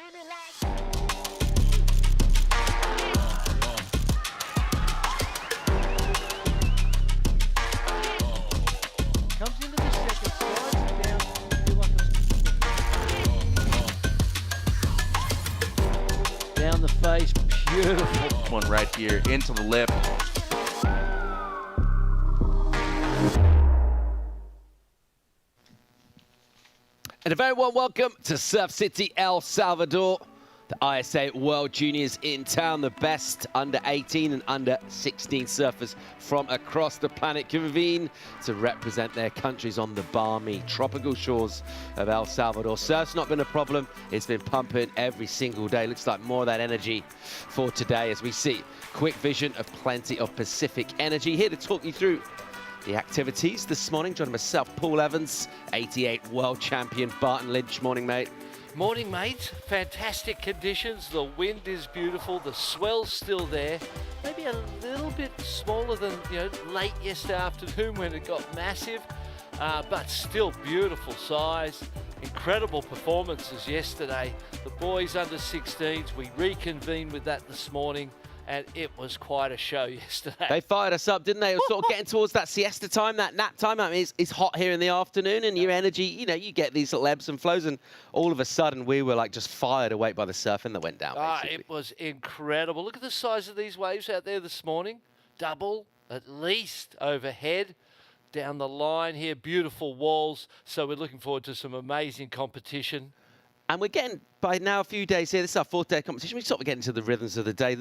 Comes into the second, slides it down, feel like a... Down the face, beautiful. One right here into the lip. And a very warm welcome to Surf City, El Salvador. The ISA World Juniors in town, the best under 18 and under 16 surfers from across the planet convene to represent their countries on the balmy tropical shores of El Salvador. Surf's not been a problem. It's been pumping every single day. Looks like more of that energy for today as we see quick vision of plenty of Pacific energy. Here to talk you through the activities this morning. Joining myself, Paul Evans, 88 world champion Barton Lynch. Morning, mate. Morning, mate. Fantastic conditions. The wind is beautiful. The swell's still there. Maybe a little bit smaller than late yesterday afternoon when it got massive, but still beautiful size. Incredible performances yesterday. The boys under 16s, we reconvened with that this morning, and it was quite a show yesterday. They fired us up, didn't they? It was sort of getting towards that siesta time, that nap time. I mean, it's hot here in the afternoon, and your energy, you get these little ebbs and flows, and all of a sudden we were like just fired awake by the surfing that went down, basically. It was incredible. Look at the size of these waves out there this morning. Double, at least, overhead. Down the line here, beautiful walls. So we're looking forward to some amazing competition. And we're getting, by now, a few days here. This is our fourth day of competition. We sort of get into the rhythms of the day.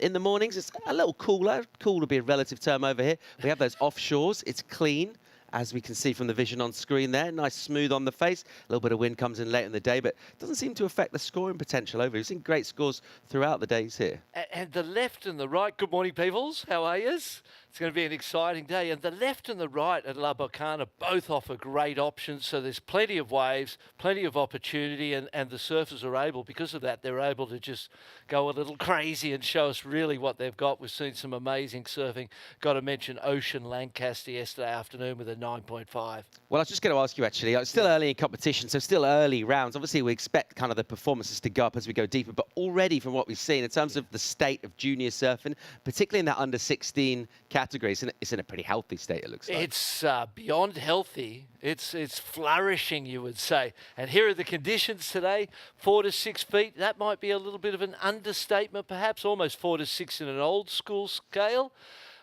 In the mornings, it's a little cooler. Cool to be a relative term over here. We have those offshores. It's clean, as we can see from the vision on screen there. Nice smooth on the face. A little bit of wind comes in late in the day, but it doesn't seem to affect the scoring potential over here. We've seen great scores throughout the days here. And the left and the right, good morning, peoples. How are yous? It's going to be an exciting day. And the left and the right at La Bocana both offer great options. So there's plenty of waves, plenty of opportunity, and the surfers are able, because of that, they're able to just go a little crazy and show us really what they've got. We've seen some amazing surfing. Got to mention Ocean Lancaster yesterday afternoon with a 9.5. Well, I was just going to ask you, actually, it's still early in competition, so still early rounds. Obviously, we expect kind of the performances to go up as we go deeper, but already from what we've seen, in terms of the state of junior surfing, particularly in that under 16 category, it's in a pretty healthy state, it looks like. It's beyond healthy. It's flourishing, you would say. And here are the conditions today, 4 to 6 feet. That might be a little bit of an understatement, perhaps, almost 4 to 6 in an old school scale.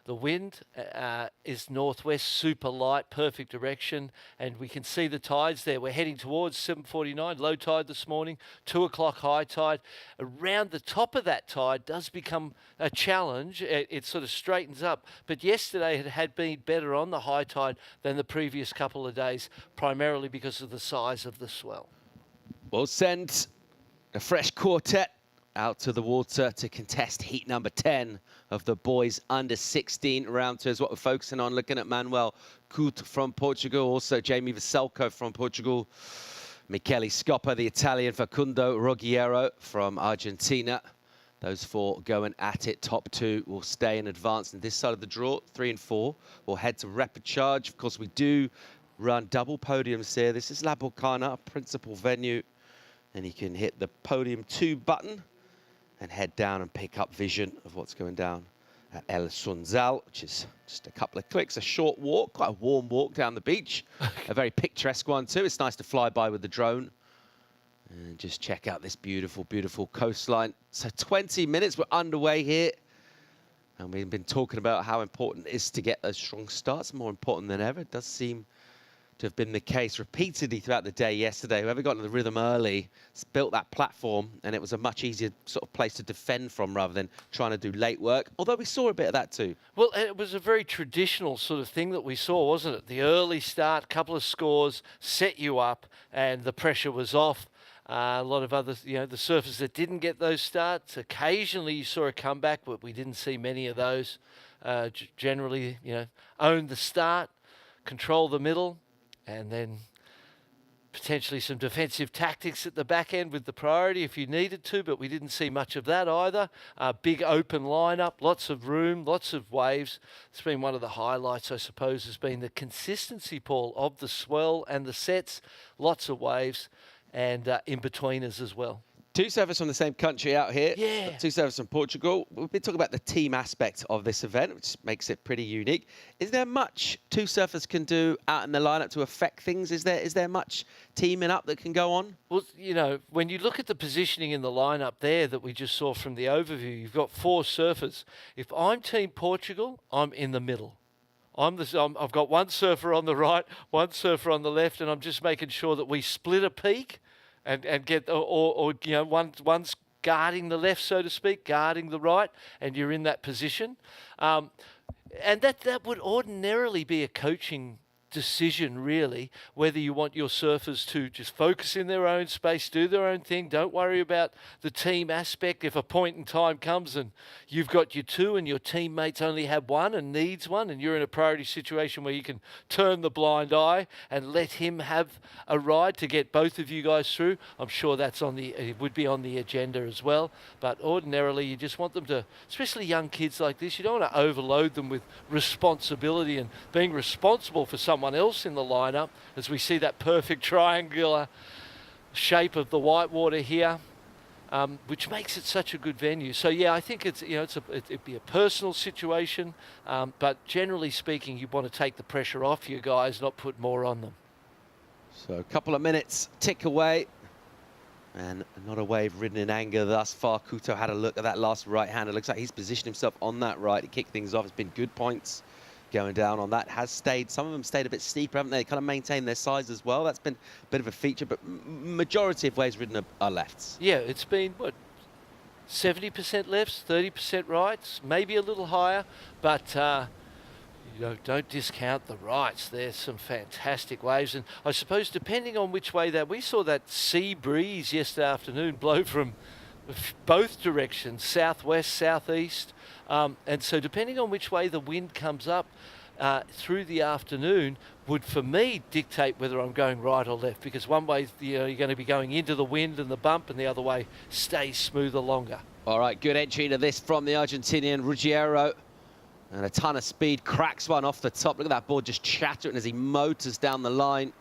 The wind is northwest, super light, perfect direction, and we can see the tides there. We're heading towards 7:49, low tide this morning, 2 o'clock high tide. Around the top of that tide does become a challenge. It sort of straightens up, but yesterday it had been better on the high tide than the previous couple of days, primarily because of the size of the swell. We'll send a fresh quartet out to the water to contest heat number 10 of the boys under 16 round 2 is what we're focusing on. Looking at Manuel Couto from Portugal, also Jamie Vaselko from Portugal, Michele Scoppa, the Italian, Facundo Ruggiero from Argentina. Those four going at it. Top 2 will stay in advance. And this side of the draw, 3 and 4, will head to rapid charge. Of course, we do run double podiums here. This is La Bocana, principal venue. And you can hit the podium 2 button and head down and pick up vision of what's going down at El Sunzal, which is just a couple of clicks, a short walk, quite a warm walk down the beach. A very picturesque one too. It's nice to fly by with the drone and just check out this beautiful, beautiful coastline. So 20 minutes, we're underway here. And we've been talking about how important it is to get those strong starts, more important than ever. It does seem to have been the case repeatedly throughout the day yesterday. Whoever got into the rhythm early built that platform, and it was a much easier sort of place to defend from rather than trying to do late work, although we saw a bit of that too. Well, it was a very traditional sort of thing that we saw, wasn't it? The early start, couple of scores, set you up, and the pressure was off. A lot of other, the surfers that didn't get those starts, occasionally you saw a comeback, but we didn't see many of those. Generally, own the start, control the middle, and then potentially some defensive tactics at the back end with the priority if you needed to, but we didn't see much of that either. Big open lineup, lots of room, lots of waves. It's been one of the highlights, I suppose, has been the consistency, Paul, of the swell and the sets. Lots of waves and in-betweeners as well. Two surfers from the same country out here. Yeah. Two surfers from Portugal. We've been talking about the team aspect of this event, which makes it pretty unique. Is there much two surfers can do out in the lineup to affect things? Is there much teaming up that can go on? Well, you know, when you look at the positioning in the lineup there that we just saw from the overview, you've got 4 surfers. If I'm Team Portugal, I'm in the middle. I've got one surfer on the right, one surfer on the left, and I'm just making sure that we split a peak and get, or you know, one's guarding the left, so to speak, guarding the right, and you're in that position. And that would ordinarily be a coaching decision, really, whether you want your surfers to just focus in their own space, do their own thing, don't worry about the team aspect. If a point in time comes and you've got your 2 and your teammates only have 1 and needs 1, and you're in a priority situation where you can turn the blind eye and let him have a ride to get both of you guys through, I'm sure it would be on the agenda as well. But ordinarily, you just want them to, especially young kids like this, you don't want to overload them with responsibility and being responsible for someone else in the lineup, as we see that perfect triangular shape of the whitewater here, which makes it such a good venue. So yeah, I think it'd be a personal situation, but generally speaking, you want to take the pressure off you guys, not put more on them. So a couple of minutes tick away, and not a wave ridden in anger thus far. Couto had a look at that last right hand. It looks like he's positioned himself on that right to kick things off. It's been good points going down on that. Has stayed, some of them stayed a bit steeper, haven't they? Kind of maintained their size as well. That's been a bit of a feature, but majority of waves ridden are lefts. Yeah, it's been, what, 70% lefts, 30% rights, maybe a little higher, but you know, don't discount the rights. There's some fantastic waves, and I suppose depending on which way we saw that sea breeze yesterday afternoon blow from both directions, southwest, southeast, and so depending on which way the wind comes up through the afternoon would, for me, dictate whether I'm going right or left, because one way, you know, you're going to be going into the wind and the bump, and the other way stays smoother longer. All right, good entry to this from the Argentinian Ruggiero, and a ton of speed, cracks one off the top. Look at that board just chattering as he motors down the line.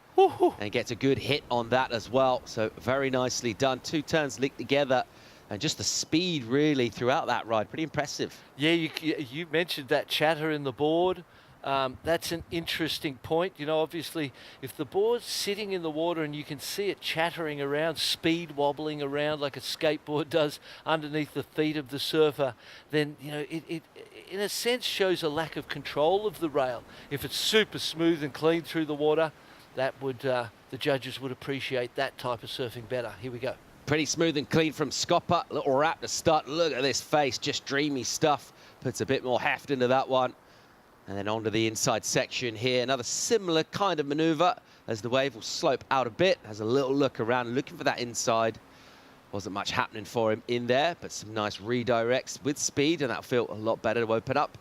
And gets a good hit on that as well. So very nicely done. 2 turns linked together, and just the speed really throughout that ride, pretty impressive. Yeah, you mentioned that chatter in the board. That's an interesting point. You know, obviously, if the board's sitting in the water and you can see it chattering around, speed wobbling around like a skateboard does underneath the feet of the surfer, then, you know, it in a sense shows a lack of control of the rail. If it's super smooth and clean through the water, that would the judges would appreciate that type of surfing better. Here we go. Pretty smooth and clean from Scopper. Little wrap to start. Look at this face, just dreamy stuff. Puts a bit more heft into that one. And then onto the inside section here. Another similar kind of maneuver as the wave will slope out a bit. Has a little look around, looking for that inside. Wasn't much happening for him in there, but some nice redirects with speed, and that'll feel a lot better to open up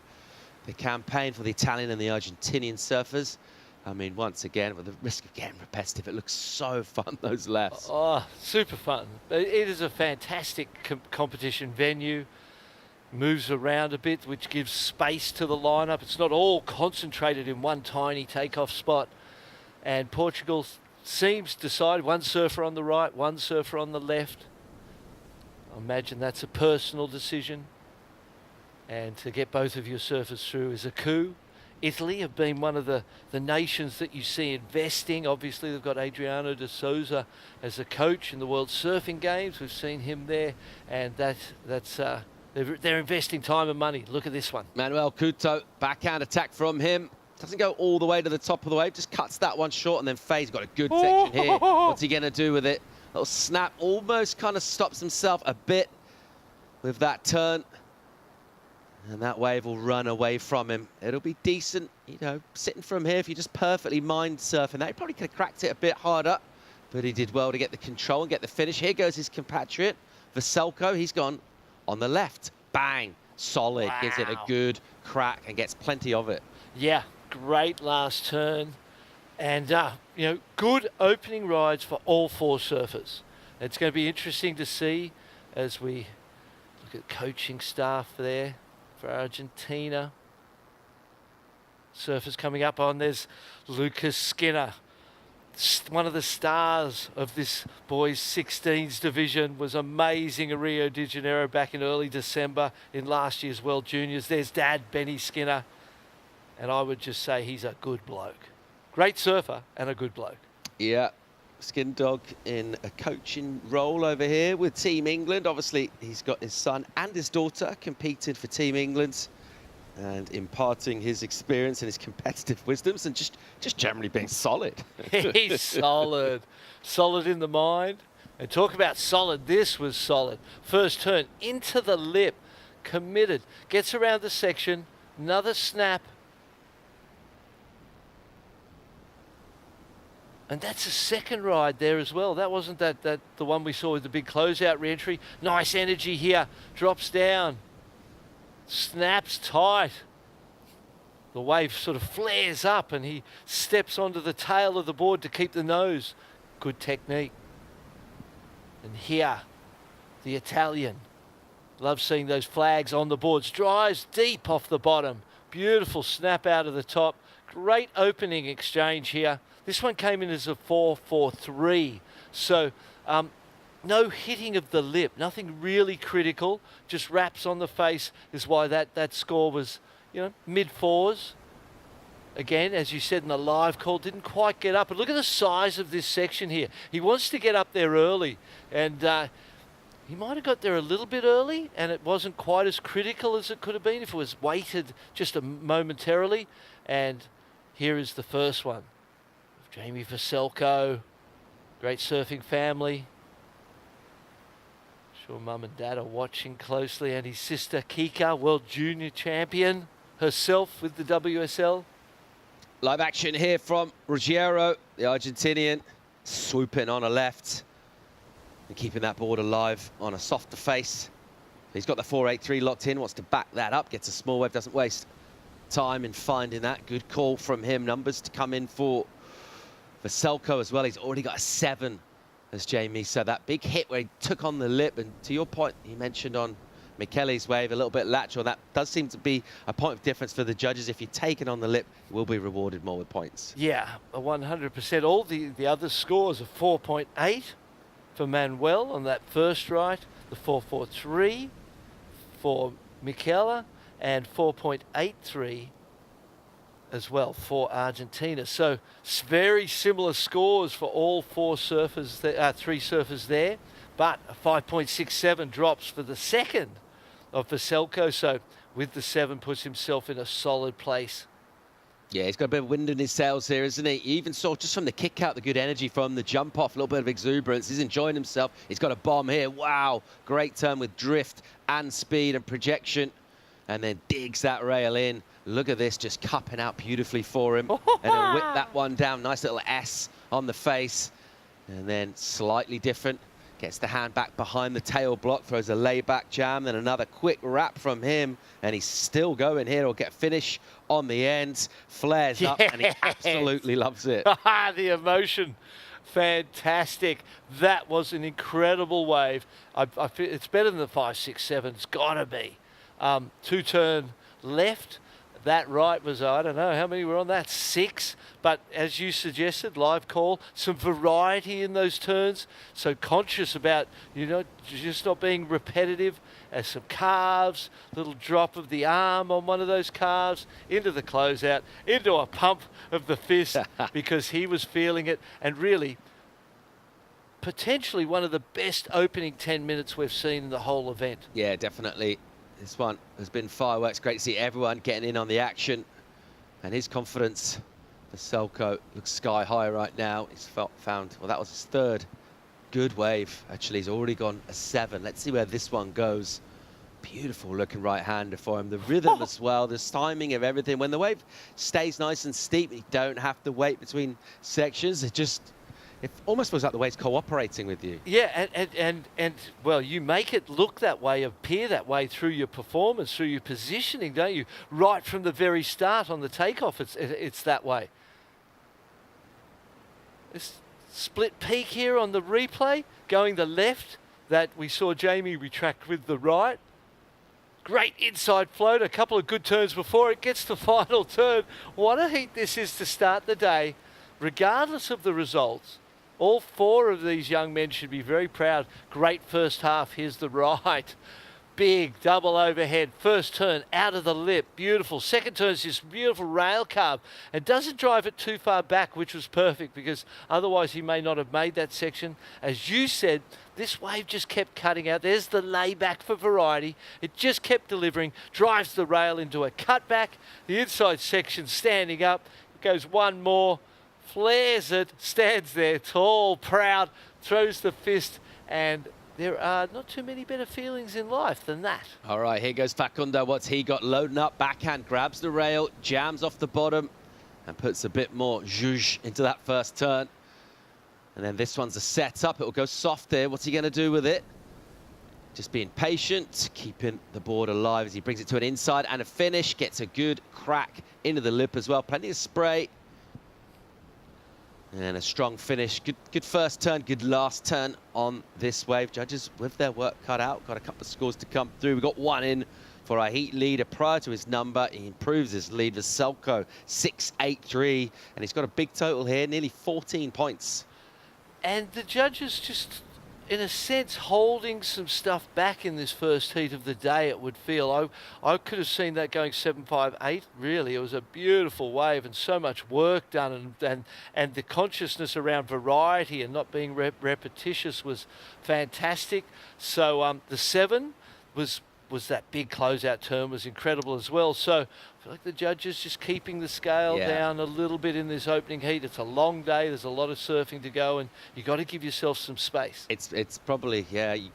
the campaign for the Italian and the Argentinian surfers. I mean, once again, with the risk of getting repetitive, it looks so fun, those lefts. Oh, super fun. It is a fantastic competition venue. Moves around a bit, which gives space to the lineup. It's not all concentrated in one tiny takeoff spot. And Portugal seems decided, one surfer on the right, one surfer on the left. I imagine that's a personal decision. And to get both of your surfers through is a coup. Italy have been one of the nations that you see investing. Obviously, they've got Adriano de Souza as a coach in the World Surfing Games. We've seen him there, and they're investing time and money. Look at this one. Manuel Couto, backhand attack from him. Doesn't go all the way to the top of the wave, just cuts that one short, and then Faye's got a good section here. What's he going to do with it? Little snap, almost kind of stops himself a bit with that turn. And that wave will run away from him. It'll be decent, you know, sitting from here. If you just perfectly mind surfing that, he probably could have cracked it a bit harder, but he did well to get the control and get the finish. Here goes his compatriot, Vaselko. He's gone on the left. Bang, solid. Wow. Gives it a good crack and gets plenty of it. Yeah, great last turn. And, you know, good opening rides for all 4 surfers. It's going to be interesting to see as we look at coaching staff there for Argentina. Surfers coming up on, there's Lucas Skinner, one of the stars of this boys 16s division, was amazing at Rio de Janeiro back in early December in last year's World Juniors. There's Dad, Benny Skinner, and I would just say he's a good bloke. Great surfer and a good bloke. Yeah, Skin Dog in a coaching role over here with Team England. Obviously, he's got his son and his daughter competing for Team England and imparting his experience and his competitive wisdoms and just generally being solid. He's solid. Solid in the mind. And talk about solid. This was solid. First turn into the lip. Committed. Gets around the section. Another snap. And that's a second ride there as well. That wasn't the one we saw with the big closeout re-entry. Nice energy here. Drops down. Snaps tight. The wave sort of flares up and he steps onto the tail of the board to keep the nose. Good technique. And here, the Italian. Love seeing those flags on the boards. Drives deep off the bottom. Beautiful snap out of the top. Great opening exchange here. This one came in as a 4-4-3. So, no hitting of the lip, nothing really critical, just wraps on the face is why that score was, mid-4s. Again, as you said in the live call, didn't quite get up. But look at the size of this section here. He wants to get up there early, and he might have got there a little bit early, and it wasn't quite as critical as it could have been if it was weighted just momentarily. And here is the first one. Jamie Vaselko, great surfing family. Sure Mum and Dad are watching closely, and his sister Kika, World Junior Champion herself with the WSL. Live action here from Ruggiero, the Argentinian, swooping on a left and keeping that board alive on a softer face. He's got the 483 locked in, wants to back that up, gets a small wave, doesn't waste time in finding that. Good call from him. Numbers to come in for Vaselko as well. He's already got a 7, as Jamie said. That big hit where he took on the lip, and to your point, he mentioned on Michele's wave, a little bit lateral. That does seem to be a point of difference for the judges. If you take it on the lip, you will be rewarded more with points. Yeah, 100%. All the other scores are 4.8 for Manuel on that first ride, the 4.43 for Michela, and 4.83 as well for Argentina. So very similar scores for all 4 surfers, 3 surfers there, but a 5.67 drops for the second of Vaselko. So with the 7 puts himself in a solid place. Yeah, he's got a bit of wind in his sails here, isn't he? You even saw just from the kick out, the good energy from the jump off, a little bit of exuberance. He's enjoying himself. He's got a bomb here. Wow, great turn with drift and speed and projection, and then digs that rail in. Look at this, just cupping out beautifully for him. And then whip that one down. Nice little S on the face. And then slightly different. Gets the hand back behind the tail block, throws a layback jam, then another quick wrap from him. And he's still going here. He'll get finish on the end. Flares up, and he absolutely loves it. The emotion. Fantastic. That was an incredible wave. I feel it's better than the 5.67. It's got to be. 2-turn left. That right was, I don't know how many were on that, 6. But as you suggested, live call, some variety in those turns. So conscious about, just not being repetitive. As some calves, little drop of the arm on one of those calves, into the closeout, into a pump of the fist because he was feeling it. And really, potentially one of the best opening 10 minutes we've seen in the whole event. Yeah, definitely. This one has been fireworks. Great to see everyone getting in on the action. And his confidence, Vaselko, looks sky high right now. He's found, well, that was his 3rd good wave. Actually, he's already gone a 7. Let's see where this one goes. Beautiful looking right-hander for him. The rhythm as well, the timing of everything. When the wave stays nice and steep, you don't have to wait between sections. It almost feels like the wave's cooperating with you. Yeah, and well, you make it look that way, appear that way through your performance, through your positioning, don't you? Right from the very start on the takeoff, it's that way. This split peak here on the replay, going the left, that we saw Jamie retract with the right. Great inside float, a couple of good turns before it gets the final turn. What a heat this is to start the day. regardless of the results, all 4 of these young men should be very proud. Great first half. Here's the right. Big double overhead. First turn out of the lip. Beautiful. Second turn is this beautiful rail carve. And doesn't drive it too far back, which was perfect because otherwise he may not have made that section. As you said, this wave just kept cutting out. There's the layback for variety. It just kept delivering. Drives the rail into a cutback. The inside section standing up. It goes one more. Flares it. Stands there tall, proud. Throws the fist. And there are not too many better feelings in life than that. All right, here goes Facundo. What's he got loading up? Backhand, grabs the rail, jams off the bottom, and puts a bit more zhuzh into that first turn. And then this one's a setup. It'll go soft there. What's he going to do with it? Just being patient, keeping the board alive as he brings it to an inside and a finish. Gets a good crack into the lip as well. Plenty of spray. And a strong finish. Good first turn, good last turn on this wave. Judges with their work cut out. Got a couple of scores to come through. We got one in for our heat leader prior to his number. He improves his lead. Vaselko 6.83, and he's got a big total here, nearly 14 points. And the judges just, in a sense, holding some stuff back in this first heat of the day, it would feel. I could have seen that going 7.58, really. It was a beautiful wave and so much work done, and the consciousness around variety and not being repetitious was fantastic. So the 7 was that big closeout turn was incredible as well. So I feel like the judges just keeping the scale down a little bit in this opening heat. It's a long day. There's a lot of surfing to go, and you got to give yourself some space. It's probably, you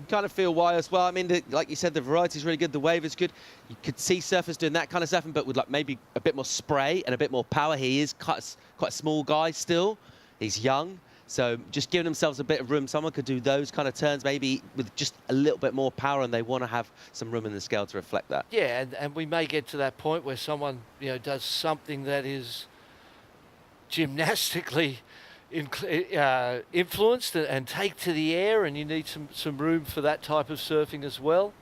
kind of feel why as well. I mean, like you said, the variety is really good. The wave is good. You could see surfers doing that kind of surfing, but with like maybe a bit more spray and a bit more power. He is quite a small guy still. He's young. So just giving themselves a bit of room. Someone could do those kind of turns maybe with just a little bit more power, and they want to have some room in the scale to reflect that. Yeah, and we may get to that point where someone, does something that is gymnastically influenced and take to the air, and you need some room for that type of surfing as well.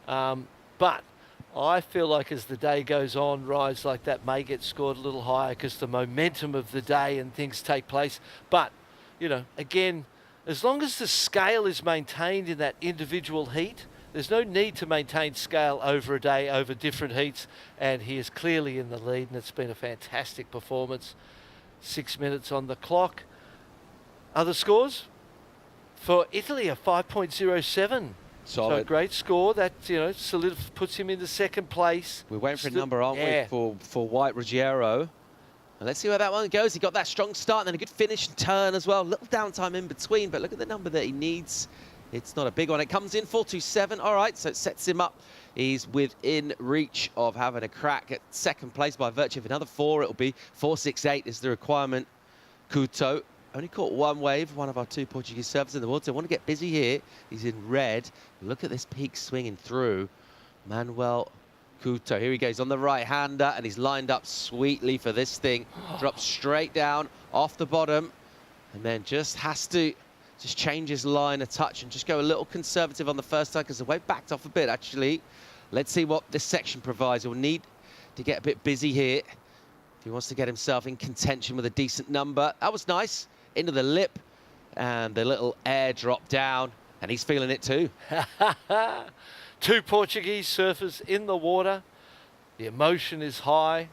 But I feel like as the day goes on, rides like that may get scored a little higher because the momentum of the day and things take place. But again, as long as the scale is maintained in that individual heat, there's no need to maintain scale over a day, over different heats, and he is clearly in the lead, and it's been a fantastic performance. 6 minutes on the clock. Other scores? For Italy, a 5.07. Solid. So a great score. That, puts him into second place. We're waiting for a number, aren't we, for White Ruggiero. Let's see where that one goes. He got that strong start and then a good finish and turn as well. Little downtime in between, but look at the number that he needs. It's not a big one. It comes in 4.27. All right, so it sets him up. He's within reach of having a crack at second place by virtue of another 4. It'll be 4.68 is the requirement. Couto only caught one wave, one of our 2 Portuguese surfers in the water. So want to get busy here. He's in red. Look at this peak swinging through. Manuel Couto, here he goes on the right-hander, and he's lined up sweetly for this thing. Drops straight down off the bottom, and then just has to change his line a touch and just go a little conservative on the first time because the wave backed off a bit, actually. Let's see what this section provides. He'll need to get a bit busy here if he wants to get himself in contention with a decent number. That was nice. Into the lip, and the little air drop down, and he's feeling it too. 2 Portuguese surfers in the water. The emotion is high.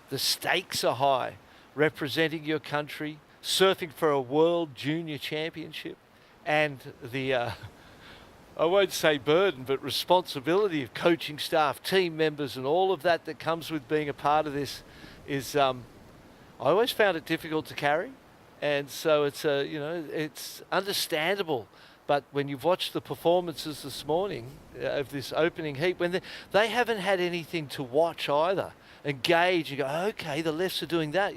The stakes are high. Representing your country, surfing for a World Junior Championship, and the, I won't say burden, but responsibility of coaching staff, team members, and all of that comes with being a part of this is, I always found it difficult to carry. And so it's, it's understandable. But when you've watched the performances this morning of this opening heat, when they haven't had anything to watch either, engage, you go, okay, the lefts are doing that.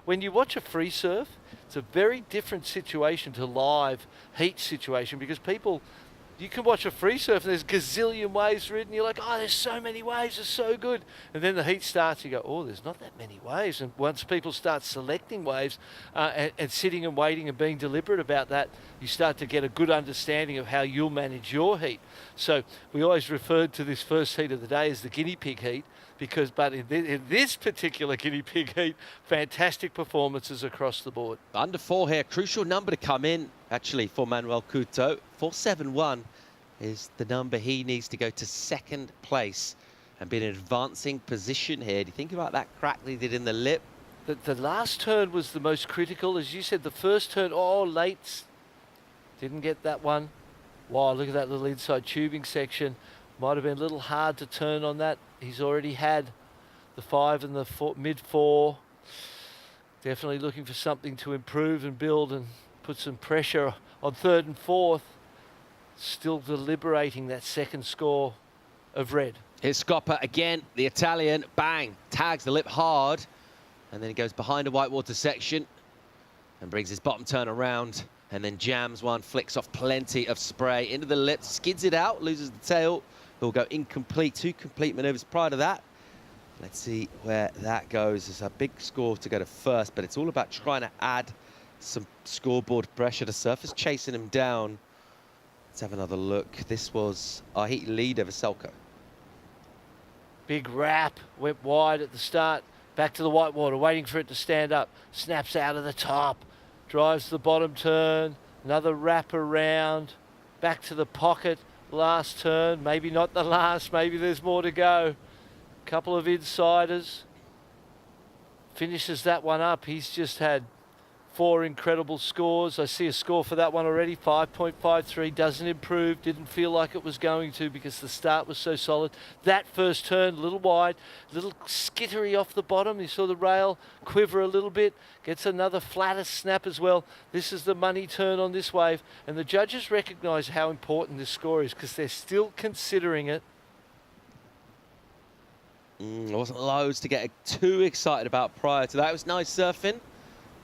When you watch a free surf, it's a very different situation to live heat situation because you can watch a free surf and there's gazillion waves ridden. You're like, oh, there's so many waves, it's so good. And then the heat starts, you go, oh, there's not that many waves. And once people start selecting waves and sitting and waiting and being deliberate about that, you start to get a good understanding of how you'll manage your heat. So we always referred to this first heat of the day as the guinea pig heat but in this particular guinea pig heat, fantastic performances across the board. Under 4 here, crucial number to come in, actually, for Manuel Couto. 4.71 is the number he needs to go to second place and be in an advancing position here. Do you think about that crack they did in the lip? The last turn was the most critical. As you said, the first turn, late. Didn't get that one. Wow, look at that little inside tubing section. Might have been a little hard to turn on that. He's already had the 5 and the mid-4. Definitely looking for something to improve and build and put some pressure on 3rd and 4th. Still deliberating that second score of red. Here's Scopper again, the Italian, bang, tags the lip hard, and then he goes behind a whitewater section and brings his bottom turn around, and then jams one, flicks off plenty of spray into the lip, skids it out, loses the tail. He'll go incomplete, 2 complete maneuvers prior to that. Let's see where that goes. It's a big score to go to first, but it's all about trying to add some scoreboard pressure. The surface chasing him down. Let's have another look. This was our heat leader, Veselko. Big wrap, went wide at the start. Back to the whitewater, waiting for it to stand up. Snaps out of the top, drives the bottom turn. Another wrap around, back to the pocket. Last turn, maybe not the last, maybe there's more to go. Couple of insiders. Finishes that one up. He's just had 4 incredible scores. I see a score for that one already, 5.53. Doesn't improve, didn't feel like it was going to because the start was so solid. That first turn, a little wide, a little skittery off the bottom. You saw the rail quiver a little bit. Gets another flatter snap as well. This is the money turn on this wave. And the judges recognise how important this score is because they're still considering it. There wasn't loads to get too excited about prior to that. It was nice surfing.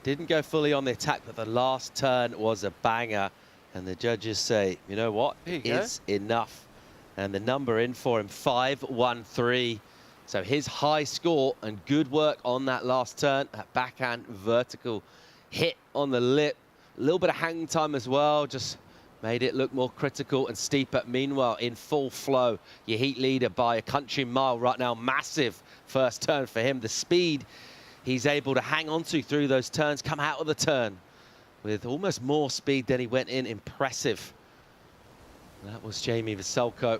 Didn't go fully on the attack, but the last turn was a banger. And the judges say, you know what? It's enough. And the number in for him, 5.13. So his high score and good work on that last turn, that backhand vertical hit on the lip. A little bit of hang time as well, just made it look more critical and steeper. Meanwhile, in full flow, your heat leader by a country mile right now. Massive first turn for him. The speed he's able to hang on to through those turns, come out of the turn with almost more speed than he went in. Impressive. That was Jamie Veselko.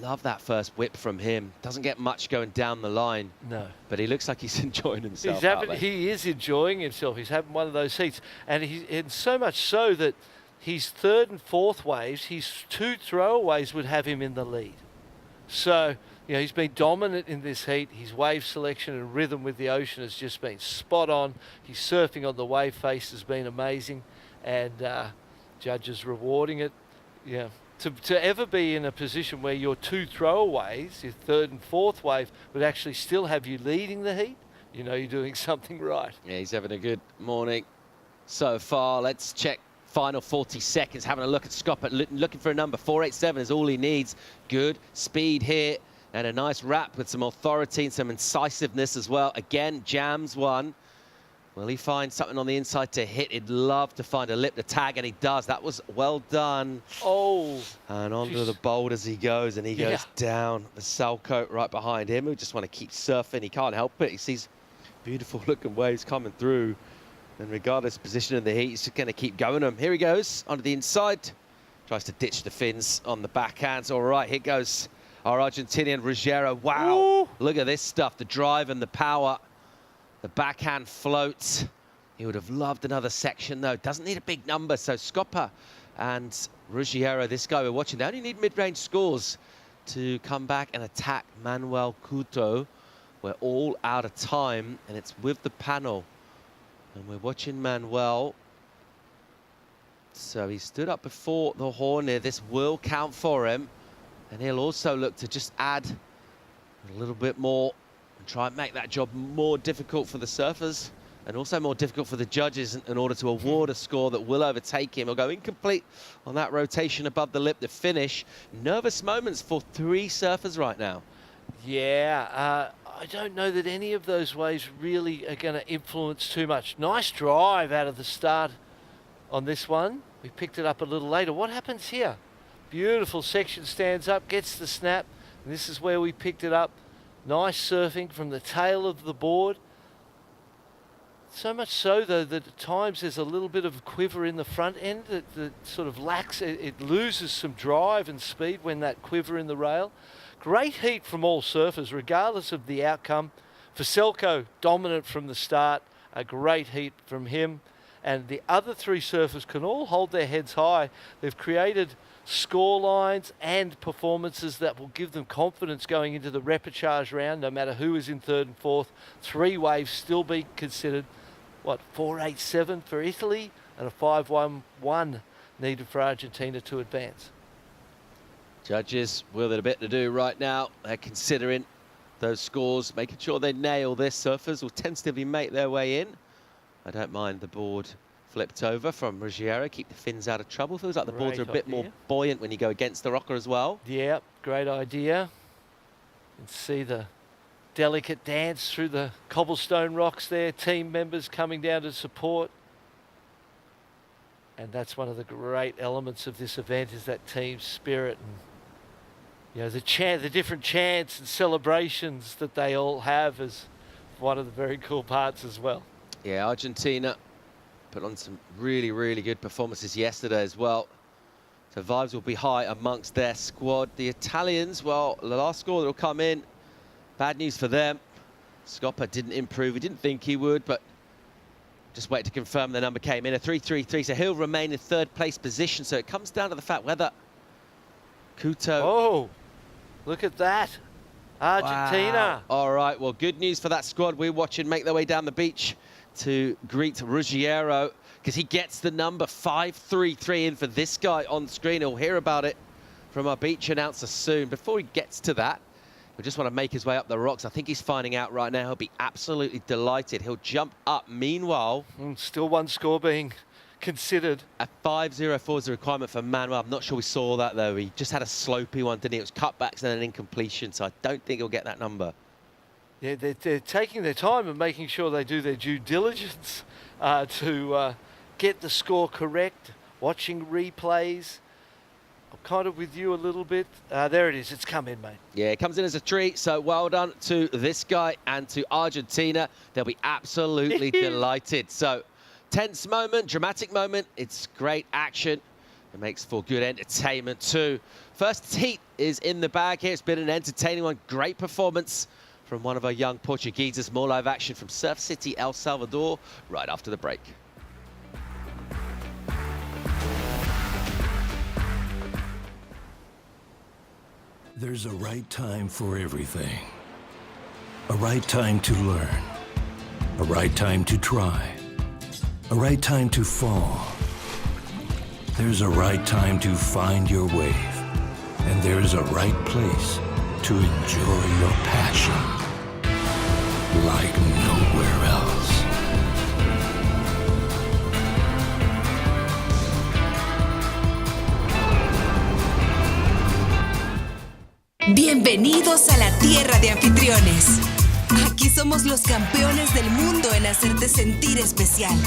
Love that first whip from him. Doesn't get much going down the line. No. But he looks like he's enjoying himself. He is enjoying himself. He's having one of those heats. And so much so that his 3rd and 4th waves, his 2 throwaways would have him in the lead. So, you know, he's been dominant in this heat. His wave selection and rhythm with the ocean has just been spot on. His surfing on the wave face has been amazing. And judges rewarding it. Yeah. To ever be in a position where your 2 throwaways, your 3rd and 4th wave, would actually still have you leading the heat, you know you're doing something right. Yeah, he's having a good morning so far. Let's check final 40 seconds. Having a look at Scott, looking for a number. 4.87 is all he needs. Good speed here and a nice wrap with some authority and some incisiveness as well. Again, jams one. Will he find something on the inside to hit? He'd love to find a lip to tag, and he does. That was well done. Oh. And onto the boulders he goes, and he goes down. The Salcoat right behind him, who just want to keep surfing. He can't help it. He sees beautiful looking waves coming through. And regardless of position in the heat, he's just going to keep going them. Here he goes, onto the inside. Tries to ditch the fins on the backhands. All right, here goes our Argentinian Ruggiero. Wow. Ooh. Look at this stuff, the drive and the power. The backhand floats. He would have loved another section, though. Doesn't need a big number. So Scopper and Ruggiero, this guy we're watching, they only need mid-range scores to come back and attack Manuel Couto. We're all out of time, and it's with the panel. And we're watching Manuel. So he stood up before the horn here. This will count for him. And he'll also look to just add a little bit more and try and make that job more difficult for the surfers and also more difficult for the judges in order to award a score that will overtake him. He'll go incomplete on that rotation above the lip to finish. Nervous moments for 3 surfers right now. Yeah, I don't know that any of those waves really are going to influence too much. Nice drive out of the start on this one. We picked it up a little later. What happens here? Beautiful section, stands up, gets the snap. And this is where we picked it up. Nice surfing from the tail of the board. So much so, though, that at times there's a little bit of quiver in the front end that sort of lacks. It loses some drive and speed when that quiver in the rail. Great heat from all surfers, regardless of the outcome. Vaselko, dominant from the start. A great heat from him. And the other three surfers can all hold their heads high. They've created score lines and performances that will give them confidence going into the repechage round, no matter who is in third and fourth. 3 waves still being considered. 4.87 for Italy and a 5.11 needed for Argentina to advance. Judges with a bit to do right now. They're considering those scores, making sure they nail this. Surfers will tentatively make their way in. I don't mind the board flipped over from Ruggiero. Keep the fins out of trouble. Feels like the boards are a bit more buoyant when you go against the rocker as well. Yeah, great idea. You can see the delicate dance through the cobblestone rocks there. Team members coming down to support. And that's one of the great elements of this event, is that team spirit and, you know, the different chants and celebrations that they all have is one of the very cool parts as well. Yeah, Argentina put on some really, really good performances yesterday as well. So vibes will be high amongst their squad. The Italians, well, the last score that will come in, bad news for them. Scopper didn't improve. We didn't think he would, but just wait to confirm the number came in. A 3.33, so he'll remain in third place position. So it comes down to the fact whether Couto... Oh, look at that. Argentina. Wow. All right, well, good news for that squad. We're watching make their way down the beach to greet Ruggiero, because he gets the number 5.33 in for this guy on screen. He'll hear about it from our beach announcer soon. Before he gets to that, we just want to make his way up the rocks. I think he's finding out right now. He'll be absolutely delighted. He'll jump up. Meanwhile... still one score being considered. A 5.04 is the requirement for Manuel. I'm not sure we saw that, though. He just had a slopey one, didn't he? It was cutbacks and an incompletion, so I don't think he'll get that number. Yeah, they're taking their time and making sure they do their due diligence to get the score correct, watching replays. I'm kind of with you a little bit. There it is. It's come in, mate. Yeah, it comes in as a treat, so well done to this guy and to Argentina. They'll be absolutely delighted. So, tense moment, dramatic moment. It's great action. It makes for good entertainment too. First heat is in the bag here. It's been an entertaining one. Great performance from one of our young Portugueses. More live action from Surf City, El Salvador, right after the break. There's a right time for everything. A right time to learn. A right time to try. A right time to fall. There's a right time to find your wave. And there's a right place to enjoy your passion like nowhere else. Bienvenidos a la tierra de anfitriones. Aquí somos los campeones del mundo en hacerte sentir especial.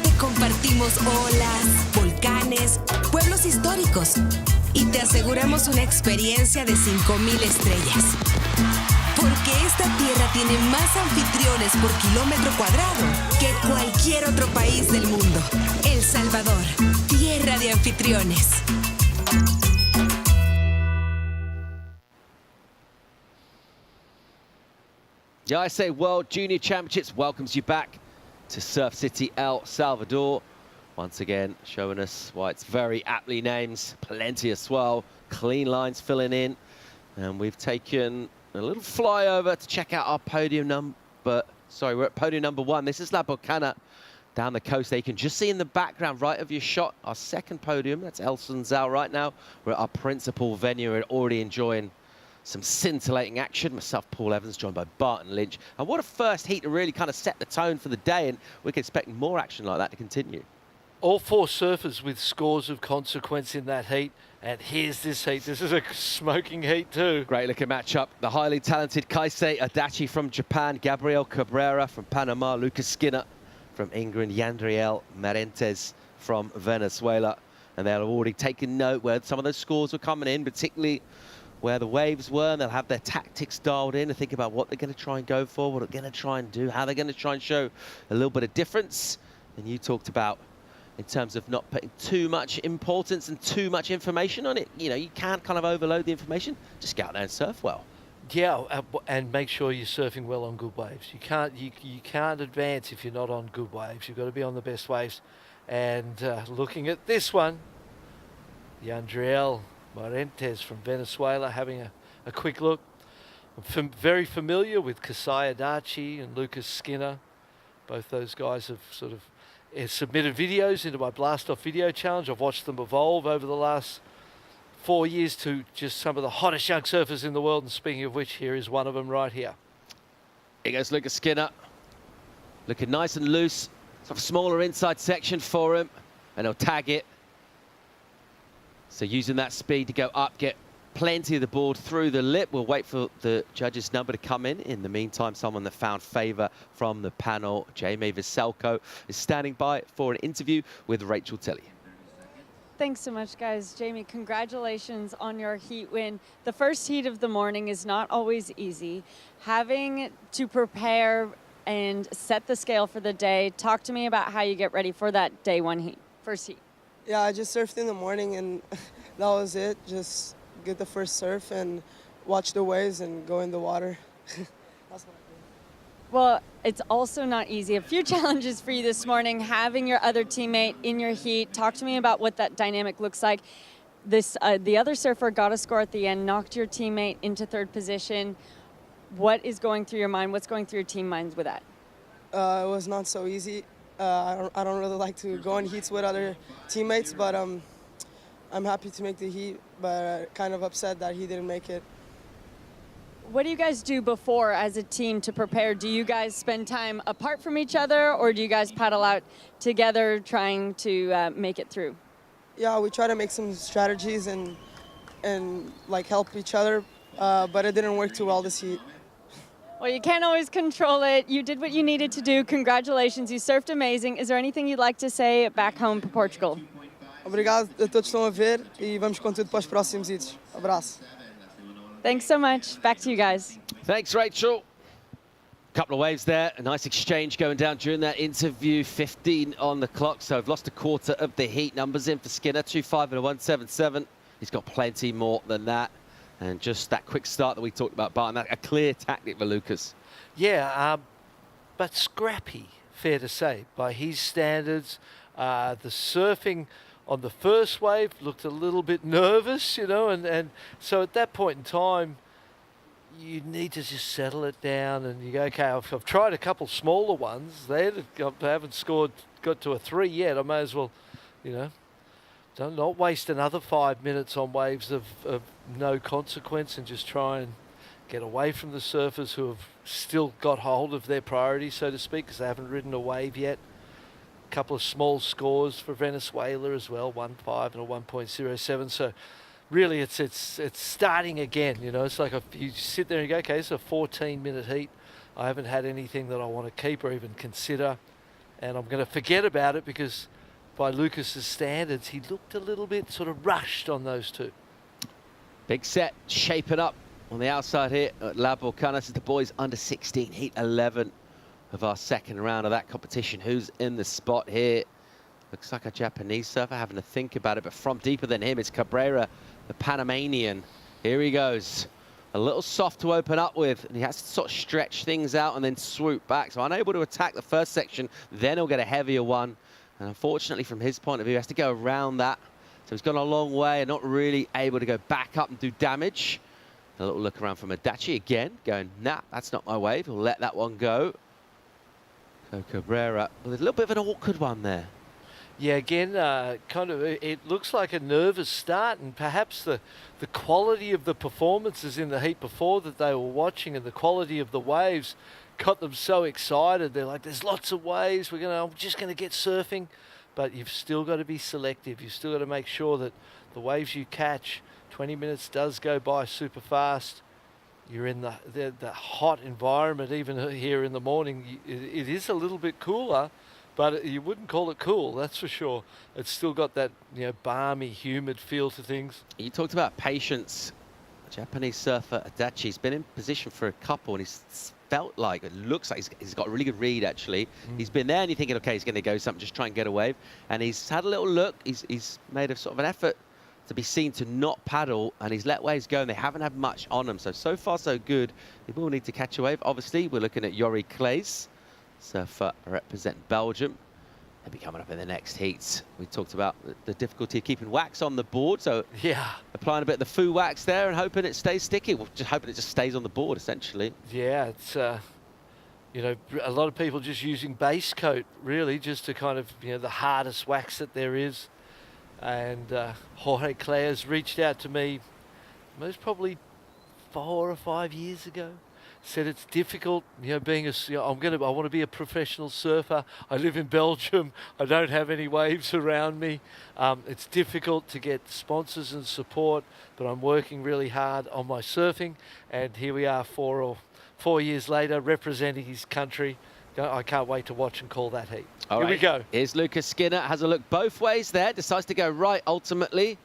Te compartimos olas, volcanes, pueblos históricos y te aseguramos una experiencia de 5,000 estrellas. Porque esta tierra tiene más anfitriones por kilómetro cuadrado que cualquier otro país del mundo. El Salvador, tierra de anfitriones. The ISA World Junior Championships welcomes you back to Surf City, El Salvador. Once again, showing us why it's very aptly named. Plenty of swell, clean lines filling in. And we've taken a little flyover to check out our podium number. Sorry, we're at podium number 1. This is La Bocana down the coast there. You can just see in the background, right of your shot, our second podium. That's El Sunzal right now. We're at our principal venue. We're already enjoying some scintillating action. Myself, Paul Evans, joined by Barton Lynch. And what a first heat to really kind of set the tone for the day, and we can expect more action like that to continue. All 4 surfers with scores of consequence in that heat. And here's this heat. This is a smoking heat too. Great looking matchup. The highly talented Kaisei Adachi from Japan, Gabriel Cabrera from Panama, Lucas Skinner from England, Yandriel Marentes from Venezuela. And they've already taken note where some of those scores were coming in, particularly where the waves were, and they'll have their tactics dialed in and think about what they're going to try and go for, what they're going to try and do, how they're going to try and show a little bit of difference. And you talked about in terms of not putting too much importance and too much information on it. You know, you can't kind of overload the information. Just get out there and surf well. Yeah, and make sure you're surfing well on good waves. You can't advance if you're not on good waves. You've got to be on the best waves. And looking at this one, Yandriel Morentes from Venezuela having a quick look. I'm very familiar with Kasai Adachi and Lucas Skinner. Both those guys have sort of submitted videos into my Blast Off video challenge. I've watched them evolve over the last 4 years to just some of the hottest young surfers in the world. And speaking of which, here is one of them right here. Here goes Lucas Skinner. Looking nice and loose. Sort of smaller inside section for him. And he'll tag it. So using that speed to go up, get plenty of the board through the lip. We'll wait for the judges' number to come in. In the meantime, someone that found favor from the panel, Jamie Veselko, is standing by for an interview with Rachel Tilley. Thanks so much, guys. Jamie, congratulations on your heat win. The first heat of the morning is not always easy. Having to prepare and set the scale for the day, talk to me about how you get ready for that day one heat, first heat. Yeah, I just surfed in the morning and that was it. Just get the first surf and watch the waves and go in the water. That's what I did. Well, it's also not easy. A few challenges for you this morning, having your other teammate in your heat. Talk to me about what that dynamic looks like. The other surfer got a score at the end, knocked your teammate into third position. What is going through your mind? What's going through your team minds with that? It was not so easy. I don't really like to go in heats with other teammates, but I'm happy to make the heat, but kind of upset that he didn't make it. What do you guys do before as a team to prepare? Do you guys spend time apart from each other, or do you guys paddle out together trying to make it through? Yeah, we try to make some strategies and like help each other, but it didn't work too well this heat. Well, you can't always control it. You did what you needed to do. Congratulations. You surfed amazing. Is there anything you'd like to say back home to Portugal? Obrigado a todos que estão a ver e vamos com tudo para os próximos hits. Abraço. Thanks so much. Back to you guys. Thanks, Rachel. Couple of waves there. A nice exchange going down during that interview. 15 on the clock, so I've lost a quarter of the heat. Numbers in for Skinner, 2.5 and a 1.77. He's got plenty more than that. And just that quick start that we talked about, Barton, a clear tactic for Lucas. Yeah, but scrappy, fair to say, by his standards. The surfing on the first wave looked a little bit nervous, you know, and so at that point in time, you need to just settle it down and you go, okay, I've tried a couple smaller ones. They haven't got to a 3 yet. I may as well, you know, not waste another 5 minutes on waves of no consequence and just try and get away from the surfers who have still got hold of their priority, so to speak, because they haven't ridden a wave yet. A couple of small scores for Venezuela as well, 1.5 and a 1.07. So really it's starting again, you know. It's like you sit there and go, okay, it's a 14-minute heat. I haven't had anything that I want to keep or even consider, and I'm going to forget about it because by Lucas's standards, he looked a little bit sort of rushed on those two. Big set shaping up on the outside here at La Volcana. This is the boys under 16, heat 11 of our second round of that competition. Who's in the spot here? Looks like a Japanese surfer having to think about it, but from deeper than him, it's Cabrera, the Panamanian. Here he goes. A little soft to open up with, and he has to sort of stretch things out and then swoop back. So unable to attack the first section, then he'll get a heavier one. And unfortunately, from his point of view, he has to go around that. So he's gone a long way and not really able to go back up and do damage. A little look around from Adachi again, going, nah, that's not my wave. He'll let that one go. So Cabrera with a little bit of an awkward one there. Yeah, again, kind of, it looks like a nervous start, and perhaps the quality of the performances in the heat before that they were watching and the quality of the waves got them so excited. They're like, there's lots of waves, I'm just going to get surfing. But you've still got to be selective. You've still got to make sure that the waves you catch, 20 minutes does go by super fast. You're in the hot environment, even here in the morning. It is a little bit cooler, but you wouldn't call it cool, that's for sure. It's still got that balmy, humid feel to things. You talked about patience Japanese surfer Adachi's been in position for a couple, and he's felt like, it looks like he's got a really good read, actually. He's been there, and you're thinking, okay, he's going to go something, just try and get a wave. And he's had a little look. He's made a sort of an effort to be seen to not paddle, and he's let waves go, and they haven't had much on him. So far, so good. He will need to catch a wave. Obviously, we're looking at Yori Claes, surfer representing Belgium. He'll be coming up in the next heats. We talked about the difficulty of keeping wax on the board, so Yeah. applying a bit of the foo wax there and hoping it stays sticky. We're just hoping it just stays on the board, essentially. Yeah, it's, you know, a lot of people just using base coat, really, just to kind of, you know, the hardest wax that there is. And Jorge Clares reached out to me most probably 4 or 5 years ago. Said it's difficult, you know, being a, you know, I want to be a professional surfer. I live in Belgium. I don't have any waves around me. It's difficult to get sponsors and support, but I'm working really hard on my surfing. And here we are 4 years later, representing his country. I can't wait to watch and call that heat. All Here right. we go. Here's Lucas Skinner, has a look both ways there, decides to go right ultimately.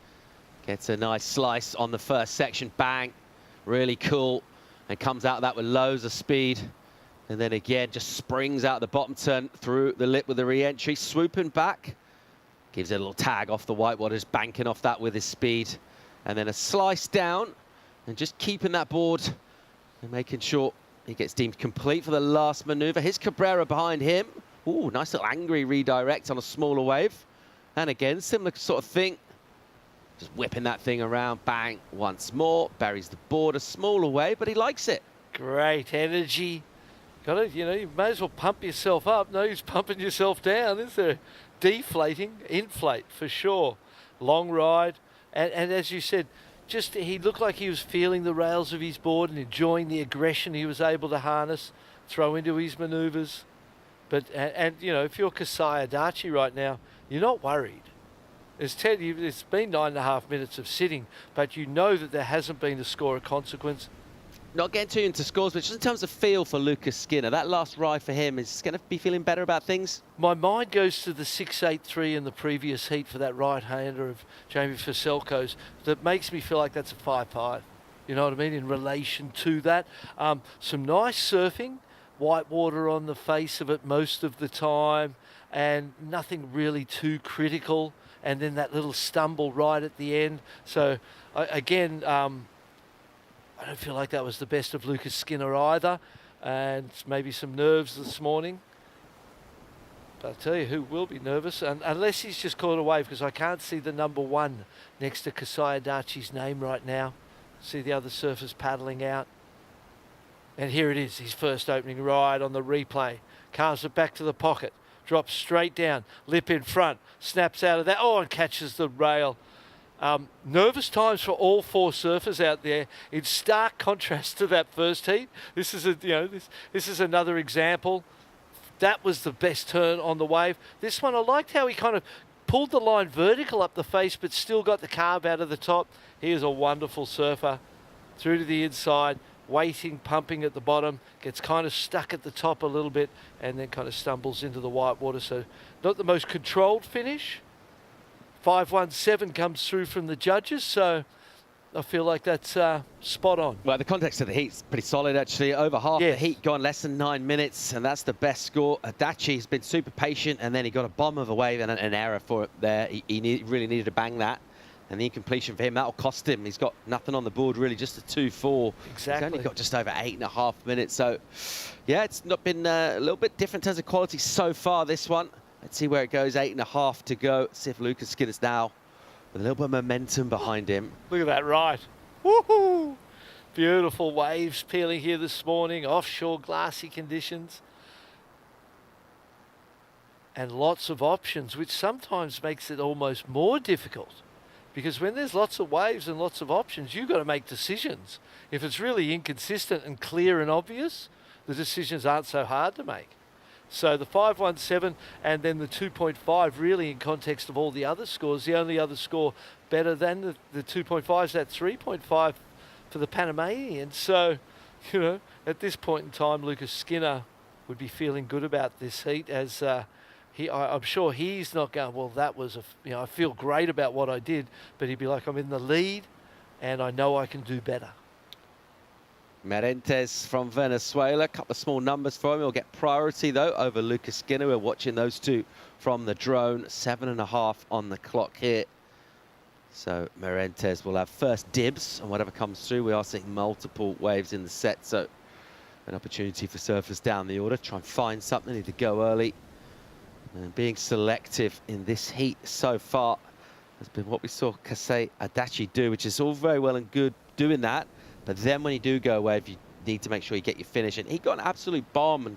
Gets a nice slice on the first section, bang, really cool. And comes out of that with loads of speed. And then again, just springs out the bottom turn through the lip with the re-entry, swooping back. Gives it a little tag off the whitewater, just banking off that with his speed. And then a slice down, and just keeping that board and making sure he gets deemed complete for the last maneuver. Here's Cabrera behind him. Ooh, nice little angry redirect on a smaller wave. And again, similar sort of thing. Just whipping that thing around, bang, once more. Buries the board, a smaller wave, but he likes it. Great energy. Got to, you know, you may as well pump yourself up. No use pumping yourself down, is there? Deflating, inflate for sure. Long ride. And as you said, just he looked like he was feeling the rails of his board and enjoying the aggression he was able to harness, throw into his maneuvers. But, and you know, if you're Kasai Adachi right now, you're not worried. It's been 9.5 minutes of sitting, but you know that there hasn't been a score of consequence. Not getting too into scores, but just in terms of feel for Lucas Skinner, that last ride for him, is going to be feeling better about things? My mind goes to the 6.83 in the previous heat for that right-hander of Jamie Faselko's. That makes me feel like that's a 5.5. You know what I mean? In relation to that. Some nice surfing, white water on the face of it most of the time, and nothing really too critical. And then that little stumble right at the end. So, again, I don't feel like that was the best of Lucas Skinner either. And maybe some nerves this morning. But I'll tell you who will be nervous, and unless he's just caught a wave, because I can't see the number 1 next to Kasai Adachi's name right now. See the other surfers paddling out. And here it is, his first opening ride on the replay. Carves it back to the pocket. Drops straight down, lip in front, snaps out of that, and catches the rail. Nervous times for all 4 surfers out there, in stark contrast to that first heat. This is this is another example. That was the best turn on the wave. This one, I liked how he kind of pulled the line vertical up the face, but still got the carve out of the top. He is a wonderful surfer. Through to the inside, waiting, pumping at the bottom, gets kind of stuck at the top a little bit, and then kind of stumbles into the white water. So not the most controlled finish. 5.17 comes through from the judges, so I feel like that's spot on. Well, the context of the heat's pretty solid, actually. Over half the heat gone, less than 9 minutes, and that's the best score. Adachi's been super patient, and then he got a bomb of a wave and an error for it there. He really needed to bang that. And the incompletion for him, that'll cost him. He's got nothing on the board, really, just a 2.4. Exactly. He's only got just over 8.5 minutes. So, yeah, it's not been a little bit different in terms of quality so far, this one. Let's see where it goes, 8.5 to go. Let's see if Lucas Skinner's now with a little bit of momentum behind him. Look at that ride. Woohoo! Beautiful waves peeling here this morning, offshore glassy conditions. And lots of options, which sometimes makes it almost more difficult. Because when there's lots of waves and lots of options, you've got to make decisions. If it's really inconsistent and clear and obvious, the decisions aren't so hard to make. So the 5.17 and then the 2.5, really in context of all the other scores, the only other score better than the 2.5 is that 3.5 for the Panamanian. So, you know, at this point in time, Lucas Skinner would be feeling good about this heat, as I'm sure he's not going, well, that was I feel great about what I did, but he'd be like, I'm in the lead. and I know I can do better. Merentes from Venezuela, a couple of small numbers for him. He'll get priority, though, over Lucas Skinner. We're watching those two from the drone. 7.5 on the clock here. So Merentes will have first dibs on whatever comes through. We are seeing multiple waves in the set, so an opportunity for surfers down the order. Try and find something, need to go early. And being selective in this heat so far has been what we saw Kasei Adachi do, which is all very well and good doing that. But then when you do go away, you need to make sure you get your finish. And he got an absolute bomb.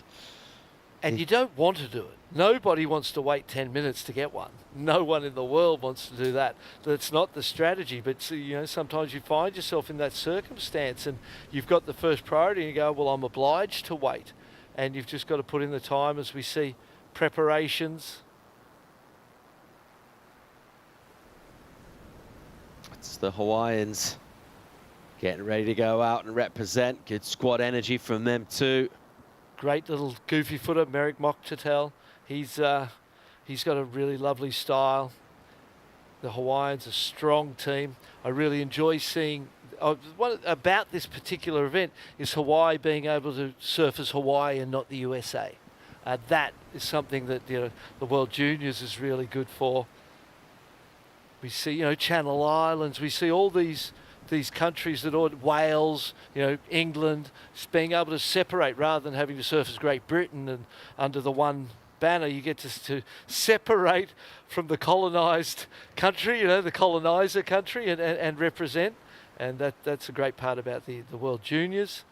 And you don't want to do it. Nobody wants to wait 10 minutes to get one. No one in the world wants to do that. That's not the strategy. But you know, sometimes you find yourself in that circumstance and you've got the first priority and you go, well, I'm obliged to wait. And you've just got to put in the time, as we see preparations. It's the Hawaiians getting ready to go out and represent. Good squad energy from them too. Great little goofy footer, Merrick Mokhtatel. He's got a really lovely style. The Hawaiians, a strong team. I really enjoy seeing. What about this particular event is Hawaii being able to surf as Hawaii and not the USA. That is something that, you know, the World Juniors is really good for. We see, you know, Channel Islands. We see all these countries that are Wales, you know, England, just being able to separate rather than having to surf as Great Britain and under the one banner. You get to separate from the colonised country, you know, the coloniser country, and represent. And that's a great part about the World Juniors.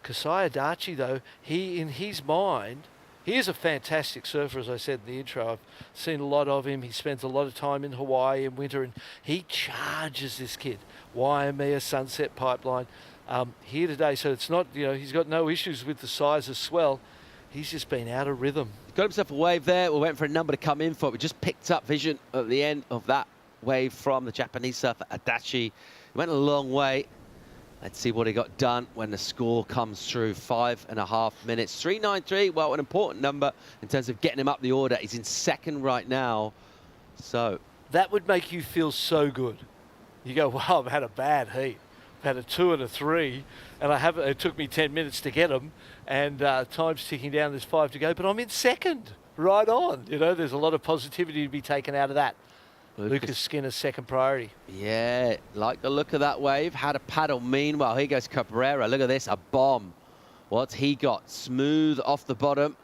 Kasei Adachi, though, he, in his mind, he is a fantastic surfer, as I said in the intro. I've seen a lot of him. He spends a lot of time in Hawaii in winter, and he charges this kid. Waimea, Sunset Pipeline, here today. So it's not, you know, he's got no issues with the size of swell. He's just been out of rhythm. He's got himself a wave there. We went for a number to come in for it. We just picked up vision at the end of that wave from the Japanese surfer Adachi. He went a long way. Let's see what he got done when the score comes through. 5.5 minutes. 3.93. Well, an important number in terms of getting him up the order. He's in second right now. So that would make you feel so good. You go, wow, I've had a bad heat. I've had a 2 and a 3, and it took me 10 minutes to get them, and time's ticking down, there's 5 to go, but I'm in second. Right on. You know, there's a lot of positivity to be taken out of that. Lucas Skinner's second priority. Yeah, like the look of that wave. Had a paddle. Meanwhile, here goes Cabrera. Look at this, a bomb. What's he got? Smooth off the bottom,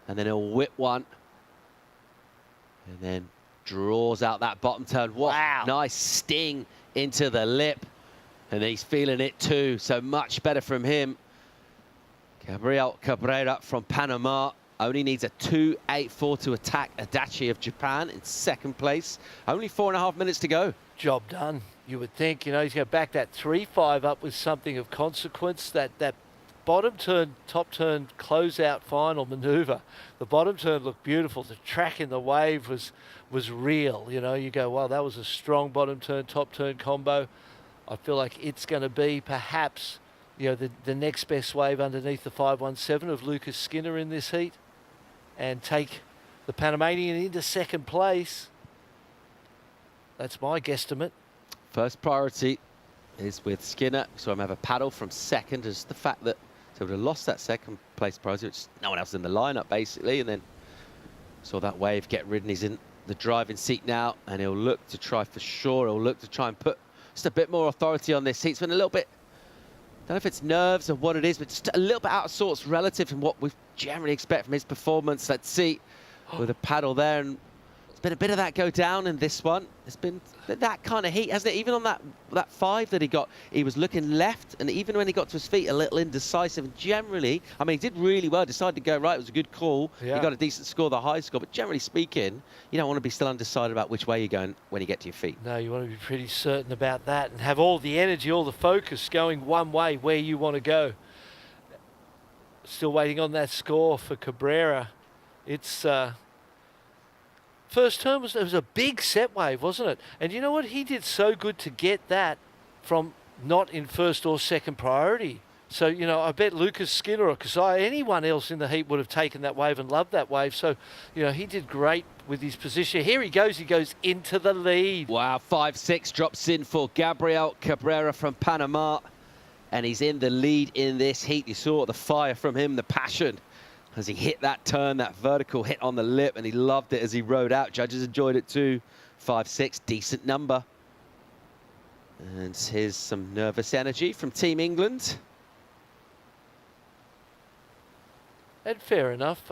and then he'll whip one. And then draws out that bottom turn. What wow. Nice sting into the lip. And he's feeling it too, so much better from him. Gabriel Cabrera from Panama only needs a 2.84 to attack Adachi of Japan in second place. Only 4.5 minutes to go. Job done. You would think, you know, he's going to back that 3.5 up with something of consequence. That bottom turn, top turn, closeout final maneuver. The bottom turn looked beautiful. The track in the wave was real. You know, you go, well, that was a strong bottom turn, top turn combo. I feel like it's going to be perhaps, you know, the next best wave underneath the 517 of Lucas Skinner in this heat, and take the Panamanian into second place. That's my guesstimate. First priority is with Skinner. So I'm have a paddle from second. Is the fact that so would have lost that second place priority, which no one else in the lineup basically, and then saw that wave get ridden. He's in the driving seat now, and he'll look to try for sure. He'll look to try and put just a bit more authority on this heat. It's been a little bit, don't know if it's nerves or what it is, but just a little bit out of sorts relative to what we generally expect from his performance. Let's see with a paddle there, and it's been a bit of that go down in this one. It's been that kind of heat, hasn't it? Even on that 5 that he got, he was looking left, and even when he got to his feet, a little indecisive. And generally, I mean, he did really well, decided to go right. It was a good call. Yeah. He got a decent score, the high score, but generally speaking, you don't want to be still undecided about which way you're going when you get to your feet. No, you want to be pretty certain about that and have all the energy, all the focus going one way where you want to go. Still waiting on that score for Cabrera. It's first turn it was a big set wave, wasn't it? And you know what? He did so good to get that from not in first or second priority. So, you know, I bet Lucas Skinner or Kasei, anyone else in the heat would have taken that wave and loved that wave. So, you know, he did great with his position. Here he goes into the lead. Wow, 5-6 drops in for Gabriel Cabrera from Panama. And he's in the lead in this heat. You saw the fire from him, the passion, as he hit that turn, that vertical hit on the lip, and he loved it as he rode out. Judges enjoyed it too. 5-6, decent number. And here's some nervous energy from Team England. And fair enough,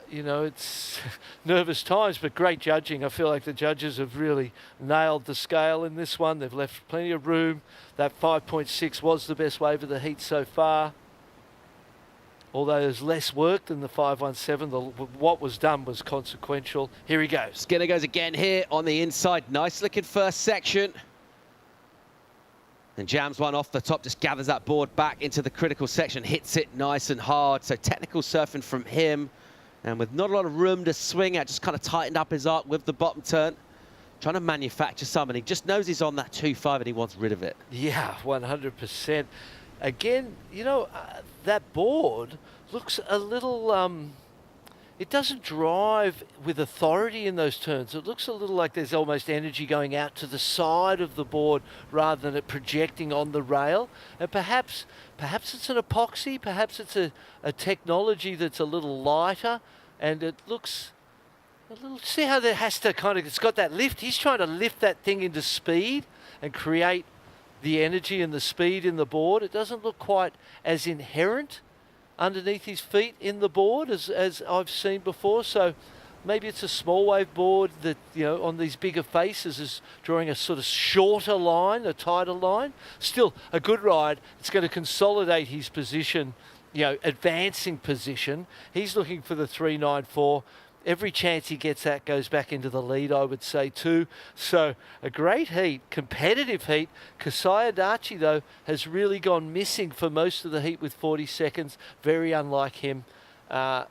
you know, it's nervous times, but great judging. I feel like the judges have really nailed the scale in this one. They've left plenty of room. That 5.6 was the best wave of the heat so far. Although there's less work than the 5.17, what was done was consequential. Here he goes. Skinner goes again here on the inside. Nice looking first section. And jams one off the top, just gathers that board back into the critical section, hits it nice and hard. So technical surfing from him, and with not a lot of room to swing at, just kind of tightened up his arc with the bottom turn, trying to manufacture some, and he just knows he's on that 2.5 and he wants rid of it. Yeah, 100%. Again, you know, that board looks a little, it doesn't drive with authority in those turns. It looks a little like there's almost energy going out to the side of the board rather than it projecting on the rail. And perhaps it's an epoxy, perhaps it's a technology that's a little lighter, and it looks a little, see how there has to kind of, it's got that lift. He's trying to lift that thing into speed and create the energy and the speed in the board. It doesn't look quite as inherent underneath his feet in the board as I've seen before. So maybe it's a small wave board that, you know, on these bigger faces is drawing a sort of shorter line, a tighter line. Still a good ride. It's going to consolidate his position, you know, advancing position. He's looking for the 3.94. Every chance he gets that goes back into the lead, I would say, too. So a great heat, competitive heat. Kasai Adachi, though, has really gone missing for most of the heat with 40 seconds. Very unlike him. You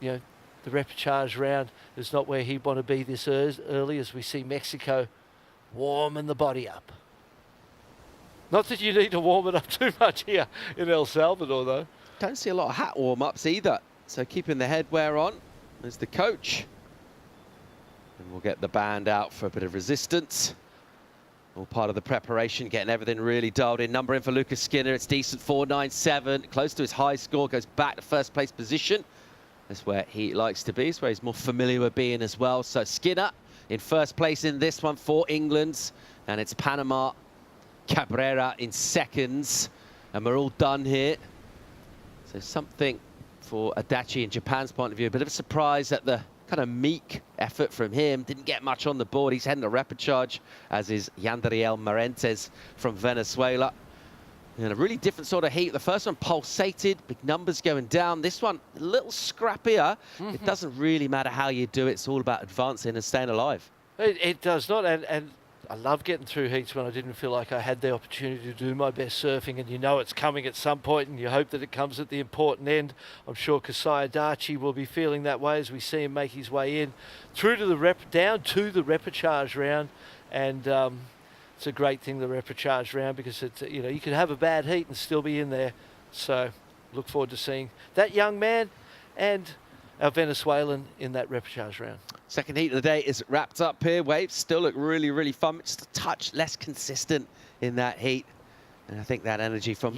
know, the repechage round is not where he'd want to be this early, as we see Mexico warming the body up. Not that you need to warm it up too much here in El Salvador, though. Don't see a lot of hat warm-ups either. So keeping the headwear on as the coach. And we'll get the band out for a bit of resistance. All part of the preparation, getting everything really dialed in. Number in for Lucas Skinner, it's decent, 4.97. Close to his high score, goes back to first place position. That's where he likes to be, it's where he's more familiar with being as well. So Skinner in first place in this one for England. And it's Panama, Cabrera in seconds. And we're all done here. So something for Adachi in Japan's point of view. A bit of a surprise at the kind of meek effort from him. Didn't get much on the board. He's heading a repechage, as is Yandriel Marentes from Venezuela. And a really different sort of heat. The first one pulsated, big numbers going down. This one, a little scrappier. It doesn't really matter how you do it. It's all about advancing and staying alive. It does not, and I love getting through heats when I didn't feel like I had the opportunity to do my best surfing, and you know it's coming at some point, and you hope that it comes at the important end. I'm sure Kasai Adachi will be feeling that way as we see him make his way in through to the down to the repechage round, and it's a great thing, the repechage round, because it's, you know, you could have a bad heat and still be in there. So look forward to seeing that young man and our Venezuelan in that repechage round. Second heat of the day is wrapped up here. Waves still look really, really fun. Just a touch less consistent in that heat. And I think that energy from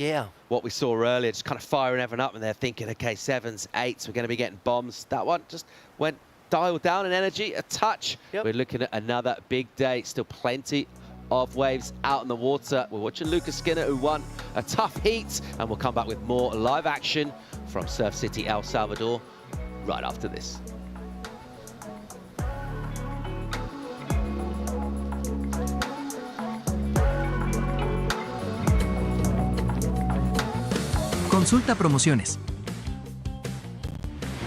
what we saw earlier, just kind of firing everyone up, and they're thinking, okay, 7s, 8s, we're going to be getting bombs. That one just went dialed down in energy, a touch. We're looking at another big day. Still plenty of waves out in the water. We're watching Lucas Skinner, who won a tough heat, and we'll come back with more live action from Surf City, El Salvador, right after this. Consulta promociones.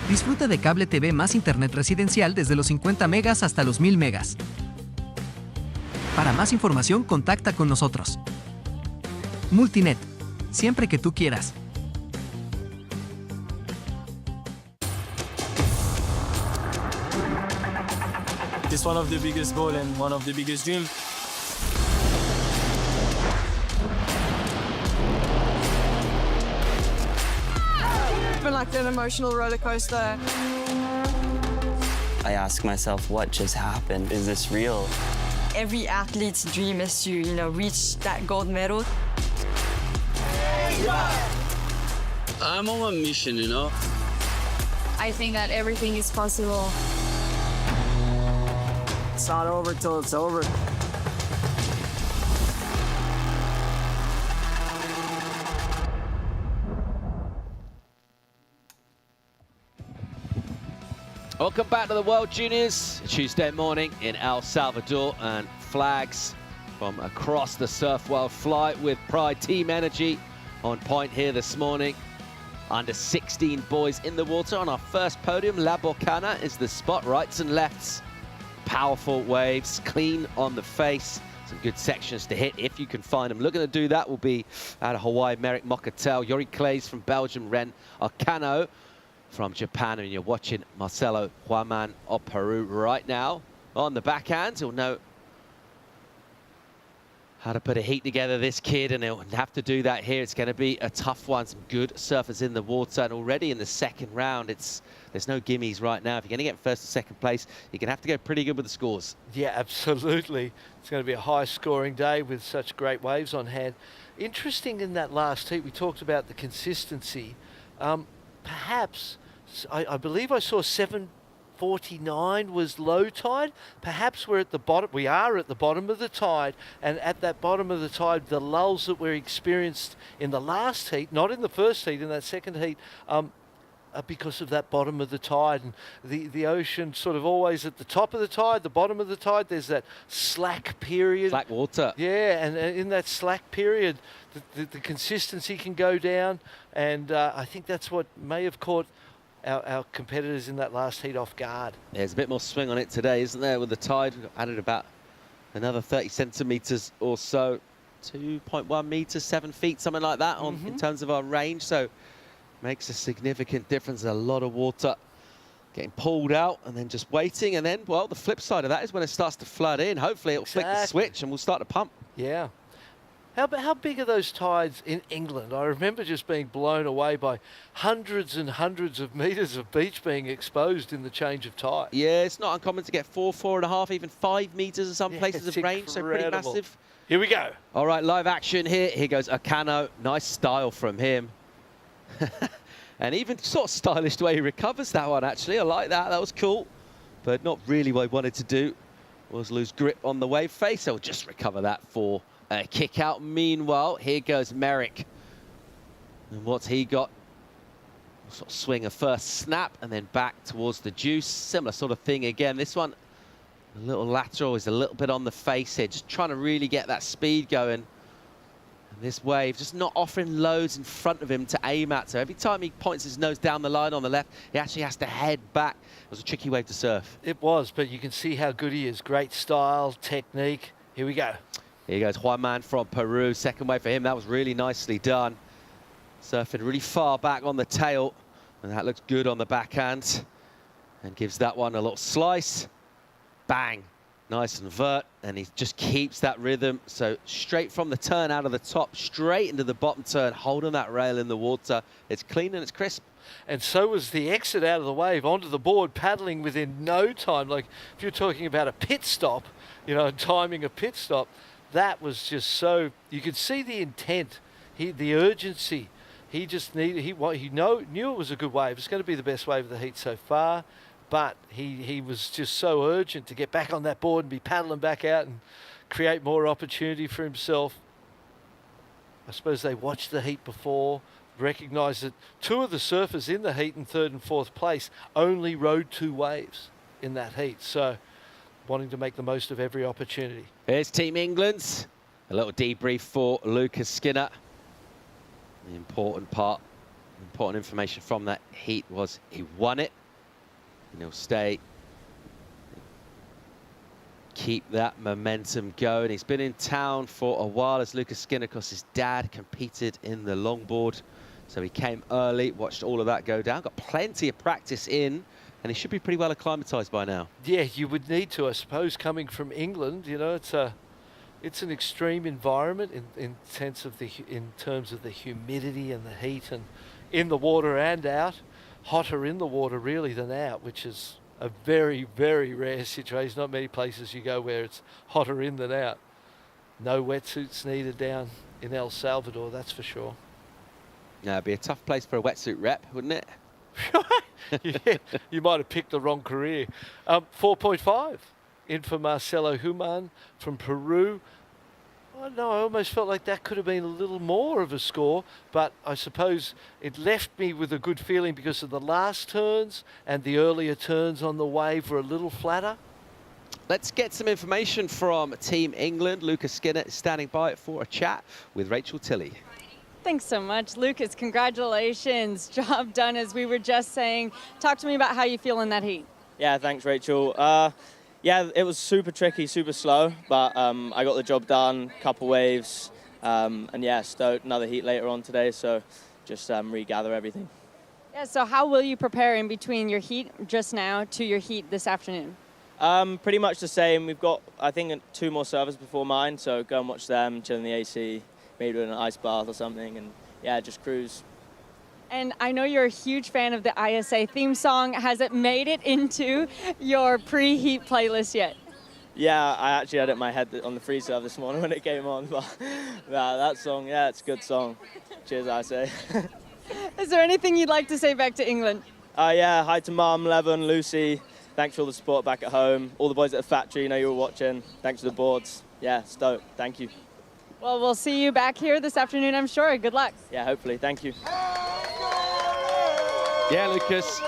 Disfruta de cable TV más internet residencial desde los 50 megas hasta los 1000 megas. Para más información, contacta con nosotros. Multinet, siempre que tú quieras. It's one of the biggest goals and one of the biggest dreams. It's been like an emotional roller coaster. I ask myself, what just happened? Is this real? Every athlete's dream is to, reach that gold medal. I'm on a mission, I think that everything is possible. It's not over till it's over. Welcome back to the World Juniors, Tuesday morning in El Salvador, and flags from across the surf world fly with pride. Team Energy on point here this morning. Under 16 boys in the water on our first podium. La Bocana is the spot, rights and lefts. Powerful waves, clean on the face. Some good sections to hit if you can find them. Looking to do that will be out of Hawaii, Merrick Mocatel, Yori Clays from Belgium, Ren Arcano from Japan, and you're watching Marcelo Huaman of Peru right now. On the backhand, he'll know how to put a heat together, this kid, and he'll have to do that here. It's going to be a tough one. Some good surfers in the water, and already in the second round, there's no gimmies right now. If you're going to get first or second place, you're going to have to go pretty good with the scores. Yeah, absolutely. It's going to be a high-scoring day with such great waves on hand. Interesting in that last heat, we talked about the consistency. Perhaps, I believe I saw 7:49 was low tide. Perhaps we're at the bottom. We are at the bottom of the tide, and at that bottom of the tide, the lulls that we experienced in the last heat, not in the first heat, in that second heat, are because of that bottom of the tide. And the ocean sort of always at the top of the tide, the bottom of the tide, there's that slack period. Slack water. Yeah, and in that slack period, the consistency can go down, and I think that's what may have caught our competitors in that last heat off guard. There's a bit more swing on it today, isn't there, with the tide? We've added about another 30 centimetres or so, 2.1 metres, 7 feet, something like that in terms of our range. So makes a significant difference. A lot of water getting pulled out and then just waiting. And then, well, the flip side of that is when it starts to flood in. Hopefully it'll flick the switch and we'll start to pump. Yeah. How big are those tides in England? I remember just being blown away by hundreds and hundreds of metres of beach being exposed in the change of tide. Yeah, it's not uncommon to get 4, 4.5, even 5 metres in some places of range, so pretty massive. Here we go. All right, live action here. Here goes Arcano. Nice style from him. And even sort of stylish the way he recovers that one, actually. I like that. That was cool. But not really what he wanted to do was lose grip on the wave face. So we'll just recover that for a kick out. Meanwhile, here goes Merrick. And what's he got? Sort of swing a first snap and then back towards the juice. Similar sort of thing again. This one, a little lateral, is a little bit on the face here. Just trying to really get that speed going. And this wave just not offering loads in front of him to aim at. So every time he points his nose down the line on the left, he actually has to head back. It was a tricky wave to surf. It was, but you can see how good he is. Great style, technique. Here we go. Here goes Huaman from Peru. Second wave for him. That was really nicely done. Surfing really far back on the tail. And that looks good on the backhand. And gives that one a little slice. Bang. Nice and vert. And he just keeps that rhythm. So straight from the turn out of the top, straight into the bottom turn, holding that rail in the water. It's clean and it's crisp. And so was the exit out of the wave onto the board, paddling within no time. Like if you're talking about a pit stop, you know, timing a pit stop, that was just so, you could see the intent, the urgency. He just needed, he knew it was a good wave. It's going to be the best wave of the heat so far, but he was just so urgent to get back on that board and be paddling back out and create more opportunity for himself. I suppose they watched the heat before, recognised that two of the surfers in the heat in third and fourth place only rode 2 waves in that heat. So wanting to make the most of every opportunity. Here's Team England. A little debrief for Lucas Skinner. The important information from that heat was he won it. And he'll keep that momentum going. He's been in town for a while as Lucas Skinner, because his dad competed in the longboard. So he came early, watched all of that go down, got plenty of practice in, and he should be pretty well acclimatized by now. Yeah, you would need to, I suppose, coming from England. You know, it's an extreme environment in terms of the humidity and the heat, and in the water and out. Hotter in the water really than out, which is a very, very rare situation. Not many places you go where it's hotter in than out. No wetsuits needed down in El Salvador, that's for sure. Yeah, it'd be a tough place for a wetsuit rep, wouldn't it? Yeah, you might have picked the wrong career. 4.5 in for Marcelo Human from Peru. I know, I almost felt like that could have been a little more of a score, but I suppose it left me with a good feeling because of the last turns and the earlier turns on the wave were a little flatter. Let's get some information from Team England. Lucas Skinner is standing by for a chat with Rachel Tilley. Thanks so much, Lucas. Congratulations. Job done, as we were just saying. Talk to me about how you feel in that heat. Yeah, thanks, Rachel. Yeah, it was super tricky, super slow, but I got the job done, couple waves, and yeah, stoked. Another heat later on today, so just regather everything. Yeah, so how will you prepare in between your heat just now to your heat this afternoon? Pretty much the same. We've got, I think, 2 more servers before mine, so go and watch them, chill in the AC, maybe do an ice bath or something, and yeah, just cruise. And I know you're a huge fan of the ISA theme song. Has it made it into your pre-heat playlist yet? Yeah, I actually had it in my head on the free serve this morning when it came on, but that song, yeah, it's a good song. Cheers, ISA. Is there anything you'd like to say back to England? Yeah, hi to Mum, Levin, Lucy. Thanks for all the support back at home. All the boys at the factory, know you were watching. Thanks for the boards. Yeah, stoked. Thank you. Well, we'll see you back here this afternoon, I'm sure. Good luck. Yeah, hopefully. Thank you. Yeah, Lucas,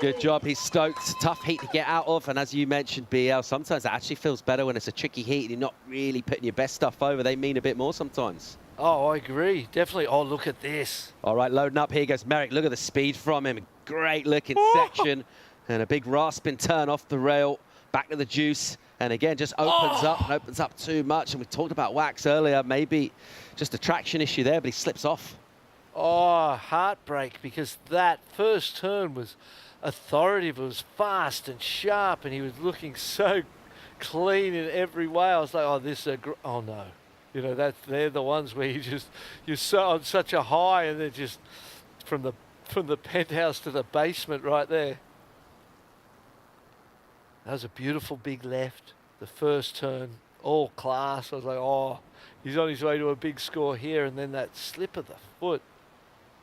good job. He's stoked. Tough heat to get out of. And as you mentioned, BL, sometimes it actually feels better when it's a tricky heat and you're not really putting your best stuff over. They mean a bit more sometimes. Oh, I agree. Definitely. Oh, look at this. All right, loading up. Here goes Merrick. Look at the speed from him. Great looking section. And a big rasping turn off the rail. Back to the juice. And again, just opens up and opens up too much. And we talked about Wax earlier. Maybe just a traction issue there, but he slips off. Oh, heartbreak, because that first turn was authoritative. It was fast and sharp, and he was looking so clean in every way. I was like, oh, this is oh no. You know, they're the ones where you're so on such a high, and they're just from the penthouse to the basement right there. That was a beautiful big left. The first turn, all class. I was like, oh, he's on his way to a big score here, and then that slip of the foot.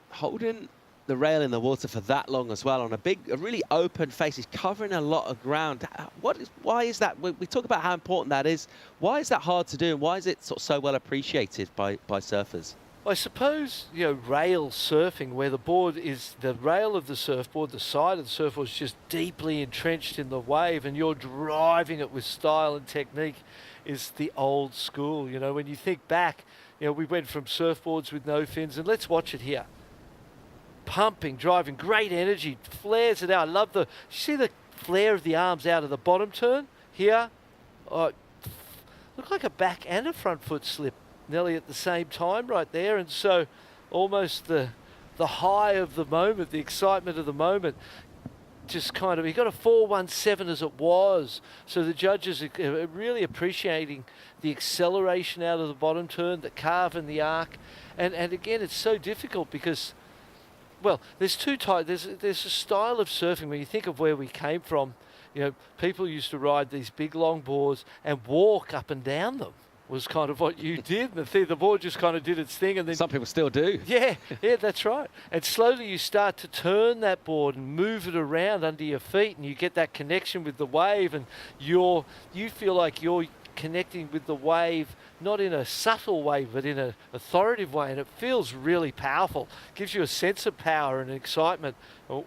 Holding the rail in the water for that long as well on a really open face. He's covering a lot of ground. Why is that? We talk about how important that is. Why is that hard to do, and why is it so well appreciated by surfers? I suppose, you know, rail surfing, where the board is the rail of the surfboard, the side of the surfboard is just deeply entrenched in the wave, and you're driving it with style and technique, is the old school. You know, when you think back, you know, we went from surfboards with no fins, and let's watch it here. Pumping, driving, great energy, flares it out. I love you see the flare of the arms out of the bottom turn here? Oh, looked like a back and a front foot slip nearly at the same time right there. And so almost the high of the moment, the excitement of the moment, just kind of, he got a 4.17 as it was. So the judges are really appreciating the acceleration out of the bottom turn, the carve and the arc. And again, it's so difficult because, well, there's two types. There's a style of surfing. When you think of where we came from, you know, people used to ride these big long boards and walk up and down them. Was kind of what you did. The board just kind of did its thing, and then some people still do. Yeah, that's right. And slowly you start to turn that board and move it around under your feet, and you get that connection with the wave, and you feel like you're connecting with the wave, not in a subtle way, but in an authoritative way, and it feels really powerful. Gives you a sense of power and excitement. Oh,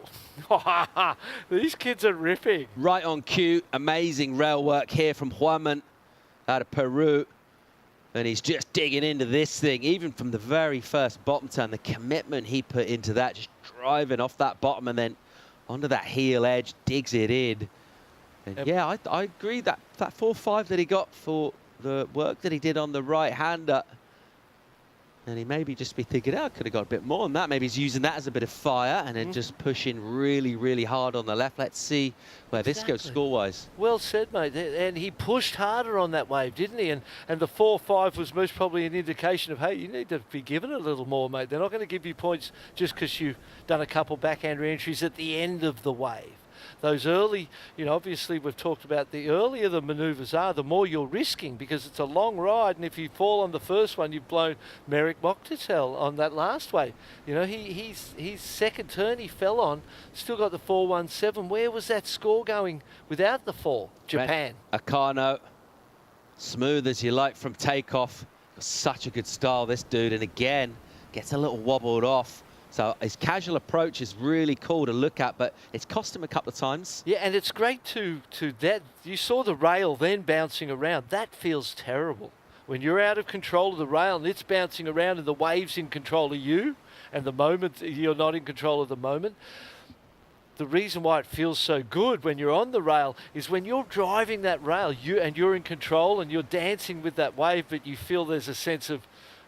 these kids are ripping. Right on cue. Amazing rail work here from Juanman out of Peru. And he's just digging into this thing, even from the very first bottom turn, the commitment he put into that, just driving off that bottom and then onto that heel edge, digs it in. And yeah, I agree that 4.5 that he got for the work that he did on the right-hander, and he maybe just be thinking, oh, I could have got a bit more than that. Maybe he's using that as a bit of fire and then just pushing really, really hard on the left. Let's see where this goes score-wise. Well said, mate. And he pushed harder on that wave, didn't he? And the 4.5 was most probably an indication of, hey, you need to be given a little more, mate. They're not going to give you points just because you've done a couple backhand re-entries at the end of the wave. those early, obviously we've talked about the earlier the manoeuvres are, the more you're risking, because it's a long ride, and if you fall on the first one, you've blown Merrick Moktatel on that last wave. His second turn he fell on, still got the 4.17. Where was that score going without the fall? Japan. Akano, smooth as you like from takeoff. Such a good style, this dude, and again, gets a little wobbled off. So his casual approach is really cool to look at, but it's cost him a couple of times. Yeah, and it's great to that. You saw the rail then bouncing around. That feels terrible. When you're out of control of the rail and it's bouncing around and the wave's in control of you, and the moment you're not in control of the moment. The reason why it feels so good when you're on the rail is when you're driving that rail, you're in control and you're dancing with that wave, but you feel there's a sense of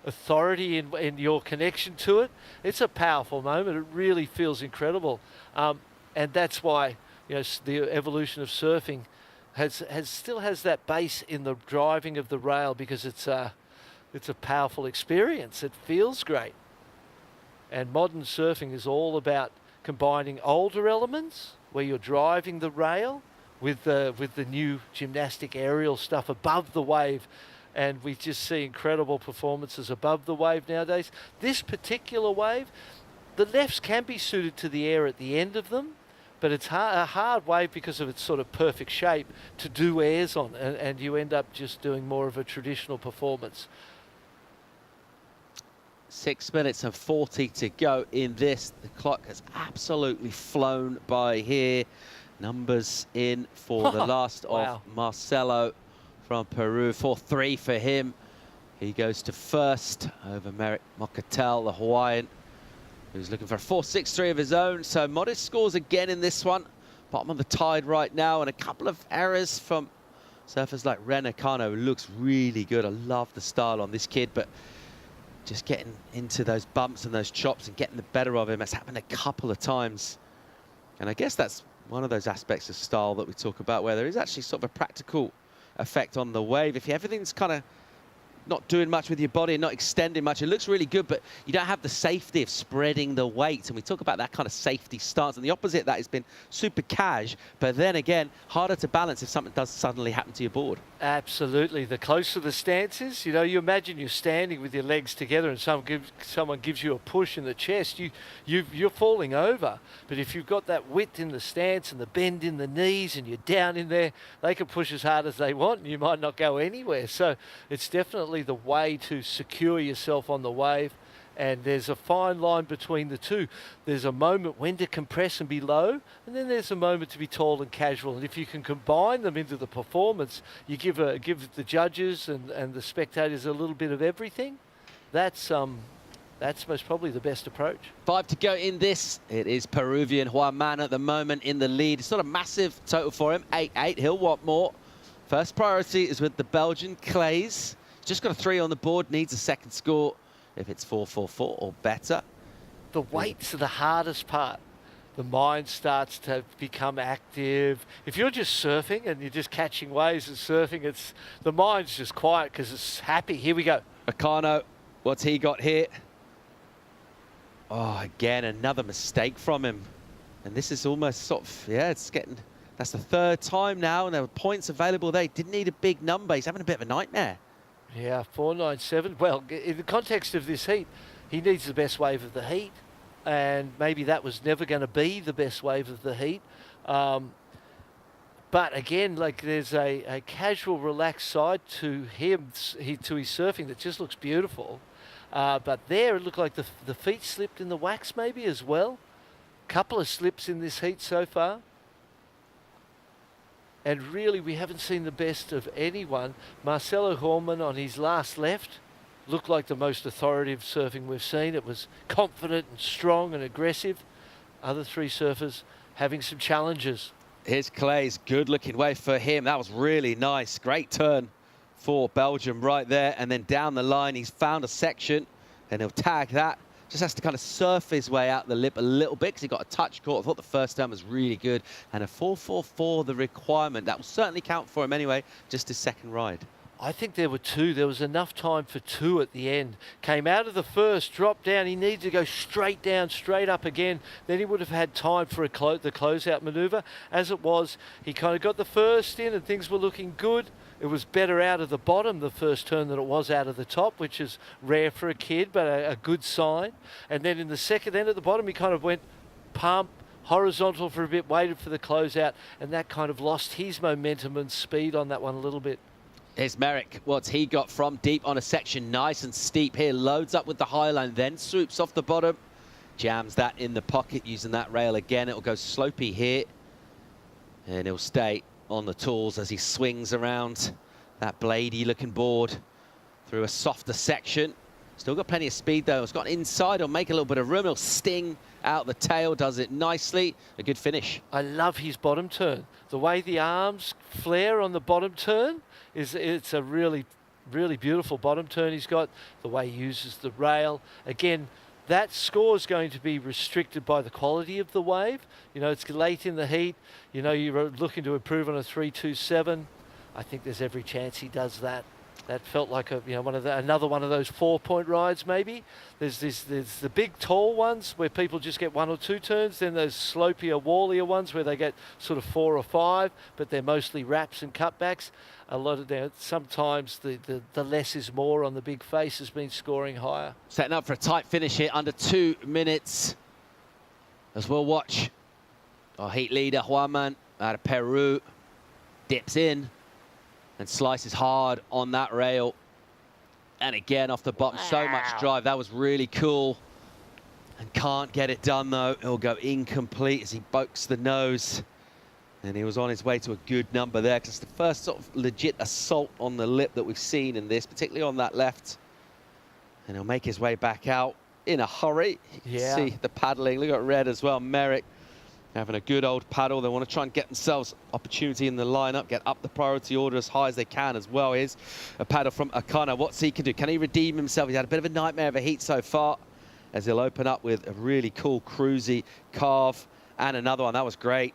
authority in your connection to it. It's a powerful moment. It really feels incredible, and that's why the evolution of surfing still has that base in the driving of the rail, because it's a powerful experience. It feels great, and modern surfing is all about combining older elements where you're driving the rail with the new gymnastic aerial stuff above the wave, and we just see incredible performances above the wave nowadays. This particular wave, the lefts can be suited to the air at the end of them, but it's a hard wave because of its sort of perfect shape to do airs on, and you end up just doing more of a traditional performance. 6 minutes and 40 to go in this. The clock has absolutely flown by here. Numbers in for the last of Marcelo from Peru. 4-3 for him. He goes to first over Merrick Moktatel, the Hawaiian, who's looking for a 4.63 of his own. So modest scores again in this one. Bottom of the tide right now, and a couple of errors from surfers like Ren Akano, who looks really good. I love the style on this kid, but just getting into those bumps and those chops and getting the better of him. That's happened a couple of times. And I guess that's one of those aspects of style that we talk about, where there is actually sort of a practical effect on the wave. If everything's kind of not doing much with your body and not extending much, it looks really good, but you don't have the safety of spreading the weight. And we talk about that kind of safety stance, and the opposite of that has been super cash, but then again, harder to balance if something does suddenly happen to your board. Absolutely. The closer the stance is, you imagine you're standing with your legs together and someone gives you a push in the chest, you're falling over. But if you've got that width in the stance and the bend in the knees and you're down in there, they can push as hard as they want and you might not go anywhere. So it's definitely the way to secure yourself on the wave. And there's a fine line between the two. There's a moment when to compress and be low, and then there's a moment to be tall and casual. And if you can combine them into the performance, you give the judges and the spectators a little bit of everything. That's most probably the best approach. 5 to go in this. It is Peruvian Juan Man at the moment in the lead. It's not a massive total for him. 8-8. He'll want more. First priority is with the Belgian Clays. Just got a 3 on the board. Needs a second score if it's 4-4-4 or better. The weights are the hardest part. The mind starts to become active. If you're just surfing and you're just catching waves and surfing, the mind's just quiet because it's happy. Here we go. Akano, what's he got here? Oh, again, another mistake from him. And this is almost sort of, that's the third time now, and there were points available there. He didn't need a big number. He's having a bit of a nightmare. Yeah, 4.97. Well, in the context of this heat, he needs the best wave of the heat, and maybe that was never going to be the best wave of the heat. But again, there's a casual, relaxed side to him, to his surfing that just looks beautiful. But there, it looked like the feet slipped in the wax maybe as well. Couple of slips in this heat so far. And really, we haven't seen the best of anyone. Marcelo Horman on his last left looked like the most authoritative surfing we've seen. It was confident and strong and aggressive. Other three surfers having some challenges. Here's Clay's good-looking wave for him. That was really nice. Great turn for Belgium right there. And then down the line, he's found a section, and he'll tag that. Just has to kind of surf his way out the lip a little bit because he got a touch caught. I thought the first turn was really good. And a 4.44, the requirement. That will certainly count for him anyway, just his second ride. I think there were two. There was enough time for two at the end. Came out of the first, dropped down. He needed to go straight down, straight up again. Then he would have had time for the closeout manoeuvre. As it was, he kind of got the first in and things were looking good. It was better out of the bottom, the first turn, than it was out of the top, which is rare for a kid, but a good sign. And then in the second end at the bottom, he kind of went pump, horizontal for a bit, waited for the closeout, and that kind of lost his momentum and speed on that one a little bit. Here's Merrick. What's he got from deep on a section? Nice and steep here. Loads up with the high line, then swoops off the bottom. Jams that in the pocket using that rail again. It'll go slopey here. And he'll stay on the tools as he swings around that bladey looking board through a softer section. Still got plenty of speed though. It's got inside. He'll make a little bit of room. He'll sting out the tail. Does it nicely. A good finish. I love his bottom turn. The way the arms flare on the bottom turn. It's a really, really beautiful bottom turn he's got. The way he uses the rail. Again, that score is going to be restricted by the quality of the wave. You know, it's late in the heat. You know, you're looking to improve on a 3.27. I think there's every chance he does that. That felt like another one of those 4-point rides maybe. There's the big tall ones where people just get 1 or 2 turns. Then those slopier, wallier ones where they get sort of 4 or 5, but they're mostly wraps and cutbacks. A lot of them, sometimes the less is more on the big face has been scoring higher. Setting up for a tight finish here, under 2 minutes. As we'll watch our heat leader, Juanman, out of Peru, dips in and slices hard on that rail. And again, off the bottom, so much drive. That was really cool. And can't get it done, though. It'll go incomplete as he pokes the nose. And he was on his way to a good number there, because it's the first sort of legit assault on the lip that we've seen in this, particularly on that left. And he'll make his way back out in a hurry. You can see the paddling. Look at Red as well. Merrick having a good old paddle. They want to try and get themselves opportunity in the lineup, get up the priority order as high as they can as well. Here's a paddle from Akana. What's he can do? Can he redeem himself? He's had a bit of a nightmare of a heat so far, as he'll open up with a really cool cruisy carve and another one. That was great.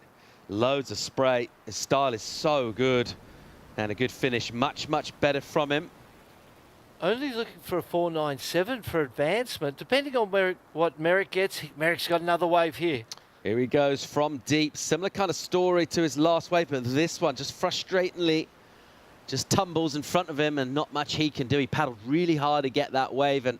Loads of spray. His style is so good. And a good finish. Much, much better from him. Only looking for a 4.97 for advancement. Depending on what Merrick gets, Merrick's got another wave here. Here he goes from deep. Similar kind of story to his last wave, but this one just frustratingly just tumbles in front of him and not much he can do. He paddled really hard to get that wave and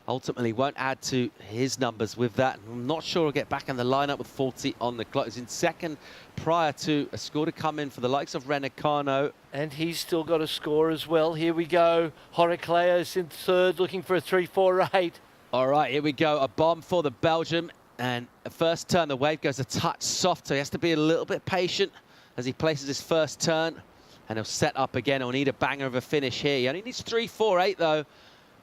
ultimately won't add to his numbers with that. I'm not sure he'll get back in the lineup with 40 on the clock. He's in second prior to a score to come in for the likes of Renacano. And he's still got a score as well. Here we go. Horicleos in third, looking for a 3.48. All right, here we go. A bomb for the Belgium. And at first turn, the wave goes a touch soft, so he has to be a little bit patient as he places his first turn. And he'll set up again. He'll need a banger of a finish here. He only needs 3.48 though.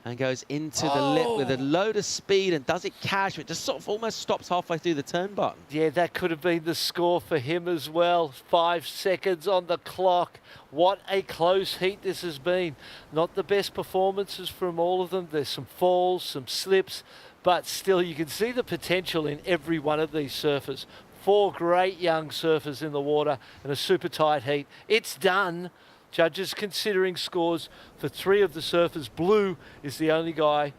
And goes into the lip with a load of speed and does it cash. It just sort of almost stops halfway through the turn button. Yeah, that could have been the score for him as well. 5 seconds on the clock. What a close heat this has been. Not the best performances from all of them. There's some falls, some slips, but still you can see the potential in every one of these surfers. 4 great young surfers in the water and a super tight heat. It's done. Judges considering scores for 3 of the surfers. Blue is the only guy.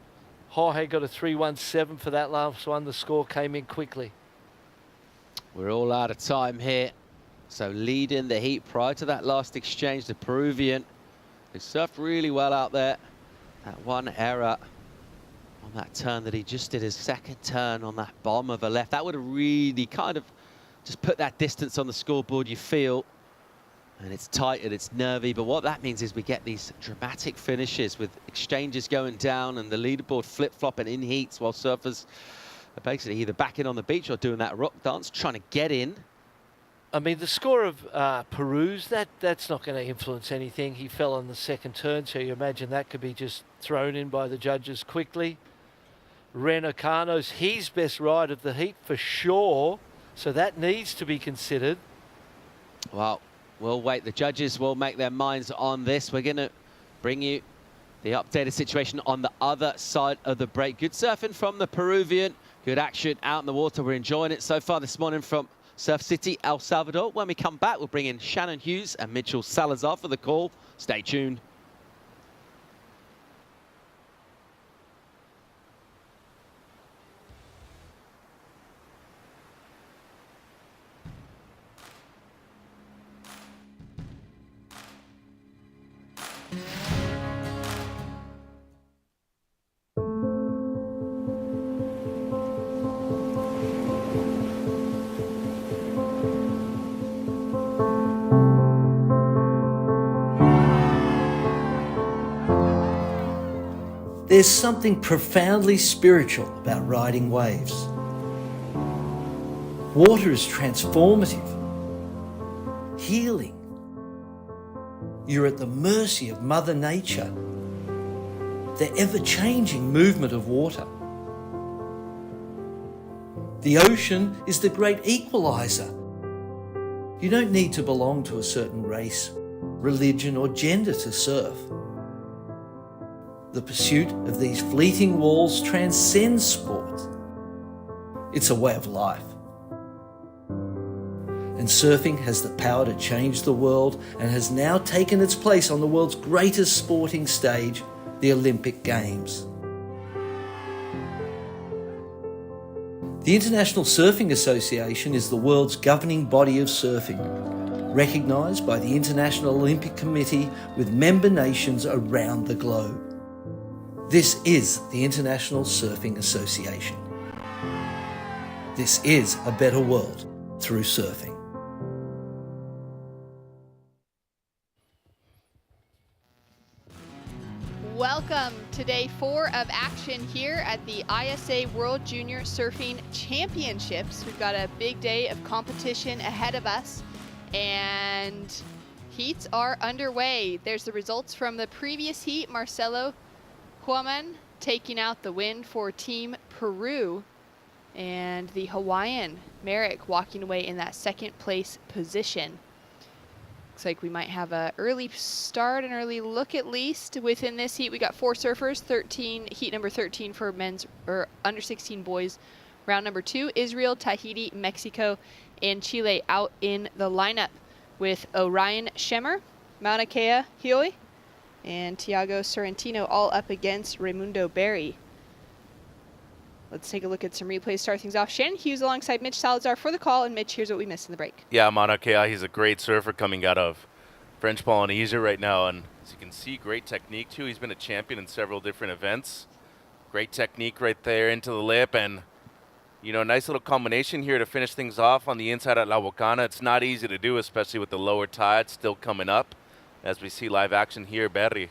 Jorge got a 3.17 for that last one. The score came in quickly. We're all out of time here. So leading the heat prior to that last exchange, the Peruvian, who surfed really well out there. That one error on that turn that he just did, his second turn on that bomb of a left. That would have really kind of just put that distance on the scoreboard, you feel. And it's tight and it's nervy, but what that means is we get these dramatic finishes with exchanges going down and the leaderboard flip-flopping in heats while surfers are basically either back in on the beach or doing that rock dance, trying to get in. I mean, the score of Peru's, that's not going to influence anything. He fell on the second turn, so you imagine that could be just thrown in by the judges quickly. Renacano's his best ride of the heat for sure, so that needs to be considered. Well, we'll wait. The judges will make their minds on this. We're going to bring you the updated situation on the other side of the break. Good surfing from the Peruvian. Good action out in the water. We're enjoying it so far this morning from Surf City, El Salvador. When we come back, we'll bring in Shannon Hughes and Mitchell Salazar for the call. Stay tuned. There's something profoundly spiritual about riding waves. Water is transformative, healing. You're at the mercy of Mother Nature, the ever-changing movement of water. The ocean is the great equalizer. You don't need to belong to a certain race, religion, or gender to surf. The pursuit of these fleeting walls transcends sport. It's a way of life. And surfing has the power to change the world and has now taken its place on the world's greatest sporting stage, the Olympic Games. The International Surfing Association is the world's governing body of surfing, recognised by the International Olympic Committee with member nations around the globe. This is the International Surfing Association. This is a better world through surfing. Welcome to day 4 of action here at the ISA World Junior Surfing Championships. We've got a big day of competition ahead of us, and heats are underway. There's the results from the previous heat. Marcelo Huaman taking out the win for Team Peru, and the Hawaiian Merrick walking away in that second place position. Looks like we might have an early start, an early look at least. Within this heat, we got 4 surfers, heat number 13 for men's or under 16 boys. Round number 2, Israel, Tahiti, Mexico, and Chile out in the lineup with Orion Schemmer, Mauna Kea Hioi, and Tiago Sorrentino all up against Raimundo Berry. Let's take a look at some replays, start things off. Shannon Hughes alongside Mitch Salazar for the call, and Mitch, here's what we missed in the break. Yeah, Mauna Kea, he's a great surfer coming out of French Polynesia right now, and as you can see, great technique too. He's been a champion in several different events. Great technique right there into the lip, and you know, nice little combination here to finish things off on the inside at La Bocana. It's not easy to do, especially with the lower tide still coming up, as we see live action here, Berry.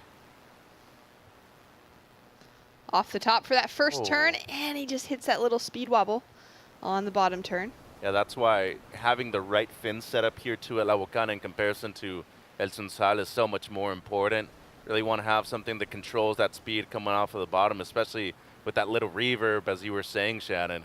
Off the top for that first turn, and he just hits that little speed wobble on the bottom turn. Yeah, that's why having the right fin set up here too at La Bocana in comparison to El Sunsal is so much more important. Really want to have something that controls that speed coming off of the bottom, especially with that little reverb, as you were saying, Shannon.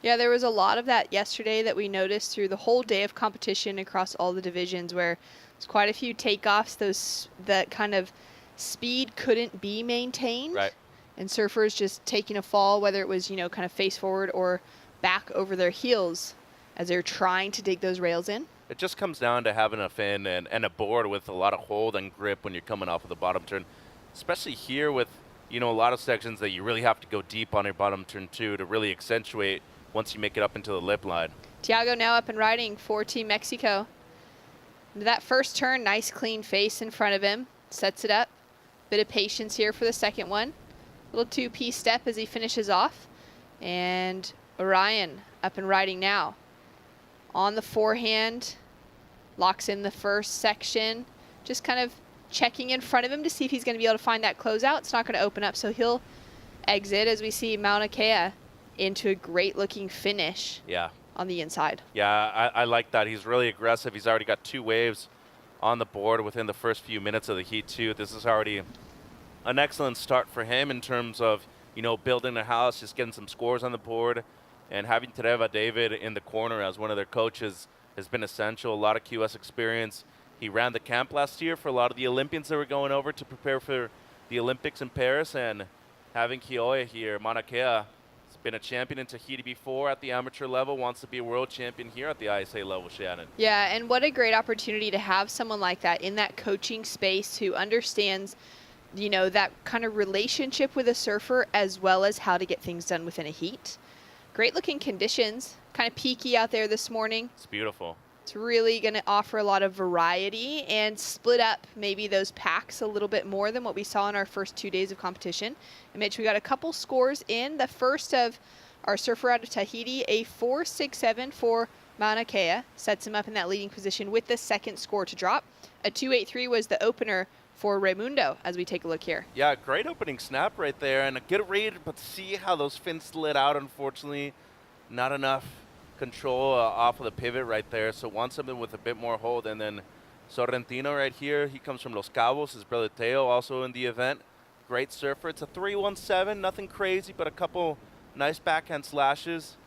Yeah, there was a lot of that yesterday that we noticed through the whole day of competition across all the divisions, where there's quite a few takeoffs, that kind of speed couldn't be maintained. Right. And surfers just taking a fall, whether it was, you know, kind of face forward or back over their heels as they're trying to dig those rails in. It just comes down to having a fin and a board with a lot of hold and grip when you're coming off of the bottom turn, especially here with, you know, a lot of sections that you really have to go deep on your bottom turn too to really accentuate once you make it up into the lip line. Tiago now up and riding for Team Mexico. That first turn, nice clean face in front of him, sets it up. Bit of patience here for the second one. Little 2-piece step as he finishes off. And Orion up and riding now. On the forehand, locks in the first section. Just kind of checking in front of him to see if he's going to be able to find that closeout. It's not going to open up, so he'll exit as we see Mauna Kea into a great looking finish. Yeah. On the inside. Yeah, I like that. He's really aggressive. He's already got 2 waves on the board within the first few minutes of the heat too. This is already an excellent start for him in terms of, you know, building a house, just getting some scores on the board, and having Tereva David in the corner as one of their coaches has been essential. A lot of QS experience. He ran the camp last year for a lot of the Olympians that were going over to prepare for the Olympics in Paris, and having Kioya here, Mauna Kea, has been a champion in Tahiti before at the amateur level, wants to be a world champion here at the ISA level, Shannon. Yeah, and what a great opportunity to have someone like that in that coaching space who understands, you know, that kind of relationship with a surfer as well as how to get things done within a heat. Great looking conditions, kind of peaky out there this morning. It's beautiful. It's really going to offer a lot of variety and split up maybe those packs a little bit more than what we saw in our first 2 days of competition. And Mitch, we got a couple scores in. The first of our surfer out of Tahiti, a 4.67 for Mauna Kea, sets him up in that leading position with the second score to drop. A 2.83 was the opener for Raimundo as we take a look here. Yeah, great opening snap right there, and a good read, but see how those fins slid out, unfortunately. Not enough control off of the pivot right there, so want something with a bit more hold. And then Sorrentino right here, he comes from Los Cabos, his brother Teo also in the event. Great surfer. It's a 317, nothing crazy, but a couple nice backhand slashes.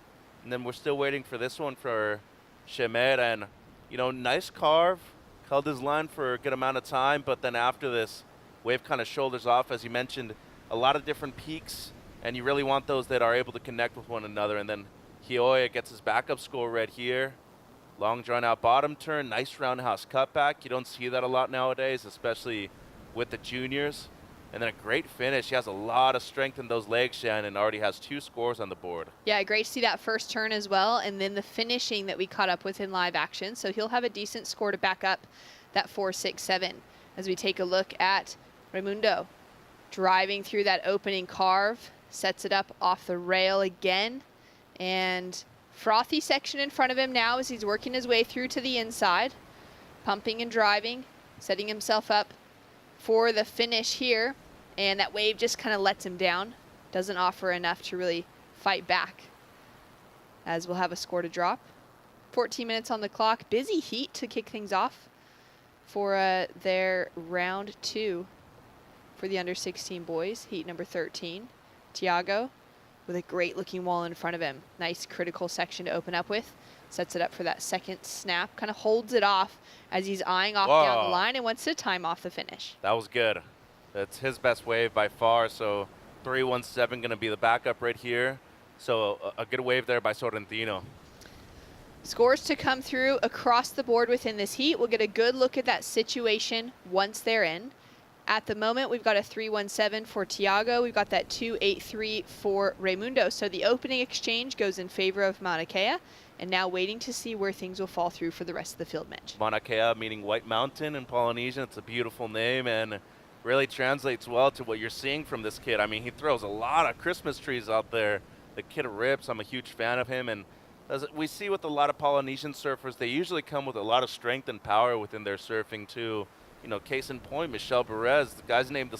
And then we're still waiting for this one for Shemer, and, you know, nice carve. Held his line for a good amount of time, but then after this, wave kind of shoulders off. As you mentioned, a lot of different peaks, and you really want those that are able to connect with one another. And then Hioya gets his backup score right here. Long drawn out bottom turn, nice roundhouse cutback. You don't see that a lot nowadays, especially with the juniors. And then a great finish. He has a lot of strength in those legs, Shannon, already has 2 scores on the board. Yeah, great to see that first turn as well, and then the finishing that we caught up with in live action. So he'll have a decent score to back up that 4.67 as we take a look at Raimundo. Driving through that opening carve, sets it up off the rail again, and frothy section in front of him now as he's working his way through to the inside, pumping and driving, setting himself up for the finish here, and that wave just kind of lets him down. Doesn't offer enough to really fight back, as we'll have a score to drop. 14 minutes on the clock. Busy heat to kick things off for their round 2 for the under 16 boys, heat number 13. Tiago with a great looking wall in front of him. Nice critical section to open up with. Sets it up for that second snap, kind of holds it off as he's eyeing off down the line and wants to time off the finish. That was good. That's his best wave by far, so 317 going to be the backup right here. So a good wave there by Sorrentino. Scores to come through across the board within this heat. We'll get a good look at that situation once they're in. At the moment, we've got a 317 for Tiago. We've got that 283 for Raimundo. So the opening exchange goes in favor of Mauna Kea, and now waiting to see where things will fall through for the rest of the field match. Mauna Kea meaning White Mountain in Polynesian. It's a beautiful name and really translates well to what you're seeing from this kid. I mean, he throws a lot of Christmas trees out there. The kid rips. I'm a huge fan of him. And as we see with a lot of Polynesian surfers, they usually come with a lot of strength and power within their surfing too. You know, case in point, Michel Perez, the guy's named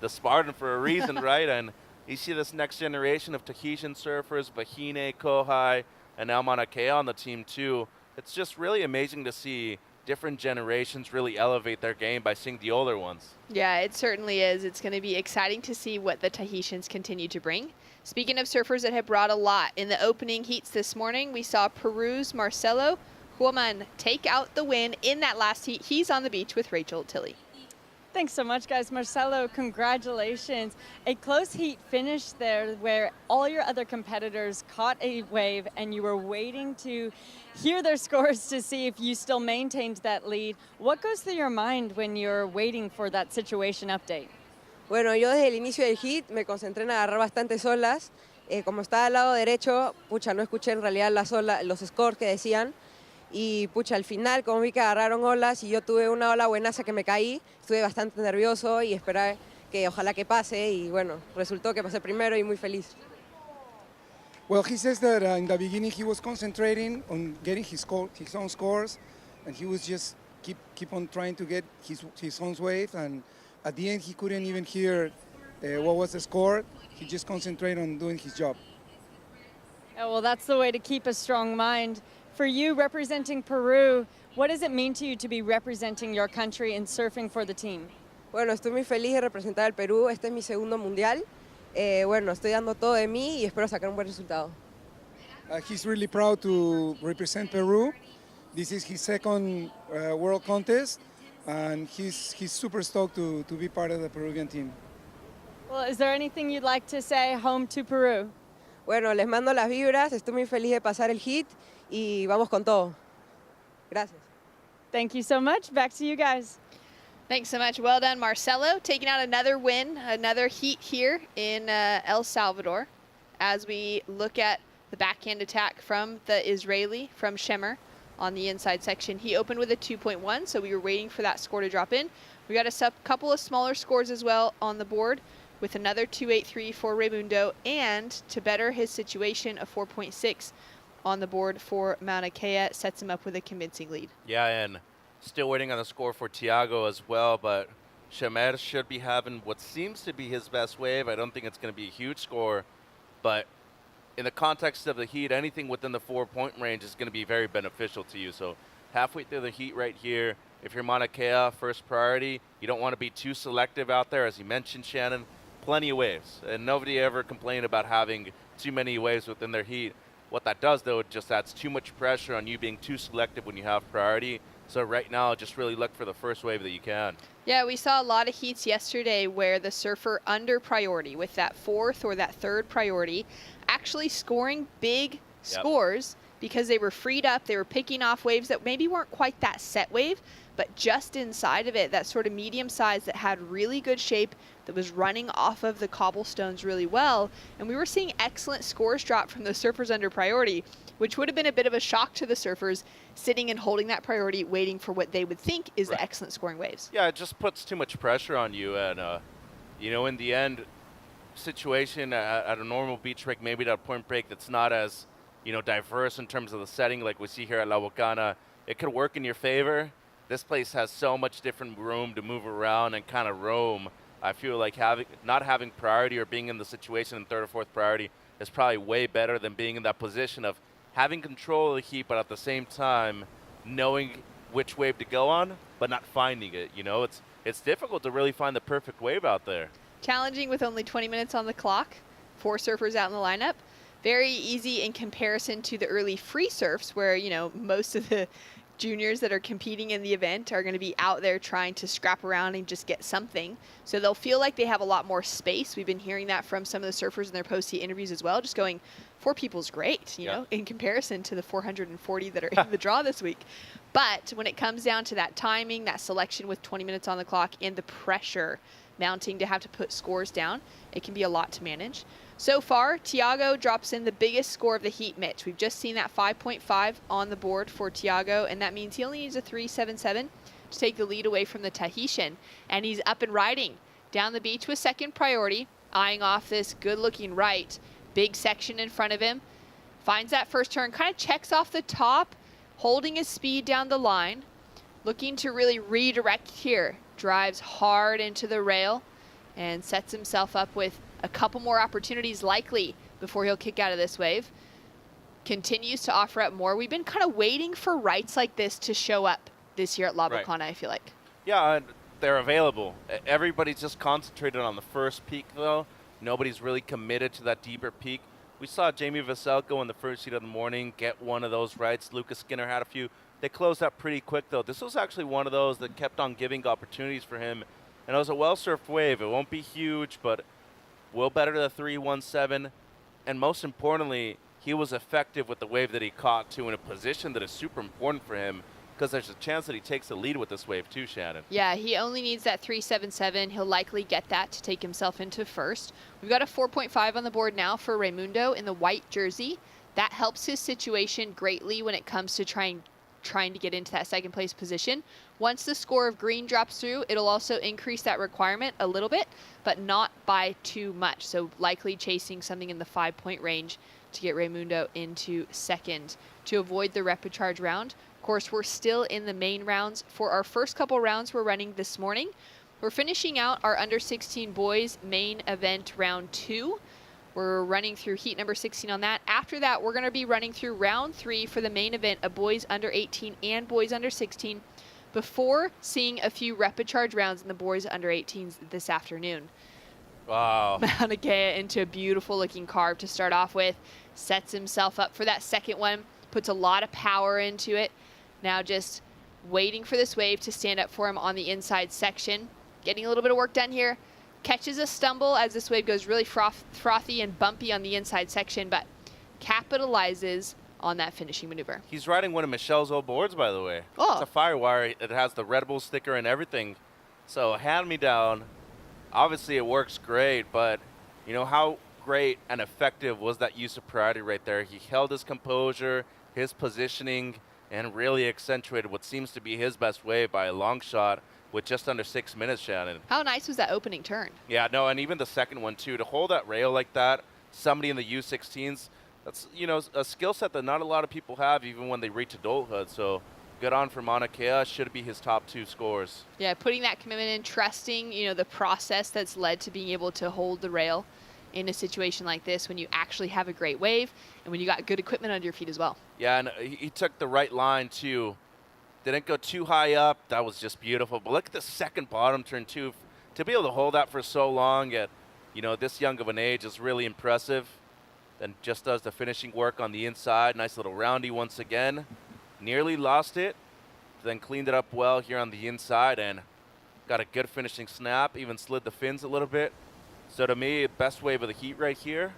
the Spartan for a reason, right? And you see this next generation of Tahitian surfers, Bahine, Kohai, and now Mauna Kea on the team too. It's just really amazing to see different generations really elevate their game by seeing the older ones. Yeah, it certainly is. It's going to be exciting to see what the Tahitians continue to bring. Speaking of surfers that have brought a lot, in the opening heats this morning, we saw Peru's Marcelo Huaman take out the win in that last heat. He's on the beach with Rachel Tilley. Thanks so much, guys. Marcelo, congratulations. A close heat finish there where all your other competitors caught a wave and you were waiting to hear their scores to see if you still maintained that lead. What goes through your mind when you're waiting for that situation update? Bueno, yo desde el inicio del hit me concentré en agarrar bastantes olas. Como estaba al lado derecho, pucha, no escuché en realidad los scores que decían. Y pucha, al final, como vi que agarraron olas y yo tuve una ola buenaza que me caí, estuve bastante nervioso y esperé que ojalá que pase. Y bueno, resultó que pasé primero y muy feliz. Well, he says that in the beginning he was concentrating on getting his own scores, and he was just keep on trying to get his own wave. And at the end, he couldn't even hear what was the score. He just concentrated on doing his job. Oh, well, that's the way to keep a strong mind. For you, representing Peru, what does it mean to you to be representing your country in surfing for the team? Bueno, estoy muy feliz de representar al Perú. Este es mi segundo mundial. Bueno, estoy dando todo de mí y espero sacar un buen resultado. He's really proud to represent Peru. This is his second World Contest, and he's super stoked to be part of the Peruvian team. Well, is there anything you'd like to say home to Peru? Bueno, les mando las vibras. Estoy muy feliz de pasar el hit y vamos con todo. Gracias. Thank you so much. Back to you guys. Thanks so much. Well done, Marcelo. Taking out another win, another heat here in El Salvador as we look at the backhand attack from the Israeli, from Shemer on the inside section. He opened with a 2.1, so we were waiting for that score to drop in. We got a couple of smaller scores as well on the board with another 283 for Raimundo, and to better his situation, a 4.6 on the board for Mauna Kea sets him up with a convincing lead. Yeah, and still waiting on the score for Tiago as well, but Shamer should be having what seems to be his best wave. I don't think it's going to be a huge score, but in the context of the heat, anything within the 4-point range is going to be very beneficial to you. So halfway through the heat right here, if you're Mauna Kea, first priority, you don't want to be too selective out there. As you mentioned, Shannon, plenty of waves. And nobody ever complained about having too many waves within their heat. What that does, though, it just adds too much pressure on you being too selective when you have priority. So right now, just really look for the first wave that you can. Yeah, we saw a lot of heats yesterday where the surfer under priority with that 4th or that 3rd priority actually scoring big scores because they were freed up. They were picking off waves that maybe weren't quite that set wave, but just inside of it, that sort of medium size that had really good shape, that was running off of the cobblestones really well. And we were seeing excellent scores drop from the surfers under priority, which would have been a bit of a shock to the surfers sitting and holding that priority, waiting for what they would think is the excellent scoring waves. Yeah, it just puts too much pressure on you. And, in the end, situation at a normal beach break, maybe at a point break that's not as, diverse in terms of the setting like we see here at La Bocana, it could work in your favor. This place has so much different room to move around and kind of roam. I feel like not having priority or being in the situation in 3rd or 4th priority is probably way better than being in that position of having control of the heat, but at the same time knowing which wave to go on, but not finding it. It's difficult to really find the perfect wave out there. Challenging with only 20 minutes on the clock, 4 surfers out in the lineup. Very easy in comparison to the early free surfs where, most of the juniors that are competing in the event are going to be out there trying to scrap around and just get something. So they'll feel like they have a lot more space. We've been hearing that from some of the surfers in their post-heat interviews as well, just going, 4 people's great, you know, in comparison to the 440 that are in the draw this week. But when it comes down to that timing, that selection with 20 minutes on the clock, and the pressure mounting to have to put scores down, it can be a lot to manage. So far, Tiago drops in the biggest score of the heat, Mitch. We've just seen that 5.5 on the board for Tiago, and that means he only needs a 3.77 to take the lead away from the Tahitian. And he's up and riding down the beach with second priority, eyeing off this good-looking right. Big section in front of him. Finds that first turn, kind of checks off the top, holding his speed down the line. Looking to really redirect here. Drives hard into the rail and sets himself up with a couple more opportunities likely before he'll kick out of this wave. Continues to offer up more. We've been kind of waiting for rights like this to show up this year at La Bocana, I feel like. Yeah, they're available. Everybody's just concentrated on the first peak, though. Nobody's really committed to that deeper peak. We saw Jamie Veselko in the first heat of the morning get one of those rights. Lucas Skinner had a few. They closed up pretty quick, though. This was actually one of those that kept on giving opportunities for him. And it was a well-surfed wave. It won't be huge, but well better than the 3.17. And most importantly, he was effective with the wave that he caught, too, in a position that is super important for him, because there's a chance that he takes the lead with this wave, too, Shannon. Yeah, he only needs that 3.77. He'll likely get that to take himself into first. We've got a 4.5 on the board now for Raimundo in the white jersey. That helps his situation greatly when it comes to trying to get into that second place position. Once the score of green drops through, it'll also increase that requirement a little bit, but not by too much. So likely chasing something in the 5-point range to get Raimundo into second to avoid the repecharge round. Of course, we're still in the main rounds. For our first couple rounds we're running this morning, we're finishing out our under 16 boys main event round 2. We're running through heat number 16 on that. After that, we're going to be running through round 3 for the main event of boys under 18 and boys under 16 before seeing a few repecharge rounds in the boys under 18s this afternoon. Wow. Mauna Kea into a beautiful looking carve to start off with. Sets himself up for that second one. Puts a lot of power into it. Now just waiting for this wave to stand up for him on the inside section. Getting a little bit of work done here. Catches a stumble as this wave goes really frothy and bumpy on the inside section, but capitalizes on that finishing maneuver. He's riding one of Michelle's old boards, by the way. Oh. It's a Firewire. It has the Red Bull sticker and everything. So hand-me-down. Obviously, it works great, but you know how great and effective was that use of priority right there. He held his composure, his positioning, and really accentuated what seems to be his best wave by a long shot with just under 6 minutes, Shannon. How nice was that opening turn? Yeah, no, and even the second one, too. To hold that rail like that, somebody in the U16s, that's, you know, a skill set that not a lot of people have even when they reach adulthood. So good on for Mauna Kea. Should be his top 2 scores. Yeah, putting that commitment in, trusting, the process that's led to being able to hold the rail in a situation like this when you actually have a great wave and when you got good equipment under your feet as well. Yeah, and he took the right line too. Didn't go too high up. That was just beautiful. But look at the second bottom turn too. To be able to hold that for so long at, this young of an age is really impressive. Then just does the finishing work on the inside. Nice little roundy once again. Nearly lost it. Then cleaned it up well here on the inside and got a good finishing snap. Even slid the fins a little bit. So to me, best wave of the heat right here.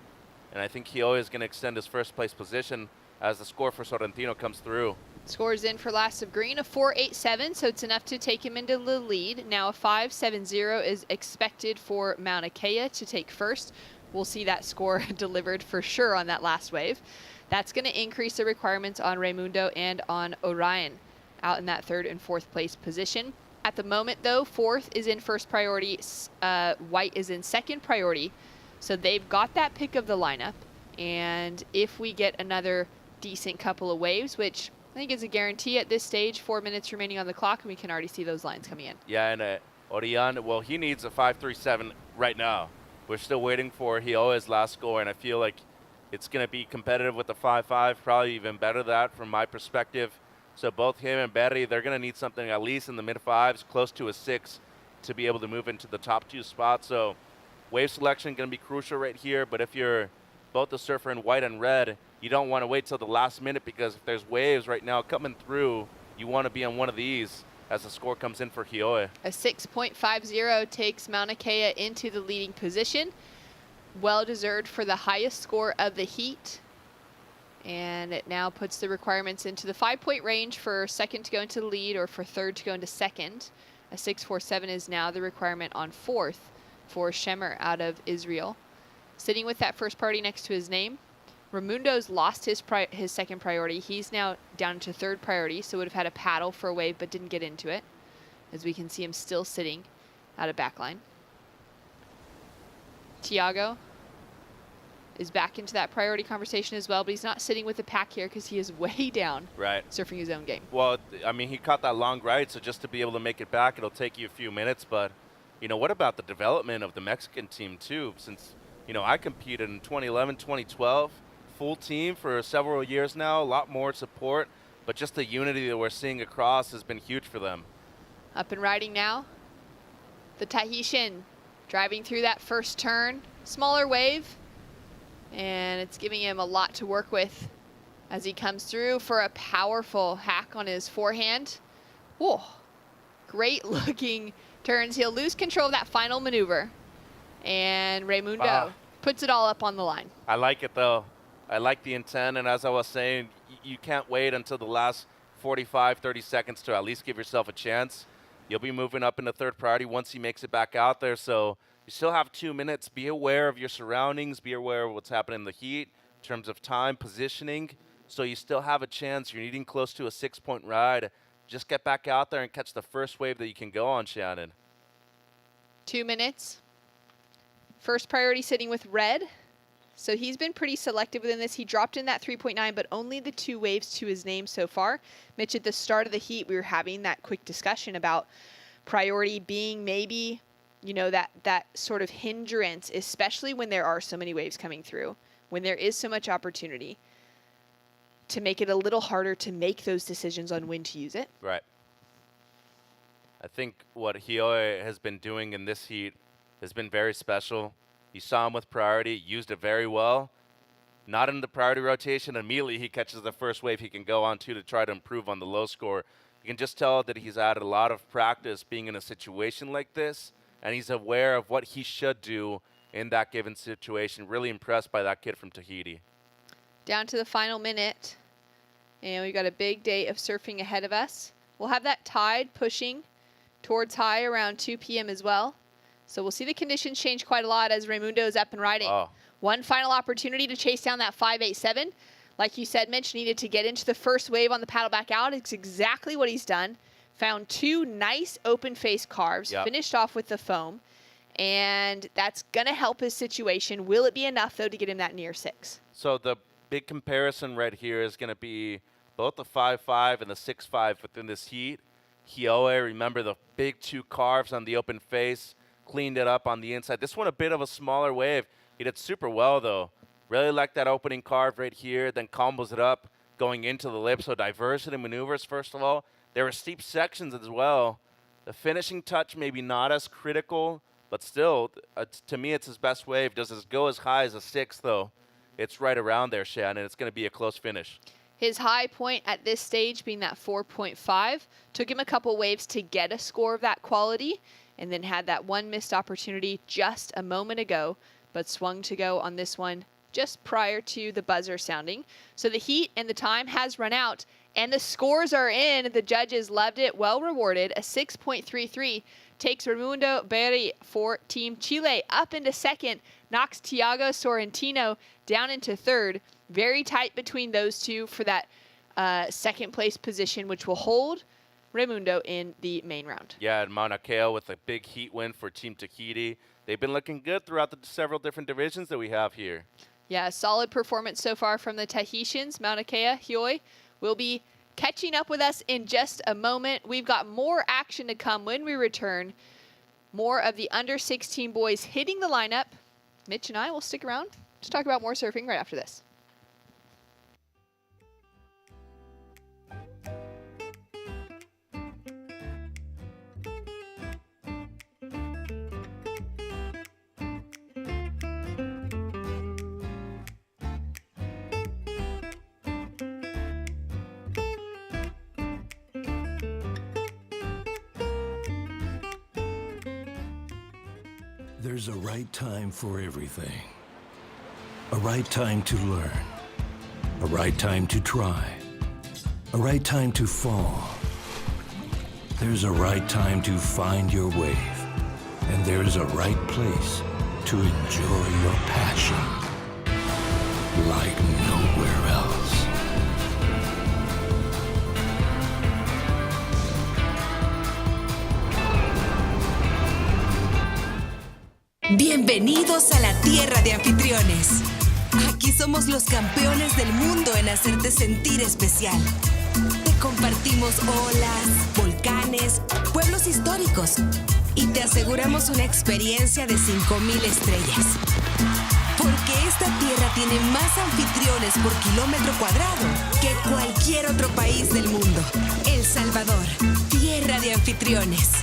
And I think Hioe is going to extend his first place position as the score for Sorrentino comes through. Scores in for last of green, a 4.87, so it's enough to take him into the lead. Now a 5.70 is expected for Mauna Kea to take first. We'll see that score delivered for sure on that last wave. That's going to increase the requirements on Raimundo and on Orion out in that 3rd and 4th place position. At the moment, though, 4th is in first priority, White is in 2nd priority. So they've got that pick of the lineup. And if we get another decent couple of waves, which I think is a guarantee at this stage, 4 minutes remaining on the clock, and we can already see those lines coming in. Yeah, and Orion, well, he needs a 5.37 right now. We're still waiting for Hioe's last score, and I feel like it's going to be competitive with the 5.5, probably even better than that from my perspective. So both him and Berry, they're going to need something at least in the mid-5s, close to a 6, to be able to move into the top 2 spots. So wave selection going to be crucial right here, but if you're both the surfer in white and red, you don't want to wait till the last minute, because if there's waves right now coming through, you want to be on one of these as the score comes in for Hioe. A 6.50 takes Mauna Kea into the leading position. Well deserved for the highest score of the heat. And it now puts the requirements into the 5-point range for 2nd to go into the lead or for 3rd to go into 2nd. A 6.47 is now the requirement on 4th for Shemer out of Israel. Sitting with that first priority next to his name. Raimundo's lost his 2nd priority. He's now down to 3rd priority, so would have had a paddle for a wave but didn't get into it. As we can see him still sitting out of backline. Tiago is back into that priority conversation as well, but he's not sitting with the pack here because he is way down, right, surfing his own game. Well, I mean, he caught that long ride, so just to be able to make it back, it'll take you a few minutes. But, what about the development of the Mexican team, too? Since, I competed in 2011, 2012, full team for several years now, a lot more support, but just the unity that we're seeing across has been huge for them. Up and riding now. The Tahitian driving through that first turn, smaller wave. And it's giving him a lot to work with as he comes through for a powerful hack on his forehand. Whoa, great looking turns. He'll lose control of that final maneuver. And Raimundo puts it all up on the line. I like it, though. I like the intent. And as I was saying, you can't wait until the last 45, 30 seconds to at least give yourself a chance. You'll be moving up into 3rd priority once he makes it back out there. So you still have 2 minutes. Be aware of your surroundings. Be aware of what's happening in the heat in terms of time, positioning. So you still have a chance. You're needing close to a 6-point ride. Just get back out there and catch the first wave that you can go on, Shannon. 2 minutes. First priority sitting with red. So he's been pretty selective within this. He dropped in that 3.9, but only the 2 waves to his name so far. Mitch, at the start of the heat, we were having that quick discussion about priority being maybe, that sort of hindrance, especially when there are so many waves coming through, when there is so much opportunity, to make it a little harder to make those decisions on when to use it. Right. I think what Hioe has been doing in this heat has been very special. You saw him with priority, used it very well. Not in the priority rotation. Immediately he catches the first wave he can go on to try to improve on the low score. You can just tell that he's added a lot of practice being in a situation like this, and he's aware of what he should do in that given situation. Really impressed by that kid from Tahiti. Down to the final minute, and we've got a big day of surfing ahead of us. We'll have that tide pushing towards high around 2 p.m. as well. So we'll see the conditions change quite a lot as Raimundo is up and riding. One final opportunity to chase down that 5.87. Like you said, Mitch, needed to get into the first wave on the paddle back out. It's exactly what he's done. Found 2 nice open face carves, finished off with the foam, and that's going to help his situation. Will it be enough, though, to get him that near 6? So the big comparison right here is going to be both the 5.5 and the 6.5 within this heat. Hioe, remember the big 2 carves on the open face, cleaned it up on the inside. This one a bit of a smaller wave. He did super well, though. Really like that opening carve right here, then combos it up going into the lip. So diversity maneuvers, first of all. There were steep sections as well. The finishing touch maybe not as critical, but still, to me, it's his best wave. Does it go as high as a 6, though? It's right around there, Shannon. It's going to be a close finish. His high point at this stage being that 4.5. Took him a couple waves to get a score of that quality, and then had that one missed opportunity just a moment ago, but swung to go on this one just prior to the buzzer sounding. So the heat and the time has run out, and the scores are in. The judges loved it. Well rewarded. A 6.33 takes Raimundo Berry for Team Chile up into second, knocks Thiago Sorrentino down into third. Very tight between those two for that second place position, which will hold Raimundo in the main round. Yeah, and Mauna Kea with a big heat win for Team Tahiti. They've been looking good throughout the several different divisions that we have here. Yeah, solid performance so far from the Tahitians. Mauna Kea, Hioe will be catching up with us in just a moment. We've got more action to come when we return. More of the under 16 boys hitting the lineup. Mitch and I will stick around to talk about more surfing right after this. There's a right time for everything. A right time to learn. A right time to try. A right time to fall. There's a right time to find your wave. And there's a right place to enjoy your passion like nowhere else. Bienvenidos a la tierra de anfitriones. Aquí somos los campeones del mundo en hacerte sentir especial. Te compartimos olas, volcanes, pueblos históricos y te aseguramos una experiencia de 5,000 estrellas. Porque esta tierra tiene más anfitriones por kilómetro cuadrado que cualquier otro país del mundo. El Salvador, tierra de anfitriones.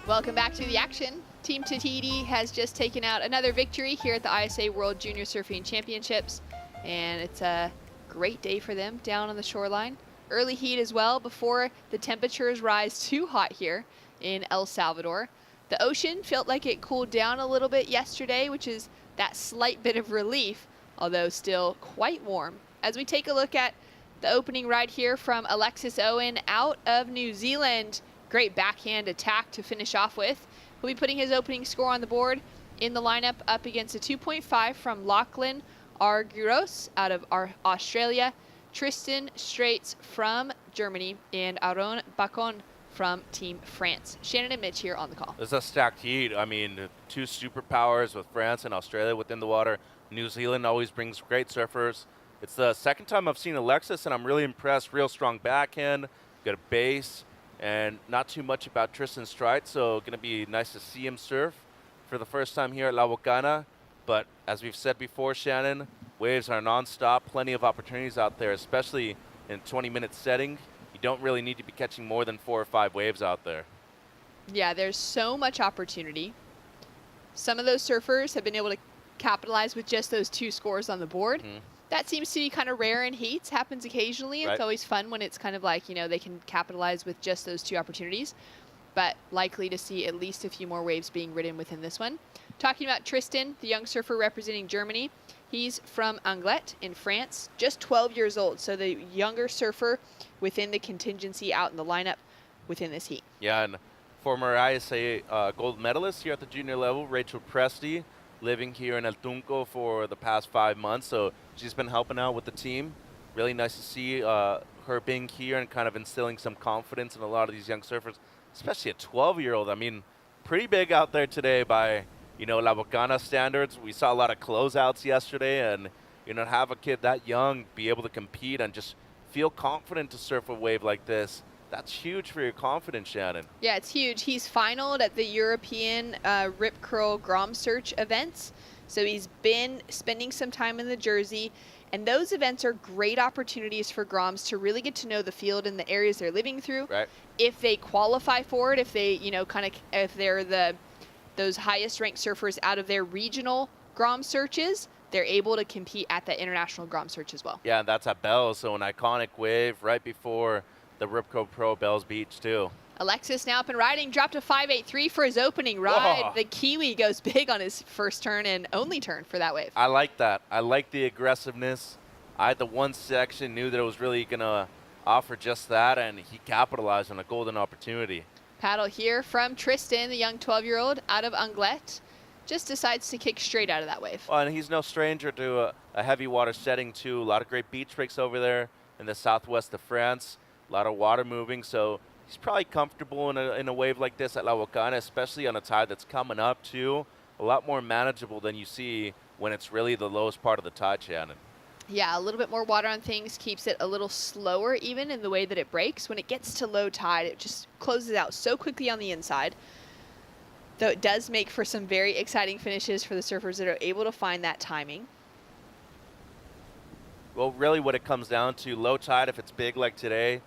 Welcome back to the action. Team Tahiti has just taken out another victory here at the ISA World Junior Surfing Championships, and it's a great day for them down on the shoreline. Early heat as well before the temperatures rise too hot here in El Salvador. The ocean felt like it cooled down a little bit yesterday, which is that slight bit of relief, although still quite warm. As we take a look at the opening ride here from Alexis Owen out of New Zealand. Great backhand attack to finish off with. He'll be putting his opening score on the board in the lineup up against a 2.5 from Lachlan Arguros out of Australia, Tristan Straits from Germany, and Aaron Bacon from Team France. Shannon and Mitch here on the call. This is a stacked heat. I mean, 2 superpowers with France and Australia within the water. New Zealand always brings great surfers. It's the second time I've seen Alexis, and I'm really impressed. Real strong backhand, good base. And not too much about Tristan Straits, so going to be nice to see him surf for the first time here at La Bocana. But as we've said before, Shannon, waves are nonstop. Plenty of opportunities out there, especially in a 20-minute setting. You don't really need to be catching more than 4 or 5 waves out there. Yeah, there's so much opportunity. Some of those surfers have been able to capitalize with just those 2 scores on the board. That seems to be kind of rare in heats, happens occasionally. Right. It's always fun when it's kind of like, you know, they can capitalize with just those 2 opportunities, but likely to see at least a few more waves being ridden within this one. Talking about Tristan, the young surfer representing Germany. He's from Anglet in France, just 12 years old, so the younger surfer within the contingency out in the lineup within this heat. Yeah, and former ISA gold medalist here at the junior level, Rachel Presti, living here in El Tunco for the past 5 months, so she's been helping out with the team. Really nice to see her being here and kind of instilling some confidence in a lot of these young surfers, especially a 12-year-old. I mean, pretty big out there today by La Bocana standards. We saw a lot of closeouts yesterday, and have a kid that young be able to compete and just feel confident to surf a wave like this. That's huge for your confidence, Shannon. Yeah, it's huge. He's finaled at the European Rip Curl Grom Search events. So he's been spending some time in the Jersey. And those events are great opportunities for Groms to really get to know the field and the areas they're living through. Right. If they qualify for it, if they, if they're those highest ranked surfers out of their regional Grom searches, they're able to compete at the international Grom search as well. Yeah, and that's at Bells, so an iconic wave right before the Ripco Pro Bells Beach too. Alexis now up and riding, dropped a 5.83 for his opening ride. Whoa. The Kiwi goes big on his first turn and only turn for that wave. I like that. I like the aggressiveness. I had the one section, knew that it was really going to offer just that, and he capitalized on a golden opportunity. Paddle here from Tristan, the young 12-year-old out of Anglet. Just decides to kick straight out of that wave. Well, and he's no stranger to a heavy water setting too. A lot of great beach breaks over there in the southwest of France. A lot of water moving, so he's probably comfortable in a wave like this at La Bocana, especially on a tide that's coming up too. A lot more manageable than you see when it's really the lowest part of the tide, Shannon. Yeah, a little bit more water on things keeps it a little slower even in the way that it breaks. When it gets to low tide, it just closes out so quickly on the inside. Though it does make for some very exciting finishes for the surfers that are able to find that timing. Well, really what it comes down to, low tide, if it's big like today,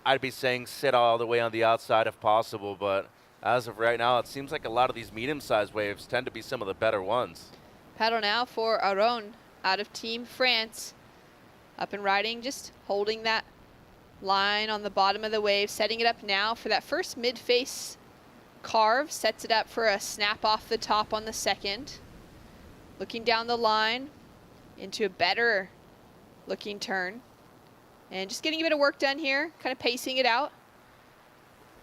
I'd be saying sit all the way on the outside if possible, but as of right now, it seems like a lot of these medium-sized waves tend to be some of the better ones. Paddle now for Aron out of Team France. Up and riding, just holding that line on the bottom of the wave, setting it up now for that first mid-face carve, sets it up for a snap off the top on the second. Looking down the line into a better looking turn. And just getting a bit of work done here, kind of pacing it out.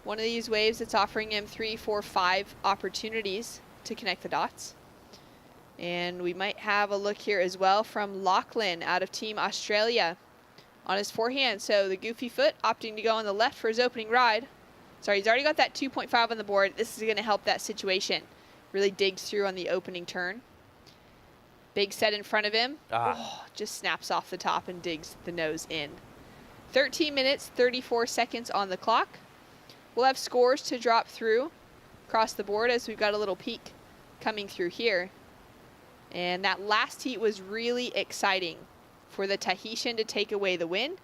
One of these waves that's offering him 3, 4, 5 opportunities to connect the dots. And we might have a look here as well from Lachlan out of Team Australia on his forehand. So the goofy foot opting to go on the left for his opening ride. Sorry, he's already got that 2.5 on the board. This is going to help that situation. Really digs through on the opening turn. Big set in front of him. Oh, just snaps off the top and digs the nose in. 13 minutes, 34 seconds on the clock. We'll have scores to drop through across the board as we've got a little peak coming through here. And that last heat was really exciting for the Tahitian to take away the win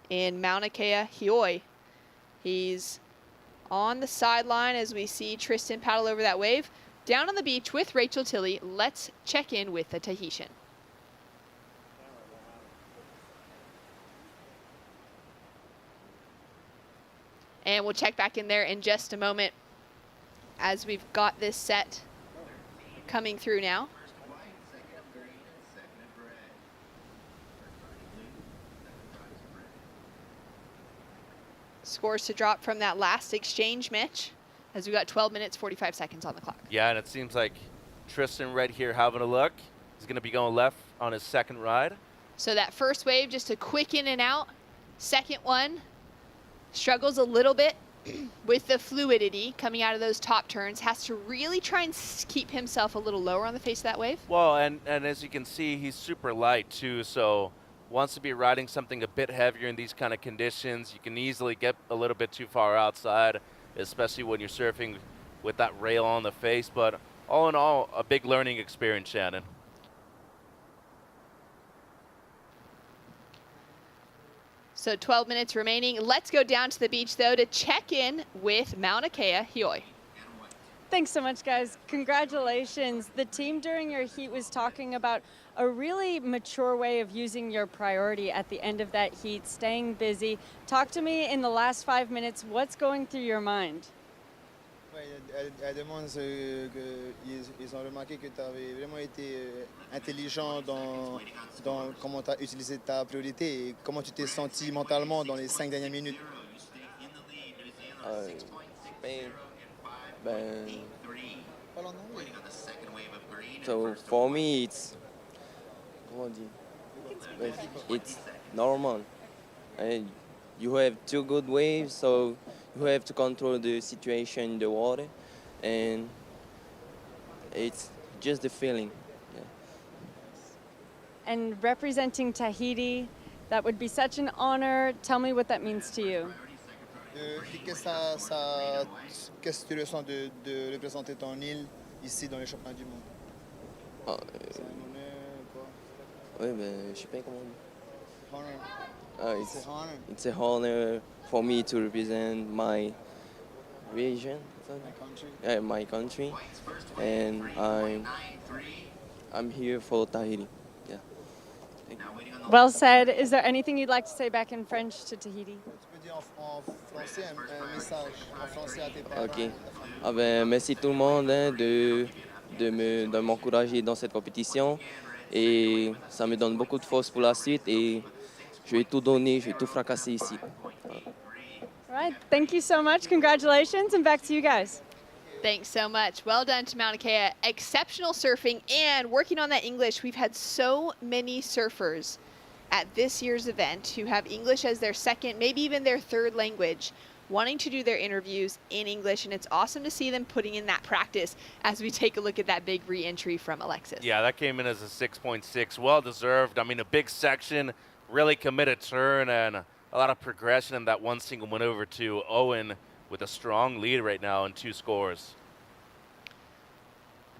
in Mauna Kea Hioi. He's on the sideline as we see Tristan paddle over that wave. Down on the beach with Rachel Tilley, let's check in with the Tahitian. And we'll check back in there in just a moment as we've got this set coming through now. Scores to drop from that last exchange match as we got 12 minutes, 45 seconds on the clock. Yeah, and it seems like Tristan right here having a look. He's going to be going left on his second ride. So that first wave, just a quick in and out. Second one, struggles a little bit with the fluidity coming out of those top turns. Has to really try and keep himself a little lower on the face of that wave. Well, and as you can see, he's super light too, so wants to be riding something a bit heavier in these kind of conditions. You can easily get a little bit too far outside, especially when you're surfing with that rail on the face. But all in all, a big learning experience, Shannon. So 12 minutes remaining. Let's go down to the beach, though, to check in with Mauna Kea Hioi. Thanks so much, guys. Congratulations. The team during your heat was talking about a really mature way of using your priority at the end of that heat, staying busy. Talk to me in the last 5 minutes. What's going through your mind? Il y a des moments ils ont remarqué que tu avais vraiment été intelligent dans comment tu as utilisé ta priorité et comment tu t'es senti mentalement dans les 5 dernières minutes. So for me, it's normal. You have 2 good waves, so you have to control the situation in the water, and It's just the feeling. Yeah. And representing Tahiti, that would be such an honor. Tell me what that means to you. Qu'est-ce que tu ressens de représenter ton île ici dans les championnats du monde? C'est un honneur, quoi? Oui, mais je sais pas comment. Honor. It's a honor for me to represent my region, my country, and I'm here for Tahiti. Yeah. Well said. Is there anything you'd like to say back in French to Tahiti? En français, un message en français à tes parents. Ok. Ah ben, merci tout le monde de m'encourager dans cette compétition et ça me donne beaucoup de force pour la suite et je vais tout donner, je vais tout fracasser ici. All right. Thank you so much. Congratulations, and back to you guys. Thanks so much. Well done to Mauna Kea. Exceptional surfing and working on that English. We've had so many surfers at this year's event who have English as their second, maybe even their third language, wanting to do their interviews in English, and it's awesome to see them putting in that practice as we take a look at that big re-entry from Alexis. Yeah, that came in as a 6.6. Well-deserved. I mean, a big section, really committed turn, and a lot of progression in that one single maneuver to Owen with a strong lead right now in 2 scores.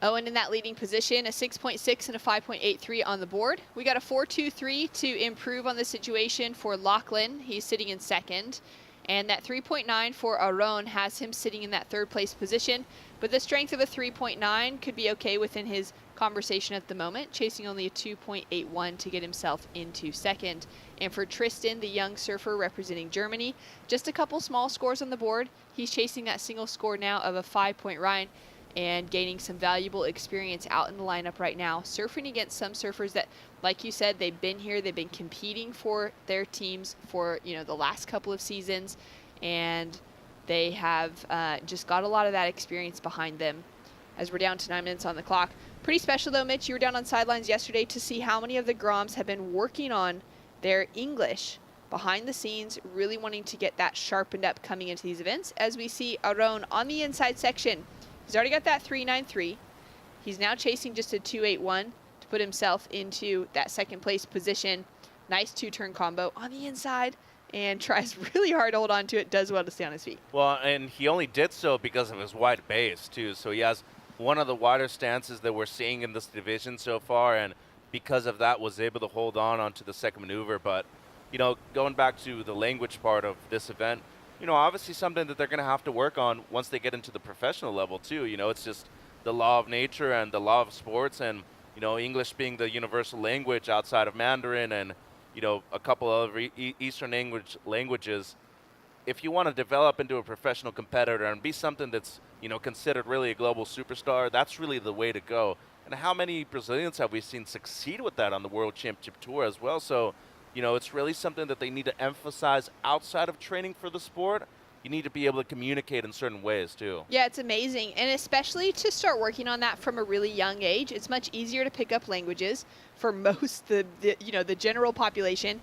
Owen in that leading position, a 6.6 and a 5.83 on the board. We got a 4.23 to improve on the situation for Lachlan. He's sitting in second. And that 3.9 for Aron has him sitting in that third place position. But the strength of a 3.9 could be okay within his conversation at the moment, chasing only a 2.81 to get himself into second. And for Tristan, the young surfer representing Germany, just a couple small scores on the board. He's chasing that single score now of a 5-point ride and gaining some valuable experience out in the lineup right now, surfing against some surfers that, like you said, they've been here, they've been competing for their teams for, you know, the last couple of seasons, and they have just got a lot of that experience behind them as we're down to 9 minutes on the clock. Pretty special though, Mitch, you were down on sidelines yesterday to see how many of the Groms have been working on their English behind the scenes, really wanting to get that sharpened up coming into these events, as we see Aron on the inside section. He's already got that 3.93. He's now chasing just a 2.81 to put himself into that second place position. Nice 2-turn combo on the inside and tries really hard to hold on to it, does well to stay on his feet. Well, and he only did so because of his wide base, too. So he has one of the wider stances that we're seeing in this division so far, and because of that was able to hold on onto the second maneuver. But, you know, going back to the language part of this event, you know, obviously something that they're going to have to work on once they get into the professional level, too. You know, it's just the law of nature and the law of sports, and, you know, English being the universal language outside of Mandarin and, you know, a couple of Eastern languages. If you want to develop into a professional competitor and be something that's, you know, considered really a global superstar, that's really the way to go. And how many Brazilians have we seen succeed with that on the World Championship Tour as well? So, you know, it's really something that they need to emphasize outside of training for the sport. You need to be able to communicate in certain ways, too. Yeah, it's amazing. And especially to start working on that from a really young age. It's much easier to pick up languages for most, the general population.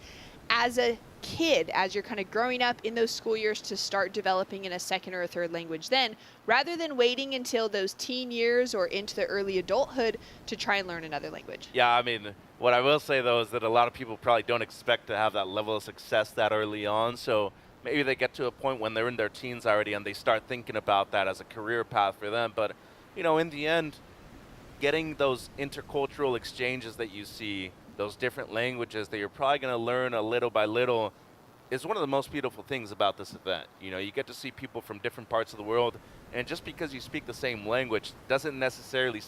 As a kid, as you're kind of growing up in those school years, to start developing in a second or a third language then, rather than waiting until those teen years or into the early adulthood to try and learn another language. Yeah, I mean, what I will say, though, is that a lot of people probably don't expect to have that level of success that early on. So maybe they get to a point when they're in their teens already and they start thinking about that as a career path for them. But, you know, in the end, getting those intercultural exchanges that you see, those different languages that you're probably going to learn a little by little, is one of the most beautiful things about this event. You know, you get to see people from different parts of the world, and just because you speak the same language doesn't necessarily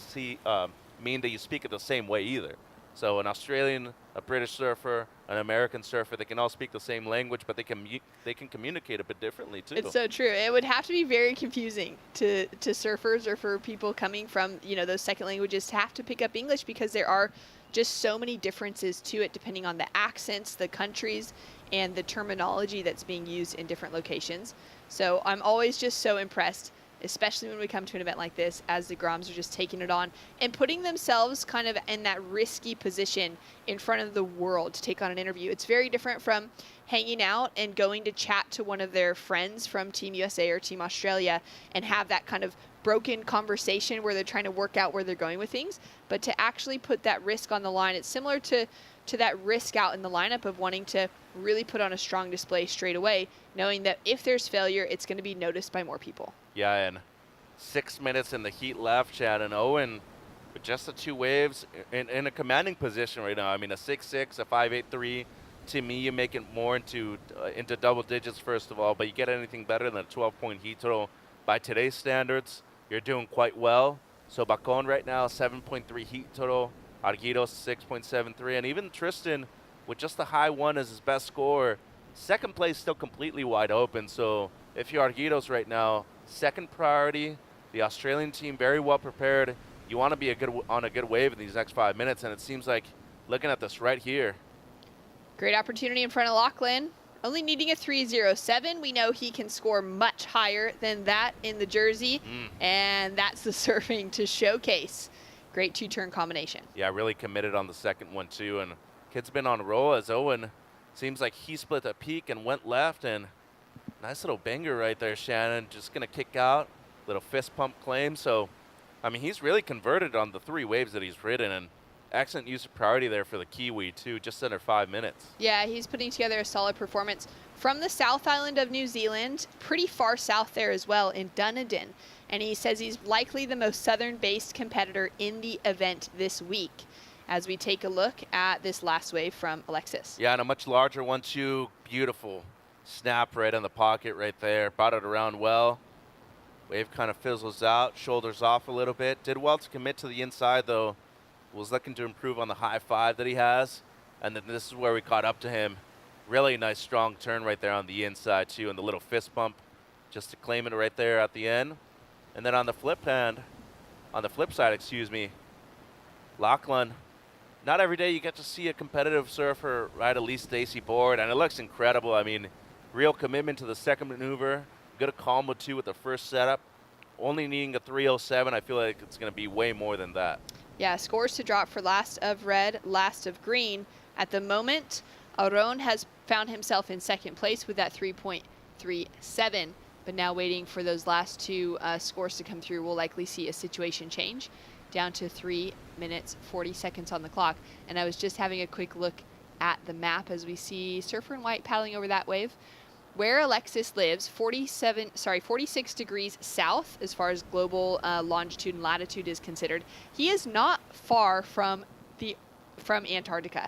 mean that you speak it the same way either. So an Australian, a British surfer, an American surfer, they can all speak the same language, but they can communicate a bit differently too. It's so true. It would have to be very confusing to surfers or for people coming from, you know, those second languages to have to pick up English, because there are just so many differences to it depending on the accents, the countries, and the terminology that's being used in different locations. So I'm always just so impressed especially when we come to an event like this, as the Groms are just taking it on and putting themselves kind of in that risky position in front of the world to take on an interview. It's very different from hanging out and going to chat to one of their friends from Team USA or Team Australia and have that kind of broken conversation where they're trying to work out where they're going with things. But to actually put that risk on the line, it's similar to that risk out in the lineup of wanting to really put on a strong display straight away, knowing that if there's failure, it's going to be noticed by more people. Yeah, and 6 minutes in the heat left, Shannon. Owen with just the 2 waves in a commanding position right now. I mean, a 6.6, a 5.83. To me, you make it more into double digits, first of all, but you get anything better than a 12-point heat total by today's standards, you're doing quite well. So Bacon right now, 7.3 heat total. Arguidos 6.73, and even Tristan with just the high 1 as his best score. Second place still completely wide open. So if you're Arguidos right now, second priority, the Australian team very well prepared. You want to be on a good wave in these next 5 minutes, and it seems like looking at this right here. Great opportunity in front of Lachlan. Only needing a 3.07. We know he can score much higher than that in the jersey, and that's the surfing to showcase. Great 2-turn combination. Yeah, really committed on the second one too, and kid's been on a roll as Owen seems like he split a peak and went left, and nice little banger right there, Shannon. Just gonna kick out, little fist pump claim. So, I mean, he's really converted on the 3 waves that he's ridden, and excellent use of priority there for the Kiwi too, just under 5 minutes. Yeah, he's putting together a solid performance from the South Island of New Zealand, pretty far south there as well in Dunedin. And he says he's likely the most southern-based competitor in the event this week, as we take a look at this last wave from Alexis. Yeah, and a much larger one too. Beautiful snap right in the pocket right there. Brought it around well. Wave kind of fizzles out, shoulders off a little bit. Did well to commit to the inside though. Was looking to improve on the high 5 that he has. And then this is where we caught up to him. Really nice strong turn right there on the inside too, and the little fist bump just to claim it right there at the end. And then on the flip side, excuse me, Lachlan, not every day you get to see a competitive surfer ride a Lee Stacy board, and it looks incredible. I mean, real commitment to the second maneuver, good combo too with the first setup. Only needing a 3.07, I feel like it's going to be way more than that. Yeah, scores to drop for last of red, last of green. At the moment, Aron has found himself in second place with that 3.37. But now waiting for those last 2 scores to come through, we'll likely see a situation change down to 3 minutes, 40 seconds on the clock. And I was just having a quick look at the map as we see Surfer in White paddling over that wave. Where Alexis lives, 46 degrees south as far as global longitude and latitude is considered. He is not far from Antarctica.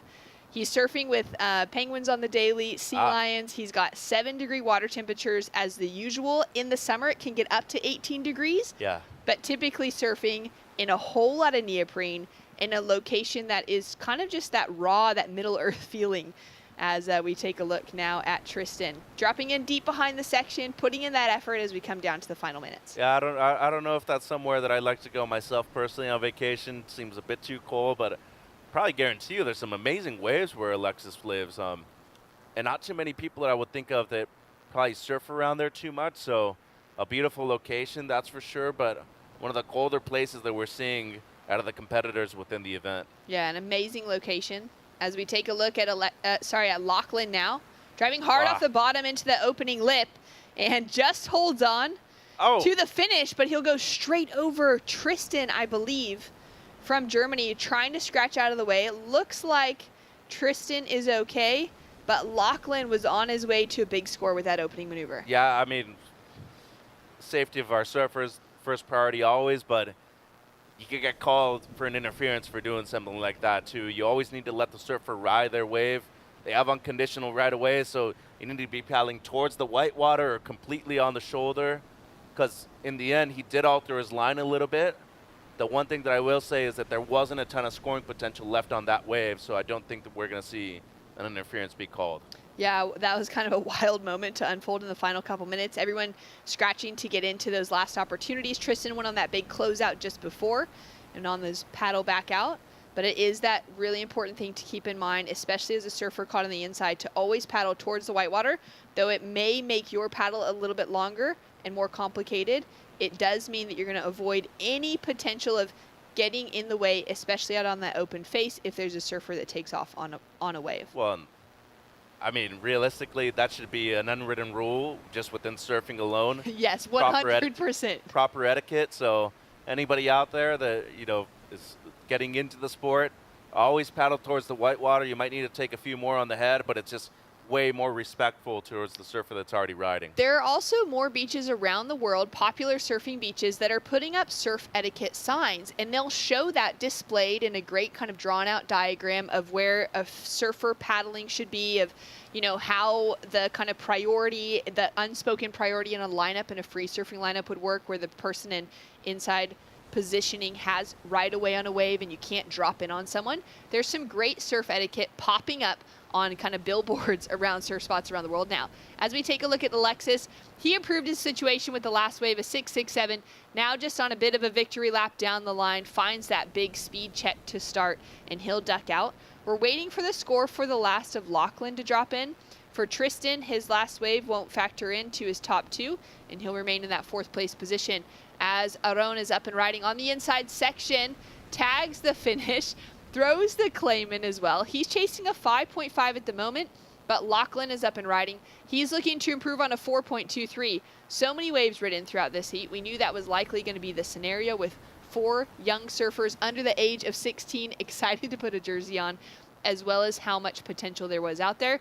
He's surfing with penguins on the daily, sea lions. He's got 7-degree water temperatures as the usual. In the summer, it can get up to 18 degrees. Yeah. But typically surfing in a whole lot of neoprene in a location that is kind of just that raw, that Middle Earth feeling. As we take a look now at Tristan, dropping in deep behind the section, putting in that effort as we come down to the final minutes. Yeah, I don't know if that's somewhere that I'd like to go myself personally on vacation. Seems a bit too cold, but probably guarantee you there's some amazing waves where Alexis lives. And not too many people that I would think of that probably surf around there too much. So a beautiful location, that's for sure, but one of the colder places that we're seeing out of the competitors within the event. Yeah, an amazing location. As we take a look at Lachlan now, driving hard off the bottom into the opening lip, and just holds on to the finish, but he'll go straight over Tristan, I believe, from Germany, trying to scratch out of the way. It looks like Tristan is okay, but Lachlan was on his way to a big score with that opening maneuver. Yeah, I mean, safety of our surfers, first priority always, but you could get called for an interference for doing something like that too. You always need to let the surfer ride their wave. They have unconditional right away, so you need to be paddling towards the white water or completely on the shoulder, because in the end, he did alter his line a little bit. The one thing that I will say is that there wasn't a ton of scoring potential left on that wave, so I don't think that we're going to see an interference be called. Yeah, that was kind of a wild moment to unfold in the final couple minutes. Everyone scratching to get into those last opportunities. Tristan went on that big closeout just before and on this paddle back out. But it is that really important thing to keep in mind, especially as a surfer caught on the inside, to always paddle towards the whitewater, though it may make your paddle a little bit longer and more complicated. it does mean that you're going to avoid any potential of getting in the way, especially out on that open face if there's a surfer that takes off on a wave. Well, I mean, realistically, that should be an unwritten rule just within surfing alone. Yes, 100%. Proper etiquette. So anybody out there that, you know, is getting into the sport, always paddle towards the whitewater. You might need to take a few more on the head, but it's just way more respectful towards the surfer that's already riding. There are also more beaches around the world, popular surfing beaches, that are putting up surf etiquette signs, and they'll show that displayed in a great kind of drawn out diagram of where a surfer paddling should be, of, you know, how the kind of priority, the unspoken priority in a lineup, in a free surfing lineup would work, where the person in inside positioning has right away on a wave and you can't drop in on someone. There's some great surf etiquette popping up on kind of billboards around surf spots around the world now. As we take a look at Alexis, he improved his situation with the last wave, a 6.67. Now just on a bit of a victory lap down the line, finds that big speed check to start, and he'll duck out. We're waiting for the score for the last of Lachlan to drop in. For Tristan, his last wave won't factor into his top two, and he'll remain in that 4th place position. As Aron is up and riding on the inside section, tags the finish, throws the claim in as well. He's chasing a 5.5 at the moment, but Lachlan is up and riding. He's looking to improve on a 4.23. So many waves ridden throughout this heat. We knew that was likely going to be the scenario, with 4 young surfers under the age of 16 excited to put a jersey on, as well as how much potential there was out there.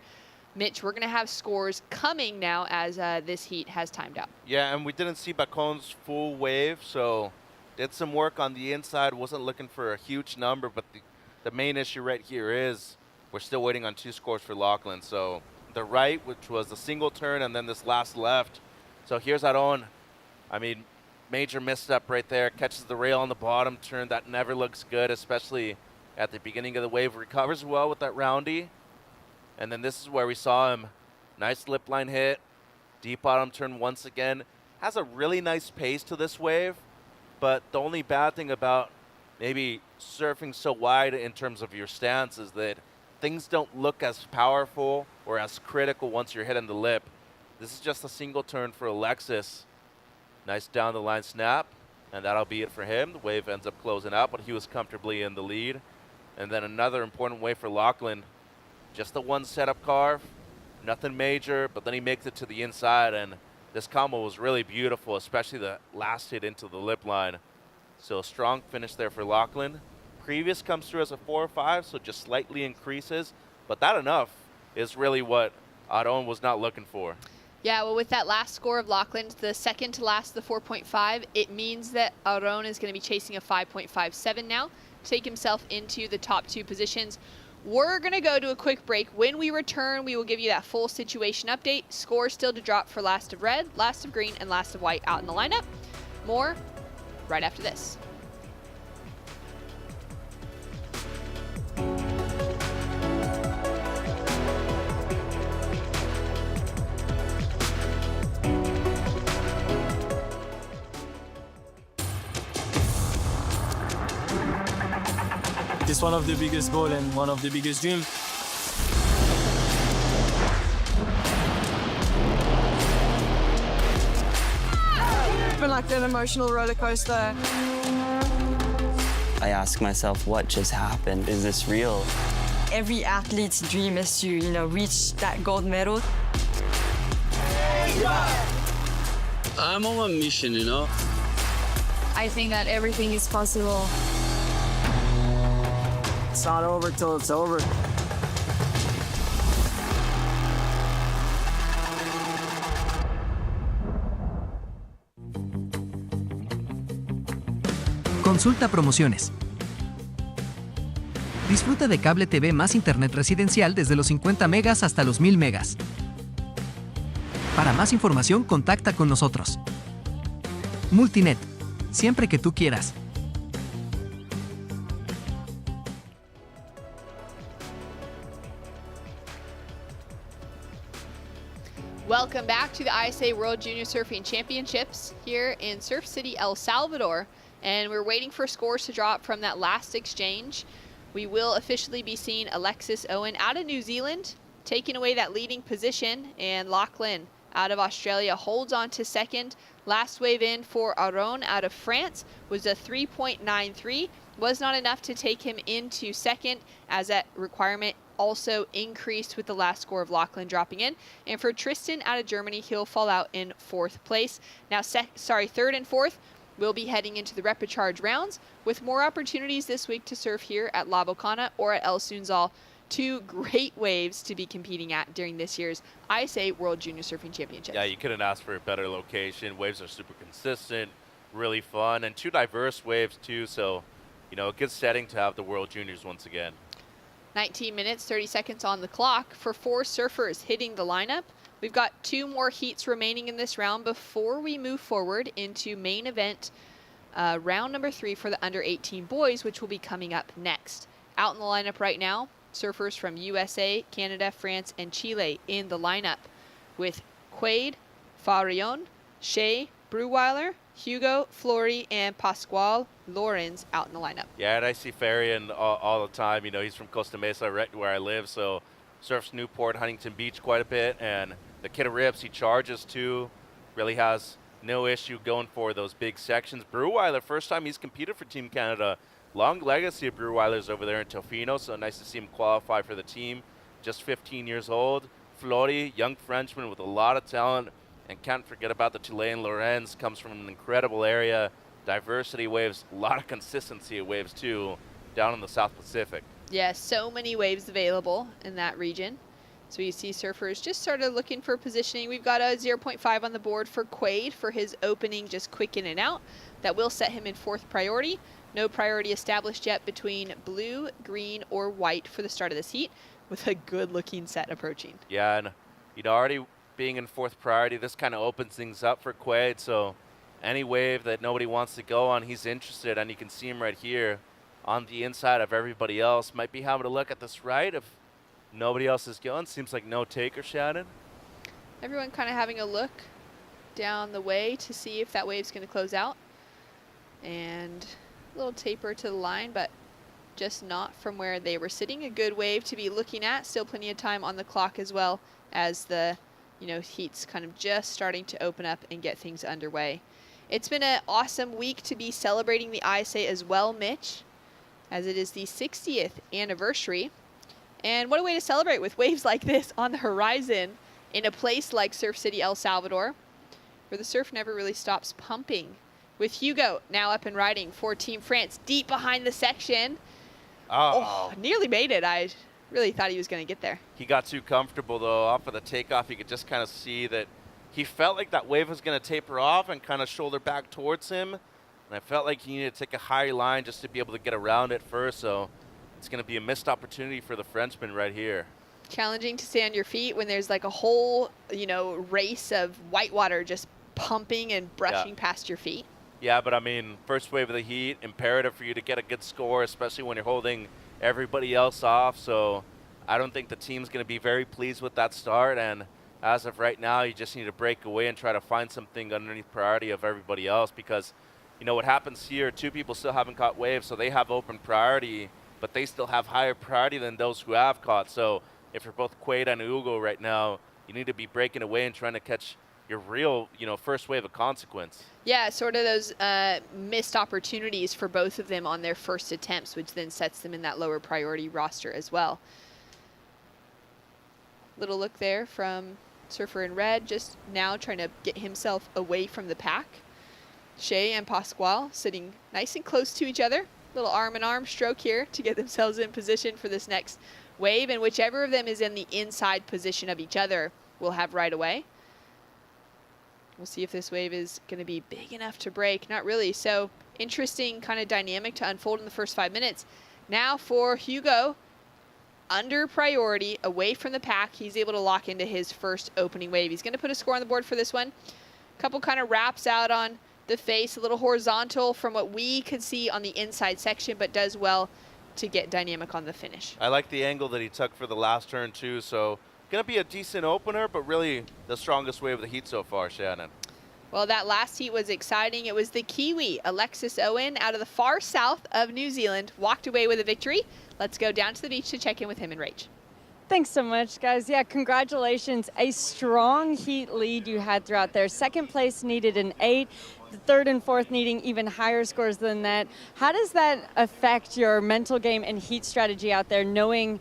Mitch, we're going to have scores coming now as this heat has timed out. Yeah, and we didn't see Bacon's full wave, so did some work on the inside. Wasn't looking for a huge number, but the main issue right here is we're still waiting on 2 scores for Lachlan. So the right, which was the single turn, and then this last left. So here's Aron. I mean, major misstep right there. Catches the rail on the bottom turn. That never looks good, especially at the beginning of the wave. Recovers well with that roundy. And then this is where we saw him. Nice lip line hit. Deep bottom turn once again. Has a really nice pace to this wave. But the only bad thing about maybe surfing so wide in terms of your stance is that things don't look as powerful or as critical once you're hitting the lip. This is just a single turn for Alexis. Nice down the line snap, and that'll be it for him. The wave ends up closing out, but he was comfortably in the lead. And then another important wave for Lachlan. Just the one setup carve, nothing major, but then he makes it to the inside, and this combo was really beautiful, especially the last hit into the lip line. So a strong finish there for Lachlan. Previous comes through as a 4 or 5, so just slightly increases, but that enough is really what Aron was not looking for. Yeah, well, with that last score of Lachlan, the second to last, the 4.5, it means that Aron is going to be chasing a 5.57 now, take himself into the top 2 positions. We're going to go to a quick break. When we return, we will give you that full situation update. Scores still to drop for last of red, last of green, and last of white out in the lineup. More right after this. It's one of the biggest goals and one of the biggest dreams. It's been like an emotional roller coaster. I ask myself, what just happened? Is this real? Every athlete's dream is to, reach that gold medal. I'm on a mission, I think that everything is possible. It's not over till it's over. Consulta promociones. Disfruta de cable TV más internet residencial desde los 50 megas hasta los 1000 megas. Para más información, contacta con nosotros. Multinet, siempre que tú quieras. Welcome back to the ISA World Junior Surfing Championships here in Surf City, El Salvador. And we're waiting for scores to drop from that last exchange. We will officially be seeing Alexis Owen out of New Zealand, taking away that leading position, and Lachlan out of Australia holds on to second. Last wave in for Aron out of France was a 3.93. Was not enough to take him into second, as that requirement also increased with the last score of Lachlan dropping in. And for Tristan out of Germany, he'll fall out in 4th place. Now, 3rd and 4th will be heading into the repecharge rounds, with more opportunities this week to surf here at La Bocana or at El Sunzal. 2 great waves to be competing at during this year's ISA World Junior Surfing Championships. Yeah, you couldn't ask for a better location. Waves are super consistent, really fun, and 2 diverse waves too, so you know, a good setting to have the World Juniors once again. 19 minutes, 30 seconds on the clock for 4 surfers hitting the lineup. We've got 2 more heats remaining in this round before we move forward into main event round number 3 for the under 18 boys, which will be coming up next. Out in the lineup right now, surfers from USA, Canada, France, and Chile in the lineup, with Quaid, Farion, Shea, Breweiler, Hugo, Flory, and Pascual Lorenz out in the lineup. Yeah, and I see Farion all the time. You know, he's from Costa Mesa, right where I live, so surfs Newport, Huntington Beach quite a bit, and the kid of Rips, he charges too, really has no issue going for those big sections. Breweiler, first time he's competed for Team Canada. Long legacy of Breweiler's over there in Tofino, so nice to see him qualify for the team. Just 15 years old. Flory, young Frenchman with a lot of talent, and can't forget about the Chilean Lorenz, comes from an incredible area. Diversity waves, a lot of consistency of waves too, down in the South Pacific. Yeah, so many waves available in that region. So you see surfers just sort of looking for positioning. We've got a 0.5 on the board for Quaid for his opening, just quick in and out. That will set him in 4th priority. No priority established yet between blue, green, or white for the start of this heat, with a good-looking set approaching. Yeah, and you know, already being in 4th priority, this kind of opens things up for Quaid. So any wave that nobody wants to go on, he's interested, and you can see him right here on the inside of everybody else. Might be having to look at this right if nobody else is going. Seems like no taker, Shannon. Everyone kind of having a look down the way to see if that wave's going to close out. And a little taper to the line, but just not from where they were sitting. A good wave to be looking at. Still plenty of time on the clock as well, as the heat's kind of just starting to open up and get things underway. It's been an awesome week to be celebrating the ISA as well, Mitch, as it is the 60th anniversary. And what a way to celebrate with waves like this on the horizon in a place like Surf City, El Salvador, where the surf never really stops pumping. With Hugo now up and riding for Team France, deep behind the section. Oh, nearly made it. I really thought he was going to get there. He got too comfortable, though. Off of the takeoff, you could just kind of see that he felt like that wave was going to taper off and kind of shoulder back towards him. And I felt like he needed to take a higher line just to be able to get around it first. So it's going to be a missed opportunity for the Frenchman right here. Challenging to stay on your feet when there's like a whole, race of whitewater just pumping and brushing past your feet. Yeah, but I mean, first wave of the heat, imperative for you to get a good score, especially when you're holding everybody else off. So I don't think the team's going to be very pleased with that start. And as of right now, you just need to break away and try to find something underneath priority of everybody else, because, what happens here, 2 people still haven't caught waves, so they have open priority, but they still have higher priority than those who have caught. So if you're both Quaid and Hugo right now, you need to be breaking away and trying to catch your real, first wave of consequence. Yeah, sort of those missed opportunities for both of them on their first attempts, which then sets them in that lower priority roster as well. Little look there from surfer in red, just now trying to get himself away from the pack. Shea and Pascual sitting nice and close to each other. Little arm-in-arm stroke here to get themselves in position for this next wave, and whichever of them is in the inside position of each other will have right away. We'll see if this wave is going to be big enough to break. Not really. So interesting kind of dynamic to unfold in the first 5 minutes. Now for Hugo, under priority, away from the pack, he's able to lock into his first opening wave. He's going to put a score on the board for this one. Couple kind of wraps out on the face, a little horizontal from what we could see on the inside section, but does well to get dynamic on the finish. I like the angle that he took for the last turn too. So going to be a decent opener, but really the strongest wave of the heat so far, Shannon. Well, that last heat was exciting. It was the Kiwi, Alexis Owen, out of the far south of New Zealand, walked away with a victory. Let's go down to the beach to check in with him and Rach. Thanks so much, guys. Yeah, congratulations. A strong heat lead you had throughout there. Second place needed an 8. The third and fourth needing even higher scores than that. How does that affect your mental game and heat strategy out there, knowing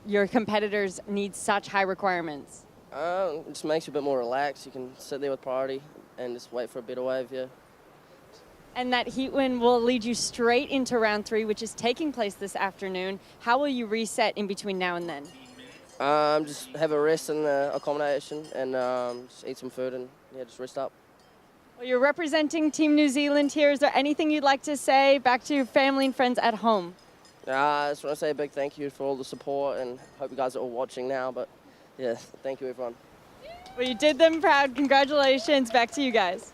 your competitors need such high requirements? It just makes you a bit more relaxed. You can sit there with priority and just wait for a better wave, yeah. And that heat win will lead you straight into round 3, which is taking place this afternoon. How will you reset in between now and then? Just have a rest in the accommodation and just eat some food and yeah, just rest up. Well, you're representing Team New Zealand here. Is there anything you'd like to say back to your family and friends at home? I just want to say a big thank you for all the support and hope you guys are all watching now. But yeah, thank you everyone. Well, you did them proud. Congratulations. Back to you guys.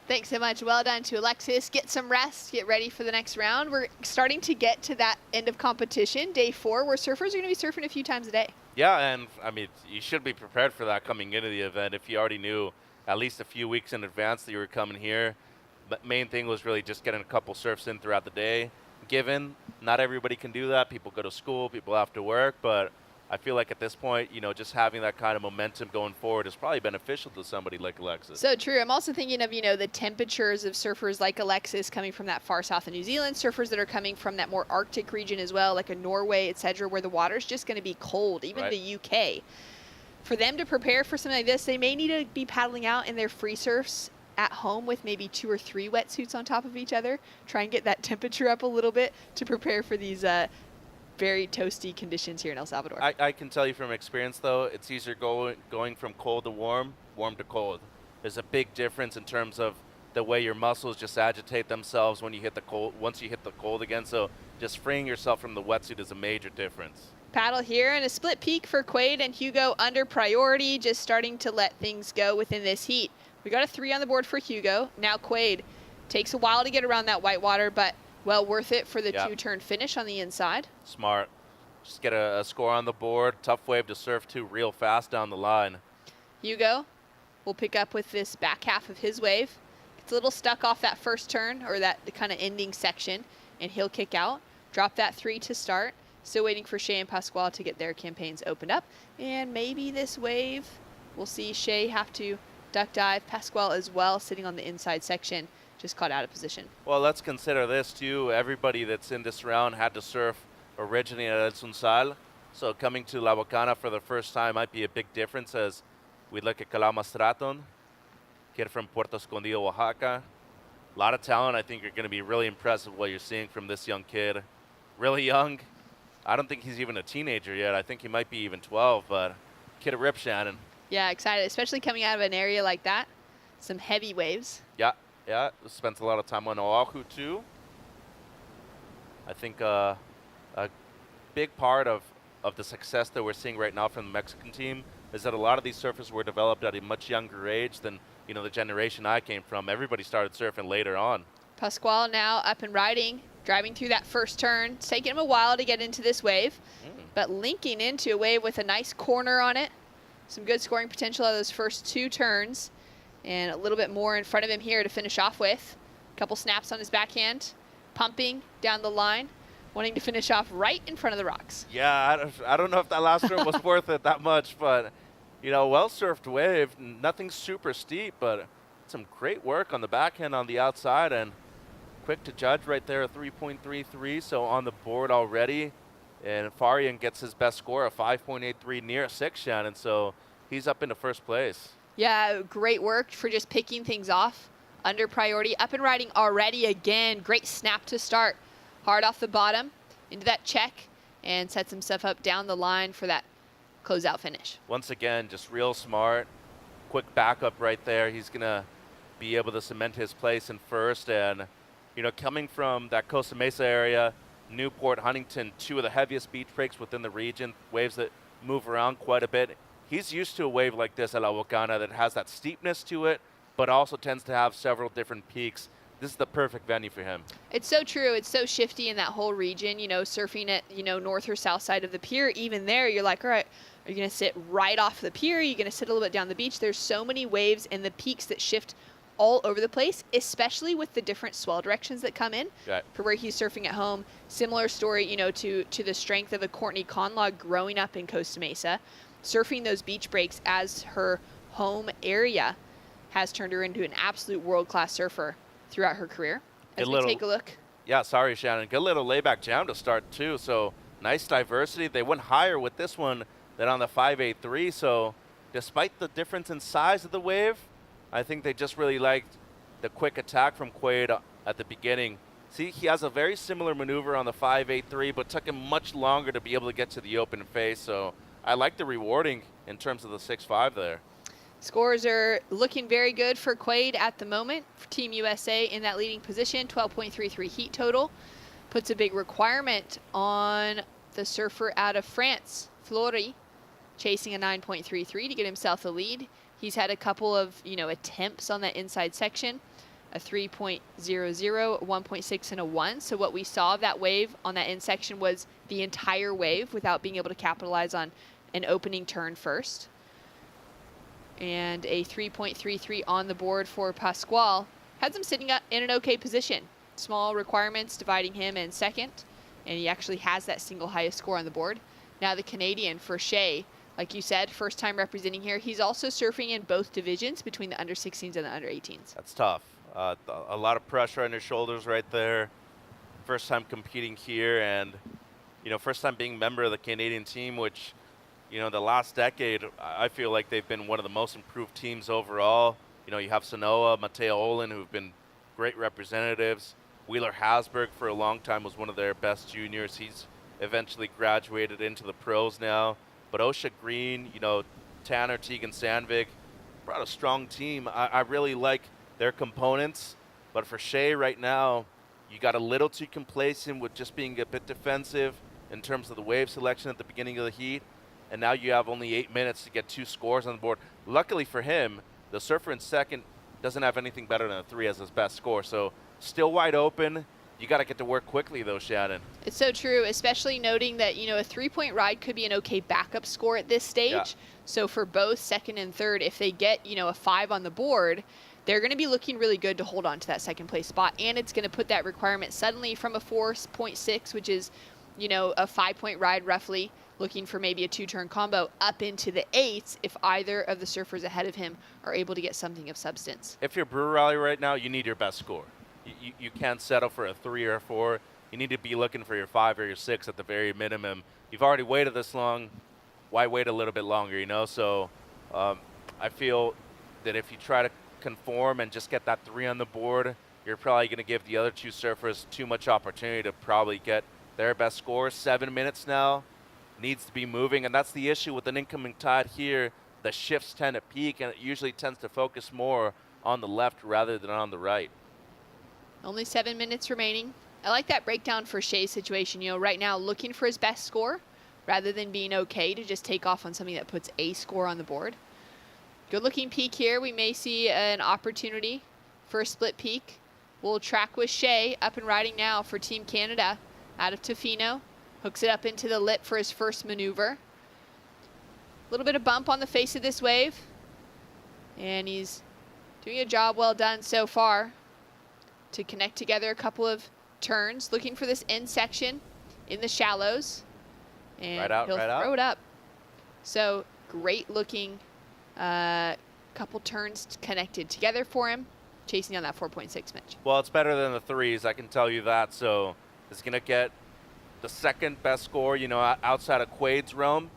Thanks so much. Well done to Alexis. Get some rest. Get ready for the next round. We're starting to get to that end of competition, day 4, where surfers are going to be surfing a few times a day. Yeah, and I mean, you should be prepared for that coming into the event if you already knew at least a few weeks in advance that you were coming here. The main thing was really just getting a couple surfs in throughout the day. Given not everybody can do that. People go to school, people have to work, but I feel like at this point, you know, just having that kind of momentum going forward is probably beneficial to somebody like Alexis. So true. I'm also thinking of, you know, the temperatures of surfers like Alexis coming from that far south of New Zealand, surfers that are coming from that more Arctic region as well, like a Norway, etc., where the water's just going to be cold, even the UK. For them to prepare for something like this, they may need to be paddling out in their free surfs at home with maybe 2 or 3 wetsuits on top of each other, try and get that temperature up a little bit to prepare for these very toasty conditions here in El Salvador. I can tell you from experience, though, it's easier going from cold to warm, warm to cold. There's a big difference in terms of the way your muscles just agitate themselves when you hit the cold, once you hit the cold again. So just freeing yourself from the wetsuit is a major difference. Paddle here and a split peak for Quaid and Hugo under priority, just starting to let things go within this heat. We got a 3 on the board for Hugo. Now Quaid takes a while to get around that white water, but well worth it for the 2-turn finish on the inside. Smart. Just get a score on the board. Tough wave to surf to real fast down the line. Hugo will pick up with this back half of his wave. Gets a little stuck off that first turn or that kind of ending section, and he'll kick out. Drop that 3 to start. Still waiting for Shea and Pascual to get their campaigns opened up. And maybe this wave, we'll see Shea have to duck dive. Pascual as well, sitting on the inside section. Just caught out of position. Well, let's consider this too. Everybody that's in this round had to surf originally at El Sunsal. So coming to La Bocana for the first time might be a big difference as we look at Calama Stratton, kid from Puerto Escondido, Oaxaca. A lot of talent. I think you're going to be really impressed with what you're seeing from this young kid. Really young. I don't think he's even a teenager yet. I think he might be even 12, but kid at Rip Shannon. Yeah, excited, especially coming out of an area like that. Some heavy waves. Yeah, spent a lot of time on Oahu too. I think a big part of the success that we're seeing right now from the Mexican team is that a lot of these surfers were developed at a much younger age than, you know, the generation I came from. Everybody started surfing later on. Pascual now up and riding, driving through that first turn. It's taking him a while to get into this wave, but linking into a wave with a nice corner on it. Some good scoring potential out of those first 2 turns. And a little bit more in front of him here to finish off with. A couple snaps on his backhand, pumping down the line, wanting to finish off right in front of the rocks. Yeah, I don't know if that last turn was worth it that much, but, you know, well-surfed wave. Nothing super steep, but some great work on the backhand on the outside, and quick to judge right there, 3.33, so on the board already. And Farian gets his best score, a 5.83 near 6, Shannon, so he's up into first place. Yeah, great work for just picking things off. Under priority, up and riding already again. Great snap to start. Hard off the bottom, into that check, and sets himself up down the line for that closeout finish. Once again, just real smart. Quick backup right there. He's going to be able to cement his place in first. And, you know, coming from that Costa Mesa area, Newport, Huntington, 2 of the heaviest beach breaks within the region, waves that move around quite a bit. He's used to a wave like this at La Bocana that has that steepness to it, but also tends to have several different peaks. This is the perfect venue for him. It's so true. It's so shifty in that whole region, you know, surfing at, you know, north or south side of the pier. Even there, you're like, all right, are you going to sit right off the pier? Are you going to sit a little bit down the beach? There's so many waves and the peaks that shift all over the place, especially with the different swell directions that come in. Right. For where he's surfing at home. Similar story, you know, to the strength of a Courtney Conlog growing up in Costa Mesa. Surfing those beach breaks as her home area has turned her into an absolute world-class surfer throughout her career. As we take a look. Yeah, sorry, Shannon. Good little layback jam to start, too. So nice diversity. They went higher with this one than on the 583. So despite the difference in size of the wave, I think they just really liked the quick attack from Quaid at the beginning. See, he has a very similar maneuver on the 583, but took him much longer to be able to get to the open face. So I like the rewarding in terms of the 6.5 there. Scores are looking very good for Quaid at the moment. For Team USA in that leading position, 12.33 heat total. Puts a big requirement on the surfer out of France, Flory, chasing a 9.33 to get himself the lead. He's had a couple of, you know, attempts on that inside section, a 3.00, 1.6, and a 1. So what we saw of that wave on that in section was the entire wave without being able to capitalize on an opening turn first. And a 3.33 on the board for Pascual. Has him sitting up in an okay position. Small requirements dividing him in second, and he actually has that single highest score on the board. Now the Canadian for Shea, like you said, first time representing here. He's also surfing in both divisions between the under 16s and the under 18s. That's tough. A lot of pressure on his shoulders right there. First time competing here, and you know, first time being a member of the Canadian team, which, you know, the last decade, I feel like they've been one of the most improved teams overall. You know, you have Sanoa, Mateo Olin, who've been great representatives. Wheeler Hasberg for a long time was one of their best juniors. He's eventually graduated into the pros now. But Osha Green, you know, Tanner, Tegan Sandvik, brought a strong team. I really like their components. But for Shea right now, you got a little too complacent with just being a bit defensive in terms of the wave selection at the beginning of the heat. And now you have only 8 minutes to get 2 scores on the board. Luckily for him, the surfer in second doesn't have anything better than a 3 as his best score. So still wide open. You got to get to work quickly, though, Shannon. It's so true, especially noting that, you know, a 3-point ride could be an okay backup score at this stage. Yeah. So for both second and third, if they get, you know, a 5 on the board, they're going to be looking really good to hold on to that second place spot. And it's going to put that requirement suddenly from a 4.6, which is, you know, a 5-point ride roughly, looking for maybe a 2-turn combo, up into the 8s if either of the surfers ahead of him are able to get something of substance. If you're Brewer Rally right now, you need your best score. You can't settle for a 3 or a 4. You need to be looking for your 5 or your 6 at the very minimum. You've already waited this long. Why wait a little bit longer, you know? So I feel that if you try to conform and just get that 3 on the board, you're probably going to give the other 2 surfers too much opportunity to probably get their best score. 7 minutes now. Needs to be moving, and that's the issue with an incoming tide here. The shifts tend to peak, and it usually tends to focus more on the left rather than on the right. Only 7 minutes remaining. I like that breakdown for Shea's situation. You know, right now looking for his best score rather than being okay to just take off on something that puts a score on the board. Good looking peak here. We may see an opportunity for a split peak. We'll track with Shea up and riding now for Team Canada out of Tofino. Hooks it up into the lip for his first maneuver. A little bit of bump on the face of this wave. And he's doing a job well done so far to connect together a couple of turns, looking for this end section in the shallows. And he'll throw it up. So great looking couple turns connected together for him, chasing on that 4.6 Mitch. Well, it's better than the 3s, I can tell you that. So it's going to get the second best score, you know, outside of Quaid's realm,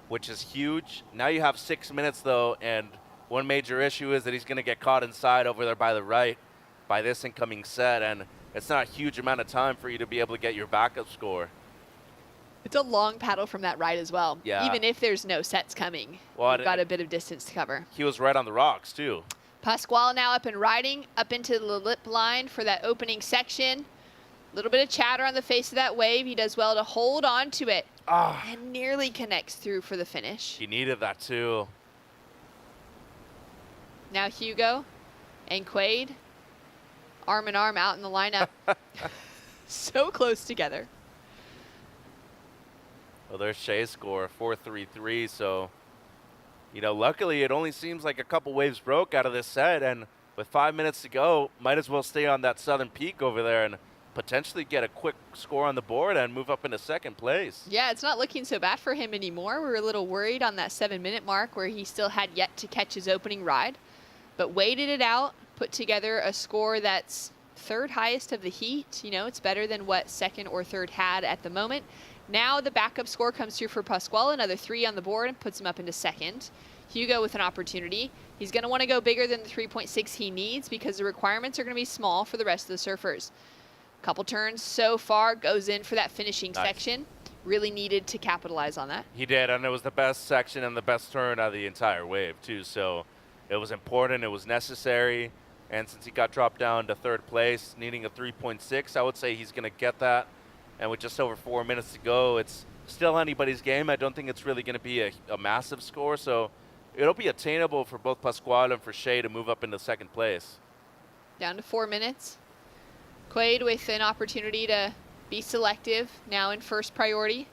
which is huge. Now you have 6 minutes, though, and one major issue is that he's going to get caught inside over there by the right by this incoming set, and it's not a huge amount of time for you to be able to get your backup score. It's a long paddle from that right as well. Yeah. Even if there's no sets coming, well, you've got a bit of distance to cover. He was right on the rocks, too. Pascual now up and riding, up into the lip line for that opening section. A little bit of chatter on the face of that wave. He does well to hold on to it and nearly connects through for the finish. He needed that, too. Now Hugo and Quaid, arm in arm out in the lineup. So close together. Well, there's Shea's score, 4.33. So, you know, luckily it only seems like a couple waves broke out of this set, and with 5 minutes to go, might as well stay on that southern peak over there and potentially get a quick score on the board and move up into second place. Yeah, it's not looking so bad for him anymore. We were a little worried on that 7-minute mark where he still had yet to catch his opening ride, but waited it out, put together a score that's third highest of the heat. You know, it's better than what second or third had at the moment. Now the backup score comes through for Pasquale, another 3 on the board, and puts him up into second. Hugo with an opportunity. He's going to want to go bigger than the 3.6 he needs because the requirements are going to be small for the rest of the surfers. Couple turns so far, goes in for that finishing section. Really needed to capitalize on that. He did, and it was the best section and the best turn out of the entire wave, too. So it was important, it was necessary. And since he got dropped down to third place, needing a 3.6, I would say he's going to get that. And with just over 4 minutes to go, it's still anybody's game. I don't think it's really going to be a massive score. So it'll be attainable for both Pasquale and for Shea to move up into second place. Down to 4 minutes. Quaid with an opportunity to be selective, now in first priority.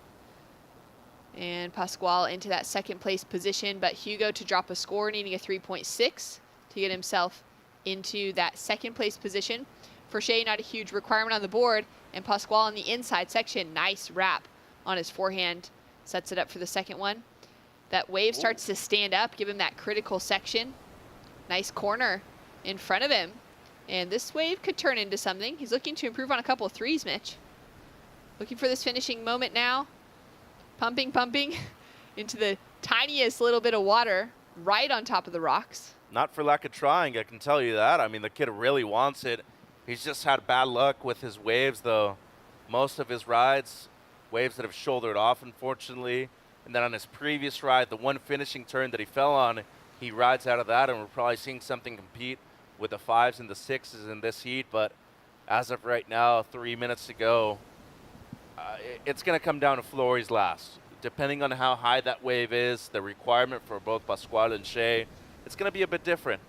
And Pasquale into that second place position, but Hugo to drop a score, needing a 3.6 to get himself into that second place position. For Shea, not a huge requirement on the board, and Pasquale on the inside section, nice wrap on his forehand, sets it up for the second one. That wave starts to stand up, give him that critical section. Nice corner in front of him. And this wave could turn into something. He's looking to improve on a couple of threes, Mitch. Looking for this finishing moment now. Pumping, pumping into the tiniest little bit of water right on top of the rocks. Not for lack of trying, I can tell you that. I mean, the kid really wants it. He's just had bad luck with his waves, though. Most of his rides, waves that have shouldered off, unfortunately. And then on his previous ride, the one finishing turn that he fell on, he rides out of that, and we're probably seeing something compete with the 5s and the 6s in this heat. But as of right now, 3 minutes to go, it's going to come down to Flory's last. Depending on how high that wave is, the requirement for both Pasquale and Shea, it's going to be a bit different.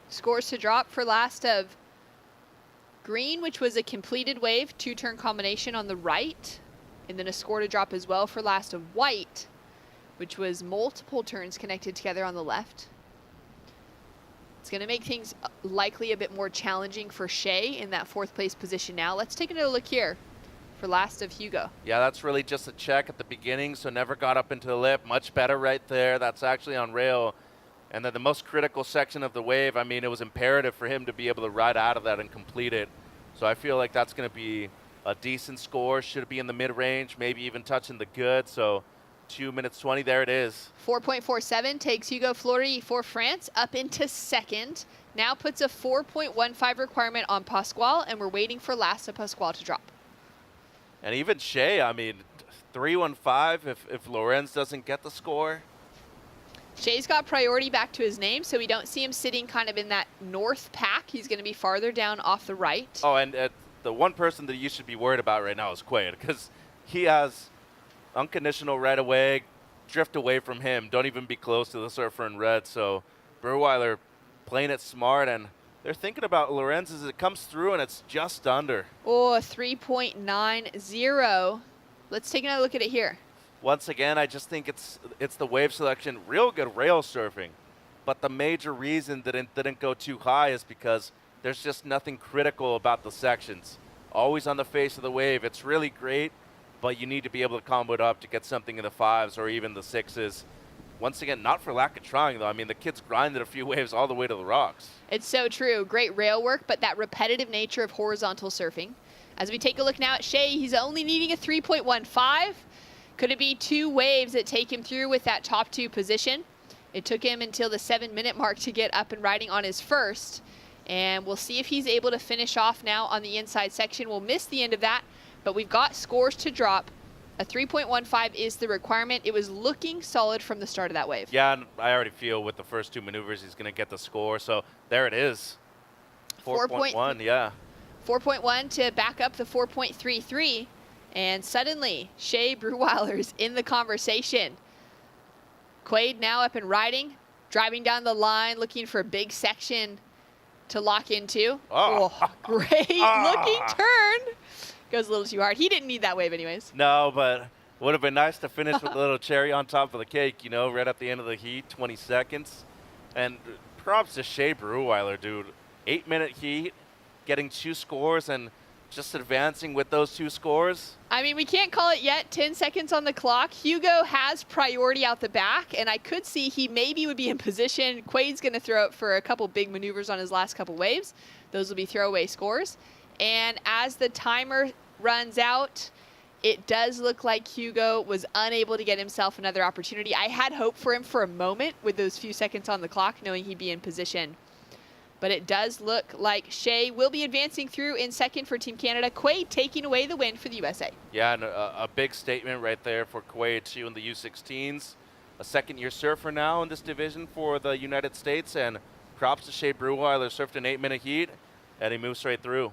Scores to drop for last of Green, which was a completed wave, 2-turn combination on the right. And then a score to drop as well for last of White, which was multiple turns connected together on the left. It's going to make things likely a bit more challenging for Shea in that 4th place position now. Let's take another look here for last of Hugo. Yeah, that's really just a check at the beginning, so never got up into the lip. Much better right there. That's actually on rail. And then the most critical section of the wave, I mean, it was imperative for him to be able to ride out of that and complete it. So I feel like that's going to be a decent score. Should be in the mid-range, maybe even touching the good. So 2 minutes 20, there it is. 4.47 takes Hugo Flory for France up into second. Now puts a 4.15 requirement on Pasquale, and we're waiting for last of Pasquale to drop. And even Shea, I mean, 3.15 if Lorenz doesn't get the score. Shea's got priority back to his name, so we don't see him sitting kind of in that north pack. He's going to be farther down off the right. Oh, and the one person that you should be worried about right now is Quaid, because he has unconditional right away, drift away from him. Don't even be close to the surfer in red. So Breweiler playing it smart, and they're thinking about Lorenz as it comes through, and it's just under. Oh, 3.90. Let's take another look at it here. Once again, I just think it's the wave selection. Real good rail surfing, but the major reason that it didn't go too high is because there's just nothing critical about the sections. Always on the face of the wave. It's really great, but you need to be able to combo it up to get something in the 5s or even the 6s. Once again, not for lack of trying, though. I mean, the kid's grinded a few waves all the way to the rocks. It's so true. Great rail work, but that repetitive nature of horizontal surfing. As we take a look now at Shea, he's only needing a 3.15. Could it be 2 waves that take him through with that top 2 position? It took him until the 7-minute mark to get up and riding on his first. And we'll see if he's able to finish off now on the inside section. We'll miss the end of that, but we've got scores to drop. A 3.15 is the requirement. It was looking solid from the start of that wave. Yeah, and I already feel with the first 2 maneuvers he's going to get the score. So there it is. 4.1, yeah. 4.1 to back up the 4.33. And suddenly, Shea Breweiler's in the conversation. Quaid now up and riding, driving down the line, looking for a big section to lock into. Oh, great looking turn. Goes a little too hard. He didn't need that wave anyways. No, but would have been nice to finish with a little cherry on top of the cake, you know, right at the end of the heat, 20 seconds. And props to Shea Breweiler, dude. 8-minute heat, getting 2 scores and just advancing with those 2 scores. I mean, we can't call it yet. 10 seconds on the clock. Hugo has priority out the back, and I could see he maybe would be in position. Quade's going to throw it for a couple big maneuvers on his last couple waves. Those will be throwaway scores. And as the timer runs out, it does look like Hugo was unable to get himself another opportunity. I had hope for him for a moment with those few seconds on the clock, knowing he'd be in position. But it does look like Shea will be advancing through in second for Team Canada. Quade taking away the win for the USA. Yeah, and a big statement right there for Quade, too, in the U16s. A second-year surfer now in this division for the United States. And props to Shea Breweiler, surfed an 8-minute heat, and he moves straight through.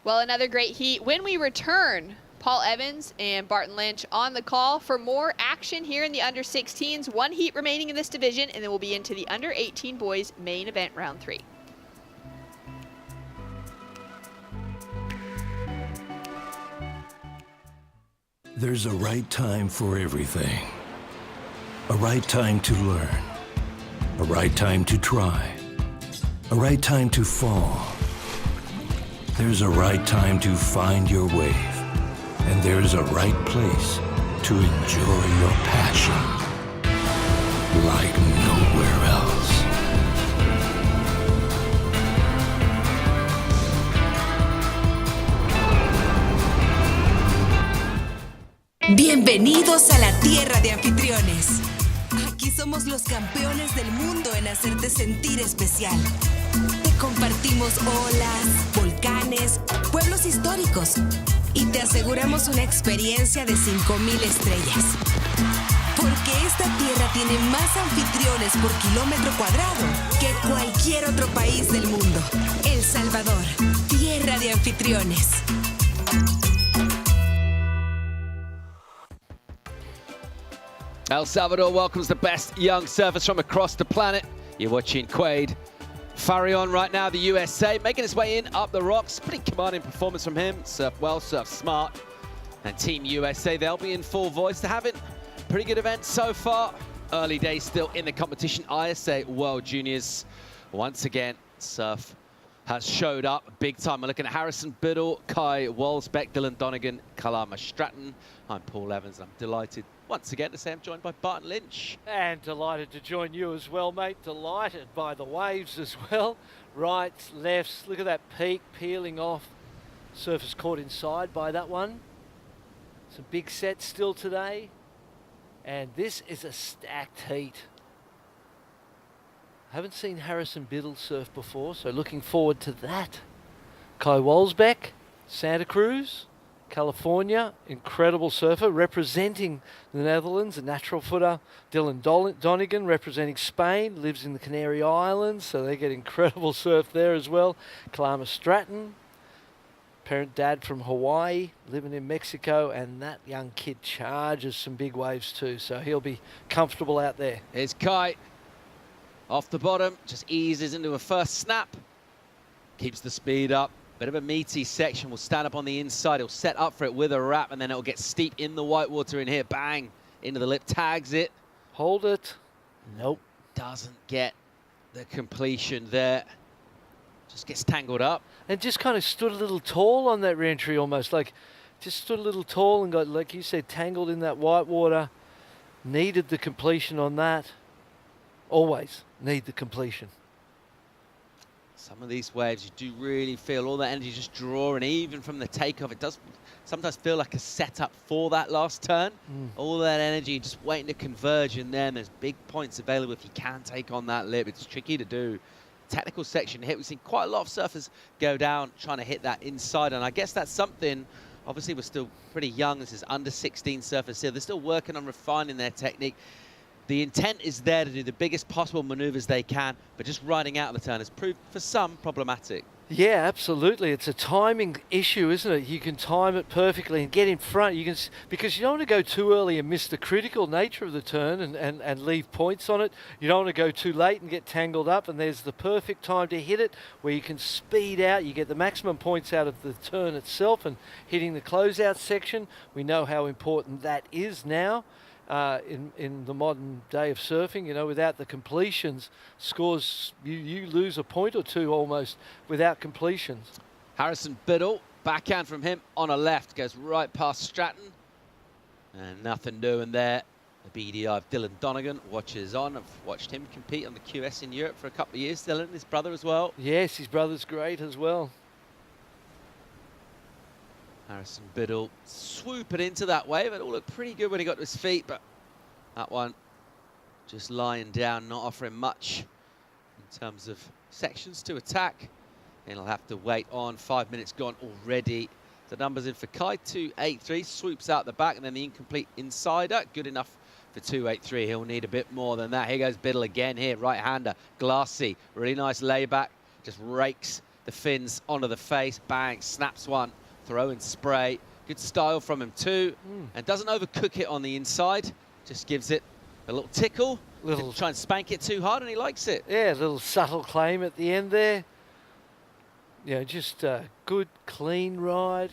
Well, another great heat. When we return, Paul Evans and Barton Lynch on the call for more action here in the under-16s. 1 heat remaining in this division, and then we'll be into the under-18 boys main event round 3. There's a right time for everything. A right time to learn. A right time to try. A right time to fall. There's a right time to find your wave. And there's a right place to enjoy your passion like nowhere else. Bienvenidos a la tierra de anfitriones. Aquí somos los campeones del mundo en hacerte sentir especial. Te compartimos olas, volcanes, pueblos históricos y te aseguramos una experiencia de 5,000 estrellas. Porque esta tierra tiene más anfitriones por kilómetro cuadrado que cualquier otro país del mundo. El Salvador, tierra de anfitriones. El Salvador welcomes the best young surfers from across the planet. You're watching Quade Farion right now, the USA, making his way in up the rocks. Pretty commanding performance from him. Surf well, surf smart. And Team USA, they'll be in full voice. They're having a pretty good event so far. Early days still in the competition. ISA World Juniors. Once again, surf has showed up big time. We're looking at Harrison Biddle, Kai Walsbeck, Dylan Donegan, Kalama Stratton. I'm Paul Evans, and I'm delighted once again to say I'm joined by Barton Lynch. And delighted to join you as well, mate. Delighted by the waves as well. Rights, lefts, look at that peak peeling off. Surface caught inside by that one. Some big sets still today. And this is a stacked heat. Haven't seen Harrison Biddle surf before, so looking forward to that. Kai Walsbeck, Santa Cruz, California, incredible surfer representing the Netherlands, a natural footer. Dylan Donegan representing Spain, lives in the Canary Islands, so they get incredible surf there as well. Kalama Stratton, parent dad from Hawaii, living in Mexico, and that young kid charges some big waves too, so he'll be comfortable out there. Here's Kai. Off the bottom, just eases into a first snap. Keeps the speed up. Bit of a meaty section. Will stand up on the inside. He'll set up for it with a wrap, and then it'll get steep in the whitewater in here. Bang! Into the lip, tags it. Hold it. Nope. Doesn't get the completion there. Just gets tangled up. And just kind of stood a little tall on that re-entry almost. Like, just stood a little tall and got, like you said, tangled in that whitewater. Needed the completion on that. Always need the completion. Some of these waves, you do really feel all that energy just drawing, even from the takeoff. It does sometimes feel like a setup for that last turn. All that energy just waiting to converge in there, and there's big points available if you can take on that lip. It's tricky to do. Technical section hit. We've seen quite a lot of surfers go down trying to hit that inside, and I guess that's something, obviously we're still pretty young. This is under 16 surfers here. They're still working on refining their technique. The intent is there to do the biggest possible maneuvers they can, but just riding out of the turn has proved, for some, problematic. Yeah, absolutely. It's a timing issue, isn't it? You can time it perfectly and get in front. You can, because you don't want to go too early and miss the critical nature of the turn and leave points on it. You don't want to go too late and get tangled up, and there's the perfect time to hit it where you can speed out. You get the maximum points out of the turn itself and hitting the closeout section. We know how important that is now. in the modern day of surfing. You know, without the completions, scores, you lose a point or two almost without completions. Harrison Biddle, backhand from him on a left, goes right past Stratton. And nothing doing there. The BDI of Dylan Donegan watches on. I've watched him compete on the QS in Europe for a couple of years. Dylan, his brother as well. Yes, his brother's great as well. Harrison Biddle swooping into that wave. It all looked pretty good when he got to his feet, but that one just lying down, not offering much in terms of sections to attack. And he'll have to wait on. 5 minutes gone already. The numbers in for Kai, 2.83, swoops out the back, and then the incomplete insider, good enough for 2.83. He'll need a bit more than that. Here goes Biddle again here, right-hander, glassy, really nice layback, just rakes the fins onto the face, bang, snaps one, throw and spray. Good style from him too, and doesn't overcook it on the inside, just gives it a little tickle, didn't try and spank it too hard, and he likes it. Yeah, a little subtle claim at the end there. You know, just a good, clean ride.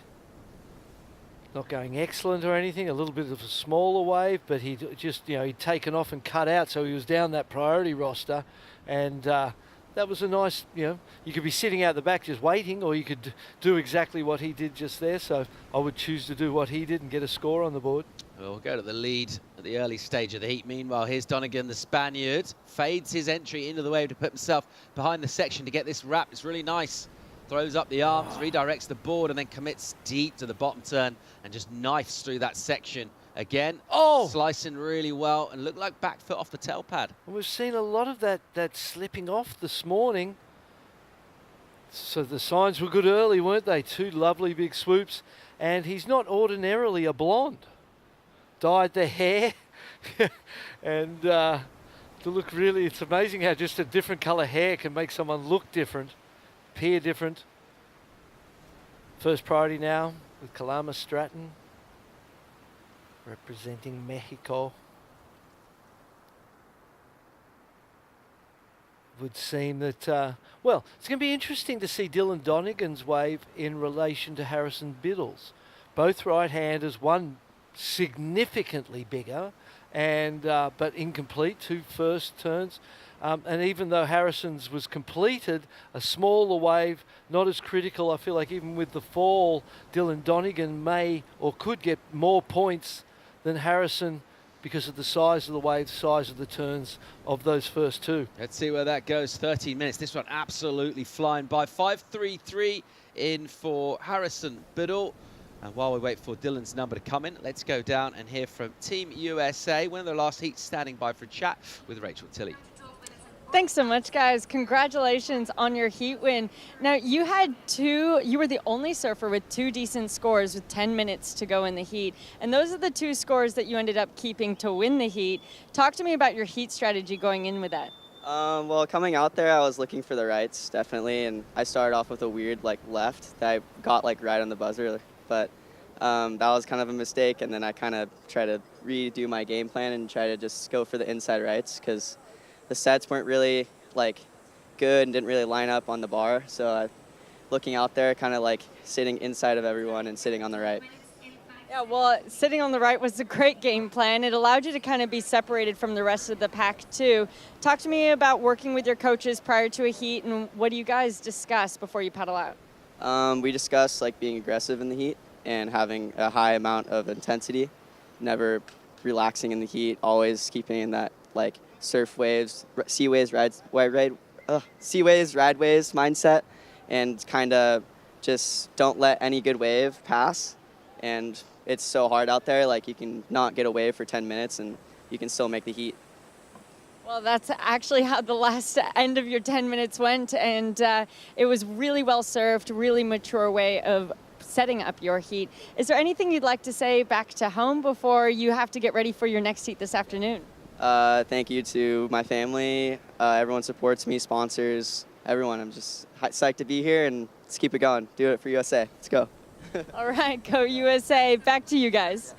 Not going excellent or anything, a little bit of a smaller wave, but he just, you know, he'd taken off and cut out, so he was down that priority roster. And that was a nice, you know, you could be sitting out the back just waiting, or you could do exactly what he did just there. So I would choose to do what he did and get a score on the board. We'll go to the lead at the early stage of the heat. Meanwhile, here's Donegan, the Spaniard, fades his entry into the wave to put himself behind the section to get this wrap. It's really nice. Throws up the arms, redirects the board, and then commits deep to the bottom turn and just knifes through that section again. Oh! Slicing really well and looked like back foot off the tail pad. We've seen a lot of that slipping off this morning. So the signs were good early, weren't they? Two lovely big swoops. And he's not ordinarily a blonde. Dyed the hair. And to look really, it's amazing how just a different colour hair can make someone look different. Appear different. First priority now with Kalama Stratton representing Mexico. Would seem that, well, it's going to be interesting to see Dylan Donegan's wave in relation to Harrison Biddle's. Both right-handers, one significantly bigger, and but incomplete, two first turns. And even though Harrison's was completed, a smaller wave, not as critical. I feel like even with the fall, Dylan Donegan may or could get more points than Harrison because of the size of the wave, size of the turns of those first two. Let's see where that goes. 13 minutes. This one absolutely flying by. 5.33 in for Harrison Biddle. And while we wait for Dylan's number to come in, let's go down and hear from Team USA, winner of the last heat, standing by for a chat with Rachel Tilley. Thanks so much, guys. Congratulations on your heat win. Now, you were the only surfer with 2 decent scores with 10 minutes to go in the heat. And those are the 2 scores that you ended up keeping to win the heat. Talk to me about your heat strategy going in with that. Well, coming out there, I was looking for the rights, definitely. And I started off with a weird, left that I got, right on the buzzer. But that was kind of a mistake. And then I kind of tried to redo my game plan and try to just go for the inside rights, because the sets weren't really good and didn't really line up on the bar. So looking out there, kind of sitting inside of everyone and sitting on the right. Yeah, well, sitting on the right was a great game plan. It allowed you to kind of be separated from the rest of the pack too. Talk to me about working with your coaches prior to a heat, and what do you guys discuss before you paddle out? We discuss being aggressive in the heat and having a high amount of intensity, never relaxing in the heat, always keeping in that surf waves, sea waves, ride waves mindset, and kind of just don't let any good wave pass. And it's so hard out there, you can not get a wave for 10 minutes and you can still make the heat. Well, that's actually how the last end of your 10 minutes went, and it was really well served, really mature way of setting up your heat. Is there anything you'd like to say back to home before you have to get ready for your next heat this afternoon? Thank you to my family. Everyone supports me, sponsors, everyone. I'm just psyched to be here, and let's keep it going. Do it for USA. Let's go. All right, go USA. Back to you guys.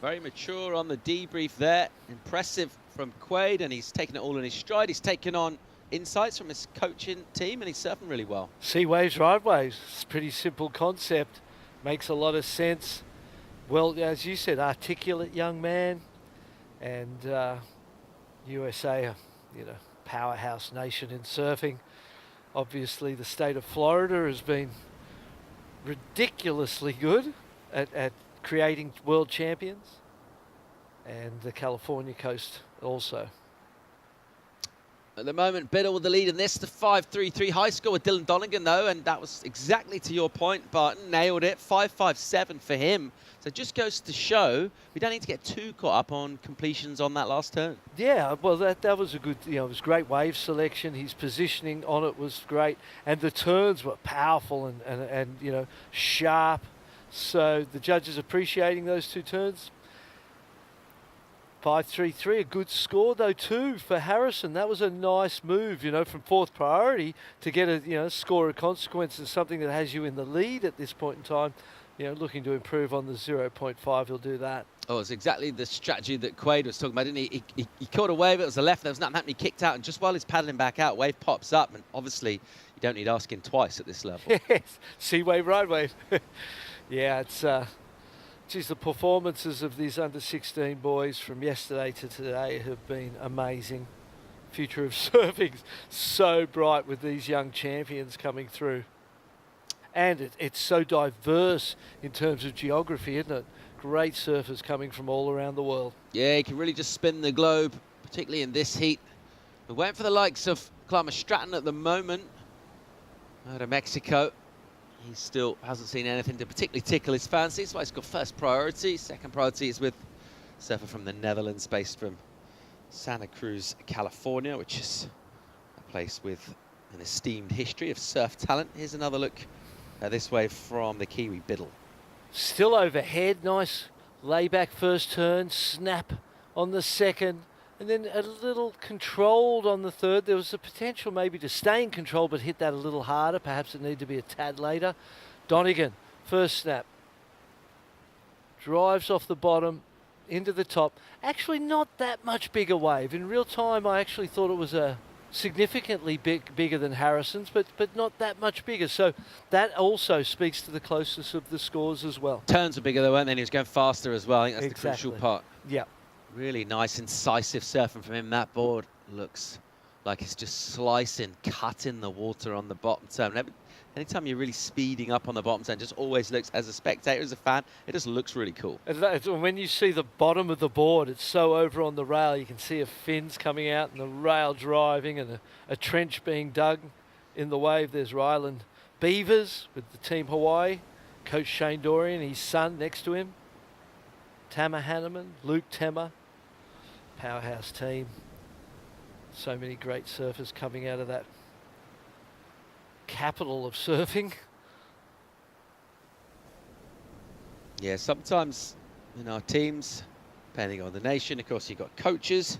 Very mature on the debrief there. Impressive from Quaid, and he's taken it all in his stride. He's taken on insights from his coaching team, and he's surfing really well. Sea waves, ride waves. It's a pretty simple concept. Makes a lot of sense. Well, as you said, articulate young man. And USA, you know, powerhouse nation in surfing. Obviously, the state of Florida has been ridiculously good at creating world champions, and the California coast also. At the moment, Biddle with the lead in this, the 5.33 high score with Dylan Donegan, though, and that was exactly to your point, Barton. Nailed it, 5.57 for him. So it just goes to show we don't need to get too caught up on completions on that last turn. Yeah, well, that was a good, you know, it was great wave selection. His positioning on it was great, and the turns were powerful and you know, sharp. So the judges appreciating those two turns. 5.33, a good score though too for Harrison. That was a nice move, you know, from fourth priority to get a, you know, score of consequence is something that has you in the lead at this point in time. You know, looking to improve on the 0.5, he'll do that. Oh, it's exactly the strategy that Quaid was talking about, didn't he? He caught a wave, it was the left, there was nothing happening, he kicked out, and just while he's paddling back out, wave pops up, and obviously you don't need asking twice at this level. Yes, sea wave, right wave. Yeah, it's geez, the performances of these under-16 boys from yesterday to today have been amazing. Future of surfing's so bright with these young champions coming through. And it's so diverse in terms of geography, isn't it? Great surfers coming from all around the world. Yeah, he can really just spin the globe, particularly in this heat. We're waiting for the likes of Climber Stratton at the moment. Out of Mexico. He still hasn't seen anything to particularly tickle his fancy. That's why he's got first priority. Second priority is with a surfer from the Netherlands, based from Santa Cruz, California, which is a place with an esteemed history of surf talent. Here's another look this way from the Kiwi Biddle. Still overhead, nice layback first turn, snap on the second, and then a little controlled on the third. There was a potential maybe to stay in control, but hit that a little harder. Perhaps it needed to be a tad later. Donegan, first snap. Drives off the bottom, into the top. Actually not that much bigger wave. In real time, I actually thought it was a significantly bigger than Harrison's, but not that much bigger. So that also speaks to the closeness of the scores as well. Turns were bigger though, weren't they? And he was going faster as well. I think that's the crucial part. Yeah. Really nice, incisive surfing from him. That board looks like it's just slicing, cutting the water on the bottom turn. Anytime you're really speeding up on the bottom turn, just always looks, as a spectator, as a fan, it just looks really cool. When you see the bottom of the board, it's so over on the rail. You can see a fins coming out and the rail driving and a trench being dug in the wave. There's Ryland Beavers with the Team Hawaii. Coach Shane Dorian, his son next to him. Tammer Hanneman, Luke Temmer. Powerhouse team. So many great surfers coming out of that capital of surfing. Yeah, sometimes in our teams, depending on the nation, of course, you've got coaches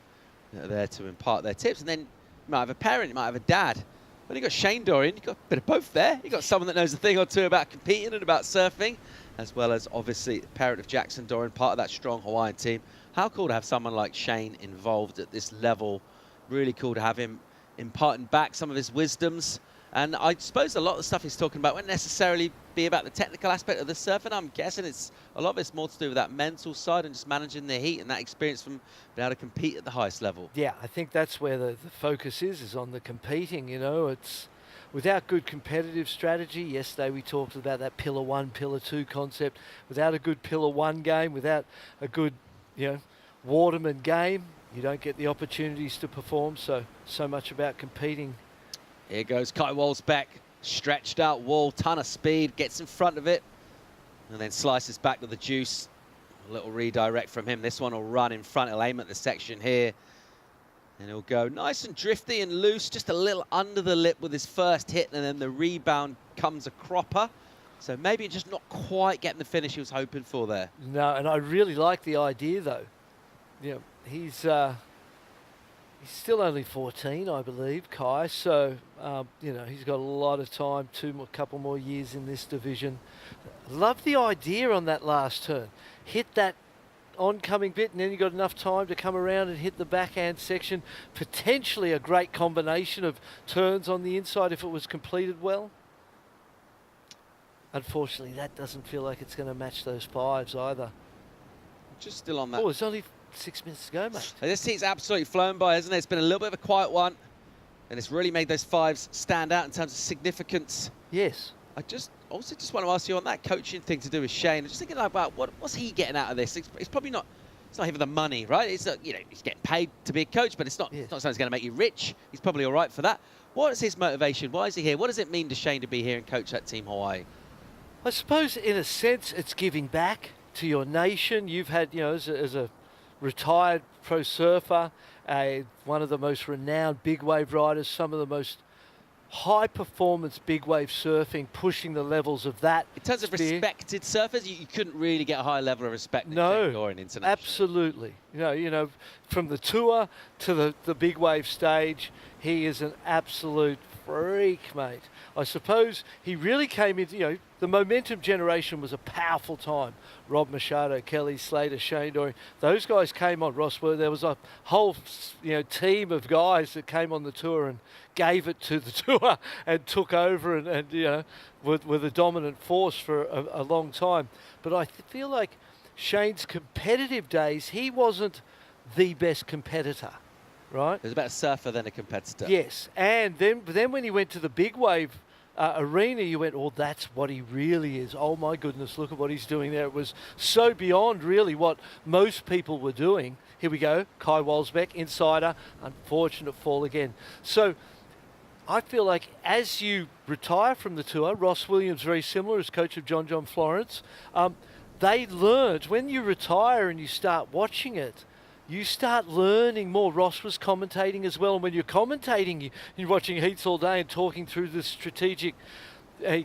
that are there to impart their tips, and then you might have a parent, you might have a dad. When you've got Shane Dorian, you've got a bit of both there. You've got someone that knows a thing or two about competing and about surfing, as well as obviously the parent of Jackson Dorian, part of that strong Hawaiian team. How cool to have someone like Shane involved at this level. Really cool to have him imparting back some of his wisdoms. And I suppose a lot of the stuff he's talking about won't necessarily be about the technical aspect of the surfing. I'm guessing it's a lot of it's more to do with that mental side and just managing the heat and that experience from being able to compete at the highest level. Yeah, I think that's where the focus is on the competing. You know, it's without good competitive strategy. Yesterday we talked about that pillar 1, pillar 2 concept. Without a good pillar 1 game, without a good, you know, Waterman game, you don't get the opportunities to perform. So much about competing. Here goes Kai Wolfsbeck, stretched out wall, ton of speed, gets in front of it, and then slices back to the juice. A little redirect from him. This one will run in front, he'll aim at the section here, and he'll go nice and drifty and loose, just a little under the lip with his first hit, and then the rebound comes a cropper. So maybe just not quite getting the finish he was hoping for there. No, and I really like the idea though. You know, he's still only 14, I believe, Kai. So, you know, he's got a lot of time, couple more years in this division. Love the idea on that last turn. Hit that oncoming bit, and then you got enough time to come around and hit the backhand section. Potentially a great combination of turns on the inside if it was completed well. Unfortunately, that doesn't feel like it's going to match those 5s either. Just still on that. Oh, it's only 6 minutes to go, mate. This heat's absolutely flown by, hasn't it? It's been a little bit of a quiet one, and it's really made those 5s stand out in terms of significance. Yes. I also just want to ask you on that coaching thing to do with Shane. I'm just thinking about what's he getting out of this? It's probably not. It's not even the money, right? It's not, he's getting paid to be a coach, but it's not. It's not something that's going to make you rich. He's probably all right for that. What is his motivation? Why is he here? What does it mean to Shane to be here and coach that Team Hawaii? I suppose, in a sense, it's giving back to your nation. You've had, as a retired pro surfer, one of the most renowned big wave riders, some of the most high performance big wave surfing, pushing the levels of that. In terms of respected surfers, you couldn't really get a high level of respect. No, in international. Absolutely. From the tour to the big wave stage, he is an absolute freak, mate. I suppose he really came into, the momentum generation was a powerful time. Rob Machado, Kelly Slater, Shane Dory, those guys came on. Ross, there was a whole, team of guys that came on the tour and gave it to the tour and took over and were the dominant force for a long time. But I feel like Shane's competitive days, he wasn't the best competitor. Right? He was a better surfer than a competitor. Yes, and then when he went to the big wave arena, you went, oh, that's what he really is. Oh, my goodness, look at what he's doing there. It was so beyond, really, what most people were doing. Here we go, Kai Walsbeck, insider, unfortunate fall again. So I feel like as you retire from the tour, Ross Williams, very similar, as coach of John Florence, they learned, when you retire and you start watching it, you start learning more. Ross was commentating as well, and when you're commentating, you're watching heats all day and talking through the strategic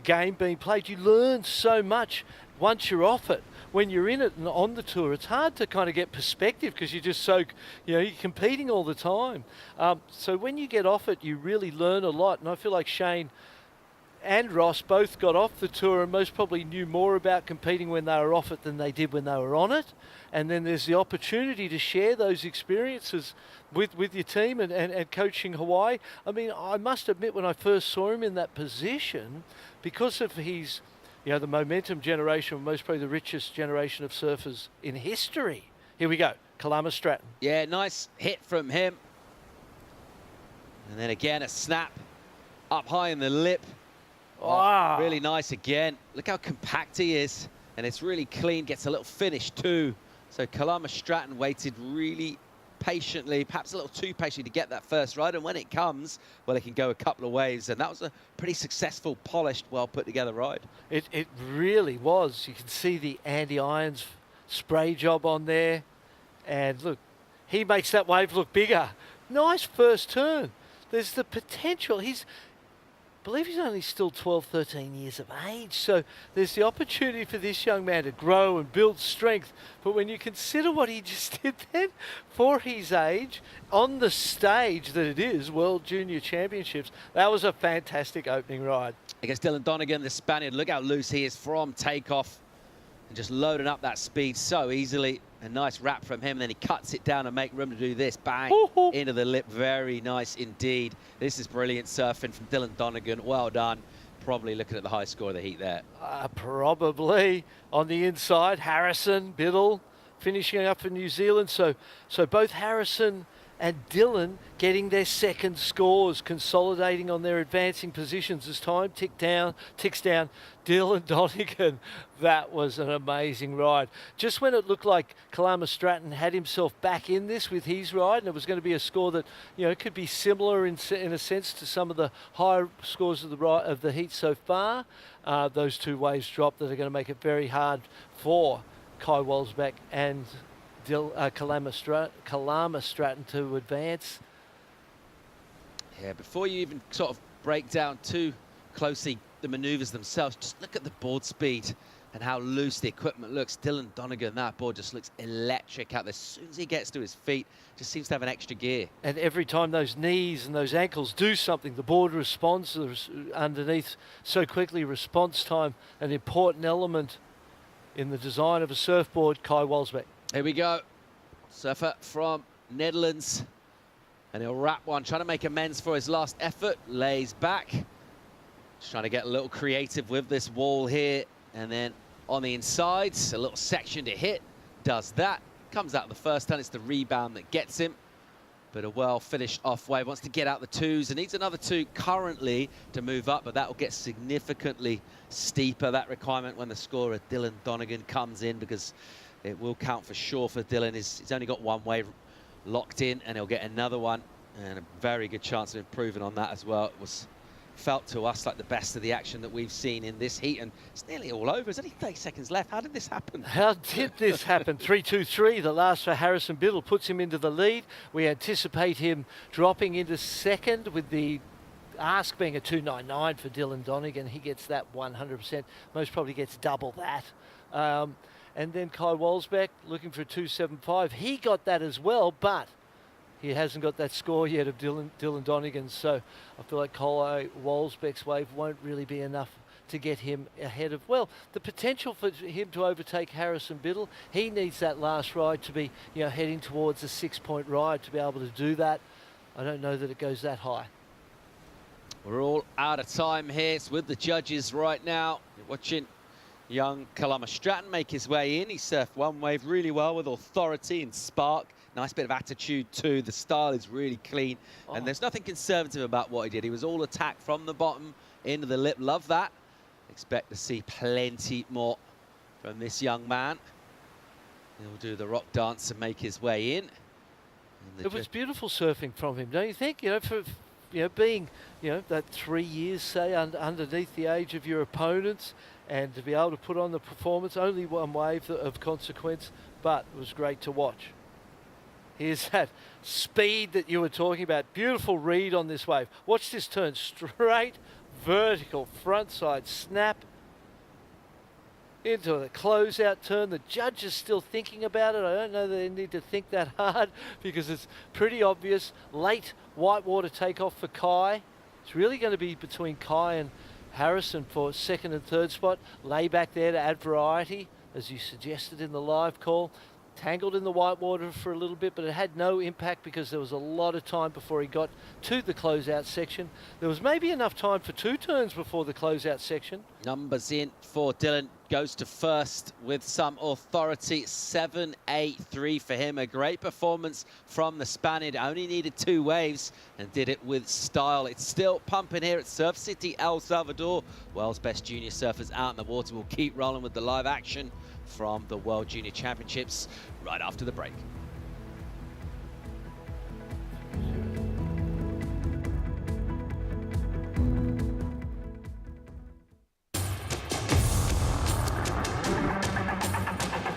game being played. You learn so much once you're off it. When you're in it and on the tour, it's hard to kind of get perspective because you're just so, you're competing all the time. So when you get off it, you really learn a lot, and I feel like Shane and Ross both got off the tour and most probably knew more about competing when they were off it than they did when they were on it. And then there's the opportunity to share those experiences with your team and coaching Hawaii. I mean, I must admit, when I first saw him in that position, because of his, the momentum generation, most probably the richest generation of surfers in history. Here we go, Kalama Stratton. Yeah, nice hit from him. And then again, a snap up high in the lip. Oh, really nice again. Look how compact he is. And it's really clean, gets a little finish too. So Kalama Stratton waited really patiently, perhaps a little too patiently to get that first ride. And when it comes, well, it can go a couple of waves. And that was a pretty successful, polished, well put together ride. It really was. You can see the Andy Irons spray job on there. And look, he makes that wave look bigger. Nice first turn. There's the potential. I believe he's only still 12, 13 years of age. So there's the opportunity for this young man to grow and build strength. But when you consider what he just did then for his age, on the stage that it is, World Junior Championships, that was a fantastic opening ride. Against Dylan Donegan, the Spaniard, look how loose he is from takeoff. And just loading up that speed so easily. A nice wrap from him, and then he cuts it down and make room to do this. Bang, into the lip. Very nice indeed. This is brilliant surfing from Dylan Donegan. Well done. Probably looking at the high score of the heat there. Probably. On the inside, Harrison, Biddle, finishing up for New Zealand. So both Harrison and Dylan getting their second scores, consolidating on their advancing positions as time ticks down. Dylan Donegan, that was an amazing ride. Just when it looked like Kalama Stratton had himself back in this with his ride, and it was going to be a score that could be similar in a sense to some of the higher scores of the heat so far, those two waves dropped that are going to make it very hard for Kai Walsbeck and Kalama Stratton to advance. Yeah, before you even sort of break down too closely the maneuvers themselves, just look at the board speed and how loose the equipment looks. Dylan Donegan, that board just looks electric out there. As soon as he gets to his feet, just seems to have an extra gear. And every time those knees and those ankles do something, the board responds underneath so quickly. Response time, an important element in the design of a surfboard. Kai Walsbeck. Here we go. Surfer from Netherlands. And he'll wrap one, trying to make amends for his last effort. Lays back. Just trying to get a little creative with this wall here. And then on the insides, a little section to hit. Does that. Comes out the first turn, it's the rebound that gets him. But a well-finished off wave, wants to get out the twos and needs another two currently to move up, but that will get significantly steeper, that requirement, when the scorer Dylan Donegan comes in, because it will count for sure for Dylan. He's only got one wave locked in, and he'll get another one, and a very good chance of improving on that as well. It was felt to us like the best of the action that we've seen in this heat, and it's nearly all over. There's only 30 seconds left. How did this happen? How did this happen? 3-2-3, the last for Harrison Biddle, puts him into the lead. We anticipate him dropping into second, with the ask being a 2.99 for Dylan Donegan. He gets that 100%, most probably gets double that. And then Kai Walsbeck looking for a 2.75. He got that as well, but he hasn't got that score yet of Dylan Donegan, so I feel like Kai Walsbeck's wave won't really be enough to get him ahead of, well, the potential for him to overtake Harrison Biddle. He needs that last ride to be, you know, heading towards a 6-point ride to be able to do that. I don't know that it goes that high. We're all out of time here. It's with the judges right now. You're watching young Kalama Stratton make his way in. He surfed one wave really well with authority and spark. Nice bit of attitude too. The style is really clean, and there's nothing conservative about what he did. He was all attack from the bottom into the lip. Love that. Expect to see plenty more from this young man. He'll do the rock dance and make his way in. It was beautiful surfing from him, don't you think? You know, for being, that 3 years, say, underneath the age of your opponents, and to be able to put on the performance, only one wave of consequence, but it was great to watch. Here's that speed that you were talking about. Beautiful read on this wave. Watch this turn, straight, vertical, frontside snap into the closeout turn. The judge is still thinking about it. I don't know that they need to think that hard, because it's pretty obvious. Late whitewater takeoff for Kai. It's really going to be between Kai and Harrison for second and third spot. Lay back there to add variety, as you suggested in the live call. Tangled in the whitewater for a little bit, but it had no impact because there was a lot of time before he got to the closeout section. There was maybe enough time for two turns before the closeout section. Numbers in for Dylan. Goes to first with some authority. 7.83 for him. A great performance from the Spaniard. Only needed two waves and did it with style. It's still pumping here at Surf City, El Salvador. World's best junior surfers out in the water. We'll keep rolling with the live action from the World Junior Championships right after the break.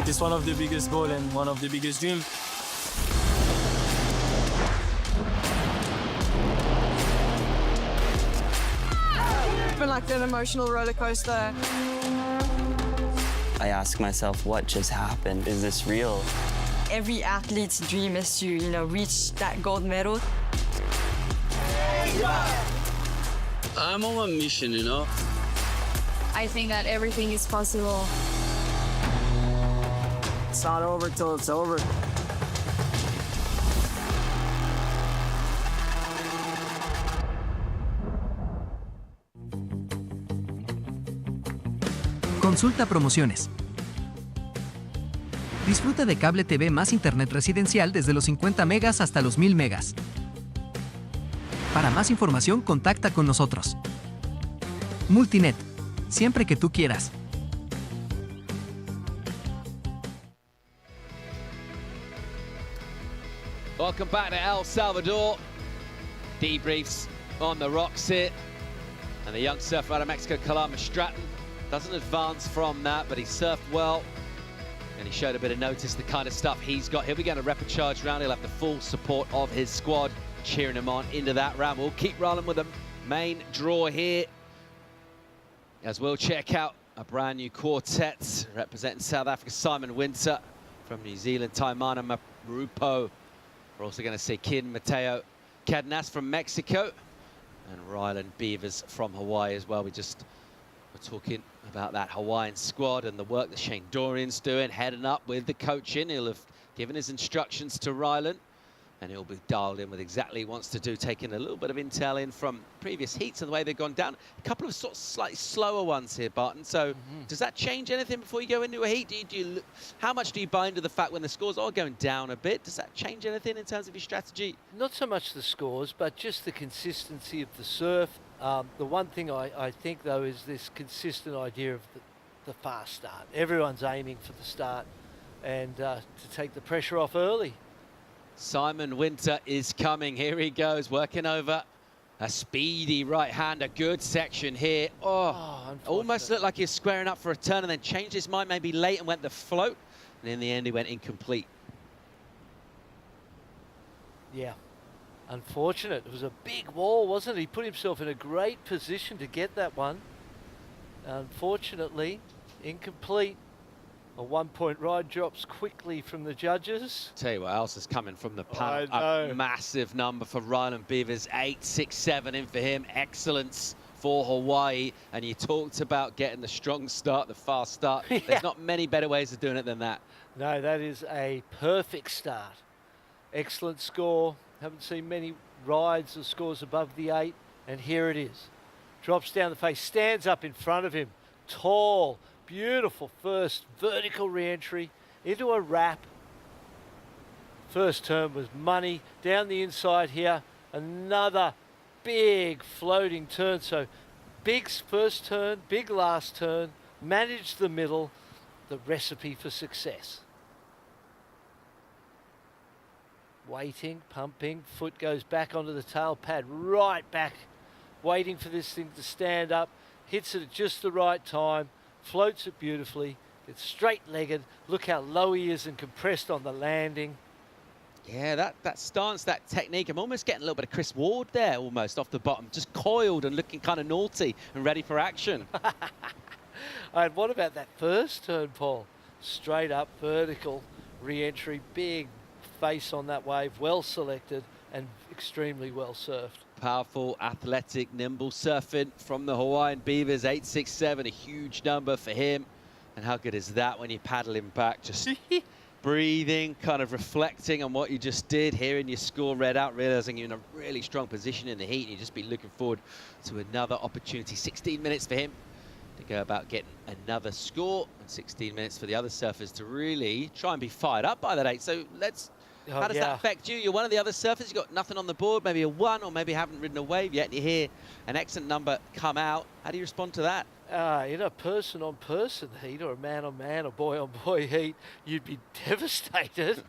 It's one of the biggest goals and one of the biggest dreams. It's been like an emotional roller coaster. I ask myself, what just happened? Is this real? Every athlete's dream is to, reach that gold medal. I'm on a mission, I think that everything is possible. It's not over till it's over. Consulta promociones. Disfruta de cable TV más internet residencial desde los 50 megas hasta los 1000 megas. Para más información, contacta con nosotros. Multinet, siempre que tú quieras. Welcome back to El Salvador. Debriefs on the rocks here. And the young surfer out of Mexico, Kalama Stratton, doesn't advance from that, but he surfed well. And he showed a bit of notice, the kind of stuff he's got. He'll be going to repechage round. He'll have the full support of his squad cheering him on into that round. We'll keep rolling with the main draw here, as we'll check out a brand new quartet representing South Africa. Simon Winter from New Zealand, Taimana Marupo. We're also going to see Kin Mateo Cadnas from Mexico and Ryland Beavers from Hawaii as well. We're talking about that Hawaiian squad and the work that Shane Dorian's doing, heading up with the coaching. He'll have given his instructions to Ryland And he'll be dialed in with exactly what he wants to do, taking a little bit of intel in from previous heats and the way they've gone down. A couple of sort of slightly slower ones here, Barton. So does that change anything before you go into a heat? How much do you buy into the fact when the scores are going down a bit? Does that change anything in terms of your strategy? Not so much the scores, but just the consistency of the surf. The one thing I think, though, is this consistent idea of the fast start. Everyone's aiming for the start and to take the pressure off early. Simon Winter is coming. Here he goes, working over a speedy right-hander. Good section here. Oh, almost looked like he was squaring up for a turn and then changed his mind maybe late and went the float. And in the end, he went incomplete. Yeah, unfortunate. It was a big wall, wasn't it? He put himself in a great position to get that one. Unfortunately, incomplete. A 1-point ride drops quickly from the judges. Tell you what else is coming from the panel. A massive number for Ryland Beavers. 8.67 in for him. Excellence for Hawaii. And you talked about getting the strong start, the fast start. Yeah. There's not many better ways of doing it than that. No, that is a perfect start. Excellent score. Haven't seen many rides or scores above the 8. And here it is. Drops down the face, stands up in front of him. Tall. Beautiful first vertical re-entry into a wrap. First turn was money. Down the inside here, another big floating turn. So big first turn, big last turn, managed the middle, the recipe for success. Waiting, pumping, foot goes back onto the tail pad, right back, waiting for this thing to stand up, hits it at just the right time. Floats it beautifully. It's straight-legged. Look how low he is and compressed on the landing. Yeah, that stance, that technique. I'm almost getting a little bit of Chris Ward there, almost off the bottom, just coiled and looking kind of naughty and ready for action. And what about that first turn, Paul? Straight up, vertical re-entry, big face on that wave, well selected and extremely well surfed. Powerful, athletic, nimble surfing from the Hawaiian Beavers. 8.67, a huge number for him. And how good is that when you paddle him back, just breathing, kind of reflecting on what you just did, hearing your score read out, realizing you're in a really strong position in the heat, and you just be looking forward to another opportunity. 16 minutes for him to go about getting another score, and 16 minutes for the other surfers to really try and be fired up by that 8. So let's... How does that affect you? You're one of the other surfers, you've got nothing on the board, maybe a 1, or maybe haven't ridden a wave yet, and you hear an excellent number come out. How do you respond to that? In a person-on-person heat, or a man-on-man, or boy-on-boy heat, you'd be devastated.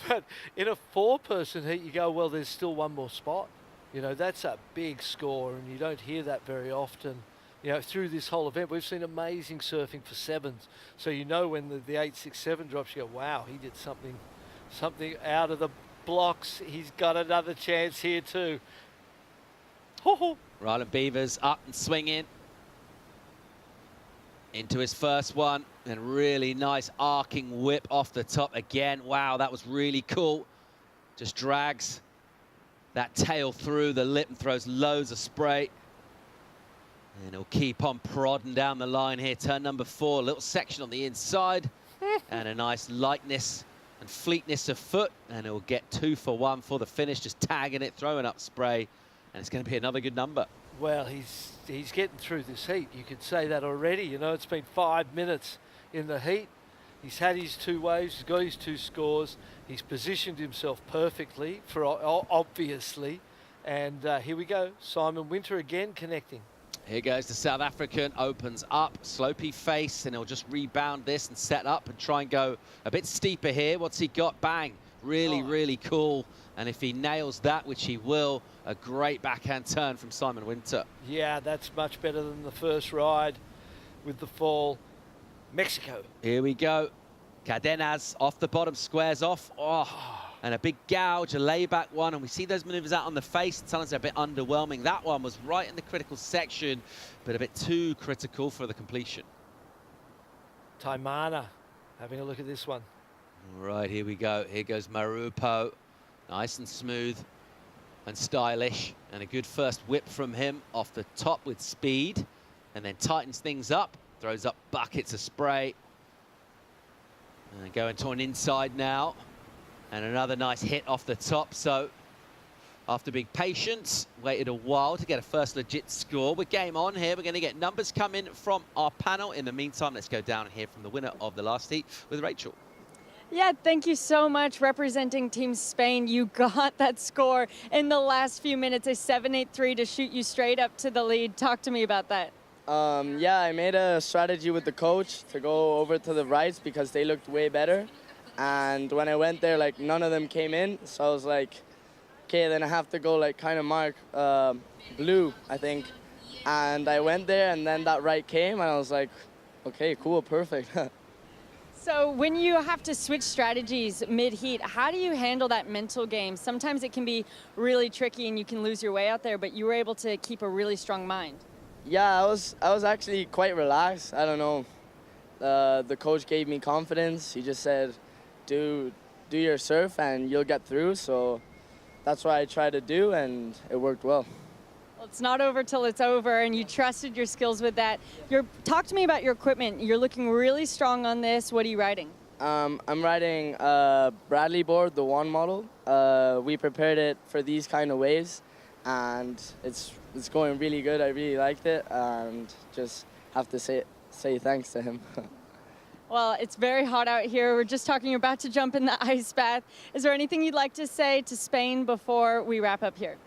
But in a 4-person heat, you go, well, there's still one more spot. You know, that's a big score, and you don't hear that very often. You know, through this whole event, we've seen amazing surfing for 7s. So you know when the 8.67 drops, you go, wow, he did something out of the blocks. He's got another chance here too. Ryland Beavers up and swinging into his first one, and really nice arcing whip off the top again. Wow, that was really cool. Just drags that tail through the lip and throws loads of spray. And he'll keep on prodding down the line here. Turn number 4, little section on the inside, and a nice lightness and fleetness of foot, and he'll get 2 for 1 for the finish, just tagging it, throwing up spray, and it's going to be another good number. Well, he's getting through this heat. You could say that already. You know, it's been 5 minutes in the heat. He's had his 2 waves, he's got his 2 scores. He's positioned himself perfectly, for obviously. And here we go, Simon Winter again connecting. Here goes the South African, opens up, slopey face, and he'll just rebound this and set up and try and go a bit steeper here. What's he got? Bang. Really, really cool. And if he nails that, which he will, a great backhand turn from Simon Winter. Yeah, that's much better than the first ride with the fall. Mexico. Here we go. Cadenas off the bottom, squares off. Oh, and a big gouge, a layback one, and we see those maneuvers out on the face. Sometimes they're a bit underwhelming. That one was right in the critical section, but a bit too critical for the completion. Taimana having a look at this one. All right, here we go. Here goes Marupo. Nice and smooth and stylish, and a good first whip from him off the top with speed, and then tightens things up, throws up buckets of spray. And going to an inside now. And another nice hit off the top. So after being patient, waited a while to get a first legit score. We're game on here. We're going to get numbers coming from our panel. In the meantime, let's go down and hear from the winner of the last heat with Rachel. Yeah, thank you so much. Representing Team Spain, you got that score in the last few minutes, a 7-8-3 to shoot you straight up to the lead. Talk to me about that. Yeah, I made a strategy with the coach to go over to the rights because they looked way better. And when I went there, like, none of them came in. So I was like, okay, then I have to go, like, kind of mark blue, I think. And I went there, and then that right came, and I was like, okay, cool, perfect. So when you have to switch strategies mid-heat, how do you handle that mental game? Sometimes it can be really tricky and you can lose your way out there, but you were able to keep a really strong mind. Yeah, I was actually quite relaxed. I don't know. The coach gave me confidence. He just said, do your surf and you'll get through. So that's what I tried to do, and it worked well. Well, it's not over till it's over, and you trusted your skills with that. Talk to me about your equipment. You're looking really strong on this. What are you riding? I'm riding Bradley board, the one model. We prepared it for these kind of waves, and it's going really good. I really liked it, and just have to say thanks to him. Well, it's very hot out here. We're just talking about to jump in the ice bath. Is there anything you'd like to say to Spain before we wrap up here?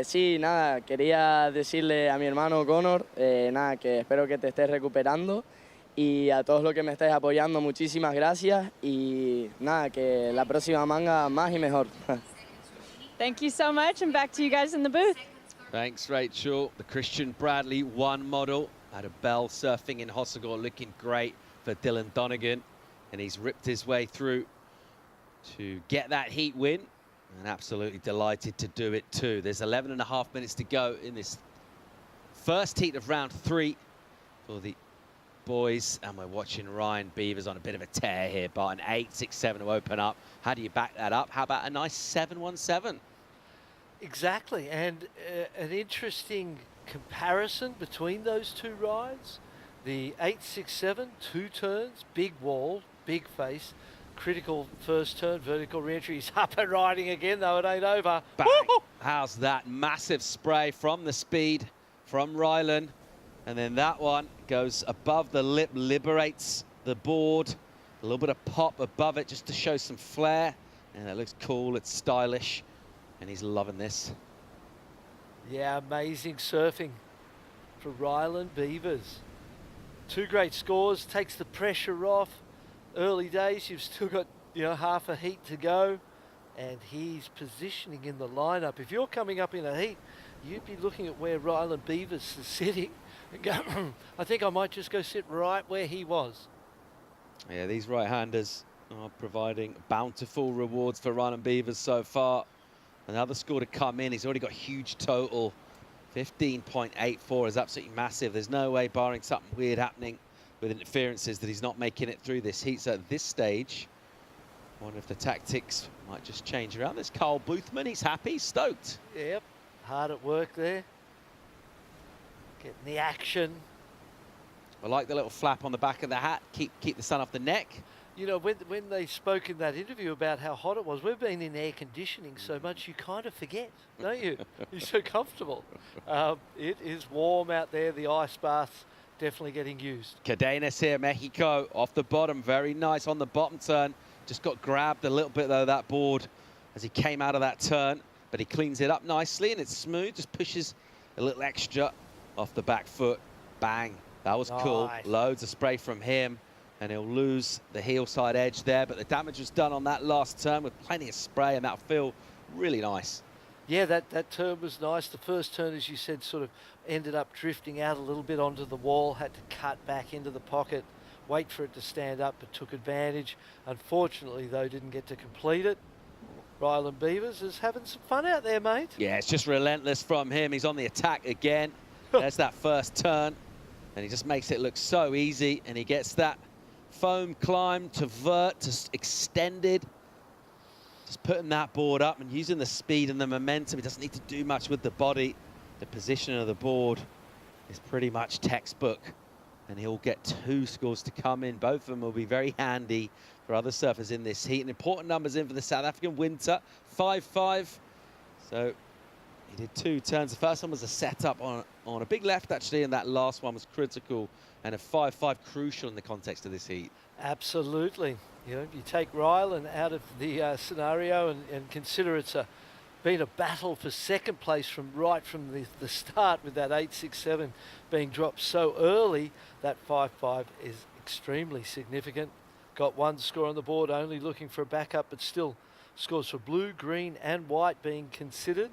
Sí, nada, quería decirle a mi hermano Connor, nada, que espero que te estés recuperando, y a todos los que me estáis apoyando, muchísimas gracias, y nada, que la próxima manga más y mejor. Thank you so much, and back to you guys in the booth. Thanks, Rachel. The Christian Bradley one model out of Bell surfing in Hossegor, looking great for Dylan Donegan, and he's ripped his way through to get that heat win. And absolutely delighted to do it too. There's 11.5 minutes to go in this first heat of round 3 for the boys. And we're watching Ryan Beavers on a bit of a tear here, but an 8.67 to open up. How do you back that up? How about a nice 7.17? Exactly, and an interesting comparison between those two rides. The 8.67, 2 turns, big wall, big face. Critical first turn, vertical re-entry. He's up and riding again, though it ain't over. Bang. How's that? Massive spray from the speed from Rylan. And then that one goes above the lip, liberates the board. A little bit of pop above it just to show some flair. And it looks cool, it's stylish. And he's loving this. Yeah, amazing surfing for Rylan Beavers. 2 great scores, takes the pressure off. Early days, you've still got, half a heat to go, and he's positioning in the lineup. If you're coming up in a heat, you'd be looking at where Rylan Beavers is sitting and go, I think I might just go sit right where he was. Yeah, these right-handers are providing bountiful rewards for Rylan Beavers so far. Another score to come in. He's already got huge total. 15.84 is absolutely massive. There's no way, barring something weird happening with interferences, that he's not making it through this heat. So at this stage, I wonder if the tactics might just change around. There's Carl Boothman. He's happy, stoked. Yep, hard at work there. Getting the action. I like the little flap on the back of the hat. Keep the sun off the neck. You know, when they spoke in that interview about how hot it was, we've been in air conditioning so much you kind of forget, don't you? You're so comfortable. It is warm out there. The ice bath's definitely getting used. Cadenas here, Mexico, off the bottom. Very nice on the bottom turn. Just got grabbed a little bit, though, that board as he came out of that turn. But he cleans it up nicely, and it's smooth. Just pushes a little extra off the back foot. Bang. That was cool. Loads of spray from him. And he'll lose the heel side edge there. But the damage was done on that last turn with plenty of spray, and that'll feel really nice. Yeah, that turn was nice. The first turn, as you said, sort of ended up drifting out a little bit onto the wall, had to cut back into the pocket, wait for it to stand up, but took advantage. Unfortunately, though, didn't get to complete it. Rylan Beavers is having some fun out there, mate. Yeah, it's just relentless from him. He's on the attack again. There's that first turn, and he just makes it look so easy, and he gets that foam climb to vert, to extended. Just putting that board up and using the speed and the momentum. He doesn't need to do much with the body. The position of the board is pretty much textbook and he'll get 2 scores to come in. Both of them will be very handy for other surfers in this heat. And important numbers in for the South African Winter, 5-5. So he did 2 turns. The first one was a setup on a big left, actually, and that last one was critical, and a 5-5 crucial in the context of this heat. Absolutely. You know, you take Ryland out of the scenario and consider it's been a battle for second place right from the start, with that 8-6-7 being dropped so early. That 5-5 is extremely significant. Got 1 score on the board, only looking for a backup, but still scores for blue, green and white being considered.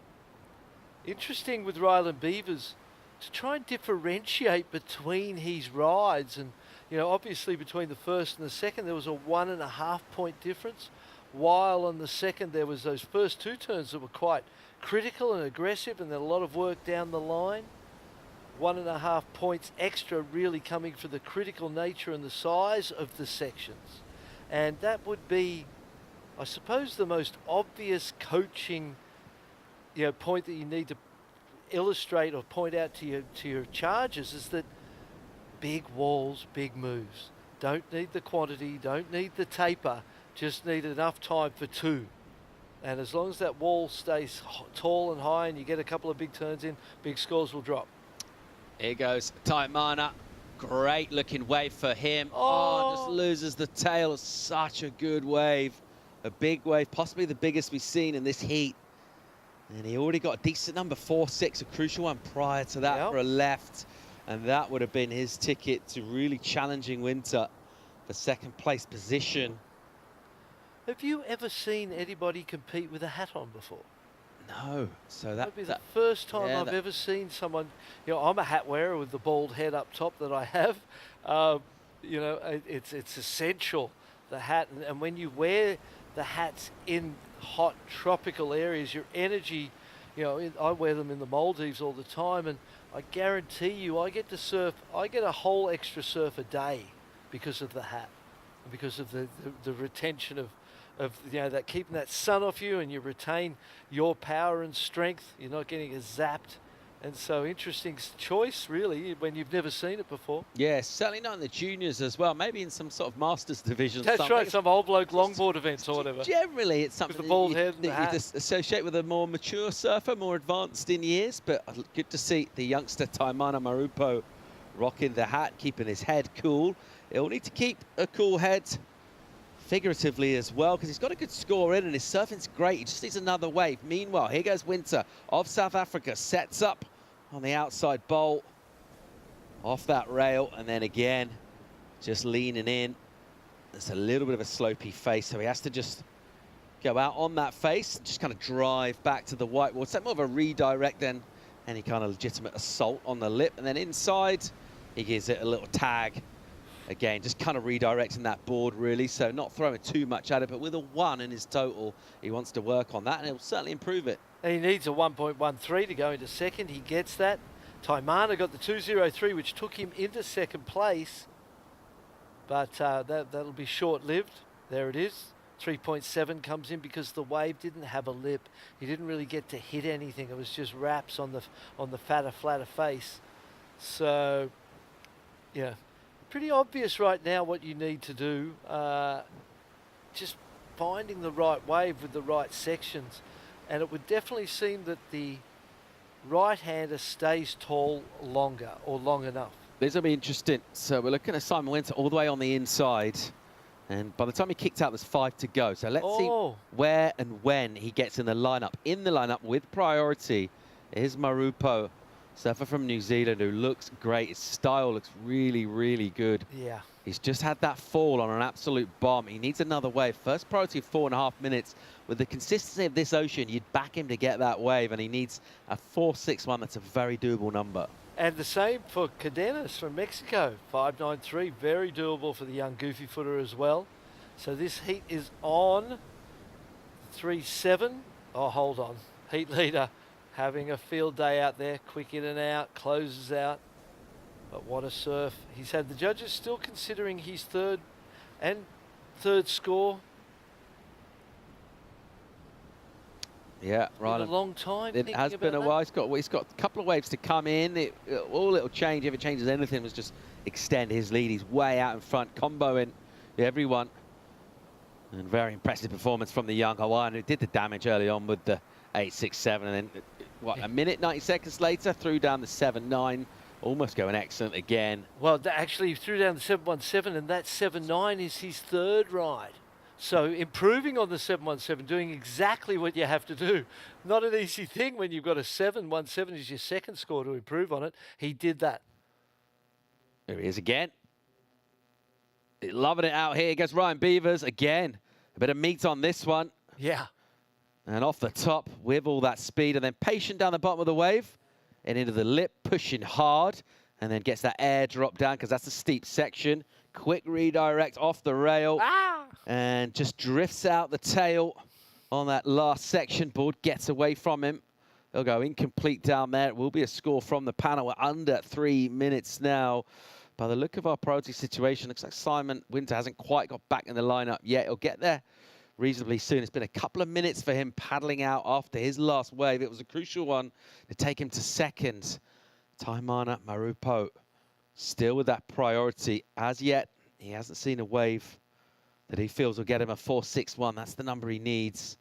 Interesting with Ryland Beavers to try and differentiate between his rides, and you know, obviously between the first and the second there was a 1.5 point difference, while on the second there was those first 2 turns that were quite critical and aggressive, and then a lot of work down the line. 1.5 points extra really coming for the critical nature and the size of the sections, and that would be, I suppose, the most obvious coaching point that you need to illustrate or point out to your charges, is that big walls, big moves. Don't need the quantity, don't need the taper, just need enough time for 2. And as long as that wall stays tall and high and you get a couple of big turns in, big scores will drop. Here goes Taimana. Great looking wave for him. Just loses the tail. Such a good wave. A big wave, possibly the biggest we've seen in this heat. And he already got a decent number, 4-6, a crucial one prior to that for a left. And that would have been his ticket to really challenging Winter for second place position. Have you ever seen anybody compete with a hat on before? No. So that would be the first time I've ever seen someone. You know, I'm a hat wearer with the bald head up top that I have. You know, it's essential, the hat. And when you wear the hats in hot tropical areas, your energy, you know, I wear them in the Maldives all the time, and I guarantee you I get a whole extra surf a day because of the hat, because of the retention of you know, that keeping that sun off you, and you retain your power and strength. You're not getting zapped. And so interesting choice, really, when you've never seen it before. Yeah, certainly not in the juniors as well. Maybe in some sort of masters division. That's right, some old bloke longboard events or whatever. Generally, it's something with the bald head and the hat. You associate with a more mature surfer, more advanced in years. But good to see the youngster Taimana Marupo rocking the hat, keeping his head cool. He'll need to keep a cool head figuratively as well, because he's got a good score in and his surfing's great. He just needs another wave. Meanwhile, here goes Winter of South Africa, sets up on the outside bolt, off that rail, and then again, just leaning in. There's a little bit of a slopey face, so he has to just go out on that face, just kind of drive back to the white wall. It's more of a redirect than any kind of legitimate assault on the lip. And then inside, he gives it a little tag. Again, just kind of redirecting that board, really, so not throwing too much at it, but with a 1 in his total, he wants to work on that, and he'll certainly improve it. And he needs a 1.13 to go into second. He gets that. Taimana got the 2.03, which took him into second place, but that'll be short-lived. There it is. 3.7 comes in because the wave didn't have a lip. He didn't really get to hit anything. It was just wraps on the fatter, flatter face. So, yeah. Pretty obvious right now what you need to do. Just finding the right wave with the right sections. And it would definitely seem that the right-hander stays tall longer, or long enough. This will be interesting. So we're looking at Simon Winter all the way on the inside. And by the time he kicked out, there's 5 to go. So let's see where and when he gets in the lineup. In the lineup with priority is Marupo, surfer from New Zealand, who looks great. His style looks really, really good. Yeah. He's just had that fall on an absolute bomb. He needs another wave. First priority of 4.5 minutes. With the consistency of this ocean, you'd back him to get that wave, and he needs a 4.61. That's a very doable number. And the same for Cadenas from Mexico, 5.93, very doable for the young goofy footer as well. So this heat is on 3.7. Oh, hold on. Heat leader having a field day out there, quick in and out, closes out. But what a surf. He's had the judges still considering his third score. Yeah, right. A long time. It has been a while. He's got a couple of waves to come in. All it'll change, if it changes anything, was just extend his lead. He's way out in front, comboing everyone. And very impressive performance from the young Hawaiian, who did the damage early on with the 8.67, and then a minute 90 seconds later threw down the 7.9, almost going excellent again. Well, actually he threw down the 7.17, and that 7.9 is his third ride. So improving on the 7.17, doing exactly what you have to do. Not an easy thing when you've got a 7.17 as your second score to improve on it. He did that. There he is again. Loving it out here. Goes Ryan Beavers again. A bit of meat on this one. Yeah. And off the top with all that speed, and then patient down the bottom of the wave and into the lip, pushing hard, and then gets that air drop down because that's a steep section. Quick redirect off the rail. And just drifts out the tail on that last section. Board gets away from him. He'll go incomplete down there. It will be a score from the panel. We're under 3 minutes now. By the look of our priority situation, looks like Simon Winter hasn't quite got back in the lineup yet. He'll get there reasonably soon. It's been a couple of minutes for him paddling out after his last wave. It was a crucial one to take him to second. Taimana Marupo still with that priority. As yet, he hasn't seen a wave that he feels will get him a 4.61. That's the number he needs.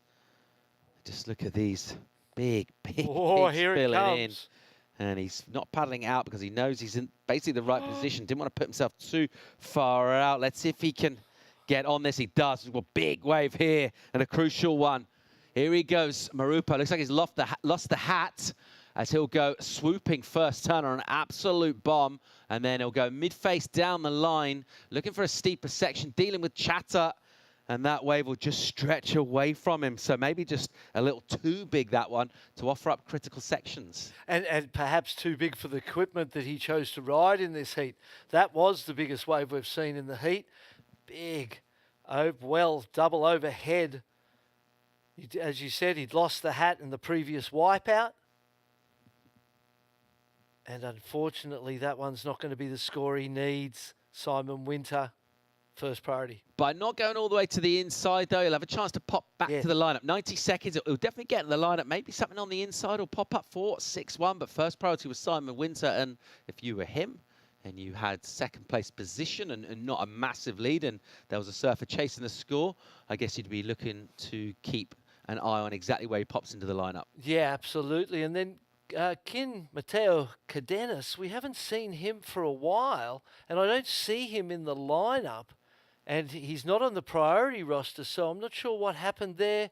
Just look at these big here it filling in. comes. And he's not paddling out because he knows he's in basically the right position. Didn't want to put himself too far out. Let's see if he can get on this. He does. A big wave here and a crucial one. Here he goes, Marupo. Looks like he's lost the hat as he'll go swooping first turn on an absolute bomb. And then he'll go mid-face down the line, looking for a steeper section, dealing with chatter. And that wave will just stretch away from him. So maybe just a little too big, that one, to offer up critical sections. And perhaps too big for the equipment that he chose to ride in this heat. That was the biggest wave we've seen in the heat. Big, double overhead. As you said, he'd lost the hat in the previous wipeout. And unfortunately, that one's not going to be the score he needs. Simon Winter, first priority. By not going all the way to the inside, though, he'll have a chance to pop back to the lineup. 90 seconds, he'll definitely get in the lineup. Maybe something on the inside will pop up for 6-1, but first priority was Simon Winter. And if you were him and you had second place position and not a massive lead, and there was a surfer chasing the score, I guess you'd be looking to keep an eye on exactly where he pops into the lineup. Yeah, absolutely. And then Kin Mateo Cadenas, we haven't seen him for a while, and I don't see him in the lineup, and he's not on the priority roster, so I'm not sure what happened there.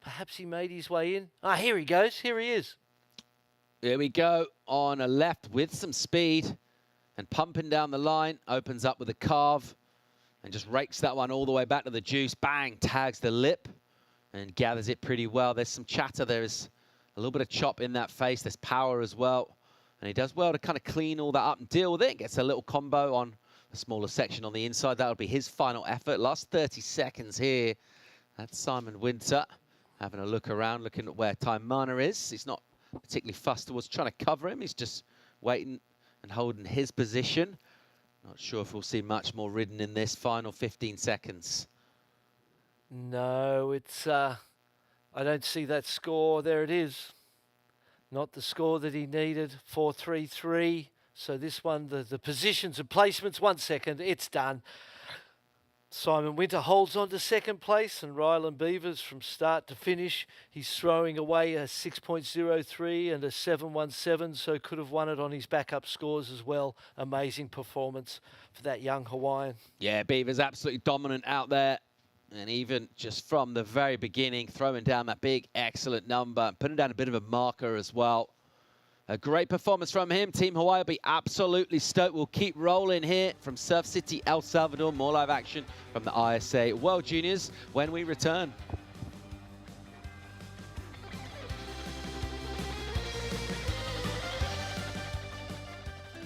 Perhaps he made his way in. Here he goes. Here he is. Here we go on a left with some speed and pumping down the line. Opens up with a carve and just rakes that one all the way back to the juice. Bang, tags the lip and gathers it pretty well. There's some chatter. There is a little bit of chop in that face. There's power as well. And he does well to kind of clean all that up and deal with it. Gets a little combo on a smaller section on the inside. That'll be his final effort. Last 30 seconds here. That's Simon Winter having a look around, looking at where Taimana is. He's not particularly fussed towards trying to cover him. He's just waiting and holding his position. Not sure if we'll see much more ridden in this final 15 seconds. No, it's... I don't see that score. There it is. Not the score that he needed. 4.33. So this one, the positions and placements, 1 second, it's done. Simon Winter holds on to second place, and Ryland Beavers from start to finish, he's throwing away a 6.03 and a 7.17, so could have won it on his backup scores as well. Amazing performance for that young Hawaiian. Yeah, Beavers absolutely dominant out there. And even just from the very beginning, throwing down that big, excellent number, putting down a bit of a marker as well. A great performance from him. Team Hawaii will be absolutely stoked. We'll keep rolling here from Surf City, El Salvador. More live action from the ISA World Juniors when we return.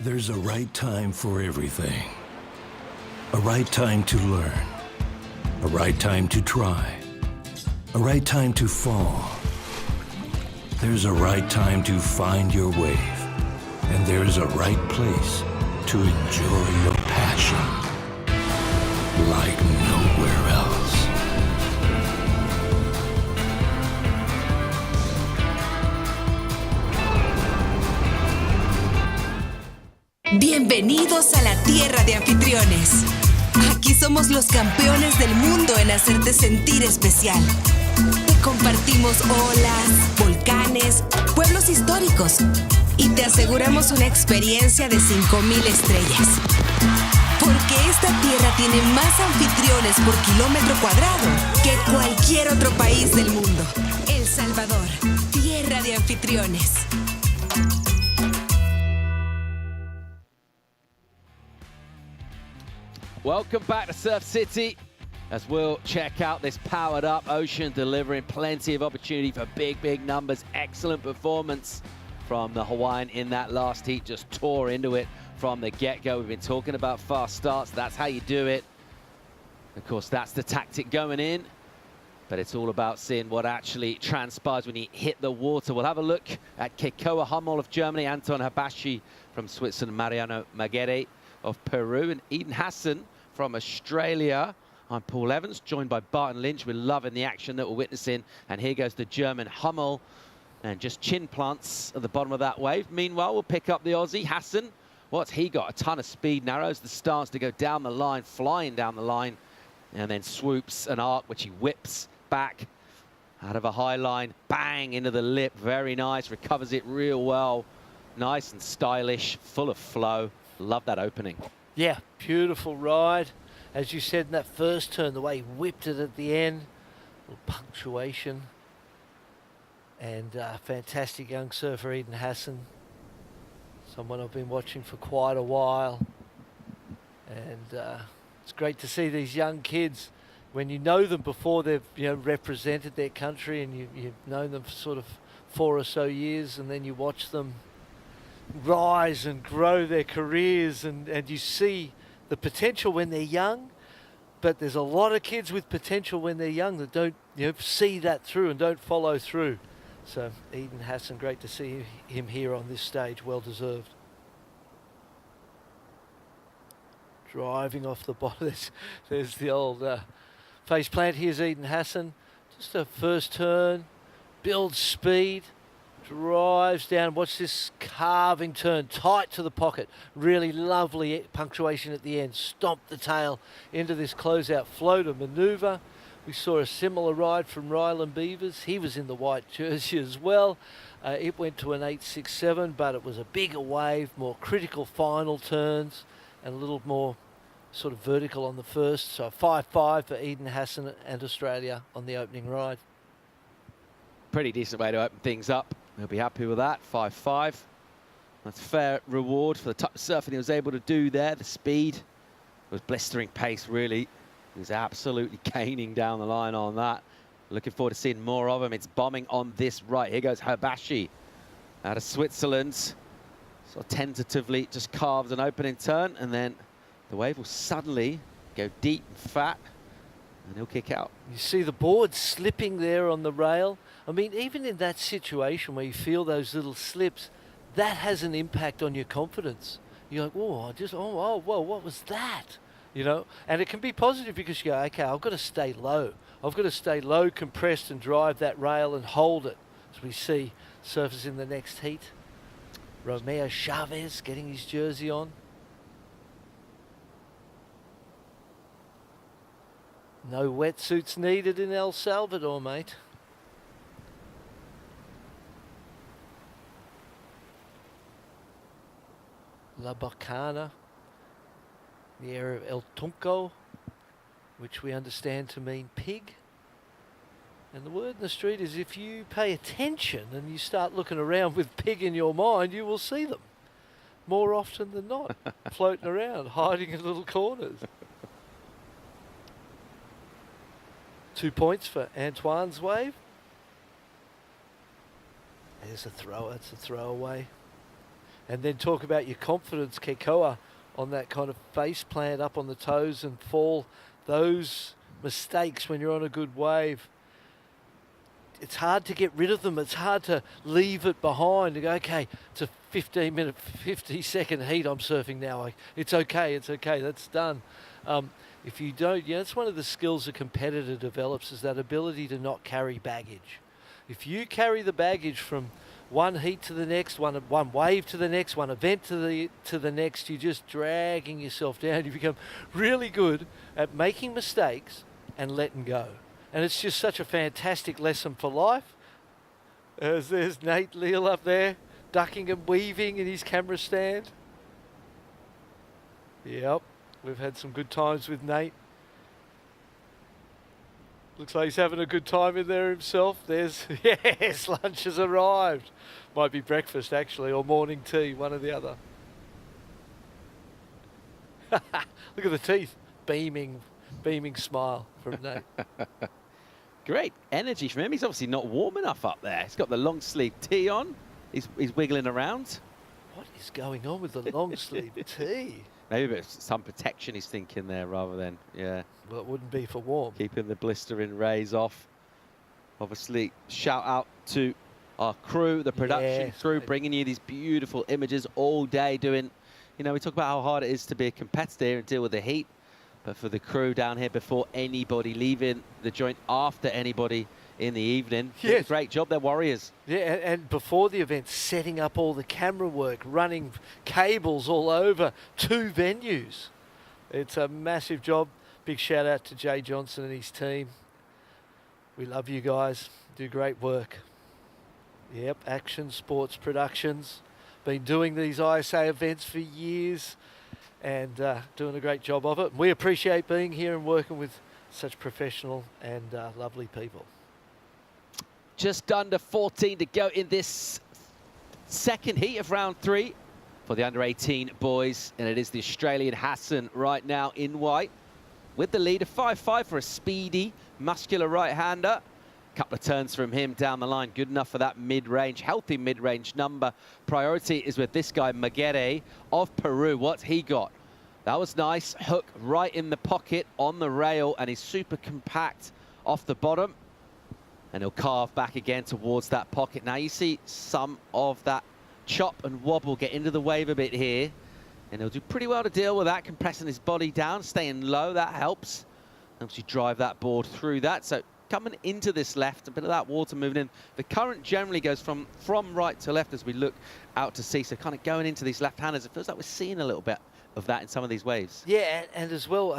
There's a right time for everything. A right time to learn. A right time to try. A right time to fall. There's a right time to find your wave. And there's a right place to enjoy your passion like nowhere else. Bienvenidos a la tierra de anfitriones. Aquí somos los campeones del mundo en hacerte sentir especial. Te compartimos olas, volcanes, pueblos históricos y te aseguramos una experiencia de 5,000 estrellas. Porque esta tierra tiene más anfitriones por kilómetro cuadrado que cualquier otro país del mundo. El Salvador, tierra de anfitriones. Welcome back to Surf City as we'll check out this powered up ocean, delivering plenty of opportunity for big numbers. Excellent performance from the Hawaiian in that last heat, just tore into it from the get-go. We've been talking about fast starts. That's how you do it. Of course, that's the tactic going in, but it's all about seeing what actually transpires when you hit the water. We'll have a look at Keikoa Hummel of Germany, Anton Habashi from Switzerland, Mariano Maguire of Peru, and Eden Hassan from Australia. I'm Paul Evans, joined by Barton Lynch. We're loving the action that we're witnessing. And here goes the German Hummel, and just chin plants at the bottom of that wave. Meanwhile, we'll pick up the Aussie Hassan. What's he got? A ton of speed, narrows the stance to go down the line, flying down the line, and then swoops an arc, which he whips back out of a high line, bang, into the lip. Very nice, recovers it real well. Nice and stylish, full of flow. Love that opening. Yeah, beautiful ride. As you said in that first turn, the way he whipped it at the end, a little punctuation. And fantastic young surfer, Eden Hassan. Someone I've been watching for quite a while. And it's great to see these young kids, when you know them before they've represented their country, and you've known them for sort of 4 or so years, and then you watch them rise and grow their careers, and you see the potential when they're young, but there's a lot of kids with potential when they're young that don't see that through and don't follow through. So Eden Hassan, great to see him here on this stage, well deserved. Driving off the bottom, there's the old face plant. Here's Eden Hassan, just a first turn, builds speed, drives down. Watch this carving turn, tight to the pocket. Really lovely punctuation at the end. Stomp the tail into this closeout floater maneuver. We saw a similar ride from Ryland Beavers. He was in the white jersey as well. It went to an 8.67, but it was a bigger wave, more critical final turns, and a little more sort of vertical on the first. So 5.5 for Eden Hassan and Australia on the opening ride. Pretty decent way to open things up. He'll be happy with that, 5.5. That's fair reward for the type of surfing he was able to do there. The speed was blistering pace, really. He was absolutely caning down the line on that. Looking forward to seeing more of him. It's bombing on this right. Here goes Habashi out of Switzerland. So tentatively just carved an opening turn, and then the wave will suddenly go deep and fat, and he'll kick out. You see the board slipping there on the rail. I mean, even in that situation where you feel those little slips, that has an impact on your confidence. You're like, whoa, what was that? And it can be positive because you go, okay, I've got to stay low. I've got to stay low, compressed, and drive that rail and hold it. As we see surfers in the next heat. Romeo Chavez getting his jersey on. No wetsuits needed in El Salvador, mate. La Bacana, the area of El Tunco, which we understand to mean pig. And the word in the street is, if you pay attention and you start looking around with pig in your mind, you will see them more often than not, floating around, hiding in little corners. 2 points for Antoine's wave. There's a thrower, it's a throwaway. And then talk about your confidence, Keikoa, on that kind of face plant up on the toes and fall. Those mistakes when you're on a good wave, it's hard to get rid of them. It's hard to leave it behind and go, okay, it's a 15-minute, 50-second heat I'm surfing now. It's okay, that's done. If you don't, that's one of the skills a competitor develops, is that ability to not carry baggage. If you carry the baggage from one heat to the next, one wave to the next, one event to the next. You're just dragging yourself down. You become really good at making mistakes and letting go. And it's just such a fantastic lesson for life. As there's Nate Leal up there, ducking and weaving in his camera stand. Yep, we've had some good times with Nate. Looks like he's having a good time in there himself. There's, yes, lunch has arrived. Might be breakfast actually, or morning tea, one or the other. Look at the teeth, beaming smile from Nate. Great energy from him. He's obviously not warm enough up there. He's got the long sleeve tee on. He's wiggling around. What is going on with the long sleeve tee? Maybe it's some protection he's thinking there rather than, yeah. Well, it wouldn't be for warm. Keeping the blistering rays off. Obviously, shout out to our crew, the production crew, bringing you these beautiful images all day doing, you know, we talk about how hard it is to be a competitor here and deal with the heat. But for the crew down here before anybody leaving the joint, after anybody in the evening, yes. Great job, they're warriors. Yeah, and before the event, setting up all the camera work, running cables all over 2 venues. It's a massive job. Big shout out to Jay Johnson and his team. We love you guys. Do great work. Yep, Action Sports Productions. Been doing these ISA events for years and doing a great job of it. We appreciate being here and working with such professional and lovely people. Just under 14 to go in this second heat of round 3 for the under-18 boys. And it is the Australian Hassan right now in white with the lead of 5.5 for a speedy, muscular right-hander. Couple of turns from him down the line. Good enough for that mid-range, healthy mid-range number. Priority is with this guy, Maguire of Peru. What's he got? That was nice. Hook right in the pocket on the rail, and he's super compact off the bottom. And he'll carve back again towards that pocket. Now you see some of that chop and wobble get into the wave a bit here. And he'll do pretty well to deal with that, compressing his body down, staying low. That helps. Helps you drive that board through that. So coming into this left, a bit of that water moving in. The current generally goes from right to left as we look out to sea. So kind of going into these left-handers, it feels like we're seeing a little bit of that in some of these waves. Yeah, and as well,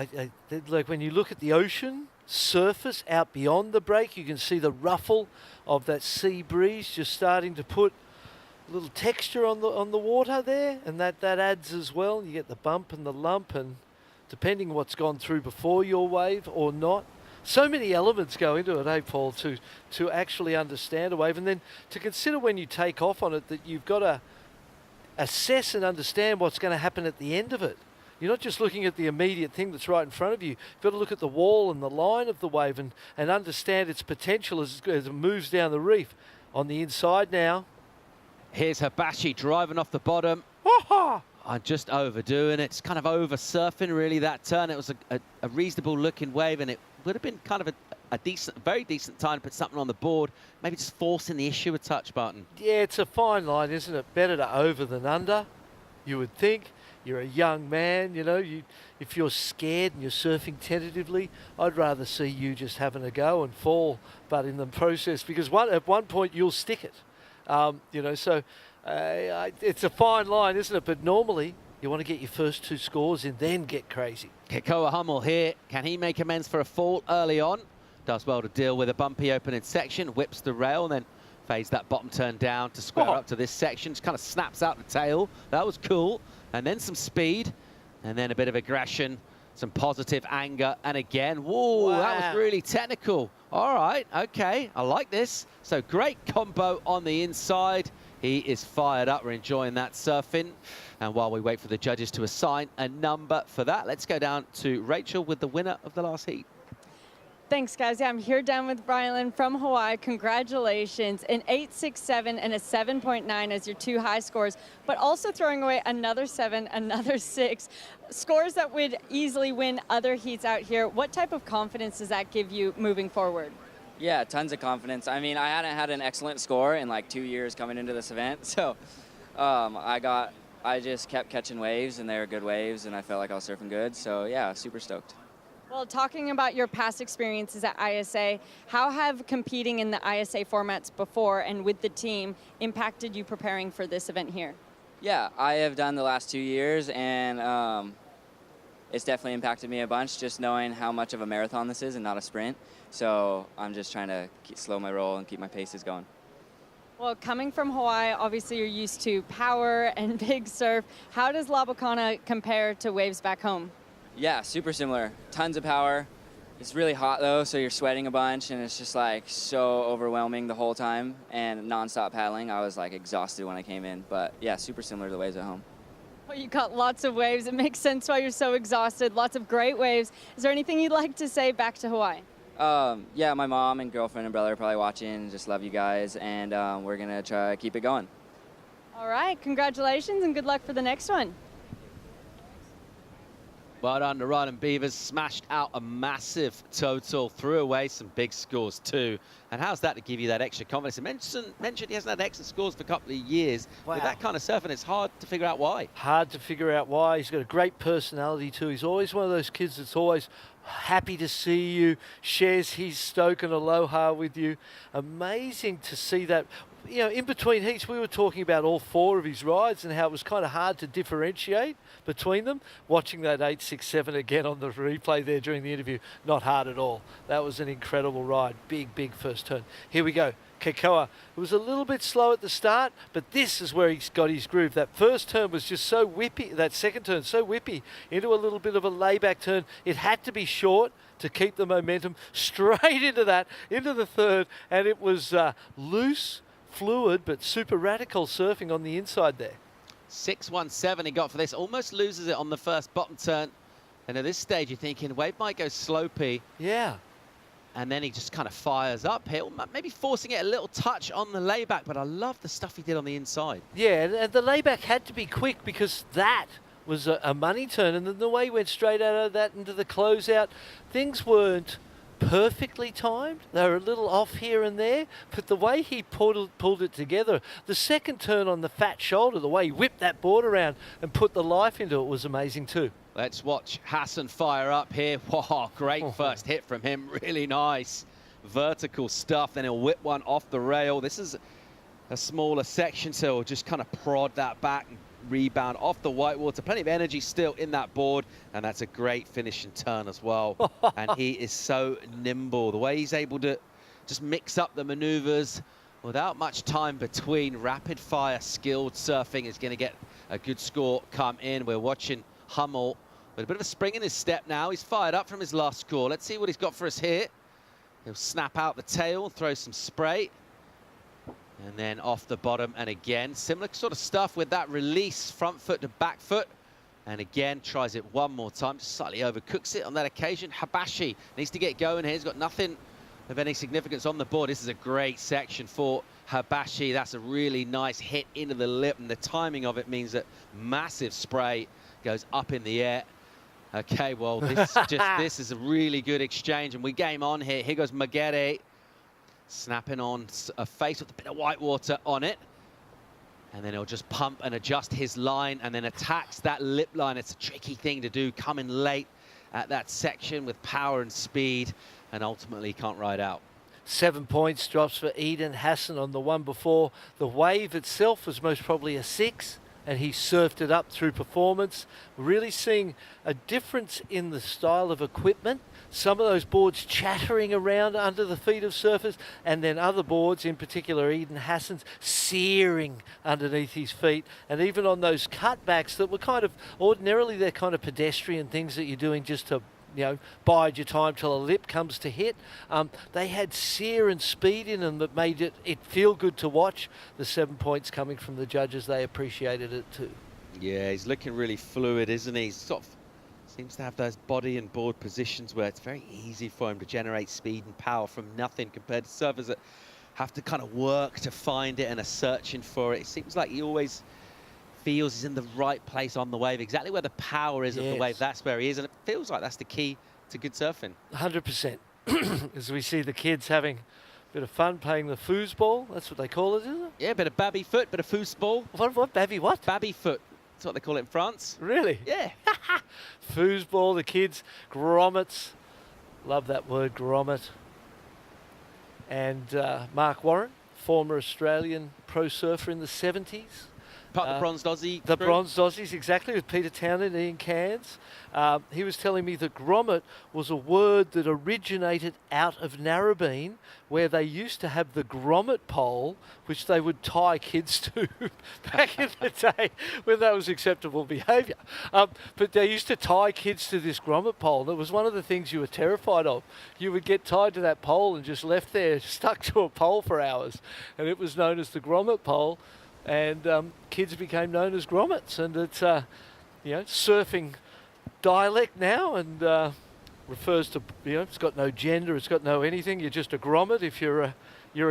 like when you look at the ocean surface out beyond the break, you can see the ruffle of that sea breeze just starting to put a little texture on the water there, and that adds as well. You get the bump and the lump, and depending what's gone through before your wave or not. So many elements go into it, eh, Paul, to actually understand a wave, and then to consider when you take off on it that you've got to assess and understand what's going to happen at the end of it. You're not just looking at the immediate thing that's right in front of you. You've got to look at the wall and the line of the wave and understand its potential as it moves down the reef. On the inside now. Here's Hibachi driving off the bottom. I'm just overdoing it. It's kind of over surfing, really, that turn. It was a reasonable looking wave, and it would have been kind of a decent, very decent time to put something on the board. Maybe just forcing the issue a touch, Barton. Yeah, it's a fine line, isn't it? Better to over than under, you would think. You're a young man, you know. If you're scared and you're surfing tentatively, I'd rather see you just having a go and fall, but in the process, because at one point you'll stick it. You know, so it's a fine line, isn't it? But normally you want to get your first 2 scores in, then get crazy. Kekoa Hummel here. Can he make amends for a fall early on? Does well to deal with a bumpy opening section, whips the rail, and then fades that bottom turn down to square up to this section. Just kind of snaps out the tail. That was cool. And then some speed, and then a bit of aggression, some positive anger, and again, whoa, that was really technical. All right, okay, I like this. So great combo on the inside. He is fired up. We're enjoying that surfing. And while we wait for the judges to assign a number for that, let's go down to Rachel with the winner of the last heat. Thanks, guys. Yeah, I'm here down with Brylan from Hawaii. Congratulations. An 8.67 and a 7.9 as your 2 high scores, but also throwing away another 7, another 6. Scores that would easily win other heats out here. What type of confidence does that give you moving forward? Yeah, tons of confidence. I mean, I hadn't had an excellent score in like 2 years coming into this event, so I just kept catching waves, and they were good waves, and I felt like I was surfing good. So yeah, super stoked. Well, talking about your past experiences at ISA, how have competing in the ISA formats before and with the team impacted you preparing for this event here? Yeah, I have done the last 2 years, and it's definitely impacted me a bunch, just knowing how much of a marathon this is and not a sprint. So I'm just trying to slow my roll and keep my paces going. Well, coming from Hawaii, obviously you're used to power and big surf. How does La Bocana compare to waves back home? Yeah, super similar. Tons of power. It's really hot though, so you're sweating a bunch, and it's just like so overwhelming the whole time, and non-stop paddling. I was like exhausted when I came in, but yeah, super similar to the waves at home. Well, you got lots of waves. It makes sense why you're so exhausted. Lots of great waves. Is there anything you'd like to say back to Hawaii? Yeah, my mom and girlfriend and brother are probably watching. Just love you guys, and we're gonna try to keep it going. All right, congratulations and good luck for the next one. Well done to Ryan and Beavers, smashed out a massive total, threw away some big scores too. And how's that to give you that extra confidence? I mentioned he hasn't had excellent scores for a couple of years. Wow. With that kind of surfing, it's hard to figure out why. Hard to figure out why. He's got a great personality too. He's always one of those kids that's always happy to see you, shares his stoke and aloha with you. Amazing to see that. You know, in between heats, we were talking about all 4 of his rides and how it was kind of hard to differentiate between them. Watching that 867 again on the replay there during the interview, not hard at all. That was an incredible ride. Big, big first turn. Here we go. Keikoa. It was a little bit slow at the start, but this is where he's got his groove. That first turn was just so whippy. That second turn, so whippy. Into a little bit of a layback turn. It had to be short to keep the momentum. Straight into that, into the third, and it was loose, fluid, but super radical surfing on the inside there. 617 he got for this. Almost loses it on the first bottom turn. And at this stage, you're thinking, wave might go slopey. Yeah. And then he just kind of fires uphill, maybe forcing it a little touch on the layback, but I love the stuff he did on the inside. Yeah, and the layback had to be quick because that was a money turn, and then the way he went straight out of that into the closeout, things weren't perfectly timed. They were a little off here and there, but the way he pulled it together, the second turn on the fat shoulder, the way he whipped that board around and put the life into it was amazing too. Let's watch Hassan fire up here. Wow, great first hit from him. Really nice vertical stuff. Then he'll whip one off the rail. This is a smaller section, so he'll just kind of prod that back and rebound off the whitewater. Plenty of energy still in that board, and that's a great finish and turn as well. And he is so nimble. The way he's able to just mix up the maneuvers without much time between. Rapid fire skilled surfing is going to get a good score come in. We're watching Hummel with a bit of a spring in his step now. He's fired up from his last score. Let's see what he's got for us here. He'll snap out the tail, throw some spray, and then off the bottom. And again, similar sort of stuff with that release, front foot to back foot. And again, tries it one more time, just slightly overcooks it on that occasion. Habashi needs to get going here. He's got nothing of any significance on the board. This is a great section for Habashi. That's a really nice hit into the lip, and the timing of it means that massive spray goes up in the air. Okay, well, this is a really good exchange, and we game on here. Here goes Magere, snapping on a face with a bit of whitewater on it. And then he'll just pump and adjust his line and then attacks that lip line. It's a tricky thing to do, coming late at that section with power and speed, and ultimately can't ride out. 7 points drops for Eden Hassan on the one before. The wave itself was most probably a 6, and he surfed it up through performance. Really seeing a difference in the style of equipment. Some of those boards chattering around under the feet of surfers, and then other boards, in particular Eden Hassan's, searing underneath his feet. And even on those cutbacks that were kind of, ordinarily they're kind of pedestrian things that you're doing just to, you know, bide your time till a lip comes to hit. They had sear and speed in them that made it feel good to watch. The 7 points coming from the judges, they appreciated it too. Yeah, he's looking really fluid, isn't he? Sort of seems to have those body and board positions where it's very easy for him to generate speed and power from nothing compared to surfers that have to kind of work to find it and are searching for it. It seems like he always feels he's in the right place on the wave, exactly where the power is of the wave. That's where he is, and it feels like that's the key to good surfing. 100%. As we see the kids having a bit of fun playing the foosball. That's what they call it, isn't it? Yeah, a bit of babby foot, bit of foosball. What? Babby what? Babby foot. That's what they call it in France. Really? Yeah. Foosball, the kids, grommets, Love that word, grommet. And Mark Warren, former Australian pro surfer in the 70s. Part of the bronzed Aussie The crew? bronzed Aussies, exactly, with Peter Townend and Ian Cairns. He was telling me that grommet was a word that originated out of Narrabeen, where they used to have the grommet pole, which they would tie kids to back in the day when that was acceptable behaviour. But they used to tie kids to this grommet pole, and it was one of the things you were terrified of. You would get tied to that pole and just left there, stuck to a pole for hours, and it was known as the grommet pole. And kids became known as grommets, and it's surfing dialect now, and refers to it's got no gender, it's got no anything. You're just a grommet if you're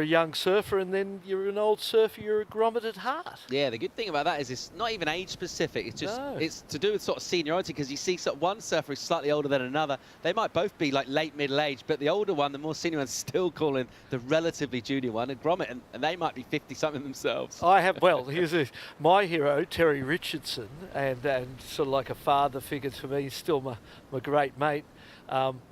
a young surfer, and then you're an old surfer, you're a grommet at heart. Yeah, the good thing about that is it's not even age specific. It's just it's to do with sort of seniority, because you see sort of one surfer is slightly older than another. They might both be like late middle age, but the older one, the more senior one, still calling the relatively junior one a grommet, and they might be 50 something themselves. I have, well, here's my hero, Terry Richardson, and sort of like a father figure to me, still my great mate,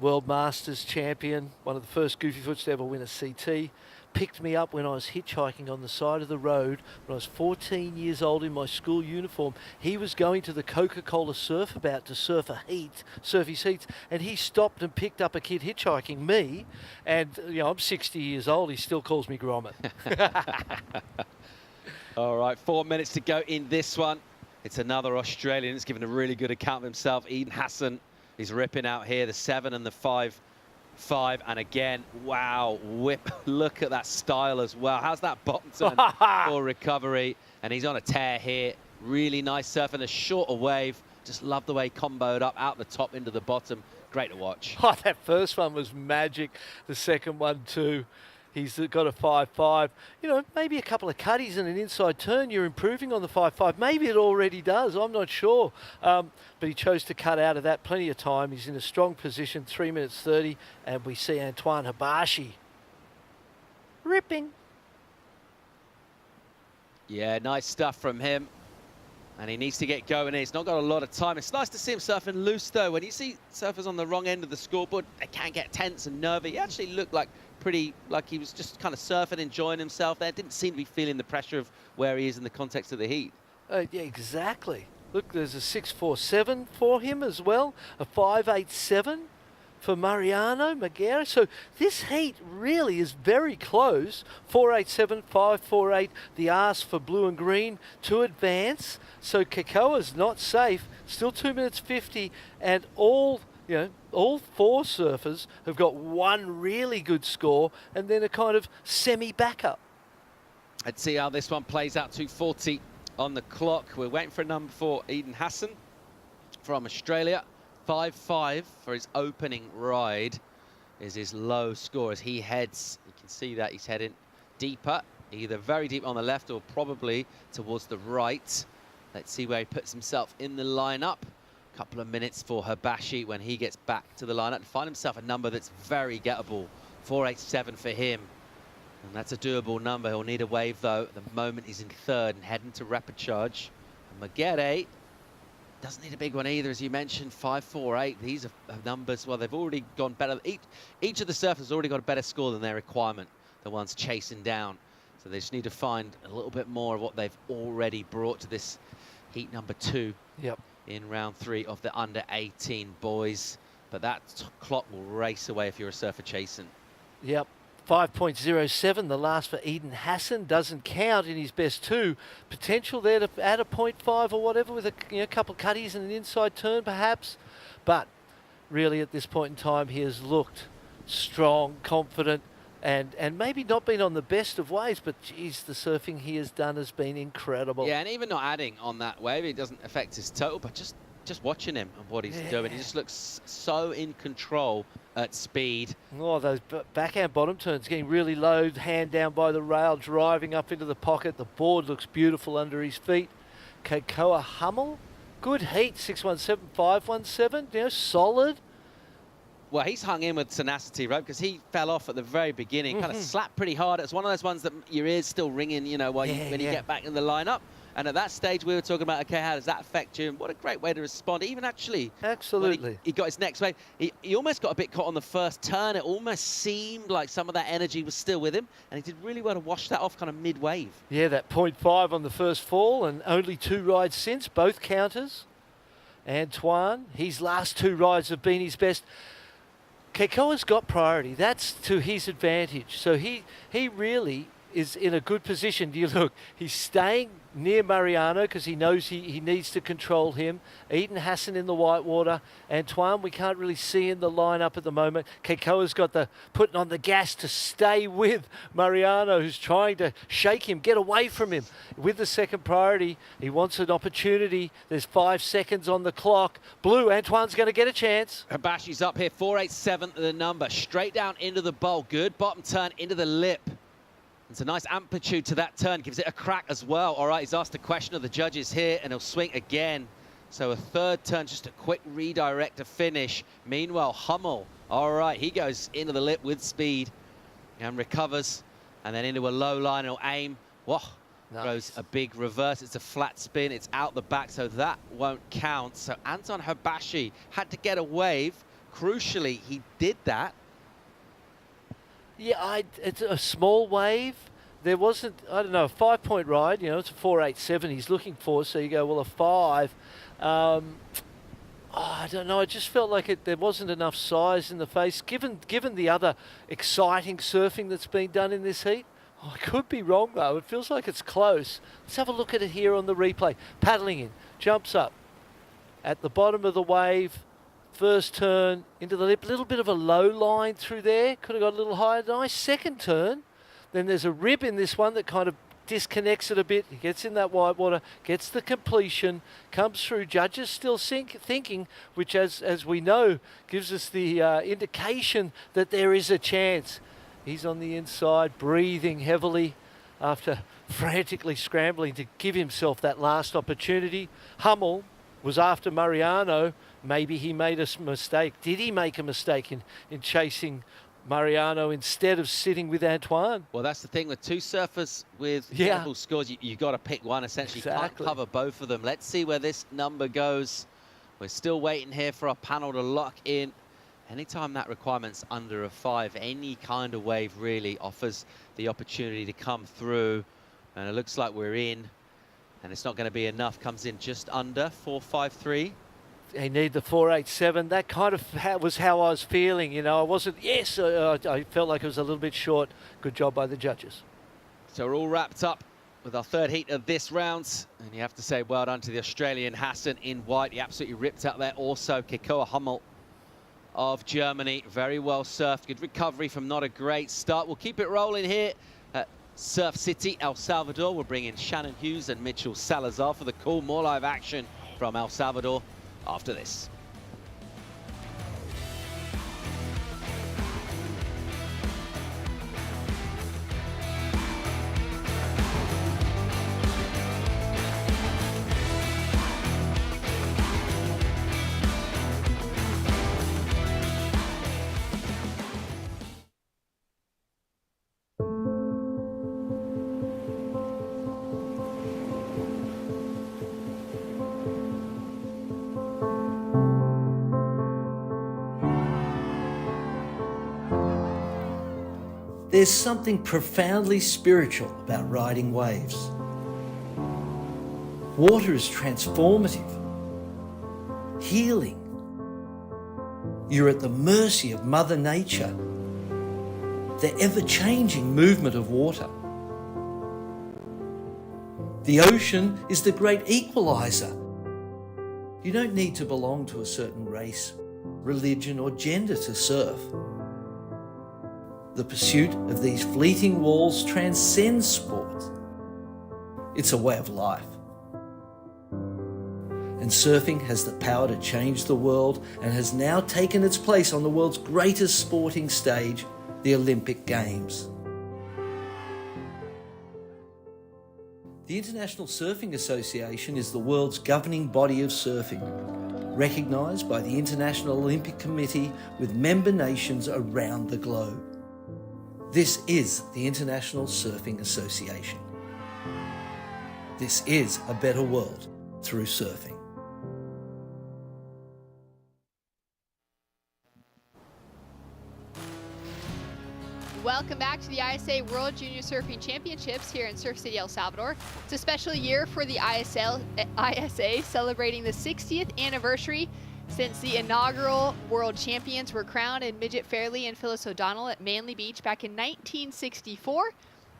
World Masters champion, one of the first goofy foots to ever win a CT. Picked me up when I was hitchhiking on the side of the road when I was 14 years old in my school uniform. He was going to the Coca-Cola Surfabout to surf a heat, surf his heats, and he stopped and picked up a kid hitchhiking, me, and I'm 60 years old, he still calls me grommet. All right, 4 minutes to go in this one. It's another Australian. He's given a really good account of himself. Eden Hassan is ripping out here, the 7 and the 5. And again, wow, whip. Look at that style as well. How's that bottom turn for recovery? And he's on a tear here. Really nice surf and a shorter wave. Just love the way he comboed up out the top into the bottom. Great to watch. Oh, that first one was magic. The second one too. He's got a 5.5. Maybe a couple of cutties and an inside turn, you're improving on the 5.5. Maybe it already does, I'm not sure. But he chose to cut out of that plenty of time. He's in a strong position, 3 minutes 30, and we see Antoine Habashi ripping. Yeah, nice stuff from him. And he needs to get going. He's not got a lot of time. It's nice to see him surfing loose, though. When you see surfers on the wrong end of the scoreboard, they can get tense and nervy. He actually looked pretty like he was just kind of surfing, enjoying himself there. Didn't seem to be feeling the pressure of where he is in the context of the heat. Yeah, exactly. Look, there's a 6.47 for him as well, a 5.87 for Mariano Maguire. So this heat really is very close. 4.87, 5.48, the ask for blue and green to advance. So Kekoa's not safe. Still 2 minutes 50, and all four surfers have got one really good score and then a kind of semi-backup. Let's see how this one plays out. 2:40 on the clock. We're waiting for number 4, Eden Hassan from Australia. 5.5 for his opening ride is his low score as he heads. You can see that he's heading deeper, either very deep on the left or probably towards the right. Let's see where he puts himself in the lineup. Couple of minutes for Habashi when he gets back to the lineup to find himself a number that's very gettable. 4.87 for him, and that's a doable number. He'll need a wave though. At the moment he's in 3rd and heading to rapid charge. And Magere doesn't need a big one either, as you mentioned. 5.48. These are numbers, well, they've already gone better. Each of the surfers has already got a better score than their requirement, the ones chasing down. So they just need to find a little bit more of what they've already brought to this heat number 2. Yep. In round 3 of the under-18 boys. But that clock will race away if you're a surfer chasing. Yep. 5.07, the last for Eden Hassan, doesn't count in his best 2. Potential there to add a 0.5 or whatever with a couple of cutties and an inside turn perhaps. But really at this point in time he has looked strong, confident, and maybe not been on the best of waves, but geez, the surfing he has done has been incredible. Yeah, and even not adding on that wave, it doesn't affect his total, but just watching him and what he's doing, he just looks so in control at speed. Oh, those backhand bottom turns getting really low, hand down by the rail, driving up into the pocket. The board looks beautiful under his feet. Kekoa Hummel, good heat, 6.17, 5.17, solid. Well, he's hung in with tenacity, right? Because he fell off at the very beginning, kind of slapped pretty hard. It's one of those ones that your ears still ringing, when you get back in the lineup. And at that stage, we were talking about, okay, how does that affect you? And what a great way to respond. Even actually, absolutely, he got his next wave. He almost got a bit caught on the first turn. It almost seemed like some of that energy was still with him, and he did really well to wash that off kind of mid-wave. Yeah, that 0.5 on the first fall, and only 2 rides since, both counters. Antoine, his last 2 rides have been his best. Keikoa's got priority. That's to his advantage. So he really is in a good position. You look, he's staying near Mariano because he knows he needs to control him. Eden Hassan in the whitewater. Antoine, we can't really see in the lineup at the moment. Keikoa's got the putting on the gas to stay with Mariano, who's trying to shake him, get away from him. With the second priority, he wants an opportunity. There's 5 seconds on the clock. Blue, Antoine's going to get a chance. Habashi's up here, 487 the number, straight down into the bowl. Good bottom turn into the lip. It's a nice amplitude to that turn, gives it a crack as well. All right, he's asked a question of the judges here, and he'll swing again. So a third turn, just a quick redirect to finish. Meanwhile, Hummel, all right, he goes into the lip with speed and recovers, and then into a low line, he'll aim. Whoa, nice. Throws a big reverse. It's a flat spin, it's out the back, so that won't count. So Anton Habashi had to get a wave. Crucially, he did that. Yeah, it's a small wave. There wasn't, I don't know, a 5-point ride. You know, it's a 4.87 he's looking for. So you go, well, a 5. I don't know. I just felt like there wasn't enough size in the face, given the other exciting surfing that's been done in this heat. Oh, I could be wrong, though. It feels like it's close. Let's have a look at it here on the replay. Paddling in, jumps up at the bottom of the wave. First turn into the lip, a little bit of a low line through there. Could have got a little higher. Nice second turn. Then there's a rib in this one that kind of disconnects it a bit. He gets in that whitewater, gets the completion, comes through. Judges still thinking, which as we know, gives us the indication that there is a chance. He's on the inside, breathing heavily after frantically scrambling to give himself that last opportunity. Hummel was after Mariano. Maybe he made a mistake. Did he make a mistake in chasing Mariano instead of sitting with Antoine? Well, that's the thing with 2 surfers with terrible scores. You've got to pick one, essentially. Exactly. You can't cover both of them. Let's see where this number goes. We're still waiting here for our panel to lock in. Anytime that requirement's under a 5, any kind of wave really offers the opportunity to come through. And it looks like we're in. And it's not going to be enough. Comes in just under 4.53. They need the 4.87. That kind of was how I was feeling. You know, I wasn't, I felt like it was a little bit short. Good job by the judges. So we're all wrapped up with our third heat of this round. And you have to say well done to the Australian Hassan in white. He absolutely ripped out there. Also, Keikoa Hummel of Germany. Very well surfed. Good recovery from not a great start. We'll keep it rolling here at Surf City, El Salvador. We'll bring in Shannon Hughes and Mitchell Salazar for the call. More live action from El Salvador after this. There's something profoundly spiritual about riding waves. Water is transformative, healing. You're at the mercy of Mother Nature, the ever-changing movement of water. The ocean is the great equalizer. You don't need to belong to a certain race, religion, or gender to surf. The pursuit of these fleeting walls transcends sport. It's a way of life. And surfing has the power to change the world and has now taken its place on the world's greatest sporting stage, the Olympic Games. The International Surfing Association is the world's governing body of surfing, recognised by the International Olympic Committee with member nations around the globe. This is the International Surfing Association. This is a better world through surfing. Welcome back to the ISA World Junior Surfing Championships here in Surf City, El Salvador. It's a special year for the ISA, celebrating the 60th anniversary since the inaugural world champions were crowned in Midget Fairley and Phyllis O'Donnell at Manly Beach back in 1964.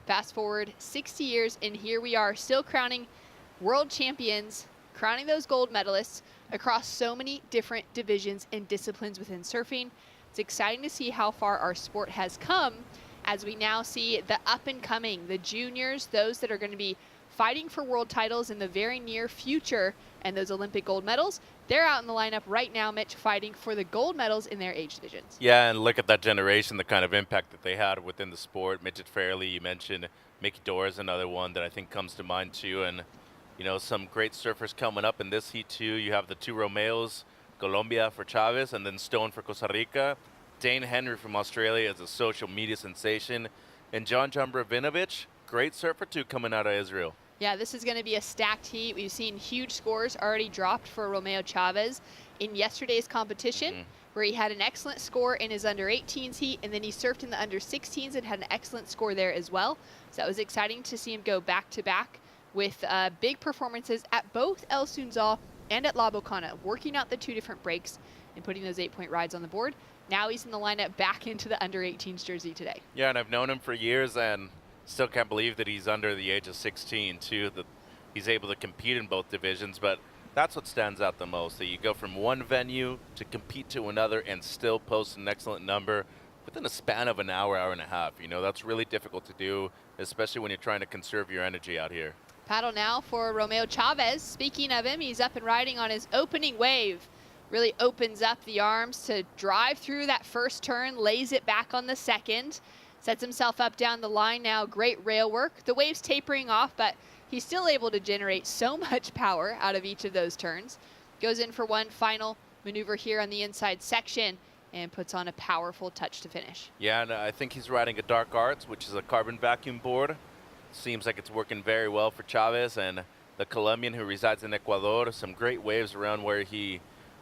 Fast forward 60 years, and here we are still crowning world champions, crowning those gold medalists across so many different divisions and disciplines within surfing. It's exciting to see how far our sport has come as we now see the up and coming, the juniors, those that are going to be fighting for world titles in the very near future and those Olympic gold medals. They're out in the lineup right now, Mitch, fighting for the gold medals in their age divisions. Yeah, and look at that generation, the kind of impact that they had within the sport. Midget Fairley, you mentioned. Mickey Dora is another one that I think comes to mind too. And, you know, some great surfers coming up in this heat too. You have the two Romeos, Colombia for Chavez, and then Stone for Costa Rica. Dane Henry from Australia is a social media sensation. And John Bravinovich, great surfer too, coming out of Israel. Yeah, this is going to be a stacked heat. We've seen huge scores already dropped for Romeo Chavez in yesterday's competition, where he had an excellent score in his under-18s heat, and then he surfed in the under-16s and had an excellent score there as well. So that was exciting to see him go back-to-back with big performances at both El Sunzal and at La Bocana, working out the two different breaks and putting those 8-point rides on the board. Now he's in the lineup back into the under-18s jersey today. Yeah, and I've known him for years, and still can't believe that he's under the age of 16 too, that he's able to compete in both divisions. But that's what stands out the most, that you go from one venue to compete to another and still post an excellent number within a span of an hour, hour and a half. You know, that's really difficult to do, especially when you're trying to conserve your energy out here. Paddle now for Romeo Chavez. Speaking of him, he's up and riding on his opening wave. Really opens up the arms to drive through that first turn, lays it back on the second. Sets himself up down the line now. Great rail work. The wave's tapering off, but he's still able to generate so much power out of each of those turns. Goes in for one final maneuver here on the inside section and puts on a powerful touch to finish. Yeah, and I think he's riding a Dark Arts, which is a carbon vacuum board. Seems like it's working very well for Chavez, and the Colombian who resides in Ecuador. Some great waves around where he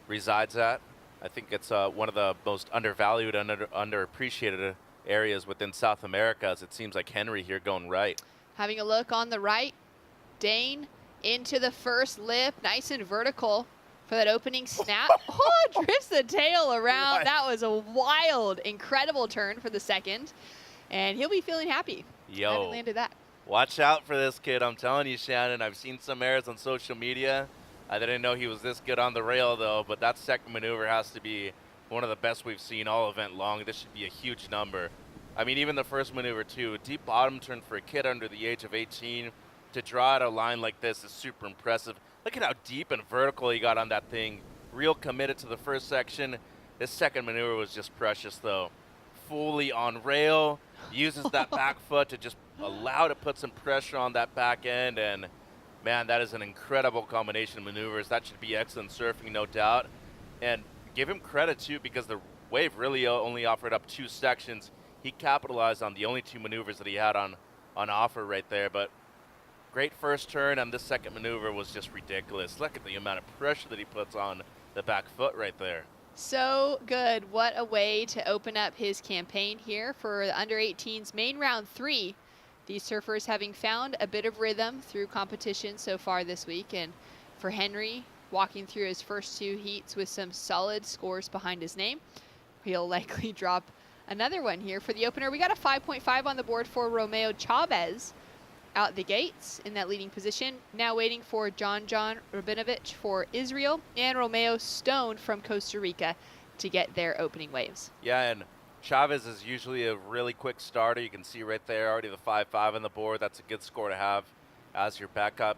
resides at. I think it's one of the most undervalued and underappreciated areas within South America, as it seems like Henry here going right. Having a look on the right, Dane into the first lip, nice and vertical for that opening snap. Oh, drifts the tail around. That was a wild, incredible turn for the second, and he'll be feeling happy. Having landed that. Watch out for this kid. I'm telling you, Shannon, I've seen some airs on social media. I didn't know he was this good on the rail, though, but that second maneuver has to be one of the best we've seen all event long. This should be a huge number. I mean, even the first maneuver, too. A deep bottom turn for a kid under the age of 18. To draw out a line like this is super impressive. Look at how deep and vertical he got on that thing. Real committed to the first section. This second maneuver was just precious, though. Fully on rail. Uses that back foot to just allow to put some pressure on that back end. And, man, that is an incredible combination of maneuvers. That should be excellent surfing, no doubt. And give him credit, too, because the wave really only offered up 2 sections. He capitalized on the only 2 maneuvers that he had on offer right there. But great first turn, and this second maneuver was just ridiculous. Look at the amount of pressure that he puts on the back foot right there. So good. What a way to open up his campaign here for the under-18s main round 3. These surfers having found a bit of rhythm through competition so far this week. And for Henry, walking through his first 2 heats with some solid scores behind his name, he'll likely drop another one here for the opener. We got a 5.5 on the board for Romeo Chavez out the gates in that leading position. Now waiting for John Rabinovich for Israel and Romeo Stone from Costa Rica to get their opening waves. Yeah, and Chavez is usually a really quick starter. You can see right there already the 5.5 on the board. That's a good score to have as your backup.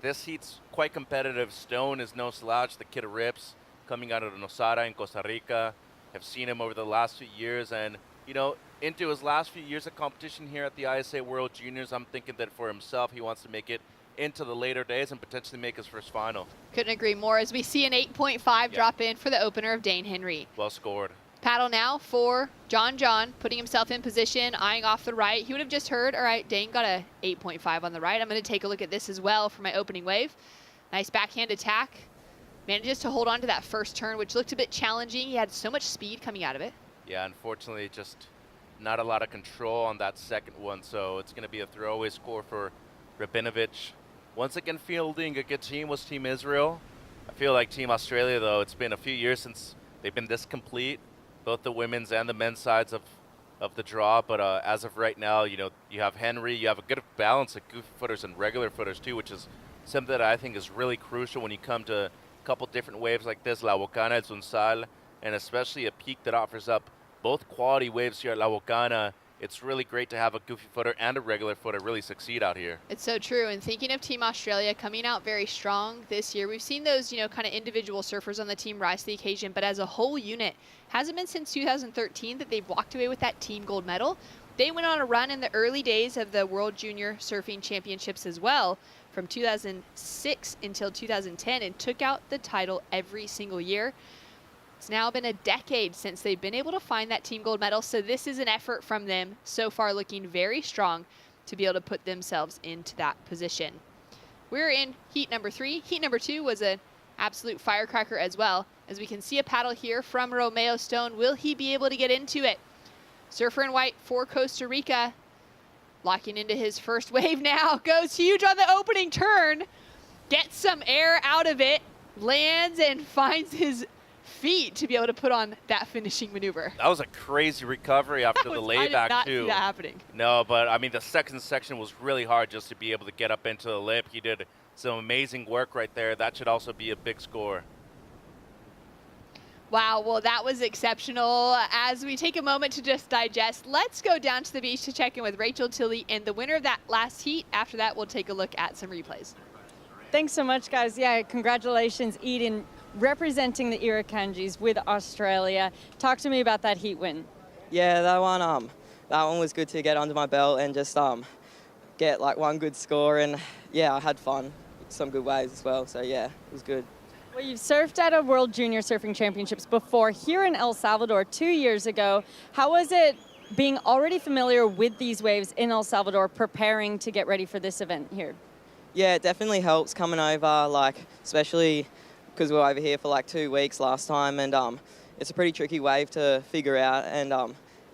This heat's quite competitive. Stone is no slouch. The kid rips coming out of Nosara in Costa Rica. I've seen him over the last few years, and, you know, into his last few years of competition here at the ISA World Juniors, I'm thinking that for himself, he wants to make it into the later days and potentially make his first final. Couldn't agree more as we see an 8.5 drop in for the opener of Dane Henry. Well scored. Paddle now for John, putting himself in position, eyeing off the right. He would have just heard, all right, Dane got a 8.5 on the right. I'm going to take a look at this as well for my opening wave. Nice backhand attack. Manages to hold on to that first turn, which looked a bit challenging. He had so much speed coming out of it. Yeah, unfortunately, just not a lot of control on that second one, so it's going to be a throwaway score for Rabinovic. Once again, fielding a good team was Team Israel. I feel like Team Australia, though, it's been a few years since they've been this complete, both the women's and the men's sides of the draw. But as of right now, you know, you have Henry, you have a good balance of goofy footers and regular footers too, which is something that I think is really crucial when you come to a couple different waves like this, La Bocana, Zunsal, and especially a peak that offers up both quality waves here at La Bocana. It's really great to have a goofy footer and a regular footer really succeed out here. It's so true. And thinking of Team Australia coming out very strong this year, we've seen those, you know, kind of individual surfers on the team rise to the occasion, but as a whole unit, hasn't been since 2013 that they've walked away with that team gold medal. They went on a run in the early days of the World Junior Surfing Championships as well, from 2006 until 2010, and took out the title every single year. It's now been a decade since they've been able to find that team gold medal, so this is an effort from them so far, looking very strong to be able to put themselves into that position. We're in heat number 3. Heat number 2 was an absolute firecracker as well, as we can see a paddle here from Romeo Stone. Will he be able to get into it? Surfer in white for Costa Rica, locking into his first wave now, goes huge on the opening turn, gets some air out of it, lands and finds his feet to be able to put on that finishing maneuver. That was a crazy recovery after the layback too. I did not see that happening. No, but I mean the second section was really hard just to be able to get up into the lip. He did some amazing work right there. That should also be a big score. Wow, well that was exceptional. As we take a moment to just digest, let's go down to the beach to check in with Rachel Tilley and the winner of that last heat. After that, we'll take a look at some replays. Thanks so much, guys. Yeah, congratulations, Eden, representing the Irukandjis with Australia. Talk to me about that heat win. Yeah, that one was good to get under my belt and just get like one good score, and yeah, I had fun. Some good waves as well, so yeah, it was good. Well, you've surfed at a World Junior Surfing Championships before here in El Salvador 2 years ago. How was it being already familiar with these waves in El Salvador, preparing to get ready for this event here? Yeah, it definitely helps coming over, like especially because we were over here for like 2 weeks last time, and it's a pretty tricky wave to figure out, and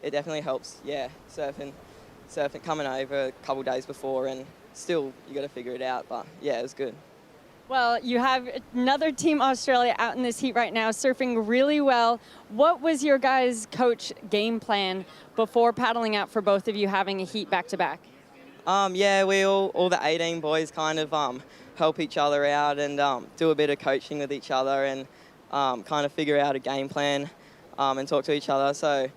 it definitely helps, yeah, surfing coming over a couple days before, and still you got to figure it out, but yeah, it was good. Well, you have another Team Australia out in this heat right now, surfing really well. What was your guys' coach game plan before paddling out for both of you having a heat back-to-back? Yeah, we all the 18 boys kind of help each other out and do a bit of coaching with each other, and kind of figure out a game plan and talk to each other. So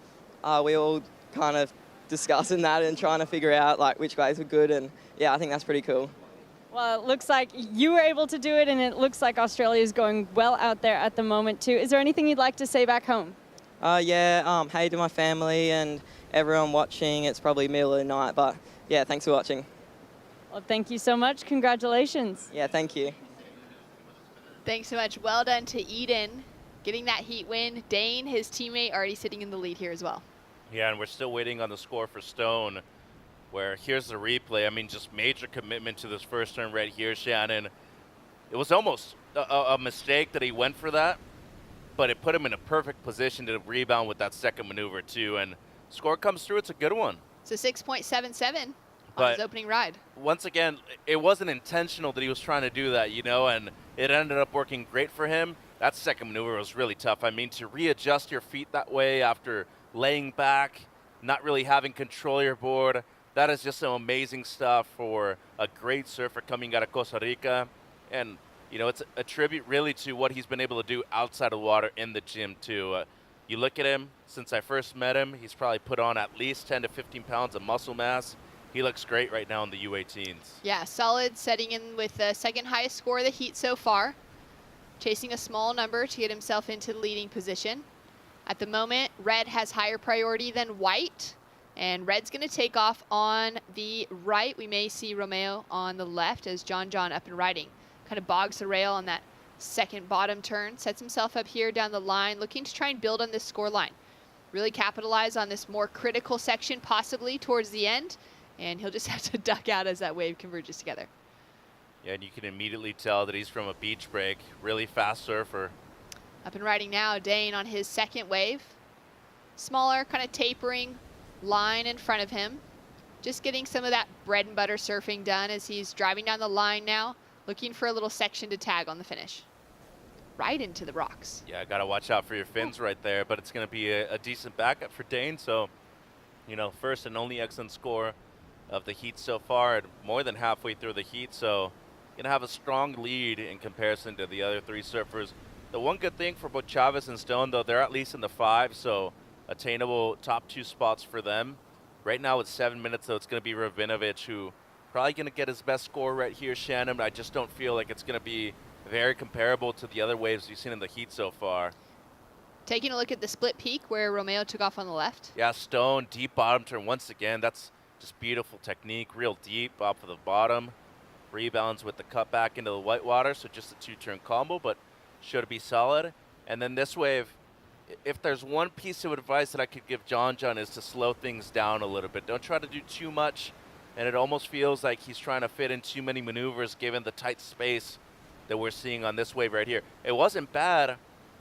we all kind of discussing that and trying to figure out like which ways were good, and yeah, I think that's pretty cool. Well, it looks like you were able to do it, and it looks like Australia is going well out there at the moment too. Is there anything you'd like to say back home? Yeah, hey to my family and everyone watching. It's probably middle of the night, but yeah, thanks for watching. Well, thank you so much. Congratulations. Yeah, thank you. Thanks so much. Well done to Eden, getting that heat win. Dane, his teammate, already sitting in the lead here as well. Yeah, and we're still waiting on the score for Stone, where here's the replay. I mean, just major commitment to this first turn right here, Shannon. It was almost a mistake that he went for that, but it put him in a perfect position to rebound with that second maneuver too, and score comes through. It's a good one. It's a 6.77 but on his opening ride. Once again, it wasn't intentional that he was trying to do that, you know, and it ended up working great for him. That second maneuver was really tough. I mean, to readjust your feet that way after laying back, not really having control of your board, that is just some amazing stuff for a great surfer coming out of Costa Rica. And, you know, it's a tribute really to what he's been able to do outside of the water in the gym too. You look at him, since I first met him, he's probably put on at least 10 to 15 pounds of muscle mass. He looks great right now in the U18s. Yeah, solid, setting in with the second highest score of the heat so far. Chasing a small number to get himself into the leading position. At the moment, red has higher priority than white, and red's gonna take off on the right. We may see Romeo on the left as John up and riding. Kind of bogs the rail on that second bottom turn, sets himself up here down the line, looking to try and build on this score line. really capitalize on this more critical section, possibly towards the end, and he'll just have to duck out as that wave converges together. Yeah, and you can immediately tell that he's from a beach break. Really fast surfer. Up and riding now, Dane on his second wave. Smaller, kind of tapering line in front of him. Just getting some of that bread and butter surfing done as he's driving down the line now, looking for a little section to tag on the finish. Right into the rocks. Yeah, got to watch out for your fins right there, but it's going to be a decent backup for Dane. So, you know, first and only excellent score of the heat so far, and more than halfway through the heat. So, going to have a strong lead in comparison to the other three surfers. The one good thing for both Chavez and Stone, though, they're at least in the 5, so attainable top 2 spots for them. Right now it's 7 minutes, though. It's going to be Rabinovich, who probably going to get his best score right here, Shannon. I just don't feel like it's going to be very comparable to the other waves we've seen in the heat so far. Taking a look at the split peak where Romeo took off on the left. Yeah, Stone, deep bottom turn once again. That's just beautiful technique, real deep off of the bottom. Rebounds with the cut back into the whitewater, so just a 2-turn combo, but should be solid. And then this wave, if there's one piece of advice that I could give John is to slow things down a little bit. Don't try to do too much, and it almost feels like he's trying to fit in too many maneuvers given the tight space that we're seeing on this wave right here. It wasn't bad,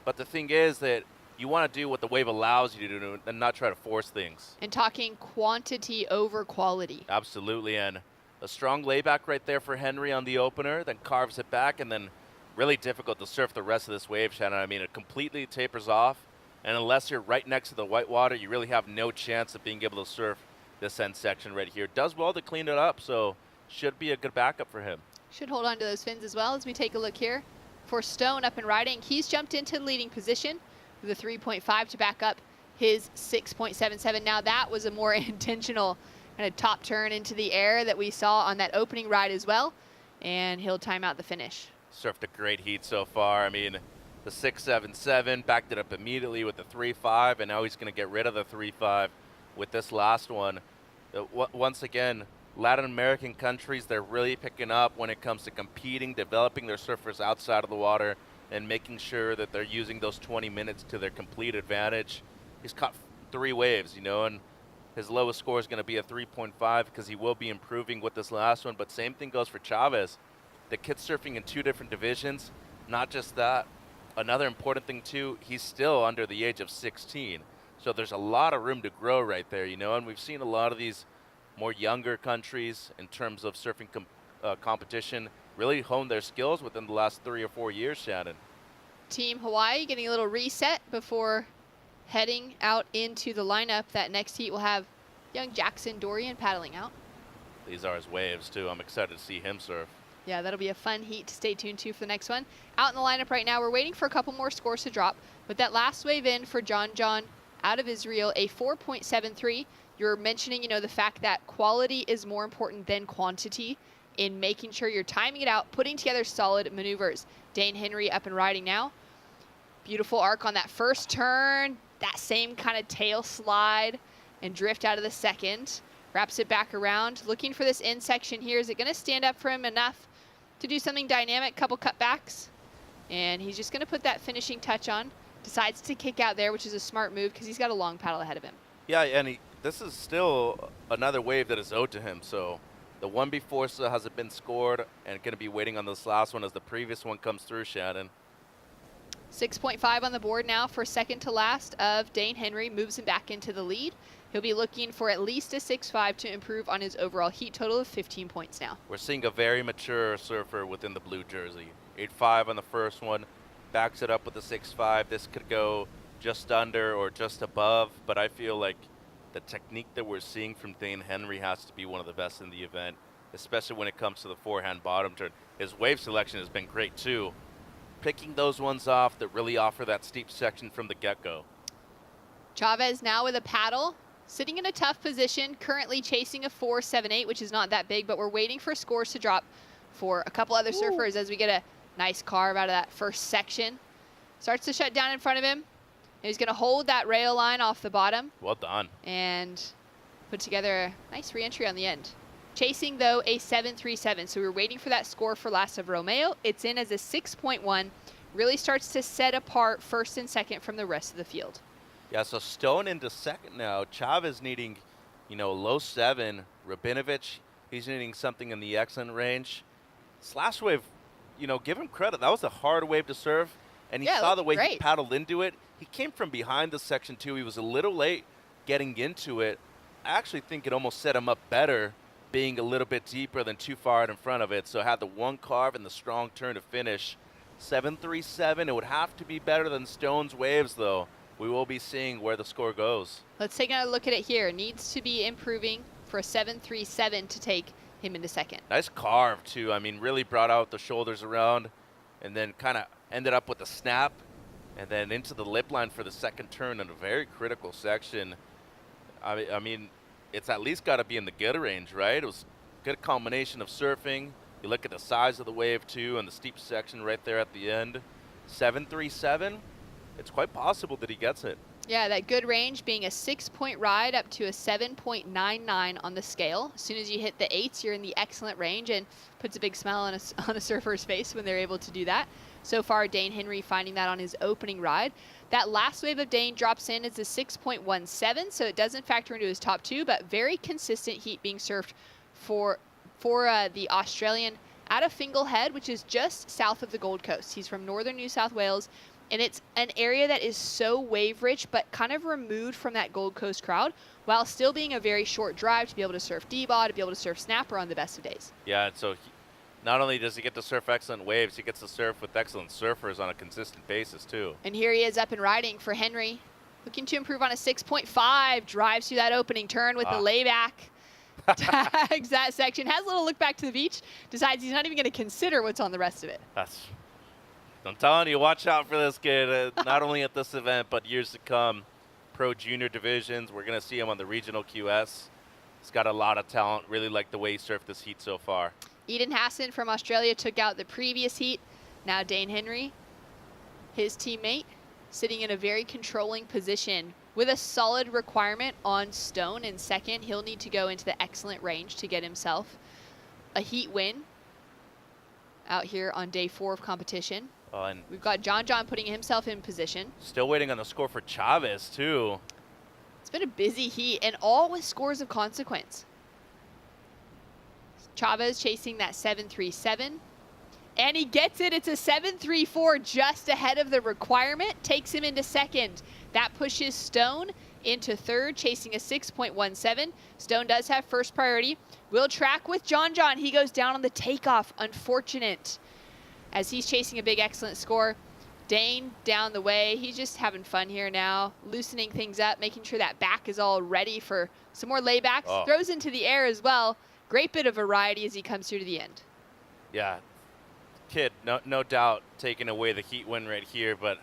but the thing is that you want to do what the wave allows you to do and not try to force things. And talking quantity over quality. Absolutely, and a strong layback right there for Henry on the opener, then carves it back, and then really difficult to surf the rest of this wave, Shannon. I mean, it completely tapers off, and unless you're right next to the whitewater, you really have no chance of being able to surf this end section right here. Does well to clean it up, so should be a good backup for him. Should hold on to those fins as well as we take a look here. For Stone up and riding, he's jumped into the leading position with a 3.5 to back up his 6.77. Now that was a more intentional kind of top turn into the air that we saw on that opening ride as well, and he'll time out the finish. Surfed a great heat so far. I mean, the 6.77, backed it up immediately with the 3.5, and now he's going to get rid of the 3.5 with this last one. Once again, Latin American countries, they're really picking up when it comes to competing, developing their surfers outside of the water, and making sure that they're using those 20 minutes to their complete advantage. He's caught 3 waves, you know, and his lowest score is going to be a 3.5 because he will be improving with this last one. But same thing goes for Chavez. The kid's surfing in 2 different divisions. Not just that. Another important thing, too, he's still under the age of 16. So there's a lot of room to grow right there, you know, and we've seen a lot of these more younger countries in terms of surfing competition really hone their skills within the last 3 or 4 years, Shannon. Team Hawaii getting a little reset before heading out into the lineup. That next heat will have young Jackson Dorian paddling out. These are his waves, too. I'm excited to see him surf. Yeah, that'll be a fun heat to stay tuned to for the next one. Out in the lineup right now, we're waiting for a couple more scores to drop. But that last wave in for John out of Israel, a 4.73. You're mentioning, you know, the fact that quality is more important than quantity in making sure you're timing it out, putting together solid maneuvers. Dane Henry up and riding now. Beautiful arc on that first turn. That same kind of tail slide and drift out of the second. Wraps it back around. Looking for this end section here. Is it going to stand up for him enough to do something dynamic? Couple cutbacks. And he's just going to put that finishing touch on. Decides to kick out there, which is a smart move because he's got a long paddle ahead of him. Yeah, and this is still another wave that is owed to him. So the one before still hasn't been scored and going to be waiting on this last one as the previous one comes through, Shannon. 6.5 on the board now for second to last of Dane Henry. Moves him back into the lead. He'll be looking for at least a 6.5 to improve on his overall heat total of 15 points now. We're seeing a very mature surfer within the blue jersey. 8.5 on the first one. Backs it up with a 6.5. This could go just under or just above, but I feel like the technique that we're seeing from Dane Henry has to be one of the best in the event, especially when it comes to the forehand bottom turn. His wave selection has been great too. Picking those ones off that really offer that steep section from the get-go. Chavez now with a paddle, sitting in a tough position, currently chasing a 4.78, which is not that big, but we're waiting for scores to drop for a couple other surfers as we get a nice carve out of that first section. Starts to shut down in front of him. He's going to hold that rail line off the bottom. Well done. And put together a nice re-entry on the end. Chasing, though, a 7.37. So we're waiting for that score for last of Romeo. It's in as a 6.1. Really starts to set apart first and second from the rest of the field. Yeah, so Stone into second now. Chavez needing, low 7. Rabinovich, he's needing something in the excellent range. This last wave, give him credit. That was a hard wave to serve, and he saw the way he paddled into it. He came from behind the section, too. He was a little late getting into it. I actually think it almost set him up better being a little bit deeper than too far out in front of it. So had the one carve and the strong turn to finish. 7.37, it would have to be better than Stone's waves, though. We will be seeing where the score goes. Let's take another look at it here. Needs to be improving for a 7.37 to take him into second. Nice carve, too. I mean, really brought out the shoulders around and then kind of ended up with a snap and then into the lip line for the second turn in a very critical section. I mean, it's at least got to be in the good range, right? It was a good combination of surfing. You look at the size of the wave, too, and the steep section right there at the end. 7.37. It's quite possible that he gets it. Yeah, that good range being a 6-point ride up to a 7.99 on the scale. As soon as you hit the 8s, you're in the excellent range, and puts a big smile on a surfer's face when they're able to do that. So far, Dane Henry finding that on his opening ride. That last wave of Dane drops in as a 6.17, so it doesn't factor into his top 2, but very consistent heat being surfed for the Australian out of Fingal Head, which is just south of the Gold Coast. He's from northern New South Wales, and it's an area that is so wave-rich, but kind of removed from that Gold Coast crowd, while still being a very short drive to be able to surf D-Bod, to be able to surf Snapper on the best of days. Yeah, and so not only does he get to surf excellent waves, he gets to surf with excellent surfers on a consistent basis, too. And here he is up and riding for Henry. Looking to improve on a 6.5, drives through that opening turn with the layback. Tags that section, has a little look back to the beach, decides he's not even going to consider what's on the rest of it. I'm telling you, watch out for this kid, not only at this event, but years to come. Pro junior divisions, we're going to see him on the regional QS. He's got a lot of talent, really like the way he surfed this heat so far. Eden Hassan from Australia took out the previous heat. Now Dane Henry, his teammate, sitting in a very controlling position with a solid requirement on Stone in second. He'll need to go into the excellent range to get himself a heat win out here on day 4 of competition. And we've got John putting himself in position. Still waiting on the score for Chavez, too. It's been a busy heat, and all with scores of consequence. Chavez chasing that 7.37. And he gets it. It's a 7.34 just ahead of the requirement. Takes him into second. That pushes Stone into third, chasing a 6.17. Stone does have first priority. Will track with John. He goes down on the takeoff. Unfortunate. As he's chasing a big excellent score. Dane down the way. He's just having fun here now. Loosening things up, making sure that back is all ready for some more laybacks. Throws into the air as well. Great bit of variety as he comes through to the end. Yeah. Kid, no doubt, taking away the heat win right here, but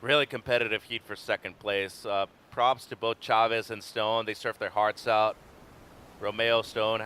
really competitive heat for second place. Props to both Chavez and Stone. They surfed their hearts out. Romeo Stone,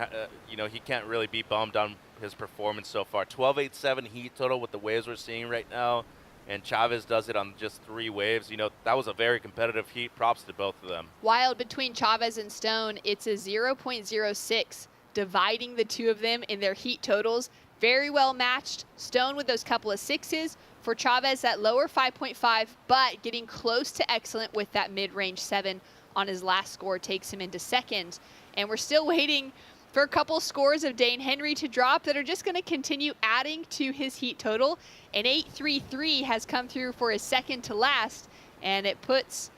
he can't really be bummed on his performance so far. 12.87 heat total with the waves we're seeing right now, and Chavez does it on just 3 waves. That was a very competitive heat. Props to both of them. Wild between Chavez and Stone, it's a 0.06, dividing the two of them in their heat totals. Very well matched. Stone with those couple of 6s. For Chavez, that lower 5.5, but getting close to excellent with that mid-range 7 on his last score takes him into second. And we're still waiting for a couple scores of Dane Henry to drop that are just going to continue adding to his heat total. An 8.33 has come through for his second to last, and it puts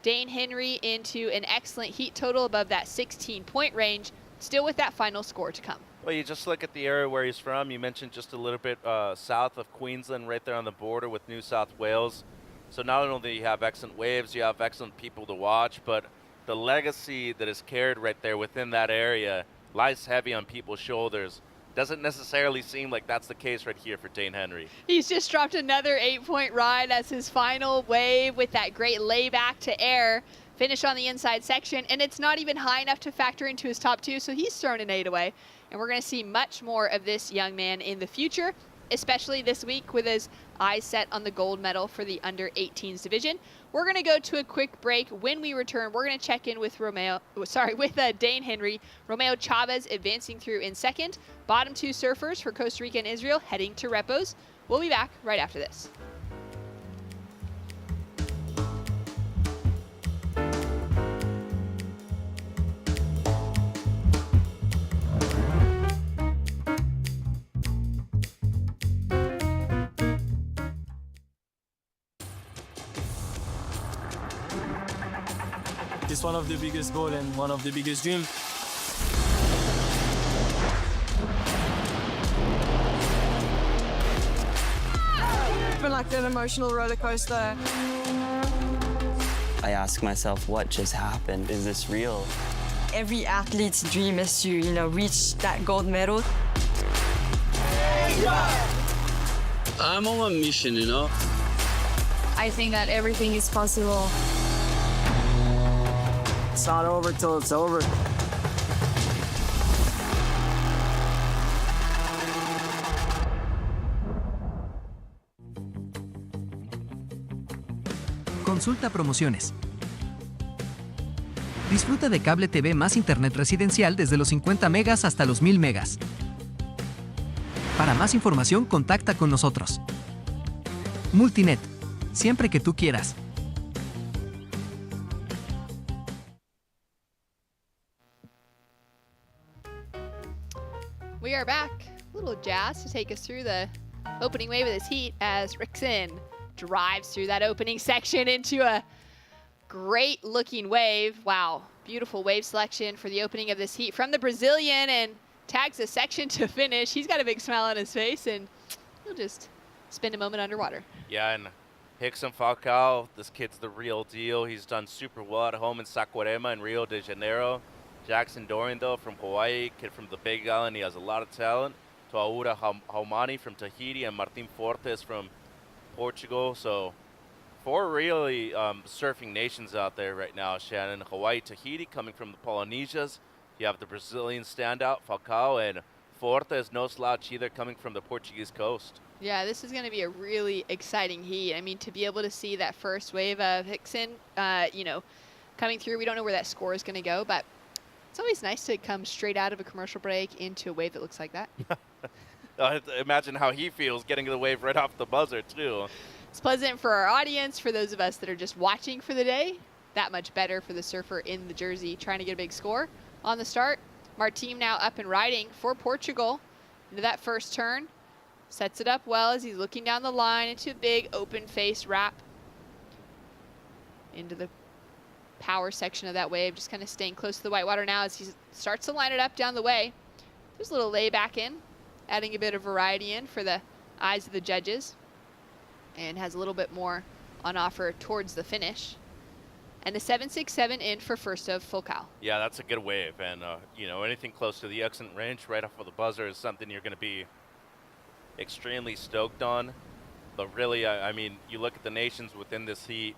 Dane Henry into an excellent heat total above that 16-point range, still with that final score to come. Well, you just look at the area where he's from. You mentioned just a little bit south of Queensland, right there on the border with New South Wales. So not only do you have excellent waves, you have excellent people to watch, but the legacy that is carried right there within that area lies heavy on people's shoulders. Doesn't necessarily seem like that's the case right here for Dane Henry. He's just dropped another 8-point ride as his final wave with that great layback to air. Finish on the inside section, and it's not even high enough to factor into his top 2, so he's thrown an 8 away. And we're going to see much more of this young man in the future, especially this week with his eyes set on the gold medal for the under-18s division. We're going to go to a quick break. When we return, we're going to check in with Dane Henry. Romeo Chavez advancing through in second. Bottom 2 surfers for Costa Rica and Israel heading to repos. We'll be back right after this. It's one of the biggest goals and one of the biggest dreams. It's been like an emotional roller coaster. I ask myself, what just happened? Is this real? Every athlete's dream is to, reach that gold medal. I'm on a mission, I think that everything is possible. It's not over till it's over. Consulta promociones. Disfruta de cable TV más internet residencial desde los 50 megas hasta los 1000 megas. Para más información, contacta con nosotros. Multinet, siempre que tú quieras. We are back. A little jazz to take us through the opening wave of this heat as Rickson drives through that opening section into a great looking wave. Wow, beautiful wave selection for the opening of this heat from the Brazilian, and tags a section to finish. He's got a big smile on his face, and he'll just spend a moment underwater. Yeah, and Rickson Falcao, this kid's the real deal. He's done super well at home in Saquarema in Rio de Janeiro. Jackson Dorian, though, from Hawaii, kid from the Big Island. He has a lot of talent. Toaura Haumani from Tahiti and Martin Fortes from Portugal. So 4 really surfing nations out there right now, Shannon. Hawaii, Tahiti coming from the Polynesias. You have the Brazilian standout, Falcao, and Fortes, no slouch either, coming from the Portuguese coast. Yeah, this is going to be a really exciting heat. I mean, to be able to see that first wave of Rickson, coming through, we don't know where that score is going to go, but it's always nice to come straight out of a commercial break into a wave that looks like that. Imagine how he feels getting the wave right off the buzzer, too. It's pleasant for our audience, for those of us that are just watching for the day. That much better for the surfer in the jersey trying to get a big score. On the start, Martim now up and riding for Portugal into that first turn. Sets it up well as he's looking down the line into a big open face wrap into the power section of that wave, just kind of staying close to the whitewater now as he starts to line it up down the way. There's a little lay back in, adding a bit of variety in for the eyes of the judges, and has a little bit more on offer towards the finish. And the 767 in for first of Falcao. Yeah, that's a good wave, and anything close to the excellent range right off of the buzzer is something you're going to be extremely stoked on. But really, I mean, you look at the nations within this heat,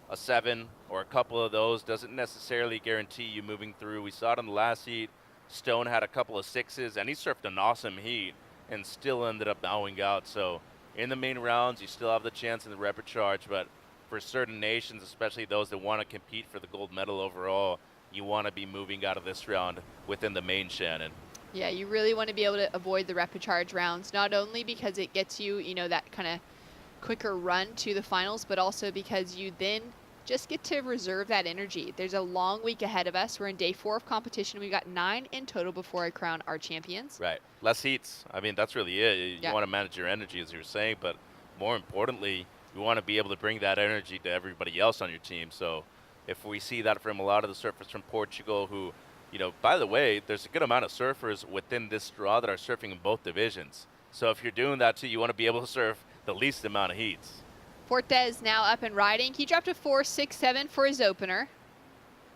a 7 or a couple of those doesn't necessarily guarantee you moving through. We saw it in the last heat. Stone had a couple of 6s, and he surfed an awesome heat and still ended up bowing out. So in the main rounds, you still have the chance in the repecharge, but for certain nations, especially those that want to compete for the gold medal overall, you want to be moving out of this round within the main, Shannon. Yeah, you really want to be able to avoid the repecharge rounds, not only because it gets you, that kind of quicker run to the finals, but also because you then just get to reserve that energy. There's a long week ahead of us. We're in day 4 of competition. We've got 9 in total before I crown our champions. Right. Less heats. I mean, that's really it. You Yeah. want to manage your energy, as you were saying, but more importantly, you want to be able to bring that energy to everybody else on your team. So if we see that from a lot of the surfers from Portugal who, by the way, there's a good amount of surfers within this draw that are surfing in both divisions. So if you're doing that too, you want to be able to surf the least amount of heats. Fortes now up and riding. He dropped a 4.67 for his opener.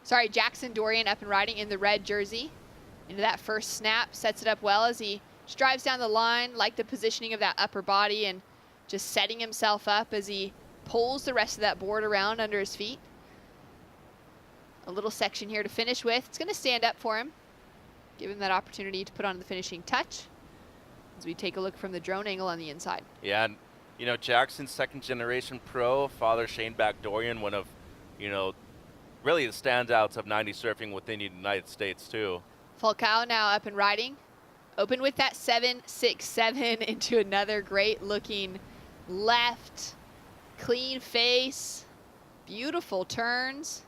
Sorry, Jackson Dorian up and riding in the red jersey. Into that first snap, sets it up well as he just drives down the line, like the positioning of that upper body, and just setting himself up as he pulls the rest of that board around under his feet. A little section here to finish with. It's going to stand up for him. Give him that opportunity to put on the finishing touch as we take a look from the drone angle on the inside. Yeah, and Jackson's second generation pro, father Shane Back Dorian, one of, really the standouts of 90 surfing within the United States too. Falcao now up and riding. Open with that 7.67 into another great looking left. Clean face. Beautiful turns.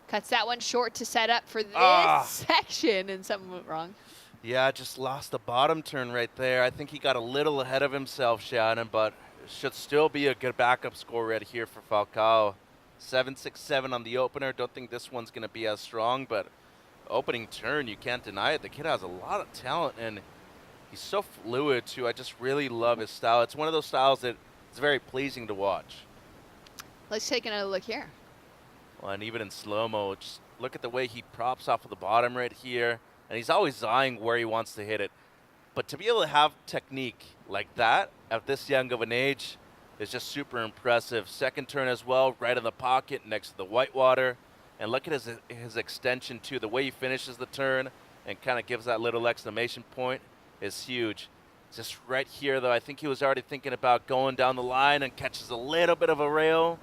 Cuts that one short to set up for this section, and something went wrong. Yeah, just lost the bottom turn right there. I think he got a little ahead of himself, Shannon, but should still be a good backup score right here for Falcao. 767 on the opener. Don't think this one's going to be as strong, but opening turn, you can't deny it. The kid has a lot of talent, and he's so fluid, too. I just really love his style. It's one of those styles that it's very pleasing to watch. Let's take another look here. Well, and even in slow-mo, just look at the way he props off of the bottom right here, and he's always eyeing where he wants to hit it. But to be able to have technique like that at this young of an age is just super impressive. Second turn as well, right in the pocket next to the whitewater. And look at his extension, too. The way he finishes the turn and kind of gives that little exclamation point is huge. Just right here, though, I think he was already thinking about going down the line and catches a little bit of a rail.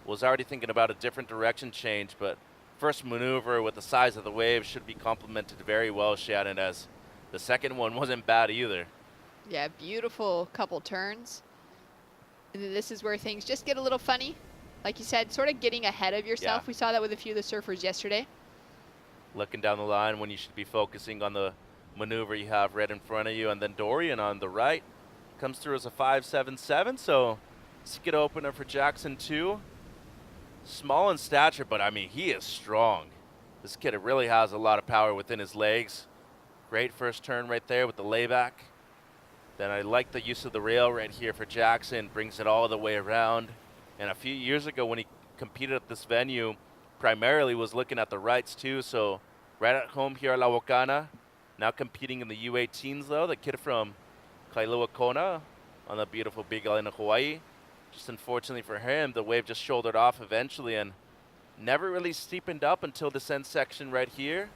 Was already thinking about a different direction change, but first maneuver with the size of the wave should be complemented very well, Shannon, as the second one wasn't bad either. Yeah, beautiful couple turns. And then this is where things just get a little funny. Like you said, sort of getting ahead of yourself. Yeah. We saw that with a few of the surfers yesterday. Looking down the line when you should be focusing on the maneuver you have right in front of you. And then Dorian on the right comes through as a 5.77, so skid opener for Jackson too. Small in stature, but I mean, he is strong. This kid really has a lot of power within his legs. Great first turn right there with the layback. Then I like the use of the rail right here for Jackson, brings it all the way around. And a few years ago when he competed at this venue, primarily was looking at the rights too, so right at home here at La Wokana. Now competing in the U18s though, the kid from Kailua Kona on the beautiful Big Island of Hawaii. Just unfortunately for him, the wave just shouldered off eventually and never really steepened up until this end section right here.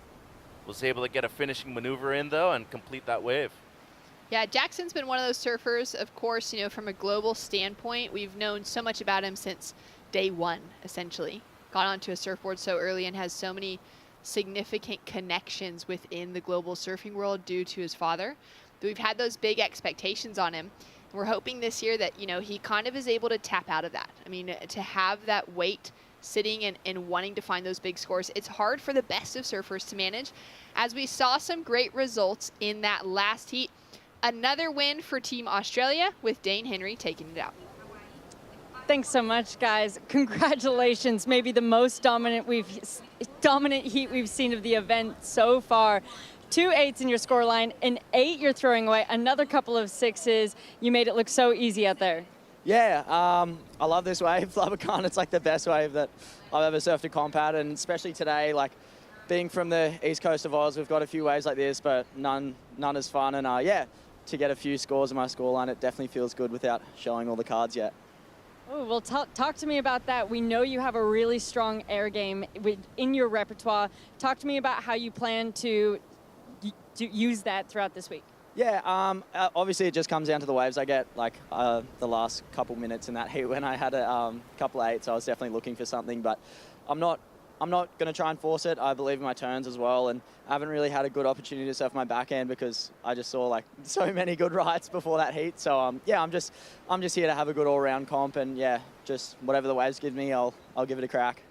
Was able to get a finishing maneuver in though and complete that wave. Yeah, Jackson's been one of those surfers, of course, you know, from a global standpoint. We've known so much about him since day one, essentially. Got onto a surfboard so early and has so many significant connections within the global surfing world due to his father. We've had those big expectations on him. We're hoping this year that, you know, he kind of is able to tap out of that. I mean, to have that weight sitting and wanting to find those big scores, it's hard for the best of surfers to manage. As we saw some great results in that last heat, another win for Team Australia with Dane Henry taking it out. Thanks so much, guys. Congratulations. Maybe the most dominant heat we've seen of the event so far. 2 8s in your scoreline, an 8 you're throwing away, another couple of 6s. You made it look so easy out there. Yeah, I love this wave, Labacon. It's like the best wave that I've ever surfed a comp at, and especially today, like being from the east coast of Oz, we've got a few waves like this, but none as fun. And yeah, to get a few scores in my scoreline, it definitely feels good without showing all the cards yet. Oh, well, talk to me about that. We know you have a really strong air game in your repertoire. Talk to me about how you plan to use that throughout this week. Yeah, obviously it just comes down to the waves. I get like the last couple minutes in that heat when I had a couple of 8s, I was definitely looking for something, but I'm not going to try and force it. I believe in my turns as well, and I haven't really had a good opportunity to surf my backhand because I just saw like so many good rights before that heat. So yeah, I'm just here to have a good all-round comp, and yeah, just whatever the waves give me, I'll give it a crack.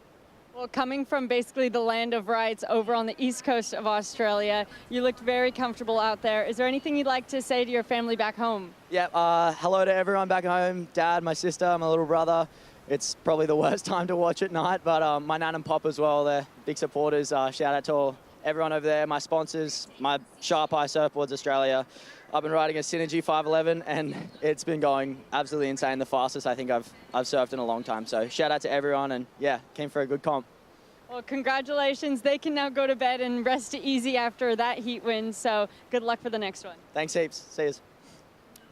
Well, coming from basically the land of rights over on the east coast of Australia, you looked very comfortable out there. Is there anything you'd like to say to your family back home? Yeah, hello to everyone back home, Dad, my sister, my little brother. It's probably the worst time to watch at night, but my nan and pop as well, they're big supporters. Shout out to everyone over there, my sponsors, my Sharp Eye Surfboards Australia. I've been riding a Synergy 511 and it's been going absolutely insane, the fastest I think I've surfed in a long time. So shout out to everyone, and yeah, came for a good comp. Well, congratulations. They can now go to bed and rest easy after that heat win, so good luck for the next one. Thanks heaps. See yous.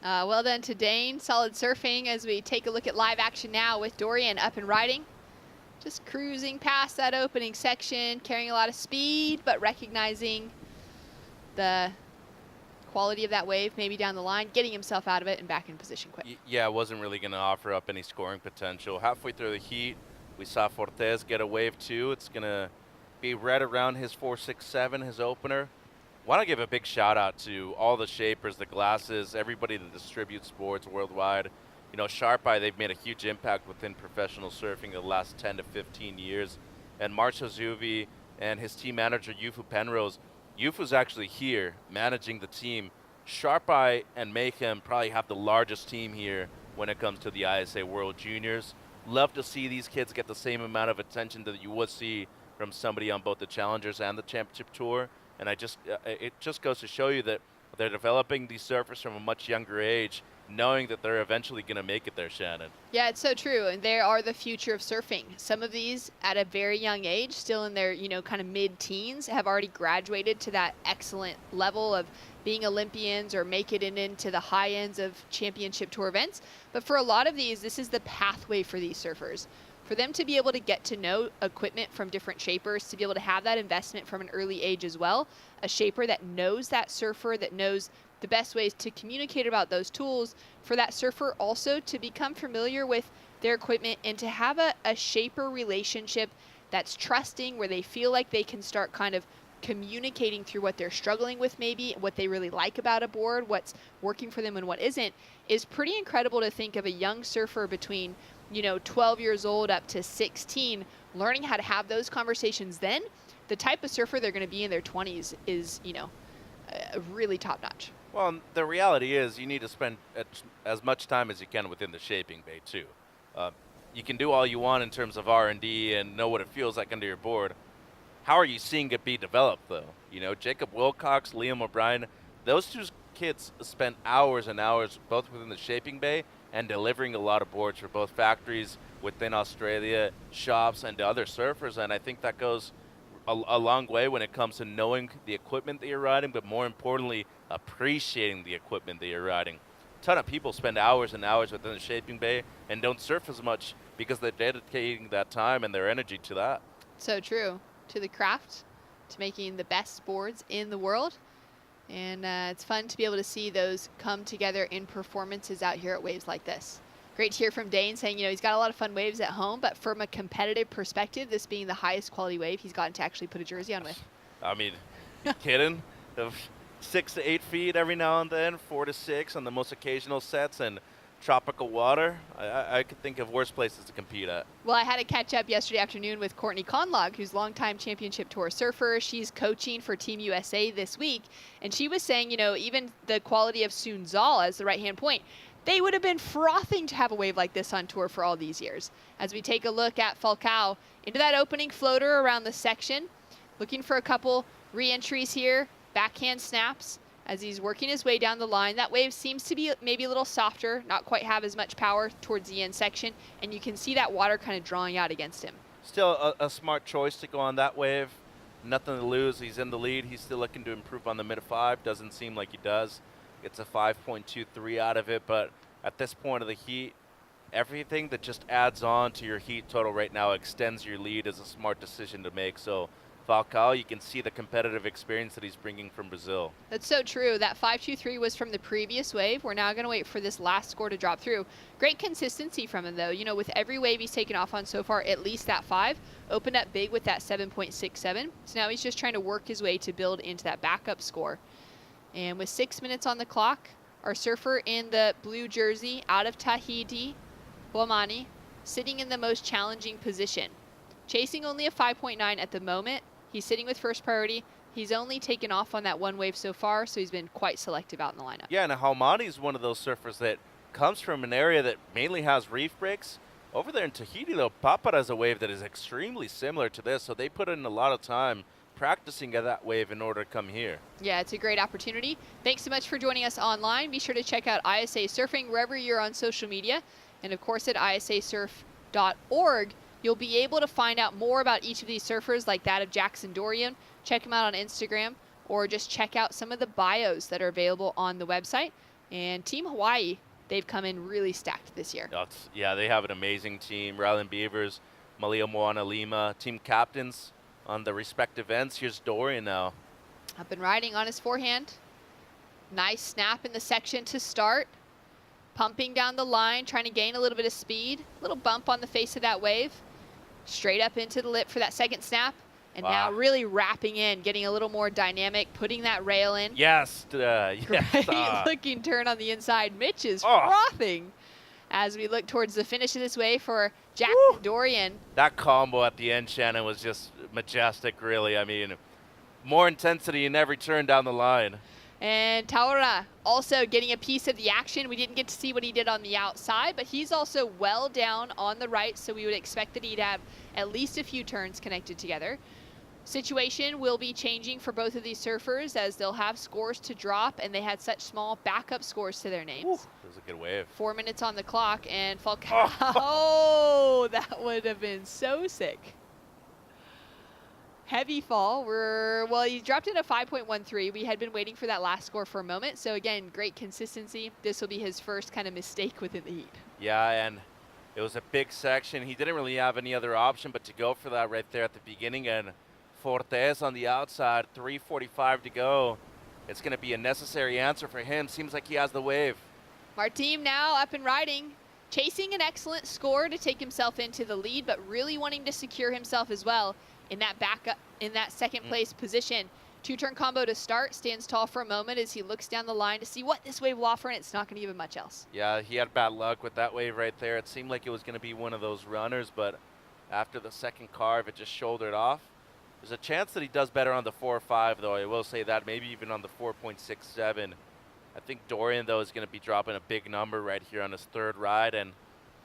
Well done to Dane. Solid surfing as we take a look at live action now with Dorian up and riding. Just cruising past that opening section, carrying a lot of speed, but recognizing the quality of that wave maybe down the line, getting himself out of it and back in position quick. Yeah, wasn't really going to offer up any scoring potential. Halfway through the heat, we saw Fortes get a wave too. It's going to be right around his 4.67, his opener. Want to give a big shout out to all the shapers, the glasses, everybody that distributes sports worldwide. You know, Sharp Eye, they've made a huge impact within professional surfing the last 10 to 15 years. And Marshall Zuvi and his team manager, Yufu Penrose. Yufu's actually here managing the team. Sharp Eye and Mayhem probably have the largest team here when it comes to the ISA World Juniors. love to see these kids get the same amount of attention that you would see from somebody on both the Challengers and the Championship Tour. And it just goes to show you that they're developing these surfers from a much younger age, knowing that they're eventually going to make it there, Shannon. Yeah, it's so true. And they are the future of surfing. Some of these at a very young age, still in their, kind of mid-teens, have already graduated to that excellent level of being Olympians or make it into the high ends of Championship Tour events. But for a lot of these, this is the pathway for these surfers. For them to be able to get to know equipment from different shapers, to be able to have that investment from an early age as well, a shaper that knows that surfer, that knows the best ways to communicate about those tools, for that surfer also to become familiar with their equipment and to have a shaper relationship that's trusting, where they feel like they can start kind of communicating through what they're struggling with, maybe what they really like about a board, what's working for them and what isn't, is pretty incredible to think of a young surfer between 12 years old up to 16, learning how to have those conversations. Then the type of surfer they're going to be in their 20s is, really top notch. Well, the reality is you need to spend as much time as you can within the shaping bay too. You can do all you want in terms of R&D and know what it feels like under your board. How are you seeing it be developed though? Jacob Wilcox, Liam O'Brien, those two kids spent hours and hours both within the shaping bay and delivering a lot of boards for both factories within Australia, shops, and to other surfers. And I think that goes a long way when it comes to knowing the equipment that you're riding, but more importantly, appreciating the equipment that you're riding. A ton of people spend hours and hours within the shaping bay and don't surf as much because they're dedicating that time and their energy to that. So true. To the craft, to making the best boards in the world. And it's fun to be able to see those come together in performances out here at waves like this. Great to hear from Dane saying, he's got a lot of fun waves at home, but from a competitive perspective, this being the highest quality wave he's gotten to actually put a jersey on with. I mean, kidding? 6 to 8 feet every now and then, 4 to 6 on the most occasional sets, and tropical water. I could think of worse places to compete at. Well, I had a catch up yesterday afternoon with Courtney Conlog, who's longtime Championship Tour surfer. She's coaching for Team USA this week, and she was saying, even the quality of Soon Zal as the right-hand point, they would have been frothing to have a wave like this on tour for all these years. As we take a look at Falcao into that opening floater around the section, looking for a couple re-entries here, backhand snaps as he's working his way down the line. That wave seems to be maybe a little softer, not quite have as much power towards the end section, and you can see that water kind of drawing out against him. Still a smart choice to go on that wave. Nothing to lose. He's in the lead. He's still looking to improve on the mid-5. Doesn't seem like he does. Gets a 5.23 out of it, but at this point of the heat, everything that just adds on to your heat total right now extends your lead is a smart decision to make. So Falcao, you can see the competitive experience that he's bringing from Brazil. That's so true. That 5.23 was from the previous wave. We're now going to wait for this last score to drop through. Great consistency from him, though. With every wave he's taken off on so far, at least that 5. Opened up big with that 7.67. So now he's just trying to work his way to build into that backup score. And with 6 minutes on the clock, our surfer in the blue jersey out of Tahiti, Wamani, sitting in the most challenging position. Chasing only a 5.9 at the moment. He's sitting with first priority. He's only taken off on that one wave so far, so he's been quite selective out in the lineup. Yeah, and Haumani is one of those surfers that comes from an area that mainly has reef breaks. Over there in Tahiti, though, Papara has a wave that is extremely similar to this, so they put in a lot of time practicing at that wave in order to come here. Yeah, it's a great opportunity. Thanks so much for joining us online. Be sure to check out ISAsurfing wherever you're on social media. And of course at isasurf.org, you'll be able to find out more about each of these surfers, like that of Jackson Dorian. Check him out on Instagram, or just check out some of the bios that are available on the website. And Team Hawaii, they've come in really stacked this year. Yeah, they have an amazing team. Rylan Beavers, Malia Moana Lima, team captains on the respective ends. Here's Dorian now. Up and riding on his forehand. Nice snap in the section to start. Pumping down the line, trying to gain a little bit of speed. Little bump on the face of that wave. Straight up into the lip for that second snap. And now really wrapping in, getting a little more dynamic, putting that rail in. Yes. Yes. Great looking turn on the inside. Mitch is frothing as we look towards the finish of this wave for Jackson Dorian. That combo at the end, Shannon, was just majestic, really. I mean, more intensity in every turn down the line. And Taura also getting a piece of the action. We didn't get to see what he did on the outside, but he's also well down on the right, so we would expect that he'd have at least a few turns connected together. Situation will be changing for both of these surfers as they'll have scores to drop, and they had such small backup scores to their names. That was a good wave. 4 minutes on the clock, and Falcao, oh, that would have been so sick. Heavy fall. Well, he dropped in a 5.13. We had been waiting for that last score for a moment. So again, great consistency. This will be his first kind of mistake within the heat. Yeah, and it was a big section. He didn't really have any other option but to go for that right there at the beginning. And Fortes on the outside, 3:45 to go. It's going to be a necessary answer for him. Seems like he has the wave. Martim now up and riding, chasing an excellent score to take himself into the lead, but really wanting to secure himself as well in that backup, in that second place position. 2-turn combo to start, stands tall for a moment as he looks down the line to see what this wave will offer, and it's not going to give him much else. Yeah, he had bad luck with that wave right there. It seemed like it was going to be one of those runners, but after the second carve, it just shouldered off. There's a chance that he does better on the 4.5, though. I will say that, maybe even on the 4.67. I think Dorian, though, is going to be dropping a big number right here on his third ride, and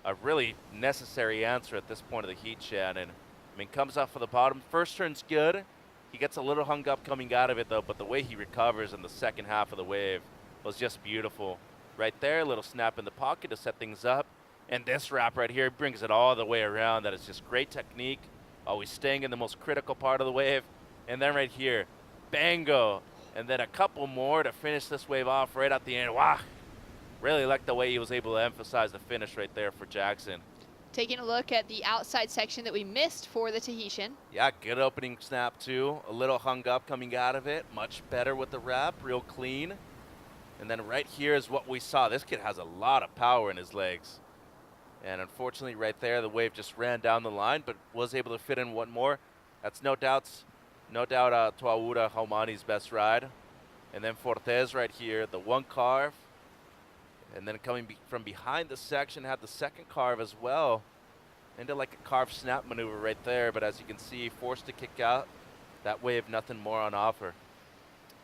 a really necessary answer at this point of the heat, Shannon. I mean, comes off of the bottom. First turn's good. He gets a little hung up coming out of it, though, but the way he recovers in the second half of the wave was just beautiful. Right there, a little snap in the pocket to set things up. And this wrap right here brings it all the way around. That is just great technique. Always staying in the most critical part of the wave. And then right here, bango. And then a couple more to finish this wave off right at the end. Wow. Really like the way he was able to emphasize the finish right there for Jackson. Taking a look at the outside section that we missed for the Tahitian. Yeah, good opening snap too. A little hung up coming out of it. Much better with the wrap, real clean. And then right here is what we saw. This kid has a lot of power in his legs. And unfortunately right there, the wave just ran down the line, but was able to fit in one more. That's no doubt Tuaura Haumani's best ride. And then Fortes right here, the one carve. And then coming from behind the section, had the second carve as well. Into like a carve snap maneuver right there, but as you can see, forced to kick out. That wave, nothing more on offer.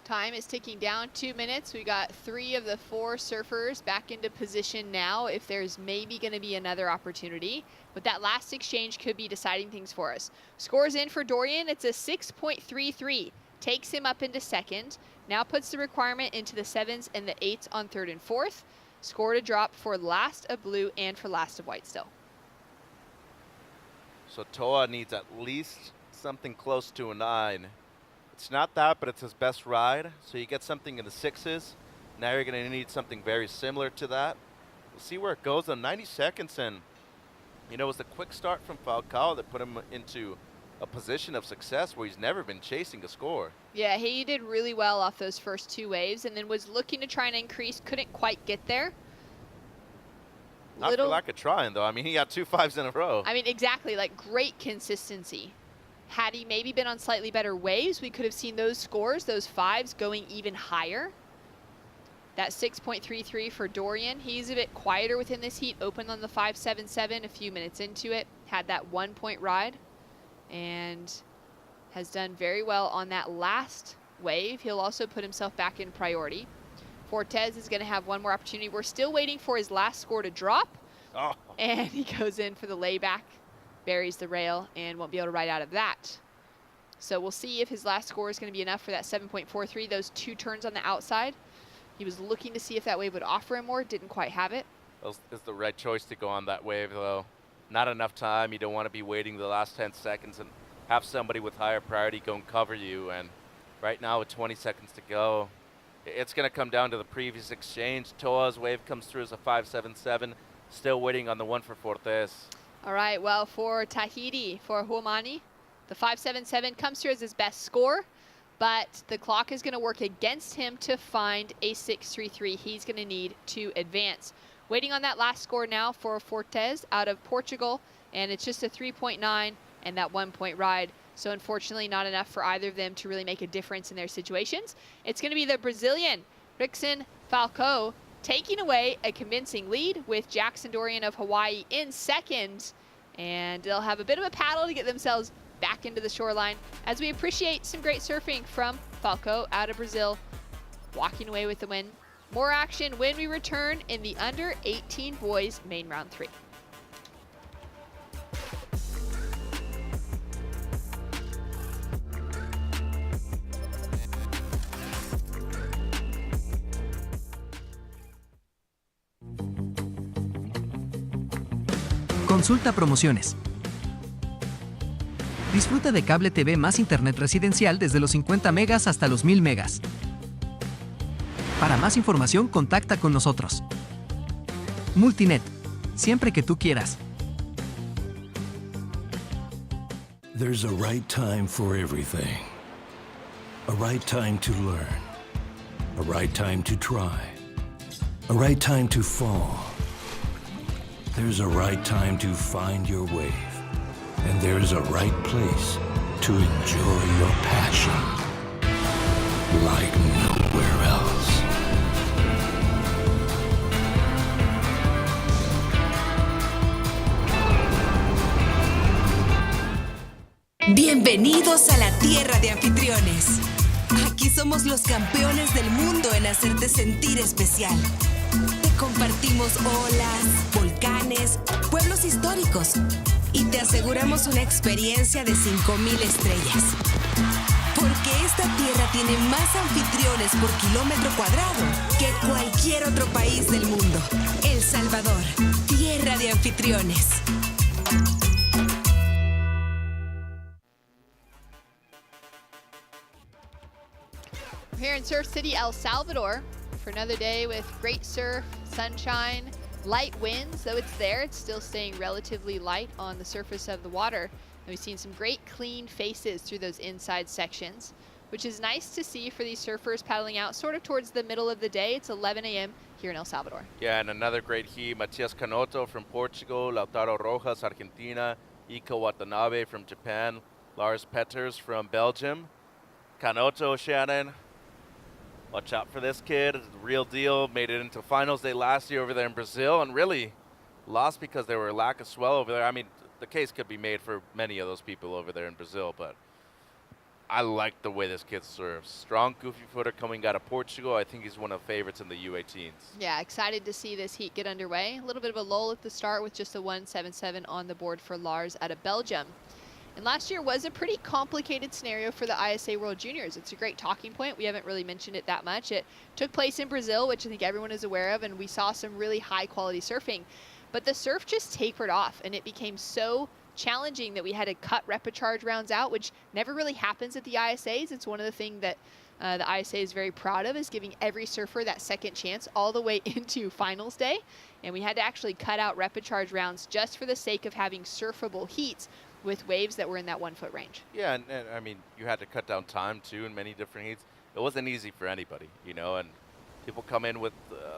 Time is ticking down, 2 minutes. We got 3 of the 4 surfers back into position now if there's maybe going to be another opportunity. But that last exchange could be deciding things for us. Scores in for Dorian, it's a 6.33. Takes him up into second. Now puts the requirement into the 7s and the 8s on 3rd and 4th. Score to drop for last of blue and for last of white still. So Toa needs at least something close to a 9. It's not that, but it's his best ride. So you get something in the 6s. Now you're going to need something very similar to that. We'll see where it goes in 90 seconds. And, you know, it was the quick start from Falcao that put him into a position of success where he's never been chasing a score. Yeah, he did really well off those first 2 waves and then was looking to try and increase, couldn't quite get there. Not for lack of trying, though. I mean, he got 2 5s in a row. I mean, exactly, like great consistency. Had he maybe been on slightly better waves, we could have seen those scores, those 5s, going even higher. That 6.33 for Dorian. He's a bit quieter within this heat, opened on the 5.77 a few minutes into it, had that 1-point ride, and has done very well on that last wave. He'll also put himself back in priority. Fortes is going to have one more opportunity. We're still waiting for his last score to drop. Oh. And he goes in for the layback, buries the rail, and won't be able to ride out of that. So we'll see if his last score is going to be enough for that 7.43, those 2 turns on the outside. He was looking to see if that wave would offer him more, didn't quite have it. It's the right choice to go on that wave, though. Not enough time. You don't want to be waiting the last 10 seconds and have somebody with higher priority go and cover you. And right now with 20 seconds to go, it's going to come down to the previous exchange. Toa's wave comes through as a 5.77. Still waiting on the one for Fortes. All right, well, for Tahiti, for Huamani, the 5.77 comes through as his best score, but the clock is going to work against him to find a 6.33. He's going to need to advance. Waiting on that last score now for Fortes out of Portugal, and it's just a 3.9 and that 1-point ride. So unfortunately not enough for either of them to really make a difference in their situations. It's going to be the Brazilian, Rickson Falcao, taking away a convincing lead with Jackson Dorian of Hawaii in second. And they'll have a bit of a paddle to get themselves back into the shoreline as we appreciate some great surfing from Falcao out of Brazil. walking away with the win. More action when we return in the under 18 boys main round 3. Consulta promociones. Disfruta de cable TV más internet residencial desde los 50 megas hasta los 1000 megas. Para más información, contacta con nosotros. Multinet, siempre que tú quieras. There's a right time for everything. A right time to learn. A right time to try. A right time to fall. There's a right time to find your wave. And there's a right place to enjoy your passion like nowhere else. Bienvenidos a la tierra de anfitriones. Aquí somos los campeones del mundo en hacerte sentir especial. Te compartimos olas, volcanes, pueblos históricos y te aseguramos una experiencia de 5000 estrellas. Porque esta tierra tiene más anfitriones por kilómetro cuadrado que cualquier otro país del mundo. El Salvador, tierra de anfitriones. We're here in Surf City, El Salvador, for another day with great surf, sunshine, light winds. Though it's there, it's still staying relatively light on the surface of the water. And we've seen some great clean faces through those inside sections, which is nice to see for these surfers paddling out sort of towards the middle of the day. It's 11 a.m. here in El Salvador. Yeah, and another great heat, Matias Canoto from Portugal, Lautaro Rojas, Argentina, Ika Watanabe from Japan, Lars Petters from Belgium. Canoto, Shannon, watch out for this kid. Real deal. Made it into finals day last year over there in Brazil and really lost because there were a lack of swell over there. I mean, the case could be made for many of those people over there in Brazil, but I like the way this kid serves. Strong, goofy footer coming out of Portugal. I think he's one of the favorites in the U18s. Yeah, excited to see this heat get underway. A little bit of a lull at the start with just a 1.77 on the board for Lars out of Belgium. And last year was a pretty complicated scenario for the ISA World Juniors. It's a great talking point. We haven't really mentioned it that much. It took place in Brazil, which I think everyone is aware of, and we saw some really high quality surfing. But the surf just tapered off, and it became so challenging that we had to cut repecharge rounds out, which never really happens at the ISAs. It's one of the things that the ISA is very proud of, is giving every surfer that second chance all the way into finals day. And we had to actually cut out repecharge rounds just for the sake of having surfable heats with waves that were in that 1 foot range. Yeah, and I mean, you had to cut down time too in many different heats. It wasn't easy for anybody, you know, and people come in with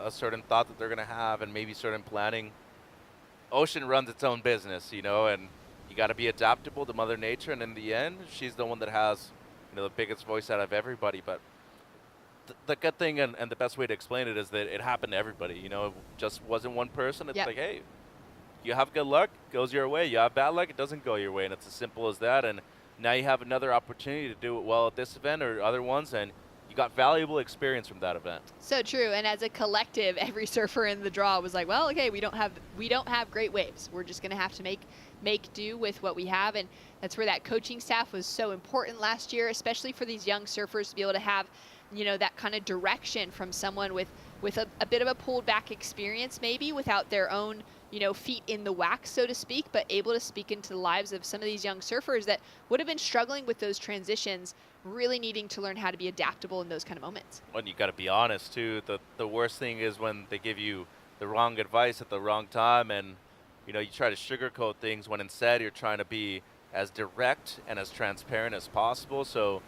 a certain thought that they're going to have and maybe certain planning. Ocean runs its own business, you know, and you got to be adaptable to Mother Nature, and in the end, she's the one that has, you know, the biggest voice out of everybody. But the good thing and the best way to explain it is that it happened to everybody, you know. It just wasn't one person. It's like, hey, you have good luck, goes your way. You have bad luck, it doesn't go your way, and it's as simple as that. And now you have another opportunity to do it well at this event or other ones, and you got valuable experience from that event. So true. And as a collective, every surfer in the draw was like, well, okay, we don't have great waves. We're just going to have to make do with what we have. And that's where that coaching staff was so important last year, especially for these young surfers to be able to have, you know, that kind of direction from someone with a bit of a pulled back experience, maybe without their own, you know, feet in the wax, so to speak, but able to speak into the lives of some of these young surfers that would have been struggling with those transitions, really needing to learn how to be adaptable in those kind of moments. And you got to be honest too. The worst thing is when they give you the wrong advice at the wrong time, and you know, you try to sugarcoat things when instead you're trying to be as direct and as transparent as possible. So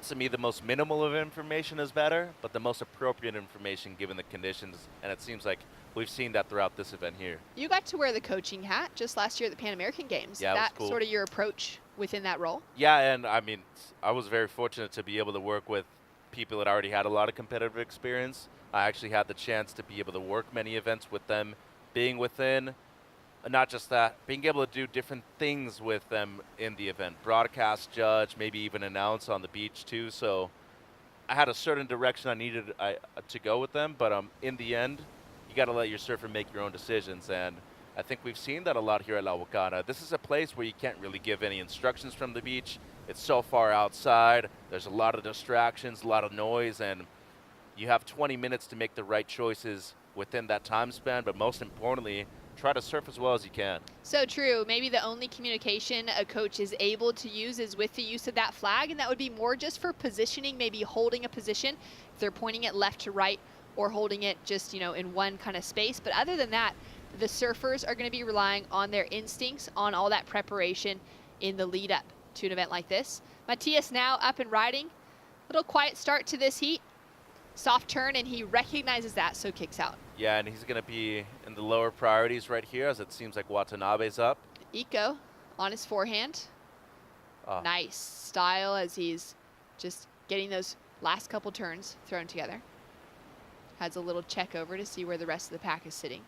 to me, the most minimal of information is better, but the most appropriate information given the conditions, and it seems like we've seen that throughout this event here. You got to wear the coaching hat just last year at the Pan American Games. Yeah, that was cool. Sort of your approach within that role? Yeah, and I mean, I was very fortunate to be able to work with people that already had a lot of competitive experience. I actually had the chance to be able to work many events with them, being within, not just that, being able to do different things with them in the event. Broadcast, judge, maybe even announce on the beach too. So I had a certain direction I needed to go with them, but in the end, you got to let your surfer make your own decisions, and I think we've seen that a lot here at La Huacana. This is a place where you can't really give any instructions from the beach. It's so far outside. There's a lot of distractions, a lot of noise, and you have 20 minutes to make the right choices within that time span, but most importantly, try to surf as well as you can. So true. Maybe the only communication a coach is able to use is with the use of that flag, and that would be more just for positioning, maybe holding a position if they're pointing it left to right or holding it just, in one kind of space. But other than that, the surfers are going to be relying on their instincts, on all that preparation in the lead up to an event like this. Matias now up and riding. Little quiet start to this heat. Soft turn, and he recognizes that, so kicks out. Yeah, and he's going to be in the lower priorities right here, as it seems like Watanabe's up. Iko on his forehand. Nice style as he's just getting those last couple turns thrown together. Has a little check over to see where the rest of the pack is sitting.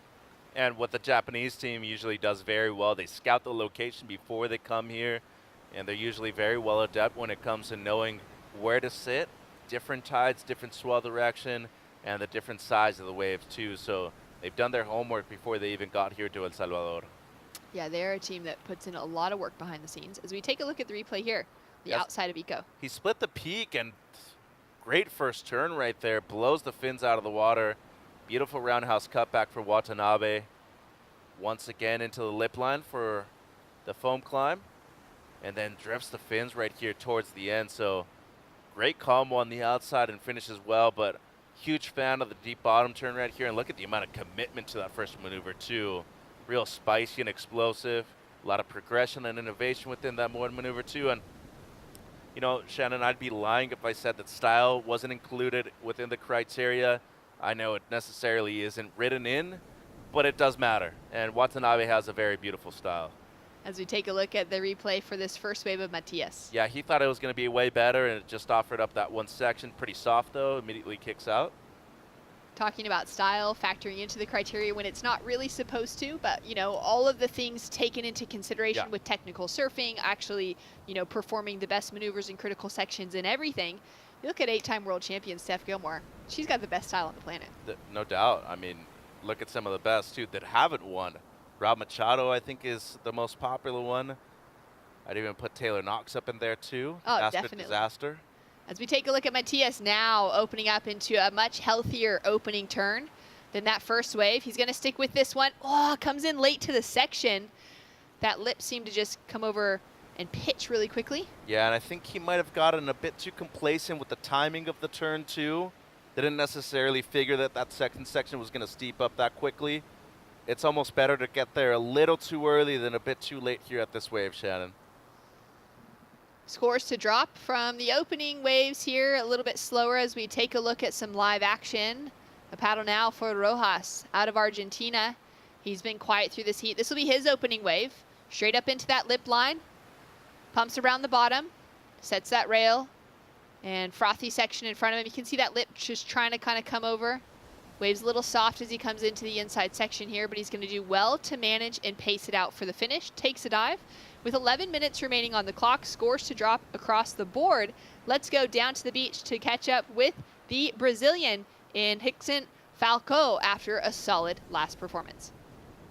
And what the Japanese team usually does very well, they scout the location before they come here, and they're usually very well adept when it comes to knowing where to sit, different tides, different swell direction, and the different size of the waves too. So they've done their homework before they even got here to El Salvador. Yeah, they're a team that puts in a lot of work behind the scenes. As we take a look at the replay here, the outside of Iko. He split the peak, and great first turn right there, blows the fins out of the water. Beautiful roundhouse cutback for Watanabe. Once again into the lip line for the foam climb, and then drifts the fins right here towards the end. So great combo on the outside and finishes well, but huge fan of the deep bottom turn right here. And look at the amount of commitment to that first maneuver too. Real spicy and explosive. A lot of progression and innovation within that one maneuver too. And Shannon, I'd be lying if I said that style wasn't included within the criteria. I know it necessarily isn't written in, but it does matter. And Watanabe has a very beautiful style. As we take a look at the replay for this first wave of Matias. Yeah, he thought it was going to be way better, and it just offered up that one section. Pretty soft, though. Immediately kicks out. Talking about style, factoring into the criteria when it's not really supposed to, but, all of the things taken into consideration with technical surfing, actually, performing the best maneuvers in critical sections and everything. You look at 8-time world champion Steph Gilmore. She's got the best style on the planet. No doubt. I mean, look at some of the best, too, that haven't won. Rob Machado, I think, is the most popular one. I'd even put Taylor Knox up in there, too. Oh, Master definitely. Disaster. As we take a look at Matias now opening up into a much healthier opening turn than that first wave. He's going to stick with this one. Oh, comes in late to the section. That lip seemed to just come over and pitch really quickly. Yeah, and I think he might have gotten a bit too complacent with the timing of the turn, too. Didn't necessarily figure that second section was going to steep up that quickly. It's almost better to get there a little too early than a bit too late here at this wave, Shannon. Scores to drop from the opening waves here, a little bit slower as we take a look at some live action. A paddle now for Rojas out of Argentina. He's been quiet through this heat. This will be his opening wave. Straight up into that lip line. Pumps around the bottom. Sets that rail. And frothy section in front of him. You can see that lip just trying to kind of come over. Waves a little soft as he comes into the inside section here, but he's going to do well to manage and pace it out for the finish. Takes a dive. With 11 minutes remaining on the clock, scores to drop across the board. Let's go down to the beach to catch up with the Brazilian in Hickson Falco after a solid last performance.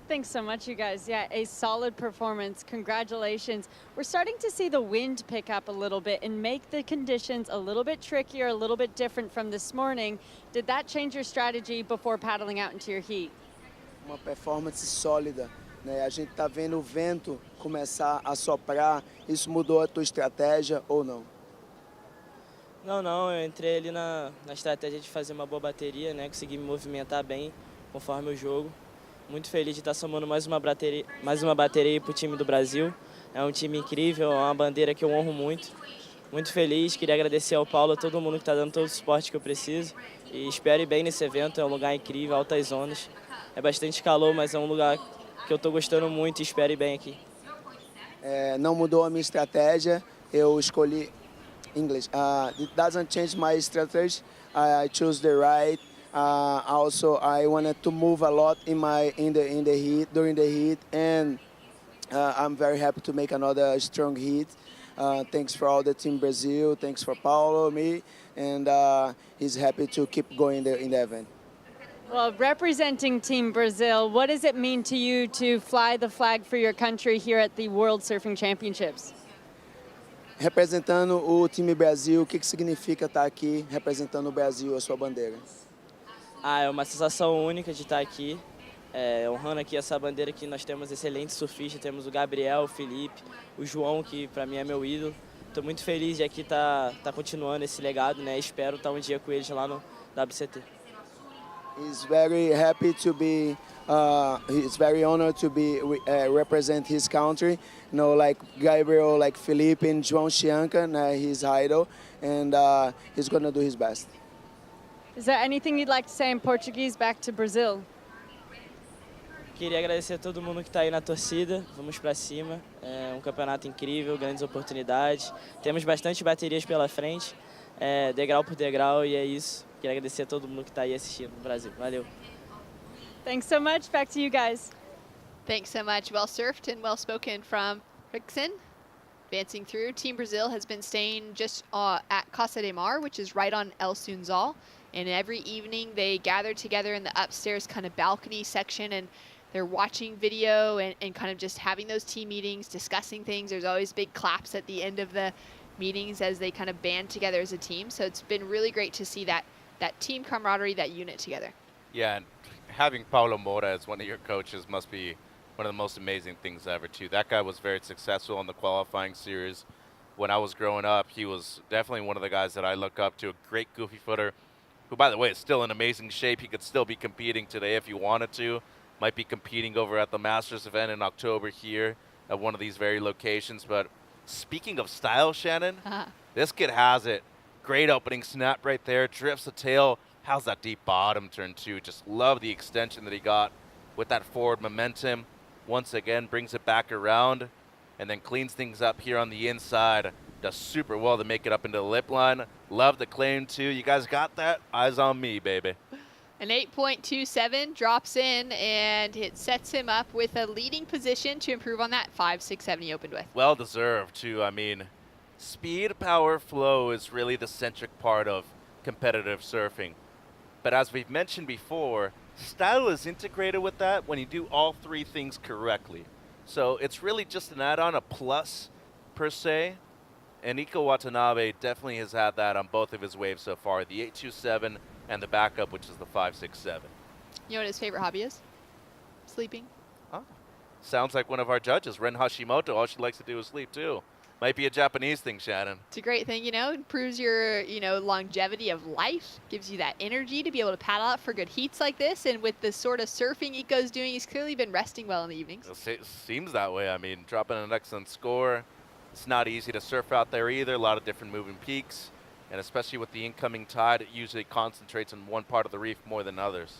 Thanks so much, you guys. Yeah, a solid performance. Congratulations. We're starting to see the wind pick up a little bit and make the conditions a little bit trickier, a little bit different from this morning. Did that change your strategy before paddling out into your heat? Uma performance sólida, né? A gente tá vendo o vento começar a soprar. Isso mudou a tua estratégia ou não? Não, eu entrei ali na estratégia de fazer uma boa bateria, né? Consegui me movimentar bem conforme o jogo. Muito feliz de estar somando mais uma bateria para o time do Brasil. É um time incrível, é uma bandeira que eu honro muito. Muito feliz, queria agradecer ao Paulo, a todo mundo que está dando todo o suporte que eu preciso. E espero ir bem nesse evento, é um lugar incrível, altas zonas. É bastante calor, mas é um lugar que eu estou gostando muito e espero ir bem aqui. Não mudou a minha estratégia, eu escolhi English. It doesn't change my strategy. I choose the right. Also, I wanted to move a lot in the heat during the heat, and I'm very happy to make another strong heat. Thanks for all the team Brazil. Thanks for Paulo, me, and he's happy to keep going in the event. Well, representing Team Brazil, what does it mean to you to fly the flag for your country here at the World Surfing Championships? Representando o time Brasil, o que significa estar aqui representando o Brasil, a sua bandeira? É uma sensação única de estar aqui, honrando aqui essa bandeira que nós temos excelentes surfistas, temos o Gabriel, o Felipe, o João, que para mim é meu ídolo. Estou muito feliz de aqui estar continuando esse legado, né? Espero estar um dia com eles lá no WCT. He's very happy to be, he's very honored to be represent his country. You know, like Gabriel, like Felipe and João Chianca, his idol, and he's gonna do his best. Is there anything you'd like to say in Portuguese back to Brazil? Queria agradecer a todo mundo que está aí na torcida. Vamos para cima. É um campeonato incrível, grandes oportunidades. Temos bastante baterias pela frente, degrau por degrau, e é isso. Queria agradecer a todo mundo que está aí assistindo no Brasil. Valeu. Thanks so much. Back to you guys. Thanks so much. Well surfed and well spoken from Rickson. Advancing through, Team Brazil has been staying just at Casa de Mar, which is right on El Sunzal. And every evening they gather together in the upstairs kind of balcony section, and they're watching video and kind of just having those team meetings, discussing things. There's always big claps at the end of the meetings as they kind of band together as a team. So it's been really great to see that team camaraderie, that unit together. Yeah, and having Paulo Moura as one of your coaches must be one of the most amazing things ever, too. That guy was very successful in the qualifying series. When I was growing up, he was definitely one of the guys that I look up to, a great goofy footer, who, by the way, is still in amazing shape. He could still be competing today if he wanted to. Might be competing over at the Masters event in October here at one of these very locations. But speaking of style, Shannon, this kid has it. Great opening snap right there, drifts the tail. How's that deep bottom turn too? Just love the extension that he got with that forward momentum. Once again, brings it back around and then cleans things up here on the inside. Does super well to make it up into the lip line. Love the claim too. You guys got that? Eyes on me, baby. An 8.27 drops in, and it sets him up with a leading position to improve on that 5.67 he opened with. Well deserved too. I mean, speed, power, flow is really the centric part of competitive surfing. But as we've mentioned before, style is integrated with that when you do all three things correctly. So it's really just an add-on, a plus per se. And Nico Watanabe definitely has had that on both of his waves so far, the 8.27 and the backup, which is the 5.67. You know what his favorite hobby is? Sleeping. Oh. Sounds like one of our judges, Ren Hashimoto. All she likes to do is sleep too. Might be a Japanese thing, Shannon. It's a great thing, improves your, longevity of life, gives you that energy to be able to paddle out for good heats like this. And with the sort of surfing Nico's doing, he's clearly been resting well in the evenings. It seems that way. I mean, dropping an excellent score. It's not easy to surf out there either. A lot of different moving peaks. And especially with the incoming tide, it usually concentrates on one part of the reef more than others.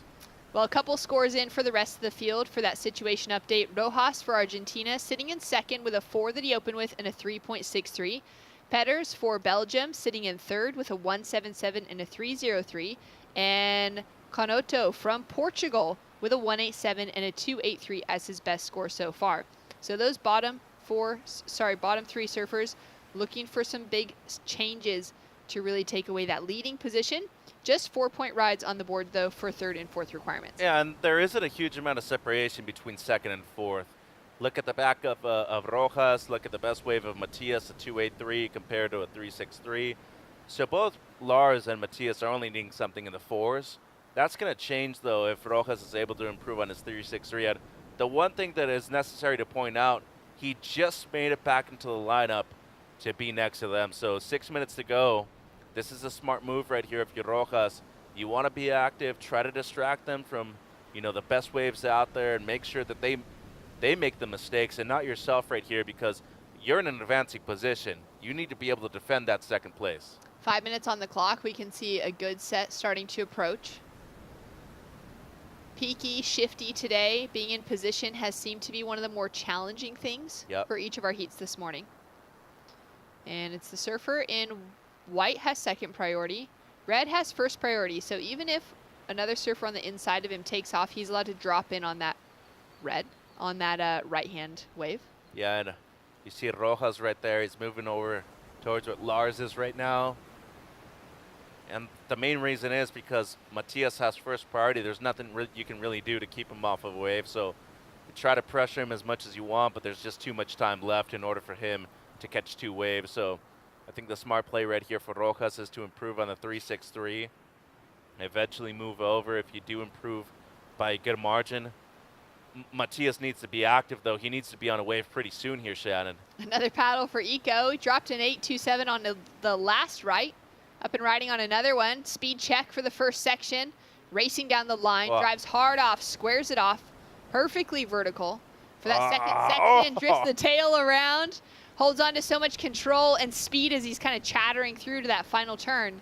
Well, a couple scores in for the rest of the field for that situation update. Rojas for Argentina sitting in second with a 4 that he opened with and a 3.63. Petters for Belgium sitting in third with a 1.77 and a 3.03. And Canoto from Portugal with a 1.87 and a 2.83 as his best score so far. So those bottom three surfers looking for some big changes to really take away that leading position. Just 4-point rides on the board, though, for third and fourth requirements. Yeah, and there isn't a huge amount of separation between second and fourth. Look at the backup of Rojas. Look at the best wave of Matias, a 2.83 compared to a 3.63. So both Lars and Matias are only needing something in the fours. That's going to change, though, if Rojas is able to improve on his 3.63. The one thing that is necessary to point out, he just made it back into the lineup to be next to them. So 6 minutes to go. This is a smart move right here if you're Rojas. You want to be active, try to distract them from, the best waves out there and make sure that they make the mistakes and not yourself right here because you're in an advancing position. You need to be able to defend that second place. 5 minutes on the clock. We can see a good set starting to approach. Peaky, shifty today. Being in position has seemed to be one of the more challenging things for each of our heats this morning. And it's the surfer in white has second priority. Red has first priority. So even if another surfer on the inside of him takes off, he's allowed to drop in on that red, on that right-hand wave. Yeah, and You see Rojas right there. He's moving over towards what Lars is right now. And the main reason is because Matias has first priority. There's nothing you can really do to keep him off of a wave. So you try to pressure him as much as you want, but there's just too much time left in order for him to catch 2 waves. So I think the smart play right here for Rojas is to improve on the 3.63. Eventually move over if you do improve by a good margin. Matias needs to be active, though. He needs to be on a wave pretty soon here, Shannon. Another paddle for Eco. He dropped an 8.27 on the last right. Up and riding on another one. Speed check for the first section. Racing down the line. Drives hard off. Squares it off. Perfectly vertical. For that second section. Drifts the tail around. Holds on to so much control and speed as he's kind of chattering through to that final turn.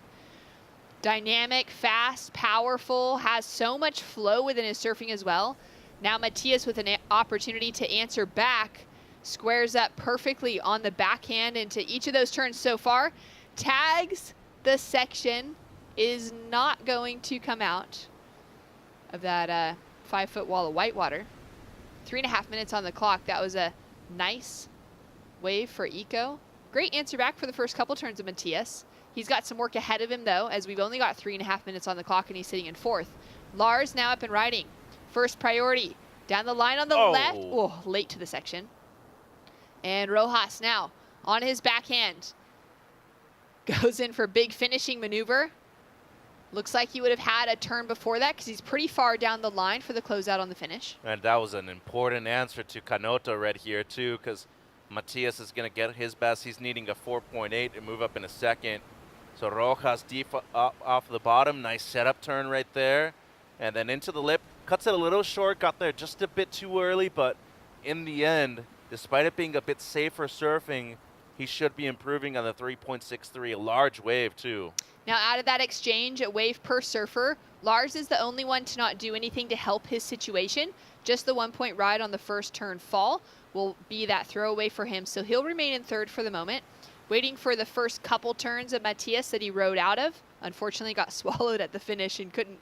Dynamic, fast, powerful. Has so much flow within his surfing as well. Now Matias with an opportunity to answer back. Squares up perfectly on the backhand into each of those turns so far. Tags the section, is not going to come out of that 5-foot wall of whitewater. 3.5 minutes on the clock. That was a nice wave for Eco. Great answer back for the first couple turns of Matias. He's got some work ahead of him though, as we've only got 3.5 minutes on the clock and he's sitting in 4th. Lars now up and riding. First priority. Down the line on the left. Oh, late to the section. And Rojas now on his backhand. Goes in for big finishing maneuver. Looks like he would have had a turn before that because he's pretty far down the line for the closeout on the finish. And that was an important answer to Canoto right here too, because Matias is going to get his best. He's needing a 4.8 to move up in a second. So Rojas deep up off the bottom. Nice setup turn right there. And then into the lip. Cuts it a little short. Got there just a bit too early. But in the end, despite it being a bit safer surfing, he should be improving on the 3.63. A large wave too. Now out of that exchange, a wave per surfer, Lars is the only one to not do anything to help his situation. Just the 1-point ride on the first turn fall will be that throwaway for him. So he'll remain in 3rd for the moment. Waiting for the first couple turns of Matias that he rode out of. Unfortunately got swallowed at the finish and couldn't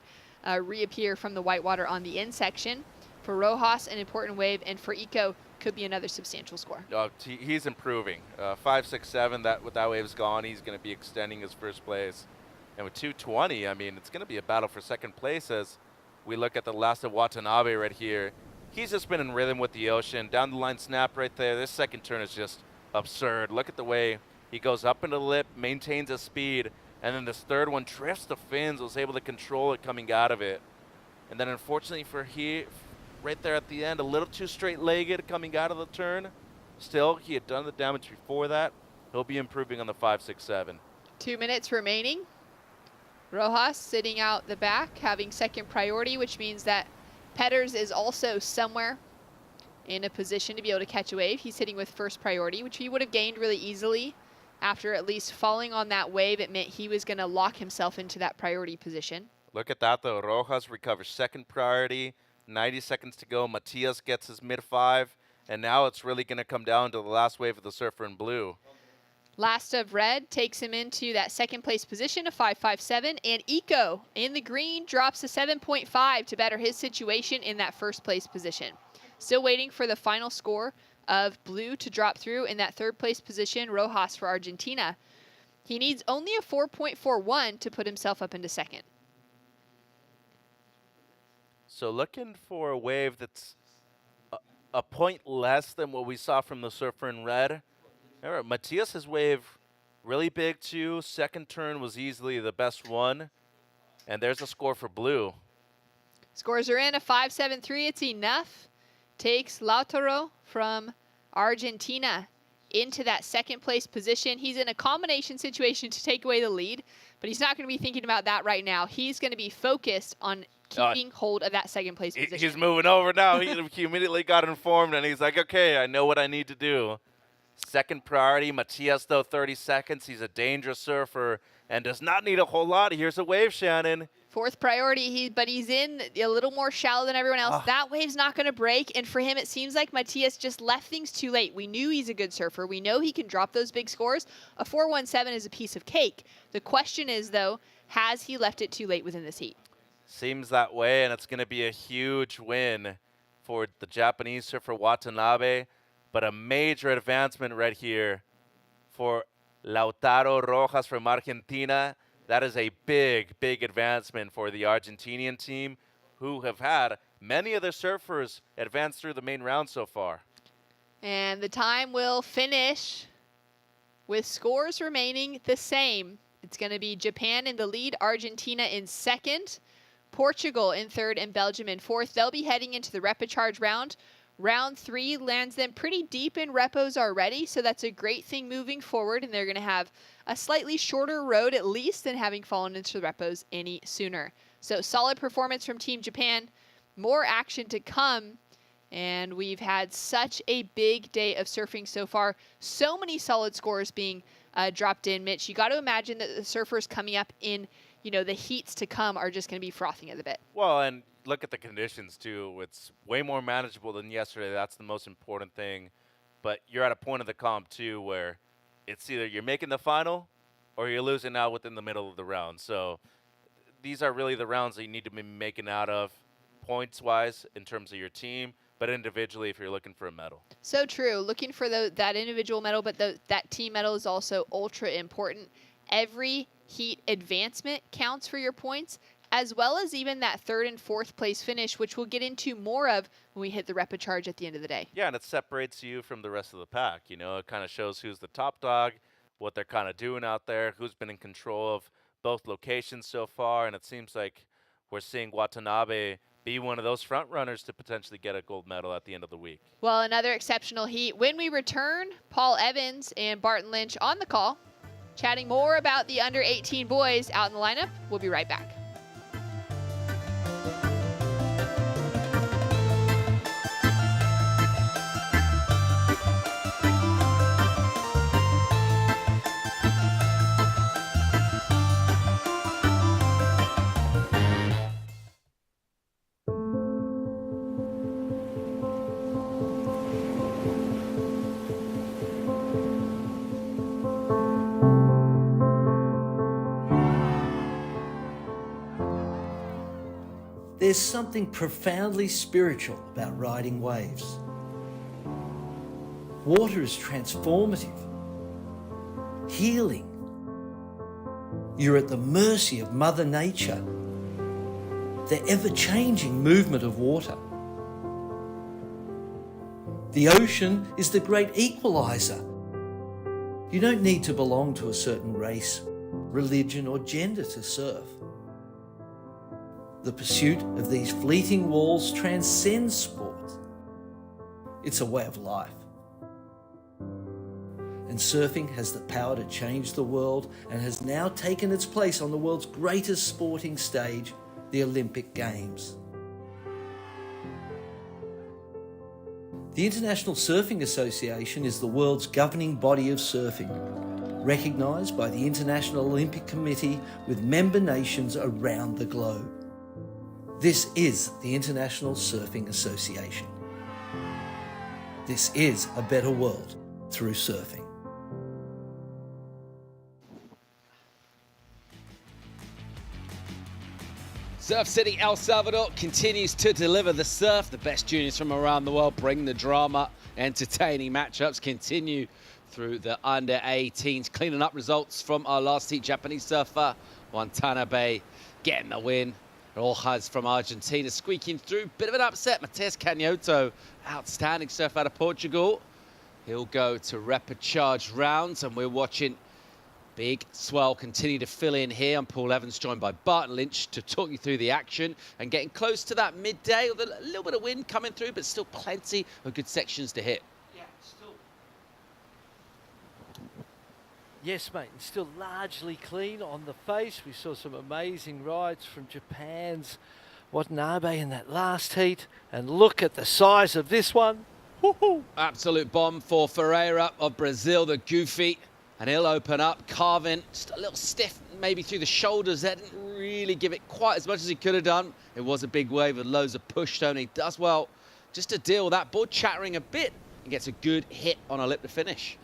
reappear from the whitewater on the end section. For Rojas, an important wave, and for Eco, could be another substantial score. He's improving. 5, 6, 7, with that wave's gone, he's going to be extending his first place. And with 220, I mean, it's going to be a battle for second place as we look at the last of Watanabe right here. He's just been in rhythm with the ocean. Down the line snap right there. This second turn is just absurd. Look at the way he goes up into the lip, maintains his speed, and then this third one drifts the fins, was able to control it coming out of it. And then unfortunately for he, right there at the end, a little too straight-legged coming out of the turn. Still, he had done the damage before that. He'll be improving on the 5, 6, 7. 2 minutes remaining. Rojas sitting out the back, having second priority, which means that Petters is also somewhere in a position to be able to catch a wave. He's sitting with first priority, which he would have gained really easily. After at least falling on that wave, it meant he was going to lock himself into that priority position. Look at that, though. Rojas recovers second priority. 90 seconds to go. Matias gets his mid-5. And now it's really going to come down to the last wave of the surfer in blue. Last of red takes him into that second place position, a 5.57. And Eco in the green drops a 7.5 to better his situation in that first place position. Still waiting for the final score of blue to drop through in that third place position, Rojas for Argentina. He needs only a 4.41 to put himself up into second. So looking for a wave that's a point less than what we saw from the surfer in red. Remember, Matias' wave really big too. Second turn was easily the best one. And there's a score for blue. Scores are in, a 5.73. It's enough. Takes Lautaro from Argentina into that second place position. He's in a combination situation to take away the lead, but he's not going to be thinking about that right now. He's going to be focused on keeping hold of that second place position. He's moving over now. He immediately got informed, and he's like, okay, I know what I need to do. Second priority, Matias, though, 30 seconds. He's a dangerous surfer and does not need a whole lot. Here's a wave, Shannon. Fourth priority, but he's in a little more shallow than everyone else. That wave's not going to break, and for him, it seems like Matias just left things too late. We knew he's a good surfer. We know he can drop those big scores. A 4.17 is a piece of cake. The question is, though, has he left it too late within this heat? Seems that way, and it's going to be a huge win for the Japanese surfer Watanabe. but a major advancement right here for Lautaro Rojas from Argentina. That is a big, big advancement for the Argentinian team, who have had many of their surfers advance through the main round so far. And the time will finish with scores remaining the same. It's going to be Japan in the lead, Argentina in second, Portugal in third, and Belgium in fourth. They'll be heading into the repechage round. Round 3 lands them pretty deep in repos already, so that's a great thing moving forward, and they're going to have a slightly shorter road at least than having fallen into the repos any sooner. So solid performance from Team Japan, more action to come, and we've had such a big day of surfing so far. So many solid scores being dropped in. Mitch, you got to imagine that the surfers coming up in, the heats to come are just going to be frothing at the bit. Well, and look at the conditions too. It's way more manageable than yesterday. That's the most important thing. But you're at a point of the comp too where it's either you're making the final or you're losing out within the middle of the round. So these are really the rounds that you need to be making out of points-wise in terms of your team, but individually if you're looking for a medal. So true. Looking for that individual medal, but that team medal is also ultra important. Every heat advancement counts for your points, as well as even that third and fourth place finish, which we'll get into more of when we hit the repechage at the end of the day. Yeah, and it separates you from the rest of the pack. It kind of shows who's the top dog, what they're kind of doing out there, who's been in control of both locations so far, and it seems like we're seeing Watanabe be one of those front runners to potentially get a gold medal at the end of the week. Well, another exceptional heat. When we return, Paul Evans and Barton Lynch on the call, chatting more about the under 18 boys out in the lineup. We'll be right back. There's something profoundly spiritual about riding waves. Water is transformative, healing. You're at the mercy of Mother Nature, the ever-changing movement of water. The ocean is the great equalizer. You don't need to belong to a certain race, religion, or gender to surf. The pursuit of these fleeting walls transcends sport. It's a way of life. And surfing has the power to change the world and has now taken its place on the world's greatest sporting stage, the Olympic Games. The International Surfing Association is the world's governing body of surfing, recognised by the International Olympic Committee with member nations around the globe. This is the International Surfing Association. This is a better world through surfing. Surf City El Salvador continues to deliver the surf. The best juniors from around the world bring the drama. Entertaining matchups continue through the under 18s. Cleaning up results from our last heat, Japanese surfer Watanabe getting the win. Rojas from Argentina squeaking through. Bit of an upset. Mateus Canhoto, outstanding surf out of Portugal. He'll go to repechage rounds, and we're watching big swell continue to fill in here. I'm Paul Evans, joined by Barton Lynch to talk you through the action and getting close to that midday with a little bit of wind coming through, but still plenty of good sections to hit. Yeah, still. Yes, mate, it's still largely clean on the face. We saw some amazing rides from Japan's Watanabe in that last heat. And look at the size of this one. Woohoo! Absolute bomb for Ferreira of Brazil, the goofy. And he'll open up, carving, just a little stiff, maybe through the shoulders. That didn't really give it quite as much as he could have done. It was a big wave with loads of push, Tony. Does well just to deal with that. Board chattering a bit and gets a good hit on a lip to finish.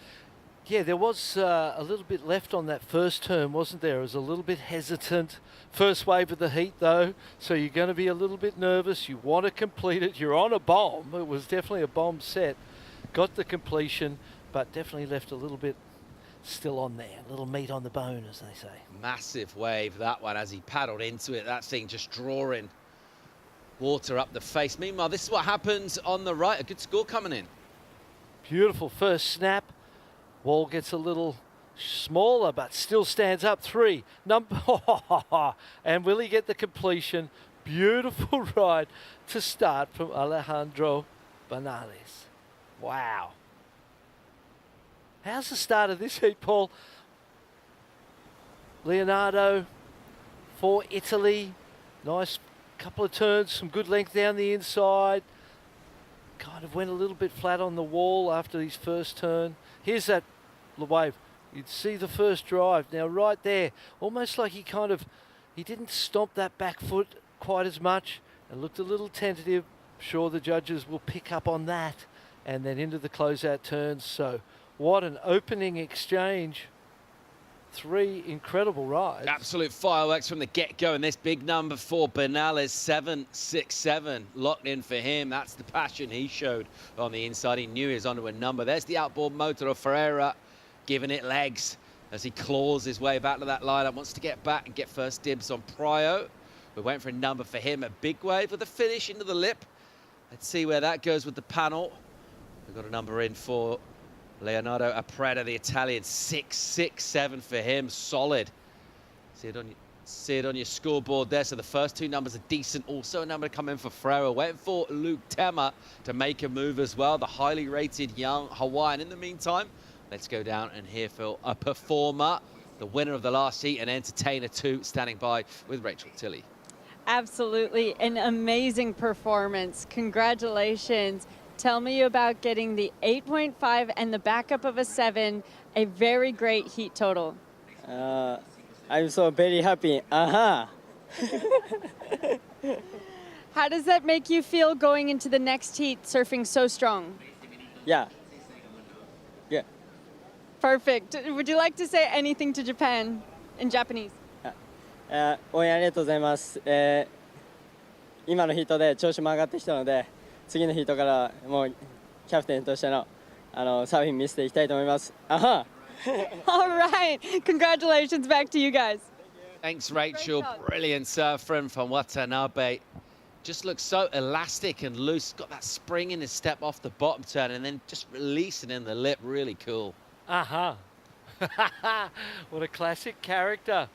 Yeah, there was a little bit left on that first turn, wasn't there? It was a little bit hesitant. First wave of the heat, though, so you're going to be a little bit nervous. You want to complete it. You're on a bomb. It was definitely a bomb set. got the completion, but definitely left a little bit still on there, a little meat on the bone, as they say. Massive wave, that one, as he paddled into it. That thing just drawing water up the face. Meanwhile, this is what happens on the right. A good score coming in. Beautiful first snap. Wall gets a little smaller, but still stands up. 3. And will he get the completion? Beautiful ride to start from Alejandro Bernales. Wow. How's the start of this heat, Paul? Leonardo for Italy. Nice couple of turns, some good length down the inside. Kind of went a little bit flat on the wall after his first turn. Here's that wave. You'd see the first drive. Now right there, almost like he didn't stomp that back foot quite as much and looked a little tentative. Sure, the judges will pick up on that, and then into the closeout turns. So what an opening exchange. 3 incredible rides. Absolute fireworks from the get-go, and this big number 4, Bernales, 7.67, locked in for him. That's the passion he showed on the inside. He knew he was onto a number. There's the outboard motor of Ferreira, giving it legs as he claws his way back to that lineup. Wants to get back and get first dibs on Prio. We went for a number for him, a big wave with a finish into the lip. Let's see where that goes with the panel. We've got a number in for Leonardo Apreda, the Italian, 6.67 for him, solid. See it on your scoreboard there. So the first 2 numbers are decent. Also a number to come in for Ferreira. Waiting for Luke Tema to make a move as well, the highly rated young Hawaiian. In the meantime, let's go down and hear for a performer, the winner of the last heat, and entertainer too, standing by with Rachel Tilley. Absolutely, an amazing performance. Congratulations. Tell me about getting the 8.5 and the backup of a 7, a very great heat total. I'm so very happy. How does that make you feel going into the next heat, surfing so strong? Yeah. Perfect. Would you like to say anything to Japan in Japanese? 応援ありがとうございます。今のヒートで調子も上がってきたので、次のヒートからもうキャプテンとしてのサーフィン見せていきたいと思います。All right. Congratulations back to you guys. Thanks, Rachel. Brilliant surf from Watanabe. Just looks so elastic and loose. Got that spring in his step off the bottom turn and then just releasing in the lip. Really cool. What a classic character.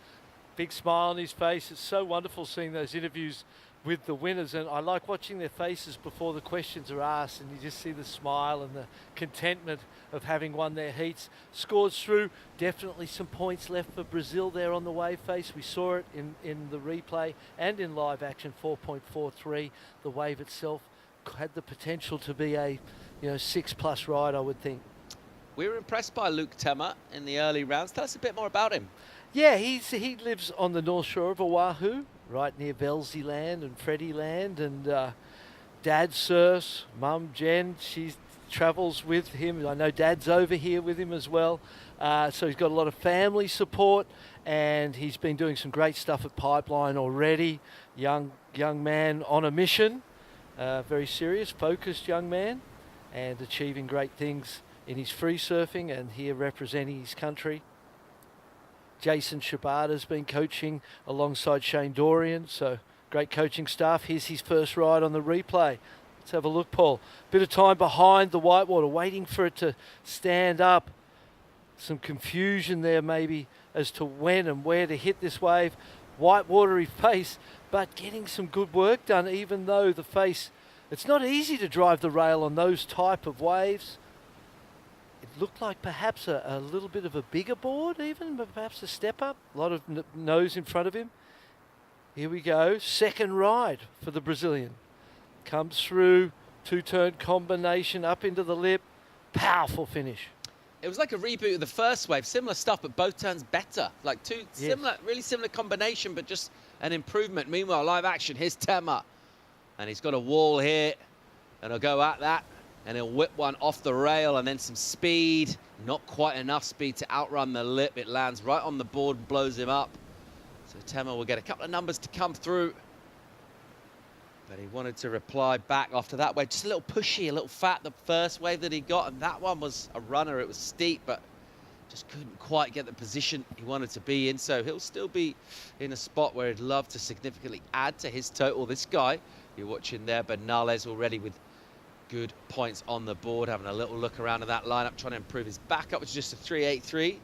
Big smile on his face. It's so wonderful seeing those interviews with the winners, and I like watching their faces before the questions are asked, and you just see the smile and the contentment of having won their heats. Scores through, definitely some points left for Brazil there on the wave face. We saw it in the replay and in live action, 4.43. The wave itself had the potential to be a 6+ ride, I would think. We were impressed by Luke Tema in the early rounds. Tell us a bit more about him. Yeah, he lives on the north shore of Oahu, right near Velzy Land and Freddie Land, and Dad surfs, Mum Jen, she travels with him. I know Dad's over here with him as well, so he's got a lot of family support, and he's been doing some great stuff at Pipeline already. Young man on a mission, very serious, focused young man, and achieving great things in his free surfing and here representing his country. Jason Shibata's been coaching alongside Shane Dorian, so great coaching staff. Here's his first ride on the replay. Let's have a look, Paul. Bit of time behind the whitewater, waiting for it to stand up. Some confusion there maybe as to when and where to hit this wave. Whitewatery face, but getting some good work done, even though the face, it's not easy to drive the rail on those type of waves. It looked like perhaps a little bit of a bigger board even, but perhaps a step up. A lot of nose in front of him. Here we go. Second ride for the Brazilian. Comes through, 2-turn combination up into the lip. Powerful finish. It was like a reboot of the first wave. Similar stuff, but both turns better. Like really similar combination, but just an improvement. Meanwhile, live action, here's Tema. And he's got a wall here, and he'll go at that. And he'll whip one off the rail and then some speed. Not quite enough speed to outrun the lip. It lands right on the board and blows him up. So Tema will get a couple of numbers to come through. But he wanted to reply back after that wave. Just a little pushy, a little fat, the first wave that he got. And that one was a runner. It was steep, but just couldn't quite get the position he wanted to be in. So he'll still be in a spot where he'd love to significantly add to his total. This guy you're watching there, Bernales, already with good points on the board, having a little look around at that lineup, trying to improve his backup, which is just a 3.83.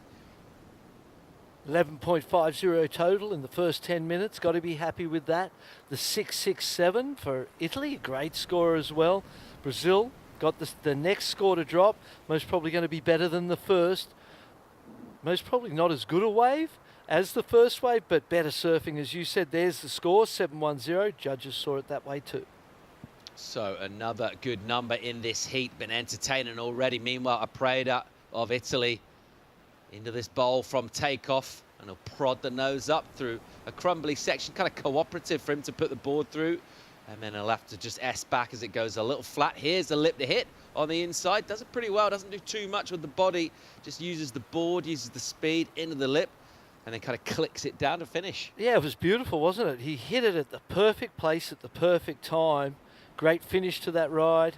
11.50 total in the first 10 minutes. Got to be happy with that. The 6.67 for Italy, a great score as well. Brazil got the next score to drop. Most probably going to be better than the first. Most probably not as good a wave as the first wave, but better surfing. As you said, there's the score, 7.10. Judges saw it that way too. So another good number in this heat, been entertaining already. Meanwhile, Apreda of Italy into this bowl from takeoff, and he'll prod the nose up through a crumbly section, kind of cooperative for him to put the board through, and then he'll have to just S back as it goes a little flat. Here's the lip to hit on the inside, does it pretty well, doesn't do too much with the body, just uses the board, uses the speed into the lip, and then kind of clicks it down to finish. Yeah, it was beautiful, wasn't it? He hit it at the perfect place at the perfect time. Great finish to that ride.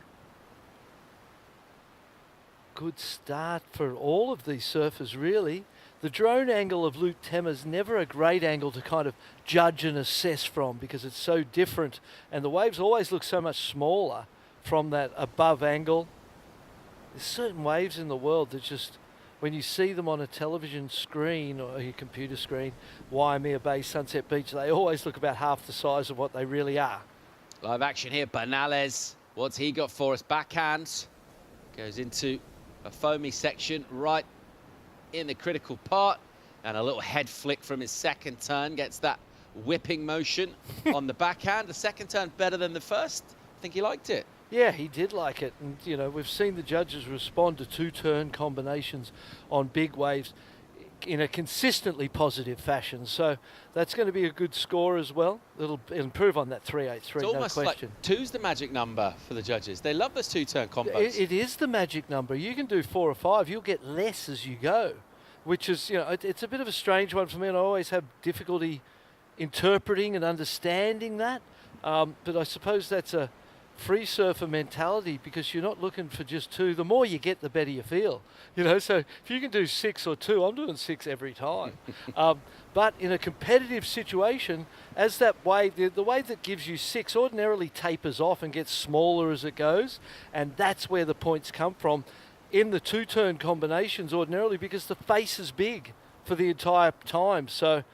Good start for all of these surfers, really. The drone angle of Luke Temmer's never a great angle to kind of judge and assess from because it's so different, and the waves always look so much smaller from that above angle. There's certain waves in the world that just, when you see them on a television screen or a computer screen, Waimea Bay, Sunset Beach, they always look about half the size of what they really are. Live action here, Bernales. What's he got for us? Backhand. Goes into a foamy section right in the critical part. And a little head flick from his second turn. Gets that whipping motion on the backhand. The second turn better than the first. I think he liked it. Yeah, he did like it. And, you know, we've seen the judges respond to two-turn combinations on big waves in a consistently positive fashion. So that's going to be a good score as well. It'll improve on that 3.83, it's no almost question. Like two's the magic number for the judges. They love those two-turn combos. It is the magic number. You can do 4 or 5. You'll get less as you go, which is, you know, it's a bit of a strange one for me, and I always have difficulty interpreting and understanding that. But I suppose that's a free surfer mentality because you're not looking for just 2. The more you get, the better you feel. You know, so if you can do 6 or 2, I'm doing 6 every time. But in a competitive situation, as that wave, the wave that gives you 6 ordinarily tapers off and gets smaller as it goes, and that's where the points come from in the two-turn combinations ordinarily because the face is big for the entire time. So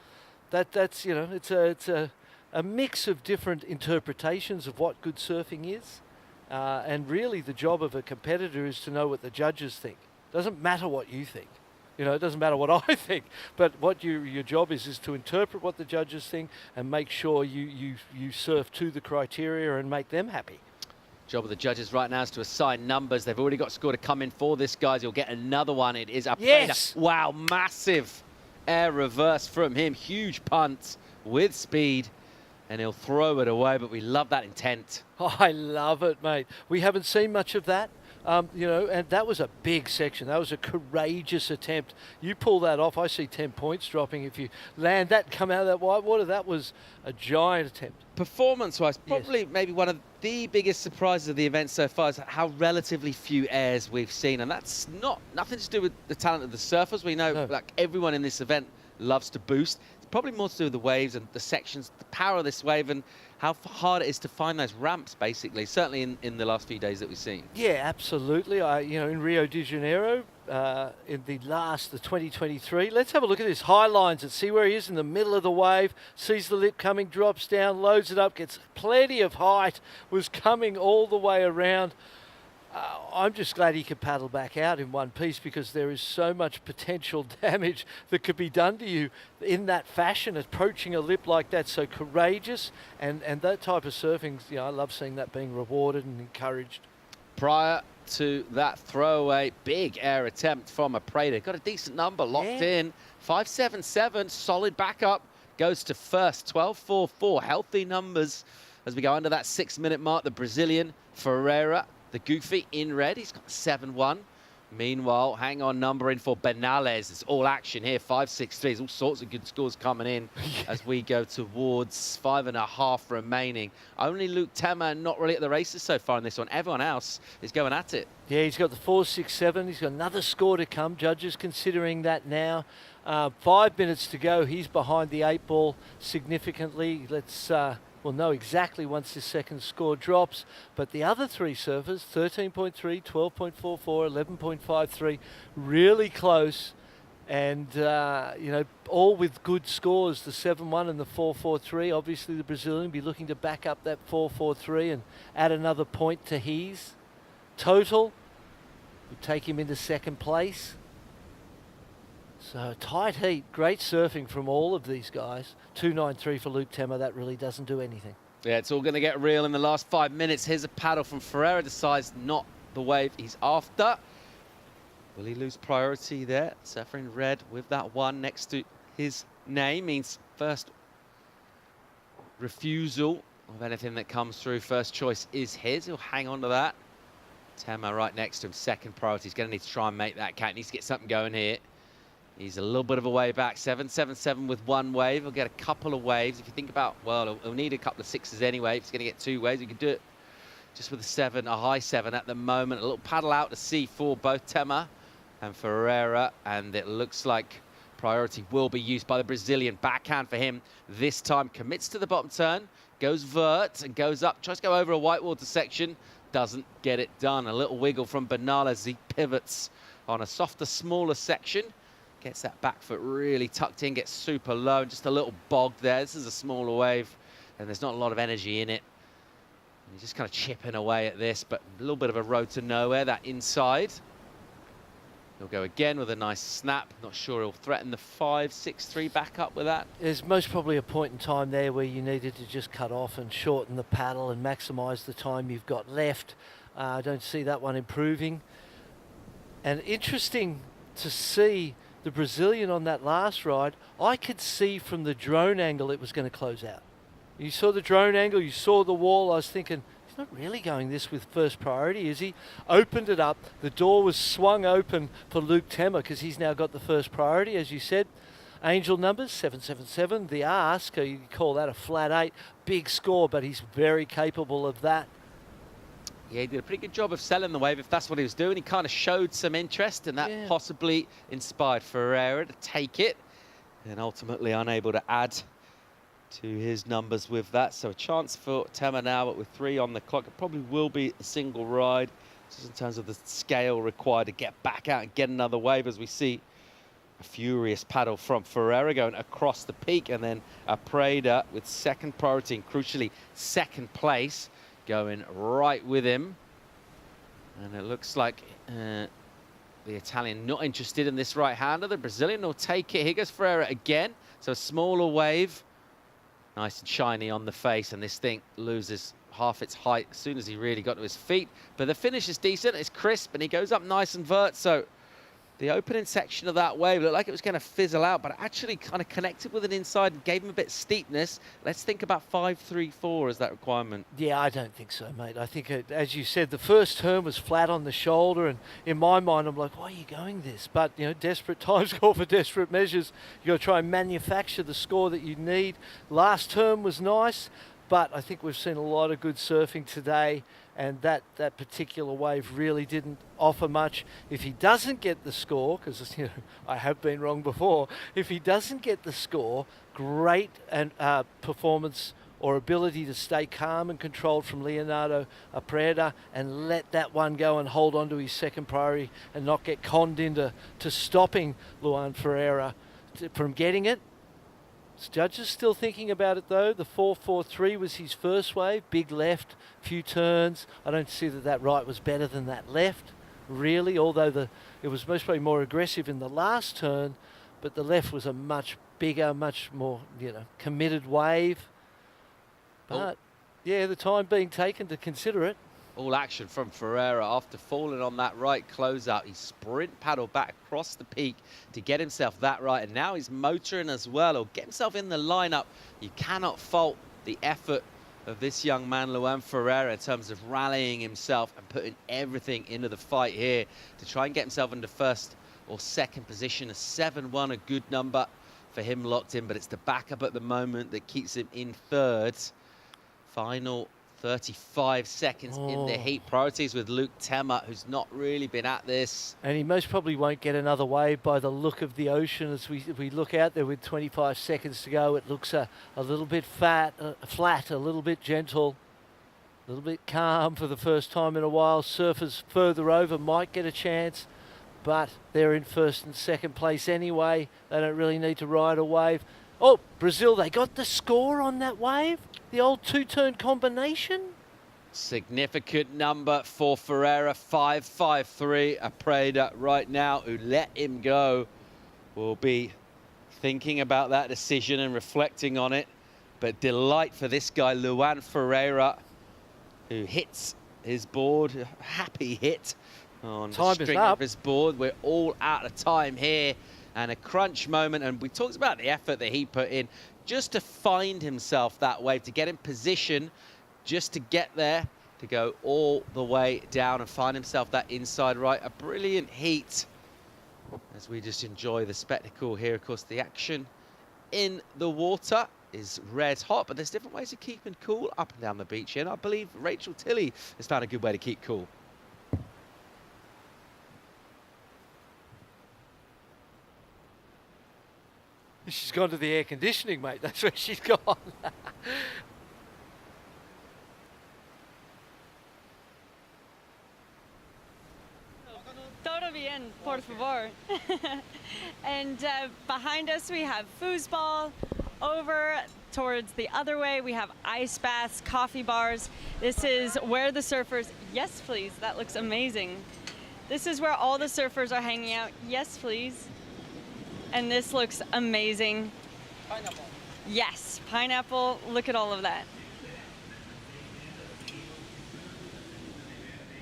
that's you know, it's a mix of different interpretations of what good surfing is. And really the job of a competitor is to know what the judges think. Doesn't matter what you think. You know, it doesn't matter what I think, but what your job is to interpret what the judges think and make sure you surf to the criteria and make them happy. Job of the judges right now is to assign numbers. They've already got a score to come in for this, guys. You'll get another one. It is Apreda. Yes! Wow, massive air reverse from him. Huge punt with speed. And he'll throw it away, but we love that intent. Oh, I love it, mate. We haven't seen much of that, you know, and that was a big section. That was a courageous attempt. You pull that off, I see 10 points dropping. If you land that and come out of that white water, that was a giant attempt. Performance-wise, probably maybe one of the biggest surprises of the event so far is how relatively few airs we've seen. And that's nothing to do with the talent of the surfers. We know like everyone in this event loves to boost. It's probably more to do with the waves and the sections, the power of this wave and how hard it is to find those ramps, basically, certainly in the last few days that we've seen. Yeah, absolutely. You know, in Rio de Janeiro, in the 2023, let's have a look at this. High lines and see where he is in the middle of the wave, sees the lip coming, drops down, loads it up, gets plenty of height, was coming all the way around. I'm just glad he could paddle back out in one piece because there is so much potential damage that could be done to you in that fashion, approaching a lip like that. So courageous and that type of surfing, you know, I love seeing that being rewarded and encouraged. Prior to that throwaway, big air attempt from Apreda. Got a decent number locked in. 5.77, solid backup. Goes to first, 12.44. Healthy numbers as we go under that 6-minute mark. The Brazilian Ferreira, the Goofy in red, he's got 7.1. Meanwhile, hang on number in for Benales. It's all action here, 5-6-3. There's all sorts of good scores coming in as we go towards 5.5 remaining. Only Luke Temmer not really at the races so far in this one. Everyone else is going at it. Yeah, he's got the 4.67. He's got another score to come. Judges considering that now. 5 minutes to go. He's behind the 8 ball significantly. We'll know exactly once this second score drops. But the other 3 surfers, 13.3, 12.44, 11.53, really close. And, all with good scores, the 7-1 and the 4.43. Obviously, the Brazilian be looking to back up that 4.43 and add another point to his total. Would take him into second place. So tight heat, great surfing from all of these guys. 2.93 for Luke Temmer, that really doesn't do anything. Yeah, it's all going to get real in the last 5 minutes. Here's a paddle from Ferreira, decides not the wave he's after. Will he lose priority there? Surfer in red with that 1 next to his name means first refusal of anything that comes through. First choice is his. He'll hang on to that. Temmer right next to him, second priority. He's going to need to try and make that count. Needs to get something going here. He's a little bit of a way back, 7.77 with 1 wave. He'll get a couple of waves. If you think about, well, he'll need a couple of 6s anyway. If he's going to get 2 waves, he can do it just with a 7, a high 7 at the moment. A little paddle out to sea for both Temmer and Ferreira, and it looks like priority will be used by the Brazilian. Backhand for him this time. Commits to the bottom turn, goes vert and goes up. Tries to go over a whitewater section. Doesn't get it done. A little wiggle from Bernal as he pivots on a softer, smaller section. Gets that back foot really tucked in, gets super low, and just a little bog there. This is a smaller wave, and there's not a lot of energy in it. And he's just kind of chipping away at this, but a little bit of a road to nowhere, that inside. He'll go again with a nice snap. Not sure he'll threaten the 5.63 back up with that. There's most probably a point in time there where you needed to just cut off and shorten the paddle and maximise the time you've got left. I don't see that one improving. And interesting to see the Brazilian on that last ride. I could see from the drone angle it was going to close out. You saw the drone angle, you saw the wall. I was thinking, he's not really going this with first priority, is he? Opened it up. The door was swung open for Luke Temmer because he's now got the first priority, as you said. Angel numbers, 7.77. The ask, you call that a flat 8. Big score, but he's very capable of that. Yeah, he did a pretty good job of selling the wave if that's what he was doing. He kind of showed some interest, and that possibly inspired Ferreira to take it, and ultimately unable to add to his numbers with that. So a chance for Temmer now, but with 3 on the clock. It probably will be a single ride, just in terms of the scale required to get back out and get another wave, as we see a furious paddle from Ferreira going across the peak, and then a Prada with second priority and crucially second place going right with him. And it looks like the Italian not interested in this right-hander. The Brazilian will take it. Here goes Ferreira again. So a smaller wave. Nice and shiny on the face, and this thing loses half its height as soon as he really got to his feet. But the finish is decent. It's crisp, and he goes up nice and vert. So the opening section of that wave looked like it was going to fizzle out, but actually kind of connected with an inside and gave him a bit of steepness. Let's think about 5.34 as that requirement. Yeah, I don't think so, mate. I think, as you said, the first turn was flat on the shoulder, and in my mind, I'm like, why are you going this? But, desperate times call for desperate measures. You've got to try and manufacture the score that you need. Last turn was nice, but I think we've seen a lot of good surfing today, and that particular wave really didn't offer much. If he doesn't get the score, because I have been wrong before, if he doesn't get the score, great and performance or ability to stay calm and controlled from Leonardo Preda and let that one go and hold on to his second priority and not get conned into stopping Luan Ferreira from getting it. Judges still thinking about it though. The 4.43 was his first wave, big left, few turns. I don't see that right was better than that left, really, although it was most probably more aggressive in the last turn, but the left was a much bigger, much more, committed wave. But, yeah, the time being taken to consider it. All action from Ferreira after falling on that right closeout. He sprint paddled back across the peak to get himself that right, and now he's motoring as well, or get himself in the lineup. You cannot fault the effort of this young man, Luan Ferreira, in terms of rallying himself and putting everything into the fight here to try and get himself into first or second position. A 7-1, a good number for him locked in, but it's the backup at the moment that keeps him in third. Final 35 seconds in the heat. Priorities with Luke Temmer, who's not really been at this. And he most probably won't get another wave by the look of the ocean. As we look out there with 25 seconds to go, it looks a little bit flat, a little bit gentle, a little bit calm for the first time in a while. Surfers further over might get a chance, but they're in first and second place anyway. They don't really need to ride a wave. Oh, Brazil, they got the score on that wave. The old two-turn combination. Significant number for Ferreira, 5.53. A Preda right now who let him go will be thinking about that decision and reflecting on it. But delight for this guy, Luan Ferreira, who hits his board. A happy hit on the string of his board. We're all out of time here. And a crunch moment, and we talked about the effort that he put in just to find himself that wave, to get in position, just to get there, to go all the way down and find himself that inside right. A brilliant heat as we just enjoy the spectacle here. Of course, the action in the water is red hot, but there's different ways of keeping cool up and down the beach here. And I believe Rachel Tilley has found a good way to keep cool. She's gone to the air conditioning, mate. That's where she's gone. Todo bien, por favor. And behind us we have foosball. Over towards the other way we have ice baths, coffee bars. This is where the surfers, yes please, that looks amazing. This is where all the surfers are hanging out, yes please. And this looks amazing. Pineapple. Yes, pineapple. Look at all of that.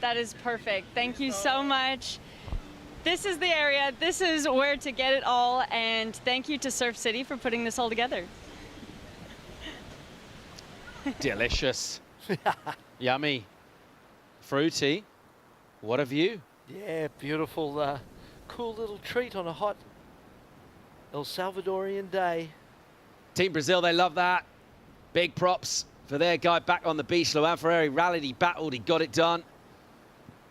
That is perfect. Thank you so much. This is the area. This is where to get it all. And thank you to Surf City for putting this all together. Delicious. Yummy. Fruity. What a view. Yeah, beautiful, cool little treat on a hot El Salvadorian day. Team Brazil, they love that. Big props for their guy back on the beach. Luan Ferreira rallied, he battled, he got it done.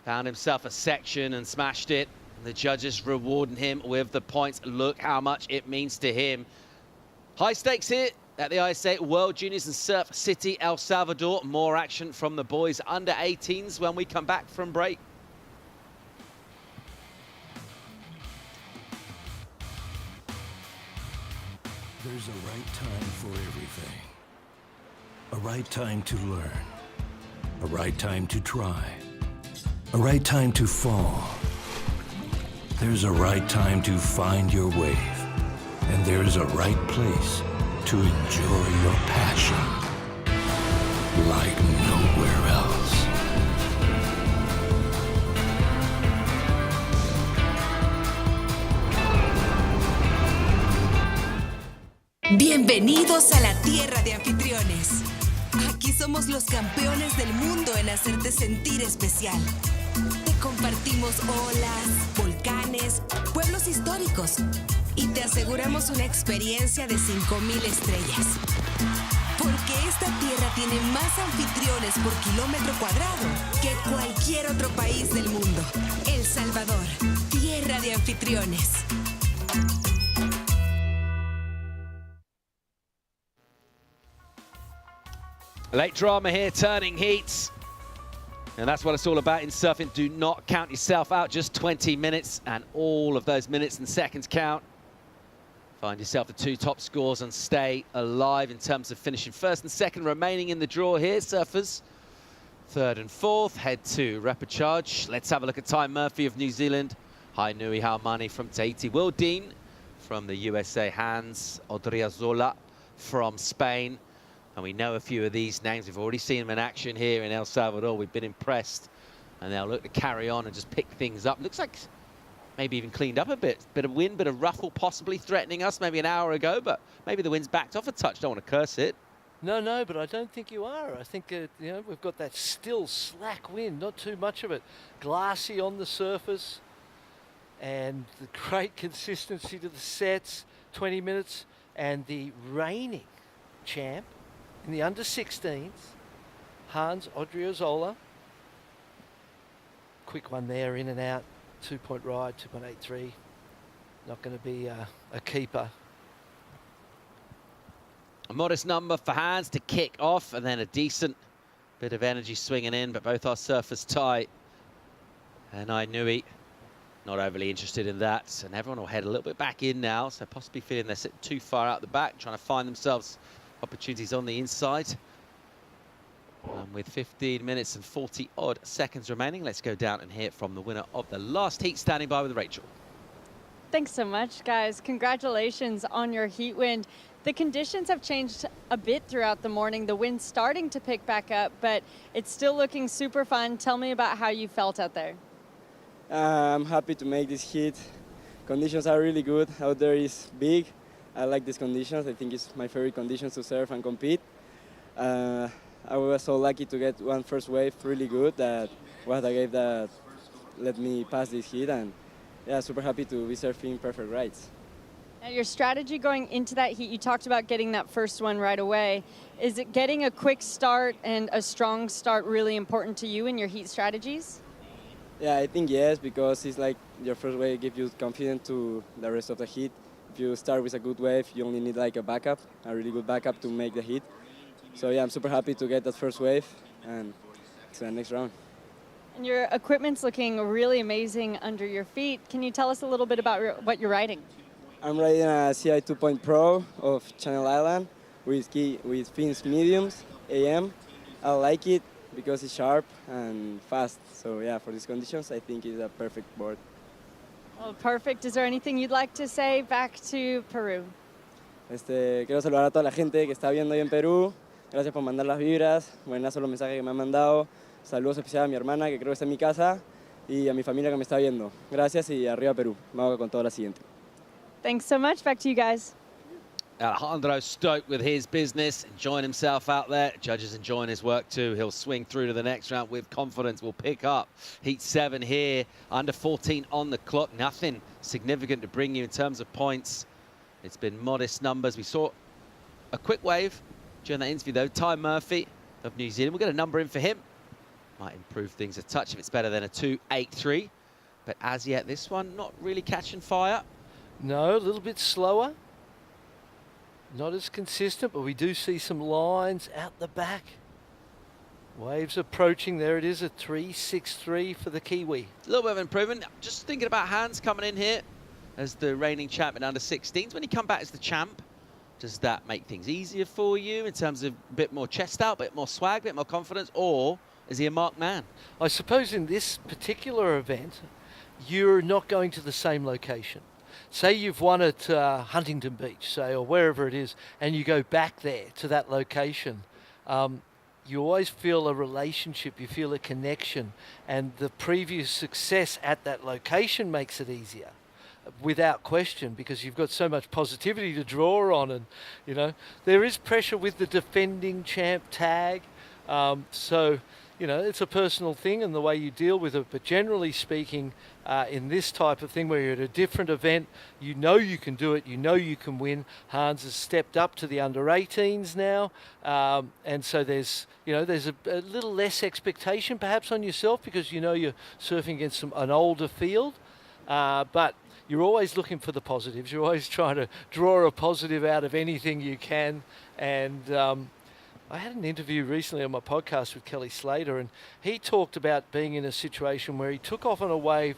Found himself a section and smashed it. And the judges rewarding him with the points. Look how much it means to him. High stakes here at the ISA World Juniors in Surf City, El Salvador. More action from the boys under 18s when we come back from break. There's a right time for everything. A right time to learn. A right time to try. A right time to fall. There's a right time to find your wave. And there's a right place to enjoy your passion like nowhere else. Bienvenidos a la tierra de anfitriones. Aquí somos los campeones del mundo en hacerte sentir especial. Te compartimos olas, volcanes, pueblos históricos y te aseguramos una experiencia de 5,000 estrellas. Porque esta tierra tiene más anfitriones por kilómetro cuadrado que cualquier otro país del mundo. El Salvador, tierra de anfitriones. Late drama here, turning heats. And that's what it's all about in surfing. Do not count yourself out, just 20 minutes, and all of those minutes and seconds count. Find yourself the 2 top scores and stay alive in terms of finishing first and second remaining in the draw here, surfers. 3rd and 4th, head to repechage. Let's have a look at Ty Murphy of New Zealand. Hai Nui Haumani from Tahiti. Will Dean from the USA. Hans Odriozola from Spain. And we know a few of these names. We've already seen them in action here in El Salvador. We've been impressed. And they'll look to carry on and just pick things up. Looks like maybe even cleaned up a bit. Bit of wind, bit of ruffle possibly threatening us maybe an hour ago. But maybe the wind's backed off a touch. Don't want to curse it. No, but I don't think you are. I think we've got that still slack wind, not too much of it. Glassy on the surface, and the great consistency to the sets, 20 minutes, and the reigning champ in the under-16s, Hans Odriozola. Quick one there, in and out, 2-point ride, 2.83. Not going to be a keeper. A modest number for Hans to kick off, and then a decent bit of energy swinging in, but both our surfers tight. And Inui not overly interested in that, and everyone will head a little bit back in now, so possibly feeling they're sitting too far out the back, trying to find themselves opportunities on the inside. And with 15 minutes and 40-odd seconds remaining, let's go down and hear from the winner of the last heat, standing by with Rachel. Thanks so much, guys. Congratulations on your heat wind. The conditions have changed a bit throughout the morning. The wind's starting to pick back up, but it's still looking super fun. Tell me about how you felt out there. I'm happy to make this heat. Conditions are really good. Out there is big. I like these conditions. I think it's my favorite conditions to surf and compete. I was so lucky to get one first wave really good that was a wave that let me pass this heat, and yeah, super happy to be surfing perfect rides. Now, your strategy going into that heat, you talked about getting that first one right away. Is it getting a quick start and a strong start really important to you in your heat strategies? Yeah, I think yes, because it's like your first wave gives you confidence to the rest of the heat. If you start with a good wave, you only need like a backup, a really good backup to make the heat. So yeah, I'm super happy to get that first wave and to the next round. And your equipment's looking really amazing under your feet. Can you tell us a little bit about what you're riding? I'm riding a CI 2.0 Pro of Channel Island with fins mediums, AM. I like it because it's sharp and fast. So yeah, for these conditions, I think it's a perfect board. Well, perfect. Is there anything you'd like to say back to Peru? Quiero saludar a toda la gente que está viendo hoy en Perú. Gracias por mandar las vibras. Buenazo los mensajes que me han mandado. Saludos especiales a mi hermana, que creo que está en mi casa, y a mi familia que me está viendo. Gracias y arriba Perú. Vamos con toda la siguiente. Thanks so much. Back to you guys. Alejandro stoked with his business, enjoying himself out there. Judges enjoying his work too. He'll swing through to the next round with confidence. We'll pick up heat 7 here. Under 14 on the clock. Nothing significant to bring you in terms of points. It's been modest numbers. We saw a quick wave during that interview though. Ty Murphy of New Zealand. We'll get a number in for him. Might improve things a touch if it's better than a 2.83. But as yet, this one not really catching fire. No, a little bit slower. Not as consistent, but we do see some lines out the back. Waves approaching. There it is, a 3.63 for the Kiwi. A little bit of improvement. Just thinking about Hans coming in here as the reigning champion under 16s. When you come back as the champ, does that make things easier for you in terms of a bit more chest out, a bit more swag, a bit more confidence, or is he a marked man? I suppose in this particular event, you're not going to the same location. Say you've won at Huntington Beach, say, or wherever it is, and you go back there to that location. You always feel a relationship, you feel a connection, and the previous success at that location makes it easier, without question, because you've got so much positivity to draw on, and you know there is pressure with the defending champ tag. So you know, it's a personal thing and the way you deal with it. But generally speaking, in this type of thing where you're at a different event, you know you can do it, you know you can win. Hans has stepped up to the under-18s now. And so there's a little less expectation perhaps on yourself because you know you're surfing against an older field. But you're always looking for the positives. You're always trying to draw a positive out of anything you can. And I had an interview recently on my podcast with Kelly Slater, and he talked about being in a situation where he took off on a wave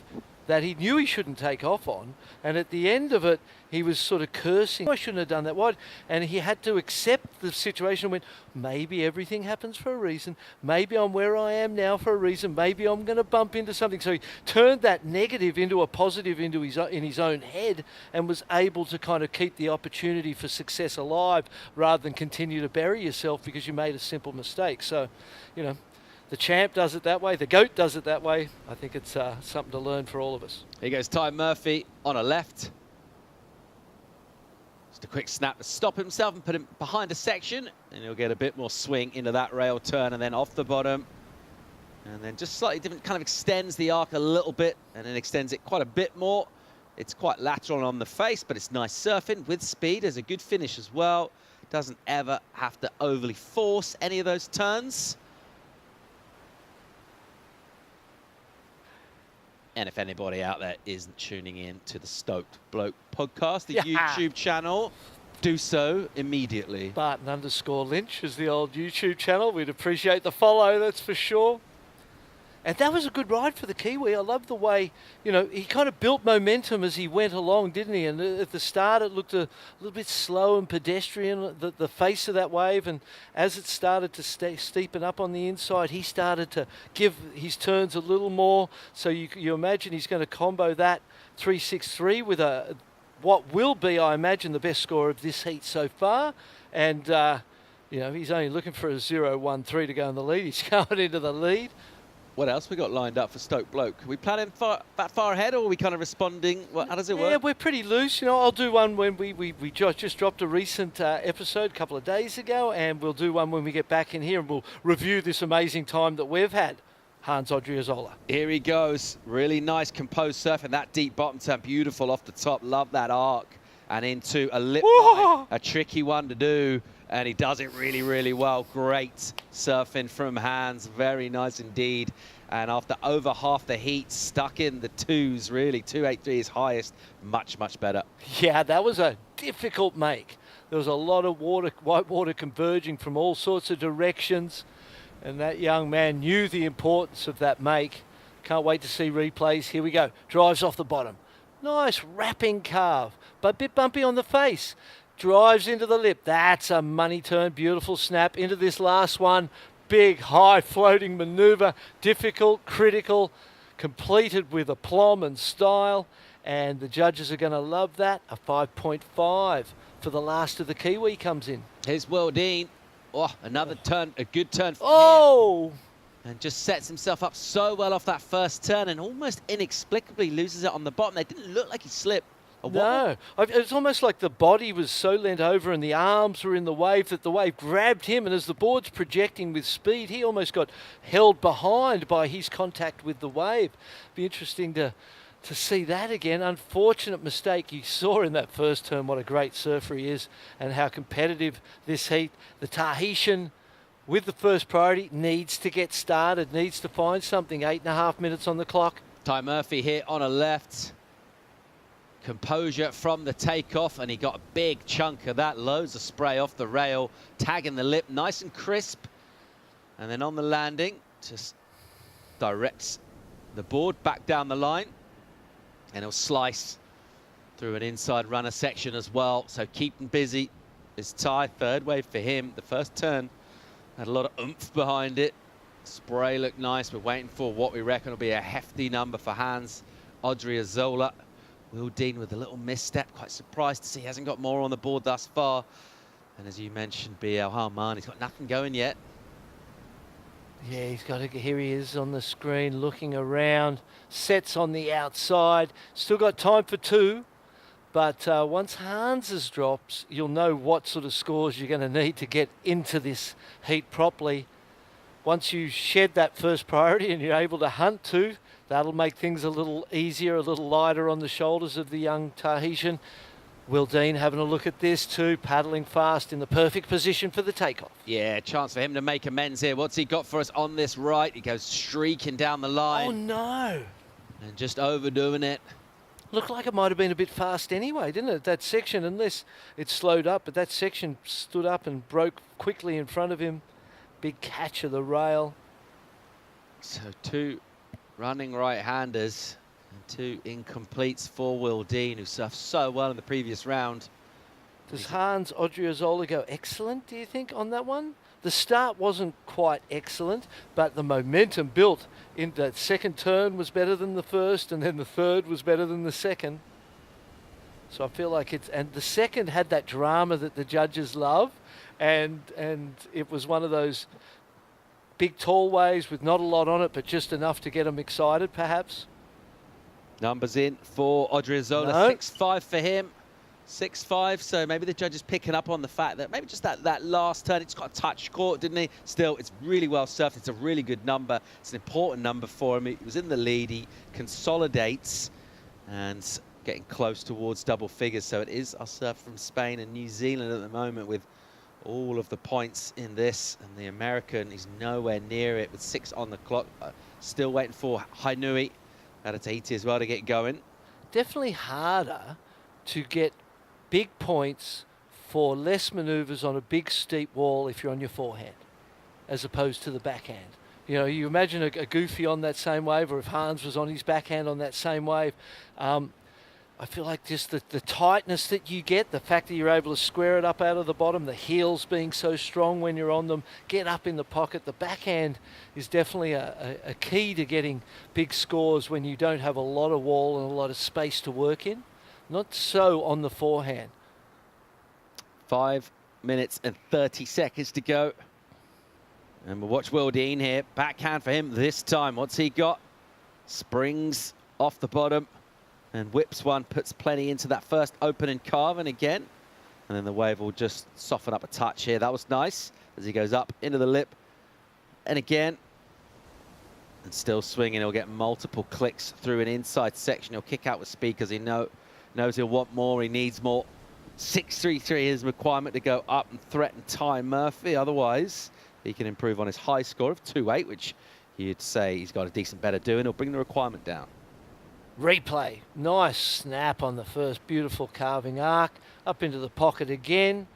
that he knew he shouldn't take off on, and at the end of it, he was sort of cursing, I shouldn't have done that, why? And he had to accept the situation and went, maybe everything happens for a reason, maybe I'm where I am now for a reason, maybe I'm going to bump into something. So he turned that negative into a positive in his own head and was able to kind of keep the opportunity for success alive rather than continue to bury yourself because you made a simple mistake. So, you know, the champ does it that way. The GOAT does it that way. I think it's something to learn for all of us. Here goes Ty Murphy on a left. Just a quick snap to stop himself and put him behind a section, and he'll get a bit more swing into that rail turn and then off the bottom. And then just slightly different, kind of extends the arc a little bit and then extends it quite a bit more. It's quite lateral on the face, but it's nice surfing with speed. There's a good finish as well. Doesn't ever have to overly force any of those turns. And if anybody out there isn't tuning in to the Stoked Bloke podcast, the YouTube channel, do so immediately. Barton_Lynch is the old YouTube channel. We'd appreciate the follow, that's for sure. And that was a good ride for the Kiwi. I love the way, you know, he kind of built momentum as he went along, didn't he? And at the start, it looked a little bit slow and pedestrian, the face of that wave. And as it started to steepen up on the inside, he started to give his turns a little more. So you imagine he's going to combo that 3.63 with what will be, I imagine, the best score of this heat so far. And, you know, he's only looking for a 0.13 to go in the lead. He's going into the lead. What else we got lined up for Stoke Bloke? Are we planning that far ahead, or are we kind of responding? How does it work? Yeah, we're pretty loose. You know, I'll do one when we just dropped a recent episode a couple of days ago, and we'll do one when we get back in here, and we'll review this amazing time that we've had. Hans Odriozola. Here he goes. Really nice composed surf, and that deep bottom turn, beautiful off the top. Love that arc. And into a lip line, a tricky one to do. And he does it really, really well. Great surfing from Hans. Very nice indeed. And after over half the heat, stuck in the twos, really. 2.83 is highest. Much, much better. Yeah, that was a difficult make. There was a lot of white water converging from all sorts of directions. And that young man knew the importance of that make. Can't wait to see replays. Here we go. Drives off the bottom. Nice wrapping carve, but a bit bumpy on the face. Drives into the lip. That's a money turn. Beautiful snap into this last one. Big, high floating maneuver. Difficult, critical, completed with aplomb and style. And the judges are going to love that. A 5.5 for the last of the Kiwi comes in. Here's Will Dean. Oh, another turn, a good turn for him. And just sets himself up so well off that first turn and almost inexplicably loses it on the bottom. They didn't look like he slipped. No, it was almost like the body was so leant over and the arms were in the wave that the wave grabbed him, and as the board's projecting with speed, he almost got held behind by his contact with the wave. Be interesting to see that again. Unfortunate mistake. You saw in that first turn what a great surfer he is and how competitive this heat. The Tahitian, with the first priority, needs to get started, needs to find something. 8.5 minutes on the clock. Ty Murphy here on a left. Composure from the takeoff, and he got a big chunk of that. Loads of spray off the rail, tagging the lip, nice and crisp. And then on the landing, just directs the board back down the line, and he'll slice through an inside runner section as well. So keeping busy is Ty. Third wave for him. The first turn had a lot of oomph behind it. Spray looked nice. We're waiting for what we reckon will be a hefty number for Hans Odriozola. Will Dean with a little misstep. Quite surprised to see he hasn't got more on the board thus far. And as you mentioned, BL Harman, he's got nothing going yet. Yeah, he's got to, here he is on the screen looking around. Sets on the outside. Still got time for two. But once Hans's drops, you'll know what sort of scores you're going to need to get into this heat properly. Once you shed that first priority and you're able to hunt two, that'll make things a little easier, a little lighter on the shoulders of the young Tahitian. Will Dean having a look at this too, paddling fast in the perfect position for the takeoff. Yeah, chance for him to make amends here. What's he got for us on this right? He goes streaking down the line. Oh, no. And just overdoing it. Looked like it might have been a bit fast anyway, didn't it? That section, unless it slowed up, but that section stood up and broke quickly in front of him. Big catch of the rail. So two running right-handers and two incompletes for Will Dean, who surfed so well in the previous round. Does Hans Odriozola go excellent, do you think, on that one? The start wasn't quite excellent, but the momentum built in that second turn was better than the first, and then the third was better than the second. So I feel like it's, and the second had that drama that the judges love, and it was one of those big tall waves with not a lot on it, but just enough to get them excited, perhaps. Numbers in for Odriozola, No. 6.5 for him. 6-5, so maybe the judge is picking up on the fact that maybe just that last turn, it's got a touch caught, didn't he? Still, it's really well surfed. It's a really good number. It's an important number for him. He was in the lead. He consolidates and getting close towards double figures. So it is our surf from Spain and New Zealand at the moment with all of the points in this. And the American is nowhere near it with 6 on the clock. Still waiting for Hainui out of Tahiti as well to get going. Definitely harder to get big points for less manoeuvres on a big steep wall if you're on your forehand, as opposed to the backhand. You know, you imagine a Goofy on that same wave, or if Hans was on his backhand on that same wave. I feel like just the tightness that you get, the fact that you're able to square it up out of the bottom, the heels being so strong when you're on them, get up in the pocket. The backhand is definitely a key to getting big scores when you don't have a lot of wall and a lot of space to work in. Not so on the forehand. 5 minutes and 30 seconds to go. And we'll watch Will Dean here. Backhand for him this time. What's he got? Springs off the bottom and whips one, puts plenty into that first opening carve, and again. And then the wave will just soften up a touch here. That was nice as he goes up into the lip. And again. And still swinging. He'll get multiple clicks through an inside section. He'll kick out with speed because he knows he'll want more. He needs more. 6.33 is requirement to go up and threaten Ty Murphy. Otherwise, he can improve on his high score of 2.8, which you'd say he's got a decent better doing. He'll bring the requirement down. Replay. Nice snap on the first beautiful carving arc. Up into the pocket again.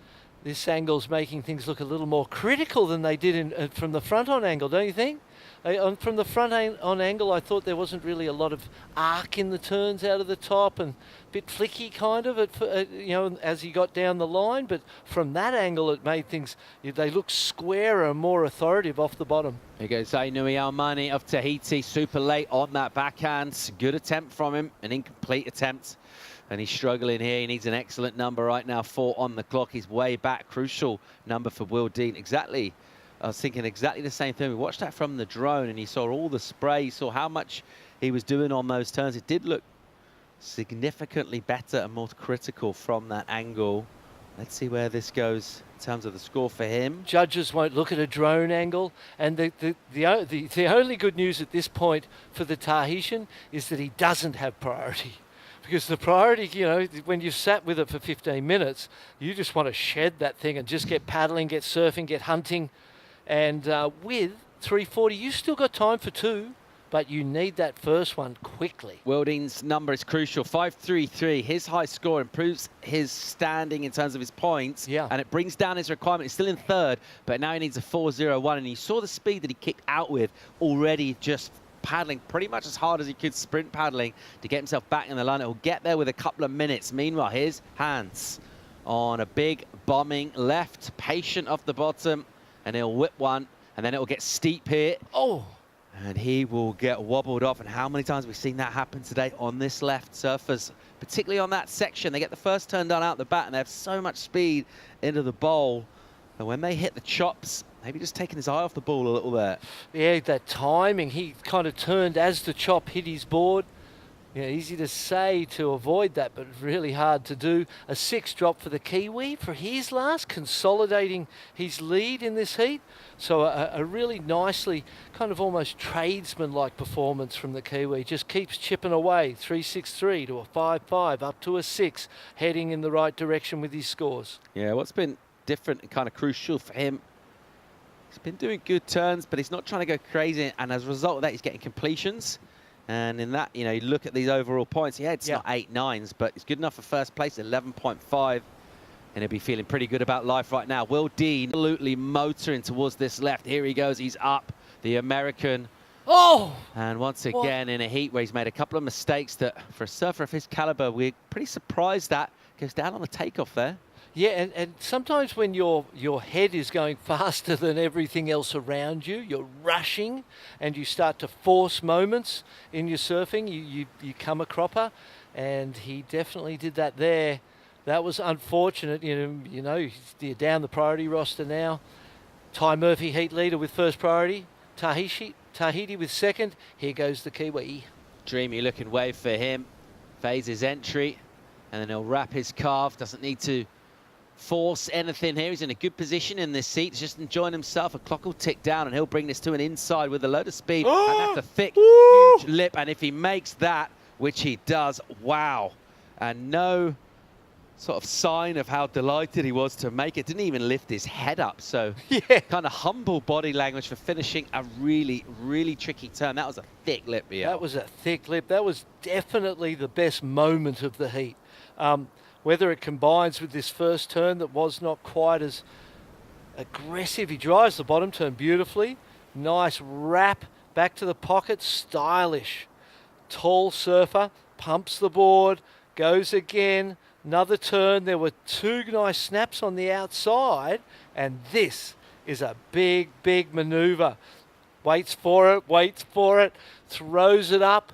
This angle's making things look a little more critical than they did from the front on angle, don't you think? From the front on angle, I thought there wasn't really a lot of arc in the turns out of the top and a bit flicky kind of, you know, as he got down the line. But from that angle, it made things, they look squarer and more authoritative off the bottom. Here goes Ainui Almani of Tahiti, super late on that backhand. Good attempt from him, an incomplete attempt. And he's struggling here. He needs an excellent number right now, 4 on the clock. He's way back, crucial number for Will Dean. Exactly. I was thinking exactly the same thing. We watched that from the drone and he saw all the spray. He saw how much he was doing on those turns. It did look significantly better and more critical from that angle. Let's see where this goes in terms of the score for him. Judges won't look at a drone angle. And the only good news at this point for the Tahitian is that he doesn't have priority. Because the priority, you know, when you've sat with it for 15 minutes, you just want to shed that thing and just get paddling, get surfing, get hunting. And with 340, you still got time for 2, but you need that first one quickly. Will Dean's number is crucial, 5.33. His high score improves his standing in terms of his points, and it brings down his requirement. He's still in 3rd, but now he needs a 4.01, and you saw the speed that he kicked out with already, just paddling pretty much as hard as he could, sprint paddling to get himself back in the line. He'll get there with a couple of minutes. Meanwhile, here's Hans on a big bombing left, patient off the bottom. And he'll whip one, and then it'll get steep here. Oh! And he will get wobbled off. And how many times have we seen that happen today on this left? Surfers, particularly on that section, they get the first turn done out the bat, and they have so much speed into the bowl. And when they hit the chops, maybe just taking his eye off the ball a little bit. Yeah, that timing. He kind of turned as the chop hit his board. Yeah, easy to say to avoid that, but really hard to do. A 6 drop for the Kiwi for his last, consolidating his lead in this heat. So a really nicely, kind of almost tradesman-like performance from the Kiwi. Just keeps chipping away, 3.63 to a 5.5, up to a 6, heading in the right direction with his scores. Yeah, what's been different and kind of crucial for him, he's been doing good turns, but he's not trying to go crazy, and as a result of that, he's getting completions. And in that, you know, you look at these overall points, yeah, it's not 8 9s, but it's good enough for first place, 11.5. And he'll be feeling pretty good about life right now. Will Dean absolutely motoring towards this left. Here he goes, he's up, the American. Oh! And once again, in a heat where he's made a couple of mistakes that, for a surfer of his caliber, we're pretty surprised that goes down on the takeoff there. Yeah, and sometimes when your head is going faster than everything else around you, you're rushing and you start to force moments in your surfing, you come a cropper, and he definitely did that there. That was unfortunate. You know, you're down the priority roster now. Ty Murphy, heat leader with first priority. Tahiti with second. Here goes the Kiwi. Dreamy looking wave for him. Phases entry. And then he'll wrap his calf. Doesn't need to force anything here. He's in a good position in this seat. He's just enjoying himself. A clock will tick down, and he'll bring this to an inside with a load of speed. And that's a thick, huge lip. And if he makes that, which he does, wow. And no sort of sign of how delighted he was to make it. Didn't even lift his head up. So kind of humble body language for finishing a really, really tricky turn. That was a thick lip, yeah. That was a thick lip. That was definitely the best moment of the heat. Whether it combines with this first turn that was not quite as aggressive. He drives the bottom turn beautifully. Nice wrap back to the pocket. Stylish. Tall surfer. Pumps the board. Goes again. Another turn. There were two nice snaps on the outside. And this is a big, big maneuver. Waits for it. Throws it up.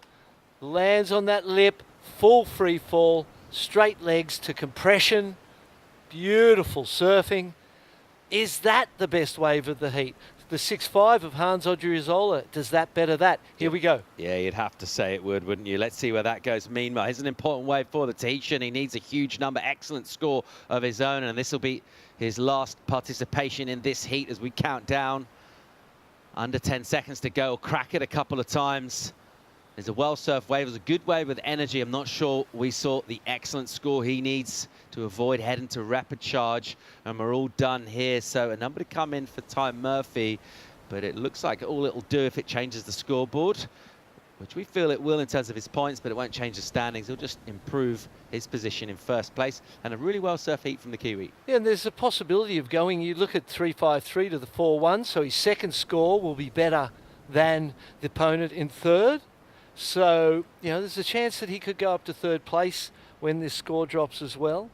Lands on that lip. Full free fall. Straight legs to compression. Beautiful surfing. Is that the best wave of the heat? The 6.5 of Hans Odriozola, does that better that? Here we go. Yeah, you'd have to say it would, wouldn't you? Let's see where that goes. Meanwhile, here's an important wave for the Tahitian. He needs a huge number, excellent score of his own, and this will be his last participation in this heat as we count down. Under 10 seconds to go. Crack it a couple of times. There's a well-surfed wave. It was a good wave with energy. I'm not sure we saw the excellent score he needs to avoid heading to rapid charge. And we're all done here. So a number to come in for Ty Murphy. But it looks like all it'll do if it changes the scoreboard, which we feel it will in terms of his points, but it won't change the standings. It'll just improve his position in first place. And a really well-surfed heat from the Kiwi. Yeah, and there's a possibility of going, you look at 3.53 to the 4.1, so his second score will be better than the opponent in third. So, you know, there's a chance that he could go up to third place when this score drops as well.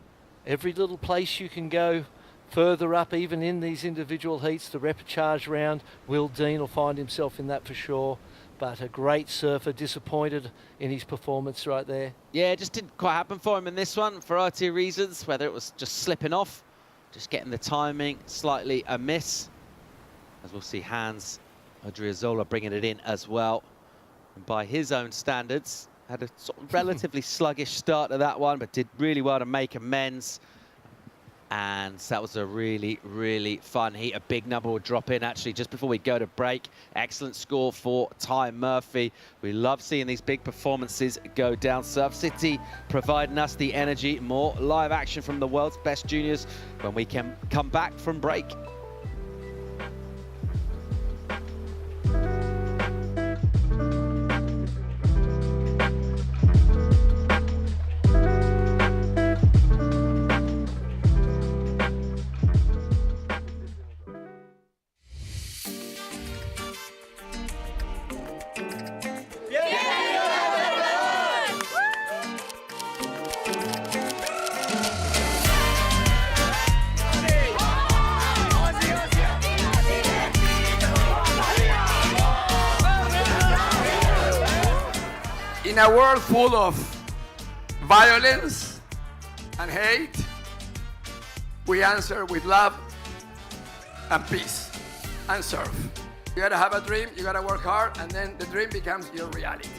Every little place you can go further up, even in these individual heats, the repechage round, Will Dean will find himself in that for sure. But a great surfer, disappointed in his performance right there. Yeah, it just didn't quite happen for him in this one, for a variety of reasons, whether it was just slipping off, just getting the timing slightly amiss. As we'll see Hans Odriozola bringing it in as well. And by his own standards, had a sort of relatively sluggish start to that one, but did really well to make amends. And that was a really, really fun heat. A big number will drop in, actually, just before we go to break. Excellent score for Ty Murphy. We love seeing these big performances go down. Surf City providing us the energy. More live action from the world's best juniors when we can come back from break. In a world full of violence and hate, we answer with love and peace and surf. You gotta have a dream, you gotta work hard, and then the dream becomes your reality.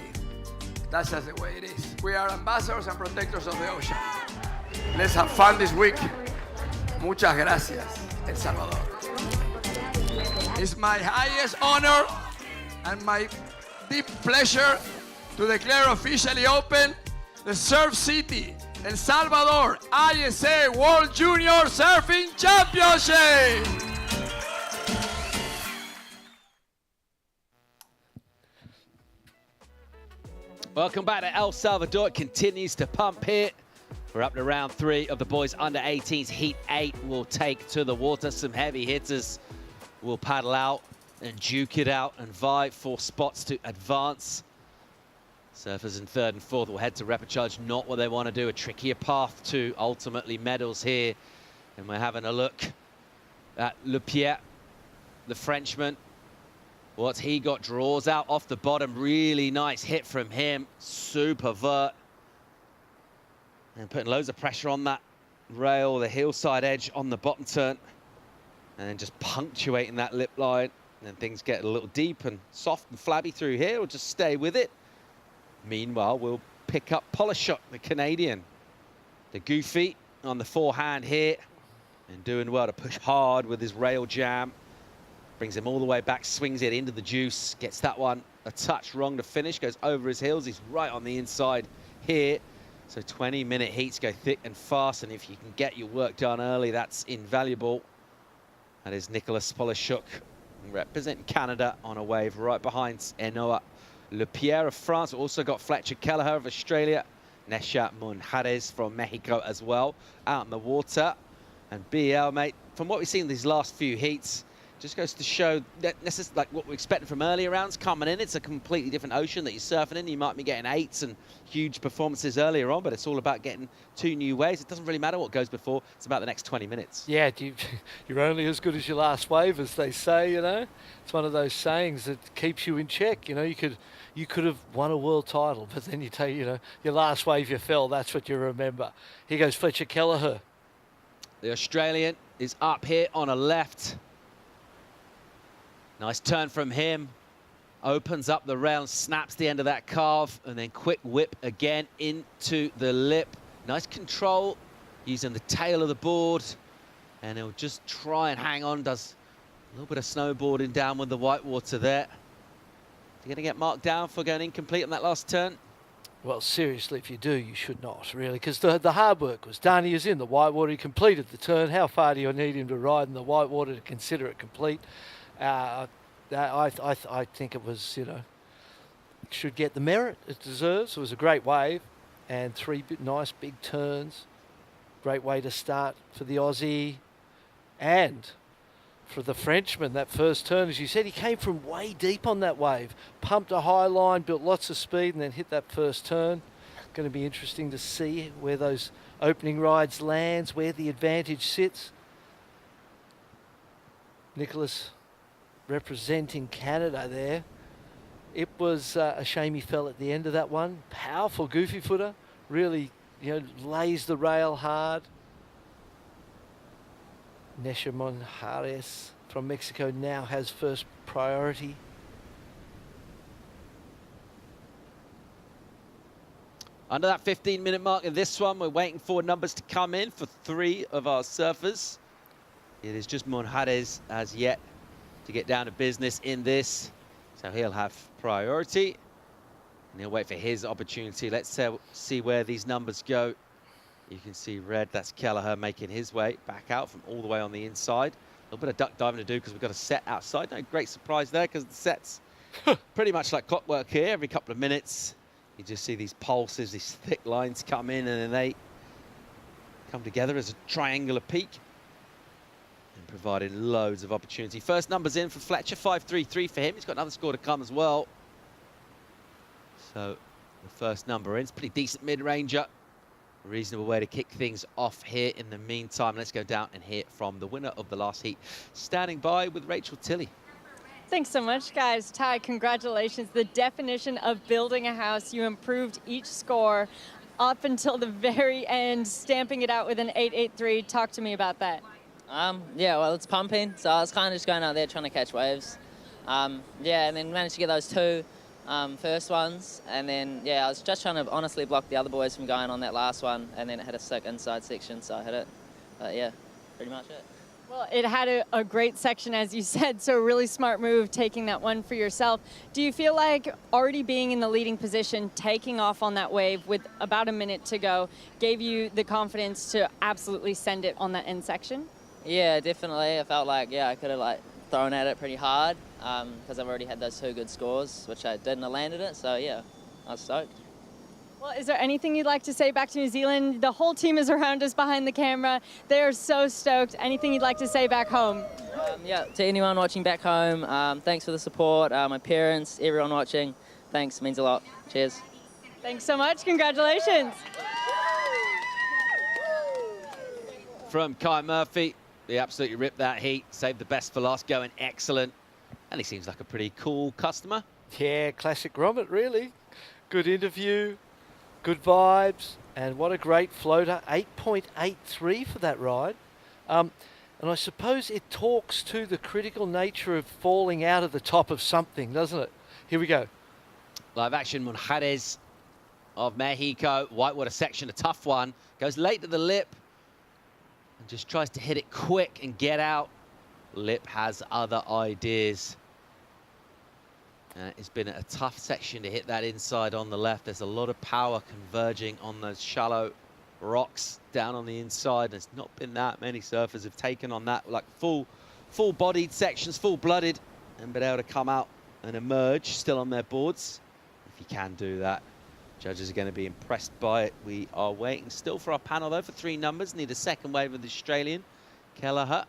That's just the way it is. We are ambassadors and protectors of the ocean. Let's have fun this week. Muchas gracias, El Salvador. It's my highest honor and my deep pleasure to declare officially open the Surf City El Salvador ISA World Junior Surfing Championship. Welcome back to El Salvador. It continues to pump here. We're up to round 3 of the boys under 18s. Heat 8 will take to the water. Some heavy hitters will paddle out and duke it out and vie for spots to advance. Surfers in 3rd and 4th will head to repechage, not what they want to do. A trickier path to ultimately medals here. And we're having a look at Le Pierre, the Frenchman. What he got, draws out off the bottom. Really nice hit from him. Super vert. And putting loads of pressure on that rail, the hillside edge on the bottom turn. And then just punctuating that lip line. And then things get a little deep and soft and flabby through here. We'll just stay with it. Meanwhile, we'll pick up Polishuk, the Canadian. The Goofy on the forehand here and doing well to push hard with his rail jam. Brings him all the way back, swings it into the juice, gets that one a touch wrong to finish, goes over his heels. He's right on the inside here. So 20-minute heats go thick and fast, and if you can get your work done early, that's invaluable. That is Nicolas Polishuk representing Canada on a wave right behind Enoa Lepierre of France. We've also got Fletcher Kelleher of Australia, Nesha Monjares from Mexico as well, out in the water. And BL, mate, from what we've seen these last few heats, just goes to show that this is like what we're expecting from earlier rounds coming in. It's a completely different ocean that you're surfing in. You might be getting 8s and huge performances earlier on, but it's all about getting 2 new waves. It doesn't really matter what goes before. It's about the next 20 minutes. Yeah, you're only as good as your last wave, as they say, you know. It's one of those sayings that keeps you in check. You know, you could have won a world title, but then you take, you know, your last wave you fell, that's what you remember. Here goes Fletcher Kelleher. The Australian is up here on a left. Nice turn from him. Opens up the rail, snaps the end of that carve, and then quick whip again into the lip. Nice control using the tail of the board. And he'll just try and hang on, does a little bit of snowboarding down with the whitewater there. You're going to get marked down for going incomplete on that last turn? Well, seriously, if you do, you should not, really, because the hard work was done. He was in the whitewater. He completed the turn. How far do you need him to ride in the whitewater to consider it complete? I think it was, you know, should get the merit it deserves. It was a great wave and 3 nice big turns. Great way to start for the Aussie and for the Frenchman. That first turn, as you said, he came from way deep on that wave, pumped a high line, built lots of speed, and then hit that first turn. Going to be interesting to see where those opening rides lands, where the advantage sits. Nicolas representing Canada there. It was a shame he fell at the end of that one. Powerful goofy footer, really, you know, lays the rail hard. Nesha Monjares from Mexico now has first priority. Under that 15-minute mark in this one, we're waiting for numbers to come in for 3 of our surfers. It is just Monjares as yet to get down to business in this, so he'll have priority and he'll wait for his opportunity. Let's see where these numbers go. You can see red, that's Kelleher making his way back out from all the way on the inside. A little bit of duck diving to do because we've got a set outside. No great surprise there because the set's pretty much like clockwork here. Every couple of minutes you just see these pulses, these thick lines come in, and then they come together as a triangular peak, and providing loads of opportunity. First numbers in for Fletcher, 5.33 for him. He's got another score to come as well. So the first number in, it's pretty decent mid-ranger. A reasonable way to kick things off here. In the meantime, let's go down and hear from the winner of the last heat, standing by with Rachel Tilley. Thanks so much, guys. Ty, congratulations. The definition of building a house. You improved each score up until the very end, stamping it out with an 8.83. Talk to me about that. Yeah, well, it's pumping, so I was kind of just going out there trying to catch waves. Yeah, and then managed to get those 2 first ones, and then, yeah, I was just trying to honestly block the other boys from going on that last one, and then it had a sick inside section, so I hit it. But yeah, pretty much it. Well, it had a great section, as you said, so a really smart move taking that one for yourself. Do you feel like already being in the leading position, taking off on that wave with about a minute to go, gave you the confidence to absolutely send it on that end section? Yeah, definitely. I felt like, yeah, I could have like thrown at it pretty hard because I've already had those 2 good scores, which I did, and I landed it. So yeah, I was stoked. Well, is there anything you'd like to say back to New Zealand? The whole team is around us behind the camera. They're so stoked. Anything you'd like to say back home? Yeah, to anyone watching back home, thanks for the support. My parents, everyone watching, thanks, means a lot. Cheers. Thanks so much. Congratulations. From Kai Murphy, he absolutely ripped that heat, saved the best for last, going excellent. And he seems like a pretty cool customer. Yeah, classic Gromit, really. Good interview, good vibes, and what a great floater. 8.83 for that ride. And I suppose it talks to the critical nature of falling out of the top of something, doesn't it? Here we go. Live action, Monjares of Mexico. Whitewater section, a tough one. Goes late to the lip and just tries to hit it quick and get out. Lip has other ideas. It's been a tough section to hit that inside on the left. There's a lot of power converging on those shallow rocks down on the inside. There's not been that many surfers have taken on that, like full-bodied sections, full-blooded, and been able to come out and emerge still on their boards. If you can do that, judges are going to be impressed by it. We are waiting still for our panel, though, for 3 numbers. Need a second wave of the Australian, Kelleher.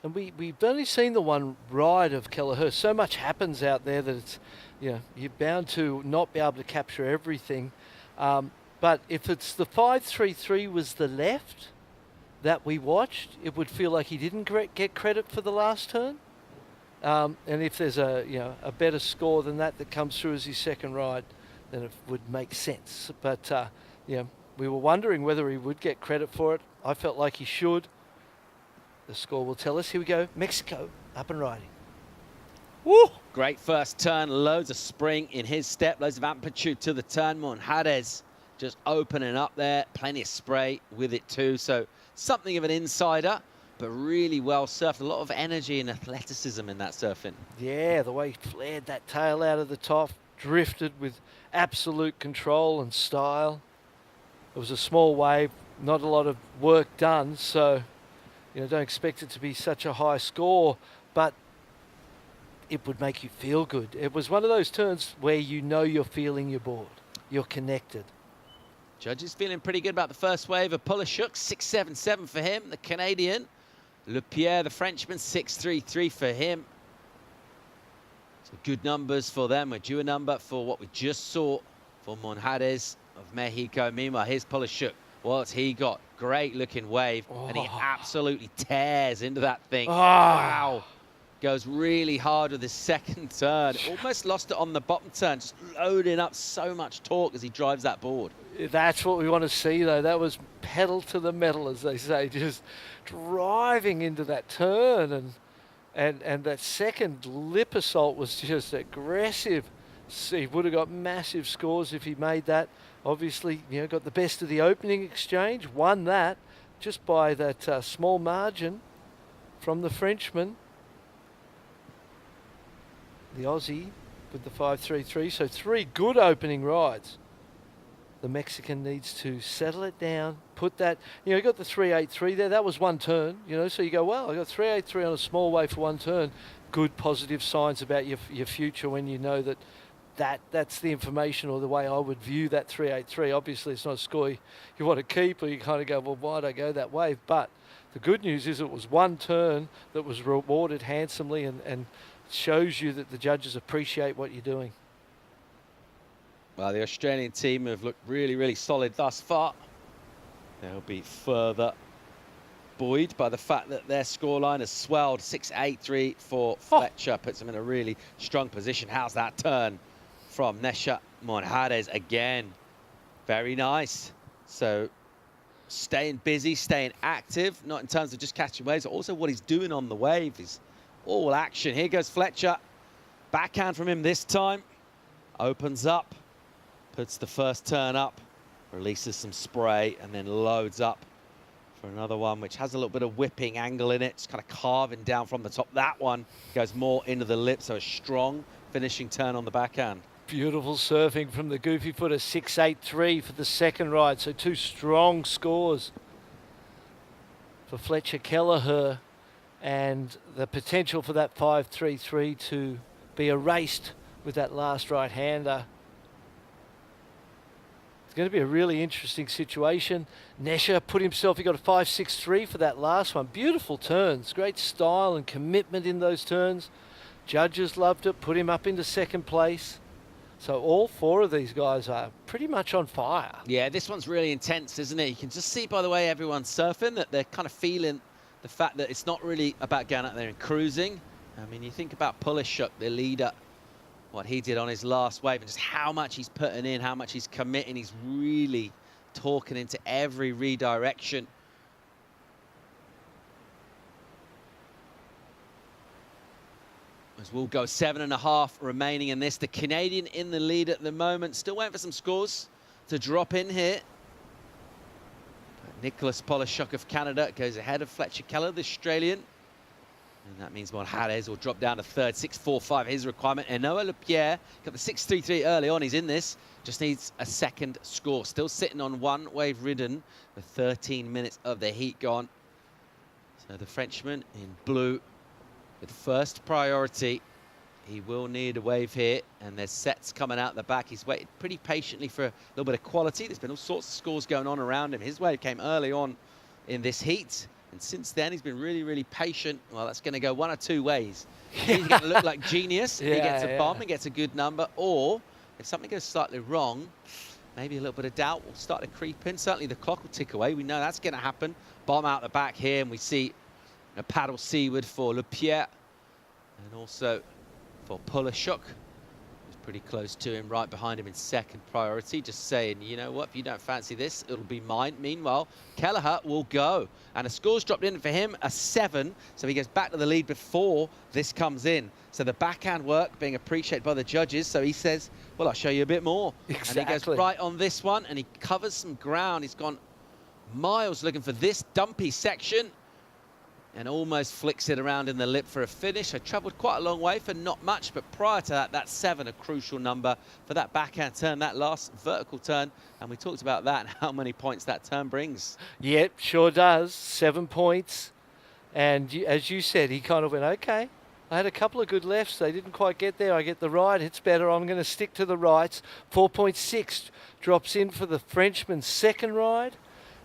And we've only seen the one ride of Kelleher. So much happens out there that it's, you know, you're bound to not be able to capture everything. But if it's the 5.33 was the left that we watched, it would feel like he didn't get credit for the last turn. And if there's a better score than that comes through as his second ride, then it would make sense. But we were wondering whether he would get credit for it. I felt like he should. The score will tell us. Here we go. Mexico up and riding. Woo! Great first turn. Loads of spring in his step. Loads of amplitude to the turn. Monjarez just opening up there. Plenty of spray with it too. So something of an insider, but really well surfed. A lot of energy and athleticism in that surfing. Yeah, the way he flared that tail out of the top, drifted with absolute control and style. It was a small wave, not a lot of work done, so don't expect it to be such a high score, but it would make you feel good. It was one of those turns where you're feeling your board. You're connected. Judges feeling pretty good about the first wave of Polishuk. 6.77 for him, the Canadian. Lepierre, the Frenchman, 6.33 for him. So good numbers for them. We're due a number for what we just saw for Monjarez of Mexico. Meanwhile, here's Polishuk. What's he got? Great looking wave, and he absolutely tears into that thing. Wow. Goes really hard with his second turn. Almost lost it on the bottom turn, just loading up so much torque as he drives that board. That's what we want to see, though. That was pedal to the metal, as they say, just driving into that turn. And that second lip assault was just aggressive. He would have got massive scores if he made that. Obviously, got the best of the opening exchange, won that just by that small margin from the Frenchman. The Aussie with the 5.33, so 3 good opening rides. The Mexican needs to settle it down, put that, you got the 3.83 there, that was one turn, so you go, well, I got 3.83 on a small wave for one turn. Good positive signs about your future when you know that's the information or the way I would view that 3.83. Obviously, it's not a score you want to keep, or you kind of go, well, why'd I go that wave? But the good news is it was one turn that was rewarded handsomely and shows you that the judges appreciate what you're doing. Well, the Australian team have looked really, really solid thus far. They'll be further buoyed by the fact that their scoreline has swelled. 6.83 for Fletcher, puts them in a really strong position. How's that turn from Nesha Monjarez again? Very nice. So staying busy, staying active, not in terms of just catching waves, but also what he's doing on the wave. He's all action. Here goes Fletcher. Backhand from him this time. Opens up, puts the first turn up, releases some spray, and then loads up for another one, which has a little bit of whipping angle in it. It's kind of carving down from the top. That one goes more into the lip, so a strong finishing turn on the backhand. Beautiful surfing from the Goofy Footer, 6.83 for the second ride. So 2 strong scores for Fletcher Kelleher, and the potential for that 5.33 to be erased with that last right-hander. It's going to be a really interesting situation. Nesha put himself, he got a 5.63 for that last one. Beautiful turns, great style and commitment in those turns. Judges loved it, put him up into second place. So all 4 of these guys are pretty much on fire. Yeah, this one's really intense, isn't it? You can just see by the way everyone's surfing that they're kind of feeling the fact that it's not really about going out there and cruising. I mean, you think about Polishuk, the leader, what he did on his last wave, and just how much he's putting in, how much he's committing. He's really talking into every redirection. As we'll go 7.5 remaining in this. The Canadian in the lead at the moment. Still waiting for some scores to drop in here. But Nicholas Polishuk of Canada goes ahead of Fletcher Keller, the Australian. And that means Monjarez will drop down to third, 6.45 his requirement. Enoa Lepierre got the 6.33 early on. He's in this. Just needs a second score. Still sitting on one wave ridden with 13 minutes of the heat gone. So the Frenchman in blue with first priority. He will need a wave here, and there's sets coming out the back. He's waited pretty patiently for a little bit of quality. There's been all sorts of scores going on around him. His wave came early on in this heat, and since then he's been really, really patient. Well, that's going to go one or two ways. He's going to look like genius if he gets a bomb and gets a good number, or if something goes slightly wrong, maybe a little bit of doubt will start to creep in. Certainly the clock will tick away. We know that's going to happen. Bomb out the back here, and we see a paddle seaward for Lepierre, and also for Polishuk, who's pretty close to him, right behind him in second priority, just saying, you know what, if you don't fancy this, it'll be mine. Meanwhile, Kelleher will go, and a score's dropped in for him, a 7, so he goes back to the lead before this comes in. So the backhand work being appreciated by the judges, so he says, well, I'll show you a bit more. Exactly. And he goes right on this one, and he covers some ground. He's gone miles looking for this dumpy section, and almost flicks it around in the lip for a finish. I travelled quite a long way for not much, but prior to that, that 7, a crucial number for that backhand turn, that last vertical turn. And we talked about that and how many points that turn brings. Yep, sure does. 7 points. And as you said, he kind of went, okay, I had a couple of good lefts. They didn't quite get there. I get the right. It's better. I'm going to stick to the rights. 4.6 drops in for the Frenchman's second ride.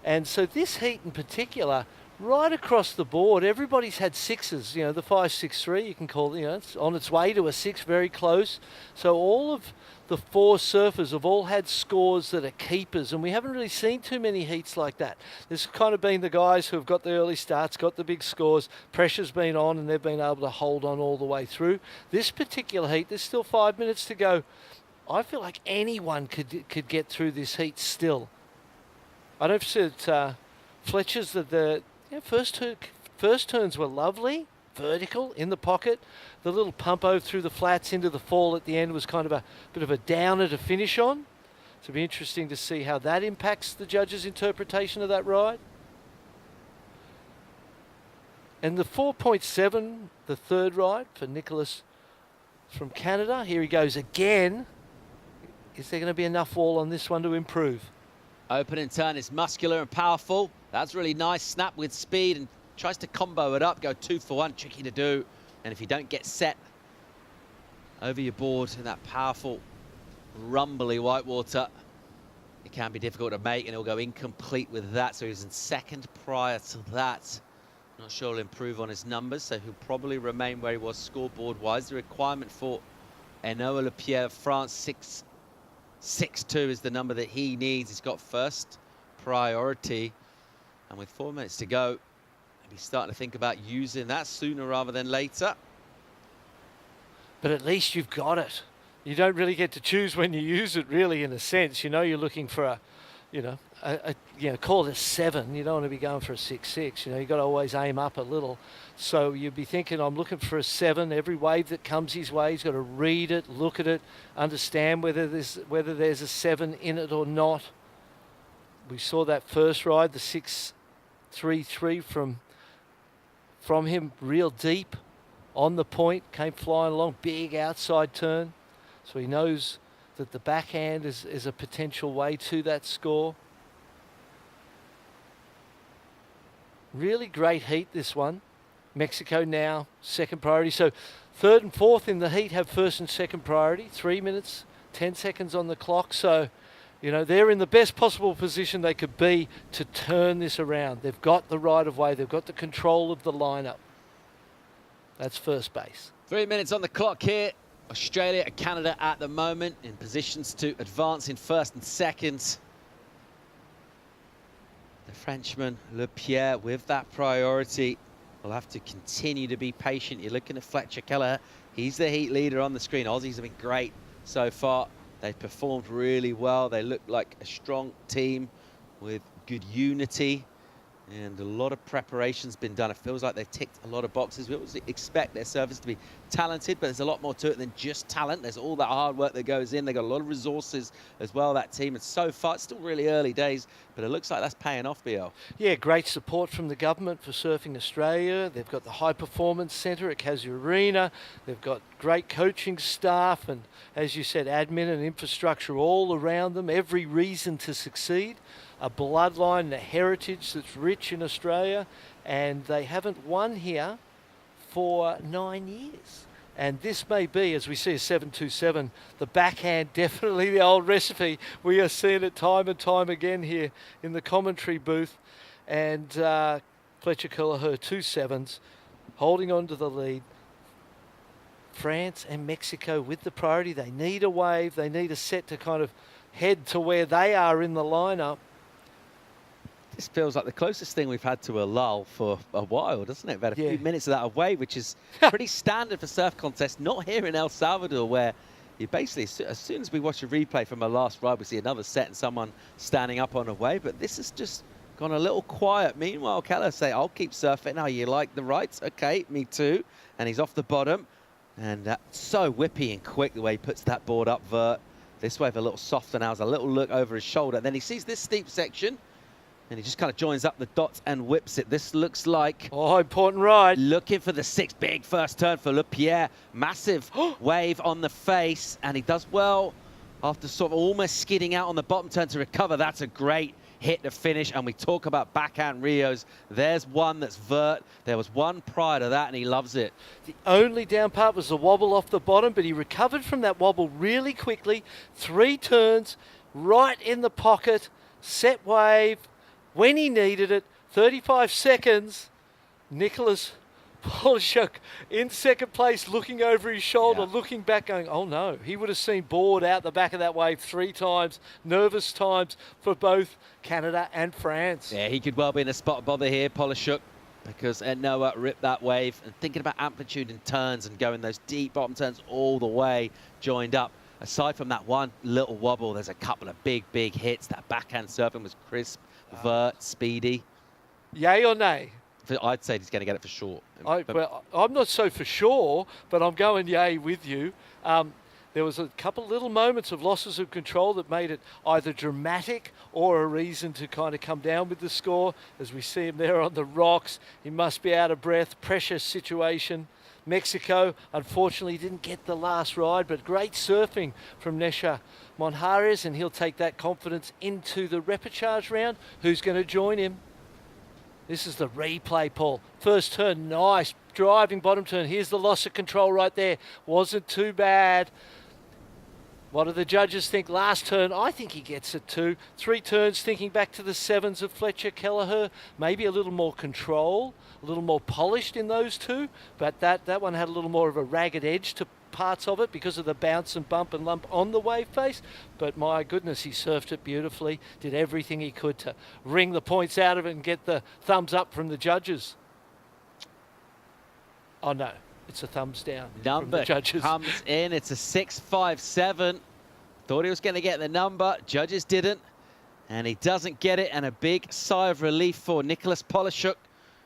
And so this heat in particular, right across the board, everybody's had 6s. You know, the 5.63, you can call it, you know, it's on its way to a 6, very close. So all of the 4 surfers have all had scores that are keepers, and we haven't really seen too many heats like that. There's kind of been the guys who have got the early starts, got the big scores, pressure's been on, and they've been able to hold on all the way through. This particular heat, there's still 5 minutes to go. I feel like anyone could get through this heat still. I don't see that Fletcher's the first turns were lovely, vertical, in the pocket. The little pump over through the flats into the fall at the end was kind of a bit of a downer to finish on. So it'll be interesting to see how that impacts the judges' interpretation of that ride. And the 4.7, the third ride for Nicholas from Canada. Here he goes again. Is there going to be enough wall on this one to improve? Opening turn is muscular and powerful. That's really nice. Snap with speed and tries to combo it up. Go 2 for 1. Tricky to do. And if you don't get set over your board in that powerful, rumbly whitewater, it can be difficult to make, and he'll go incomplete with that. So he was in second prior to that. Not sure he'll improve on his numbers, so he'll probably remain where he was scoreboard-wise. The requirement for Enoa Lepierre of France, 6.62 is the number that he needs. He's got first priority. And with 4 minutes to go, maybe starting to think about using that sooner rather than later. But at least you've got it. You don't really get to choose when you use it, really, in a sense. You know, you're looking for a call it a 7. You don't want to be going for a 6.6. You know, you've got to always aim up a little. So you'd be thinking, I'm looking for a 7. Every wave that comes his way, he's got to read it, look at it, understand whether there's a 7 in it or not. We saw that first ride, the 6.33 from him, real deep on the point, came flying along, big outside turn. So he knows that the backhand is a potential way to that score. Really great heat, this one. Mexico now second priority. So third and fourth in the heat have first and second priority. 3 minutes, 10 seconds on the clock. So, you know, they're in the best possible position they could be to turn this around. They've got the right of way. They've got the control of the lineup. That's first base. 3 minutes on the clock here. Australia and Canada at the moment in positions to advance in first and second. The Frenchman, Lepierre, with that priority, will have to continue to be patient. You're looking at Fletcher Keller. He's the heat leader on the screen. Aussies have been great so far. They've performed really well. They look like a strong team with good unity. And a lot of preparation's been done. It feels like they've ticked a lot of boxes. We always expect their surfers to be talented, but there's a lot more to it than just talent. There's all that hard work that goes in. They've got a lot of resources as well, that team. And so far, it's still really early days, but it looks like that's paying off, BL. Yeah, great support from the government for Surfing Australia. They've got the High Performance Centre at Casuarina. They've got great coaching staff and, as you said, admin and infrastructure all around them. Every reason to succeed. A bloodline and a heritage that's rich in Australia, and they haven't won here for 9 years. And this may be, as we see a 727, the backhand, definitely the old recipe. We are seeing it time and time again here in the commentary booth. And Fletcher Kelleher, 2 sevens, holding on to the lead. France and Mexico with the priority. They need a wave. They need a set to kind of head to where they are in the lineup. This feels like the closest thing we've had to a lull for a while, doesn't it? We've had a few minutes of that away, which is pretty standard for surf contests. Not here in El Salvador, where you basically, as soon as we watch a replay from a last ride, we see another set and someone standing up on a wave. But this has just gone a little quiet. Meanwhile, Keller say, I'll keep surfing. Now, you like the rights? Okay, me too. And he's off the bottom. And so whippy and quick the way he puts that board up, Vert. This wave a little softer now. Has a little look over his shoulder. Then he sees this steep section. And he just kind of joins up the dots and whips it. This looks like... Oh, important ride. Looking for the 6. Big first turn for Lepierre. Massive wave on the face. And he does well after sort of almost skidding out on the bottom turn to recover. That's a great hit to finish. And we talk about backhand Rios. There's one that's Vert. There was one prior to that, and he loves it. The only down part was the wobble off the bottom, but he recovered from that wobble really quickly. 3 turns, right in the pocket, set wave. When he needed it, 35 seconds, Nicholas Polishuk in second place, looking over his shoulder, looking back, going, oh no. He would have seen board out the back of that wave 3 times, nervous times for both Canada and France. Yeah, he could well be in a spot bother here, Polishuk, because Noah ripped that wave. And thinking about amplitude and turns and going those deep bottom turns all the way, joined up. Aside from that one little wobble, there's a couple of big hits. That backhand surfing was crisp. Vert, speedy. Yay or nay? I'd say he's going to get it for sure. Well, I'm not so for sure, but I'm going yay with you. There was a couple little moments of losses of control that made it either dramatic or a reason to kind of come down with the score. As we see him there on the rocks, he must be out of breath, pressure situation. Mexico, unfortunately, didn't get the last ride, but great surfing from Nesha Monjares, and he'll take that confidence into the repechage round. Who's going to join him? This is the replay, Paul. First turn, nice. Driving bottom turn. Here's the loss of control right there. Wasn't too bad. What do the judges think? Last turn, I think he gets it too. 3 turns, thinking back to the 7s of Fletcher Kelleher. Maybe a little more control, a little more polished in those 2. But that one had a little more of a ragged edge to parts of it because of the bounce and bump and lump on the wave face. But my goodness, he surfed it beautifully, did everything he could to wring the points out of it and get the thumbs up from the judges. Oh no, it's a thumbs down from the judges. Comes in, it's a 6.57. Thought he was going to get the number, judges didn't. And he doesn't get it, and a big sigh of relief for Nicholas Polishuk,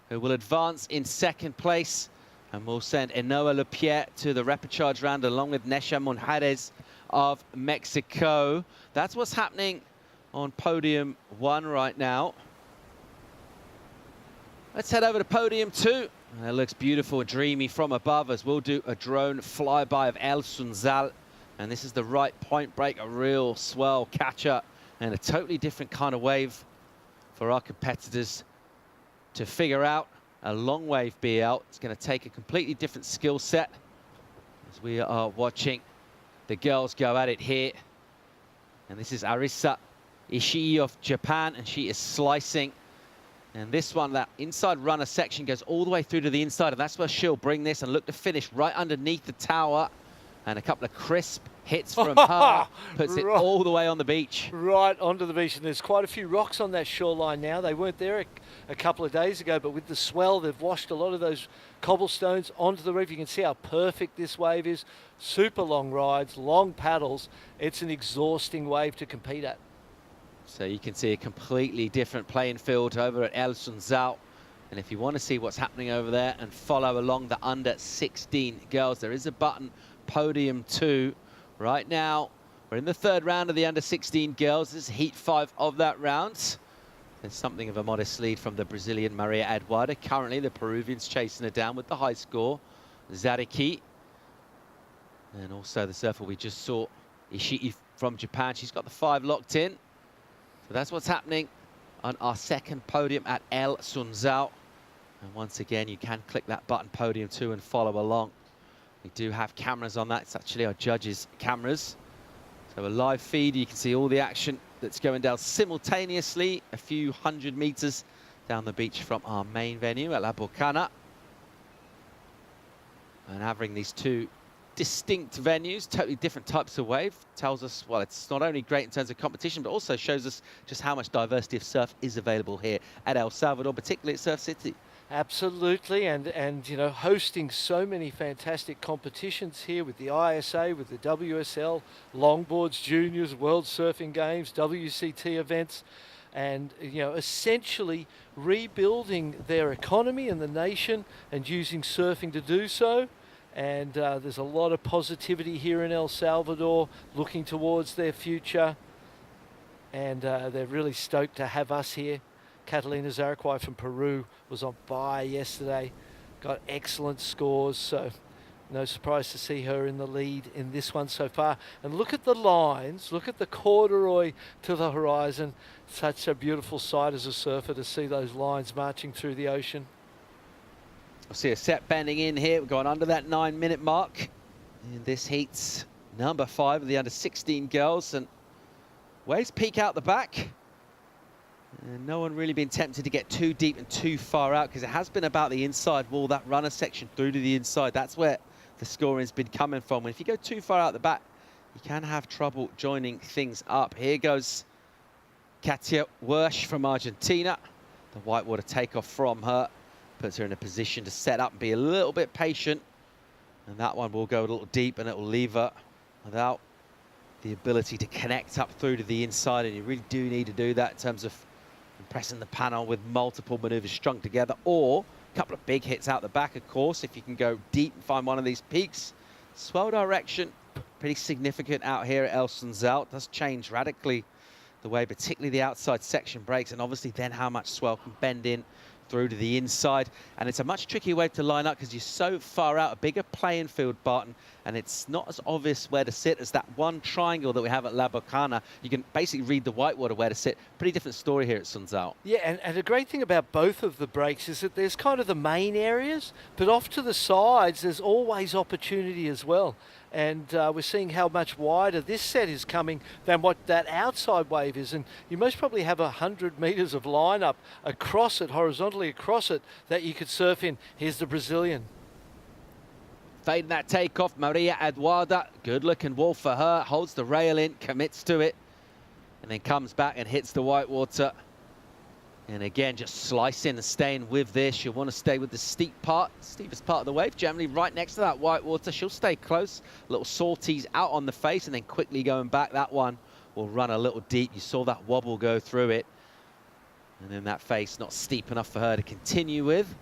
who will advance in second place. And we'll send Enoa Lepierre to the repechage round along with Nesha Monjares of Mexico. That's what's happening on podium 1 right now. Let's head over to podium 2. It looks beautiful and dreamy from above as we'll do a drone flyby of El Sunzal. And this is the right point break, a real swell catcher and a totally different kind of wave for our competitors to figure out. A long wave BL. It's going to take a completely different skill set as we are watching the girls go at it here. And this is Arisa Ishii of Japan, and she is slicing. And this one, that inside runner section goes all the way through to the inside, and that's where she'll bring this and look to finish right underneath the tower. And a couple of crisp hits from her, puts it all the way on the beach. Right onto the beach, and there's quite a few rocks on that shoreline now. They weren't there a couple of days ago, but with the swell, they've washed a lot of those cobblestones onto the reef. You can see how perfect this wave is. Super long rides, long paddles. It's an exhausting wave to compete at. So you can see a completely different playing field over at El Sunzal. And if you want to see what's happening over there and follow along the under-16 girls, there is a button, Podium 2. Right now, we're in the third round of the under-16 girls. This is Heat 5 of that round. There's something of a modest lead from the Brazilian Maria Eduarda. Currently, the Peruvians chasing her down with the high score, Zariki. And also the surfer we just saw, Ishii from Japan. She's got the 5 locked in. So that's what's happening on our second podium at El Sunzal. And once again, you can click that button, Podium 2, and follow along. We do have cameras on that. It's actually our judges' cameras. So a live feed, you can see all the action that's going down simultaneously a few hundred meters down the beach from our main venue at La Bocana. And having these two distinct venues, totally different types of wave, tells us, well, it's not only great in terms of competition, but also shows us just how much diversity of surf is available here at El Salvador, particularly at Surf City. Absolutely, and you know, hosting so many fantastic competitions here with the ISA, with the WSL, longboards, juniors, World Surfing Games, WCT events, and you know, essentially rebuilding their economy and the nation and using surfing to do so. And there's a lot of positivity here in El Salvador, looking towards their future, and they're really stoked to have us here. Catalina Zaracuay from Peru was on fire yesterday, got excellent scores, so no surprise to see her in the lead in this one so far. And look at the lines, look at the corduroy to the horizon. Such a beautiful sight as a surfer to see those lines marching through the ocean. We'll see a set bending in here. We're going under that 9-minute mark. And this heat's number 5 of the under-16 girls. And waves peak out the back. And no one really been tempted to get too deep and too far out, because it has been about the inside wall, that runner section through to the inside. That's where the scoring's been coming from. And if you go too far out the back, you can have trouble joining things up. Here goes Katia Wersch from Argentina. The whitewater takeoff from her puts her in a position to set up and be a little bit patient. And that one will go a little deep, and it will leave her without the ability to connect up through to the inside. And you really do need to do that in terms of pressing the panel with multiple maneuvers strung together, or a couple of big hits out the back, of course, if you can go deep and find one of these peaks. Swell direction, pretty significant out here at El Sunzal. It does change radically the way particularly the outside section breaks, and obviously then how much swell can bend in through to the inside. And it's a much trickier wave to line up because you're so far out, a bigger playing field, Barton, and it's not as obvious where to sit as that one triangle that we have at La Bocana. You can basically read the whitewater where to sit. Pretty different story here at Sunzal. Yeah, and the great thing about both of the breaks is that there's kind of the main areas, but off to the sides there's always opportunity as well. And we're seeing how much wider this set is coming than what that outside wave is. And you most probably have 100 meters of lineup across it, horizontally across it, that you could surf in. Here's the Brazilian. Fading that takeoff, Maria Eduarda. Good looking wall for her. Holds the rail in, commits to it, and then comes back and hits the whitewater. And again, just slicing and staying with this. You'll want to stay with the steepest part of the wave, generally right next to that whitewater. She'll stay close. Little salties out on the face and then quickly going back. That one will run a little deep. You saw that wobble go through it. And then that face not steep enough for her to continue with.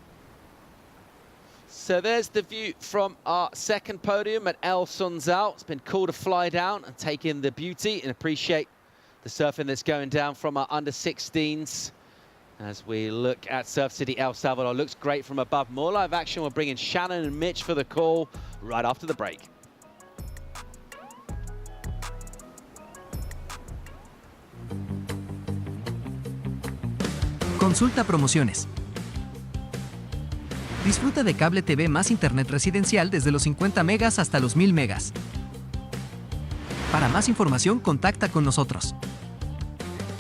So there's the view from our second podium at El Sunzal. It's been cool to fly down and take in the beauty and appreciate the surfing that's going down from our under-16s. As we look at Surf City El Salvador, looks great from above. More live action. We'll bring in Shannon and Mitch for the call right after the break. Consulta promociones. Disfruta de cable TV más internet residencial desde los 50 megas hasta los 1000 megas. Para más información, contacta con nosotros.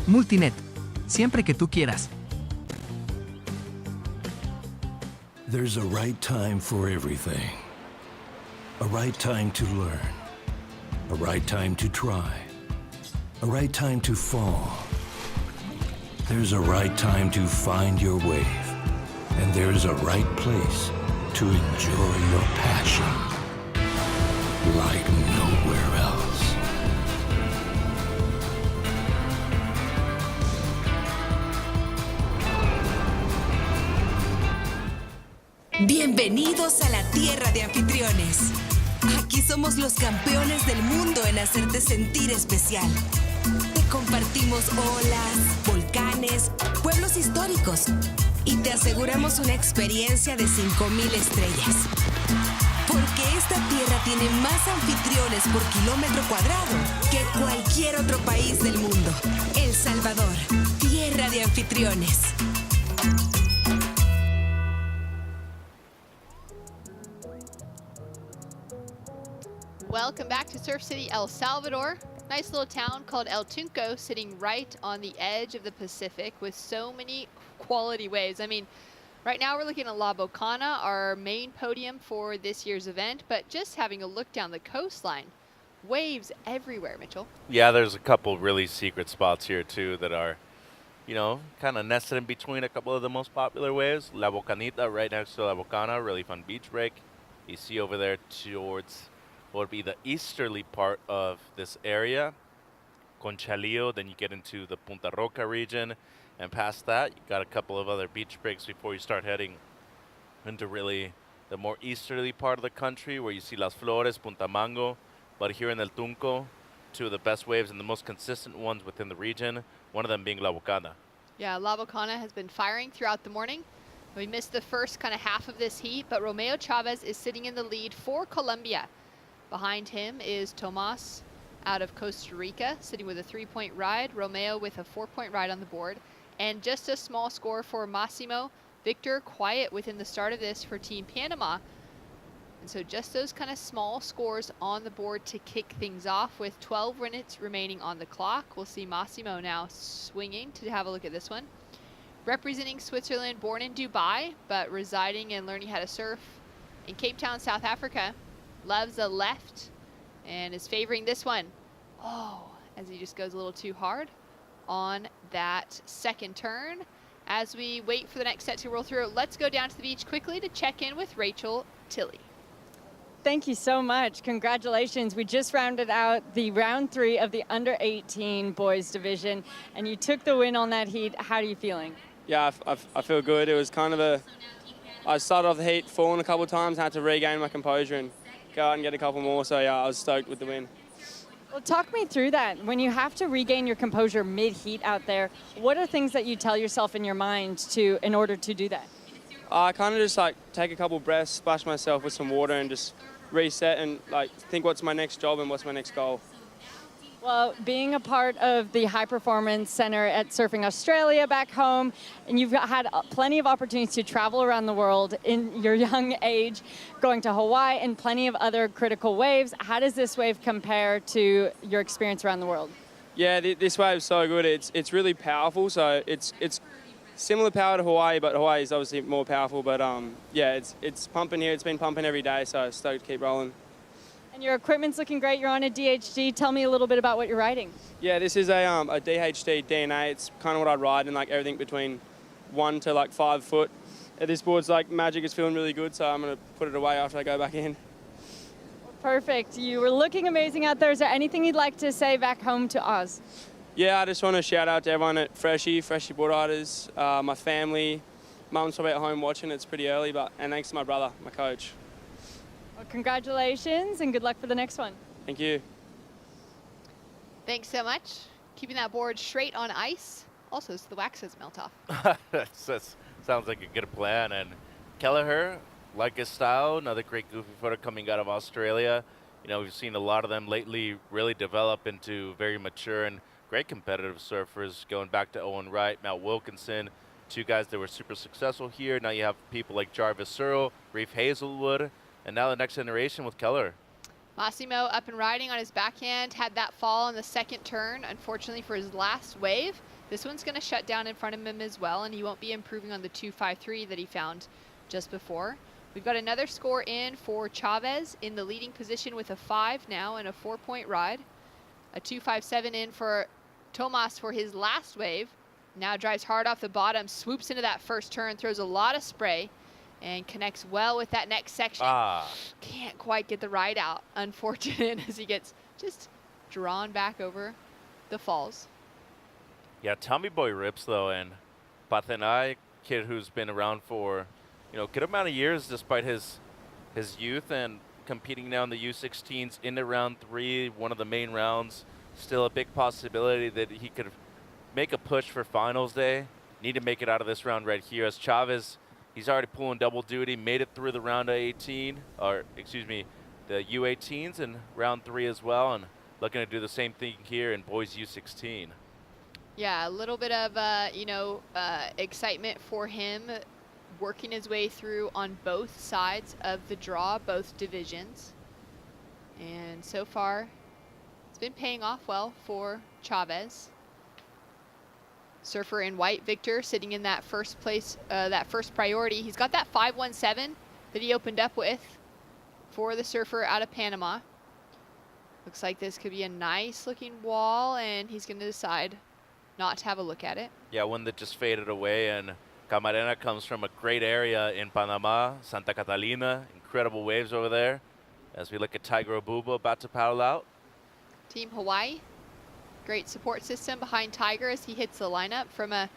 Multinet, siempre que tú quieras. There's a right time for everything. A right time to learn. A right time to try. A right time to fall. There's a right time to find your wave. And there's a right place to enjoy your passion like nowhere else. Bienvenidos a la tierra de anfitriones. Aquí somos los campeones del mundo en hacerte sentir especial. Te compartimos olas, volcanes, pueblos históricos y te aseguramos una experiencia de 5,000 estrellas. Porque esta tierra tiene más anfitriones por kilómetro cuadrado que cualquier otro país del mundo. El Salvador, tierra de anfitriones. Welcome back to Surf City, El Salvador. Nice little town called El Tunco, sitting right on the edge of the Pacific with so many quality waves. I mean, right now we're looking at La Bocana, our main podium for this year's event, but just having a look down the coastline, waves everywhere, Mitchell. Yeah, there's a couple really secret spots here too that are, you know, kind of nested in between a couple of the most popular waves. La Bocanita right next to La Bocana, really fun beach break. You see over there towards what would be the easterly part of this area, Conchalillo, then you get into the Punta Roca region, and past that, you got a couple of other beach breaks before you start heading into really the more easterly part of the country where you see Las Flores, Punta Mango, but here in El Tunco, two of the best waves and the most consistent ones within the region, one of them being La Bocana. Yeah, La Bocana has been firing throughout the morning. We missed the first kind of half of this heat, but Romeo Chavez is sitting in the lead for Colombia. Behind him is Tomas out of Costa Rica, sitting with a 3-point ride. Romeo with a 4-point ride on the board. And just a small score for Massimo. Victor quiet within the start of this for Team Panama. And so just those kind of small scores on the board to kick things off with 12 minutes remaining on the clock. We'll see Massimo now swinging to have a look at this one. Representing Switzerland, born in Dubai, but residing and learning how to surf in Cape Town, South Africa. Loves the left and is favoring this one. Oh, as he just goes a little too hard on that second turn. As we wait for the next set to roll through, let's go down to the beach quickly to check in with Rachel Tilley. Thank you so much. Congratulations. We just rounded out the round 3 of the under 18 boys division, and you took the win on that heat. How are you feeling? Yeah, I feel good. It was kind of I started off the heat, falling a couple of times, had to regain my composure and go out and get a couple more. So yeah, I was stoked with the win. Well, talk me through that. When you have to regain your composure mid-heat out there, what are things that you tell yourself in your mind in order to do that? I kind of just like take a couple breaths, splash myself with some water and just reset and like think what's my next job and what's my next goal. Well, being a part of the High Performance Center at Surfing Australia back home, and you've had plenty of opportunities to travel around the world in your young age, going to Hawaii and plenty of other critical waves. How does this wave compare to your experience around the world? Yeah, this wave's so good. It's really powerful. So it's similar power to Hawaii, but Hawaii is obviously more powerful. But yeah, it's pumping here. It's been pumping every day, so stoked to keep rolling. And your equipment's looking great. You're on a DHD. Tell me a little bit about what you're riding. Yeah, this is a DHD DNA. It's kind of what I ride in, like everything between 1 to like 5 foot. This board's like magic. It's feeling really good, so I'm gonna put it away after I go back in. Perfect. You were looking amazing out there. Is there anything you'd like to say back home to Oz? Yeah, I just want to shout out to everyone at Freshie Board Riders, my family. Mum's probably at home watching. It's pretty early, and thanks to my brother, my coach. Well, congratulations and good luck for the next one. Thank you. Thanks so much. Keeping that board straight on ice, also so the wax doesn't melt off. That sounds like a good plan. And Kelleher, like his style, another great goofy footer coming out of Australia. You know, we've seen a lot of them lately really develop into very mature and great competitive surfers, going back to Owen Wright, Matt Wilkinson, two guys that were super successful here. Now you have people like Jarvis Searle, Reef Hazelwood, and now the next generation with Keller. Massimo up and riding on his backhand, had that fall on the second turn, unfortunately for his last wave. This one's going to shut down in front of him as well, and he won't be improving on the 2.53 that he found just before. We've got another score in for Chavez in the leading position with a 5 now and a 4-point ride. A 2.57 in for Tomas for his last wave. Now drives hard off the bottom, swoops into that first turn, throws a lot of spray, and connects well with that next section. Can't quite get the ride out, unfortunate, as he gets just drawn back over the falls. Yeah, Tommy Boy rips though, and Pathenai, kid who's been around for, good amount of years despite his youth, and competing now in the U16s into round 3, one of the main rounds. Still a big possibility that he could make a push for finals day. Need to make it out of this round right here, as Chavez, he's already pulling double duty, made it through the round of 18, or excuse me, the U18s and round 3 as well, and looking to do the same thing here in boys U16. Yeah, a little bit of, excitement for him, working his way through on both sides of the draw, both divisions. And so far, it's been paying off well for Chavez. Surfer in white, Victor, sitting in that first place, that first priority. He's got that 517 that he opened up with for the surfer out of Panama. Looks like this could be a nice looking wall, and he's going to decide not to have a look at it. Yeah, one that just faded away, and Camarena comes from a great area in Panama, Santa Catalina. Incredible waves over there. As we look at Tiger Obubo about to paddle out. Team Hawaii, great support system behind Tiger as he hits the lineup from a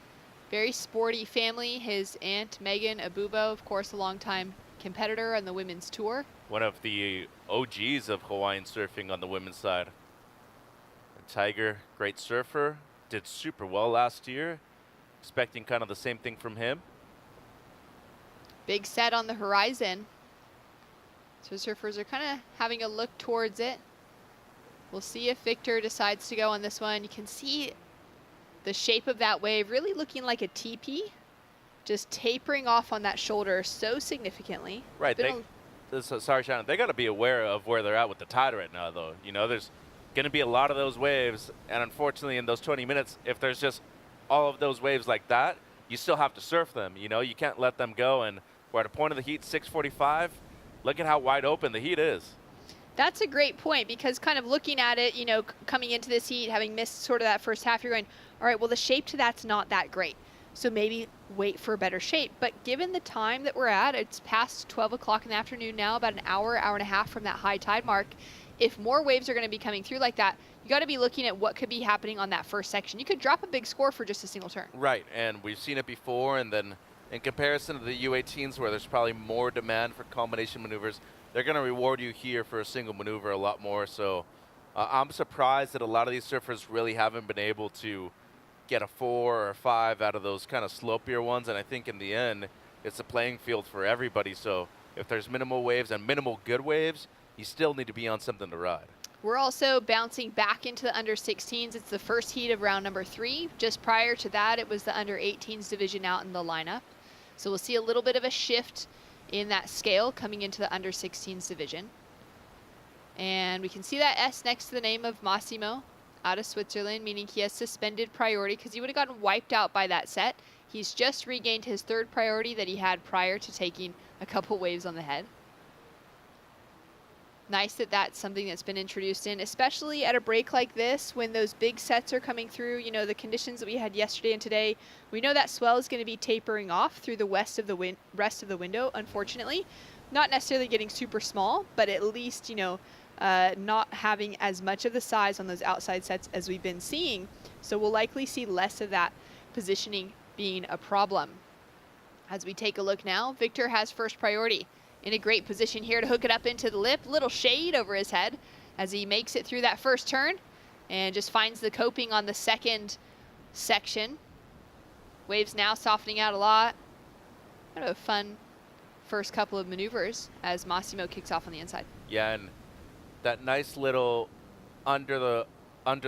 very sporty family. His aunt, Megan Abubo, of course, a longtime competitor on the women's tour. One of the OGs of Hawaiian surfing on the women's side. And Tiger, great surfer, did super well last year. Expecting kind of the same thing from him. Big set on the horizon. So surfers are kind of having a look towards it. We'll see if Victor decides to go on this one. You can see the shape of that wave really looking like a teepee, just tapering off on that shoulder so significantly. Right. Sorry, Shannon. They got to be aware of where they're at with the tide right now, though. There's going to be a lot of those waves, and unfortunately, in those 20 minutes, if there's just all of those waves like that, you still have to surf them. You can't let them go. And we're at a point of the heat, 6:45. Look at how wide open the heat is. That's a great point, because kind of looking at it, coming into this heat, having missed sort of that first half, you're going, all right, well, the shape to that's not that great. So maybe wait for a better shape. But given the time that we're at, it's past 12 o'clock in the afternoon now, about an hour and a half from that high tide mark. If more waves are going to be coming through like that, you got to be looking at what could be happening on that first section. You could drop a big score for just a single turn. Right, and we've seen it before, and then in comparison to the U18s, where there's probably more demand for combination maneuvers, they're going to reward you here for a single maneuver a lot more. So I'm surprised that a lot of these surfers really haven't been able to get a 4 or a 5 out of those kind of slopier ones. And I think in the end, it's a playing field for everybody. So if there's minimal waves and minimal good waves, you still need to be on something to ride. We're also bouncing back into the under 16s. It's the first heat of round number 3. Just prior to that, it was the under 18s division out in the lineup. So we'll see a little bit of a shift in that scale coming into the under 16s division. And we can see that S next to the name of Massimo out of Switzerland, meaning he has suspended priority because he would have gotten wiped out by that set. He's just regained his 3rd priority that he had prior to taking a couple waves on the head. Nice that that's something that's been introduced in, especially at a break like this when those big sets are coming through. The conditions that we had yesterday and today, we know that swell is going to be tapering off through the rest of the window, unfortunately. Not necessarily getting super small, but at least, not having as much of the size on those outside sets as we've been seeing. So we'll likely see less of that positioning being a problem. As we take a look now, Victor has first priority. In a great position here to hook it up into the lip. Little shade over his head as he makes it through that first turn and just finds the coping on the second section. Waves now softening out a lot. Kind of a fun first couple of maneuvers as Massimo kicks off on the inside. Yeah, and that nice little under the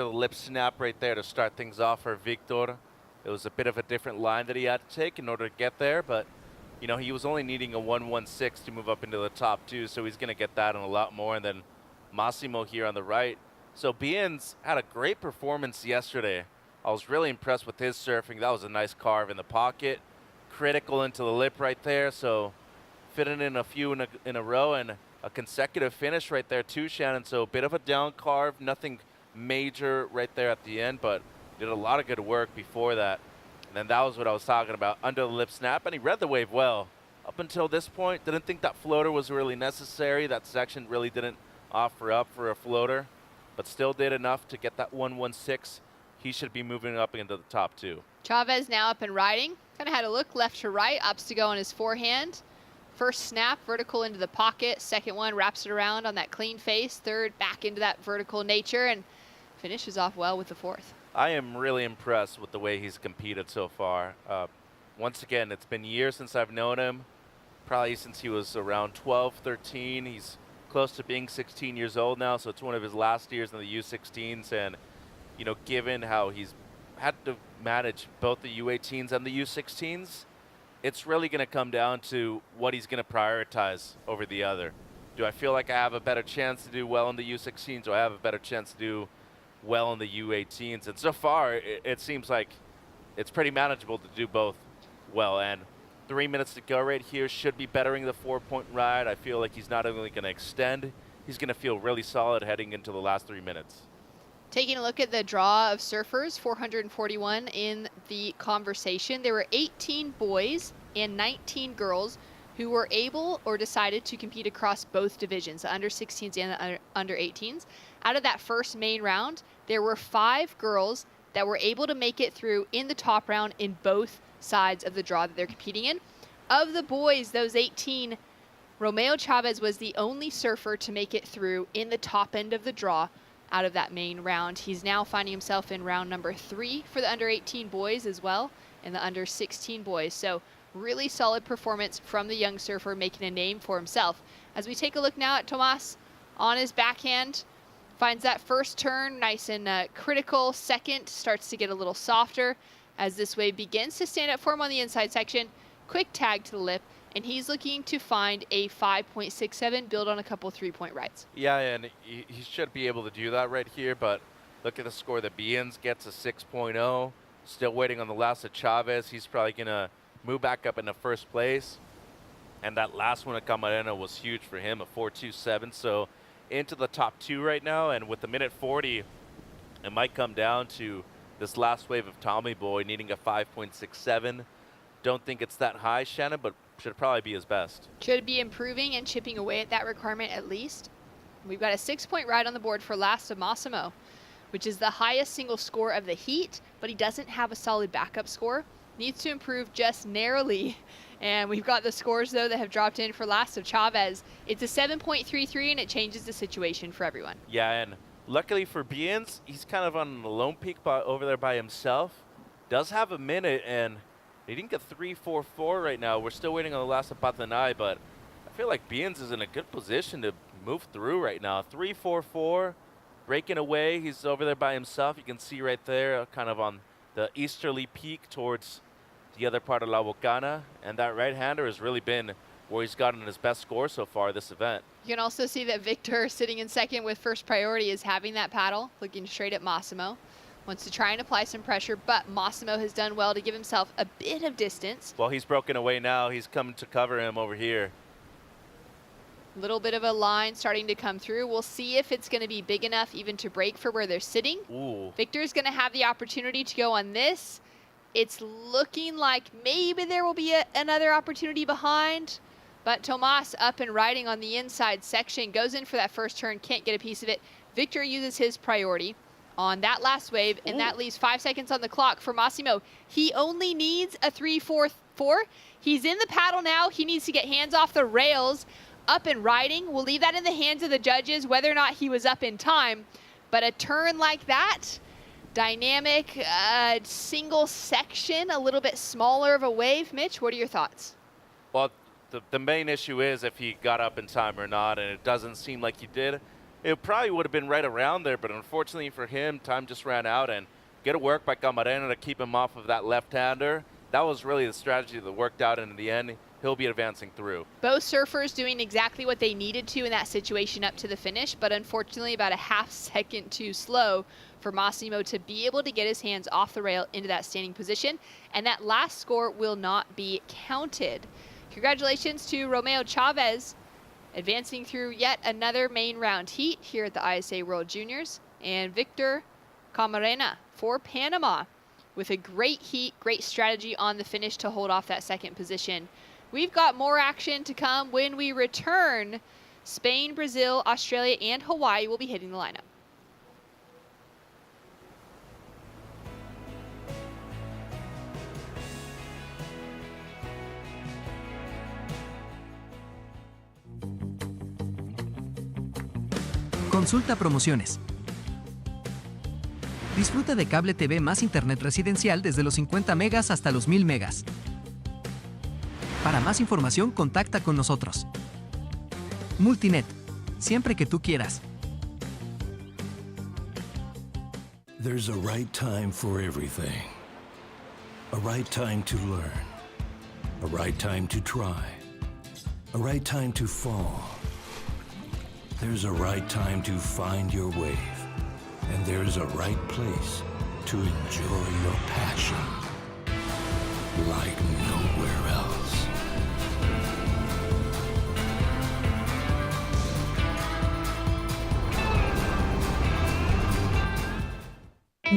lip snap right there to start things off for Victor. It was a bit of a different line that he had to take in order to get there, but he was only needing a 116 to move up into the top 2, so he's going to get that and a lot more. And then Massimo here on the right. So Bien's had a great performance yesterday. I was really impressed with his surfing. That was a nice carve in the pocket. Critical into the lip right there, so fitting in a few in a row and a consecutive finish right there too, Shannon. So a bit of a down carve, nothing major right there at the end, but did a lot of good work before that. And then that was what I was talking about, under the lip snap, and he read the wave well. Up until this point, didn't think that floater was really necessary. That section really didn't offer up for a floater, but still did enough to get that 116. He should be moving up into the top 2. Chavez now up and riding. Kind of had a look left to right, ups to go on his forehand. First snap, vertical into the pocket. Second one, wraps it around on that clean face. Third, back into that vertical nature, and finishes off well with the fourth. I am really impressed with the way he's competed so far. Once again, it's been years since I've known him, probably since he was around 12, 13. He's close to being 16 years old now, so it's one of his last years in the U16s. And, you know, given how he's had to manage both the U18s and the U16s, it's really going to come down to what he's going to prioritize over the other. Do I feel like I have a better chance to do well in the U16s? Do I have a better chance to do well in the U18s? And so far, it seems like it's pretty manageable to do both well. And 3 minutes to go right here should be bettering the 4-point ride. I feel like he's not only going to extend, he's going to feel really solid heading into the last 3 minutes. Taking a look at the draw of surfers, 441 in the conversation. There were 18 boys and 19 girls who were able or decided to compete across both divisions, the under 16s and the under 18s. Out of that first main round, there were 5 girls that were able to make it through in the top round in both sides of the draw that they're competing in. Of the boys, those 18, Romeo Chavez was the only surfer to make it through in the top end of the draw out of that main round. He's now finding himself in round number 3 for the under 18 boys as well, and the under 16 boys. So really solid performance from the young surfer, making a name for himself. As we take a look now at Tomas on his backhand, finds that first turn nice and critical. Second starts to get a little softer as this wave begins to stand up for him on the inside section. Quick tag to the lip, and he's looking to find a 5.67, build on a couple 3-point rides. Yeah, and he should be able to do that right here, but look at the score that Beans gets, a 6.0. Still waiting on the last of Chavez. He's probably going to move back up into first place. And that last one at Camarena was huge for him, a 4.27. So into the top 2 right now, and with the minute 40, it might come down to this last wave of Tommy Boy needing a 5.67. Don't think it's that high, Shannon, but should probably be his best. Should be improving and chipping away at that requirement at least. We've got a 6-point ride on the board for Last of Massimo, which is the highest single score of the heat, but he doesn't have a solid backup score. Needs to improve just narrowly. And we've got the scores, though, that have dropped in for Last of Chavez. It's a 7.33, and it changes the situation for everyone. Yeah, and luckily for Beans, he's kind of on the lone peak over there by himself. Does have a minute, and he didn't get 3.44 right now. We're still waiting on the last of Patanay, but I feel like Beans is in a good position to move through right now. 3.44, breaking away. He's over there by himself. You can see right there, kind of on the easterly peak towards the other part of La Bocana. And that right-hander has really been where he's gotten his best score so far this event. You can also see that Victor, sitting in second with first priority, is having that paddle, looking straight at Massimo. Wants to try and apply some pressure, but Massimo has done well to give himself a bit of distance. Well, he's broken away now. He's coming to cover him over here. Little bit of a line starting to come through. We'll see if it's going to be big enough even to break for where they're sitting. Ooh. Victor's going to have the opportunity to go on this. It's looking like maybe there will be another opportunity behind, but Tomas up and riding on the inside section, goes in for that first turn, can't get a piece of it. Victor uses his priority on that last wave, and that leaves 5 seconds on the clock for Massimo. He only needs a 3.44. He's in the paddle now. He needs to get hands off the rails, up and riding. We'll leave that in the hands of the judges, whether or not he was up in time. But a turn like that, dynamic, single section, a little bit smaller of a wave. Mitch, what are your thoughts? Well, the main issue is if he got up in time or not, and it doesn't seem like he did. It probably would have been right around there, but unfortunately for him, time just ran out, and good work by Camarena to keep him off of that left-hander. That was really the strategy that worked out, and in the end, he'll be advancing through. Both surfers doing exactly what they needed to in that situation up to the finish, but unfortunately about a half second too slow for Massimo to be able to get his hands off the rail into that standing position, and that last score will not be counted. Congratulations to Romeo Chavez, advancing through yet another main round heat here at the ISA World Juniors, and Victor Camarena for Panama with a great heat, great strategy on the finish to hold off that second position. We've got more action to come when we return. Spain, Brazil, Australia, and Hawaii will be hitting the lineup. Consulta promociones. Disfruta de cable TV más internet residencial desde los 50 megas hasta los 1000 megas. Para más información, contacta con nosotros. Multinet, siempre que tú quieras. There's a right time for everything. A right time to learn. A right time to try. A right time to fall. There's a right time to find your wave. And there's a right place to enjoy your passion like nowhere else.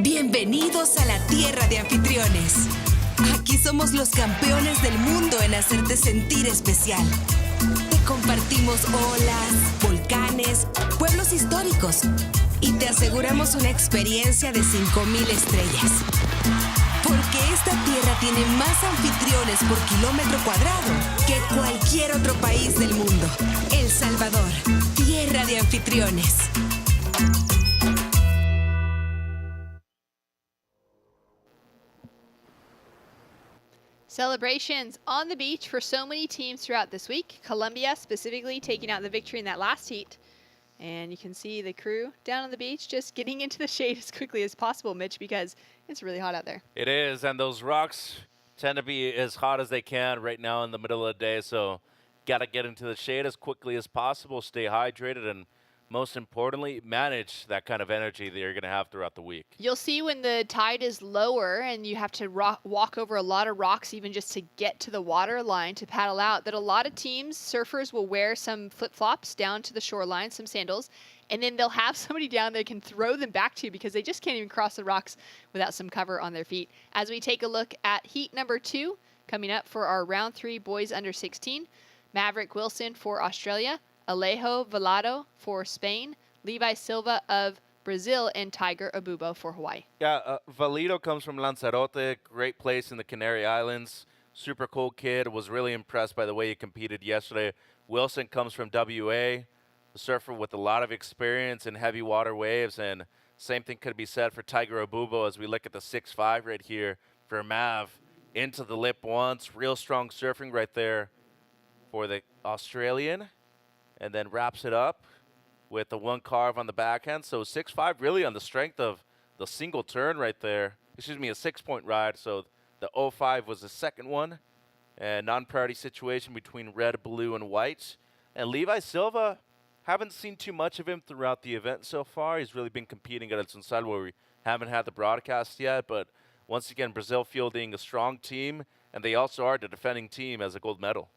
Bienvenidos a la tierra de anfitriones. Aquí somos los campeones del mundo en hacerte sentir especial. Te compartimos olas, volcanes, pueblos históricos y te aseguramos una experiencia de 5000 estrellas. Porque esta tierra tiene más anfitriones por kilómetro cuadrado que cualquier otro país del mundo. El Salvador, tierra de anfitriones. Celebrations on the beach for so many teams throughout this week. Colombia specifically taking out the victory in that last heat. And you can see the crew down on the beach just getting into the shade as quickly as possible, Mitch, because it's really hot out there. It is, and those rocks tend to be as hot as they can right now in the middle of the day, so got to get into the shade as quickly as possible, stay hydrated, and most importantly, manage that kind of energy that you're going to have throughout the week. You'll see when the tide is lower and you have to walk over a lot of rocks even just to get to the water line to paddle out, that a lot of teams, surfers, will wear some flip-flops down to the shoreline, some sandals, and then they'll have somebody down there can throw them back to you because they just can't even cross the rocks without some cover on their feet. As we take a look at heat number 2, coming up for our round 3 boys under 16, Maverick Wilson for Australia, Alejo Velado for Spain, Levi Silva of Brazil, and Tiger Abubo for Hawaii. Yeah, Valido comes from Lanzarote, great place in the Canary Islands. Super cool kid, was really impressed by the way he competed yesterday. Wilson comes from WA, a surfer with a lot of experience in heavy water waves, and same thing could be said for Tiger Abubo as we look at the 6'5" right here for Mav. Into the lip once, real strong surfing right there for the Australian. And then wraps it up with the one carve on the backhand. So 6'5", really on the strength of the single turn right there. Excuse me, a 6-point ride. So the 0.5 was the second one. And non-priority situation between red, blue, and white. And Levi Silva, haven't seen too much of him throughout the event so far. He's really been competing at El Sunsal where we haven't had the broadcast yet. But once again, Brazil fielding a strong team. And they also are the defending team as a gold medal.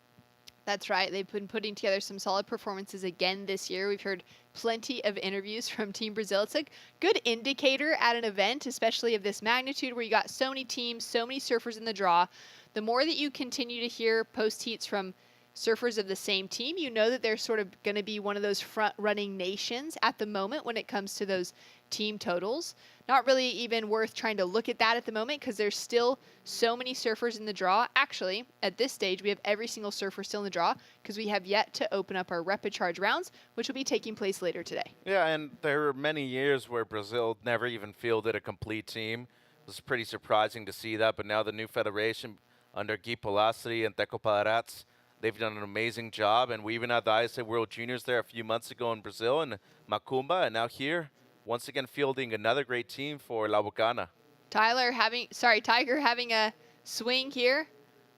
That's right. They've been putting together some solid performances again this year. We've heard plenty of interviews from Team Brazil. It's a good indicator at an event, especially of this magnitude where you got so many teams, so many surfers in the draw. The more that you continue to hear post-heats from surfers of the same team, you know that they're sort of going to be one of those front-running nations at the moment when it comes to those team totals. Not really even worth trying to look at that at the moment because there's still so many surfers in the draw. Actually, at this stage, we have every single surfer still in the draw because we have yet to open up our rapid charge rounds, which will be taking place later today. Yeah, and there were many years where Brazil never even fielded a complete team. It was pretty surprising to see that, but now the new federation under Gui Palastri and Teco Padarats, they've done an amazing job, and we even had the ISA World Juniors there a few months ago in Brazil in Macumba, and now here, once again fielding another great team for La Bocana. Tiger having a swing here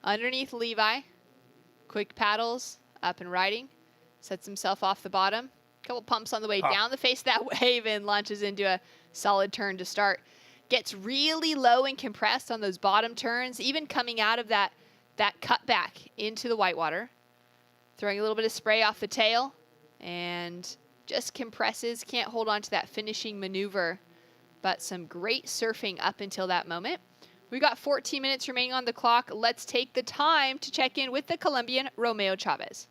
underneath Levi. Quick paddles, up and riding. Sets himself off the bottom. Couple pumps on the way down the face of that wave and launches into a solid turn to start. Gets really low and compressed on those bottom turns, even coming out of that cutback into the whitewater. Throwing a little bit of spray off the tail and just compresses, can't hold on to that finishing maneuver, but some great surfing up until that moment. We've got 14 minutes remaining on the clock. Let's take the time to check in with the Colombian Romeo Chavez.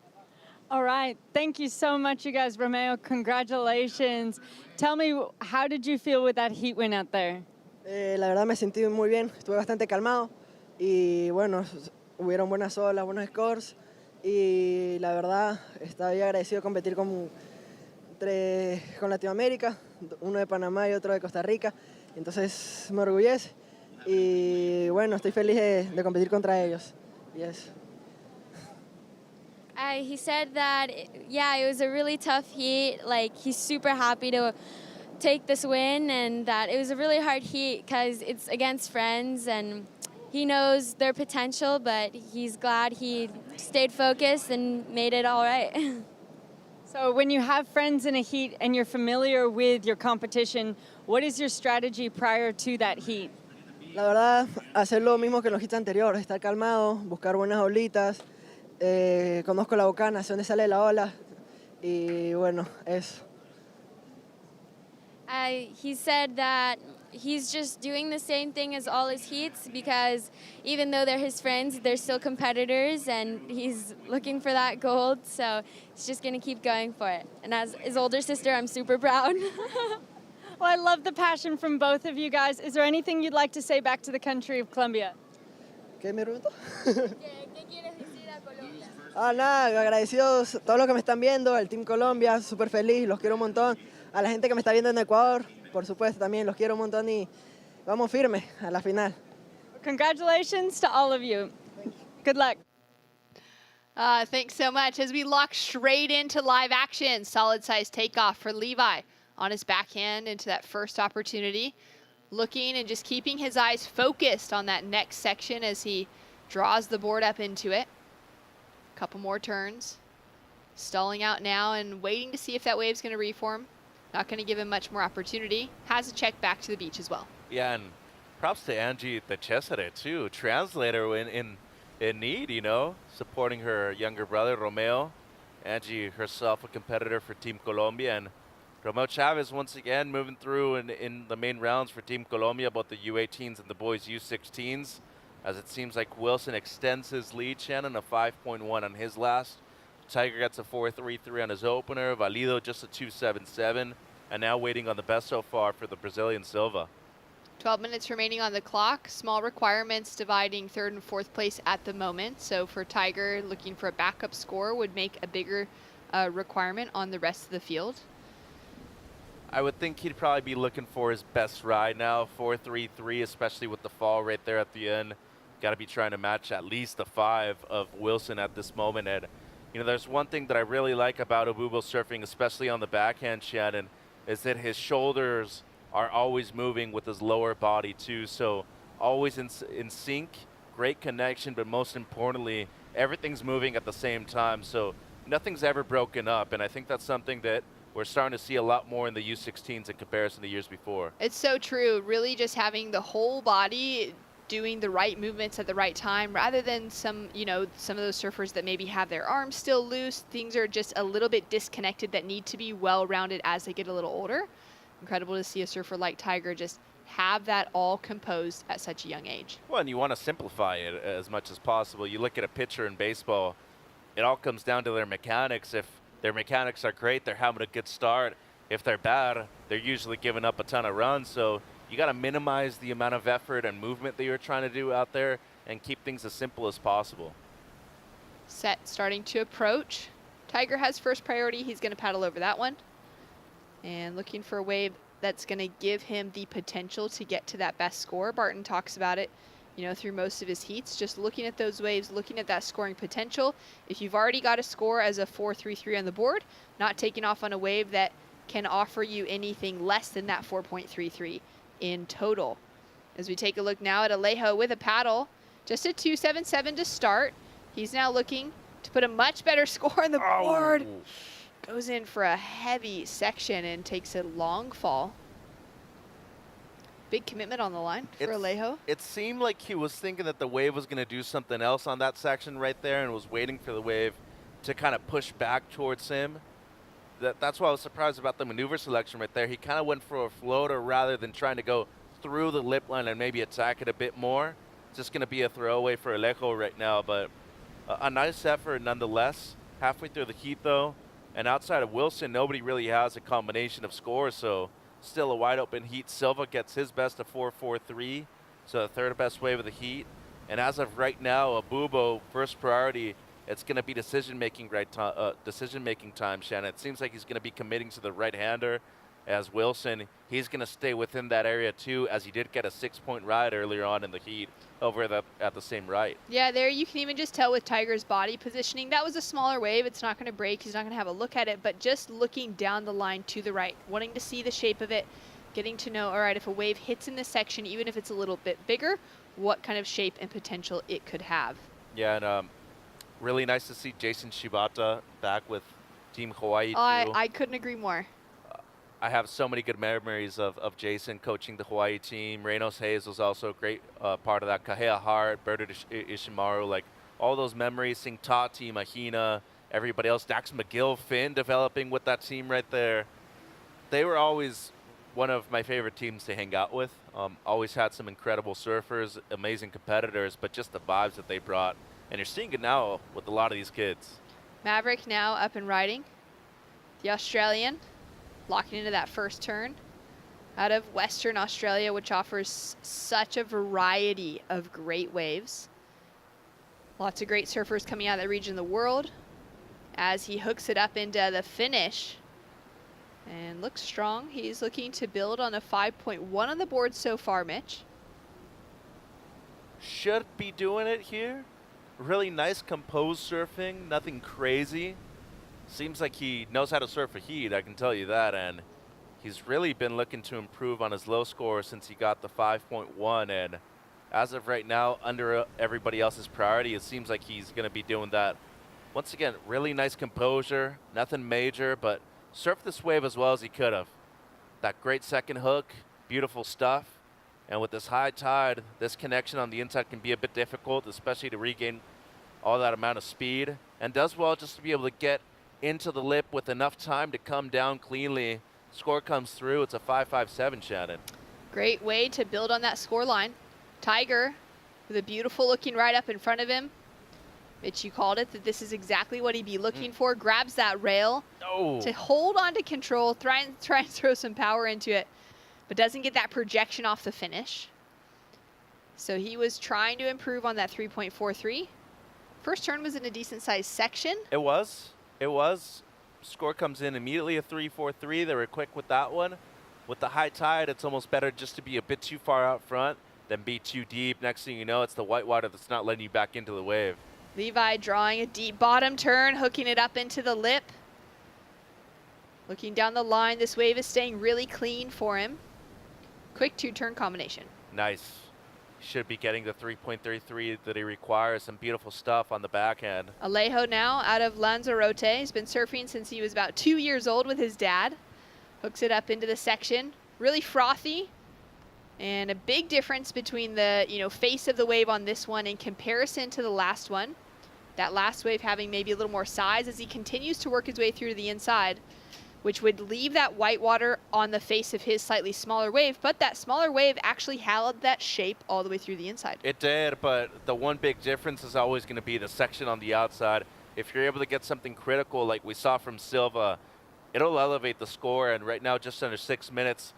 All right, thank you so much, you guys. Romeo, congratulations. Tell me, how did you feel with that heat win out there? La verdad me sentí muy bien, estuve bastante calmado y bueno, hubieron buenas olas, buenos scores y la verdad estoy agradecido de competir con con Latinoamérica, uno de Panamá y otro de Costa Rica, entonces me orgullece y bueno, estoy feliz de competir contra ellos. Yes. He said that, yeah, it was a really tough heat. Like, he's super happy to take this win, and that it was a really hard heat because it's against friends, and he knows their potential, but he's glad he stayed focused and made it all right. So when you have friends in a heat and you're familiar with your competition, what is your strategy prior to that heat? La verdad, hacer lo mismo que en los hits anteriores, estar calmado, buscar buenas olitas, conozco la bocana, sé dónde sale la ola y bueno, eso. He said that he's just doing the same thing as all his heats because even though they're his friends, they're still competitors, and he's looking for that gold, so he's just going to keep going for it. And as his older sister, I'm super proud. Well, I love the passion from both of you guys. Is there anything you'd like to say back to the country of Colombia? ¿Qué me preguntó? ¿Qué quieres decir a Colombia? Nada, agradecidos a todos los que me están viendo, al Team Colombia, súper feliz, los quiero un montón. A la gente que me está viendo en Ecuador, por supuesto, también los quiero un montón y vamos firme a la final. Congratulations to all of you. Good luck. Thanks so much. As we lock straight into live action, solid size takeoff for Levi on his backhand into that first opportunity. Looking and just keeping his eyes focused on that next section as he draws the board up into it. Couple more turns. Stalling out now and waiting to see if that wave's going to reform. Not going to give him much more opportunity. Has a check back to the beach as well. Yeah, and props to Angie, the Cesare, too. Translator in need, you know, supporting her younger brother, Romeo. Angie herself a competitor for Team Colombia, and Romeo Chavez once again moving through in the main rounds for Team Colombia, both the U18s and the boys U16s, as it seems like Wilson extends his lead, Shannon, a 5.1 on his last. Tiger gets a 4.33 on his opener. Valido just a 2.77, and now waiting on the best so far for the Brazilian Silva. 12 minutes remaining on the clock. Small requirements dividing third and fourth place at the moment. So for Tiger, looking for a backup score would make a bigger requirement on the rest of the field. I would think he'd probably be looking for his best ride now, 4.33, especially with the fall right there at the end. Got to be trying to match at least the 5 of Wilson at this moment. And you know, there's one thing that I really like about Abubo surfing, especially on the backhand, Shannon, is that his shoulders are always moving with his lower body too. So always in sync, great connection, but most importantly, everything's moving at the same time. So nothing's ever broken up. And I think that's something that we're starting to see a lot more in the U16s in comparison to years before. It's so true. Really just having the whole body doing the right movements at the right time, rather than some of those surfers that maybe have their arms still loose. Things are just a little bit disconnected that need to be well-rounded as they get a little older. Incredible to see a surfer like Tiger just have that all composed at such a young age. Well, and you want to simplify it as much as possible. You look at a pitcher in baseball, it all comes down to their mechanics. If their mechanics are great, they're having a good start. If they're bad, they're usually giving up a ton of runs. So you got to minimize the amount of effort and movement that you're trying to do out there and keep things as simple as possible. Set starting to approach. Tiger has first priority. He's going to paddle over that one. And looking for a wave that's going to give him the potential to get to that best score. Barton talks about it, through most of his heats. Just looking at those waves, looking at that scoring potential. If you've already got a score as a 4.33 on the board, not taking off on a wave that can offer you anything less than that 4.33 in total. As we take a look now at Alejo with a paddle, just a 2.77 to start. He's now looking to put a much better score on the board. Goes in for a heavy section and takes a long fall. Big commitment on the line for Alejo. It seemed like he was thinking that the wave was going to do something else on that section right there and was waiting for the wave to kind of push back towards him. That's why I was surprised about the maneuver selection right there. He kind of went for a floater rather than trying to go through the lip line and maybe attack it a bit more. It's just going to be a throwaway for Alejo right now, but a nice effort nonetheless. Halfway through the heat, though, and outside of Wilson, nobody really has a combination of scores, so still a wide open heat. Silva gets his best of 4.43, so the third best wave of the heat. And as of right now, Abubo, first priority, it's going to be decision-making time, Shannon. It seems like he's going to be committing to the right-hander as Wilson. He's going to stay within that area, too, as he did get a 6-point ride earlier on in the heat over at the same right. Yeah, there you can even just tell with Tiger's body positioning. That was a smaller wave. It's not going to break. He's not going to have a look at it, but just looking down the line to the right, wanting to see the shape of it, getting to know, all right, if a wave hits in this section, even if it's a little bit bigger, what kind of shape and potential it could have. Yeah, and really nice to see Jason Shibata back with Team Hawaii, too. I couldn't agree more. I have so many good memories of Jason coaching the Hawaii team. Reynolds Hayes was also a great part of that. Kahea Hart, Berta Ishimaru, like all those memories. Seeing Tati, Mahina, everybody else. Dax McGill, Finn developing with that team right there. They were always one of my favorite teams to hang out with. Always had some incredible surfers, amazing competitors, but just the vibes that they brought. And you're seeing it now with a lot of these kids. Maverick now up and riding. The Australian locking into that first turn out of Western Australia, which offers such a variety of great waves. Lots of great surfers coming out of that region of the world as he hooks it up into the finish and looks strong. He's looking to build on a 5.1 on the board so far, Mitch. Should be doing it here. Really nice composed surfing, nothing crazy. Seems like he knows how to surf a heat, I can tell you that, and he's really been looking to improve on his low score since he got the 5.1, and as of right now, under everybody else's priority, it seems like he's going to be doing that. Once again, really nice composure, nothing major, but surfed this wave as well as he could have. That great second hook, beautiful stuff, and with this high tide, this connection on the inside can be a bit difficult, especially to regain all that amount of speed, and does well just to be able to get into the lip with enough time to come down cleanly. Score comes through. It's a 5.57, Shannon. Great way to build on that score line. Tiger with a beautiful looking ride up in front of him. Mitch, you called it, that this is exactly what he'd be looking for. Grabs that rail to hold on to control, try and throw some power into it, but doesn't get that projection off the finish. So he was trying to improve on that 3.43. First turn was in a decent sized section. It was. Score comes in immediately, a 3.43. They were quick with that one. With the high tide, it's almost better just to be a bit too far out front than be too deep. Next thing you know, it's the whitewater that's not letting you back into the wave. Levi drawing a deep bottom turn, hooking it up into the lip. Looking down the line, this wave is staying really clean for him. Quick two-turn combination. Nice. Should be getting the 3.33 that he requires. Some beautiful stuff on the backhand. Alejo now out of Lanzarote. He's been surfing since he was about 2 years old with his dad. Hooks it up into the section. Really frothy. And a big difference between the face of the wave on this one in comparison to the last one. That last wave having maybe a little more size as he continues to work his way through to the inside, which would leave that whitewater on the face of his slightly smaller wave, but that smaller wave actually held that shape all the way through the inside. It did, but the one big difference is always going to be the section on the outside. If you're able to get something critical like we saw from Silva, it'll elevate the score, and right now just under 6 minutes.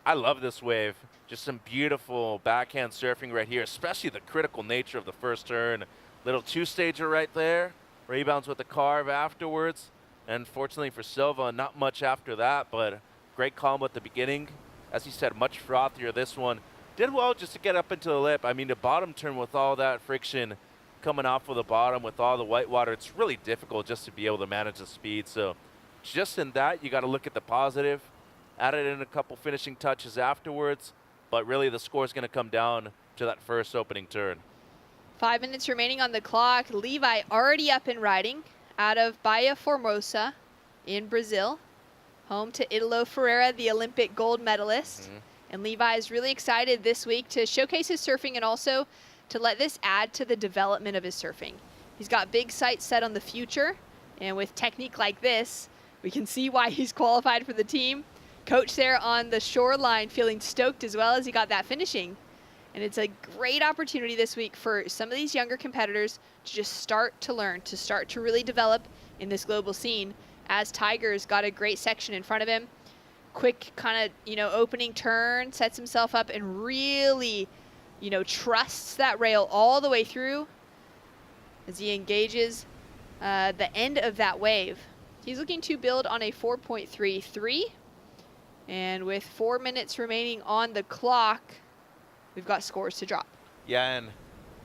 I love this wave. Just some beautiful backhand surfing right here, especially the critical nature of the first turn. Little two-stager right there. Rebounds with the carve afterwards. And fortunately for Silva, not much after that, but great combo at the beginning. As he said, much frothier this one. Did well just to get up into the lip. I mean, the bottom turn with all that friction coming off of the bottom with all the whitewater, it's really difficult just to be able to manage the speed. So just in that, you got to look at the positive. Added in a couple finishing touches afterwards, but really the score is going to come down to that first opening turn. 5 minutes remaining on the clock. Levi already up and riding out of Bahia Formosa in Brazil, home to Italo Ferreira, the Olympic gold medalist. And Levi is really excited this week to showcase his surfing and also to let this add to the development of his surfing. He's got big sights set on the future, and with technique like this, we can see why he's qualified for the team. Coach there on the shoreline feeling stoked as well as he got that finishing. And it's a great opportunity this week for some of these younger competitors to just start to learn, to start to really develop in this global scene, as Tiger's got a great section in front of him. Quick kind of, opening turn, sets himself up and really, trusts that rail all the way through as he engages the end of that wave. He's looking to build on a 4.33. And with 4 minutes remaining on the clock, we've got scores to drop. Yeah, and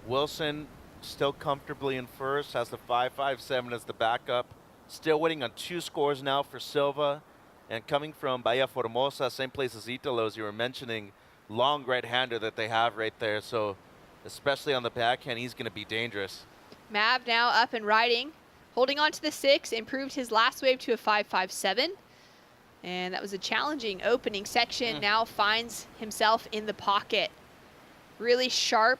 Wilson still comfortably in first, has the 5.57 as the backup. Still waiting on 2 scores now for Silva. And coming from Bahia Formosa, same place as Italo, as you were mentioning, long right-hander that they have right there. So especially on the backhand, he's going to be dangerous. Mav now up and riding, holding on to the 6, improved his last wave to a 5.57. And that was a challenging opening section. Now finds himself in the pocket. Really sharp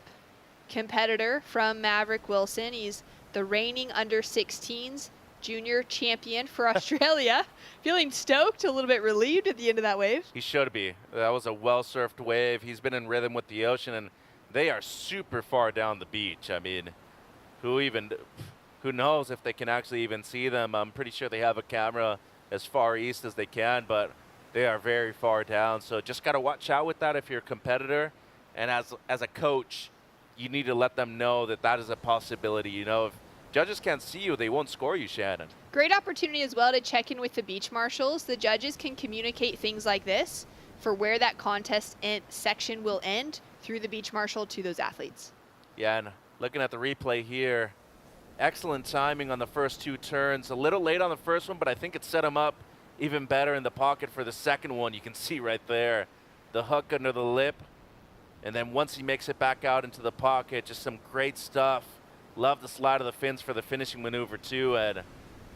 competitor from Maverick Wilson. He's the reigning under-16s junior champion for Australia. Feeling stoked, a little bit relieved at the end of that wave. He should be. That was a well-surfed wave. He's been in rhythm with the ocean, and they are super far down the beach. I mean, who knows if they can actually even see them. I'm pretty sure they have a camera as far east as they can, but they are very far down. So just got to watch out with that if you're a competitor. And as a coach, you need to let them know that that is a possibility. You know, if judges can't see you, they won't score you, Shannon. Great opportunity as well to check in with the beach marshals. The judges can communicate things like this for where that contest section will end through the beach marshal to those athletes. Yeah, and looking at the replay here, excellent timing on the first 2 turns. A little late on the first one, but I think it set him up even better in the pocket for the second one. You can see right there the hook under the lip. And then once he makes it back out into the pocket, just some great stuff. Love the slide of the fins for the finishing maneuver too. And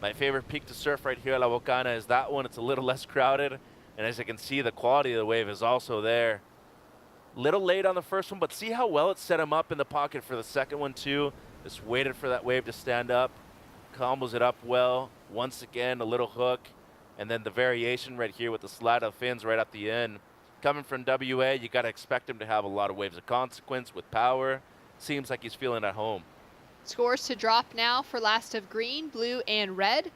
my favorite peak to surf right here at La Bocana is that one. It's a little less crowded. And as you can see, the quality of the wave is also there. Little late on the first one, but see how well it set him up in the pocket for the second one too. Just waited for that wave to stand up. Combos it up well. Once again, a little hook. And then the variation right here with the slide of fins right at the end. Coming from WA, you got to expect him to have a lot of waves of consequence with power. Seems like he's feeling at home. Scores to drop now for last of green, blue, and red.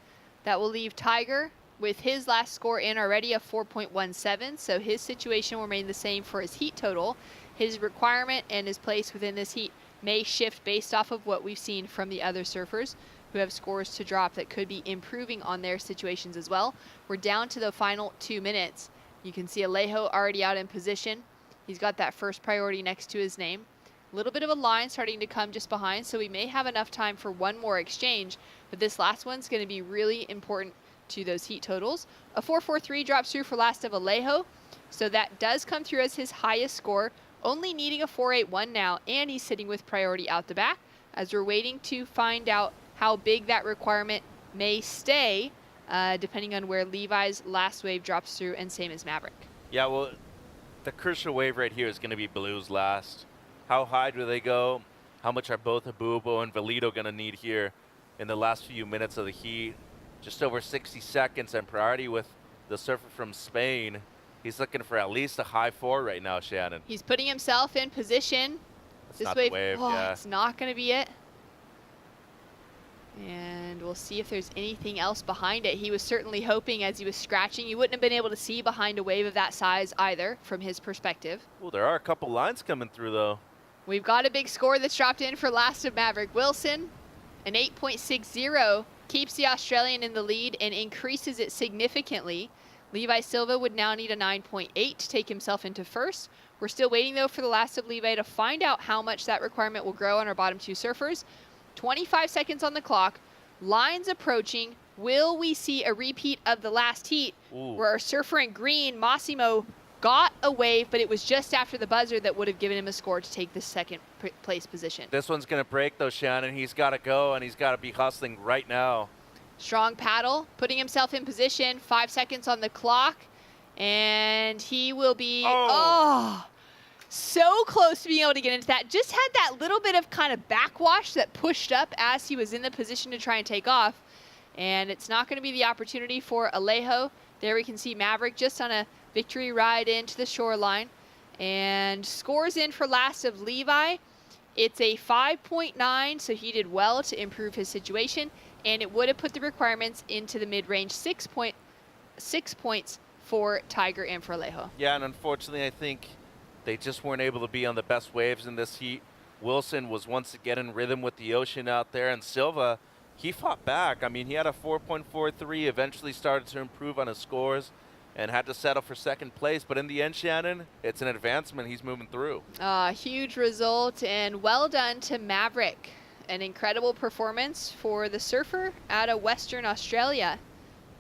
That will leave Tiger with his last score in already of 4.17, so his situation will remain the same for his heat total. His requirement and his place within this heat may shift based off of what we've seen from the other surfers who have scores to drop that could be improving on their situations as well. We're down to the final 2 minutes. You can see Alejo already out in position. He's got that first priority next to his name. A little bit of a line starting to come just behind, so we may have enough time for one more exchange, but this last one's going to be really important to those heat totals. A 4.43 drops through for last of Alejo, so that does come through as his highest score, only needing a 4.81 now, and he's sitting with priority out the back as we're waiting to find out how big that requirement may stay, depending on where Levi's last wave drops through, and same as Maverick. Yeah, well, the crucial wave right here is going to be Blue's last. How high do they go? How much are both Abubo and Valito going to need here in the last few minutes of the heat? Just over 60 seconds, and priority with the surfer from Spain. He's looking for at least a high 4 right now, Shannon. He's putting himself in position. That's this not wave, the wave, yeah. It's not going to be it. And we'll see if there's anything else behind it. He was certainly hoping as he was scratching. You wouldn't have been able to see behind a wave of that size either from his perspective. Well, there are a couple lines coming through, though. We've got a big score that's dropped in for last of Maverick Wilson. An 8.60 keeps the Australian in the lead and increases it significantly. Levi Silva would now need a 9.8 to take himself into first. We're still waiting, though, for the last of Levi to find out how much that requirement will grow on our bottom 2 surfers. 25 seconds on the clock. Lines approaching. Will we see a repeat of the last heat where our surfer in green, Massimo, got a wave, but it was just after the buzzer that would have given him a score to take the second place position. This one's going to break, though, Shannon. He's got to go, and he's got to be hustling right now. Strong paddle, putting himself in position. 5 seconds on the clock, and he will be, so close to being able to get into that. Just had that little bit of kind of backwash that pushed up as he was in the position to try and take off. And it's not going to be the opportunity for Alejo. There we can see Maverick just on a victory ride into the shoreline. And scores in for last of Levi. It's a 5.9, so he did well to improve his situation. And it would have put the requirements into the mid-range. 6 points for Tiger and for Alejo. Yeah, and unfortunately, I think they just weren't able to be on the best waves in this heat. Wilson was once again in rhythm with the ocean out there, and Silva he fought back. I mean, he had a 4.43, eventually started to improve on his scores and had to settle for second place. But in the end, Shannon, it's an advancement. He's moving through. Huge result, and well done to Maverick. An incredible performance for the surfer out of Western Australia.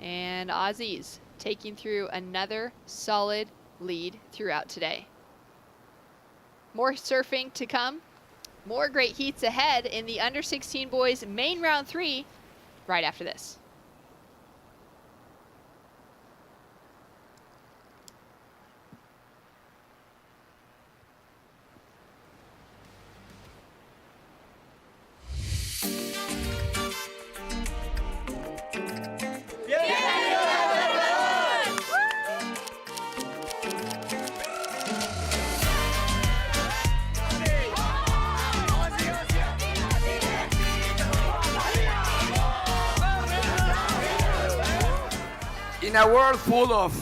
And Aussies taking through another solid lead throughout today. More surfing to come. More great heats ahead in the under 16 boys main round 3 right after this. In a world full of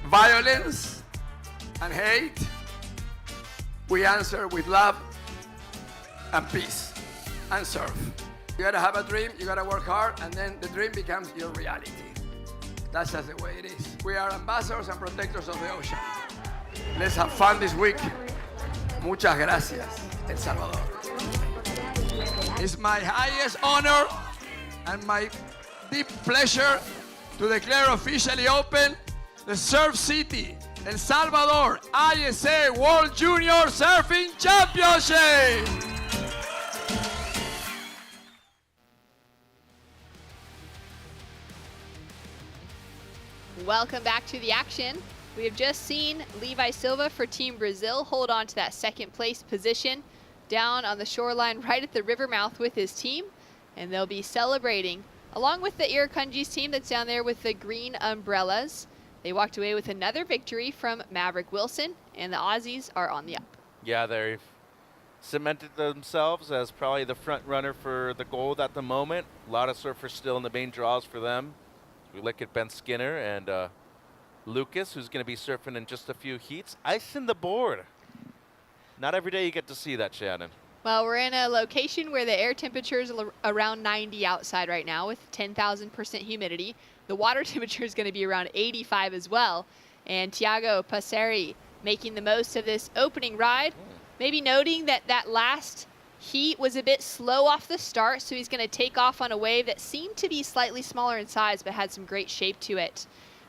violence and hate, we answer with love and peace and surf. You gotta have a dream, you gotta work hard, and then the dream becomes your reality. That's just the way it is. We are ambassadors and protectors of the ocean. Let's have fun this week. Muchas gracias, El Salvador. It's my highest honor and my deep pleasure to declare officially open the Surf City, El Salvador ISA World Junior Surfing Championship. Welcome back to the action. We have just seen Levi Silva for Team Brazil hold on to that second place position down on the shoreline right at the river mouth with his team, and they'll be celebrating along with the Irukandji's team that's down there with the green umbrellas. They walked away with another victory from Maverick Wilson, and the Aussies are on the up. Yeah, they've cemented themselves as probably the front runner for the gold at the moment. A lot of surfers still in the main draws for them. We look at Ben Skinner and Lucas, who's going to be surfing in just a few heats. Icing the board. Not every day you get to see that, Shannon. Well, we're in a location where the air temperature is around 90 outside right now with 10,000% humidity. The water temperature is going to be around 85 as well. And Tiago Passeri making the most of this opening ride. Maybe noting that that last heat was a bit slow off the start, so he's going to take off on a wave that seemed to be slightly smaller in size but had some great shape to it.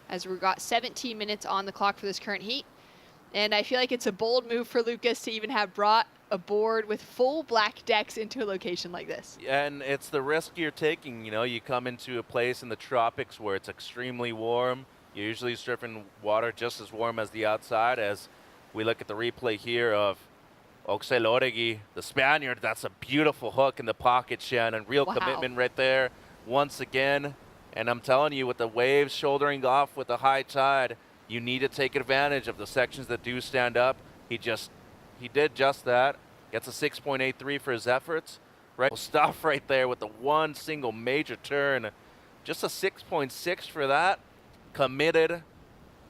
As we've got 17 minutes on the clock for this current heat. And I feel like it's a bold move for Lucas to even have brought a board with full black decks into a location like this. And it's the risk you're taking. You know, you come into a place in the tropics where it's extremely warm. You're usually surfing water just as warm as the outside. As we look at the replay here of Oxel Oregi, the Spaniard, that's a beautiful hook in the pocket, Shannon. Real commitment right there once again. And I'm telling you, with the waves shouldering off with the high tide, you need to take advantage of the sections that do stand up. He did just that. Gets a 6.83 for his efforts. Right stuff right there with the one single major turn. Just a 6.6 for that. Committed,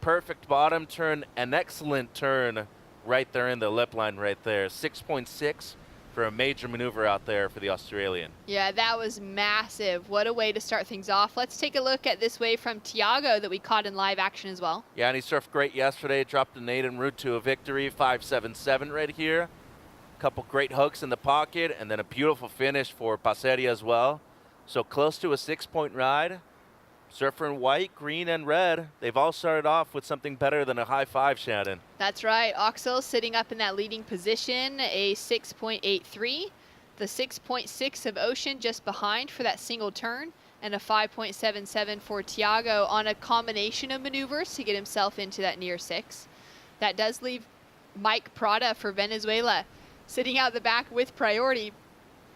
perfect bottom turn, an excellent turn right there in the lip line right there. 6.6 for a major maneuver out there for the Australian. Yeah, that was massive. What a way to start things off. Let's take a look at this wave from Tiago that we caught in live action as well. Yeah, and he surfed great yesterday. Dropped an 8 en route to a victory. 5.77 right here. Couple great hooks in the pocket, and then a beautiful finish for Passeria as well. So close to a 6-point ride. Surfer in white, green, and red. They've all started off with something better than a high five, Shannon. That's right. Oxel sitting up in that leading position, a 6.83. The 6.6 of Ocean just behind for that single turn, and a 5.77 for Tiago on a combination of maneuvers to get himself into that near 6. That does leave Mike Prada for Venezuela sitting out the back with priority,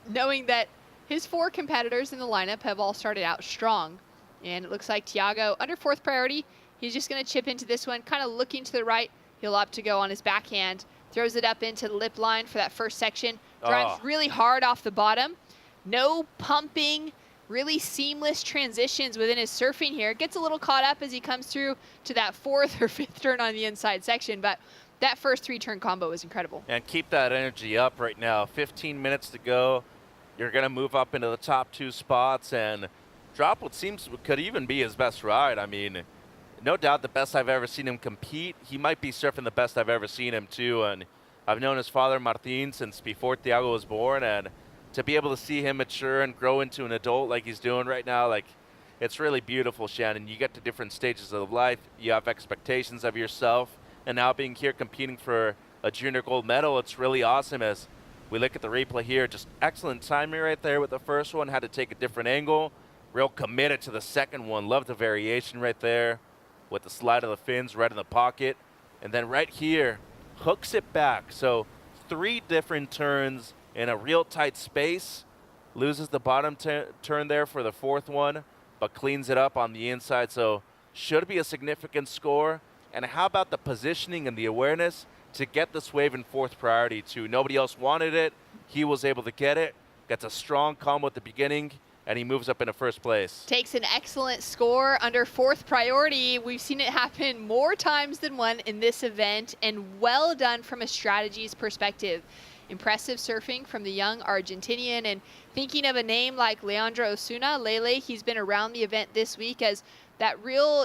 knowing that his 4 competitors in the lineup have all started out strong. And it looks like Tiago, under 4th priority, he's just going to chip into this one, kind of looking to the right. He'll opt to go on his backhand, throws it up into the lip line for that first section, drives really hard off the bottom. No pumping, really seamless transitions within his surfing here. Gets a little caught up as he comes through to that 4th or 5th turn on the inside section, but that first 3-turn combo was incredible. And keep that energy up right now. 15 minutes to go. you're going to move up into the top 2 spots and drop what seems could even be his best ride. I mean, no doubt the best I've ever seen him compete. He might be surfing the best I've ever seen him too. And I've known his father, Martin, since before Thiago was born. And to be able to see him mature and grow into an adult like he's doing right now, like, it's really beautiful, Shannon. You get to different stages of life. You have expectations of yourself. And now being here competing for a junior gold medal, it's really awesome. As we look at the replay here, just excellent timing right there with the first one. Had to take a different angle. Real committed to the second one. Love the variation right there with the slide of the fins right in the pocket. And then right here, hooks it back. So 3 different turns in a real tight space. Loses the bottom turn there for the 4th one, but cleans it up on the inside. So should be a significant score. And how about the positioning and the awareness to get this wave in 4th priority too? Nobody else wanted it. He was able to get it. Gets a strong combo at the beginning, and he moves up into 1st place. Takes an excellent score under 4th priority. We've seen it happen more times than one in this event, and well done from a strategies perspective. Impressive surfing from the young Argentinian, and thinking of a name like Leandro Osuna, Lele, he's been around the event this week as that real,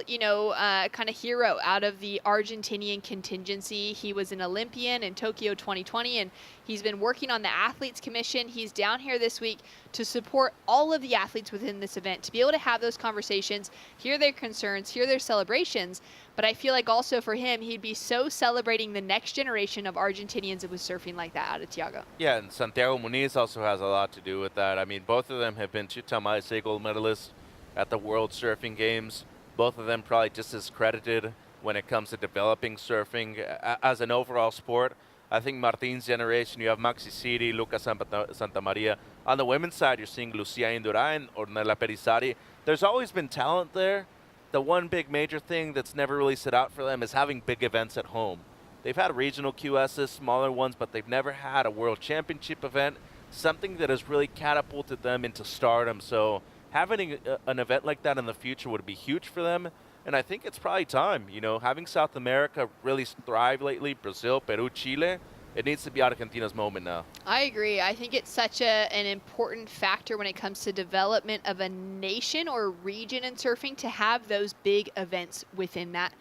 kind of hero out of the Argentinian contingency. He was an Olympian in Tokyo 2020, and he's been working on the Athletes Commission. He's down here this week to support all of the athletes within this event, to be able to have those conversations, hear their concerns, hear their celebrations. But I feel like also for him, he'd be so celebrating the next generation of Argentinians that was surfing like that out of Thiago. Yeah, and Santiago Muniz also has a lot to do with that. I mean, both of them have been 2-time ISA gold medalists at the World Surfing Games. Both of them probably just as credited when it comes to developing surfing as an overall sport. I think Martin's generation, you have Maxi Siri, Lucas Santa Maria. On the women's side, you're seeing Lucia Indurain, Ornella Perisari. There's always been talent there. The one big major thing that's never really stood out for them is having big events at home. They've had regional QSs, smaller ones, but they've never had a world championship event, something that has really catapulted them into stardom. So having an event like that in the future would be huge for them. And I think it's probably time, having South America really thrive lately, Brazil, Peru, Chile, it needs to be Argentina's moment now. I agree. I think it's such an important factor when it comes to development of a nation or region in surfing to have those big events within that,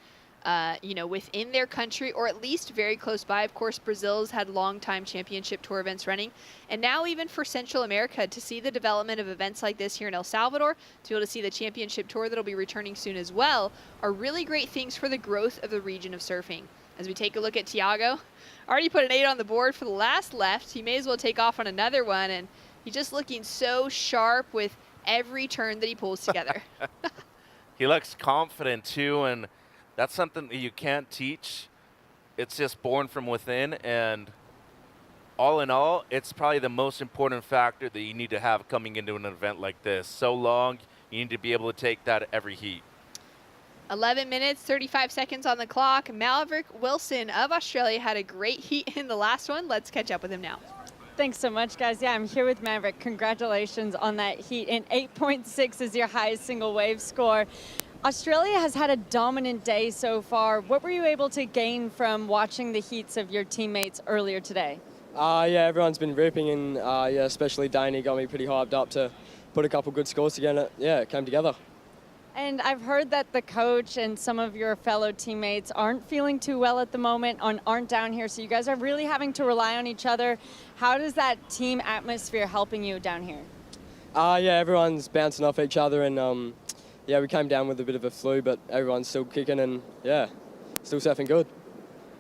within their country, or at least very close by. Of course, Brazil's had long-time championship tour events running. And now even for Central America, to see the development of events like this here in El Salvador, to be able to see the championship tour that'll be returning soon as well, are really great things for the growth of the region of surfing. As we take a look at Thiago, already put an 8 on the board for the last left. He may as well take off on another one, and he's just looking so sharp with every turn that he pulls together. He looks confident too, and that's something that you can't teach. It's just born from within, and all in all, it's probably the most important factor that you need to have coming into an event like this. So long, you need to be able to take that every heat. 11 minutes, 35 seconds on the clock. Maverick Wilson of Australia had a great heat in the last one. Let's catch up with him now. Thanks so much, guys. Yeah, I'm here with Maverick. Congratulations on that heat. And 8.6 is your highest single wave score. Australia has had a dominant day so far. What were you able to gain from watching the heats of your teammates earlier today? Yeah, everyone's been ripping, and especially Danny got me pretty hyped up to put a couple good scores together. Yeah, it came together. And I've heard that the coach and some of your fellow teammates aren't feeling too well at the moment, aren't down here, so you guys are really having to rely on each other. How does that team atmosphere helping you down here? Yeah, everyone's bouncing off each other, and we came down with a bit of a flu, but everyone's still kicking and, still surfing good.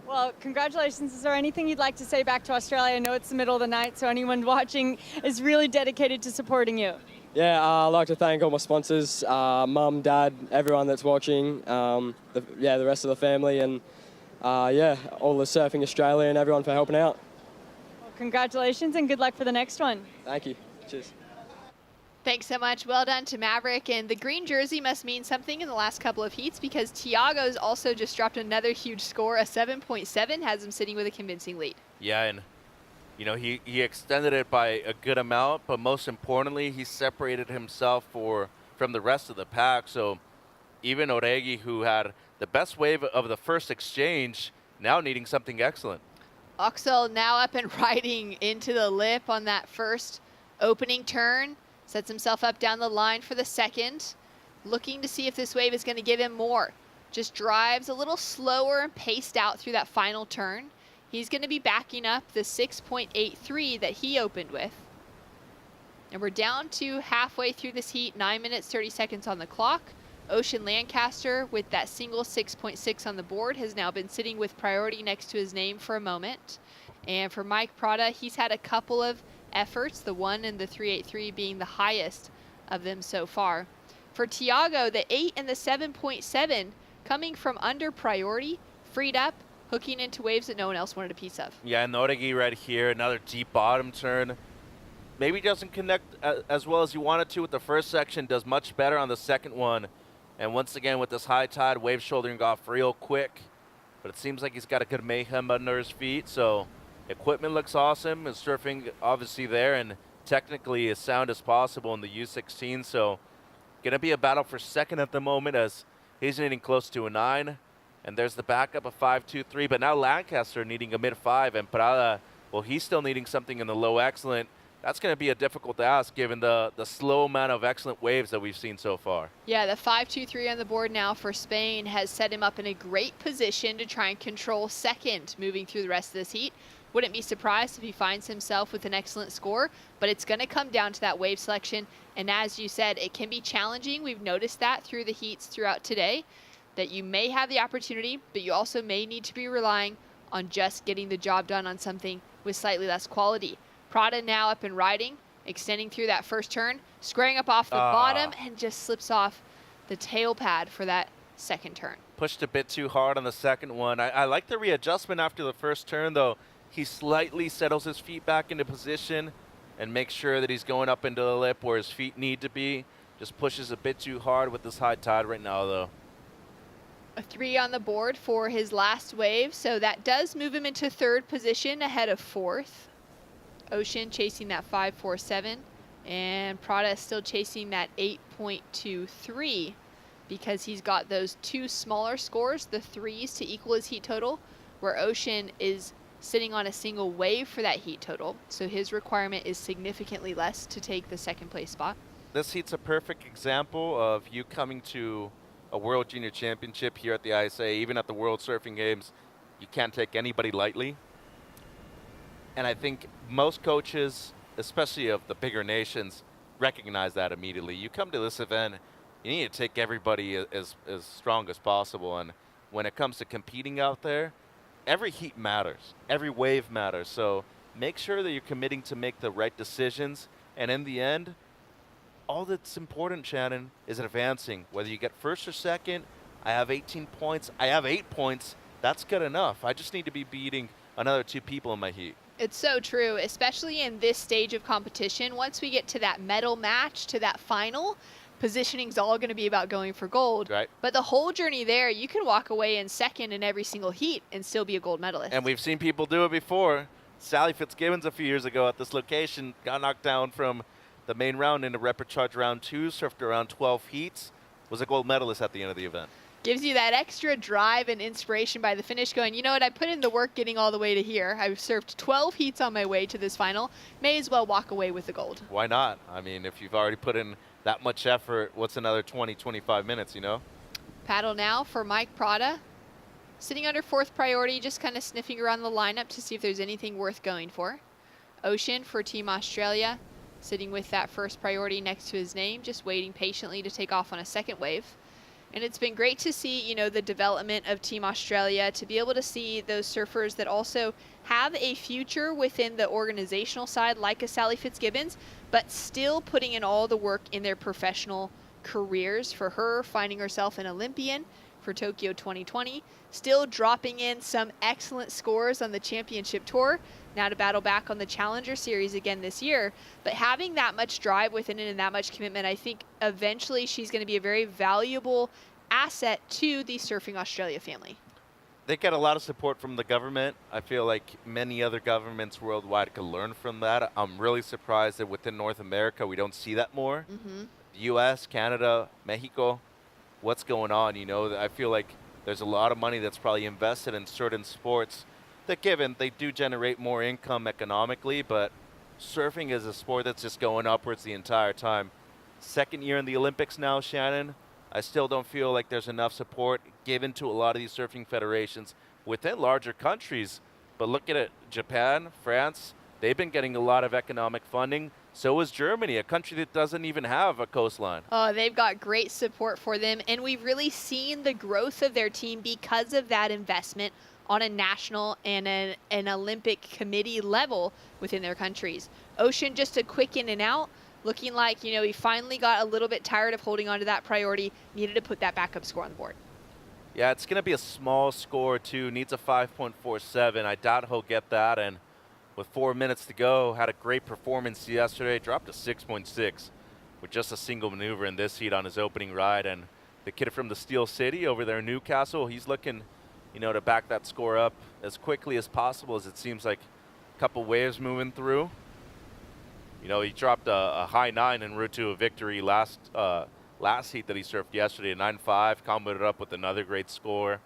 Well, congratulations. Is there anything you'd like to say back to Australia? I know it's the middle of the night, so anyone watching is really dedicated to supporting you. Yeah, I'd like to thank all my sponsors, Mum, Dad, everyone that's watching, the rest of the family, and all the Surfing Australia and everyone for helping out. Well, congratulations and good luck for the next one. Thank you. Cheers. Thanks so much. Well done to Maverick. And the green jersey must mean something in the last couple of heats, because Thiago's also just dropped another huge score. A 7.7 has him sitting with a convincing lead. Yeah, and he extended it by a good amount, but most importantly, he separated himself from the rest of the pack. So even Oregi, who had the best wave of the first exchange, now needing something excellent. Oxel now up and riding into the lip on that first Opening turn, sets himself up down the line for the second, looking to see if this wave is going to give him more. Just drives a little slower and paced out through that final turn. He's going to be backing up the 6.83 that he opened with. And we're down to halfway through this heat, 9 minutes, 30 seconds on the clock. Ocean Lancaster, with that single 6.6 on the board, has now been sitting with priority next to his name for a moment. And for Mike Prada, he's had a couple of efforts, the 1 and the 3.83 being the highest of them so far. For Tiago, the 8 and the 7.7 coming from under priority, freed up, hooking into waves that no one else wanted a piece of. Yeah, Noregi right here, another deep bottom turn. Maybe doesn't connect as well as you wanted to with the first section, does much better on the second one. And once again, with this high tide, wave shouldering off real quick. But it seems like he's got a good mayhem under his feet, so equipment looks awesome. His surfing obviously there, and technically as sound as possible in the U16, so gonna be a battle for second at the moment as he's needing close to a 9. And there's the backup of 5.23, but now Lancaster needing a mid-5, and Prada, well, he's still needing something in the low excellent. That's going to be a difficult ask given the slow amount of excellent waves that we've seen so far. Yeah, the 5.23 on the board now for Spain has set him up in a great position to try and control second moving through the rest of this heat. Wouldn't be surprised if he finds himself with an excellent score, but it's going to come down to that wave selection. And as you said, it can be challenging. We've noticed that through the heats throughout today, that you may have the opportunity, but you also may need to be relying on just getting the job done on something with slightly less quality. Prada now up and riding, extending through that first turn, squaring up off the bottom, and just slips off the tail pad for that second turn. Pushed a bit too hard on the second one. I like the readjustment after the first turn, though. He slightly settles his feet back into position and makes sure that he's going up into the lip where his feet need to be. Just pushes a bit too hard with this high tide right now, though. A 3 on the board for his last wave, so that does move him into third position ahead of fourth. Ocean chasing that 5.47, and Prada is still chasing that 8.23 because he's got those 2 smaller scores, the 3s to equal his heat total, where Ocean is sitting on a single wave for that heat total, so his requirement is significantly less to take the second place spot. This heat's a perfect example of you coming to a World Junior Championship here at the ISA, even at the World Surfing Games. You can't take anybody lightly. And I think most coaches, especially of the bigger nations, recognize that immediately. You come to this event, you need to take everybody as strong as possible. And when it comes to competing out there, every heat matters. Every wave matters. So make sure that you're committing to make the right decisions. And in the end, all that's important, Shannon, is advancing. Whether you get first or second, I have 18 points, I have 8 points, that's good enough. I just need to be beating another 2 people in my heat. It's so true, especially in this stage of competition. Once we get to that medal match, to that final, positioning's all going to be about going for gold. Right. But the whole journey there, you can walk away in second in every single heat and still be a gold medalist. And we've seen people do it before. Sally Fitzgibbons a few years ago at this location got knocked down from the main round into repechage round 2, surfed around 12 heats, was a gold medalist at the end of the event. Gives you that extra drive and inspiration by the finish going, you know what, I put in the work getting all the way to here. I've surfed 12 heats on my way to this final. May as well walk away with the gold. Why not? I mean, if you've already put in that much effort, what's another 20, 25 minutes, you know? Paddle now for Mike Prada. Sitting under fourth priority, just kind of sniffing around the lineup to see if there's anything worth going for. Ocean for Team Australia, sitting with that first priority next to his name, just waiting patiently to take off on a second wave. And it's been great to see, you know, the development of Team Australia, to be able to see those surfers that also have a future within the organizational side, like a Sally Fitzgibbons, but still putting in all the work in their professional careers. For her, finding herself an Olympian for Tokyo 2020, still dropping in some excellent scores on the championship tour, now to battle back on the Challenger Series again this year. But having that much drive within it and that much commitment, I think eventually she's going to be a very valuable asset to the Surfing Australia family. They get a lot of support from the government. I feel like many other governments worldwide could learn from that. I'm really surprised that within North America we don't see that more. The US, Canada, Mexico, what's going on? You know, I feel like there's a lot of money that's probably invested in certain sports that, given they do generate more income economically, but surfing is a sport that's just going upwards the entire time. Second year in the Olympics now, Shannon. I still don't feel like there's enough support given to a lot of these surfing federations within larger countries. But look at it, Japan, France, they've been getting a lot of economic funding. So is Germany, a country that doesn't even have a coastline. Oh, they've got great support for them, and we've really seen the growth of their team because of that investment on a national and an Olympic committee level within their countries. Ocean, just a quick in and out, looking like, you know, he finally got a little bit tired of holding on to that priority, needed to put that backup score on the board. Yeah, it's going to be a small score, too. Needs a 5.47. I doubt he'll get that, and with 4 minutes to go, had a great performance yesterday, dropped to 6.6 with just a single maneuver in this heat on his opening ride. And the kid from the Steel City over there in Newcastle, he's looking, you know, to back that score up as quickly as possible, as it seems like a couple waves moving through. You know, he dropped a high 9 en route to a victory last heat that he surfed yesterday, 9.5, comboed it up with another great score.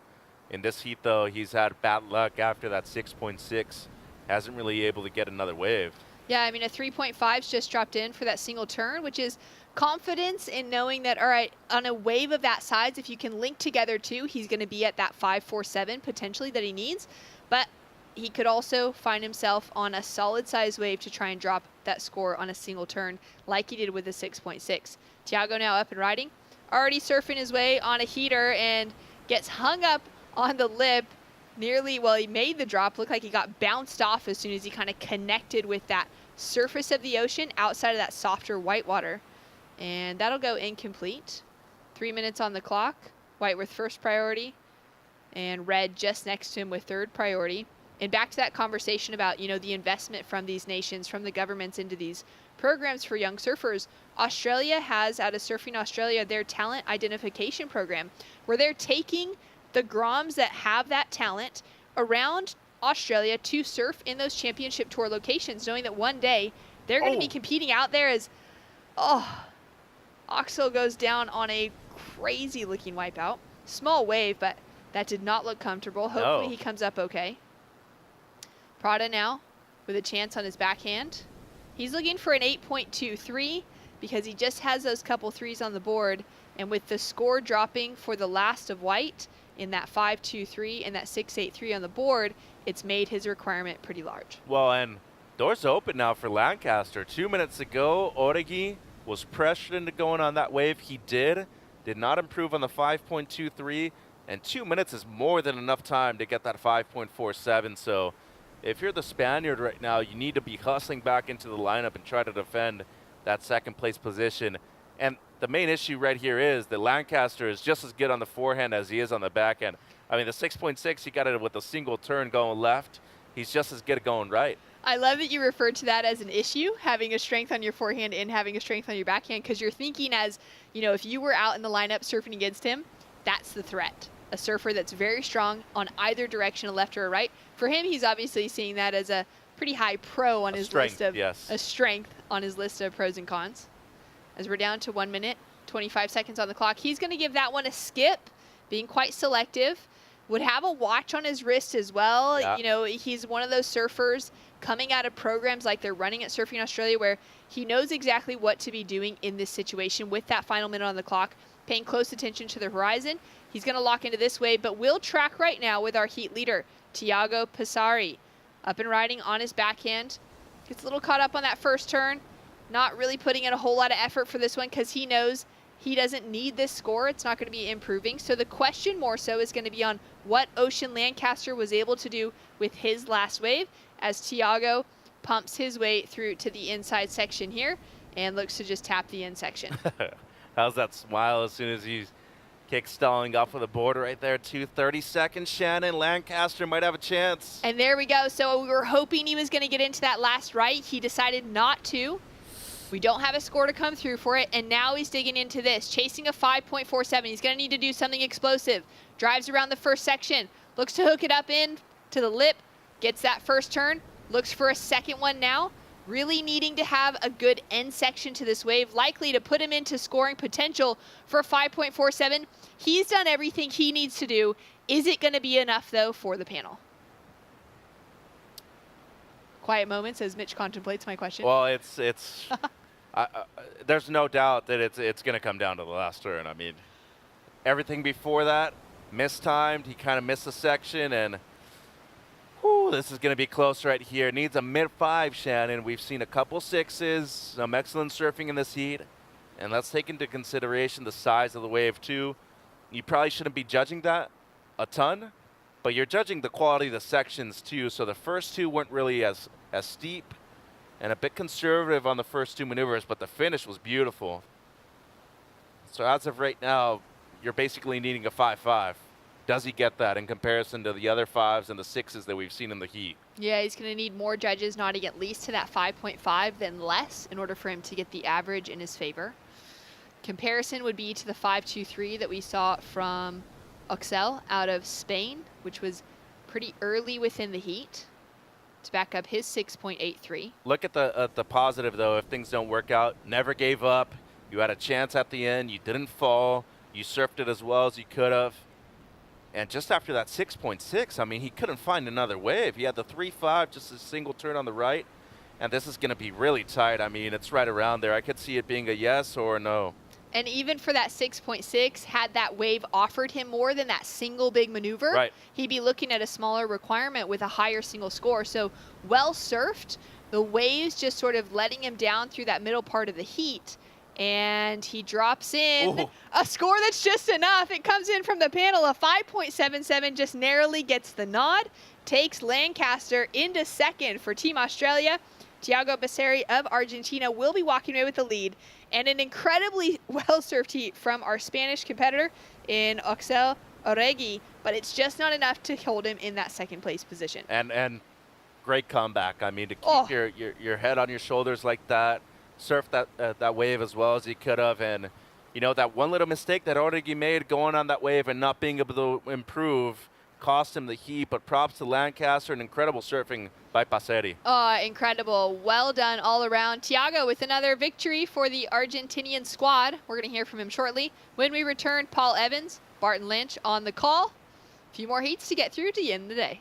In this heat, though, he's had bad luck after that 6.6. Hasn't really able to get another wave. Yeah, I mean, a 3.5's just dropped in for that single turn, which is confidence in knowing that, all right, on a wave of that size, if you can link together two, he's going to be at that 5.47 potentially that he needs. But he could also find himself on a solid size wave to try and drop that score on a single turn like he did with the 6.6. Tiago now up and riding, already surfing his way on a heater and gets hung up on the lip. Nearly, well, he made the drop, looked like he got bounced off as soon as he kind of connected with that surface of the ocean outside of that softer white water. And that'll go incomplete. 3 minutes on the clock. White with first priority and red just next to him with third priority. And back to that conversation about, you know, the investment from these nations, from the governments into these programs for young surfers. Australia has, out of Surfing Australia, their talent identification program where they're taking the Groms that have that talent around Australia to surf in those championship tour locations, knowing that one day they're going to be competing out there as, Oxel goes down on a crazy looking wipeout. Small wave, but that did not look comfortable. Hopefully he comes up okay. Prada now with a chance on his backhand. He's looking for an 8.23 because he just has those couple threes on the board, and with the score dropping for the last of white, in that 5.23 and that 6.83 on the board, it's made his requirement pretty large. Well, and doors open now for Lancaster. 2 minutes ago, Oregi was pressured into going on that wave. He did not improve on the 5.23, and 2 minutes is more than enough time to get that 5.47. So if you're the Spaniard right now, you need to be hustling back into the lineup and try to defend that second place position. And the main issue right here is that Lancaster is just as good on the forehand as he is on the backhand. I mean, the 6.6, he got it with a single turn going left. He's just as good at going right. I love that you referred to that as an issue, having a strength on your forehand and having a strength on your backhand, because you're thinking as, you know, if you were out in the lineup surfing against him, that's the threat. A surfer that's very strong on either direction, a left or a right. For him, he's obviously seeing that as a pretty high pro on his list of, a strength on his list of pros and cons. As we're down to 1 minute, 25 seconds on the clock. He's going to give that one a skip, being quite selective. Would have a watch on his wrist as well. Yeah. You know, he's one of those surfers coming out of programs like they're running at Surfing Australia where he knows exactly what to be doing in this situation with that final minute on the clock, paying close attention to the horizon. He's going to lock into this wave, but we'll track right now with our heat leader, Tiago Passari. Up and riding on his backhand. Gets a little caught up on that first turn. Not really putting in a whole lot of effort for this one because he knows he doesn't need this score. It's not going to be improving. So the question more so is going to be on what Ocean Lancaster was able to do with his last wave as Tiago pumps his way through to the inside section here and looks to just tap the in section. How's that smile as soon as he's kick stalling off of the board right there. 2:30 seconds, Shannon. Lancaster might have a chance. And there we go. So we were hoping he was going to get into that last right. He decided not to. We don't have a score to come through for it, and now he's digging into this, chasing a 5.47. He's going to need to do something explosive. Drives around the first section, looks to hook it up in to the lip, gets that first turn, looks for a second one now, really needing to have a good end section to this wave, likely to put him into scoring potential for a 5.47. He's done everything he needs to do. Is it going to be enough, though, for the panel? quiet moments as Mitch contemplates my question. Well, there's no doubt that it's going to come down to the last turn. I mean, everything before that, mistimed. He kind of missed a section, and this is going to be close right here. Needs a mid-5, Shannon. We've seen a couple 6s, some excellent surfing in this heat, and let's take into consideration the size of the wave, too. You probably shouldn't be judging that a ton, but you're judging the quality of the sections, too. So the first 2 weren't really as steep and a bit conservative on the first 2 maneuvers, but the finish was beautiful. So as of right now, you're basically needing a 5.5. Does he get that in comparison to the other 5s and the 6s that we've seen in the heat? Yeah, he's going to need more judges nodding at least to that 5.5 than less in order for him to get the average in his favor. Comparison would be to the 5.23 that we saw from Oxel out of Spain, which was pretty early within the heat, to back up his 6.83. Look at the positive, though. If things don't work out, never gave up. You had a chance at the end. You didn't fall. You surfed it as well as you could have. And just after that 6.6, I mean, he couldn't find another wave. He had the 3.5, just a single turn on the right. And this is going to be really tight. I mean, it's right around there. I could see it being a yes or a no. And even for that 6.6, had that wave offered him more than that single big maneuver, he'd be looking at a smaller requirement with a higher single score. So well surfed, the waves just sort of letting him down through that middle part of the heat. And he drops in a score that's just enough. It comes in from the panel. A 5.77 just narrowly gets the nod, takes Lancaster into second for Team Australia. Thiago Becerri of Argentina will be walking away with the lead. And an incredibly well-surfed heat from our Spanish competitor in Oxel Oregi, but it's just not enough to hold him in that second place position. And great comeback. I mean, to keep your head on your shoulders like that, surf that wave as well as he could have, and you know, that one little mistake that Oregi made going on that wave and not being able to improve cost him the heat, but props to Lancaster and incredible surfing by Becerri. Incredible. Well done all around. Thiago with another victory for the Argentinian squad. We're going to hear from him shortly. When we return, Paul Evans, Barton Lynch on the call. A few more heats to get through to the end of the day.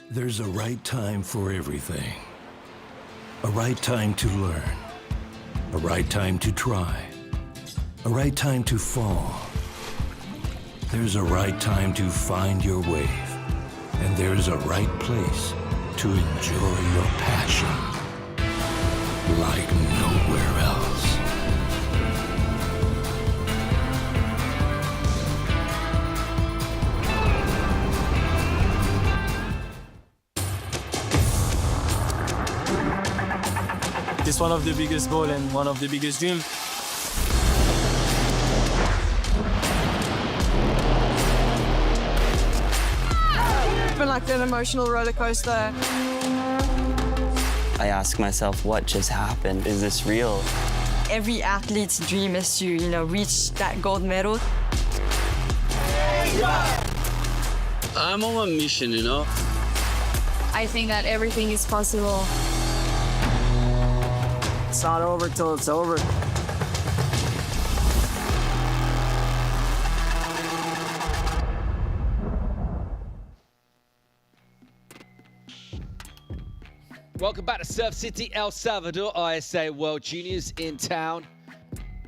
There's a right time for everything. A right time to learn. A right time to try. A right time to fall. There's a right time to find your wave. And there's a right place to enjoy your passion like nowhere else. It's one of the biggest goals and one of the biggest dreams. It's been like an emotional roller coaster. I ask myself, what just happened? Is this real? Every athlete's dream is to, reach that gold medal. I'm on a mission, I think that everything is possible. It's not over till it's over. Welcome back to Surf City, El Salvador. ISA World Juniors in town.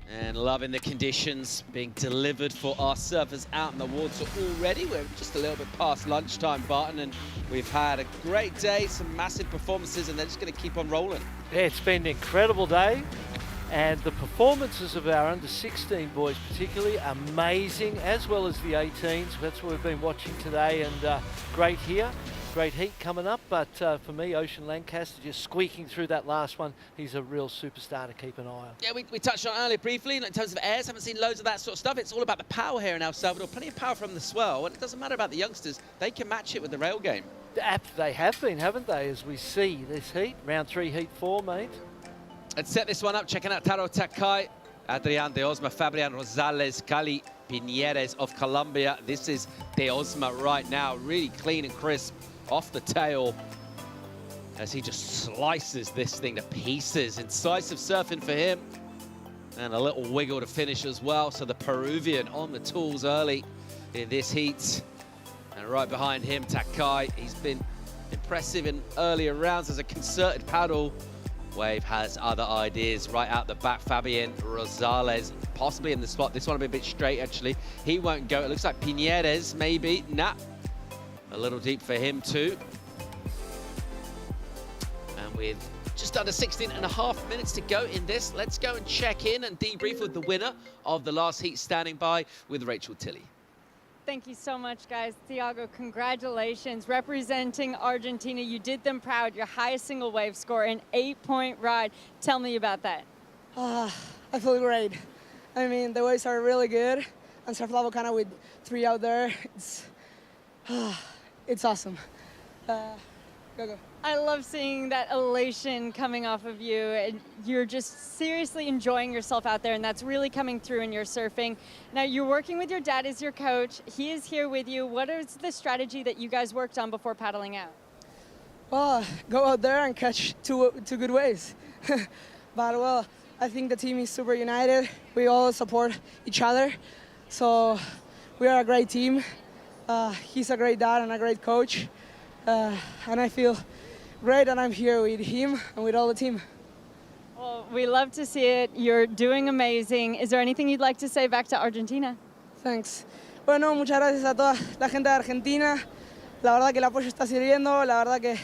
And loving the conditions being delivered for our surfers out in the water already. We're just a little bit past lunchtime, Barton, and we've had a great day, some massive performances, and they're just going to keep on rolling. Yeah, it's been an incredible day, and the performances of our under-16 boys particularly amazing, as well as the 18s. That's what we've been watching today, and great here. Great heat coming up, but for me, Ocean Lancaster just squeaking through that last one. He's a real superstar to keep an eye on. Yeah, we touched on it earlier briefly in terms of airs. Haven't seen loads of that sort of stuff. It's all about the power here in El Salvador. Plenty of power from the swell. And it doesn't matter about the youngsters. They can match it with the rail game. They have been, haven't they, as we see this heat. Round 3, heat 4, mate. Let's set this one up. Checking out Taro Takai, Adrian de Osma, Fabian Rosales, Cali Piñeres of Colombia. This is De Osma right now, really clean and crisp off the tail as he just slices this thing to pieces. Incisive surfing for him, and a little wiggle to finish as well. So the Peruvian on the tools early in this heat. And right behind him, Takai. He's been impressive in earlier rounds as a concerted paddle. Wave has other ideas right out the back. Fabian Rosales possibly in the spot. This one will be a bit straight, actually. He won't go. It looks like Piñeres, maybe. Nah. A little deep for him, too. And with just under 16.5 minutes to go in this, let's go and check in and debrief with the winner of the last heat, standing by with Rachel Tilley. Thank you so much, guys. Thiago, congratulations. Representing Argentina, you did them proud. Your highest single wave score, an 8-point ride. Tell me about that. I feel great. I mean, the waves are really good. And Surf La Volcano with 3 out there, it's awesome. Go. I love seeing that elation coming off of you, and you're just seriously enjoying yourself out there, and that's really coming through in your surfing. Now, you're working with your dad as your coach. He is here with you. What is the strategy that you guys worked on before paddling out? Well, go out there and catch two good waves. But, well, I think the team is super united. We all support each other. So we are a great team. He's a great dad and a great coach. And I feel great, and I'm here with him and with all the team. Well, we love to see it. You're doing amazing. Is there anything you'd like to say back to Argentina? Thanks. Bueno, muchas gracias a toda la gente de Argentina. La verdad que el apoyo está sirviendo. La verdad que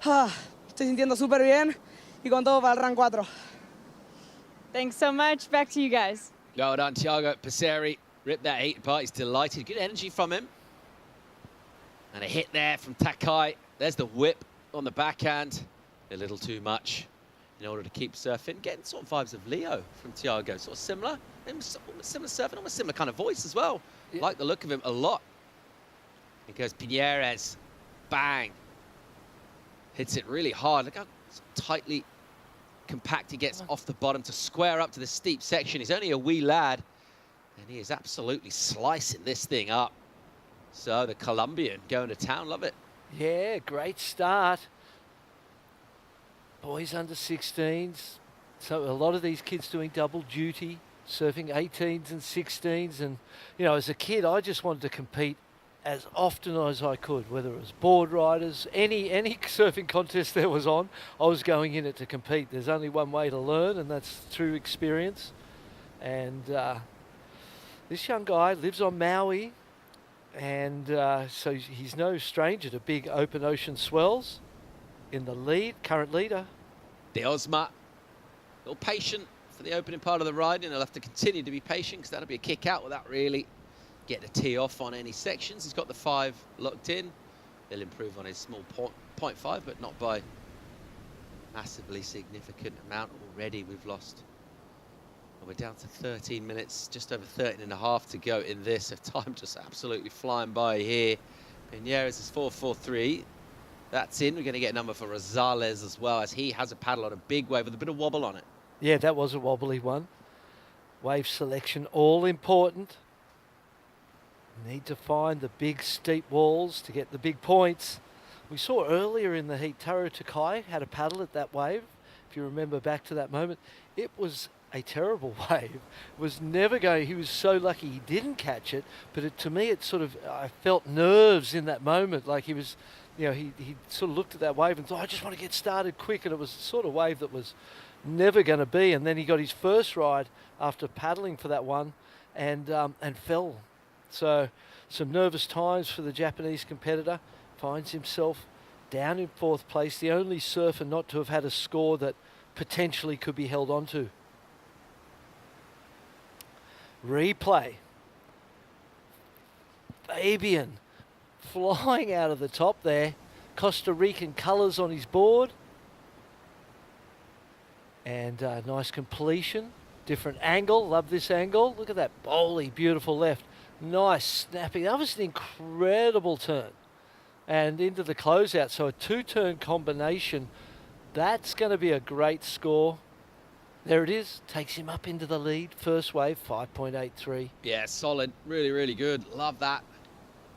estoy sintiendo súper bien y con todo para el round 4. Thanks so much. Back to you guys. Well done, Thiago Passeri. Ripped that heat apart. He's delighted. Good energy from him. And a hit there from Takai. There's the whip on the backhand. A little too much in order to keep surfing. Getting sort of vibes of Leo from Thiago. Sort of similar. Similar surfing, almost similar kind of voice as well. Yeah. Like the look of him a lot. Here goes Piñeres. Bang. Hits it really hard. Look how tightly compact he gets off the bottom to square up to the steep section. He's only a wee lad. And he is absolutely slicing this thing up. So the Colombian going to town, love it. Yeah, great start. Boys under 16s. So a lot of these kids doing double duty, surfing 18s and 16s. And, you know, as a kid, I just wanted to compete as often as I could, whether it was board riders, any surfing contest there was on, I was going in it to compete. There's only one way to learn, and that's through experience. And this young guy lives on Maui. And so he's no stranger to big open ocean swells. In the lead, current leader. De Osma, a little patient for the opening part of the ride, and he'll have to continue to be patient because that'll be a kick out without really getting a tee off on any sections. He's got the 5 locked in. He'll improve on his small 0.5, but not by massively significant amount already. We've lost. We're down to 13 minutes, just over 13.5 to go in this. So time just absolutely flying by here. Piñeres is 4.43. That's in. We're going to get a number for Rosales as well, as he has a paddle on a big wave with a bit of wobble on it. Yeah, that was a wobbly one. Wave selection, all important. Need to find the big steep walls to get the big points. We saw earlier in the heat, Taro Takai had a paddle at that wave. If you remember back to that moment, it was a terrible wave. It was never going. He was so lucky he didn't catch it, but to me it sort of, I felt nerves in that moment, like he was, you know, he sort of looked at that wave and thought, I just want to get started quick, and it was the sort of wave that was never going to be. And then he got his first ride after paddling for that one and fell. So some nervous times for the Japanese competitor. Finds himself down in 4th place, the only surfer not to have had a score that potentially could be held onto. Replay. Fabian flying out of the top there. Costa Rican colours on his board. And nice completion. Different angle. Love this angle. Look at that bowly, beautiful left. Nice snapping. That was an incredible turn. And into the closeout. So a 2-turn combination. That's going to be a great score. There it is. Takes him up into the lead. First wave, 5.83. Yeah, solid. Really, really good. Love that.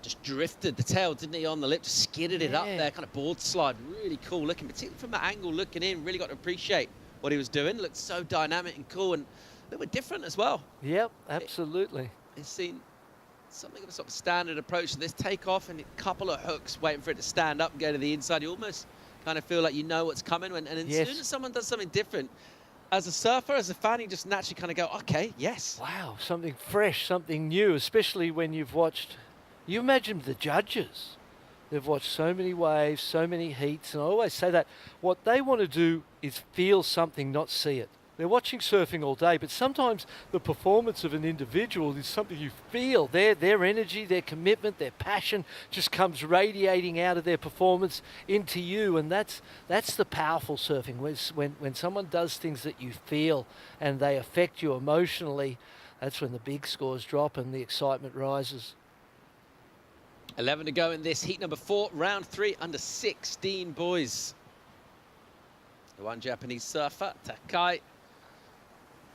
Just drifted the tail, didn't he, on the lip? Just skidded it up there. Kind of board slide. Really cool looking, particularly from that angle looking in. Really got to appreciate what he was doing. Looked so dynamic and cool and a little bit different as well. Yep, absolutely. It's seen something of a sort of standard approach to this takeoff and a couple of hooks waiting for it to stand up and go to the inside. You almost kind of feel like you know what's coming. And as soon as someone does something different, as a surfer, as a fan, you just naturally kind of go, okay, yes. Wow, something fresh, something new, especially when you've watched, you imagine the judges. They've watched so many waves, so many heats, and I always say that what they want to do is feel something, not see it. They're watching surfing all day, but sometimes the performance of an individual is something you feel. Their energy, their commitment, their passion just comes radiating out of their performance into you, and that's the powerful surfing. When someone does things that you feel and they affect you emotionally, that's when the big scores drop and the excitement rises. 11 to go in this heat number 4, round 3, under 16 boys. The one Japanese surfer, Takai,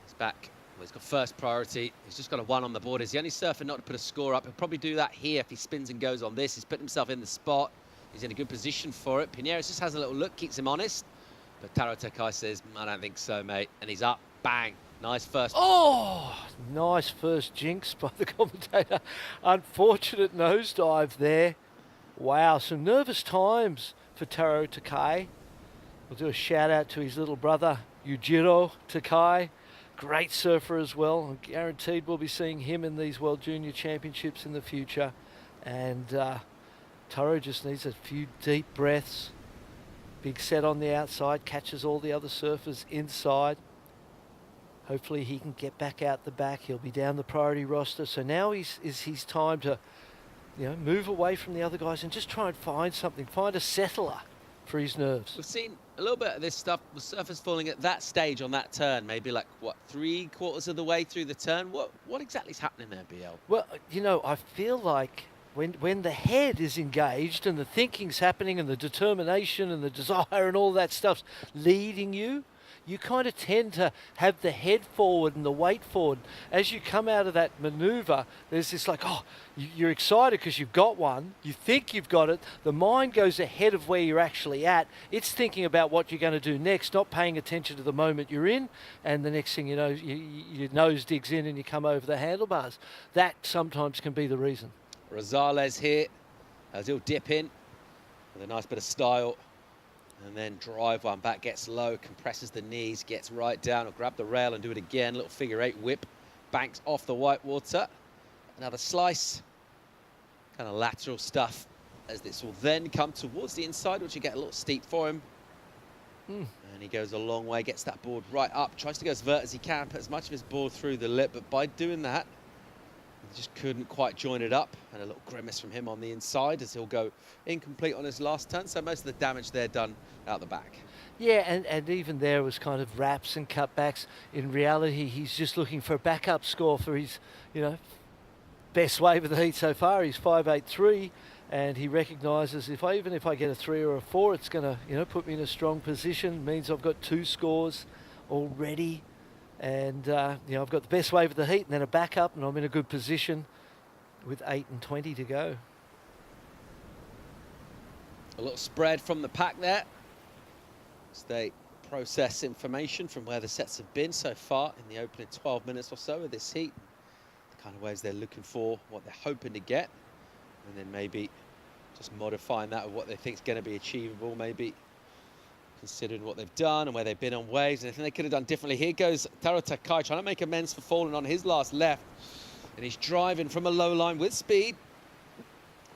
is back. Well, he's got first priority. He's just got a 1 on the board. He's the only surfer not to put a score up. He'll probably do that here if he spins and goes on this. He's put himself in the spot. He's in a good position for it. Pinheiro just has a little look, keeps him honest. But Taro Takai says, I don't think so, mate. And he's up. Bang. Nice first. Oh, nice first jinx by the commentator. Unfortunate nosedive there. Wow, some nervous times for Taro Takai. We'll do a shout out to his little brother, Yujiro Takai. Great surfer as well. I'm guaranteed we'll be seeing him in these World Junior Championships in the future. And Taro just needs a few deep breaths. Big set on the outside, catches all the other surfers inside. Hopefully he can get back out the back. He'll be down the priority roster. So now is his time to, move away from the other guys and just try and find something, find a settler for his nerves. We've seen a little bit of this stuff with surfers falling at that stage on that turn, maybe like, what, 3/4 of the way through the turn? What exactly is happening there, BL? Well, I feel like when the head is engaged and the thinking's happening and the determination and the desire and all that stuff's leading you, you kind of tend to have the head forward and the weight forward. As you come out of that maneuver, there's this like, you're excited because you've got one. You think you've got it. The mind goes ahead of where you're actually at. It's thinking about what you're going to do next, not paying attention to the moment you're in. And the next thing you know, your nose digs in and you come over the handlebars. That sometimes can be the reason. Rosales here, as he'll dip in with a nice bit of style. And then drive one back, gets low, compresses the knees, gets right down, or grab the rail and do it again. Little figure 8 whip, banks off the white water. Another slice, kind of lateral stuff, as this will then come towards the inside, which will get a little steep for him. And he goes a long way, gets that board right up, tries to go as vert as he can, put as much of his board through the lip, but by doing that, he just couldn't quite join it up. And a little grimace from him on the inside as he'll go incomplete on his last turn. So most of the damage there done out the back. Yeah, and even there was kind of wraps and cutbacks. In reality, he's just looking for a backup score for his, best wave of the heat so far. He's 5.83, and he recognises even if I get a 3 or a 4, it's going to, put me in a strong position. It means I've got 2 scores already. And, I've got the best wave of the heat and then a backup, and I'm in a good position with 8:20 to go. A little spread from the pack there. As they process information from where the sets have been so far in the opening 12 minutes or so of this heat. The kind of waves they're looking for, what they're hoping to get. And then maybe just modifying that with what they think is going to be achievable, maybe considering what they've done and where they've been on waves, and I think they could have done differently. Here goes Taro Takai trying to make amends for falling on his last left, and he's driving from a low line with speed.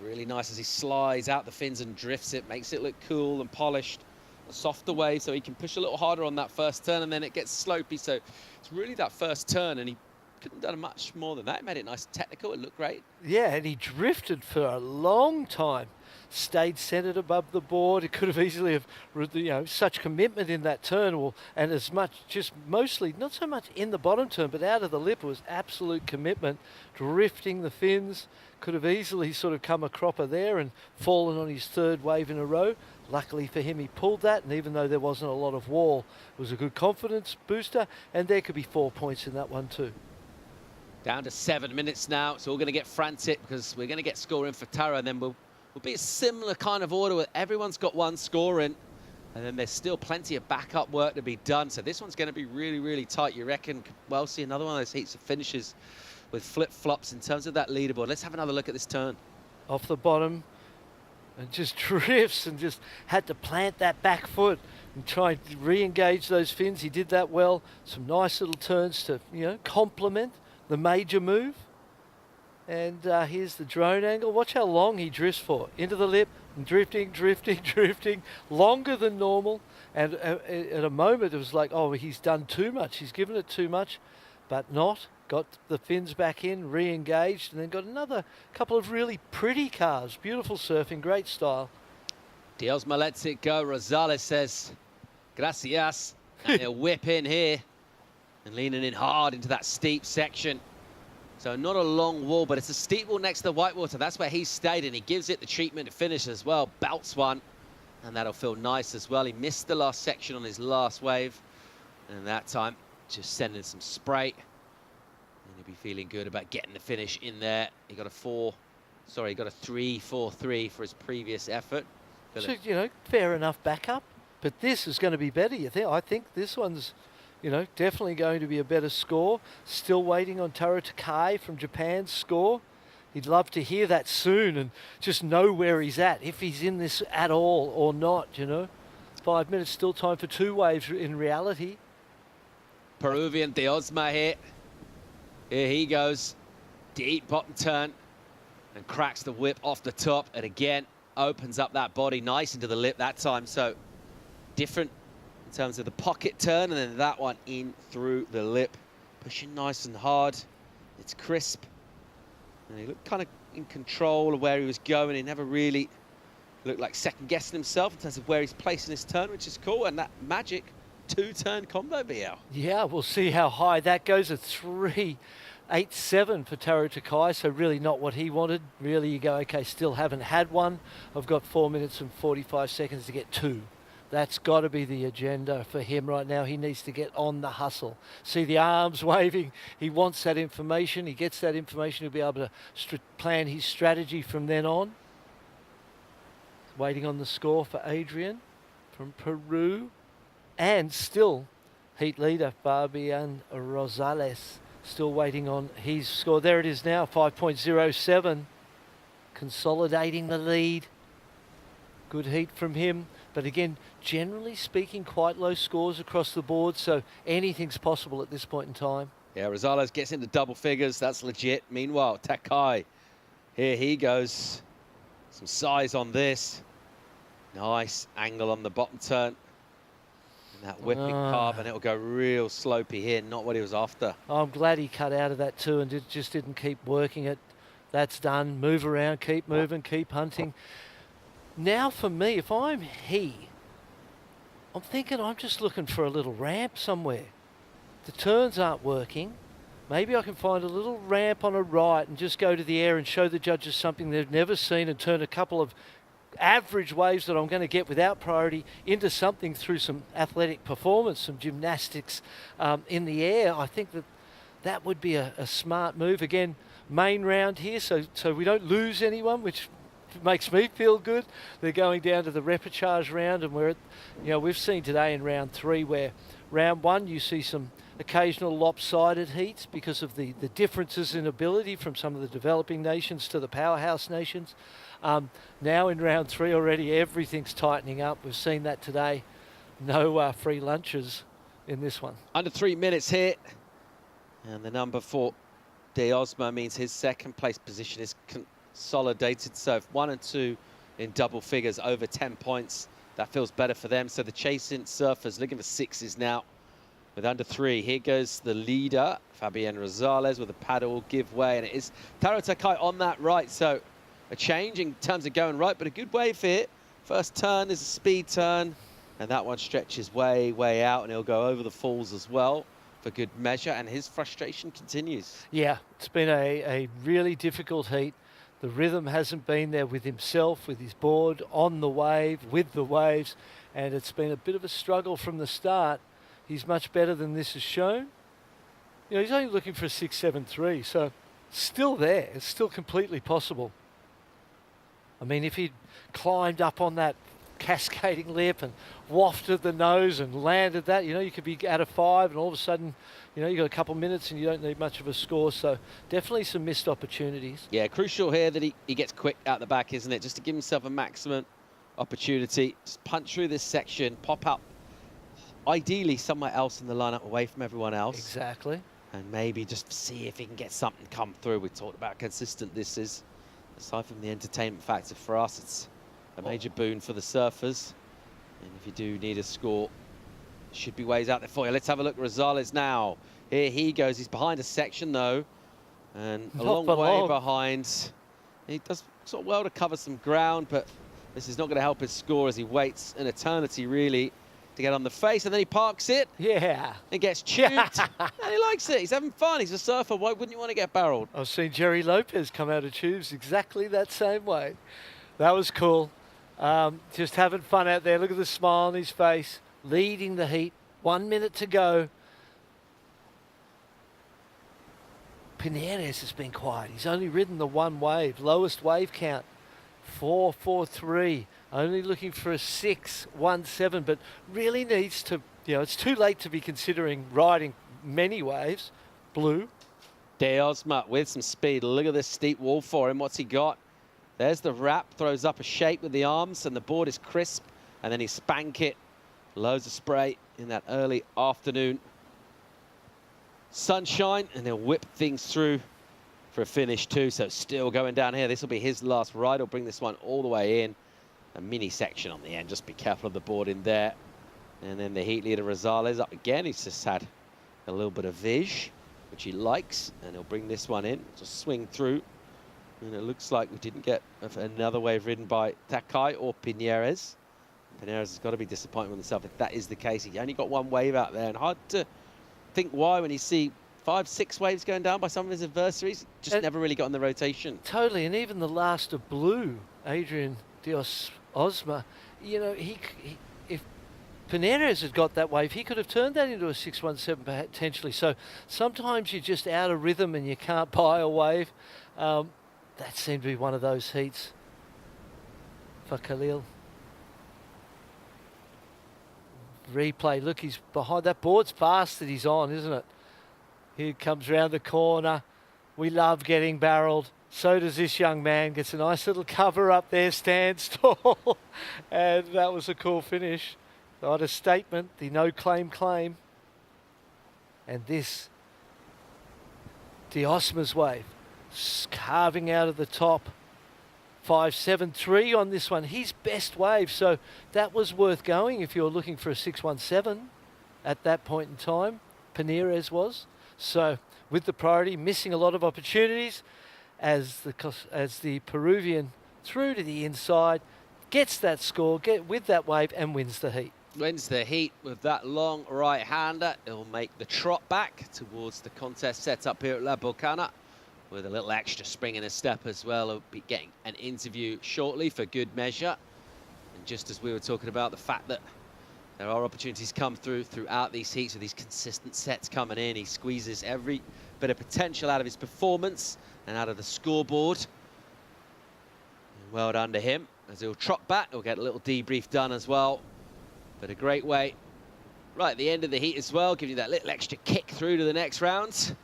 Really nice as he slides out the fins and drifts it, makes it look cool and polished. A softer wave so he can push a little harder on that first turn, and then it gets slopey, so it's really that first turn, and he couldn't have done much more than that. It made it nice and technical, it looked great. Yeah, and he drifted for a long time. Stayed centered above the board. It could have easily have, such commitment in that turn, and as much, just mostly, not so much in the bottom turn, but out of the lip was absolute commitment, drifting the fins. Could have easily sort of come a cropper there and fallen on his 3rd wave in a row. Luckily for him, he pulled that, and even though there wasn't a lot of wall, it was a good confidence booster, and there could be 4 points in that one too. Down to 7 minutes now. It's all going to get frantic because we're going to get scoring for Tara, and then we'll be a similar kind of order where everyone's got one scoring, and then there's still plenty of backup work to be done. So this one's going to be really, really tight. You reckon we'll see another one of those heats of finishes with flip-flops in terms of that leaderboard. Let's have another look at this turn. Off the bottom, and just drifts, and just had to plant that back foot and try and re-engage those fins. He did that well. Some nice little turns to, you know, complement the major move. And here's the drone angle. Watch how long he drifts for. Into the lip, and drifting, drifting, drifting, longer than normal. And at a moment, it was like, oh, he's done too much. He's given it too much, but not. Got the fins back in, re-engaged, and then got another couple of really pretty cars. Beautiful surfing, great style. Diosma lets it go. Rosales says, gracias. And he'll whip in here and leaning in hard into that steep section. So not a long wall, but it's a steep wall next to the whitewater. That's where he stayed, and he gives it the treatment to finish as well. Belts one, and that'll feel nice as well. He missed the last section on his last wave, and that time just sending some spray. And he'll be feeling good about getting the finish in there. He got a 3-4-3 for his previous effort. So, you know, fair enough backup, but this is going to be better, you think? I think this one's, you know, definitely going to be a better score. Still waiting on Taro Takai from Japan's score. He'd love to hear that soon and just know where he's at, if he's in this at all or not, you know. 5 minutes, still time for 2 waves in reality. Peruvian Diosma here. Here he goes. Deep bottom turn and cracks the whip off the top, and again opens up that body nice into the lip that time. So different in terms of the pocket turn, and then that one in through the lip, pushing nice and hard. It's crisp, and he looked kind of in control of where he was going. He never really looked like second guessing himself in terms of where he's placing his turn, which is cool. And that magic 2-turn combo, BL. Yeah, we'll see how high that goes. A 3.87 for Taro Takai, so really not what he wanted. Really, you go, okay, still haven't had one. I've got 4 minutes and 45 seconds to get 2. That's got to be the agenda for him right now. He needs to get on the hustle. See the arms waving. He wants that information. He gets that information. He'll be able to plan his strategy from then on. Waiting on the score for Adrian from Peru. And still, heat leader Fabian Rosales. Still waiting on his score. There it is now, 5.07. Consolidating the lead. Good heat from him. But again, generally speaking, quite low scores across the board, so anything's possible at this point in time. Yeah, Rosales gets into double figures. That's legit. Meanwhile, Takai, here he goes. Some size on this. Nice angle on the bottom turn. And that whipping carve, and it'll go real slopey here. Not what he was after. I'm glad he cut out of that too and just didn't keep working it. That's done. Move around, keep moving, keep hunting. Now for me, if I'm I'm thinking I'm just looking for a little ramp somewhere. The turns aren't working. Maybe I can find a little ramp on a right and just go to the air and show the judges something they've never seen and turn a couple of average waves that I'm going to get without priority into something through some athletic performance, some gymnastics in the air. I think that would be a smart move. Again, main round here, so we don't lose anyone, which makes me feel good. They're going down to the repechage round, and we've seen today in round 3 where round 1 you see some occasional lopsided heats because of the differences in ability from some of the developing nations to the powerhouse nations. Now in round 3 already everything's tightening up. We've seen that today. No free lunches in this one. Under 3 minutes here, and the number for Diosma means his second place position is consolidated. So if 1 and 2 in double figures over 10 points, that feels better for them. So the chasing surfers looking for 6s now with under 3. Here goes the leader, Fabian Rosales, with a paddle give way, and it is Taro Takai on that right. So a change in terms of going right, but a good wave here. First turn is a speed turn, and that one stretches way out, and he'll go over the falls as well for good measure, and his frustration continues. Yeah, it's been a really difficult heat. The rhythm hasn't been there with himself, with his board, on the wave, with the waves, and it's been a bit of a struggle from the start. He's much better than this has shown. You know, he's only looking for a 6.73, so still there. It's still completely possible. I mean, if he'd climbed up on that cascading lip and wafted the nose and landed that, you know, you could be at a 5 and all of a sudden, you know, you got a couple minutes and you don't need much of a score. So definitely some missed opportunities. Yeah, crucial here that he gets quick out the back, isn't it? Just to give himself a maximum opportunity. Just punch through this section, pop up, ideally somewhere else in the lineup away from everyone else. Exactly. And maybe just see if he can get something come through. We talked about how consistent this is. Aside from the entertainment factor for us, it's a major boon for the surfers. And if you do need a score, should be ways out there for you. Let's have a look at Rosales now. Here he goes. He's behind a section, though. And a long way behind. He does sort of well to cover some ground, but this is not going to help his score as he waits an eternity, really, to get on the face. And then he parks it. Yeah. And gets tubed. And he likes it. He's having fun. He's a surfer. Why wouldn't you want to get barreled? I've seen Jerry Lopez come out of tubes exactly that same way. That was cool. Just having fun out there. Look at the smile on his face. Leading the heat. 1 minute to go. Pineres has been quiet. He's only ridden the one wave. Lowest wave count. 4.43. Only looking for a 6.17, but really needs to, you know, it's too late to be considering riding many waves. Blue. De Osma with some speed. Look at this steep wall for him. What's he got? There's the wrap. Throws up a shape with the arms, and the board is crisp. And then he spank it. Loads of spray in that early afternoon sunshine, and he'll whip things through for a finish too. So still going down here. This will be his last ride. He'll bring this one all the way in. A mini section on the end. Just be careful of the board in there. And then the heat leader Rosales up again. He's just had a little bit of viz, which he likes, and he'll bring this one in. Just swing through. And it looks like we didn't get another wave ridden by Takai or Pineres. Pineres has got to be disappointed with himself if that is the case. He only got one wave out there, and hard to think why when you see 5, 6 waves going down by some of his adversaries. Just never really got in the rotation. Totally, and even the last of blue, Adrian Dios Osma, you know, if Pineres had got that wave, he could have turned that into a 6.17 potentially. So sometimes you're just out of rhythm and you can't buy a wave. That seemed to be one of those heats for Khalil. Replay, look, he's behind. That board's fast that he's on, isn't it? He comes round the corner. We love getting barreled. So does this young man. Gets a nice little cover up there, stands tall. And that was a cool finish. Not a statement, the no claim claim. And this, Diosma's wave, carving out of the top. 5.73 on this one, his best wave. So that was worth going if you were looking for a 6.17 at that point in time. Pineres was. So with the priority, missing a lot of opportunities as the Peruvian through to the inside, gets that score, with that wave, and wins the heat. Wins the heat with that long right-hander. It'll make the trot back towards the contest set up here at La Bocana with a little extra spring in his step as well. He'll be getting an interview shortly for good measure. And just as we were talking about the fact that there are opportunities come throughout these heats with these consistent sets coming in, he squeezes every bit of potential out of his performance and out of the scoreboard. And well done to him. As he'll trot back, he'll get a little debrief done as well. But a great way right at the end of the heat as well, giving you that little extra kick through to the next round.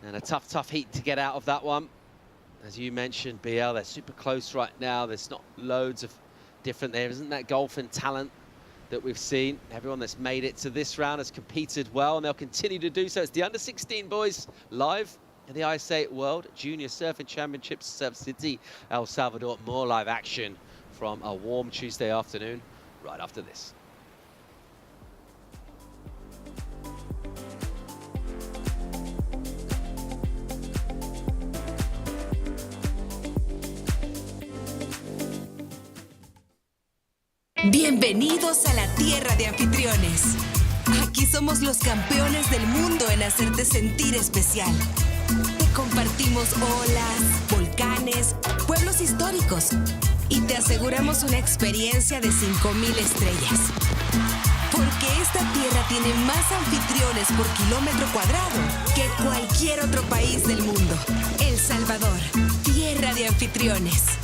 And a tough heat to get out of that one. As you mentioned, BL, they're super close right now. There's not loads of different, there isn't that golfing talent that we've seen. Everyone that's made it to this round has competed well, and they'll continue to do so. It's the under-16 boys live in the ISA World Junior Surfing Championships, Surf City, El Salvador. More live action from a warm Tuesday afternoon right after this. Bienvenidos a la tierra de anfitriones. Aquí somos los campeones del mundo en hacerte sentir especial. Te compartimos olas, volcanes, volcanes, pueblos históricos y te aseguramos una experiencia de 5,000 estrellas. Porque esta tierra tiene más anfitriones por kilómetro cuadrado que cualquier otro país del mundo. El Salvador, tierra de anfitriones.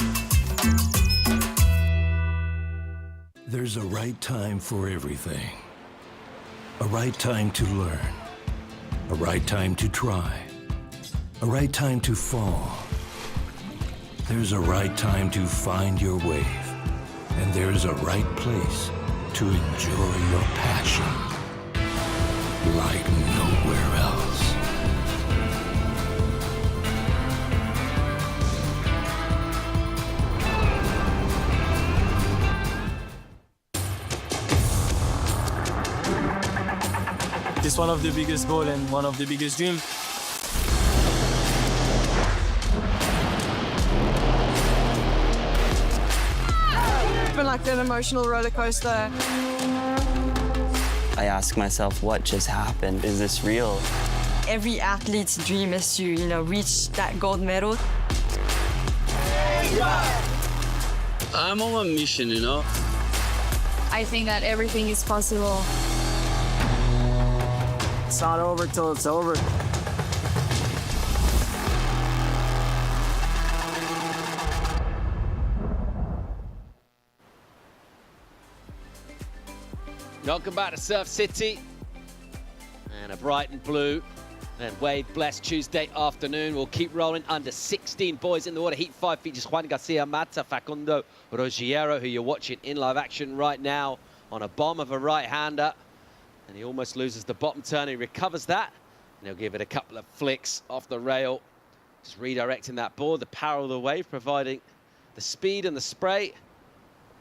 There's a right time for everything. A right time to learn. A right time to try. A right time to fall. There's a right time to find your wave. And there's a right place to enjoy your passion like nowhere else. It's one of the biggest goals and one of the biggest dreams. It's been like an emotional roller coaster. I ask myself, what just happened? Is this real? Every athlete's dream is to, reach that gold medal. I'm on a mission, I think that everything is possible. It's not over till it's over. Welcome back to Surf City. And a bright and blue and wave-blessed Tuesday afternoon. We'll keep rolling. Under 16 boys in the water. Heat 5 features Juan Garcia Mata, Facundo Ruggiero, who you're watching in live action right now on a bomb of a right-hander. And he almost loses the bottom turn. He recovers that. And he'll give it a couple of flicks off the rail. Just redirecting that board, the power of the wave, providing the speed and the spray.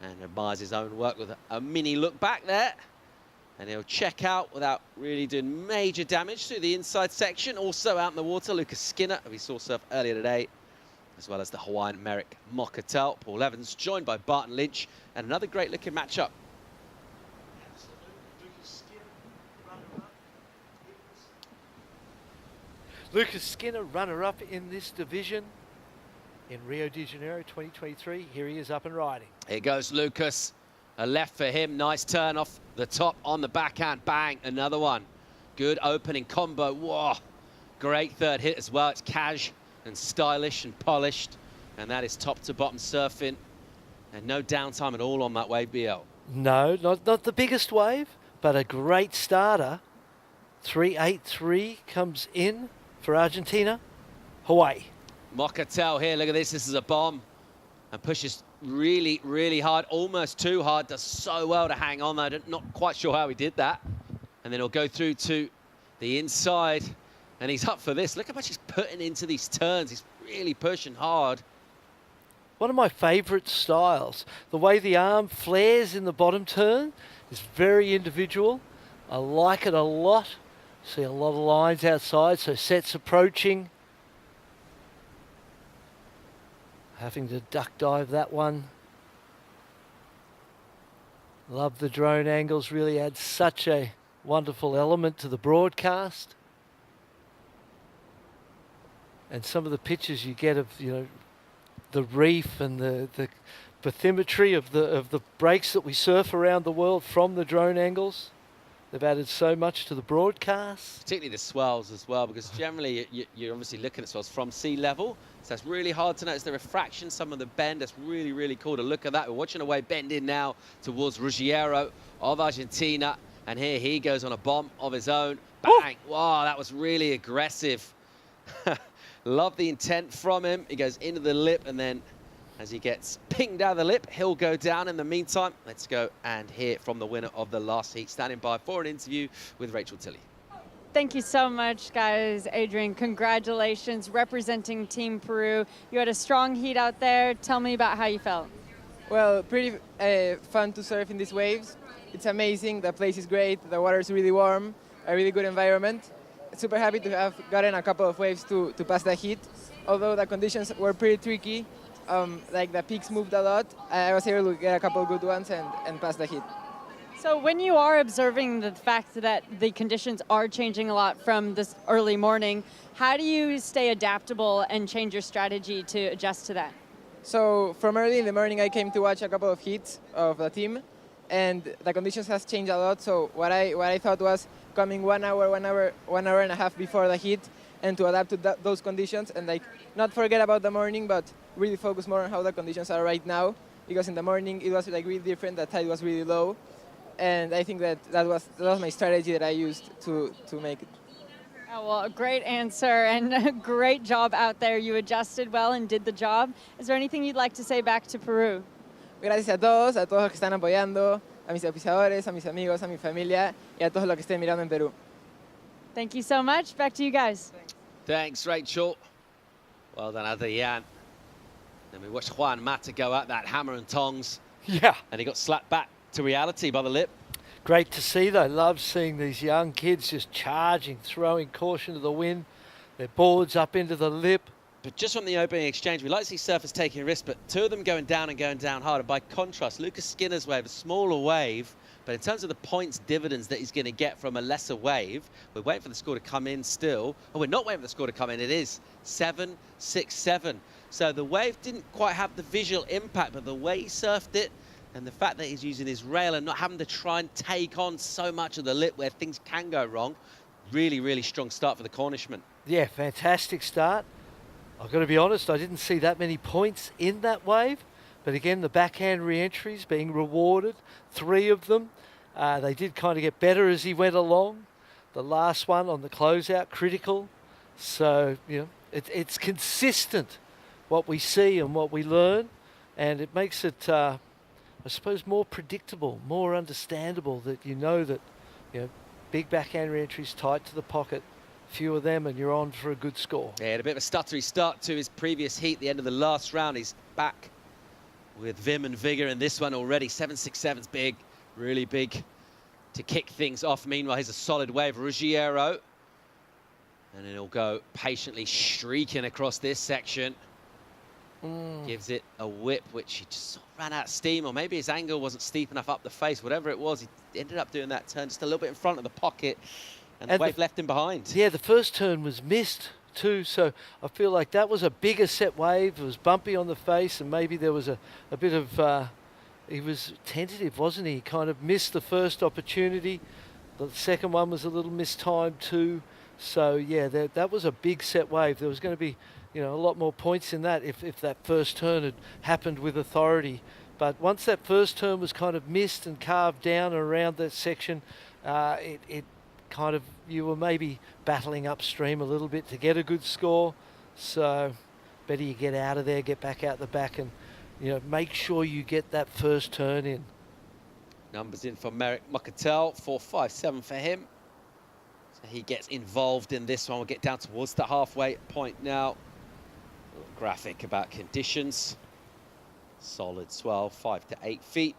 And admires his own work with a mini look back there. And he'll check out without really doing major damage through the inside section. Also out in the water, Lucas Skinner, who we saw surf earlier today, as well as the Hawaiian Merrick Mokatell. Paul Evans joined by Barton Lynch, and another great looking matchup. Lucas Skinner, runner-up in this division in Rio de Janeiro 2023. Here he is up and riding. Here goes Lucas. A left for him. Nice turn off the top on the backhand. Bang, another one. Good opening combo. Whoa, great third hit as well. It's cash and stylish and polished. And that is top to bottom surfing. And no downtime at all on that wave, BL. No, not the biggest wave, but a great starter. 383 comes in for Argentina. Hawaii. Mokatell here, look at this. This is a bomb. And pushes really, really hard, almost too hard. Does so well to hang on. I'm not quite sure how he did that. And then he'll go through to the inside. And he's up for this. Look how much he's putting into these turns. He's really pushing hard. One of my favourite styles. The way the arm flares in the bottom turn is very individual. I like it a lot. See a lot of lines outside, so sets approaching. Having to duck dive that one. Love the drone angles, really adds such a wonderful element to the broadcast. And some of the pictures you get of, the reef and the bathymetry of the breaks that we surf around the world from the drone angles. They've added so much to the broadcast. Particularly the swells as well, because generally you're obviously looking at swells from sea level. So it's really hard to notice the refraction, some of the bend. That's really, really cool to look at that. We're watching a wave bend in now towards Ruggiero of Argentina. And here he goes on a bomb of his own. Bang! Ooh. Wow, that was really aggressive. Love the intent from him. He goes into the lip, and then as he gets pinged out of the lip, he'll go down. In the meantime, let's go and hear from the winner of the last heat, standing by for an interview with Rachel Tilley. Thank you so much, guys. Adrian, congratulations, representing Team Peru. You had a strong heat out there. Tell me about how you felt. Well, pretty fun to surf in these waves. It's amazing. The place is great. The water is really warm, a really good environment. Super happy to have gotten a couple of waves to pass the heat. Although the conditions were pretty tricky, like the peaks moved a lot, I was able to get a couple of good ones and pass the heat. So when you are observing the fact that the conditions are changing a lot from this early morning, how do you stay adaptable and change your strategy to adjust to that? So from early in the morning, I came to watch a couple of heats of the team, and the conditions has changed a lot. So what I thought was coming 1 hour and a half before the heat, and to adapt to those conditions, and like not forget about the morning, but really focus more on how the conditions are right now. Because in the morning it was like really different. The tide was really low, and I think that was my strategy that I used to make it. Oh, well, a great answer and a great job out there. You adjusted well and did the job. Is there anything you'd like to say back to Peru? Gracias a todos los que están apoyando, a mis auspiciadores, a mis amigos, a mi familia y a todos los que estén mirando en Perú. Thank you so much. Back to you guys. Thanks, Rachel. Well done, Adrian. Then we watched Juan Mata go at that hammer and tongs. Yeah. And he got slapped back to reality by the lip. Great to see, though. Love seeing these young kids just charging, throwing caution to the wind, their boards up into the lip. But just from the opening exchange, we like to see surfers taking a risk, but two of them going down hard. And by contrast, Lucas Skinner's wave, a smaller wave, but in terms of the points dividends that he's going to get from a lesser wave, we're waiting for the score to come in still. Oh, we're not waiting for the score to come in. It is 7-6-7. So the wave didn't quite have the visual impact, but the way he surfed it, and the fact that he's using his rail and not having to try and take on so much of the lip where things can go wrong, really, really strong start for the Cornishman. Yeah, fantastic start. I've got to be honest, I didn't see that many points in that wave. But again, the backhand re-entries being rewarded, 3 of them. They did kind of get better as he went along. The last one on the closeout, critical. So, you know, it's consistent what we see and what we learn. And it makes it, I suppose, more predictable, more understandable that you know that, you know, big backhand re-entries tight to the pocket, few of them, and you're on for a good score. Yeah, had a bit of a stuttery start to his previous heat, the end of the last round. He's back with vim and vigor in this one already. 7-6-7's big, really big to kick things off. Meanwhile, here's a solid wave, Ruggiero. And then he'll go patiently streaking across this section. Gives it a whip, which he just sort of ran out of steam, or maybe his angle wasn't steep enough up the face. Whatever it was, he ended up doing that turn just a little bit in front of the pocket, and the wave left him behind. Yeah, the first turn was missed too, so I feel like that was a bigger set wave. It was bumpy on the face, and maybe there was a bit of, he was tentative, wasn't he? He kind of missed the first opportunity. The second one was a little mistimed too. So yeah, that was a big set wave. There was going to be, you know, a lot more points in that if that first turn had happened with authority. But once that first turn was kind of missed and carved down around that section, it kind of, you were maybe battling upstream a little bit to get a good score. So better you get out of there, get back out the back, and, you know, make sure you get that first turn in. Numbers in for Merrick Mucatel, 4.57 for him. So he gets involved in this one. We'll get down towards the halfway point now. A little graphic about conditions. Solid swell, 5 to 8 feet.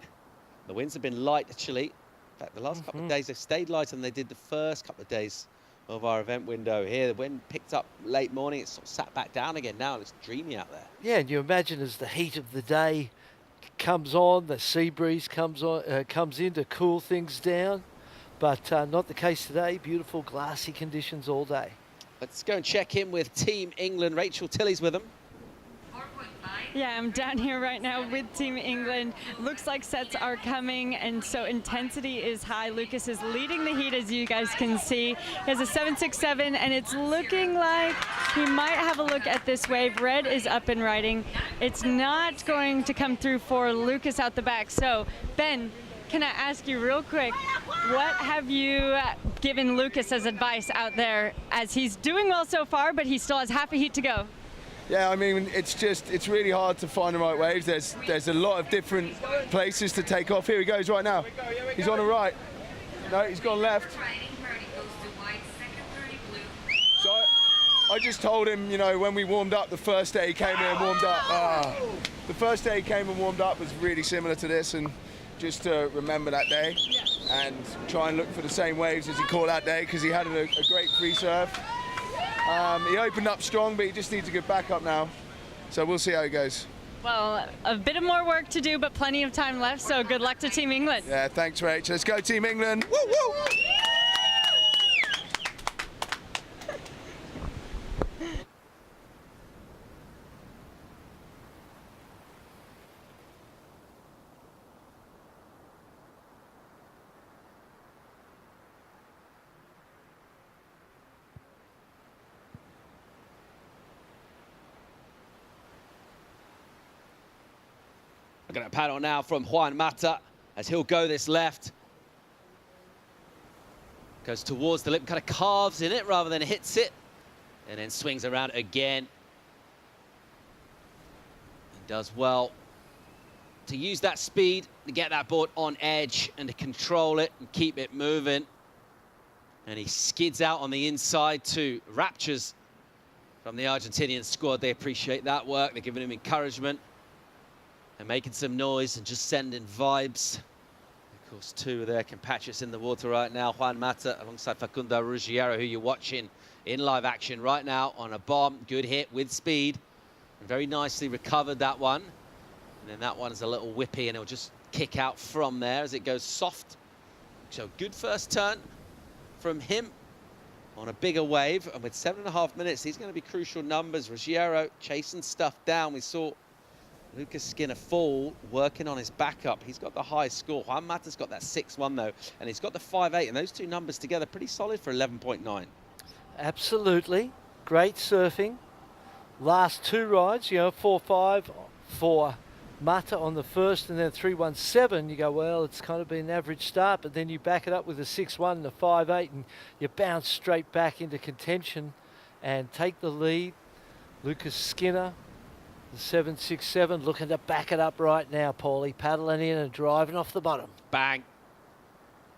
The winds have been light, actually. In fact, the last couple of days they've stayed lighter than they did the first couple of days of our event window here. The wind picked up late morning. It's sort of sat back down again now. It's dreamy out there. Yeah, and you imagine as the heat of the day comes on, the sea breeze comes in to cool things down. But not the case today. Beautiful glassy conditions all day. Let's go and check in with Team England. Rachel Tilley's with them. Yeah, I'm down here right now with Team England. Looks like sets are coming, and so intensity is high. Lucas is leading the heat, as you guys can see. He has a 7.67, and it's looking like he might have a look at this wave. Red is up and riding. It's not going to come through for Lucas out the back. So, Ben, can I ask you real quick, what have you given Lucas as advice out there, as he's doing well so far, but he still has half a heat to go? Yeah, I mean, it's really hard to find the right waves. There's a lot of different places to take off. Here he goes right now. He's on the right. No, he's gone left. So I just told him, you know, when we warmed up the first day he came here and warmed up. The first day he came and warmed up was really similar to this, and just to remember that day and try and look for the same waves as he caught that day, because he had a great free surf. He opened up strong, but he just needs a good backup now. So we'll see how it goes. Well, a bit of more work to do, but plenty of time left, so good luck to Team England. Yeah, thanks, Rach. Let's go, Team England. Woo, woo! We're going to paddle now from Juan Mata as he'll go this left. Goes towards the lip, kind of carves in it rather than hits it. And then swings around again. And does well to use that speed to get that board on edge and to control it and keep it moving. And he skids out on the inside to raptures from the Argentinian squad. They appreciate that work. They're giving him encouragement and making some noise and just sending vibes. Of course, two of their compatriots in the water right now. Juan Mata alongside Facundo Ruggiero, who you're watching in live action right now on a bomb. Good hit with speed. And very nicely recovered that one. And then that one's a little whippy and it'll just kick out from there as it goes soft. So good first turn from him on a bigger wave. And with 7.5 minutes, these are going to be crucial numbers. Ruggiero chasing stuff down. We saw Lucas Skinner fall, working on his backup. He's got the high score. Juan Mata's got that 6-1 though, and he's got the 5-8, and those two numbers together pretty solid for 11.9. Absolutely. Great surfing. Last two rides, 4-5 for Mata on the first, and then 3-1-7. You go, well, it's kind of been an average start, but then you back it up with a 6-1 and a 5-8, and you bounce straight back into contention and take the lead. Lucas Skinner, the 7-6-7, looking to back it up right now, Paulie. Paddling in and driving off the bottom. Bang.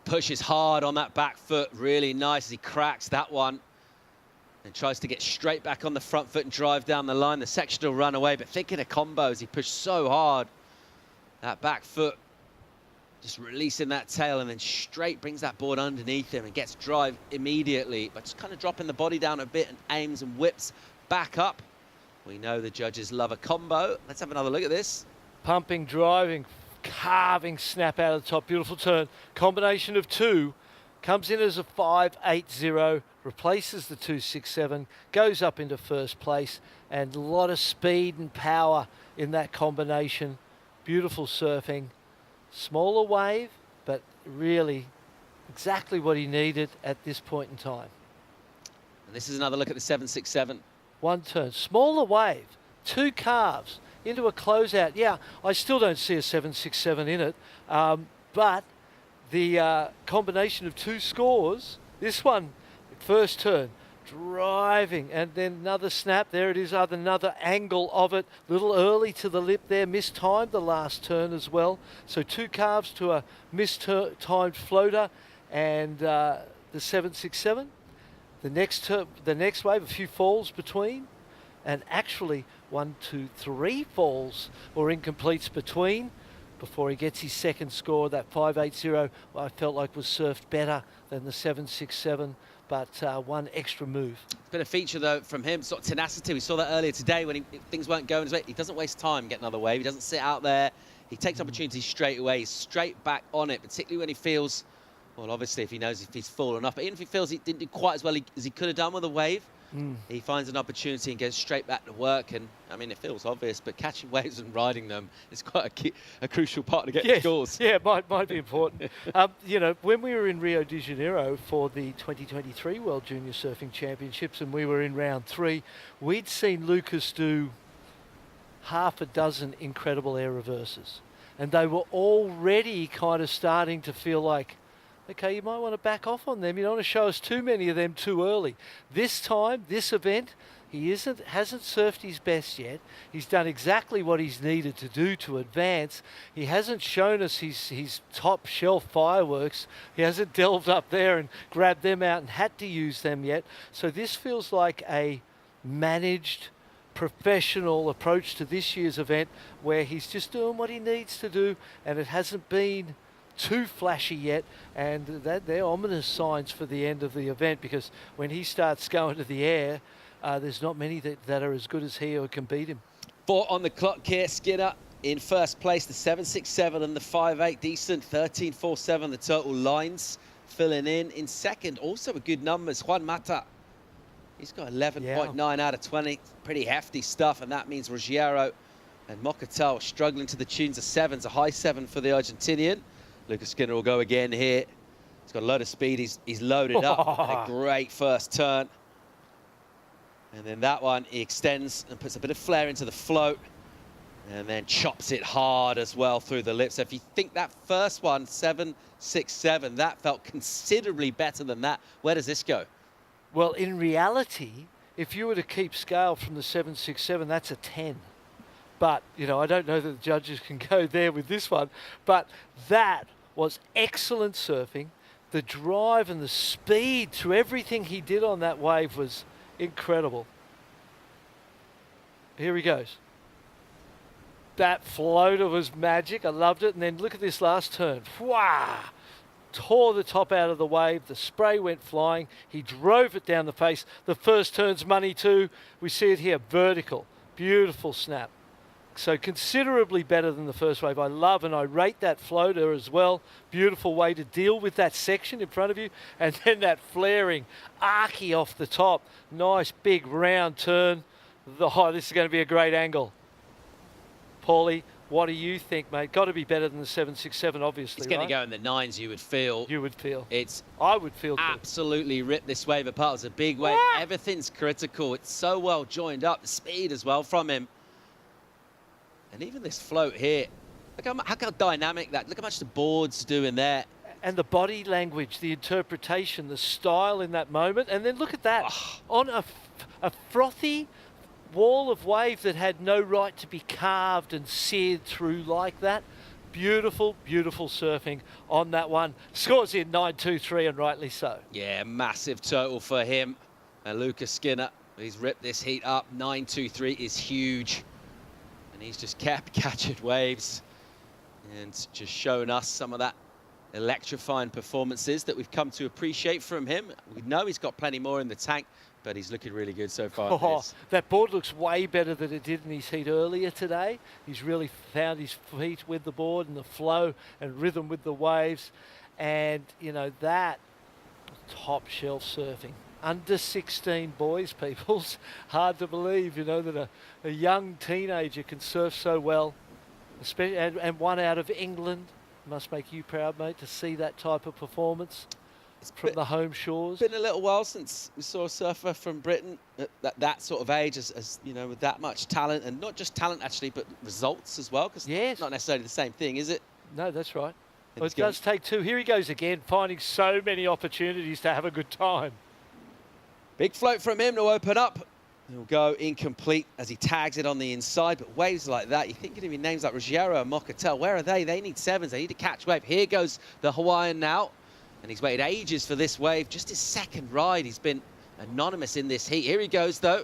Pushes hard on that back foot. Really nice as he cracks that one. And tries to get straight back on the front foot and drive down the line. The section will run away, but thinking of combos, he pushed so hard. That back foot just releasing that tail and then straight brings that board underneath him and gets drive immediately. But just kind of dropping the body down a bit and aims and whips back up. We know the judges love a combo. Let's have another look at this. Pumping, driving, carving snap out of the top. Beautiful turn. Combination of two. Comes in as a 5-8-0. Replaces the 2-6-7. Goes up into first place. And a lot of speed and power in that combination. Beautiful surfing. Smaller wave, but really exactly what he needed at this point in time. And this is another look at the 7-6-7. One turn, smaller wave, two carves into a closeout. Yeah, I still don't see a 7-6-7 in it, but the combination of two scores, this one, first turn, driving, and then another snap. There it is, another angle of it, little early to the lip there, mistimed the last turn as well. So two carves to a mistimed floater, and the 7-6-7. The next wave, a few falls between, and actually 1, 2, 3 falls or incompletes between before he gets his second score. That 5-8-0 I felt like was surfed better than the 7-6-7, but one extra move. It's been a feature though from him, sort of tenacity. We saw that earlier today when things weren't going his way. He doesn't waste time getting another wave. He doesn't sit out there. He takes opportunities straight away. He's straight back on it, particularly when he feels, well, obviously, if he knows if he's fallen off, but even if he feels he didn't do quite as well as he could have done with a wave, he finds an opportunity and goes straight back to work. And, I mean, it feels obvious, but catching waves and riding them is quite a crucial part to get scores. Yeah, might be important. When we were in Rio de Janeiro for the 2023 World Junior Surfing Championships and we were in round 3, we'd seen Lucas do half a dozen incredible air reverses. And they were already kind of starting to feel like, okay, you might want to back off on them. You don't want to show us too many of them too early. This time, this event, he hasn't surfed his best yet. He's done exactly what he's needed to do to advance. He hasn't shown us his top shelf fireworks. He hasn't delved up there and grabbed them out and had to use them yet. So this feels like a managed, professional approach to this year's event where he's just doing what he needs to do, and it hasn't been too flashy yet, and they're ominous signs for the end of the event, because when he starts going to the air, there's not many that are as good as he or can beat him. 4 on the clock here. Skinner in first place, the 7.67 and the 5.8. Decent, 13.47 the total lines. Filling in second, also with good numbers, Juan Mata. He's got 11.9 out of 20. Pretty hefty stuff, and that means Ruggiero and Mokotell struggling to the tunes of 7s, a high 7 for the Argentinian. Lucas Skinner will go again here. He's got a load of speed. He's loaded up. And a great first turn. And then that one, he extends and puts a bit of flair into the float. And then chops it hard as well through the lips. So if you think that first one, 7.67, that felt considerably better than that. Where does this go? Well, in reality, if you were to keep scale from the 7.67, that's a 10. But, you know, I don't know that the judges can go there with this one. But that was excellent surfing. The drive and the speed to everything he did on that wave was incredible. Here he goes. That floater was magic. I loved it. And then look at this last turn. Wow! Tore the top out of the wave. The spray went flying. He drove it down the face. The first turn's money too. We see it here, vertical. Beautiful snap. So considerably better than the first wave. I love and I rate that floater as well. Beautiful way to deal with that section in front of you. And then that flaring archy off the top. Nice big round turn. Oh, this is going to be a great angle. Paulie, what do you think, mate? Got to be better than the 7.67, obviously. It's going right? to go in the 9s, you would feel. You would feel. I would feel absolutely ripped this wave apart. It's a big wave. What? Everything's critical. It's so well joined up. The speed as well from him. And even this float here. Look how dynamic that. Look how much the board's doing there. And the body language, the interpretation, the style in that moment. And then look at that. On a frothy wall of wave that had no right to be carved and seared through like that. Beautiful, beautiful surfing on that one. Scores in 9.23 and rightly so. Yeah, massive total for him. And Lucas Skinner, he's ripped this heat up. 9.23 is huge. And he's just kept catching waves and just showing us some of that electrifying performances that we've come to appreciate from him. We know he's got plenty more in the tank, but he's looking really good so far. Oh, that board looks way better than it did in his heat earlier today. He's really found his feet with the board and the flow and rhythm with the waves. And, you know, that top shelf surfing. Under 16 boys, peoples. Hard to believe, you know, that a young teenager can surf so well. Especially, and one out of England. Must make you proud, mate, to see that type of performance from the home shores. It's been a little while since we saw a surfer from Britain at that sort of age, as you know, with that much talent, and not just talent actually, but results as well. Because it's not necessarily the same thing, is it? No, that's right. Well, it does take two. Here he goes again, finding so many opportunities to have a good time. Big float from him to open up. He'll go incomplete as he tags it on the inside, but waves like that, you think of names like Ruggiero and Mokotell, where are they? They need 7s, they need to catch wave. Here goes the Hawaiian now, and he's waited ages for this wave. Just his second ride, he's been anonymous in this heat. Here he goes though.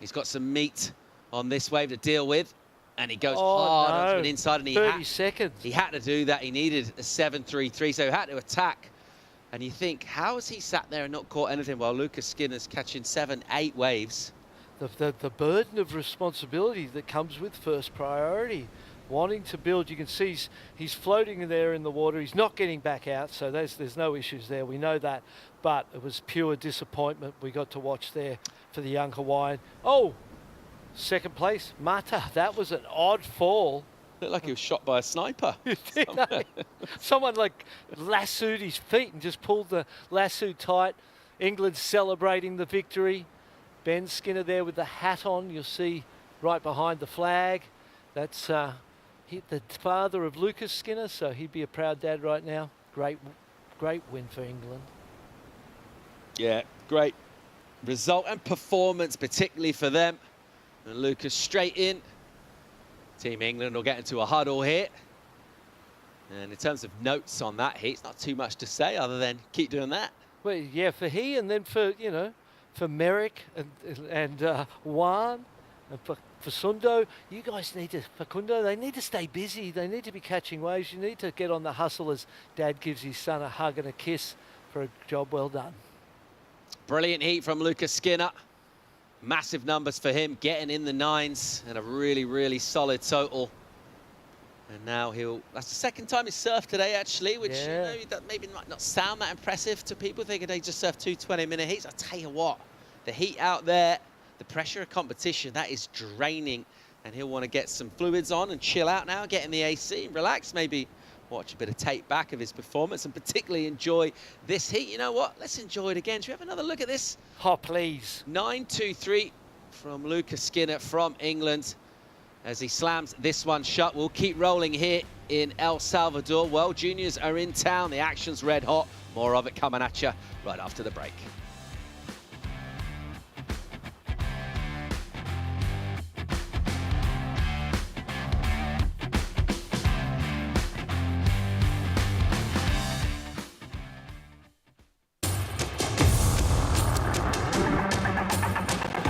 He's got some meat on this wave to deal with, and he goes hard onto an inside, and 30 seconds. He had to do that. He needed a 7.33, so he had to attack. And you think, how has he sat there and not caught anything while Lucas Skinner's catching 7, 8 waves? The burden of responsibility that comes with first priority, wanting to build. You can see he's floating there in the water. He's not getting back out, so there's no issues there. We know that, but it was pure disappointment we got to watch there for the young Hawaiian. Oh, second place, Mata. That was an odd fall. Looked like he was shot by a sniper. Someone like lassoed his feet and just pulled the lasso tight. England celebrating the victory. Ben Skinner there with the hat on, you'll see right behind the flag. That's the father of Lucas Skinner, so he'd be a proud dad right now. Great win for England. Yeah, great result and performance, particularly for them. And Lucas straight in. Team England will get into a huddle here. And in terms of notes on that heat, it's not too much to say other than keep doing that. Well, yeah, for he and then for, you know, for Merrick and Juan and for Sundo, you guys need to, Facundo, they need to stay busy. They need to be catching waves. You need to get on the hustle as Dad gives his son a hug and a kiss for a job well done. Brilliant heat from Lucas Skinner. Massive numbers for him, getting in the 9s and a really, really solid total. And now that's the second time he's surfed today, actually, which you know, that maybe might not sound that impressive to people thinking they just surfed 2 20-minute heats. I'll tell you what, the heat out there, the pressure of competition, that is draining. And he'll want to get some fluids on and chill out now, get in the AC, relax, maybe watch a bit of tape back of his performance and particularly enjoy this heat. You know what? Let's enjoy it again. Should we have another look at this? Oh, please. 9.23 from Lucas Skinner from England as he slams this one shut. We'll keep rolling here in El Salvador. World Juniors are in town. The action's red hot. More of it coming at you right after the break.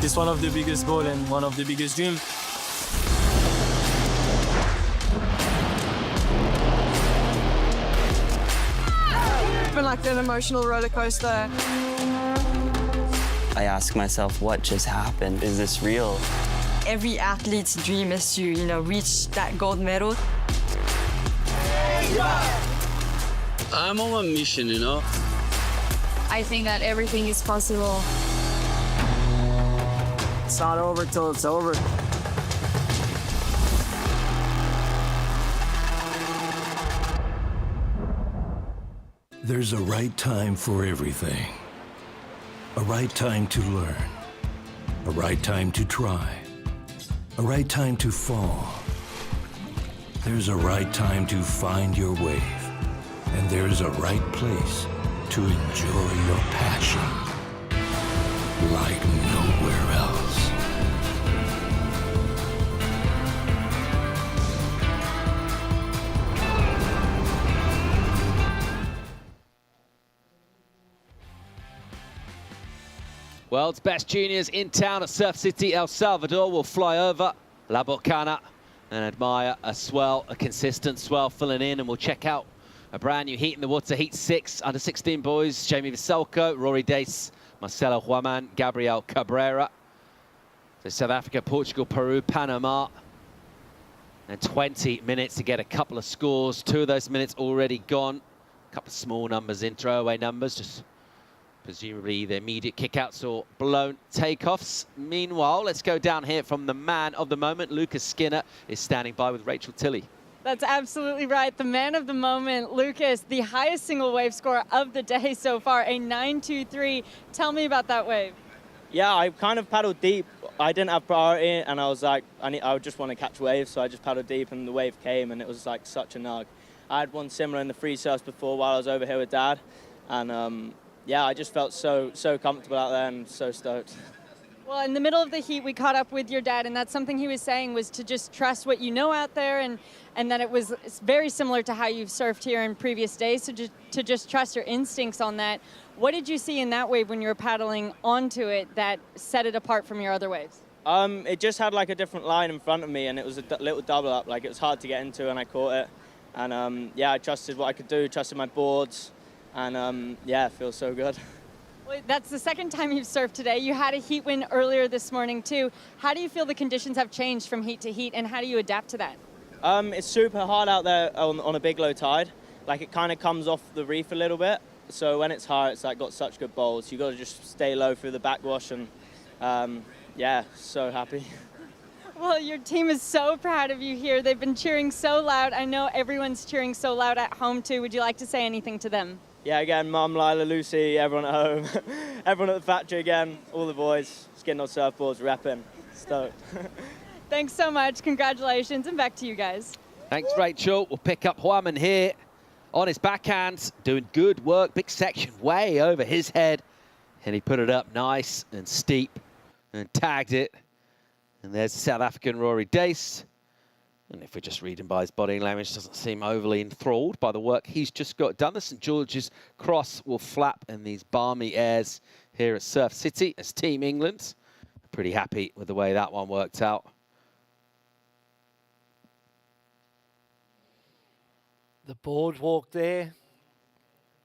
It's one of the biggest goals and one of the biggest dreams. It's been like an emotional roller coaster. I ask myself, what just happened? Is this real? Every athlete's dream is to, reach that gold medal. I'm on a mission, I think that everything is possible. It's not over till it's over. There's a right time for everything. A right time to learn. A right time to try. A right time to fall. There's a right time to find your wave. And there's a right place to enjoy your passion like nowhere else. World's best juniors in town at Surf City, El Salvador. Will fly over La Bocana and admire a swell, a consistent swell filling in, and we'll check out a brand new heat in the water, Heat 6, under 16 boys, Jamie Veselko, Rory Dace, Marcelo Huaman, Gabriel Cabrera. So South Africa, Portugal, Peru, Panama. And 20 minutes to get a couple of scores. 2 of those minutes already gone. A couple of small numbers in, throwaway numbers, just presumably the immediate kickouts or blown takeoffs. Meanwhile, let's go down here from the man of the moment. Lucas Skinner is standing by with Rachel Tilley. That's absolutely right. The man of the moment, Lucas, the highest single wave score of the day so far, a 9.23. Tell me about that wave. Yeah, I kind of paddled deep. I didn't have priority, and I was like, I just want to catch waves, so I just paddled deep, and the wave came, and it was like such a nug. I had one similar in the free surfs before while I was over here with Dad, and yeah, I just felt so comfortable out there and so stoked. Well, in the middle of the heat, we caught up with your dad, and that's something he was saying was to just trust what you know out there, and that it was very similar to how you've surfed here in previous days, so to just trust your instincts on that. What did you see in that wave when you were paddling onto it that set it apart from your other waves? It just had like a different line in front of me, and it was a little double up. Like, it was hard to get into, and I caught it. And yeah, I trusted what I could do, trusted my boards, and yeah, it feels so good. Well, that's the second time you've surfed today. You had a heat win earlier this morning too. How do you feel the conditions have changed from heat to heat, and how do you adapt to that? It's super hard out there on a big low tide. Like, it kind of comes off the reef a little bit. So when it's high, it's like got such good bowls. You got to just stay low through the backwash, and yeah, so happy. Well, your team is so proud of you here. They've been cheering so loud. I know everyone's cheering so loud at home too. Would you like to say anything to them? Yeah, again, Mum, Lila, Lucy, everyone at home, everyone at the factory again, all the boys, just getting on surfboards, repping, stoked. Thanks so much, congratulations, and back to you guys. Thanks, Rachel. We'll pick up Huaman here on his backhand, doing good work, big section way over his head, and he put it up nice and steep and tagged it. And there's the South African Rory Dace. And if we're just reading by his body language, doesn't seem overly enthralled by the work he's just got done. The St. George's Cross will flap in these balmy airs here at Surf City as Team England. Pretty happy with the way that one worked out. The boardwalk there,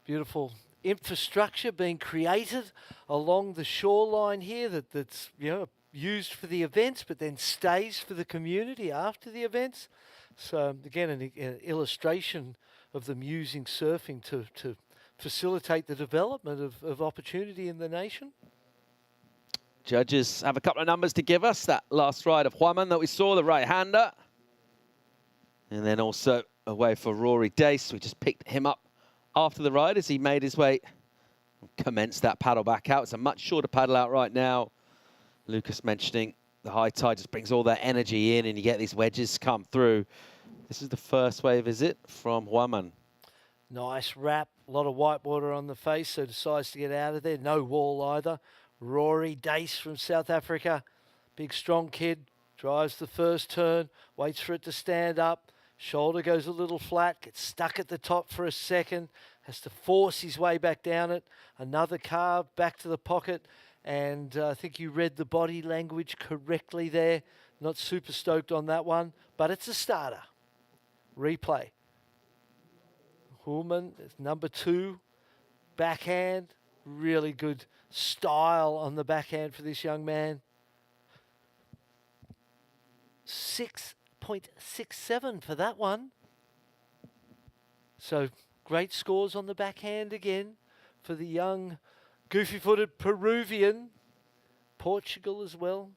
beautiful infrastructure being created along the shoreline here that's, you know, used for the events, but then stays for the community after the events. So again, an illustration of them using surfing to facilitate the development of opportunity in the nation. Judges have a couple of numbers to give us. That last ride of Huaman that we saw, the right-hander. And then also a wave for Rory Dace. We just picked him up after the ride as he made his way, commenced that paddle back out. It's a much shorter paddle out right now. Lucas mentioning the high tide just brings all that energy in and you get these wedges come through. This is the first wave, is it, from Huaman? Nice wrap, a lot of white water on the face, so decides to get out of there. No wall either. Rory Dace from South Africa, big strong kid, drives the first turn, waits for it to stand up. Shoulder goes a little flat, gets stuck at the top for a second, has to force his way back down it. Another carve back to the pocket, and I think you read the body language correctly there. Not super stoked on that one, but it's a starter. Replay. Huaman is number 2, backhand, really good style on the backhand for this young man. 6.67 for that one. So great scores on the backhand again for the young goofy-footed Peruvian. Portugal as well.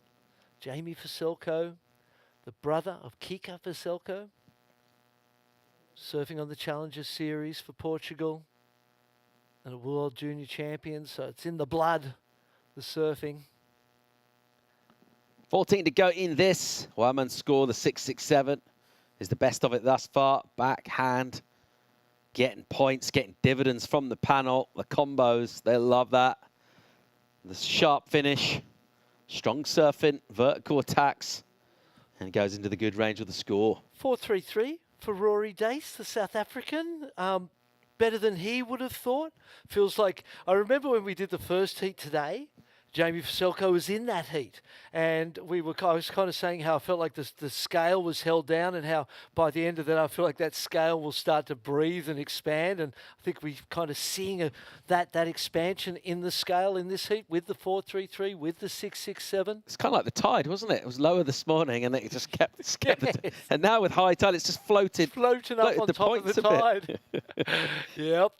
Jamie Faselko, the brother of Kika Faselko, surfing on the Challenger Series for Portugal and a World Junior Champion, so it's in the blood, the surfing. 14 to go in this. Huaman score, the 6.67, is the best of it thus far. Backhand, getting points, getting dividends from the panel. The combos, they love that. The sharp finish, strong surfing, vertical attacks, and goes into the good range of the score. 4.33 for Rory Dace, the South African. Better than he would have thought. Feels like, I remember when we did the first heat today, Jamie Faselko was in that heat, and I was kind of saying how I felt like the scale was held down, and how by the end of that I feel like that scale will start to breathe and expand, and I think we're kind of seeing that expansion in the scale in this heat with the 4.33, with the 6.67. It's kind of like the tide, wasn't it? It was lower this morning, and it just kept and now with high tide, it's just floating up on top of the tide. Yep.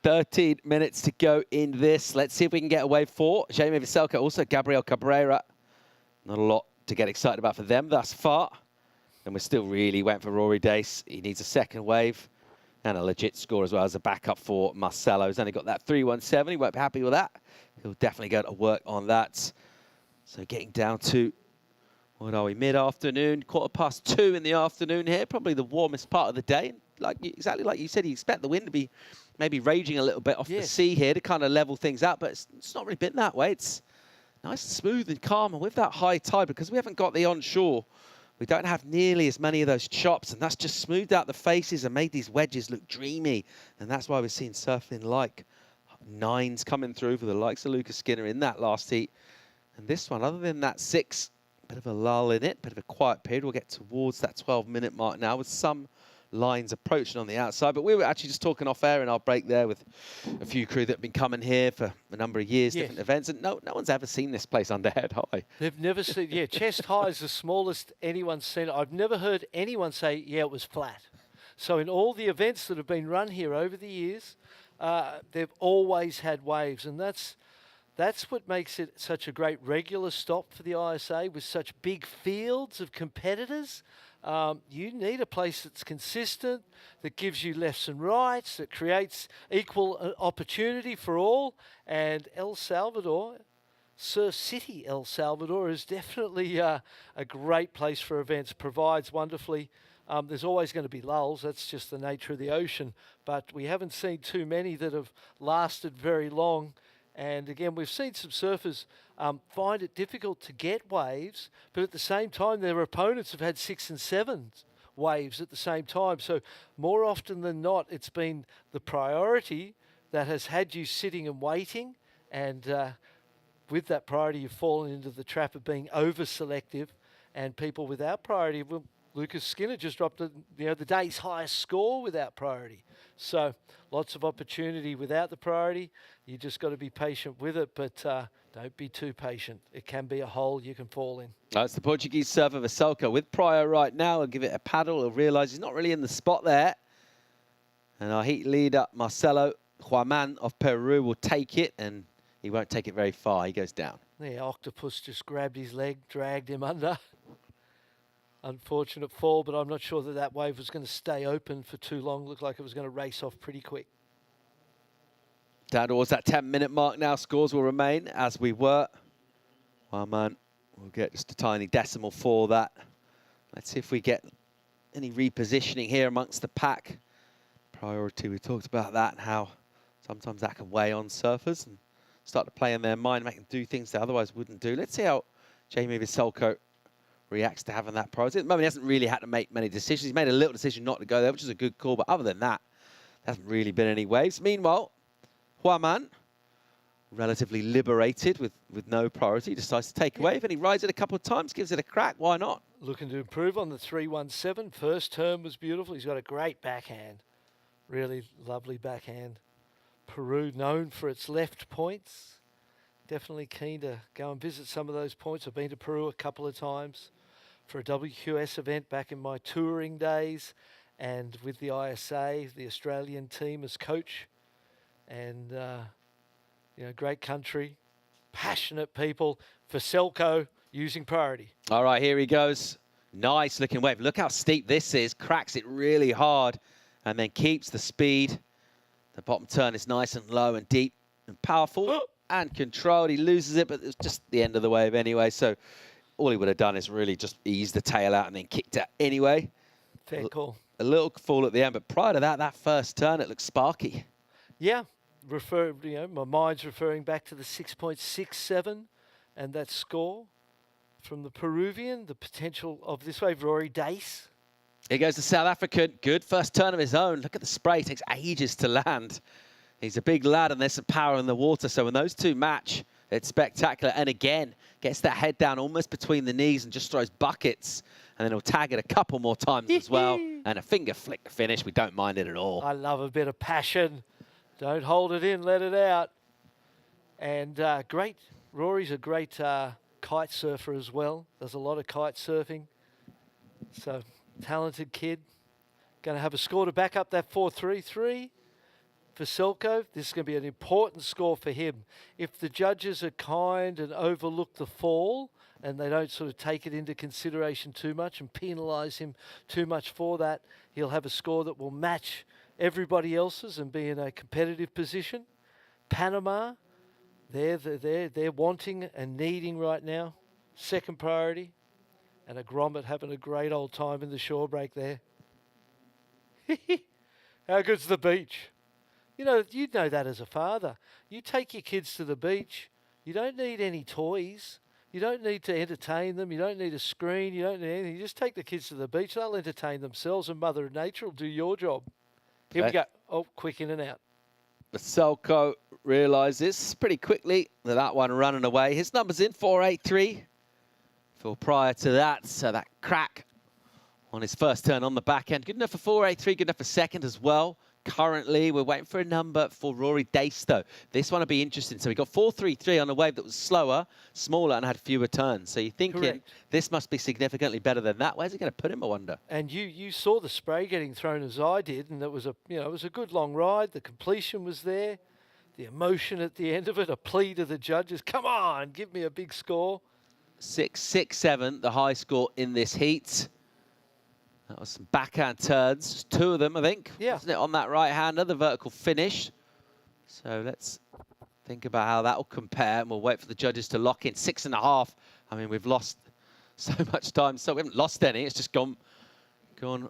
13 minutes to go in this. Let's see if we can get a wave 4. Jamie Faselko, also Gabriel Cabrera. Not a lot to get excited about for them thus far. And we still really went for Rory Dace. He needs a second wave and a legit score as well as a backup for Marcelo. He's only got that 3.17. He won't be happy with that. He'll definitely go to work on that. So getting down to, what are we, mid-afternoon, 2:15 in the afternoon here. Probably the warmest part of the day. Exactly like you said, you expect the wind to be maybe raging a little bit off the sea here to kind of level things out, but it's not really been that way. It's nice and smooth and calm, and with that high tide, because we haven't got the onshore, we don't have nearly as many of those chops, and that's just smoothed out the faces and made these wedges look dreamy, and that's why we're seeing surfing like 9s coming through for the likes of Lucas Skinner in that last heat. And this one, other than that 6, bit of a lull in it, bit of a quiet period. We'll get towards that 12-minute mark now with some lines approaching on the outside, but we were actually just talking off air in our break there with a few crew that have been coming here for a number of years, different events, and no one's ever seen this place under head high. They've never seen, chest high is the smallest anyone's seen. I've never heard anyone say, it was flat. So in all the events that have been run here over the years, they've always had waves, and that's what makes it such a great regular stop for the ISA with such big fields of competitors. You need a place that's consistent, that gives you lefts and rights, that creates equal opportunity for all. And El Salvador, Surf City El Salvador, is definitely a great place for events, provides wonderfully. There's always going to be lulls, that's just the nature of the ocean, but we haven't seen too many that have lasted very long. And again, we've seen some surfers find it difficult to get waves, but at the same time, their opponents have had 6 and 7 waves at the same time. So more often than not, it's been the priority that has had you sitting and waiting. And with that priority, you've fallen into the trap of being over-selective. And people without priority, well, Lucas Skinner just dropped the day's highest score without priority. So lots of opportunity without the priority. You just got to be patient with it, but don't be too patient. It can be a hole you can fall in. That's the Portuguese server Vasilko with prior right now. He'll give it a paddle. He'll realise he's not really in the spot there. And our heat leader, Marcelo Huaman of Peru, will take it, and he won't take it very far. He goes down. The octopus just grabbed his leg, dragged him under. Unfortunate fall, but I'm not sure that wave was going to stay open for too long. Looked like it was going to race off pretty quick. Down towards that 10-minute mark now. Scores will remain as we were. Huaman will get just a tiny decimal for that. Let's see if we get any repositioning here amongst the pack. Priority, we talked about that and how sometimes that can weigh on surfers and start to play in their mind, make them do things they otherwise wouldn't do. Let's see how Jamie Vasilko reacts to having that priority. At the moment, he hasn't really had to make many decisions. He's made a little decision not to go there, which is a good call. But other than that, there hasn't really been any waves. Meanwhile, Huaman, relatively liberated with no priority, decides to take a wave, and he rides it a couple of times, gives it a crack. Why not? Looking to improve on the 317. First term was beautiful. He's got a great backhand. Really lovely backhand. Peru known for its left points. Definitely keen to go and visit some of those points. I've been to Peru a couple of times for a WQS event back in my touring days, and with the ISA, the Australian team as coach. And, great country, passionate people. Vasilko using priority. All right, here he goes. Nice looking wave. Look how steep this is. Cracks it really hard and then keeps the speed. The bottom turn is nice and low and deep and powerful and controlled. He loses it, but it's just the end of the wave anyway. So all he would have done is really just ease the tail out and then kicked it anyway. Fair call. A little fall at the end, but prior to that, that first turn, it looked sparky. Yeah, my mind's referring back to the 6.67 and that score from the Peruvian, the potential of this wave, Rory Dace. Here goes the South African. Good first turn of his own. Look at the spray. It takes ages to land. He's a big lad, and there's some power in the water. So when those two match, it's spectacular. And again, gets that head down almost between the knees and just throws buckets. And then he'll tag it a couple more times as well. And a finger flick to finish. We don't mind it at all. I love a bit of passion. Don't hold it in, let it out. And great. Rory's a great kite surfer as well. Does a lot of kite surfing. So talented kid. Going to have a score to back up that 4.33. Vasilko, this is going to be an important score for him. If the judges are kind and overlook the fall and they don't sort of take it into consideration too much and penalise him too much for that, he'll have a score that will match everybody else's and be in a competitive position. Panama, they're wanting and needing right now. Second priority. And a Grommet having a great old time in the shore break there. How good's the beach? You know that as a father. You take your kids to the beach. You don't need any toys. You don't need to entertain them. You don't need a screen. You don't need anything. You just take the kids to the beach. They'll entertain themselves, and Mother Nature will do your job. Here we go. Oh, quick in and out. Vasilko realises pretty quickly that one running away. His number's in, 4.83. For prior to that, so that crack on his first turn on the back end. Good enough for 4.83, good enough for second as well. Currently, we're waiting for a number for Rory Dace, though. This one will be interesting. So we got 4.33 on a wave that was slower, smaller, and had fewer turns. So you're thinking this must be significantly better than that. Where's he going to put him, I wonder? And you saw the spray getting thrown as I did, and it was a good long ride. The completion was there, the emotion at the end of it, a plea to the judges. Come on, give me a big score. 6.67, the high score in this heat. That was some backhand turns, just two of them, I think. Yeah. Wasn't it, on that right-hander, the vertical finish. So let's think about how that will compare, and we'll wait for the judges to lock in. 6.5. I mean, we've lost so much time, so we haven't lost any. It's just gone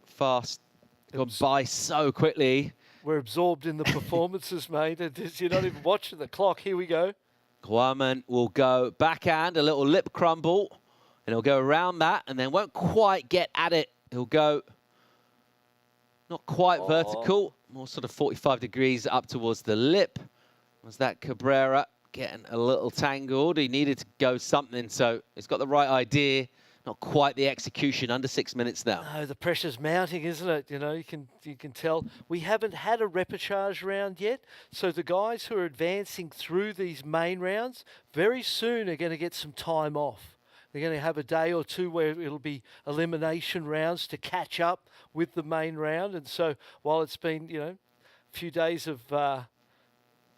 fast, gone by so quickly. We're absorbed in the performances, mate. You're not even watching the clock. Here we go. Huaman will go backhand, a little lip crumble, and he'll go around that, and then won't quite get at it. He'll go not quite vertical, more sort of 45 degrees up towards the lip. Was that Cabrera getting a little tangled? He needed to go something, so he's got the right idea, not quite the execution. Under 6 minutes now. No, the pressure's mounting, isn't it? You know, you can tell. We haven't had a repechage round yet, so the guys who are advancing through these main rounds very soon are going to get some time off. They're going to have a day or two where it'll be elimination rounds to catch up with the main round. And so while it's been, you know, a few days of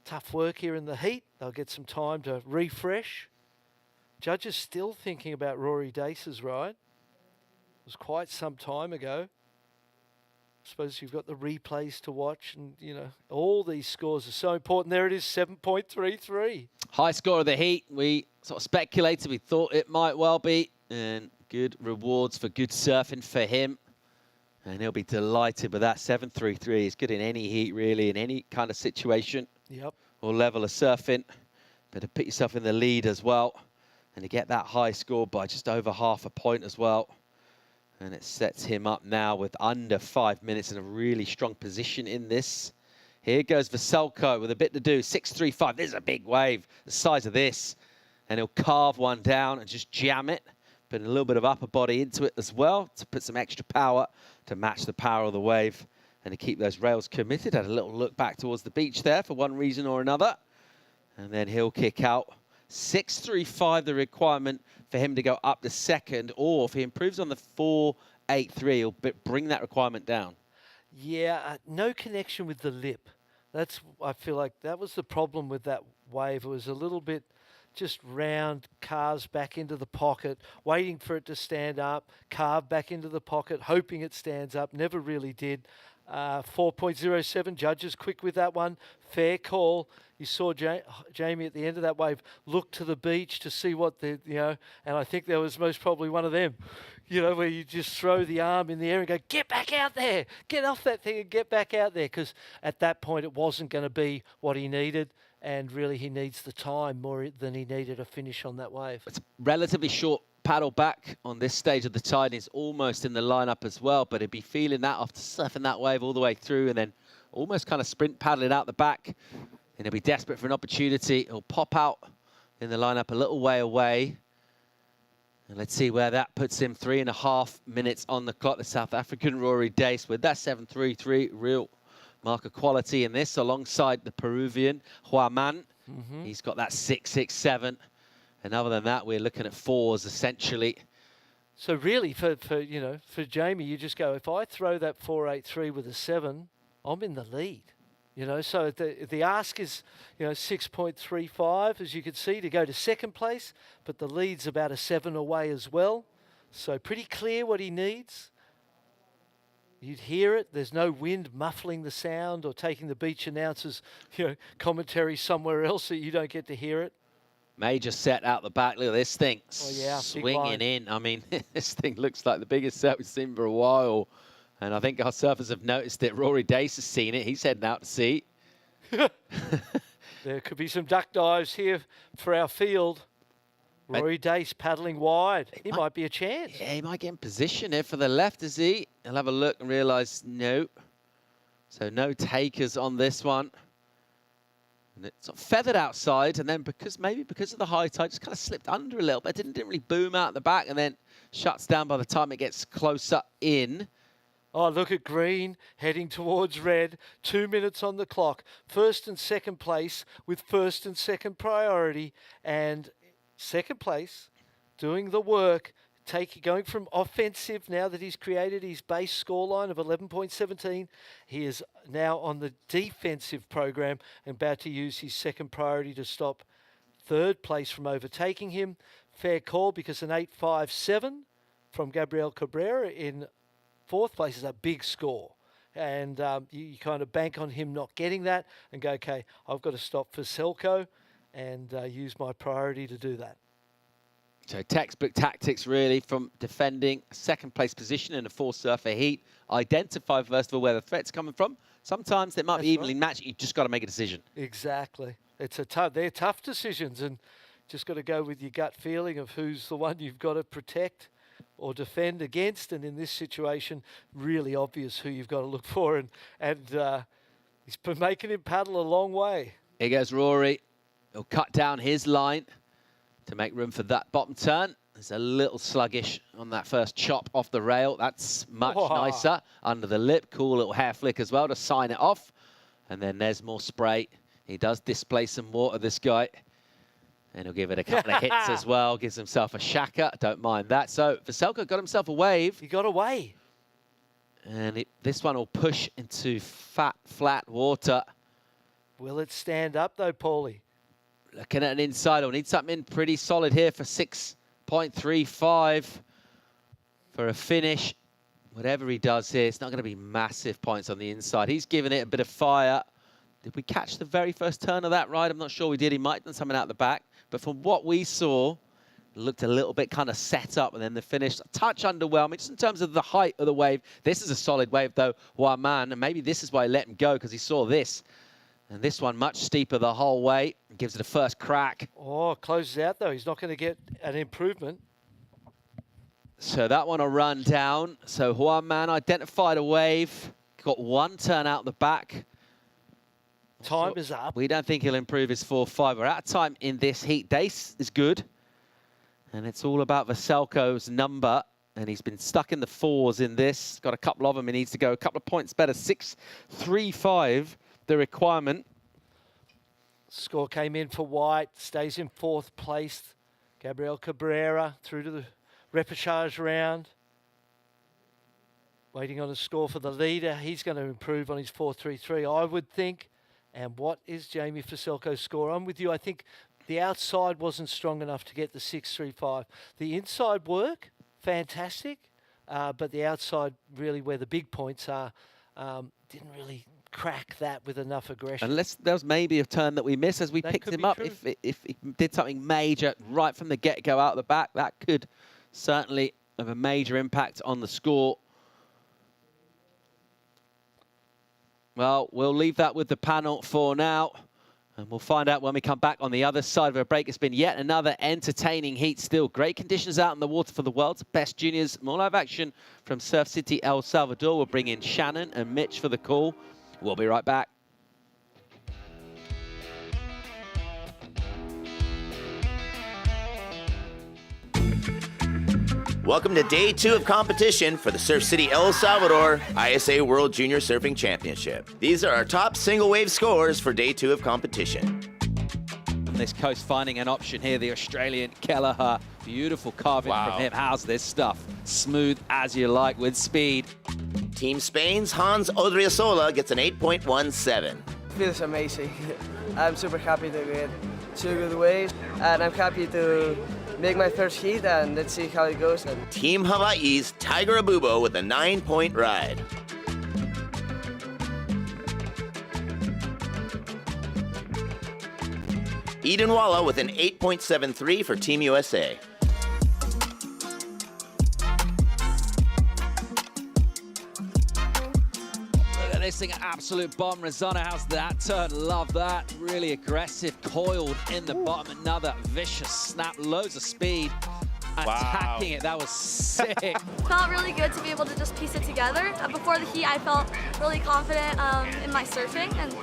tough work here in the heat, they'll get some time to refresh. Judges still thinking about Rory Dace's ride. It was quite some time ago. I suppose you've got the replays to watch, and, you know, all these scores are so important. There it is, 7.33. High score of the heat. We sort of speculated. We thought it might well be. And good rewards for good surfing for him. And he'll be delighted with that. 7.33 is good in any heat, really, in any kind of situation. Yep. Or level of surfing. But to put yourself in the lead as well. And to get that high score by just over half a point as well. And it sets him up now with under 5 minutes in a really strong position in this. Here goes Veselko with a bit to do. 6.35. This is a big wave, the size of this. And he'll carve one down and just jam it. Put a little bit of upper body into it as well to put some extra power to match the power of the wave and to keep those rails committed. Had a little look back towards the beach there for one reason or another. And then he'll kick out. 6.35 the requirement for him to go up to second, or if he improves on the 4.83, he'll bring that requirement down. Yeah, no connection with the lip. That's, I feel like that was the problem with that wave. It was a little bit just round, carves back into the pocket, waiting for it to stand up, carve back into the pocket, hoping it stands up, never really did. 4.07, judges quick with that one. Fair call. You saw Jamie at the end of that wave look to the beach to see what the, you know, and I think there was most probably one of them, you know, where you just throw the arm in the air and go, get back out there, get off that thing and get back out there, because at that point it wasn't going to be what he needed, and really he needs the time more than he needed a finish on that wave. It's relatively short paddle back on this stage of the tide. He's almost in the lineup as well, but he'd be feeling that after surfing that wave all the way through and then almost kind of sprint paddling out the back. And he'll be desperate for an opportunity. He'll pop out in the lineup a little way away. And let's see where that puts him. 3.5 minutes on the clock. The South African Rory Dace with that 7.33, real mark of quality in this, alongside the Peruvian Huaman. He's got that 6.67. And other than that, we're looking at fours, essentially. So really, for you know, for Jamie, you just go, if I throw that 4.83 with a 7, I'm in the lead. You know, so the ask is, you know, 6.35, as you can see, to go to second place, but the lead's about a 7 away as well. So pretty clear what he needs. You'd hear it. There's no wind muffling the sound or taking the beach announcers, you know, commentary somewhere else so you don't get to hear it. Major set out the back. Look at this thing. Oh, yeah, swinging in. I mean, this thing looks like the biggest set we've seen for a while. And I think our surfers have noticed it. Rory Dace has seen it. He's heading out to sea. There could be some duck dives here for our field. Rory Dace paddling wide. He might be a chance. Yeah, he might get in position here for the left, is he? He'll have a look and realise, no. So no takers on this one. And it's sort of feathered outside, and then maybe because of the high tide, just kind of slipped under a little bit. Didn't really boom out the back, and then shuts down by the time it gets closer in. Oh, look at green, heading towards red. 2 minutes on the clock. First and second place with first and second priority. And second place, doing the work, going from offensive now that he's created his base scoreline of 11.17. He is now on the defensive program and about to use his second priority to stop third place from overtaking him. Fair call, because an 8.57 from Gabriel Cabrera in fourth place is a big score. And you kind of bank on him not getting that and go, okay, I've got to stop for Selko and use my priority to do that. So textbook tactics, really, from defending a second place position in a four-surfer heat. Identify, first of all, where the threat's coming from. Sometimes they might be evenly matched. You've just got to make a decision. Exactly. They're tough decisions, and just got to go with your gut feeling of who's the one you've got to protect or defend against. And in this situation, really obvious who you've got to look for. And he's been making him paddle a long way. Here goes Rory. He'll cut down his line to make room for that bottom turn. It's a little sluggish on that first chop off the rail. That's much nicer. Under the lip, cool little hair flick as well to sign it off. And then there's more spray. He does display some water, this guy. And he'll give it a couple of hits as well. Gives himself a shaka. Don't mind that. So Veselko got himself a wave. He got away. And this one will push into flat water. Will it stand up, though, Paulie? Looking at an inside. We'll need something pretty solid here for 6.35 for a finish. Whatever he does here, it's not going to be massive points on the inside. He's given it a bit of fire. Did we catch the very first turn of that ride? I'm not sure we did. He might have done something out the back. But from what we saw, it looked a little bit kind of set up. And then the finish, a touch underwhelming, just in terms of the height of the wave. This is a solid wave, though. Wow, man. And maybe this is why he let him go, because he saw this. And this one much steeper the whole way. Gives it a first crack. Oh, closes out, though. He's not going to get an improvement. So that one will run down. So Juan Man identified a wave. Got one turn out the back. Time is up. We don't think he'll improve his 4.5. We're out of time in this heat. Dace is good. And it's all about Veselko's number. And he's been stuck in the 4s in this. Got a couple of them. He needs to go a couple of points better. 6.35, the requirement. Score came in for White. Stays in 4th place. Gabriel Cabrera through to the repechage round. Waiting on a score for the leader. He's going to improve on his 4.33, I would think. And what is Jamie Veselko's score? I'm with you. I think the outside wasn't strong enough to get the 6.35. The inside work, fantastic. But the outside, really where the big points are, didn't really crack that with enough aggression. Unless there was maybe a turn that we missed as we picked him up. If he did something major right from the get-go out the back, that could certainly have a major impact on the score. Well, we'll leave that with the panel for now. And we'll find out when we come back on the other side of a break. It's been yet another entertaining heat still. Great conditions out in the water for the world's best juniors. More live action from Surf City, El Salvador. We'll bring in Shannon and Mitch for the call. We'll be right back. Welcome to day 2 of competition for the Surf City El Salvador ISA World Junior Surfing Championship. These are our top single wave scores for day 2 of competition. This coast finding an option here, the Australian Kelleher. Beautiful carving from him. How's this stuff? Smooth as you like with speed. Team Spain's Hans Odriozola gets an 8.17. Feels amazing. I'm super happy to get 2 good waves, and I'm happy to make my first heat, and let's see how it goes. Team Hawaii's Tiger Abubo with a 9-point ride. Eden Walla with an 8.73 for Team USA. Look at this thing, absolute bomb. Rosanna, how's that turn? Love that. Really aggressive, coiled in the bottom. Another vicious snap, loads of speed. Attacking it, that was sick. Felt really good to be able to just piece it together. Before the heat, I felt really confident in my surfing, and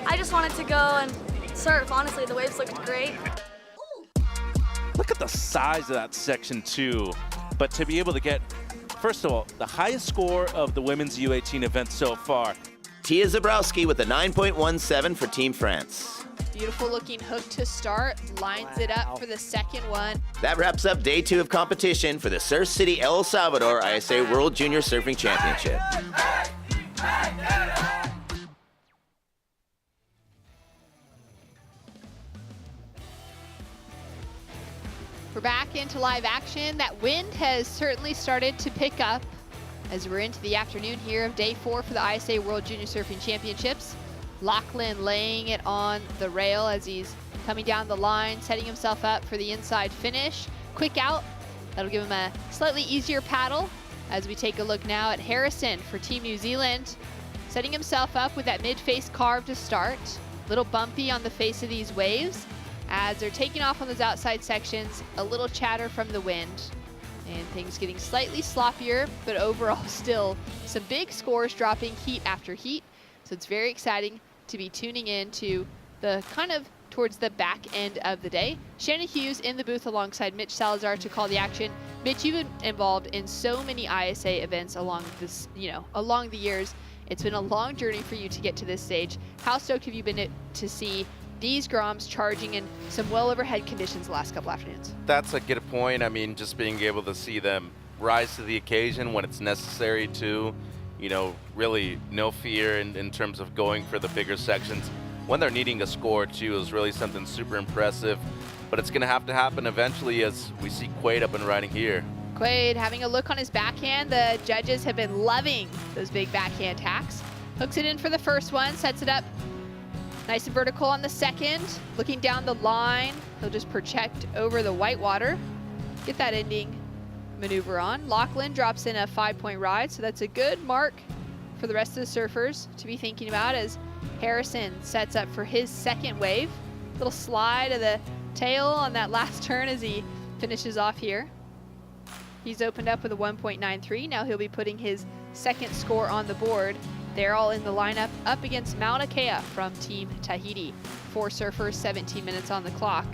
I just wanted to go and surf. Honestly, the waves looked great. Look at the size of that section too. But to be able to get, first of all, the highest score of the women's U18 event so far. Tia Zabrowski with a 9.17 for Team France. Beautiful looking hook to start, lines it up for the second one. That wraps up day 2 of competition for the Surf City El Salvador ISA World Junior Surfing Championship. We're back into live action. That wind has certainly started to pick up as we're into the afternoon here of day 4 for the ISA World Junior Surfing Championships. Lachlan laying it on the rail as he's coming down the line, setting himself up for the inside finish. Quick out, that'll give him a slightly easier paddle as we take a look now at Harrison for Team New Zealand, setting himself up with that mid-face carve to start. Little bumpy on the face of these waves. As they're taking off on those outside sections, a little chatter from the wind and things getting slightly sloppier, but overall still some big scores dropping heat after heat. So it's very exciting to be tuning in to the kind of towards the back end of the day. Shannon Hughes in the booth alongside Mitch Salazar to call the action. Mitch, you've been involved in so many ISA events along this, along the years. It's been a long journey for you to get to this stage. How stoked have you been to see these Groms charging in some well overhead conditions the last couple afternoons? That's a good point. I mean, just being able to see them rise to the occasion when it's necessary to, really no fear in terms of going for the bigger sections. When they're needing a score too is really something super impressive, but it's gonna have to happen eventually as we see Quaid up and riding here. Quaid having a look on his backhand. The judges have been loving those big backhand tacks. Hooks it in for the first one, sets it up nice and vertical on the second. Looking down the line, he'll just project over the white water. Get that ending maneuver on. Lachlan drops in a 5-point ride, so that's a good mark for the rest of the surfers to be thinking about as Harrison sets up for his second wave. Little slide of the tail on that last turn as he finishes off here. He's opened up with a 1.93. Now he'll be putting his second score on the board. They're all in the lineup up against Mauna Kea from Team Tahiti. 4 surfers, 17 minutes on the clock.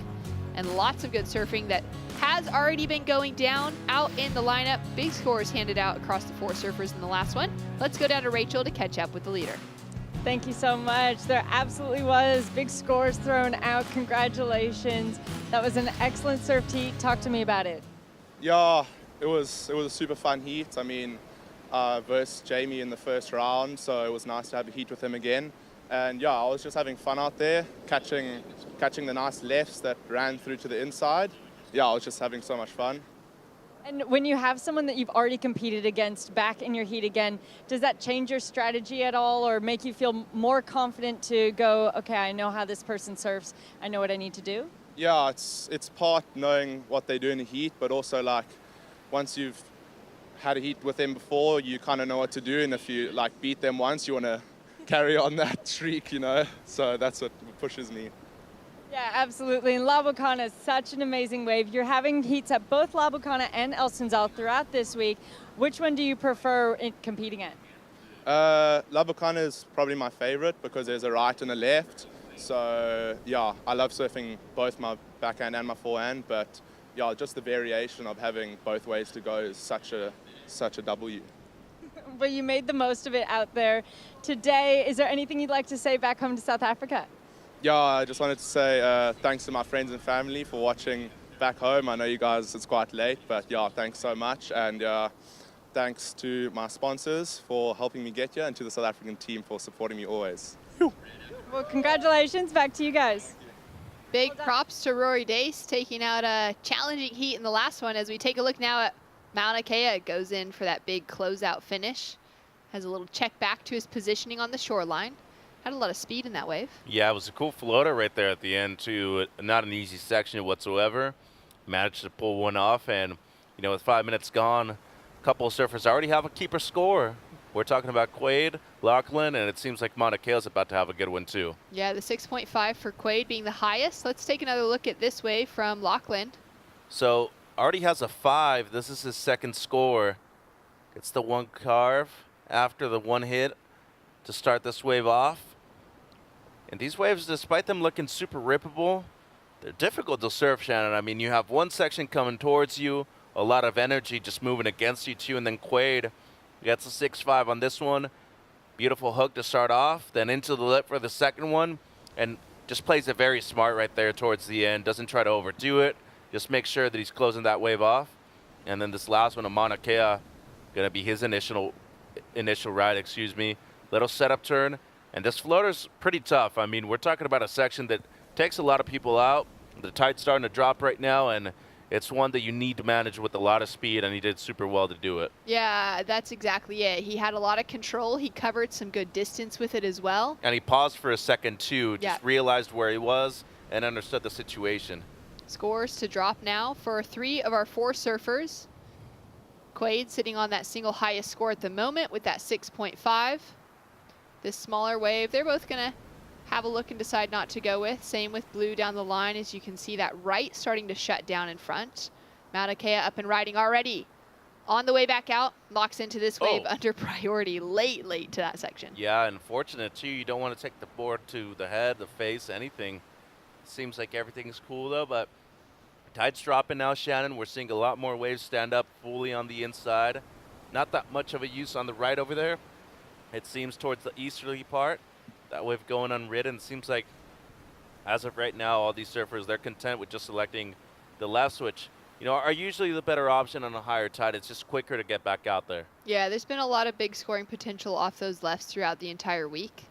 And lots of good surfing that has already been going down out in the lineup. Big scores handed out across the 4 surfers in the last one. Let's go down to Rachel to catch up with the leader. Thank you so much. There absolutely was big scores thrown out. Congratulations. That was an excellent surf heat. Talk to me about it. Yeah, it was a super fun heat. I mean, versus Jamie in the first round, so it was nice to have a heat with him again. And yeah, I was just having fun out there, catching the nice lefts that ran through to the inside. Yeah, I was just having so much fun. And when you have someone that you've already competed against back in your heat again, does that change your strategy at all or make you feel more confident to go, okay, I know how this person surfs, I know what I need to do? Yeah, it's part knowing what they do in the heat, but also like once you've had a heat with them before, you kind of know what to do, and if you like beat them once, you want to carry on that streak, so that's what pushes me. Yeah, absolutely. And La Bucana is such an amazing wave. You're having heats at both La Bucana and El Sunzal throughout this week. Which one do you prefer competing at? La Bucana is probably my favorite because there's a right and a left. So yeah, I love surfing both my backhand and my forehand, but yeah, just the variation of having both ways to go is such a W. Well, you made the most of it out there today. Is there anything you'd like to say back home to South Africa? Yeah, I just wanted to say thanks to my friends and family for watching back home. I know you guys, it's quite late, but yeah, thanks so much. And thanks to my sponsors for helping me get here and to the South African team for supporting me always. Well, congratulations. Back to you guys. Big props to Rory Dace taking out a challenging heat in the last one. As we take a look now at Mauna Kea, goes in for that big closeout finish. Has a little check back to his positioning on the shoreline. Had a lot of speed in that wave. Yeah, it was a cool floater right there at the end too. Not an easy section whatsoever. Managed to pull one off, and with 5 minutes gone, a couple of surfers already have a keeper score. We're talking about Quaid, Lachlan, and it seems like Mauna Kea is about to have a good one too. Yeah, the 6.5 for Quaid being the highest. Let's take another look at this wave from Lachlan. So already has a 5. This is his second score. Gets the one carve after the one hit to start this wave off. And these waves, despite them looking super rippable, they're difficult to surf, Shannon. I mean, you have one section coming towards you, a lot of energy just moving against you too, and then Quaid gets a 6.5 on this one. Beautiful hook to start off, then into the lip for the second one, and just plays it very smart right there towards the end. Doesn't try to overdo it, just make sure that he's closing that wave off. And then this last one, Mauna Kea, gonna be his initial ride, Little setup turn. And this floater's pretty tough. I mean, we're talking about a section that takes a lot of people out. The tide's starting to drop right now, and it's one that you need to manage with a lot of speed, and he did super well to do it. Yeah, that's exactly it. He had a lot of control. He covered some good distance with it as well. And he paused for a second, too, just realized where he was and understood the situation. Scores to drop now for 3 of our 4 surfers. Quaid sitting on that single highest score at the moment with that 6.5. This smaller wave, they're both gonna have a look and decide not to go with. Same with Blue down the line, as you can see that right starting to shut down in front. Mauna Kea up and riding already. On the way back out, locks into this wave under priority, late to that section. Yeah, unfortunate too. You don't want to take the board to the head, the face, anything. Seems like everything's cool though, but tide's dropping now, Shannon. We're seeing a lot more waves stand up fully on the inside. Not that much of a use on the right over there. It seems towards the easterly part. That wave going unridden. Seems like, as of right now, all these surfers, they're content with just selecting the lefts, which, you know, are usually the better option on a higher tide. It's just quicker to get back out there. Yeah, there's been a lot of big scoring potential off those lefts throughout the entire week.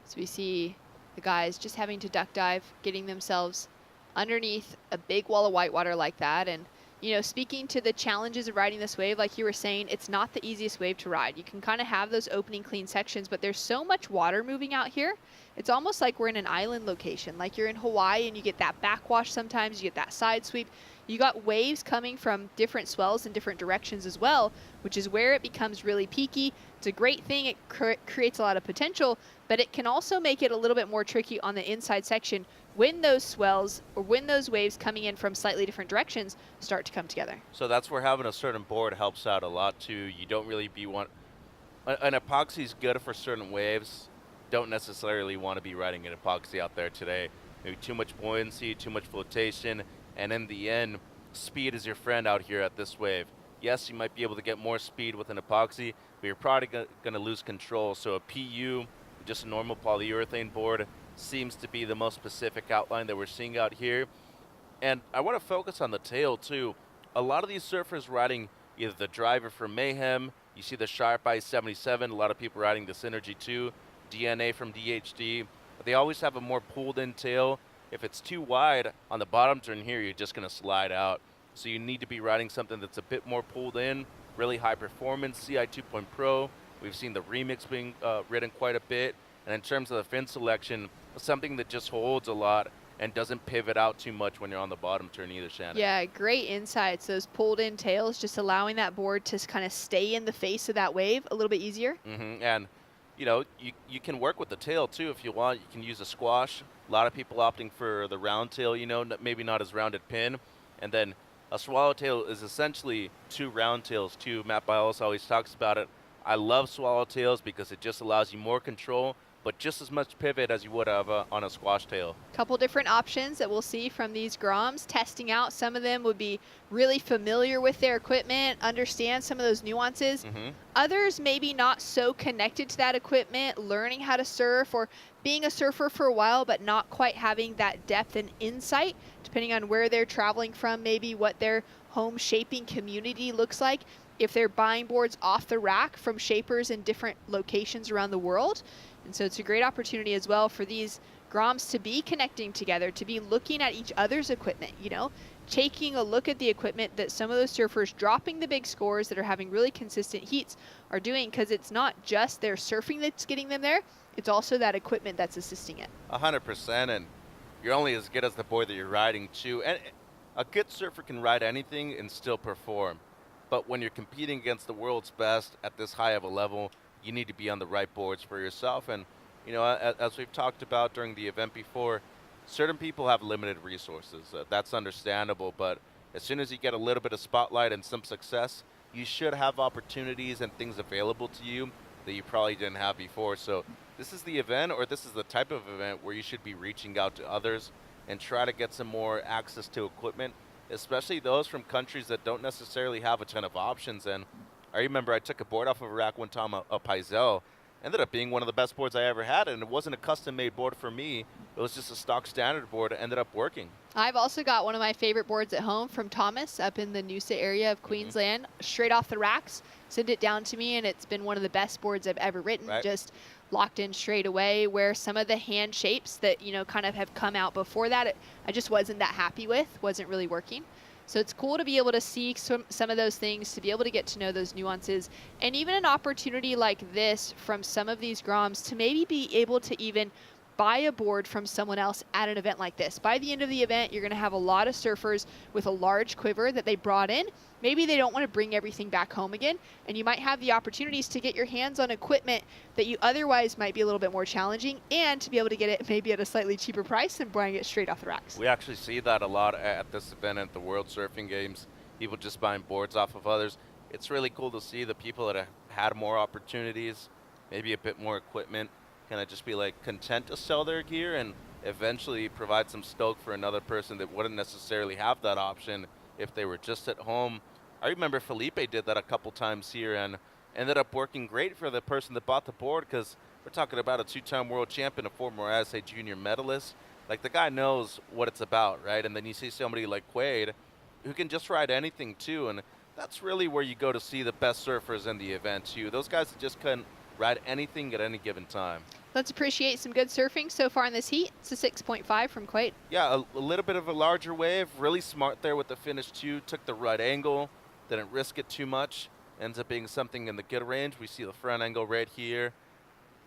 So we see the guys just having to duck dive, getting themselves underneath a big wall of whitewater like that. And, you know, speaking to the challenges of riding this wave, like you were saying, it's not the easiest wave to ride. You can kind of have those opening clean sections, but there's so much water moving out here. It's almost like we're in an island location, like you're in Hawaii and you get that backwash sometimes, you get that side sweep. You got waves coming from different swells in different directions as well, which is where it becomes really peaky. It's a great thing. It creates a lot of potential, but it can also make it a little bit more tricky on the inside section when those swells or when those waves coming in from slightly different directions start to come together. So that's where having a certain board helps out a lot too. You don't really an epoxy is good for certain waves. Don't necessarily want to be riding an epoxy out there today. Maybe too much buoyancy, too much flotation, and in the end, speed is your friend out here at this wave. Yes, you might be able to get more speed with an epoxy, but you're probably going to lose control. So a PU, just a normal polyurethane board, seems to be the most specific outline that we're seeing out here. And I want to focus on the tail too. A lot of these surfers riding either the driver from Mayhem, you see the Sharp Ice 77, a lot of people riding the Synergy 2, DNA from DHD. But they always have a more pulled in tail. If it's too wide on the bottom turn here, you're just going to slide out. So you need to be riding something that's a bit more pulled in, really high performance, CI 2.0 Pro. We've seen the Remix being ridden quite a bit. And in terms of the fin selection, something that just holds a lot and doesn't pivot out too much when you're on the bottom turn either, Shannon. Yeah, great insights. Those pulled in tails, just allowing that board to kind of stay in the face of that wave a little bit easier. And, you know, you can work with the tail too if you want. You can use a squash. A lot of people opting for the round tail, you know, maybe not as rounded pin. And then a swallowtail is essentially two round tails too. Matt Biles always talks about it. I love swallowtails because it just allows you more control, but just as much pivot as you would have on a squash tail. Couple different options that we'll see from these Groms testing out. Some of them would be really familiar with their equipment, understand some of those nuances. Others maybe not so connected to that equipment, learning how to surf or being a surfer for a while, but not quite having that depth and insight, depending on where they're traveling from, maybe what their home shaping community looks like. If they're buying boards off the rack from shapers in different locations around the world. And so it's a great opportunity as well for these Groms to be connecting together, to be looking at each other's equipment, you know, taking a look at the equipment that some of those surfers dropping the big scores that are having really consistent heats are doing, because it's not just their surfing that's getting them there, it's also that equipment that's assisting it. 100%, and you're only as good as the board that you're riding too. And a good surfer can ride anything and still perform. But when you're competing against the world's best at this high of a level, you need to be on the right boards for yourself. And, you know, as we've talked about during the event before, certain people have limited resources. That's understandable, but as soon as you get a little bit of spotlight and some success, you should have opportunities and things available to you that you probably didn't have before. So this is the event, or this is the type of event where you should be reaching out to others and try to get some more access to equipment, especially those from countries that don't necessarily have a ton of options. And I remember I took a board off of a rack one time, a Paisel, ended up being one of the best boards I ever had, and it wasn't a custom-made board for me. It was just a stock standard board. It ended up working. I've also got one of my favorite boards at home from Thomas up in the Noosa area of Queensland, straight off the racks, sent it down to me, and it's been one of the best boards I've ever written, just locked in straight away, where some of the hand shapes that, you know, kind of have come out before that, I just wasn't that happy with, wasn't really working. So it's cool to be able to see some of those things, to be able to get to know those nuances, and even an opportunity like this from some of these Groms to maybe be able to even buy a board from someone else at an event like this. By the end of the event, you're going to have a lot of surfers with a large quiver that they brought in. Maybe they don't want to bring everything back home again, and you might have the opportunities to get your hands on equipment that you otherwise might be a little bit more challenging, and to be able to get it maybe at a slightly cheaper price than buying it straight off the racks. We actually see that a lot at this event at the World Surfing Games, people just buying boards off of others. It's really cool to see the people that have had more opportunities, maybe a bit more equipment, kind of just be like content to sell their gear, and eventually provide some stoke for another person that wouldn't necessarily have that option if they were just at home. I remember Felipe did that a couple times here and ended up working great for the person that bought the board, because we're talking about a 2-time world champion, a former ISA junior medalist. Like, the guy knows what it's about, right? And then you see somebody like Quaid who can just ride anything too, and that's really where you go to see the best surfers in the event too. Those guys that just couldn't ride anything at any given time. Let's appreciate some good surfing so far in this heat. It's a 6.5 from Quaid. Yeah, a little bit of a larger wave. Really smart there with the finish too. Took the right angle, didn't risk it too much. Ends up being something in the good range. We see the front angle right here.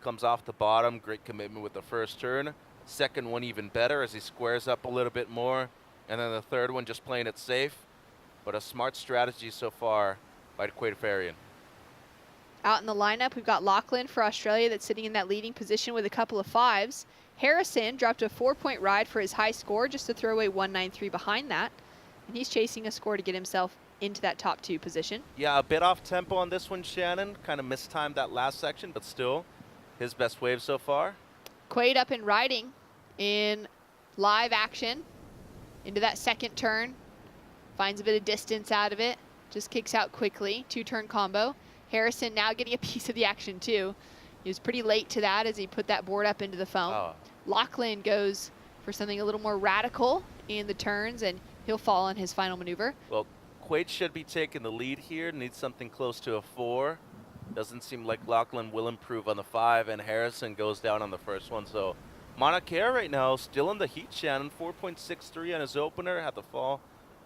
Comes off the bottom. Great commitment with the first turn. Second one even better as he squares up a little bit more. And then the third one just playing it safe. But a smart strategy so far by Quaid Farian. Out in the lineup, we've got Lachlan for Australia that's sitting in that leading position with a couple of 5s. Harrison dropped a 4-point ride for his high score just to throw away 193 behind that. And he's chasing a score to get himself into that top 2 position. Yeah, a bit off tempo on this one, Shannon. Kind of mistimed that last section, but still his best wave so far. Quaid up and riding in live action into that second turn. Finds a bit of distance out of it. Just kicks out quickly. 2-turn combo. Harrison now getting a piece of the action too. He was pretty late to that as he put that board up into the foam. Oh. Lachlan goes for something a little more radical in the turns, and he'll fall on his final maneuver. Well, Quaid should be taking the lead here. Needs something close to a 4. Doesn't seem like Lachlan will improve on the 5, and Harrison goes down on the first one. So Mauna Kea right now still in the heat, Shannon. 4.63 on his opener. Had to fall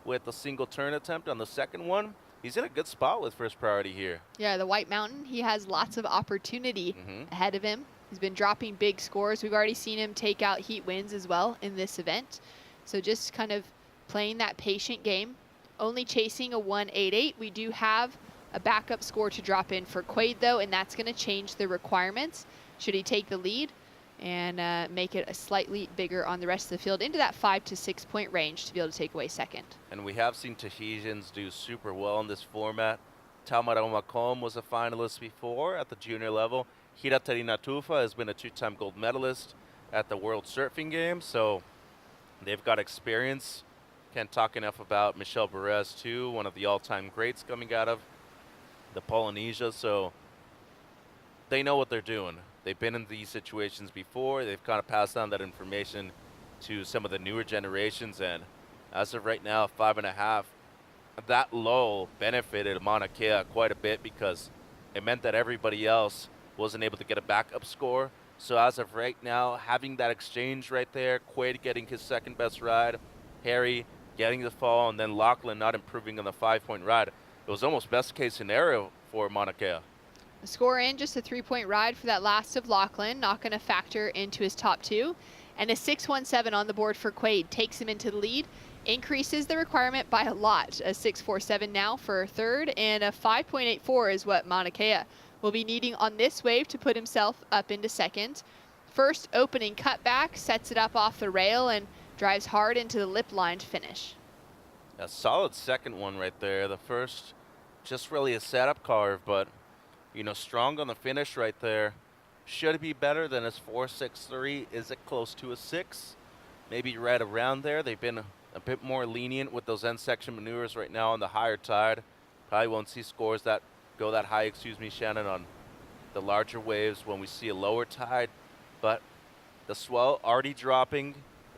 with a single turn attempt on the second one. He's in a good spot with first priority here. Yeah, the White Mountain, he has lots of opportunity ahead of him. He's been dropping big scores. We've already seen him take out heat wins as well in this event. So just kind of playing that patient game. Only chasing a 188. We do have a backup score to drop in for Quaid though, and that's going to change the requirements should he take the lead and make it a slightly bigger on the rest of the field into that 5 to 6 point range to be able to take away second. And we have seen Tahitians do super well in this format. Tamaroma Kom was a finalist before at the junior level. Hira Tarinatufa has been a 2-time gold medalist at the World Surfing Games, so they've got experience. Can't talk enough about Michel Perez too, one of the all-time greats coming out of the Polynesia, so they know what they're doing. They've been in these situations before. They've kind of passed on that information to some of the newer generations, and as of right now, 5.5. That low benefited Mauna Kea quite a bit because it meant that everybody else wasn't able to get a backup score. So as of right now, having that exchange right there, Quaid getting his second best ride, Harry getting the fall, and then Lachlan not improving on the 5-point ride. It was almost best case scenario for Mauna Kea. A score in, just a 3-point ride for that last of Lachlan, not going to factor into his top 2. And a 6.17 on the board for Quaid takes him into the lead, increases the requirement by a lot. A 6.47 now for third, and a 5.84 is what Mauna Kea will be needing on this wave to put himself up into second. First opening cutback, sets it up off the rail and drives hard into the lip line to finish. A solid second one right there. The first, just really a setup carve, but you know, strong on the finish right there. Should it be better than his 4.63? Is it close to a 6? Maybe right around there. They've been a bit more lenient with those end section maneuvers right now on the higher tide. Probably won't see scores that go that high, Shannon, on the larger waves when we see a lower tide. But the swell already dropping,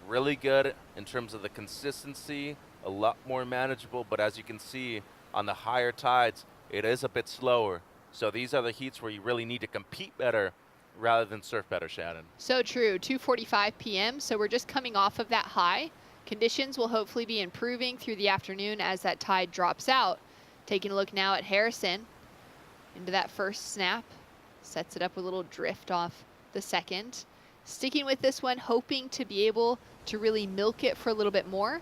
really good in terms of the consistency, a lot more manageable. But as you can see on the higher tides, it is a bit slower. So these are the heats where you really need to compete better rather than surf better, Shannon. So true. 2:45 p.m. So we're just coming off of that high. Conditions will hopefully be improving through the afternoon as that tide drops out. Taking a look now at Harrison into that first snap. Sets it up with a little drift off the second. Sticking with this one, hoping to be able to really milk it for a little bit more.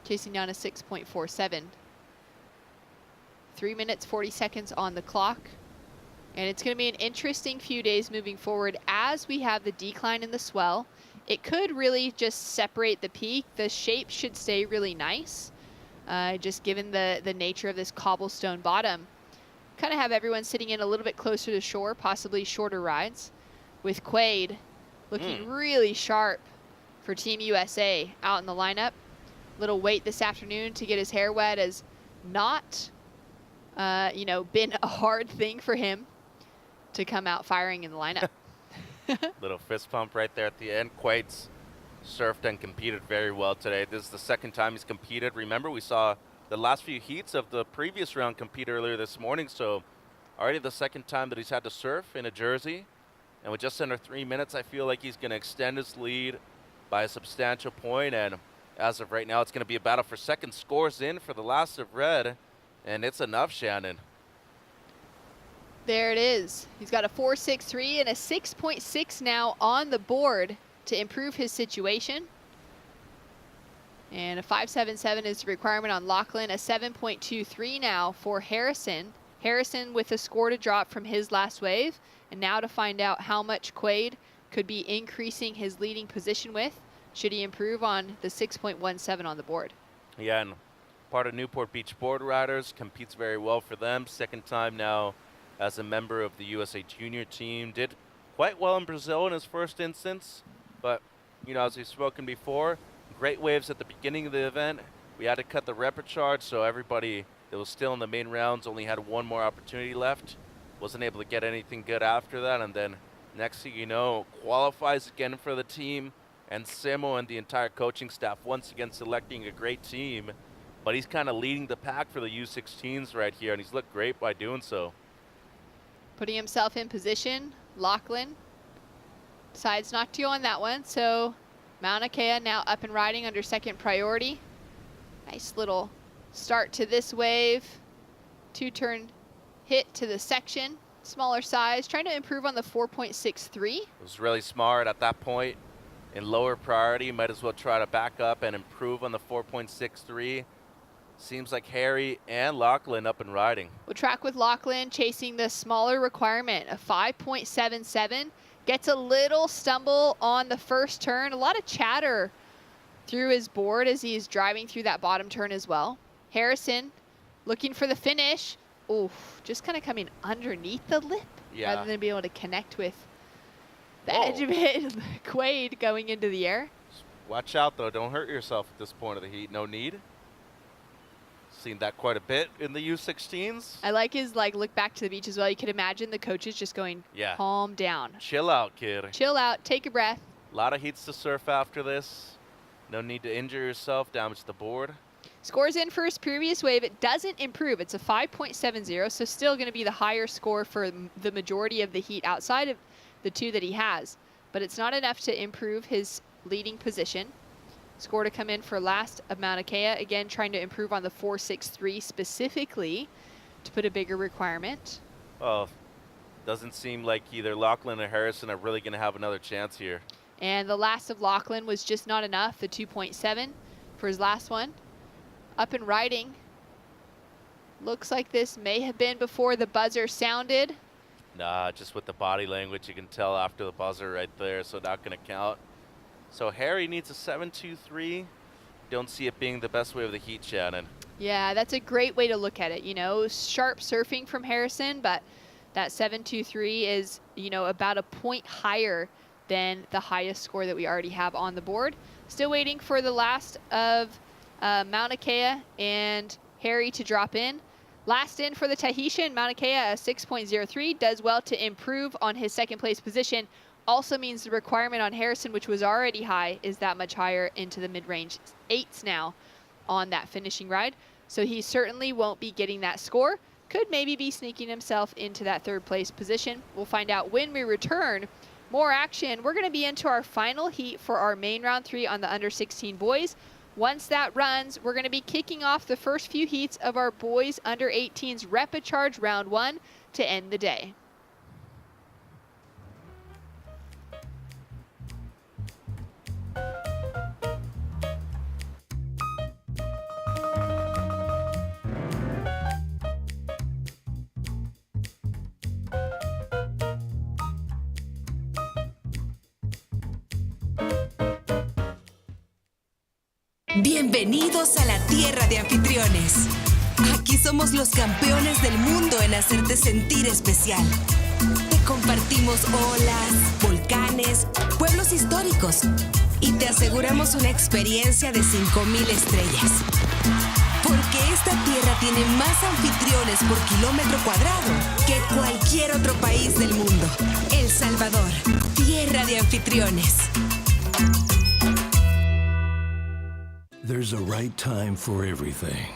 Chasing down a 6.47. 3 minutes, 40 seconds on the clock. And it's going to be an interesting few days moving forward as we have the decline in the swell. It could really just separate the peak. The shape should stay really nice, just given the nature of this cobblestone bottom. Kind of have everyone sitting in a little bit closer to shore, possibly shorter rides, with Quaid looking really sharp for Team USA out in the lineup. Little wait this afternoon to get his hair wet has not, been a hard thing for him to come out firing in the lineup. Little fist pump right there at the end. Quaid's surfed and competed very well today. This is the second time he's competed. Remember, we saw the last few heats of the previous round compete earlier this morning, so already the second time that he's had to surf in a jersey. And with just under 3 minutes, I feel like he's going to extend his lead by a substantial point. And as of right now, it's going to be a battle for second. Scores in for the last of red, and it's enough, Shannon. There it is. He's got a 4.63 and a 6.6 now on the board to improve his situation. And a 5.77 is the requirement on Lachlan, a 7.23 now for Harrison. Harrison with a score to drop from his last wave, and now to find out how much Quaid could be increasing his leading position with, should he improve on the 6.17 on the board. Yeah, and part of Newport Beach Board Riders, competes very well for them. Second time now as a member of the USA Junior team. Did quite well in Brazil in his first instance, but, as we've spoken before, great waves at the beginning of the event. We had to cut the repechage, so everybody that was still in the main rounds only had one more opportunity left. Wasn't able to get anything good after that, and then next thing you know, qualifies again for the team, and Simo and the entire coaching staff once again selecting a great team. But he's kind of leading the pack for the U16s right here, and he's looked great by doing so. Putting himself in position, Lachlan decides not to go on that one, so Mauna Kea now up and riding under second priority. Nice little start to this wave. Two-turn hit to the section, smaller size, trying to improve on the 4.63. It was really smart at that point. In lower priority, might as well try to back up and improve on the 4.63. Seems like Harry and Lachlan up and riding. We'll track with Lachlan, chasing the smaller requirement, a 5.77. Gets a little stumble on the first turn. A lot of chatter through his board as he's driving through that bottom turn as well. Harrison looking for the finish. Oof, just kind of coming underneath the lip rather than be able to connect with the edge of it. Quaid going into the air. Watch out, though. Don't hurt yourself at this point of the heat. No need. Seen that quite a bit in the U16s. I like his look back to the beach as well. You could imagine the coaches just going, calm down. Chill out, kid. Chill out. Take a breath. A lot of heats to surf after this. No need to injure yourself, damage the board. Scores in for his previous wave. It doesn't improve. It's a 5.70, so still going to be the higher score for the majority of the heat outside of the two that he has. But it's not enough to improve his leading position. Score to come in for last of Mauna Kea. Again, trying to improve on the 4.63 specifically to put a bigger requirement. Well, doesn't seem like either Lachlan or Harrison are really going to have another chance here. And the last of Lachlan was just not enough, the 2.7 for his last one. Up and riding. Looks like this may have been before the buzzer sounded. Nah, just with the body language, you can tell after the buzzer right there, so not going to count. So Harry needs a 7.23. Don't see it being the best way of the heat, Shannon. Yeah, that's a great way to look at it. Sharp surfing from Harrison, but that 7.23 is, about a point higher than the highest score that we already have on the board. Still waiting for the last of Mauna Kea and Harry to drop in. Last in for the Tahitian, Mauna Kea, a 6.03, does well to improve on his second place position. Also means the requirement on Harrison, which was already high, is that much higher into the mid-range 8s now on that finishing ride. So he certainly won't be getting that score. Could maybe be sneaking himself into that third place position. We'll find out when we return. More action. We're going to be into our final heat for our main round 3 on the under 16 boys. Once that runs, we're going to be kicking off the first few heats of our boys under 18s repechage round 1 to end the day. Bienvenidos a la tierra de anfitriones. Aquí somos los campeones del mundo en hacerte sentir especial. Te compartimos olas, volcanes, pueblos históricos, y te aseguramos una experiencia de 5,000 estrellas. Porque esta tierra tiene más anfitriones por kilómetro cuadrado que cualquier otro país del mundo. El Salvador, tierra de anfitriones. There's a right time for everything.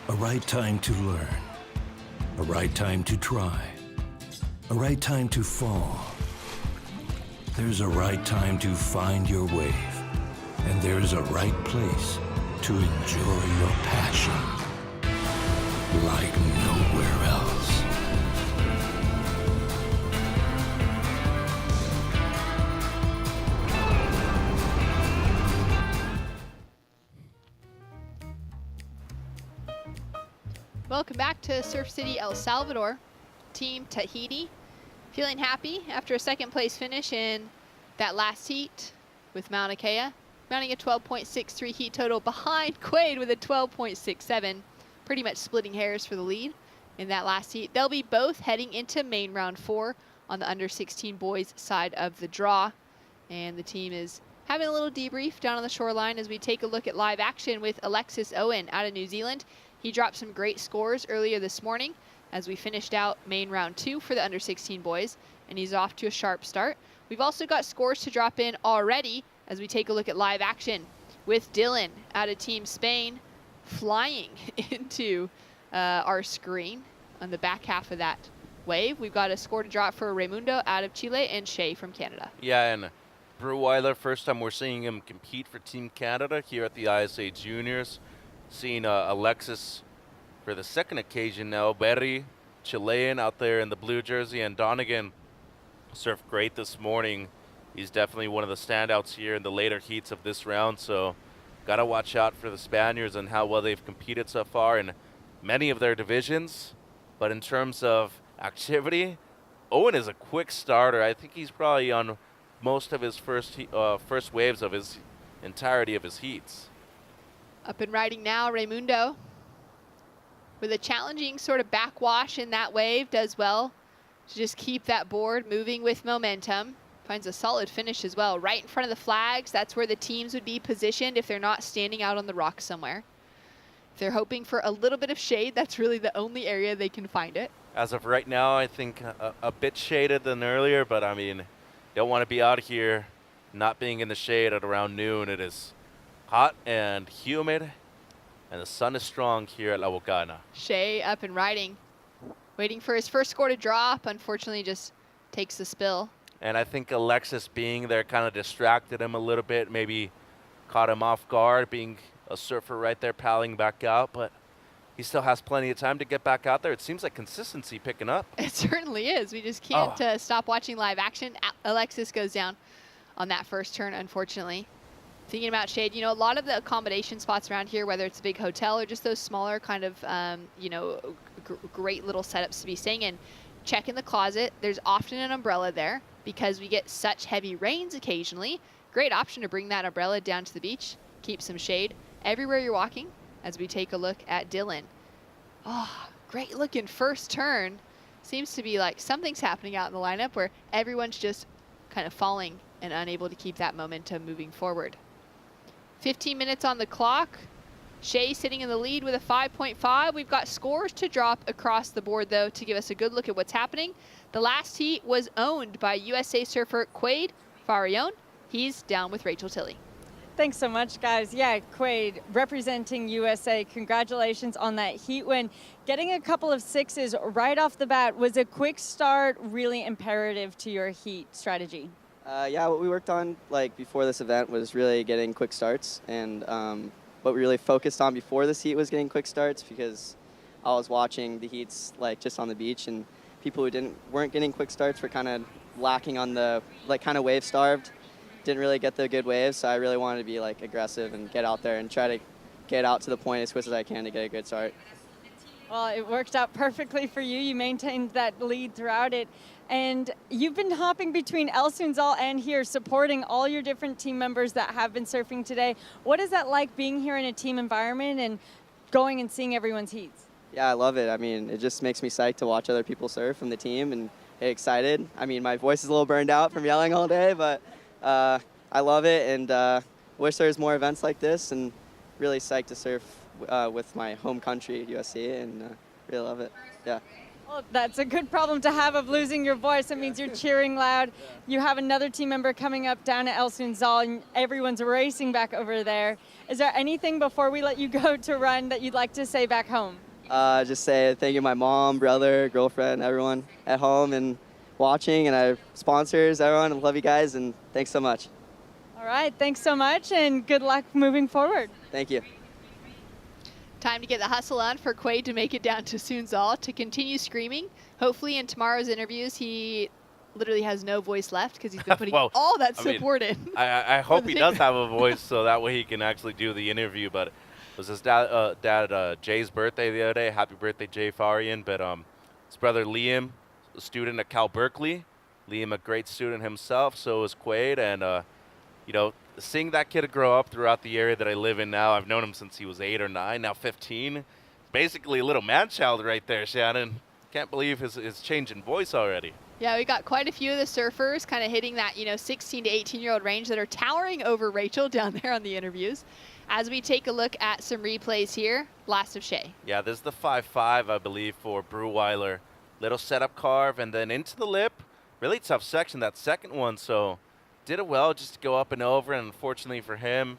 A right time to learn. A right time to try. A right time to fall. There's a right time to find your wave. And there's a right place to enjoy your passion like nowhere else. Welcome back to Surf City, El Salvador. Team Tahiti feeling happy after a second place finish in that last heat with Mauna Kea, mounting a 12.63 heat total behind Quaid with a 12.67, pretty much splitting hairs for the lead in that last heat. They'll be both heading into main round 4 on the under 16 boys side of the draw, and the team is having a little debrief down on the shoreline as we take a look at live action with Alexis Owen out of New Zealand. He dropped some great scores earlier this morning as we finished out main round 2 for the under 16 boys, and he's off to a sharp start. We've also got scores to drop in already as we take a look at live action with Dylan out of Team Spain flying into our screen on the back half of that wave. We've got a score to drop for Raimundo out of Chile and Shea from Canada. Yeah, and Breweiler, first time we're seeing him compete for Team Canada here at the ISA Juniors. Seeing Alexis for the second occasion now. Berry, Chilean out there in the blue jersey, and Donegan surfed great this morning. He's definitely one of the standouts here in the later heats of this round, so got to watch out for the Spaniards and how well they've competed so far in many of their divisions. But in terms of activity, Owen is a quick starter. I think he's probably on most of his first waves of his entirety of his heats. Up and riding now, Raimundo with a challenging sort of backwash in that wave, does well to just keep that board moving with momentum. Finds a solid finish as well, right in front of the flags. That's where the teams would be positioned if they're not standing out on the rocks somewhere. If they're hoping for a little bit of shade, that's really the only area they can find it. As of right now, I think a bit shaded than earlier, but I mean, don't want to be out here not being in the shade at around noon. It is hot and humid, and the sun is strong here at La Bocana. Shea up and riding, waiting for his first score to drop. Unfortunately, just takes the spill. And I think Alexis being there kind of distracted him a little bit, maybe caught him off guard, being a surfer right there paddling back out, but he still has plenty of time to get back out there. It seems like consistency picking up. It certainly is. We just can't stop watching live action. Alexis goes down on that first turn, unfortunately. Thinking about shade, you know, a lot of the accommodation spots around here, whether it's a big hotel or just those smaller kind of, you know, great little setups to be staying in, check in the closet. There's often an umbrella there because we get such heavy rains occasionally. Great option to bring that umbrella down to the beach, keep some shade everywhere you're walking as we take a look at Dylan. Oh, great looking first turn. Seems to be like something's happening out in the lineup where everyone's just kind of falling and unable to keep that momentum moving forward. 15 minutes on the clock. Shea sitting in the lead with a 5.5. We've got scores to drop across the board, though, to give us a good look at what's happening. The last heat was owned by USA surfer Quaid Farion. He's down with Rachel Tilley. Thanks so much, guys. Yeah, Quaid representing USA. Congratulations on that heat win. Getting a couple of sixes right off the bat. Was a quick start really imperative to your heat strategy? Yeah, what we worked on before this event was really getting quick starts, and what we really focused on before this heat was getting quick starts, because I was watching the heats just on the beach, and people who weren't getting quick starts were kind of lacking on the kind of wave starved, didn't really get the good waves. So I really wanted to be aggressive and get out there and try to get out to the point as quick as I can to get a good start. Well, it worked out perfectly for you. You maintained that lead throughout it. And you've been hopping between El Sunzal and here, supporting all your different team members that have been surfing today. What is that like, being here in a team environment and going and seeing everyone's heats? Yeah, I love it. I mean, it just makes me psyched to watch other people surf from the team and get excited. I mean, my voice is a little burned out from yelling all day, but I love it, and wish there was more events like this, and really psyched to surf with my home country, USC, and really love it. Yeah. Well, that's a good problem to have of losing your voice. It means you're cheering loud. You have another team member coming up down at El Sunzal, and everyone's racing back over there. Is there anything before we let you go to run that you'd like to say back home? Just say thank you to my mom, brother, girlfriend, everyone at home and watching, and our sponsors, everyone. I love you guys, and thanks so much. All right, thanks so much, and good luck moving forward. Thank you. Time to get the hustle on for Quaid to make it down to Sunzal to continue screaming. Hopefully in tomorrow's interviews, he literally has no voice left because he's been putting all that support in. I hope he does have a voice so that way he can actually do the interview. But it was his dad Jay's birthday the other day. Happy birthday, Jay Farian. But his brother Liam, a student at Cal Berkeley. Liam, a great student himself. So is Quaid. And, you know, seeing that kid grow up throughout the area that I live in now, I've known him since he was 8 or 9, now 15. Basically a little man-child right there, Shannon. Can't believe his change in voice already. Yeah, we got quite a few of the surfers kind of hitting that, 16 to 18-year-old range that are towering over Rachel down there on the interviews. As we take a look at some replays here, last of Shea. Yeah, this is the 5.5, I believe, for Breweiler. Little setup carve and then into the lip. Really tough section, that second one, so did it well just to go up and over, and unfortunately for him,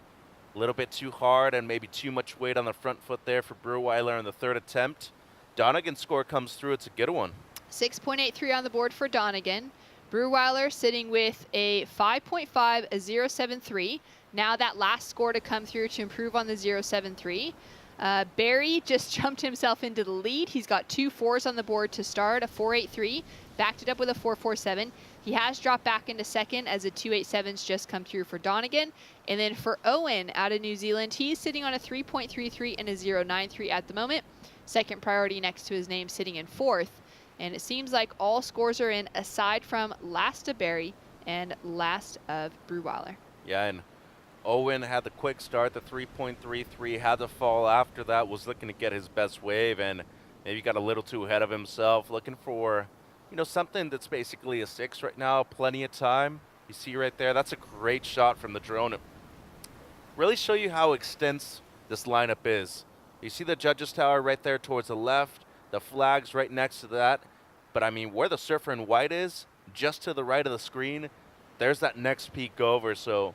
a little bit too hard and maybe too much weight on the front foot there for Breweiler in the third attempt. Donegan's score comes through. It's a good one. 6.83 on the board for Donegan. Breweiler sitting with a 5.5, a 0.73. Now that last score to come through to improve on the 0.73. Barry just jumped himself into the lead. He's got 2 4s on the board to start, a 4.83, backed it up with a 4.47. He has dropped back into second as a 2.87's just come through for Donegan. And then for Owen out of New Zealand, he's sitting on a 3.33 and a 0.93 at the moment. Second priority next to his name sitting in fourth. And it seems like all scores are in aside from last of Barry and last of Breweiler. Yeah, and Owen had the quick start, the 3.33, had to fall after that, was looking to get his best wave and maybe got a little too ahead of himself, looking for, something that's basically a 6 right now, plenty of time. You see right there, that's a great shot from the drone. It really show you how extensive this lineup is. You see the judges tower right there towards the left, the flag's right next to that. But I mean, where the surfer in white is, just to the right of the screen, there's that next peak over. So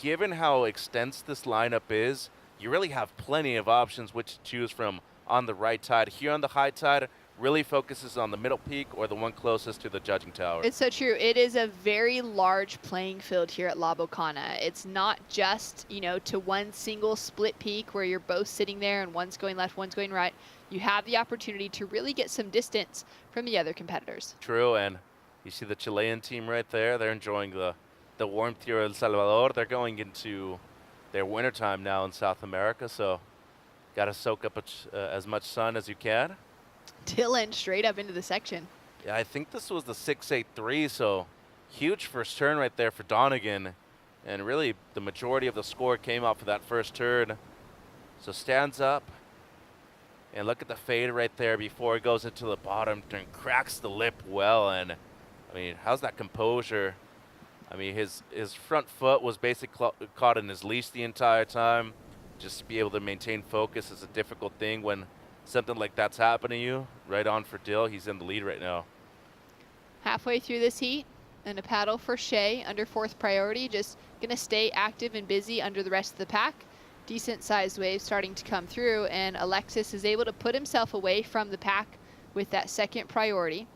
given how extensive this lineup is, you really have plenty of options which to choose from on the right tide. Here on the high tide, really focuses on the middle peak or the one closest to the judging tower. It's so true. It is a very large playing field here at La Bocana. It's not just, to one single split peak where you're both sitting there and one's going left, one's going right. You have the opportunity to really get some distance from the other competitors. True, and you see the Chilean team right there. They're enjoying the warmth here in El Salvador. They're going into their wintertime now in South America, so got to soak up as much sun as you can. Dylan straight up into the section. Yeah, I think this was the 6.83, so huge first turn right there for Donegan. And really, the majority of the score came off of that first turn. So stands up. And look at the fade right there before it goes into the bottom and cracks the lip well. And, I mean, how's that composure? I mean, his front foot was basically caught in his leash the entire time. Just to be able to maintain focus is a difficult thing when something like that's happening to you. Right on for Dill. He's in the lead right now. Halfway through this heat, and a paddle for Shea under fourth priority. Just going to stay active and busy under the rest of the pack. Decent sized waves starting to come through, and Alexis is able to put himself away from the pack with that second priority.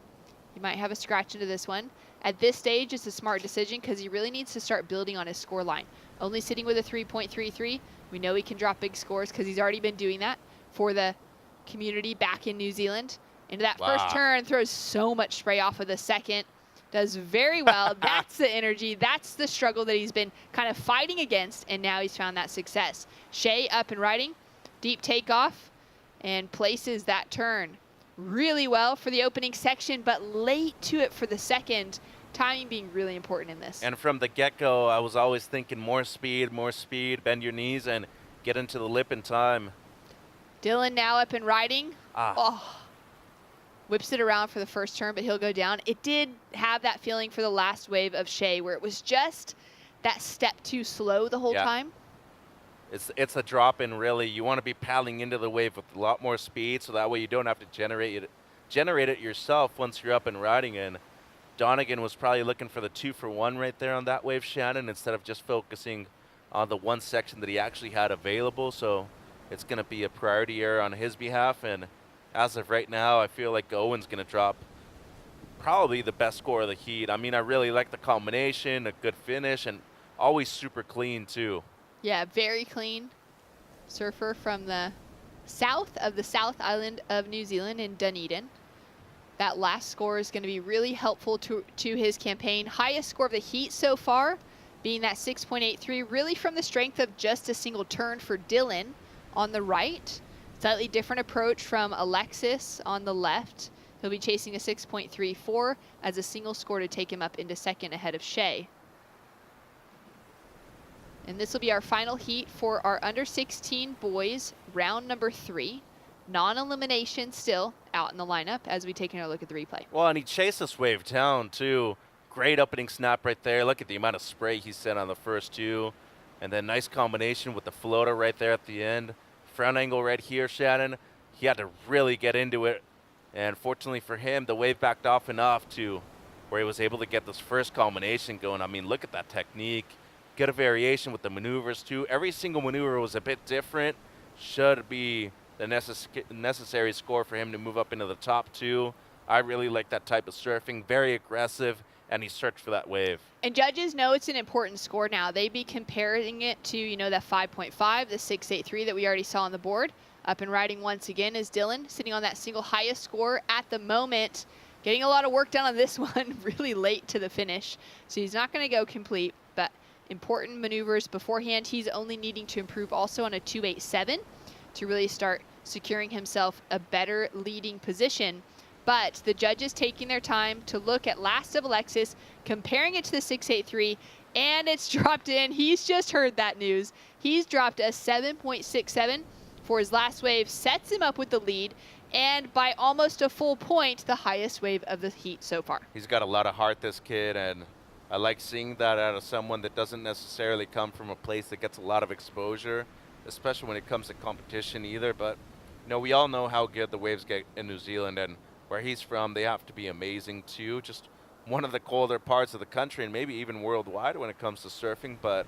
He might have a scratch into this one. At this stage, it's a smart decision because he really needs to start building on his score line. Only sitting with a 3.33. We know he can drop big scores because he's already been doing that for the community back in New Zealand. Into that first turn, throws so much spray off of the second. Does very well. That's the energy. That's the struggle that he's been kind of fighting against, and now he's found that success. Shea up and riding, deep takeoff, and places that turn really well for the opening section, but late to it for the second. Timing being really important in this. And from the get-go, I was always thinking more speed, bend your knees, and get into the lip in time. Dylan now up and riding. Whips it around for the first turn, but he'll go down. It did have that feeling for the last wave of Shea where it was just that step too slow the whole time. It's a drop in, really. You want to be paddling into the wave with a lot more speed, so that way you don't have to generate it yourself once you're up and riding in. Donegan was probably looking for the 2-for-1 right there on that wave, Shannon, instead of just focusing on the one section that he actually had available. So it's going to be a priority error on his behalf. And as of right now, I feel like Owen's going to drop probably the best score of the heat. I mean, I really like the combination, a good finish, and always super clean too. Yeah, very clean surfer from the south of the South Island of New Zealand in Dunedin. That last score is going to be really helpful to his campaign. Highest score of the heat so far being that 6.83, really from the strength of just a single turn for Dylan on the right. Slightly different approach from Alexis on the left. He'll be chasing a 6.34 as a single score to take him up into second ahead of Shea. And this will be our final heat for our under 16 boys, round number 3. Non-elimination still out in the lineup as we take another look at the replay. Well, and he chased this wave down too. Great opening snap right there. Look at the amount of spray he sent on the first two. And then nice combination with the floater right there at the end. Front angle right here, Shannon. He had to really get into it. And fortunately for him, the wave backed off enough to where he was able to get this first combination going. I mean, look at that technique. Get a variation with the maneuvers too. Every single maneuver was a bit different. Should be the necessary score for him to move up into the top 2. I really like that type of surfing. Very aggressive, and he searched for that wave. And judges know it's an important score now. They'd be comparing it to, you know, that 5.5, the 6.83 that we already saw on the board. Up and riding once again is Dylan, sitting on that single highest score at the moment. Getting a lot of work done on this one really late to the finish. So he's not going to go complete, but important maneuvers beforehand. He's only needing to improve also on a 2.87 to really start securing himself a better leading position. But the judges taking their time to look at last of Alexis, comparing it to the 6.83, and it's dropped in. He's just heard that news. He's dropped a 7.67 for his last wave, sets him up with the lead, and by almost a full point, the highest wave of the heat so far. He's got a lot of heart, this kid, and I like seeing that out of someone that doesn't necessarily come from a place that gets a lot of exposure, especially when it comes to competition either. But, you know, we all know how good the waves get in New Zealand, and where he's from, they have to be amazing too. Just one of the colder parts of the country, and maybe even worldwide when it comes to surfing. But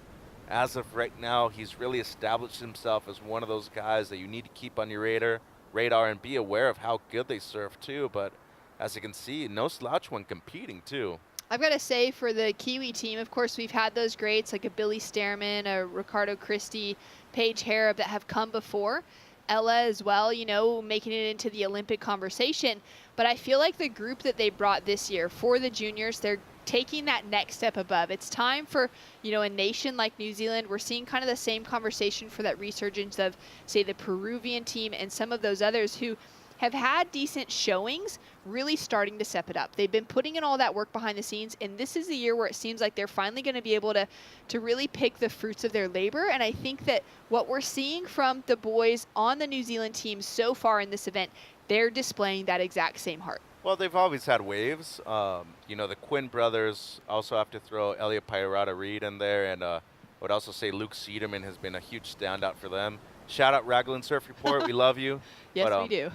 as of right now, he's really established himself as one of those guys that you need to keep on your radar and be aware of how good they surf too. But as you can see, no slouch when competing too. I've got to say, for the Kiwi team, of course, we've had those greats like a Billy Stearman, a Ricardo Christie, Paige Harrop that have come before. Ella as well, you know, making it into the Olympic conversation. But I feel like the group that they brought this year for the juniors, they're taking that next step above. It's time for, you know, a nation like New Zealand. We're seeing kind of the same conversation for that resurgence of, say, the Peruvian team and some of those others who have had decent showings, really starting to step it up. They've been putting in all that work behind the scenes, and this is the year where it seems like they're finally going to be able to really pick the fruits of their labor. And I think that what we're seeing from the boys on the New Zealand team so far in this event, they're displaying that exact same heart. Well, they've always had waves. You know, the Quinn brothers, also have to throw Elliot Pirata-Reed in there, and I would also say Luke Cederman has been a huge standout for them. Shout out Raglan Surf Report, we love you. Yes, but, we do.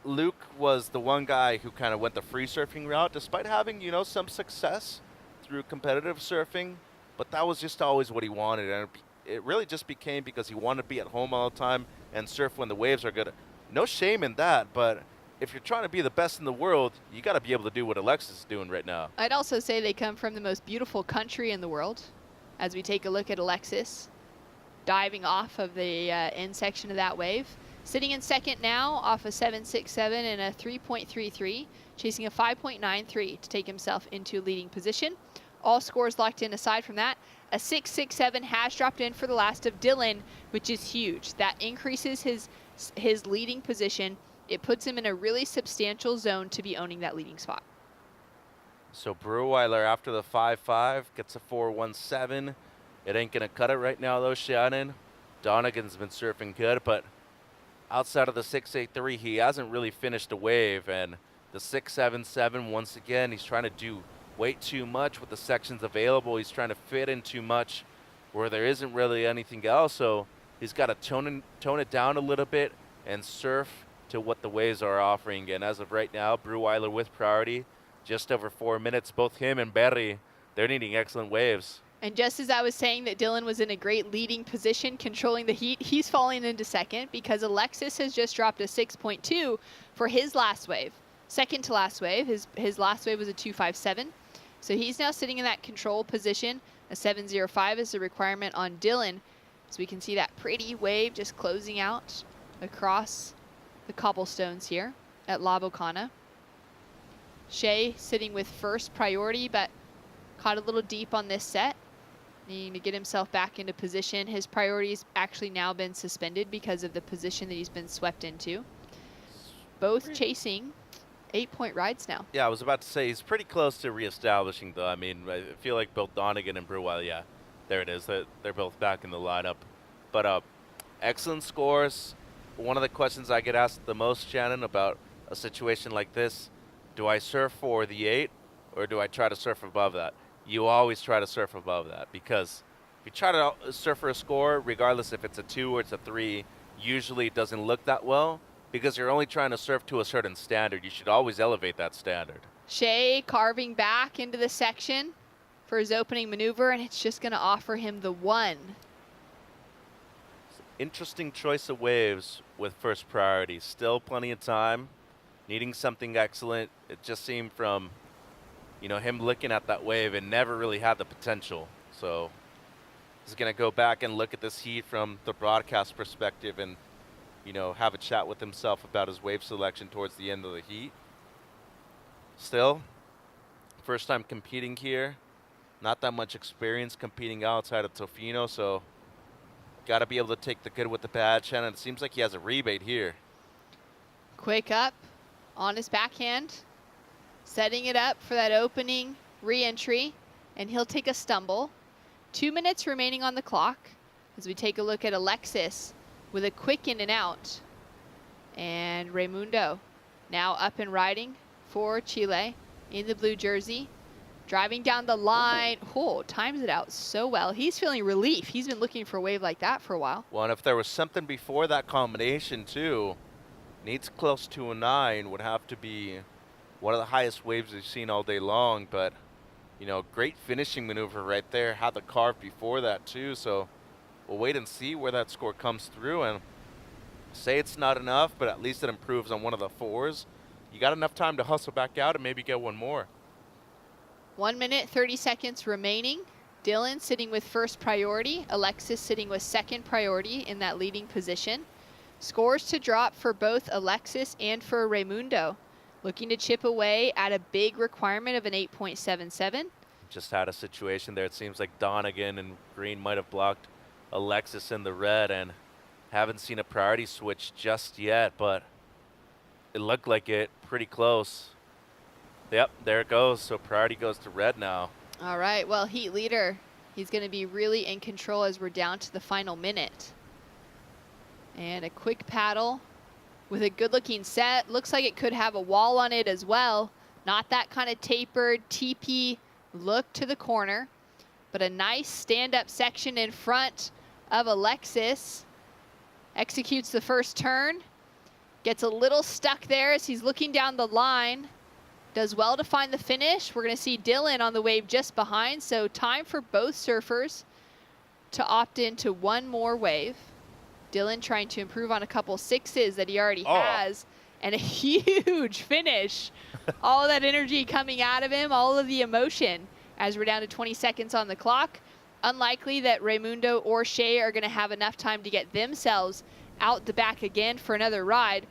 Luke was the one guy who kind of went the free surfing route, despite having, you know, some success through competitive surfing, but that was just always what he wanted, and it really just became because he wanted to be at home all the time and surf when the waves are good. No shame in that, but if you're trying to be the best in the world, you got to be able to do what Alexis is doing right now. I'd also say they come from the most beautiful country in the world. As we take a look at Alexis, diving off of the end section of that wave. Sitting in second now off a 7.67 and a 3.33, chasing a 5.93 to take himself into leading position. All scores locked in aside from that. A 6.67 has dropped in for the last of Dylan, which is huge. That increases his leading position. It puts him in a really substantial zone to be owning that leading spot. So Breweiler, after the 5.5, gets a 4.17. It ain't going to cut it right now, though, Shannon. Donegan's been surfing good, but outside of the 6.83, he hasn't really finished a wave. And the 6.77, once again, he's trying to do way too much with the sections available. He's trying to fit in too much where there isn't really anything else. So he's got to tone it down a little bit and surf to what the waves are offering. And as of right now, Breweiler with priority, just over 4 minutes. Both him and Berry, they're needing excellent waves. And just as I was saying that Dylan was in a great leading position controlling the heat, he's falling into second because Alexis has just dropped a 6.2 for his last wave. Second to last wave. His last wave was a 2.57. So he's now sitting in that control position. A 7.05 is the requirement on Dylan. So we can see that pretty wave just closing out across the cobblestones here at La Bocana. Shea sitting with first priority, but caught a little deep on this set. Needing to get himself back into position. His priority's actually now been suspended because of the position that he's been swept into. Both chasing 8-point rides now. Yeah, I was about to say he's pretty close to reestablishing, though. I mean, I feel like both Donegan and Breweiler, yeah, there it is. They're both back in the lineup. But excellent scores. One of the questions I get asked the most, Shannon, about a situation like this, do I surf for the 8 or do I try to surf above that? You always try to surf above that, because if you try to surf for a score, regardless if it's a 2 or it's a 3, usually it doesn't look that well because you're only trying to surf to a certain standard. You should always elevate that standard. Shea carving back into the section for his opening maneuver, and it's just going to offer him the 1. Interesting choice of waves with first priority. Still plenty of time, needing something excellent. It just seemed from him looking at that wave and never really had the potential. So he's going to go back and look at this heat from the broadcast perspective and, have a chat with himself about his wave selection towards the end of the heat. Still, first time competing here. Not that much experience competing outside of Tofino, so got to be able to take the good with the bad. Shannon, it seems like he has a rebate here. Quick up on his backhand. Setting it up for that opening re-entry, and he'll take a stumble. 2 minutes remaining on the clock as we take a look at Alexis with a quick in and out. And Raimundo now up and riding for Chile in the blue jersey. Driving down the line. Oh, times it out so well. He's feeling relief. He's been looking for a wave like that for a while. Well, and if there was something before that combination too, needs close to a 9, would have to be one of the highest waves we've seen all day long. But, great finishing maneuver right there. Had the carve before that too. So we'll wait and see where that score comes through. And say it's not enough, but at least it improves on one of the 4s. You got enough time to hustle back out and maybe get one more. 1 minute, 30 seconds remaining. Dylan sitting with first priority. Alexis sitting with second priority in that leading position. Scores to drop for both Alexis and for Raimundo. Looking to chip away at a big requirement of an 8.77. Just had a situation there. It seems like Donegan and green might have blocked Alexis in the red, and haven't seen a priority switch just yet, but it looked like it pretty close. Yep, there it goes. So priority goes to red now. All right, well, heat leader, he's going to be really in control as we're down to the final minute. And a quick paddle with a good-looking set. Looks like it could have a wall on it as well. Not that kind of tapered TP look to the corner, but a nice stand-up section in front of Alexis. Executes the first turn. Gets a little stuck there as he's looking down the line. Does well to find the finish. We're going to see Dylan on the wave just behind, so time for both surfers to opt into one more wave. Dylan trying to improve on a couple 6s that he already has, and a huge finish. All of that energy coming out of him, all of the emotion as we're down to 20 seconds on the clock. Unlikely that Raimundo or Shea are going to have enough time to get themselves out the back again for another ride.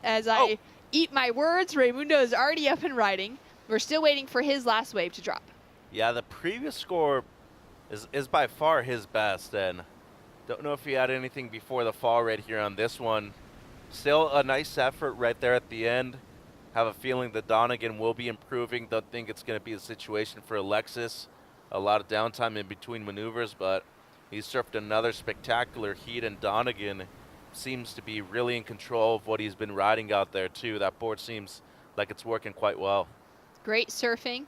As I eat my words, Raimundo is already up and riding. We're still waiting for his last wave to drop. Yeah, the previous score is by far his best, and don't know if he had anything before the fall right here on this one. Still a nice effort right there at the end. Have a feeling that Donegan will be improving. Don't think it's going to be a situation for Alexis. A lot of downtime in between maneuvers, but he surfed another spectacular heat, and Donegan seems to be really in control of what he's been riding out there too. That board seems like it's working quite well. Great surfing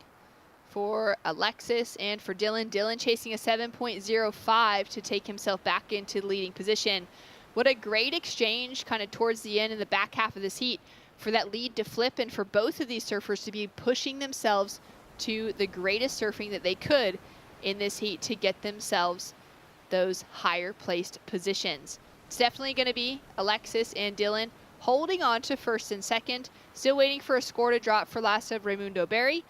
for Alexis and for Dylan. Dylan chasing a 7.05 to take himself back into the leading position. What a great exchange kind of towards the end in the back half of this heat for that lead to flip and for both of these surfers to be pushing themselves to the greatest surfing that they could in this heat to get themselves those higher placed positions. It's definitely going to be Alexis and Dylan holding on to first and second, still waiting for a score to drop for last of Raimundo Berry,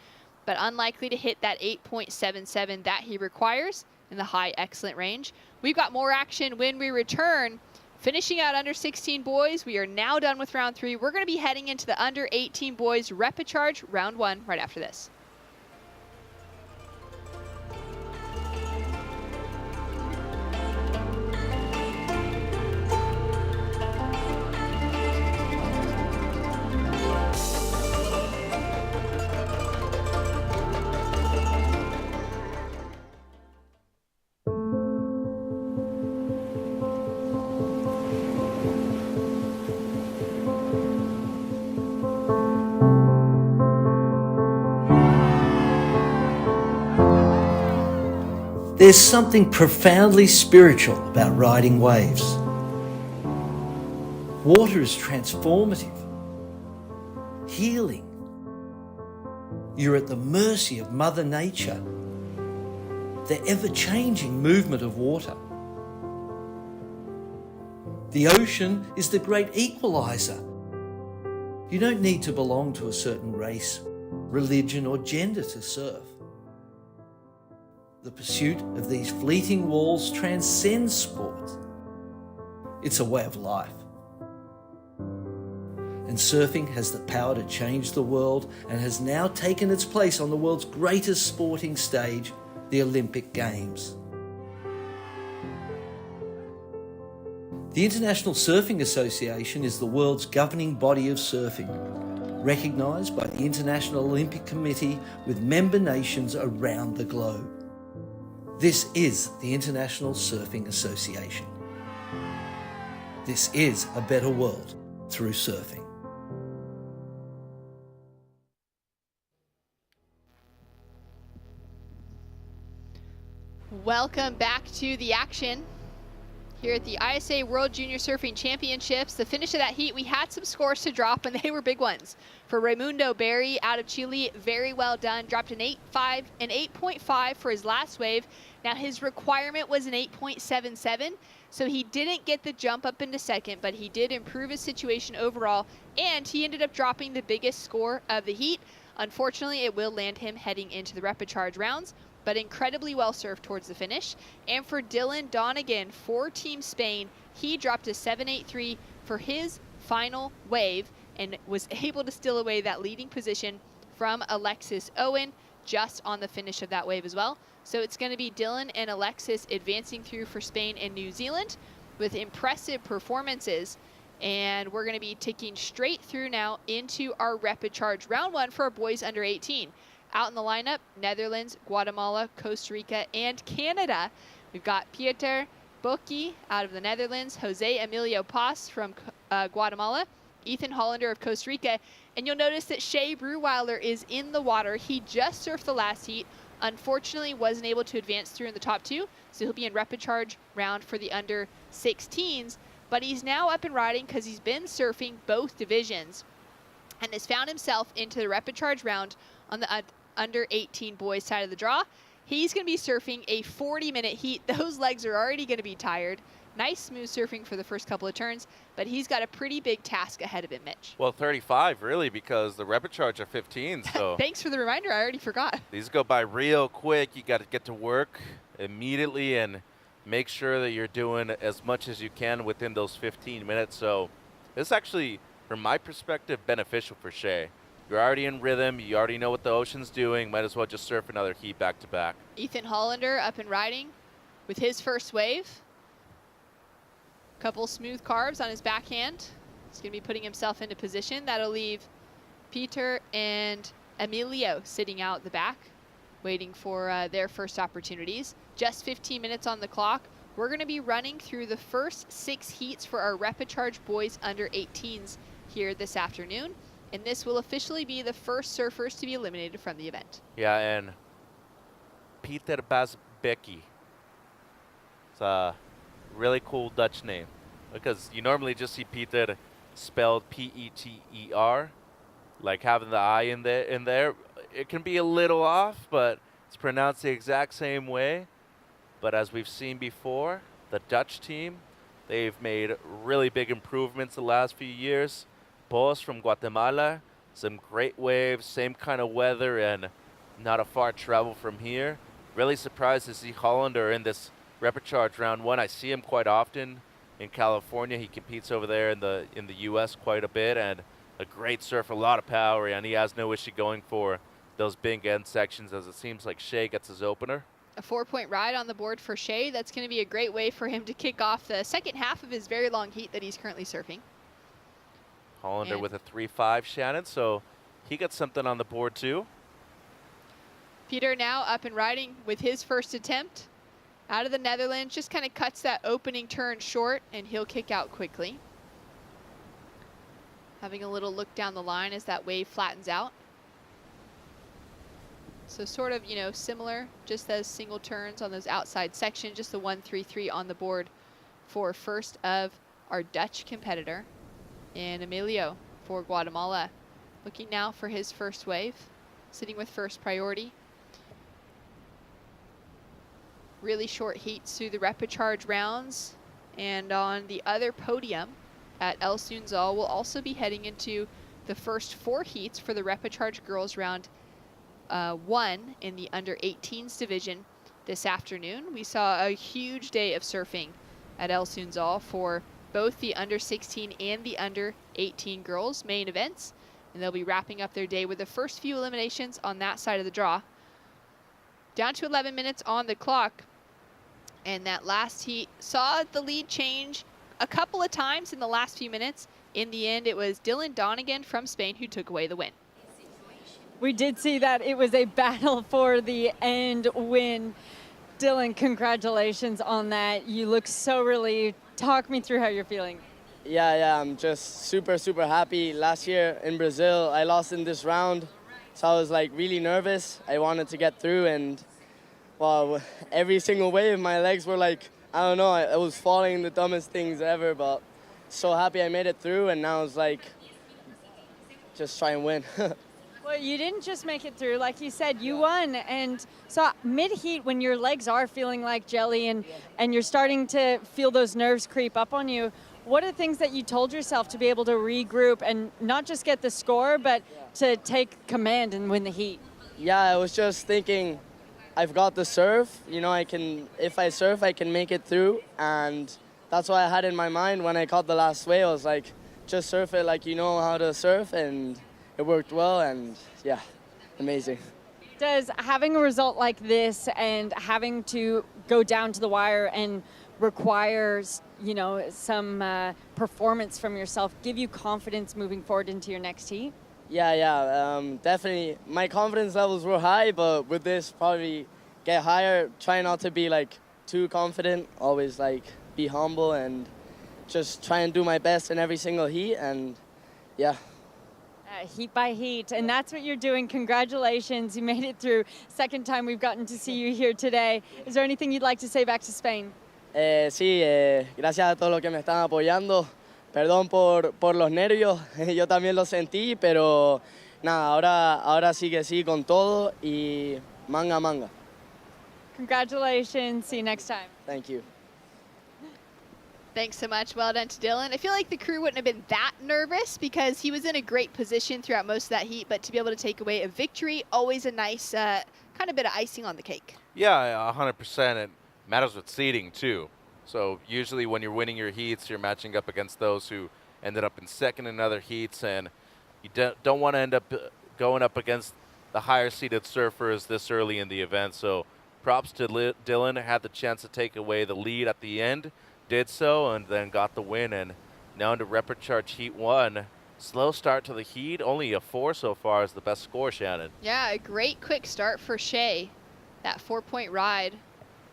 but unlikely to hit that 8.77 that he requires in the high excellent range. We've got more action when we return. Finishing out under 16 boys, we are now done with round 3. We're going to be heading into the under 18 boys repechage round 1 right after this. There's something profoundly spiritual about riding waves. Water is transformative, healing. You're at the mercy of Mother Nature, the ever-changing movement of water. The ocean is the great equalizer. You don't need to belong to a certain race, religion, or gender to surf. The pursuit of these fleeting walls transcends sport. It's a way of life. And surfing has the power to change the world and has now taken its place on the world's greatest sporting stage, the Olympic Games. The International Surfing Association is the world's governing body of surfing, recognised by the International Olympic Committee with member nations around the globe. This is the International Surfing Association. This is a better world through surfing. Welcome back to the action here at the ISA World Junior Surfing Championships. The finish of that heat, we had some scores to drop, and they were big ones. For Raimundo Berry out of Chile, very well done. Dropped an 8.5 for his last wave. Now his requirement was an 8.77, so he didn't get the jump up into second, but he did improve his situation overall, and he ended up dropping the biggest score of the heat. Unfortunately, it will land him heading into the repechage rounds, but incredibly well surfed towards the finish. And for Dylan Donegan for Team Spain, he dropped a 7.83 for his final wave and was able to steal away that leading position from Alexis Owen just on the finish of that wave as well. So it's going to be Dylan and Alexis advancing through for Spain and New Zealand with impressive performances. And we're going to be ticking straight through now into our repechage round 1 for our boys under 18. Out in the lineup, Netherlands, Guatemala, Costa Rica, and Canada. We've got Pieter Bocchi out of the Netherlands, Jose Emilio Paz from Guatemala, Ethan Hollander of Costa Rica, and you'll notice that Shea Breweiler is in the water. He just surfed the last heat. Unfortunately, wasn't able to advance through in the top 2, so he'll be in repechage round for the under 16s, but he's now up and riding because he's been surfing both divisions and has found himself into the repechage round on the under 18 boys side of the draw. He's going to be surfing a 40-minute heat. Those legs are already going to be tired. Nice smooth surfing for the first couple of turns, but he's got a pretty big task ahead of him, Mitch. Well, 35 really, because the repechage are 15. So thanks for the reminder. I already forgot. These go by real quick. You got to get to work immediately and make sure that you're doing as much as you can within those 15 minutes. So it's actually, from my perspective, beneficial for Shea. You're already in rhythm. You already know what the ocean's doing. Might as well just surf another heat back to back. Ethan Hollander up and riding with his first wave. Couple smooth carves on his backhand. He's going to be putting himself into position. That'll leave Peter and Emilio sitting out the back, waiting for their first opportunities. Just 15 minutes on the clock. We're going to be running through the first 6 heats for our repechage boys under 18s here this afternoon. And this will officially be the first surfers to be eliminated from the event. Yeah, and Pieter Basbecki. It's a really cool Dutch name because you normally just see Pieter spelled P-E-T-E-R, like having the I in there. It can be a little off, but it's pronounced the exact same way. But as we've seen before, the Dutch team, they've made really big improvements the last few years. Both from Guatemala, some great waves, same kind of weather, and not a far travel from here. Really surprised to see Hollander in this Repecharge round 1. I see him quite often in California. He competes over there in the U.S. quite a bit, and a great surfer, a lot of power, and he has no issue going for those big end sections, as it seems like Shea gets his opener. A 4-point ride on the board for Shea. That's going to be a great way for him to kick off the second half of his very long heat that he's currently surfing. Hollander And with a 3.5, Shannon, so he got something on the board too. Peter now up and riding with his first attempt out of the Netherlands. Just kind of cuts that opening turn short, and he'll kick out quickly. Having a little look down the line as that wave flattens out. So sort of, you know, similar, just those single turns on those outside sections, just the 1-3-3 on the board for first of our Dutch competitor. And Emilio for Guatemala, looking now for his first wave, sitting with first priority. Really short heats through the Repecharge rounds. And on the other podium at El Sunzal, we'll also be heading into the first 4 heats for the Repecharge girls round 1 in the under 18s division this afternoon. We saw a huge day of surfing at El Sunzal for both the under 16 and the under 18 girls main events, and they'll be wrapping up their day with the first few eliminations on that side of the draw. Down to 11 minutes on the clock, and that last heat saw the lead change a couple of times in the last few minutes. In the end, it was Dylan Donegan from Spain who took away the win. We did see that it was a battle for the end win. Dylan, congratulations on that. You look so relieved. Talk me through how you're feeling. Yeah, I'm just super happy. Last year in Brazil, I lost in this round, so I was like really nervous. I wanted to get through, and well, every single wave, my legs were like, I don't know, I was falling the dumbest things ever, but so happy I made it through, and now it's like, just try and win. Well, you didn't just make it through. Like you said, you won. And so mid-heat, when your legs are feeling like jelly and you're starting to feel those nerves creep up on you, what are things that you told yourself to be able to regroup and not just get the score, but to take command and win the heat? Yeah, I was just thinking, I've got the surf. You know, if I surf, I can make it through. And that's what I had in my mind when I caught the last wave. I was like, just surf it like you know how to surf, and it worked well, and yeah, amazing. Does having a result like this and having to go down to the wire and requires, you know, some performance from yourself give you confidence moving forward into your next heat? Yeah, definitely. My confidence levels were high, but with this probably get higher. Try not to be like too confident, always like be humble and just try and do my best in every single heat, and yeah. Heat by heat, and that's what you're doing. Congratulations, you made it through. Second time we've gotten to see you here today. Is there anything you'd like to say back to Spain? Sí, gracias a todos los que me están apoyando. Perdón por los nervios, yo también los sentí, pero nada, ahora sí que sí con todo y manga. Congratulations, see you next time. Thank you. Thanks so much. Well done to Dylan. I feel like the crew wouldn't have been that nervous because he was in a great position throughout most of that heat, but to be able to take away a victory, always a nice kind of bit of icing on the cake. Yeah, 100%. It matters with seeding, too. So usually when you're winning your heats, you're matching up against those who ended up in second in other heats, and you don't want to end up going up against the higher-seeded surfers this early in the event. So props to Dylan. Had the chance to take away the lead at the end. Did so, and then got the win, and now into Repecharge Heat 1. Slow start to the heat, only a 4 so far is the best score, Shannon. Yeah, a great quick start for Shea. That 4-point ride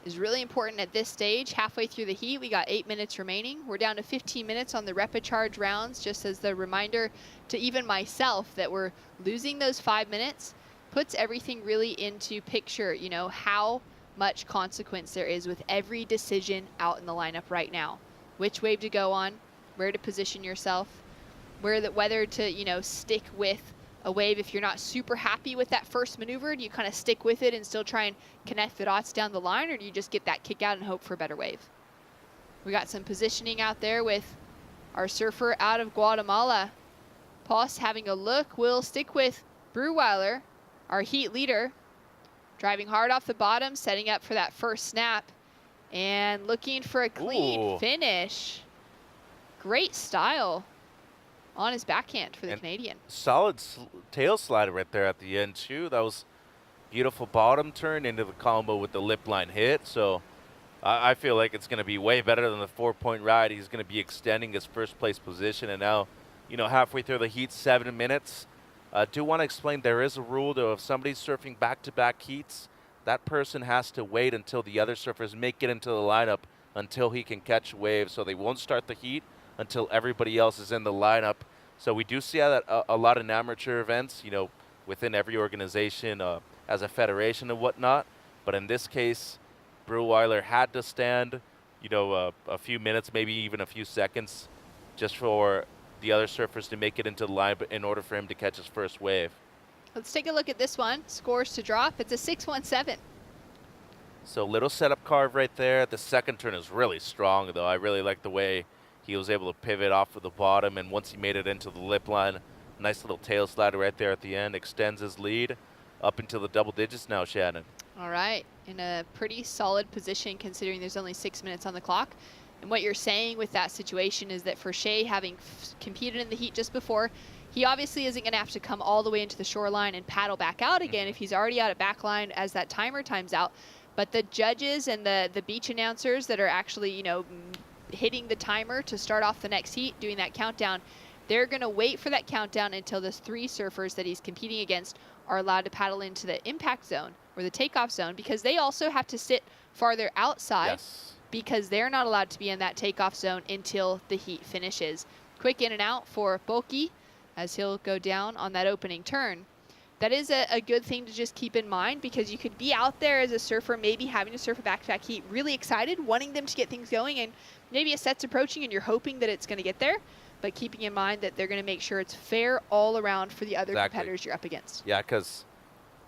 is really important at this stage. Halfway through the heat, we got 8 minutes remaining. We're down to 15 minutes on the Repecharge rounds, just as the reminder to even myself that we're losing those 5 minutes. puts everything really into picture, you know, how much consequence there is with every decision out in the lineup right now. Which wave to go on, where to position yourself, whether to, you know, stick with a wave. If you're not super happy with that first maneuver, do you kind of stick with it and still try and connect the dots down the line, or do you just get that kick out and hope for a better wave? We got some positioning out there with our surfer out of Guatemala. Poss having a look. We'll stick with Breweiler, our heat leader, driving hard off the bottom, setting up for that first snap, and looking for a clean finish. Great style on his backhand for the Canadian. Solid tail slide right there at the end too. That was beautiful bottom turn into the combo with the lip line hit. So I feel like it's going to be way better than the 4-point ride. He's going to be extending his first place position, and now, you know, halfway through the heat, 7 minutes. Do want to explain there is a rule though. If somebody's surfing back-to-back heats, that person has to wait until the other surfers make it into the lineup until he can catch waves. So they won't start the heat until everybody else is in the lineup. So we do see that a lot in amateur events, you know, within every organization as a federation and whatnot. But in this case, Breweiler had to stand, you know, a few minutes, maybe even a few seconds, just for the other surfers to make it into the line in order for him to catch his first wave. Let's take a look at this one. Scores to drop. It's a 6-1-7. So little setup carve right there. The second turn is really strong, though. I really like the way he was able to pivot off of the bottom, and once he made it into the lip line, nice little tail slider right there at the end, extends his lead up into the double digits now, Shannon. All right, in a pretty solid position considering there's only 6 minutes on the clock. And what you're saying with that situation is that for Shea, having competed in the heat just before, he obviously isn't going to have to come all the way into the shoreline and paddle back out again if he's already out at backline as that timer times out. But the judges and the beach announcers that are actually, you know, hitting the timer to start off the next heat, doing that countdown, they're going to wait for that countdown until the 3 surfers that he's competing against are allowed to paddle into the impact zone or the takeoff zone, because they also have to sit farther outside because they're not allowed to be in that takeoff zone until the heat finishes. Quick in and out for Bulky as he'll go down on that opening turn. That is a good thing to just keep in mind, because you could be out there as a surfer, maybe having to surf a back-to-back heat, really excited, wanting them to get things going, and maybe a set's approaching and you're hoping that it's going to get there, but keeping in mind that they're going to make sure it's fair all around for the other competitors you're up against. Yeah, because,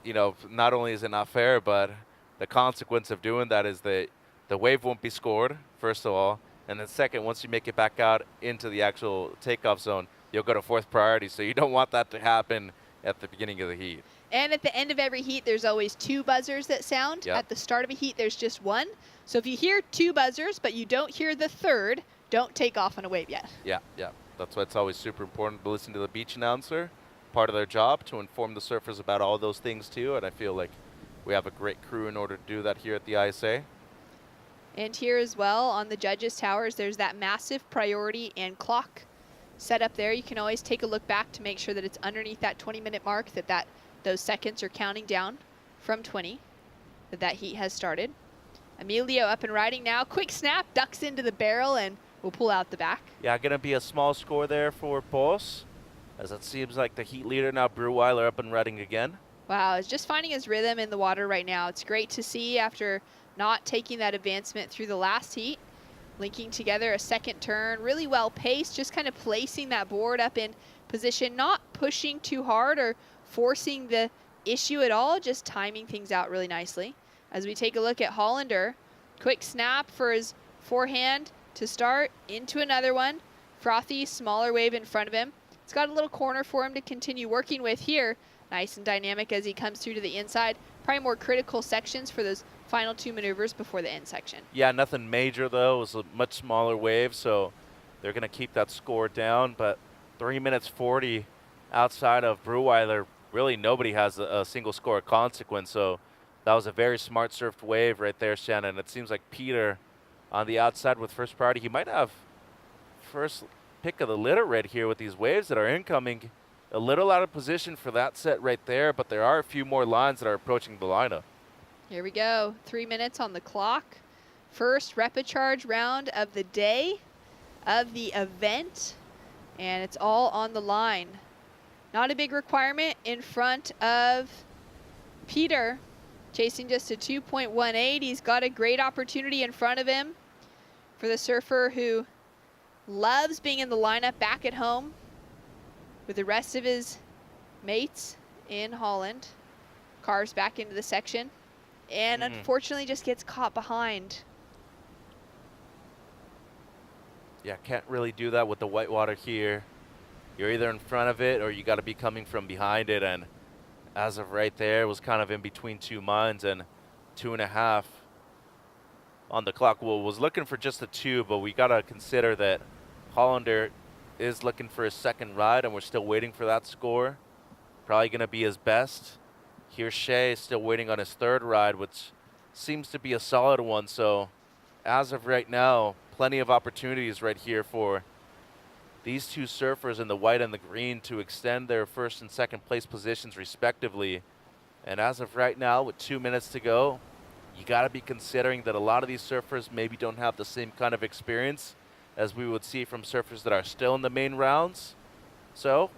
you know, not only is it not fair, but the consequence of doing that is that the wave won't be scored, first of all, and then second, once you make it back out into the actual takeoff zone, you'll go to 4th priority, so you don't want that to happen at the beginning of the heat. And at the end of every heat, there's always 2 buzzers that sound. Yep. At the start of a heat, there's just 1. So if you hear 2 buzzers, but you don't hear the 3rd, don't take off on a wave yet. Yeah, yeah. That's why it's always super important to listen to the beach announcer. Part of their job to inform the surfers about all those things too, and I feel like we have a great crew in order to do that here at the ISA. And here as well on the judges' towers, there's that massive priority and clock set up there. You can always take a look back to make sure that it's underneath that 20-minute mark, that those seconds are counting down from 20, that heat has started. Emilio up and riding now. Quick snap, ducks into the barrel, and we'll pull out the back. Yeah, going to be a small score there for Poss, as it seems like the heat leader now, Breweiler, up and riding again. Wow, he's just finding his rhythm in the water right now. It's great to see after not taking that advancement through the last heat. Linking together a second turn, really well paced, just kind of placing that board up in position, not pushing too hard or forcing the issue at all, just timing things out really nicely. As we take a look at Hollander, quick snap for his forehand to start into another one. Frothy, smaller wave in front of him. It's got a little corner for him to continue working with here. Nice and dynamic as he comes through to the inside. Probably more critical sections for those final 2 maneuvers before the end section. Yeah, nothing major though. It was a much smaller wave, so they're going to keep that score down. But 3 minutes 40 outside of Breweiler, really nobody has a single score consequence. So that was a very smart surfed wave right there, Shannon. It seems like Peter on the outside with first priority. He might have first pick of the litter right here with these waves that are incoming. A little out of position for that set right there, but there are a few more lines that are approaching the lineup. Here we go, 3 minutes on the clock. First repecharge round of the day, of the event, and it's all on the line. Not a big requirement in front of Peter chasing just a 2.18. He's got a great opportunity in front of him for the surfer who loves being in the lineup back at home with the rest of his mates in Holland. Carves back into the section and unfortunately just gets caught behind. Yeah, can't really do that with the whitewater here. You're either in front of it or you got to be coming from behind it, and as of right there, it was kind of in between two minds, and 2.5 on the clock. Well, was looking for just a 2, but we got to consider that Hollander is looking for his second ride, and we're still waiting for that score. Probably going to be his best. Here, Shea is still waiting on his third ride, which seems to be a solid one. So as of right now, plenty of opportunities right here for these two surfers in the white and the green to extend their first and second place positions respectively. And as of right now, with 2 minutes to go, you got to be considering that a lot of these surfers maybe don't have the same kind of experience as we would see from surfers that are still in the main rounds. So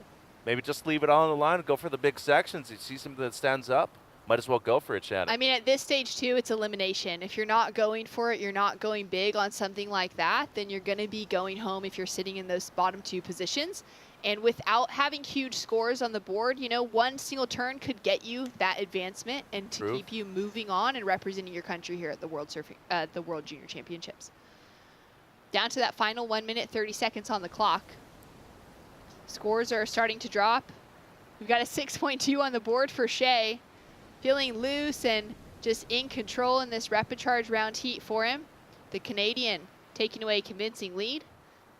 maybe just leave it all on the line and go for the big sections. You see something that stands up, might as well go for it, Shannon. I mean, at this stage, too, it's elimination. If you're not going for it, you're not going big on something like that, then you're going to be going home if you're sitting in those bottom 2 positions. And without having huge scores on the board, you know, one single turn could get you that advancement and to keep you moving on and representing your country here at the World Junior Championships. Down to that final 1 minute, 30 seconds on the clock. Scores are starting to drop. We've got a 6.2 on the board for Shea. Feeling loose and just in control in this rapid charge round heat for him. The Canadian taking away a convincing lead.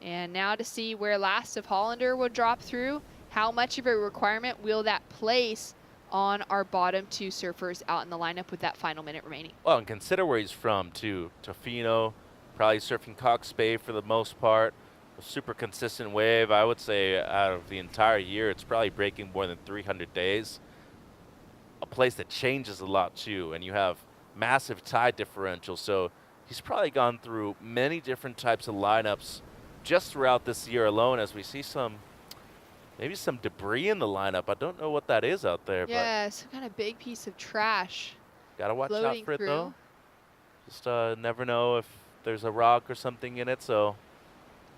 And now to see where last of Hollander will drop through. How much of a requirement will that place on our bottom 2 surfers out in the lineup with that final minute remaining? Well, and consider where he's from too. Tofino, probably surfing Cox Bay for the most part. A super consistent wave. I would say out of the entire year, it's probably breaking more than 300 days. A place that changes a lot too, and you have massive tide differential. So he's probably gone through many different types of lineups just throughout this year alone, as we see maybe some debris in the lineup. I don't know what that is out there. Yeah, but some kind of big piece of trash. Gotta watch out for it though. Just never know if there's a rock or something in it. So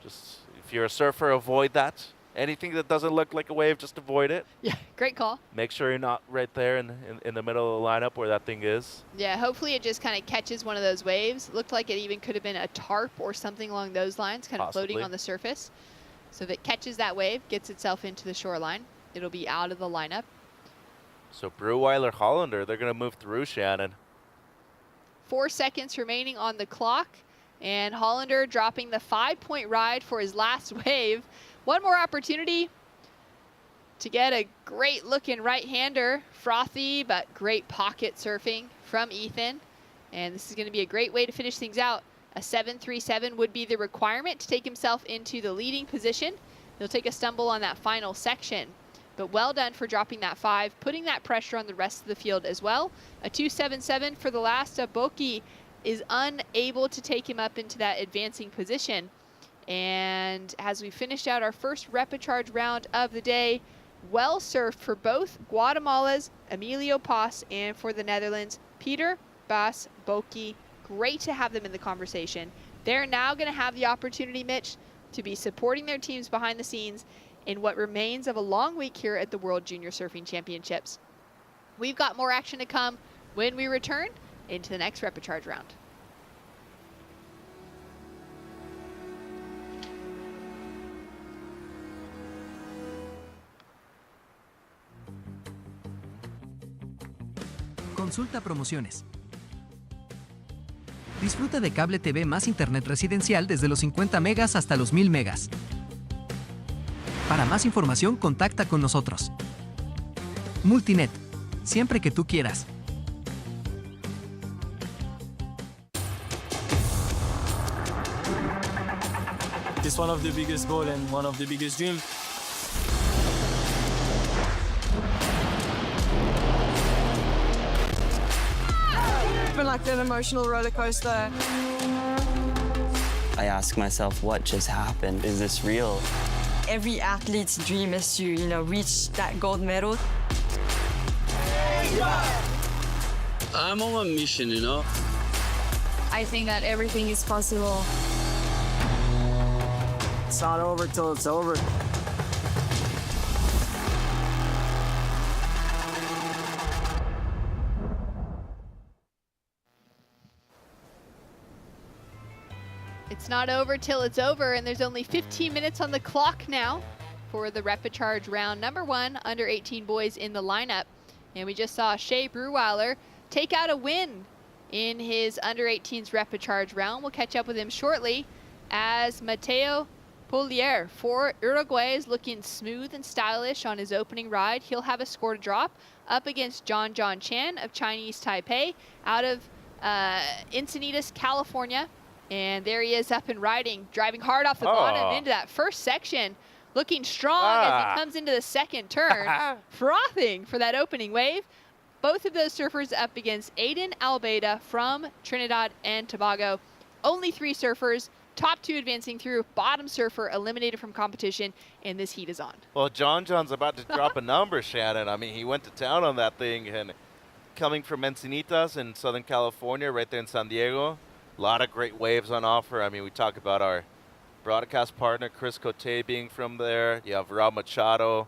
just if you're a surfer, avoid that. Anything that doesn't look like a wave, just avoid it. Yeah, great call. Make sure you're not right there in the middle of the lineup where that thing is. Yeah, hopefully it just kind of catches one of those waves. Looked like it even could have been a tarp or something along those lines, kind of floating on the surface. So if it catches that wave, gets itself into the shoreline, it'll be out of the lineup. So Breweiler, Hollander, they're going to move through, Shannon. 4 seconds remaining on the clock, and Hollander dropping the 5-point ride for his last wave. One more opportunity to get a great looking right-hander, frothy but great pocket surfing from Ethan. And this is going to be a great way to finish things out. A 7.37 would be the requirement to take himself into the leading position. He'll take a stumble on that final section, but well done for dropping that 5, putting that pressure on the rest of the field as well. A 2.77 for the last. Boki is unable to take him up into that advancing position. And as we finished out our first rapid charge round of the day, well surfed for both Guatemala's Emilio Paz and for the Netherlands, Peter, Bas, Boki. Great to have them in the conversation. They're now going to have the opportunity, Mitch, to be supporting their teams behind the scenes in what remains of a long week here at the World Junior Surfing Championships. We've got more action to come when we return into the next rapid charge round. Consulta promociones. Disfruta de cable TV más internet residencial desde los 50 megas hasta los 1000 megas. Para más información, contacta con nosotros. Multinet, siempre que tú quieras. It's one of the biggest goals and one of the biggest dreams. It's been like an emotional roller coaster. I ask myself, what just happened? Is this real? Every athlete's dream is to, reach that gold medal. I'm on a mission, you know. I think that everything is possible. It's not over till it's over. It's not over till it's over, and there's only 15 minutes on the clock now for the Repecharge round number 1 under 18 boys in the lineup. And we just saw Shea Breweiler take out a win in his under 18s Repecharge round. We'll catch up with him shortly as Mateo Polier for Uruguay is looking smooth and stylish on his opening ride. He'll have a score to drop up against John Chen of Chinese Taipei out of Encinitas, California. And there he is up and riding, driving hard off the bottom into that first section, looking strong as he comes into the second turn, frothing for that opening wave. Both of those surfers up against Aiden Albeida from Trinidad and Tobago. Only 3 surfers, top 2 advancing through, bottom surfer eliminated from competition, and this heat is on. Well, John's about to drop a number, Shannon. I mean, he went to town on that thing, and coming from Encinitas in Southern California, right there in San Diego, a lot of great waves on offer. I mean, we talk about our broadcast partner, Chris Cote, being from there. You have Rob Machado,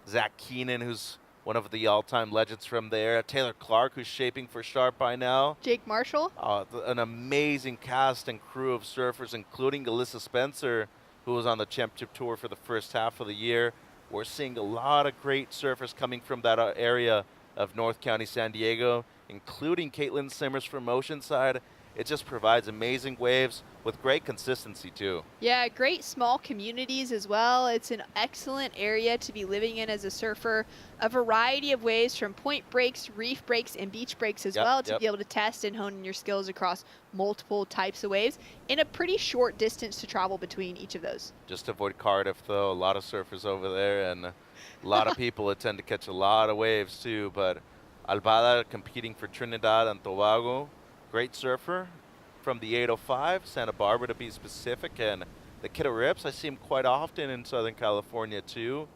Zach Keenan, who's one of the all-time legends from there. Taylor Clark, who's shaping for Sharp by now. Jake Marshall. An amazing cast and crew of surfers, including Alyssa Spencer, who was on the championship tour for the first half of the year. We're seeing a lot of great surfers coming from that area of North County, San Diego, including Caitlin Simmers from Oceanside. It just provides amazing waves with great consistency too. Yeah, great small communities as well. It's an excellent area to be living in as a surfer. A variety of waves from point breaks, reef breaks, and beach breaks as well to be able to test and hone your skills across multiple types of waves in a pretty short distance to travel between each of those. Just avoid Cardiff though, a lot of surfers over there and a lot of people that tend to catch a lot of waves too, but Albada competing for Trinidad and Tobago. Great surfer from the 805, Santa Barbara to be specific, and the Kiddo Rips, I see him quite often in Southern California too.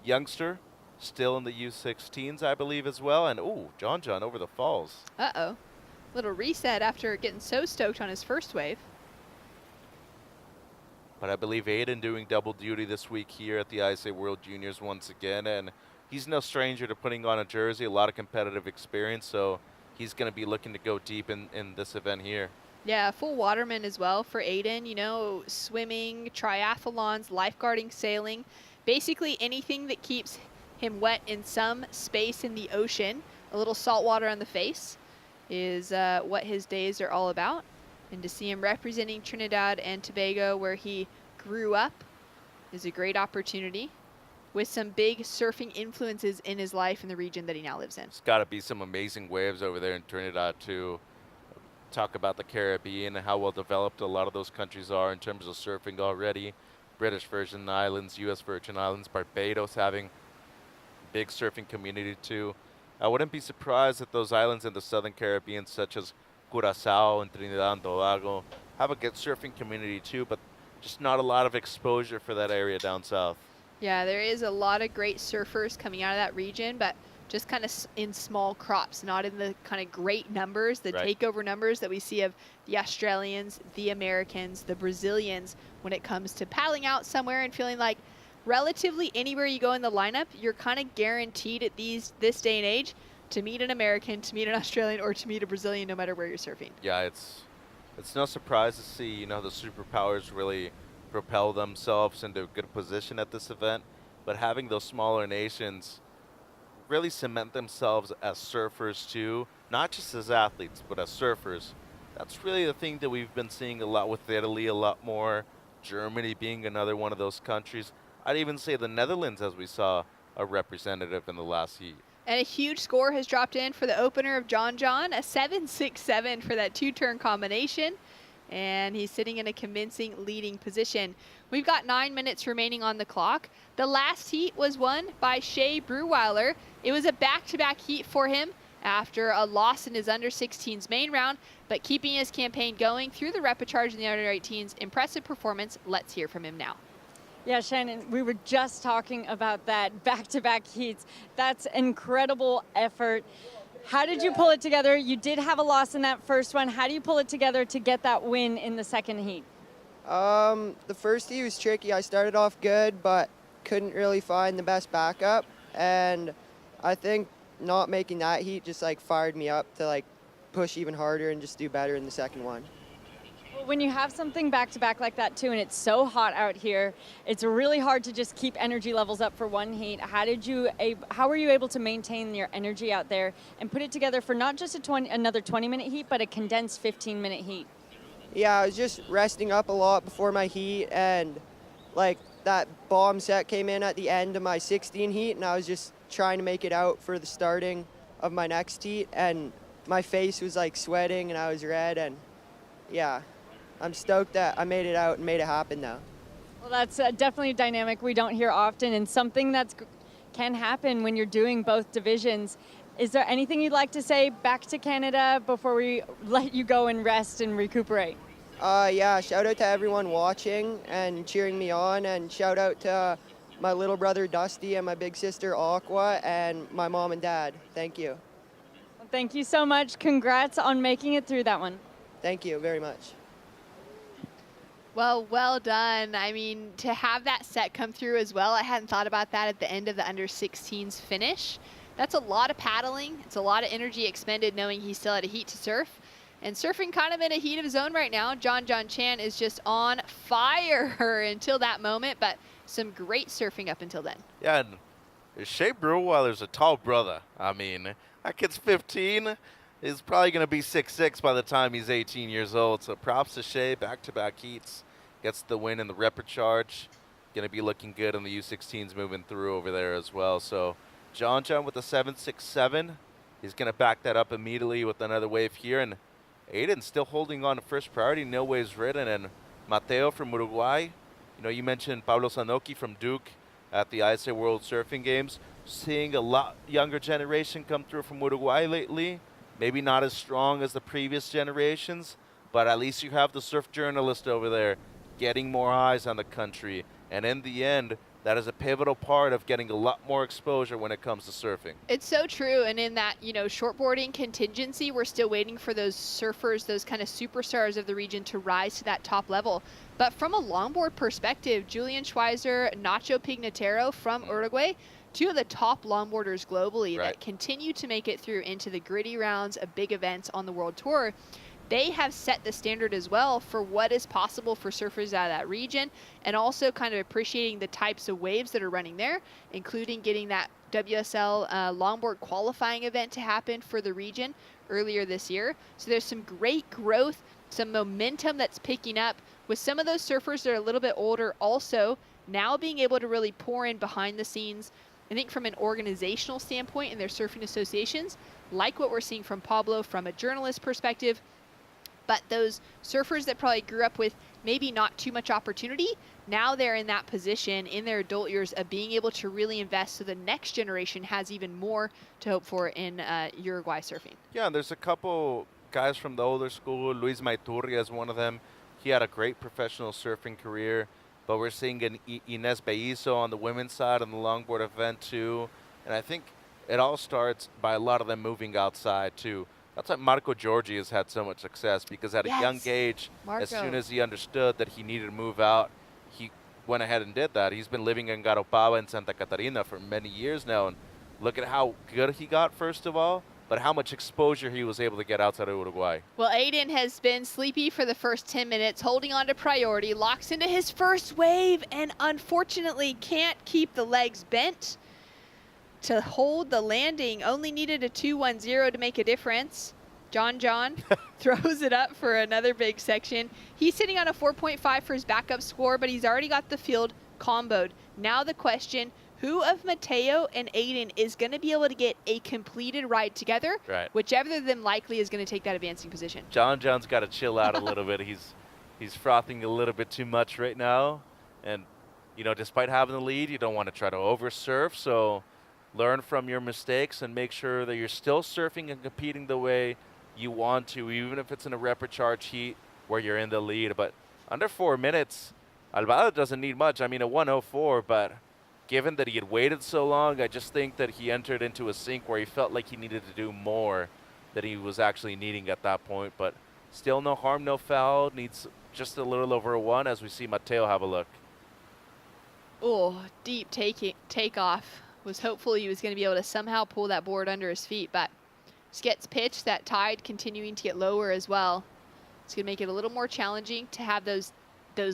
Youngster, still in the U16s, I believe, as well, and ooh, John over the falls. Uh-oh. Little reset after getting so stoked on his first wave. But I believe Aiden doing double duty this week here at the ISA World Juniors once again, and he's no stranger to putting on a jersey, a lot of competitive experience, so he's going to be looking to go deep in this event here. Yeah, full waterman as well for Aiden. You know, swimming, triathlons, lifeguarding, sailing. Basically anything that keeps him wet in some space in the ocean. A little salt water on the face is what his days are all about. And to see him representing Trinidad and Tobago, where he grew up, is a great opportunity, with some big surfing influences in his life in the region that he now lives in. It's got to be some amazing waves over there in Trinidad too. Talk about the Caribbean and how well developed a lot of those countries are in terms of surfing already. British Virgin Islands, U.S. Virgin Islands, Barbados having big surfing community too. I wouldn't be surprised that those islands in the Southern Caribbean, such as Curaçao and Trinidad and Tobago, have a good surfing community too, but just not a lot of exposure for that area down south. Yeah, there is a lot of great surfers coming out of that region, but just kind of in small crops, not in the kind of great numbers, the takeover numbers that we see of the Australians, the Americans, the Brazilians, when it comes to paddling out somewhere and feeling like relatively anywhere you go in the lineup, you're kind of guaranteed at this day and age to meet an American, to meet an Australian, or to meet a Brazilian, no matter where you're surfing. Yeah, it's no surprise to see, you know, the superpowers really propel themselves into a good position at this event, but having those smaller nations really cement themselves as surfers too, not just as athletes, but as surfers. That's really the thing that we've been seeing a lot with Italy, a lot more, Germany being another one of those countries. I'd even say the Netherlands, as we saw a representative in the last heat. And a huge score has dropped in for the opener of John, a 7.67 for that two-turn combination. And he's sitting in a convincing leading position. We've got 9 minutes remaining on the clock. The last heat was won by Shea Breweiler. It was a back-to-back heat for him after a loss in his under-16s main round, but keeping his campaign going through the Repecharge in the under-18s. Impressive performance. Let's hear from him now. Yeah, Shannon, we were just talking about that back-to-back heats. That's incredible effort. How did you pull it together? You did have a loss in that first one. How do you pull it together to get that win in the second heat? The first heat was tricky. I started off good, but couldn't really find the best backup. And I think not making that heat just like fired me up to like push even harder and just do better in the second one. Well, when you have something back-to-back like that too, and it's so hot out here, it's really hard to just keep energy levels up for one heat. How were you able to maintain your energy out there and put it together for not just another 20-minute heat, but a condensed 15-minute heat? Yeah, I was just resting up a lot before my heat, and like that bomb set came in at the end of my 16 heat, and I was just trying to make it out for the starting of my next heat, and my face was like sweating and I was red, and yeah, I'm stoked that I made it out and made it happen though. Well, that's definitely a dynamic we don't hear often, and something that can happen when you're doing both divisions. Is there anything you'd like to say back to Canada before we let you go and rest and recuperate? Yeah, shout out to everyone watching and cheering me on, and shout out to my little brother Dusty and my big sister Aqua and my mom and dad. Thank you. Well, thank you so much. Congrats on making it through that one. Thank you very much. Well, well done. I mean, to have that set come through as well, I hadn't thought about that at the end of the under-16s finish. That's a lot of paddling. It's a lot of energy expended knowing he still had a heat to surf. And surfing kind of in a heat of his own right now. John Chan is just on fire until that moment, but some great surfing up until then. Yeah, and Shea Brewweiler's a tall brother. I mean, that kid's 15. He's probably going to be 6'6" by the time he's 18 years old. So props to Shea, back-to-back heats. Gets the win in the repechage. Going to be looking good, and the U16's moving through over there as well. So John with the 7.67. He's going to back that up immediately with another wave here. And Aiden's still holding on to first priority. No waves ridden. And Mateo from Uruguay. You know, you mentioned Pablo Sanoki from Duke at the ISA World Surfing Games. Seeing a lot younger generation come through from Uruguay lately. Maybe not as strong as the previous generations, but at least you have the surf journalist over there getting more eyes on the country. And in the end, that is a pivotal part of getting a lot more exposure when it comes to surfing. It's so true. And in that, you know, shortboarding contingency, we're still waiting for those surfers, those kind of superstars of the region to rise to that top level. But from a longboard perspective, Julian Schweizer, Nacho Pignataro from Uruguay, two of the top longboarders globally that continue to make it through into the gritty rounds of big events on the World Tour. They have set the standard as well for what is possible for surfers out of that region, and also kind of appreciating the types of waves that are running there, including getting that WSL longboard qualifying event to happen for the region earlier this year. So there's some great growth, some momentum that's picking up with some of those surfers that are a little bit older also now being able to really pour in behind the scenes. I think from an organizational standpoint in their surfing associations, like what we're seeing from Pablo from a journalist perspective, but those surfers that probably grew up with maybe not too much opportunity, now they're in that position in their adult years of being able to really invest so the next generation has even more to hope for in Uruguay surfing. Yeah, there's a couple guys from the older school. Luis Maiturria is one of them. He had a great professional surfing career, but we're seeing an Inés Bellizo on the women's side on the longboard event too. And I think it all starts by a lot of them moving outside too. That's why Marco Giorgi has had so much success, because at a young age, as soon as he understood that he needed to move out, he went ahead and did that. He's been living in Garopaba in Santa Catarina for many years now, and look at how good he got, first of all, but how much exposure he was able to get outside of Uruguay. Well, Aiden has been sleepy for the first 10 minutes, holding on to priority, locks into his first wave, and unfortunately can't keep the legs bent to hold the landing. Only needed a 2-1-0 to make a difference. John throws it up for another big section. He's sitting on a 4.5 for his backup score, but he's already got the field comboed. Now the question, who of Mateo and Aiden is going to be able to get a completed ride together? Right. Whichever of them likely is going to take that advancing position. John's got to chill out a little bit. He's frothing a little bit too much right now. And, you know, despite having the lead, you don't want to try to oversurf. So learn from your mistakes and make sure that you're still surfing and competing the way you want to, even if it's in a repechage heat where you're in the lead. But under 4 minutes, Alvarado doesn't need much. I mean, a 1:04, but given that he had waited so long, I just think that he entered into a sink where he felt like he needed to do more than he was actually needing at that point. But still no harm, no foul. Needs just a little over a 1 as we see Mateo have a look. Oh, deep takeoff. Was hopeful he was going to be able to somehow pull that board under his feet, but just gets pitched, that tide continuing to get lower as well. It's going to make it a little more challenging to have those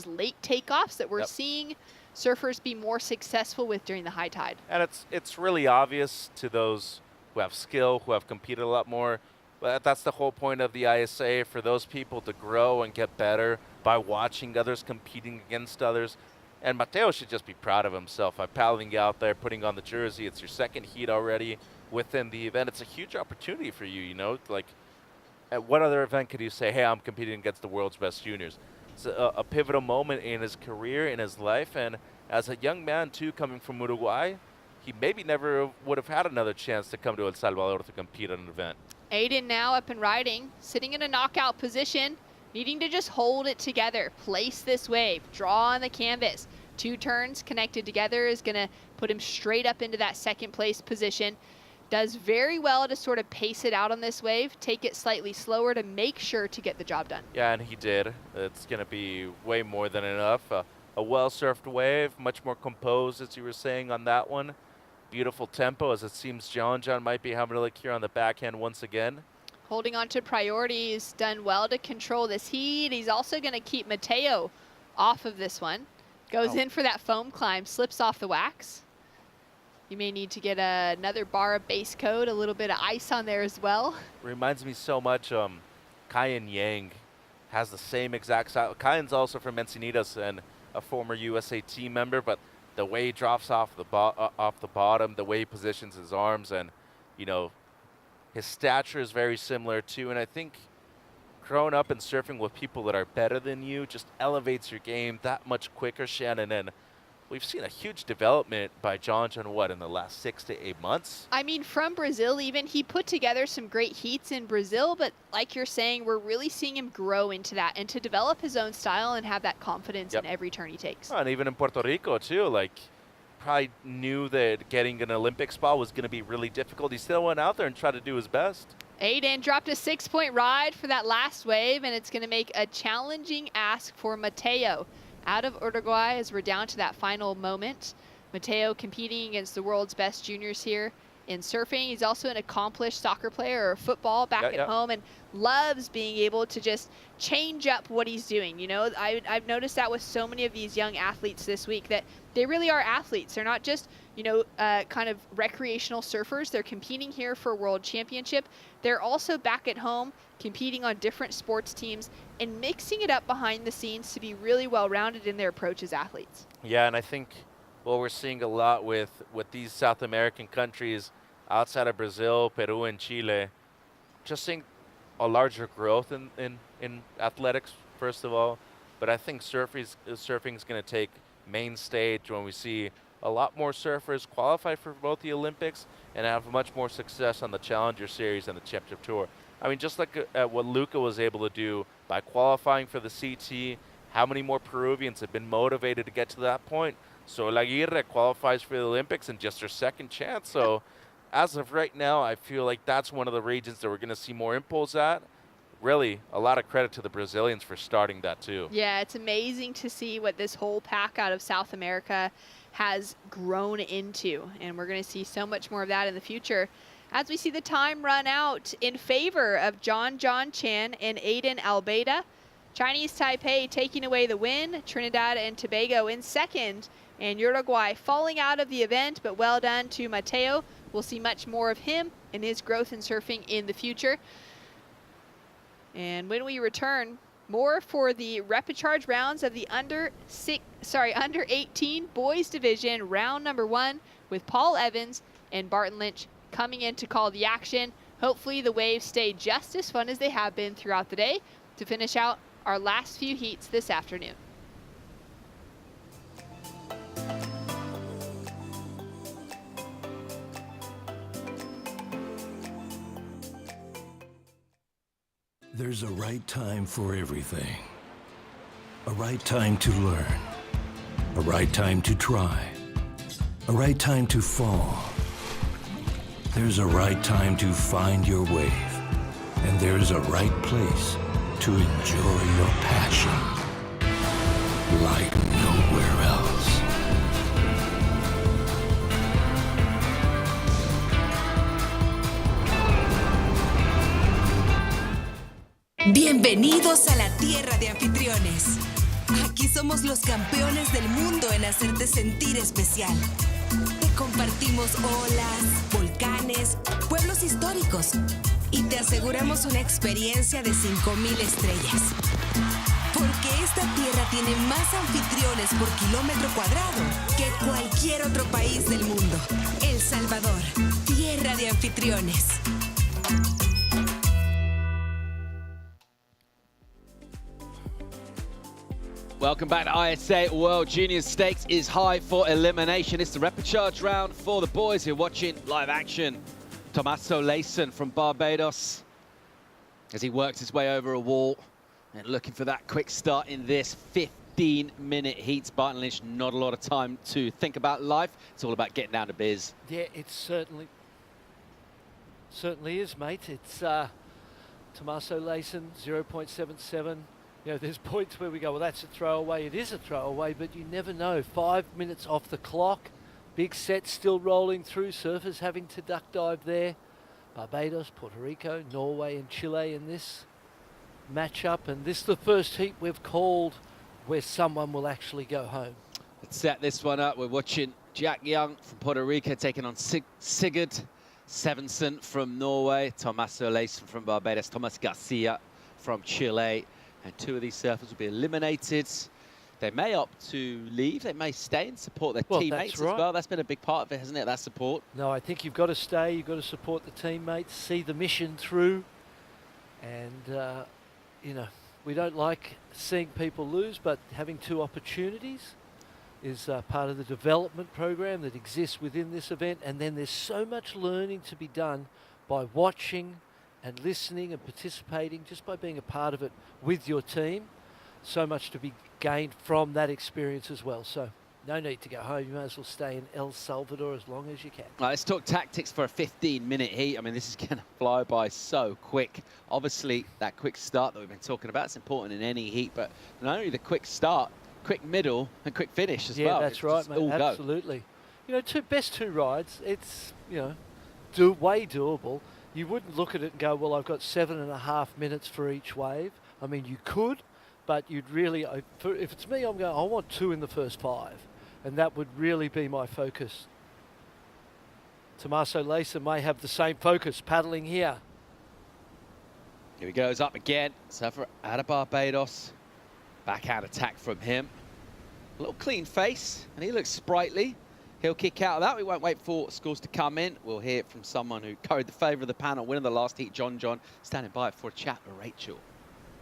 late takeoffs that we're seeing surfers be more successful with during the high tide. And it's really obvious to those who have skill, who have competed a lot more. But that's the whole point of the ISA, for those people to grow and get better by watching others, competing against others. And Mateo should just be proud of himself by paddling out there, putting on the jersey. It's your second heat already within the event. It's a huge opportunity for you, you know? Like, at what other event could you say, hey, I'm competing against the world's best juniors? It's a pivotal moment in his career, in his life, and as a young man, too, coming from Uruguay, he maybe never would have had another chance to come to El Salvador to compete at an event. Aiden now up and riding, sitting in a knockout position, needing to just hold it together, place this wave, draw on the canvas. 2 turns connected together is going to put him straight up into that second place position. Does very well to sort of pace it out on this wave, take it slightly slower to make sure to get the job done. Yeah, and he did. It's going to be way more than enough. A well-surfed wave, much more composed, as you were saying, on that one. Beautiful tempo, as it seems John might be having a look here on the backhand once again. Holding on to priority, he's done well to control this heat. He's also going to keep Mateo off of this one. Goes in for that foam climb, slips off the wax. You may need to get another bar of base coat, a little bit of ice on there as well. Reminds me so much, Kyan Yang has the same exact style. Kyan's also from Encinitas and a former USA team member, but the way he drops off the bottom, the way he positions his arms, and, you know, his stature is very similar too. And I think growing up and surfing with people that are better than you just elevates your game that much quicker, Shannon. And we've seen a huge development by John in the last 6 to 8 months. I mean, from Brazil even, he put together some great heats in Brazil, but like you're saying, we're really seeing him grow into that and to develop his own style and have that confidence in every turn he takes. Oh, and even in Puerto Rico too, like, probably knew that getting an Olympic spot was going to be really difficult. He still went out there and tried to do his best. Aiden dropped a 6-point ride for that last wave, and it's going to make a challenging ask for Mateo out of Uruguay as we're down to that final moment. Mateo competing against the world's best juniors here in surfing. He's also an accomplished soccer player or football back at home, and loves being able to just change up what he's doing. You know, I've noticed that with so many of these young athletes this week, that they really are athletes. They're not just, you know, kind of recreational surfers. They're competing here for a world championship. They're also back at home competing on different sports teams and mixing it up behind the scenes to be really well-rounded in their approach as athletes. Yeah, and I think what we're seeing a lot with these South American countries outside of Brazil, Peru, and Chile, just seeing a larger growth in athletics, first of all. But I think surfing is going to take main stage when we see a lot more surfers qualify for both the Olympics and have much more success on the Challenger Series and the Championship Tour. I mean, just like what Luca was able to do by qualifying for the CT, how many more Peruvians have been motivated to get to that point? So Aguirre qualifies for the Olympics in just her second chance. So as of right now, I feel like that's one of the regions that we're going to see more impulse at. Really, a lot of credit to the Brazilians for starting that too. Yeah, it's amazing to see what this whole pack out of South America has grown into, and we're going to see so much more of that in the future as we see the time run out in favor of John Chan and Aiden Albeida. Chinese Taipei taking away the win, Trinidad and Tobago in second, and Uruguay falling out of the event, but well done to Mateo. We'll see much more of him and his growth in surfing in the future. And when we return, more for the repechage rounds of the under 18 boys division, round number 1, with Paul Evans and Barton Lynch coming in to call the action. Hopefully the waves stay just as fun as they have been throughout the day to finish out our last few heats this afternoon. There's a right time for everything. A right time to learn. A right time to try. a right time to fall. There's a right time to find your wave. And there's a right place to enjoy your passion like nowhere else. Bienvenidos a la tierra de anfitriones. Aquí somos los campeones del mundo en hacerte sentir especial. Te compartimos olas, volcanes, pueblos históricos y te aseguramos una experiencia de 5,000 estrellas. Porque esta tierra tiene más anfitriones por kilómetro cuadrado que cualquier otro país del mundo. El Salvador, tierra de anfitriones. Welcome back to ISA World Junior. Stakes is high for elimination. It's the repechage round for the boys who are watching live action. Tommaso Layson from Barbados as he works his way over a wall and looking for that quick start in this 15-minute heat. Spartan Lynch, not a lot of time to think about life. It's all about getting down to biz. Yeah, it certainly is, mate. It's Tommaso Layson, 0.77. You know, there's points where we go, well, that's a throwaway. It is a throwaway, but you never know. 5 minutes off the clock. Big set still rolling through. Surfers having to duck dive there. Barbados, Puerto Rico, Norway and Chile in this matchup. And this is the first heat we've called where someone will actually go home. Let's set this one up. We're watching Jack Young from Puerto Rico taking on Sigurd Sevenson from Norway, Tommaso Layson from Barbados, Thomas Garcia from Chile. And two of these surfers will be eliminated. They may opt to leave. They may stay and support their teammates as well. That's been a big part of it, hasn't it, that support? No, I think you've got to stay. You've got to support the teammates, see the mission through. And, you know, we don't like seeing people lose, but having two opportunities is part of the development program that exists within this event. And then there's so much learning to be done by watching and listening and participating, just by being a part of it with your team. So much to be gained from that experience as well. So no need to go home. You might as well stay in El Salvador as long as you can. Right, let's talk tactics for a 15-minute heat. I mean, this is going to fly by so quick. Obviously, that quick start that we've been talking about is important in any heat, but not only the quick start, quick middle and quick finish as well. Yeah, that's right, mate. Absolutely. You know, best two rides, it's, you know, way doable. You wouldn't look at it and go, well, I've got 7.5 minutes for each wave. I mean, you could, but you'd really, if it's me, I'm going, I want 2 in the first 5. And that would really be my focus. Tommaso Layson may have the same focus, paddling here. Here he goes up again. Surfer out of Barbados. Backhand attack from him. A little clean face, and he looks sprightly. He'll kick out of that. We won't wait for scores to come in. We'll hear from someone who carried the favour of the panel, winning the last heat, John, standing by for a chat with Rachel.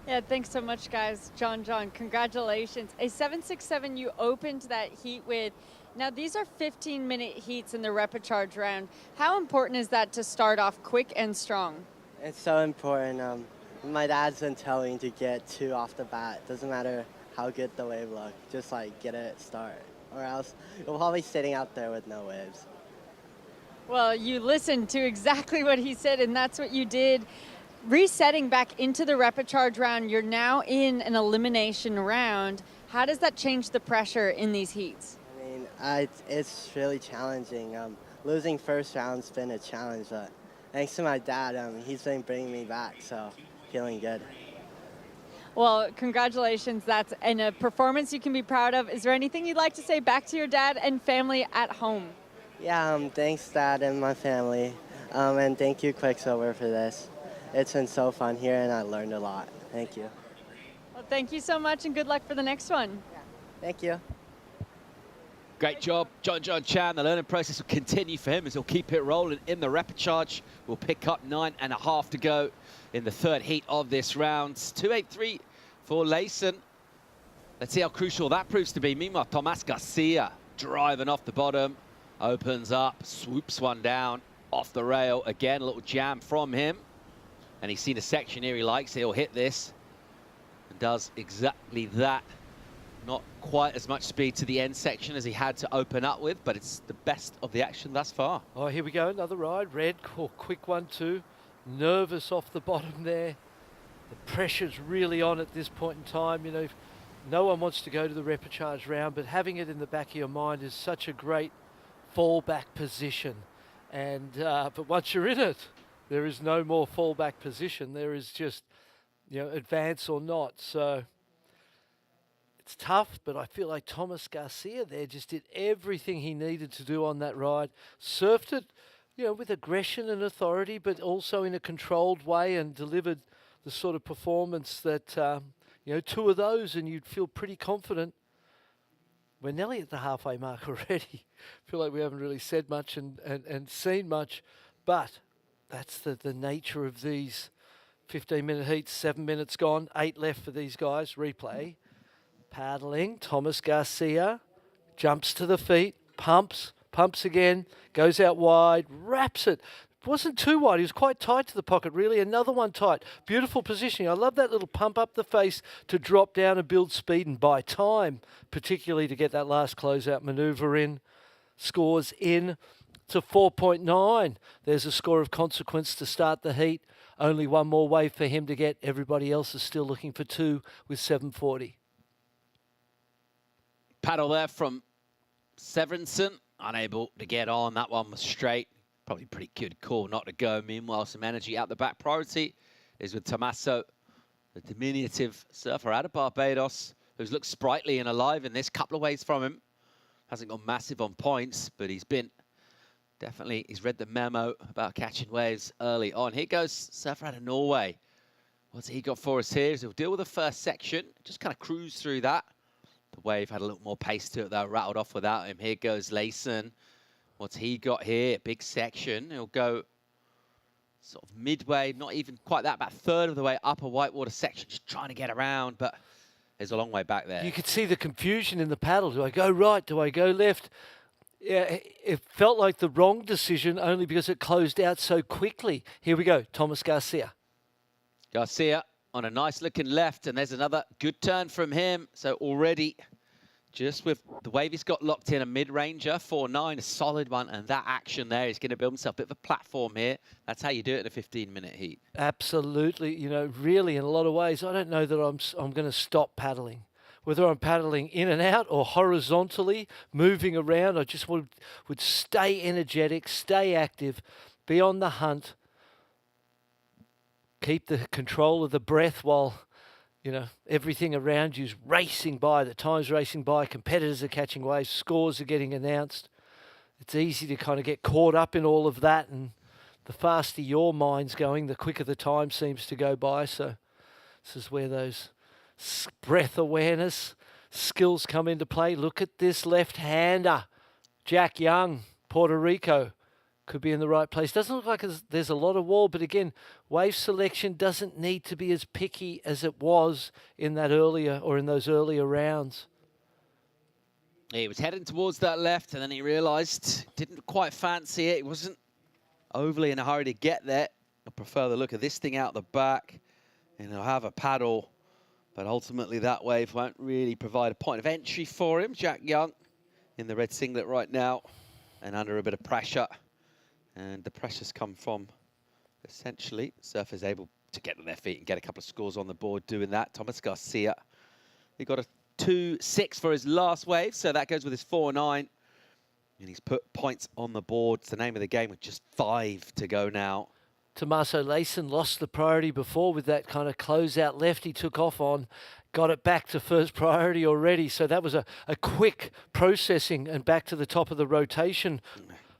Yeah, thanks so much, guys. John, congratulations. A 7.67 you opened that heat with. Now, these are 15-minute heats in the repechage round. How important is that to start off quick and strong? It's so important. My dad's been telling me to get 2 off the bat. Doesn't matter how good the wave look, just like get it start. Or else you'll probably be sitting out there with no waves. Well, you listened to exactly what he said, and that's what you did. Resetting back into the repechage round, you're now in an elimination round. How does that change the pressure in these heats? I mean, it's really challenging. Losing first round's been a challenge, but thanks to my dad, he's been bringing me back, so feeling good. Well, congratulations. That's a performance you can be proud of. Is there anything you'd like to say back to your dad and family at home? Yeah, thanks, Dad and my family. And thank you, Quicksilver, for this. It's been so fun here, and I learned a lot. Thank you. Well, thank you so much, and good luck for the next one. Yeah. Thank you. Great job, John Chan. The learning process will continue for him as he'll keep it rolling in the repechage. We'll pick up 9.5 to go in the third heat of this round. 2.83 for Layson. Let's see how crucial that proves to be. Meanwhile, Thomas Garcia driving off the bottom, opens up, swoops one down off the rail. Again, a little jam from him. And he's seen a section here he likes. He'll hit this and does exactly that. Not quite as much speed to the end section as he had to open up with, but it's the best of the action thus far. Oh, here we go, another ride. Red, quick one too. Nervous off the bottom there. The pressure's really on at this point in time. You know, no one wants to go to the repechage round, but having it in the back of your mind is such a great fallback position. And but once you're in it, there is no more fallback position. There is just, you know, advance or not. So it's tough, but I feel like Thomas Garcia there just did everything he needed to do on that ride. Surfed it, you know, with aggression and authority, but also in a controlled way, and delivered the sort of performance that, you know, 2 of those and you'd feel pretty confident. We're nearly at the halfway mark already. Feel like we haven't really said much and seen much, but that's the nature of these 15-minute heats. 7 minutes gone, 8 left for these guys. Replay. Paddling, Thomas Garcia jumps to the feet, pumps again, goes out wide, wraps it. Wasn't too wide, he was quite tight to the pocket, really. Another one tight. Beautiful positioning. I love that little pump up the face to drop down and build speed and buy time, particularly to get that last closeout maneuver in. Scores in to 4.9. There's a score of consequence to start the heat. Only one more wave for him to get. Everybody else is still looking for 2 with 7:40. Paddle there from Severinsen, unable to get on. That one was straight. Probably pretty good call not to go. Meanwhile, some energy out the back. Priority is with Tommaso, the diminutive surfer out of Barbados, who's looked sprightly and alive in this. Couple of waves from him. Hasn't gone massive on points, but he's been definitely, he's read the memo about catching waves early on. Here goes surfer out of Norway. What's he got for us here? He'll deal with the first section, just kind of cruise through that. The wave had a little more pace to it, though, rattled off without him. Here goes Layson. What's he got here? Big section. He'll go sort of midway, not even quite that, about a third of the way up a whitewater section, just trying to get around, but there's a long way back there. You could see the confusion in the paddle. Do I go right? Do I go left? Yeah, it felt like the wrong decision only because it closed out so quickly. Here we go, Thomas Garcia. Garcia on a nice looking left, and there's another good turn from him. So already, just with the wave he's got locked in, a mid-ranger, 4.9, a solid one, and that action there is going to build himself a bit of a platform here. That's how you do it in a 15-minute heat. Absolutely, You know, really, in a lot of ways, I don't know that I'm going to stop paddling. Whether I'm paddling in and out or horizontally, moving around, I just would stay energetic, stay active, be on the hunt, keep the control of the breath while, you know, everything around you's racing by, the time's racing by, competitors are catching waves, scores are getting announced. It's easy to kind of get caught up in all of that, and the faster your mind's going, the quicker the time seems to go by. So this is where those breath awareness skills come into play. Look at this left-hander. Jack Young, Puerto Rico. Could be in the right place. Doesn't look like there's a lot of wall, but again, wave selection doesn't need to be as picky as it was in that earlier or in those earlier rounds. He was heading towards that left, and then he realized didn't quite fancy it. He wasn't overly in a hurry to get there. I prefer the look of this thing out the back, and he'll have a paddle, but ultimately that wave won't really provide a point of entry for him. Jack Young in the red singlet right now, and under a bit of pressure. And the pressure's come from, essentially, surfers able to get to their feet and get a couple of scores on the board doing that. Thomas Garcia, he got a 2.6 for his last wave, so that goes with his 4.9. And he's put points on the board. It's the name of the game with just 5 to go now. Tommaso Layson lost the priority before with that kind of closeout left he took off on. Got it back to first priority already. So that was a quick processing and back to the top of the rotation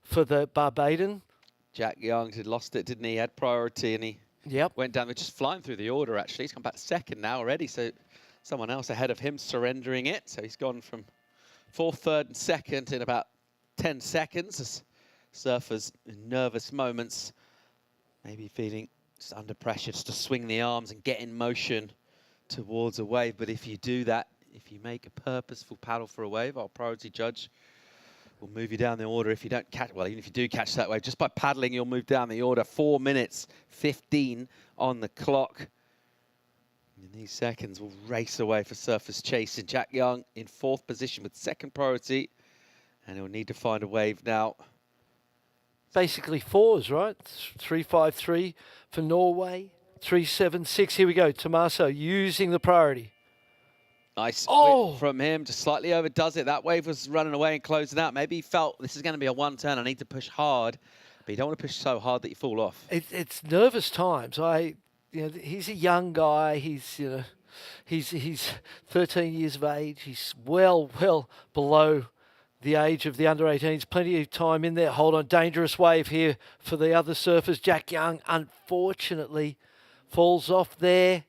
for the Barbadian. Jack Young had lost it, didn't he? He had priority, and he went down. They're just flying through the order, actually. He's come back second now already, so someone else ahead of him surrendering it. So he's gone from 4th, 3rd, and 2nd in about 10 seconds. As surfers in nervous moments, maybe feeling just under pressure just to swing the arms and get in motion towards a wave. But if you do that, if you make a purposeful paddle for a wave, our priority judge will move you down the order. If you don't catch, well, even if you do catch that wave, just by paddling, you'll move down the order. 4 minutes, 15 on the clock. And these seconds will race away for Surfers chasing. Jack Young in 4th position with 2nd priority. And he'll need to find a wave now. Basically 4s, right? 3-5-3 for Norway. 3-7-6. Here we go. Tommaso using the priority. Nice whip from him, just slightly overdoes it. That wave was running away and closing out. Maybe he felt this is going to be a 1 turn. I need to push hard, but you don't want to push so hard that you fall off. It's nervous times. He's a young guy. He's 13 years of age. He's well below the age of the under-18s. Plenty of time in there. Hold on, dangerous wave here for the other surfers. Jack Young, unfortunately, falls off there.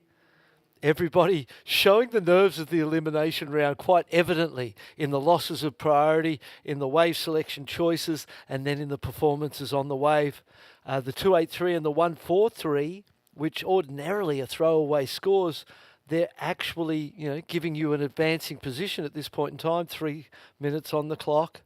Everybody showing the nerves of the elimination round quite evidently in the losses of priority, in the wave selection choices, and then in the performances on the wave. The 2-8-3 and the 1-4-3, which ordinarily are throwaway scores, they're actually, giving you an advancing position at this point in time, 3 minutes on the clock.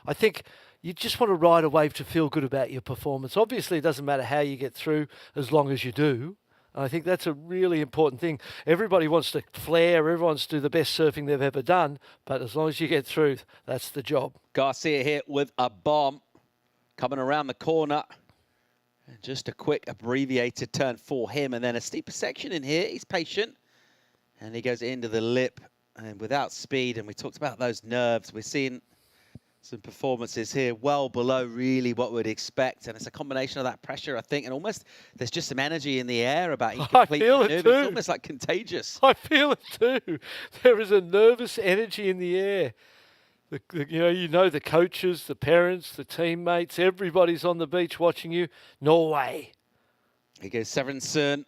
I think you just want to ride a wave to feel good about your performance. Obviously, it doesn't matter how you get through as long as you do. I think that's a really important thing. Everybody wants to flare, everyone wants to do the best surfing they've ever done, but as long as you get through, that's the job. Garcia here with a bomb coming around the corner. And just a quick abbreviated turn for him, and then a steeper section in here. He's patient, and he goes into the lip, and without speed, and we talked about those nerves. We're seeing some performances here well below really what we'd expect, and it's a combination of that pressure, I think, and almost there's just some energy in the air about you. I feel it too. It's almost like contagious. I feel it too. There is a nervous energy in the air. The coaches, the parents, the teammates, everybody's on the beach watching you. Norway. He goes Severinsen,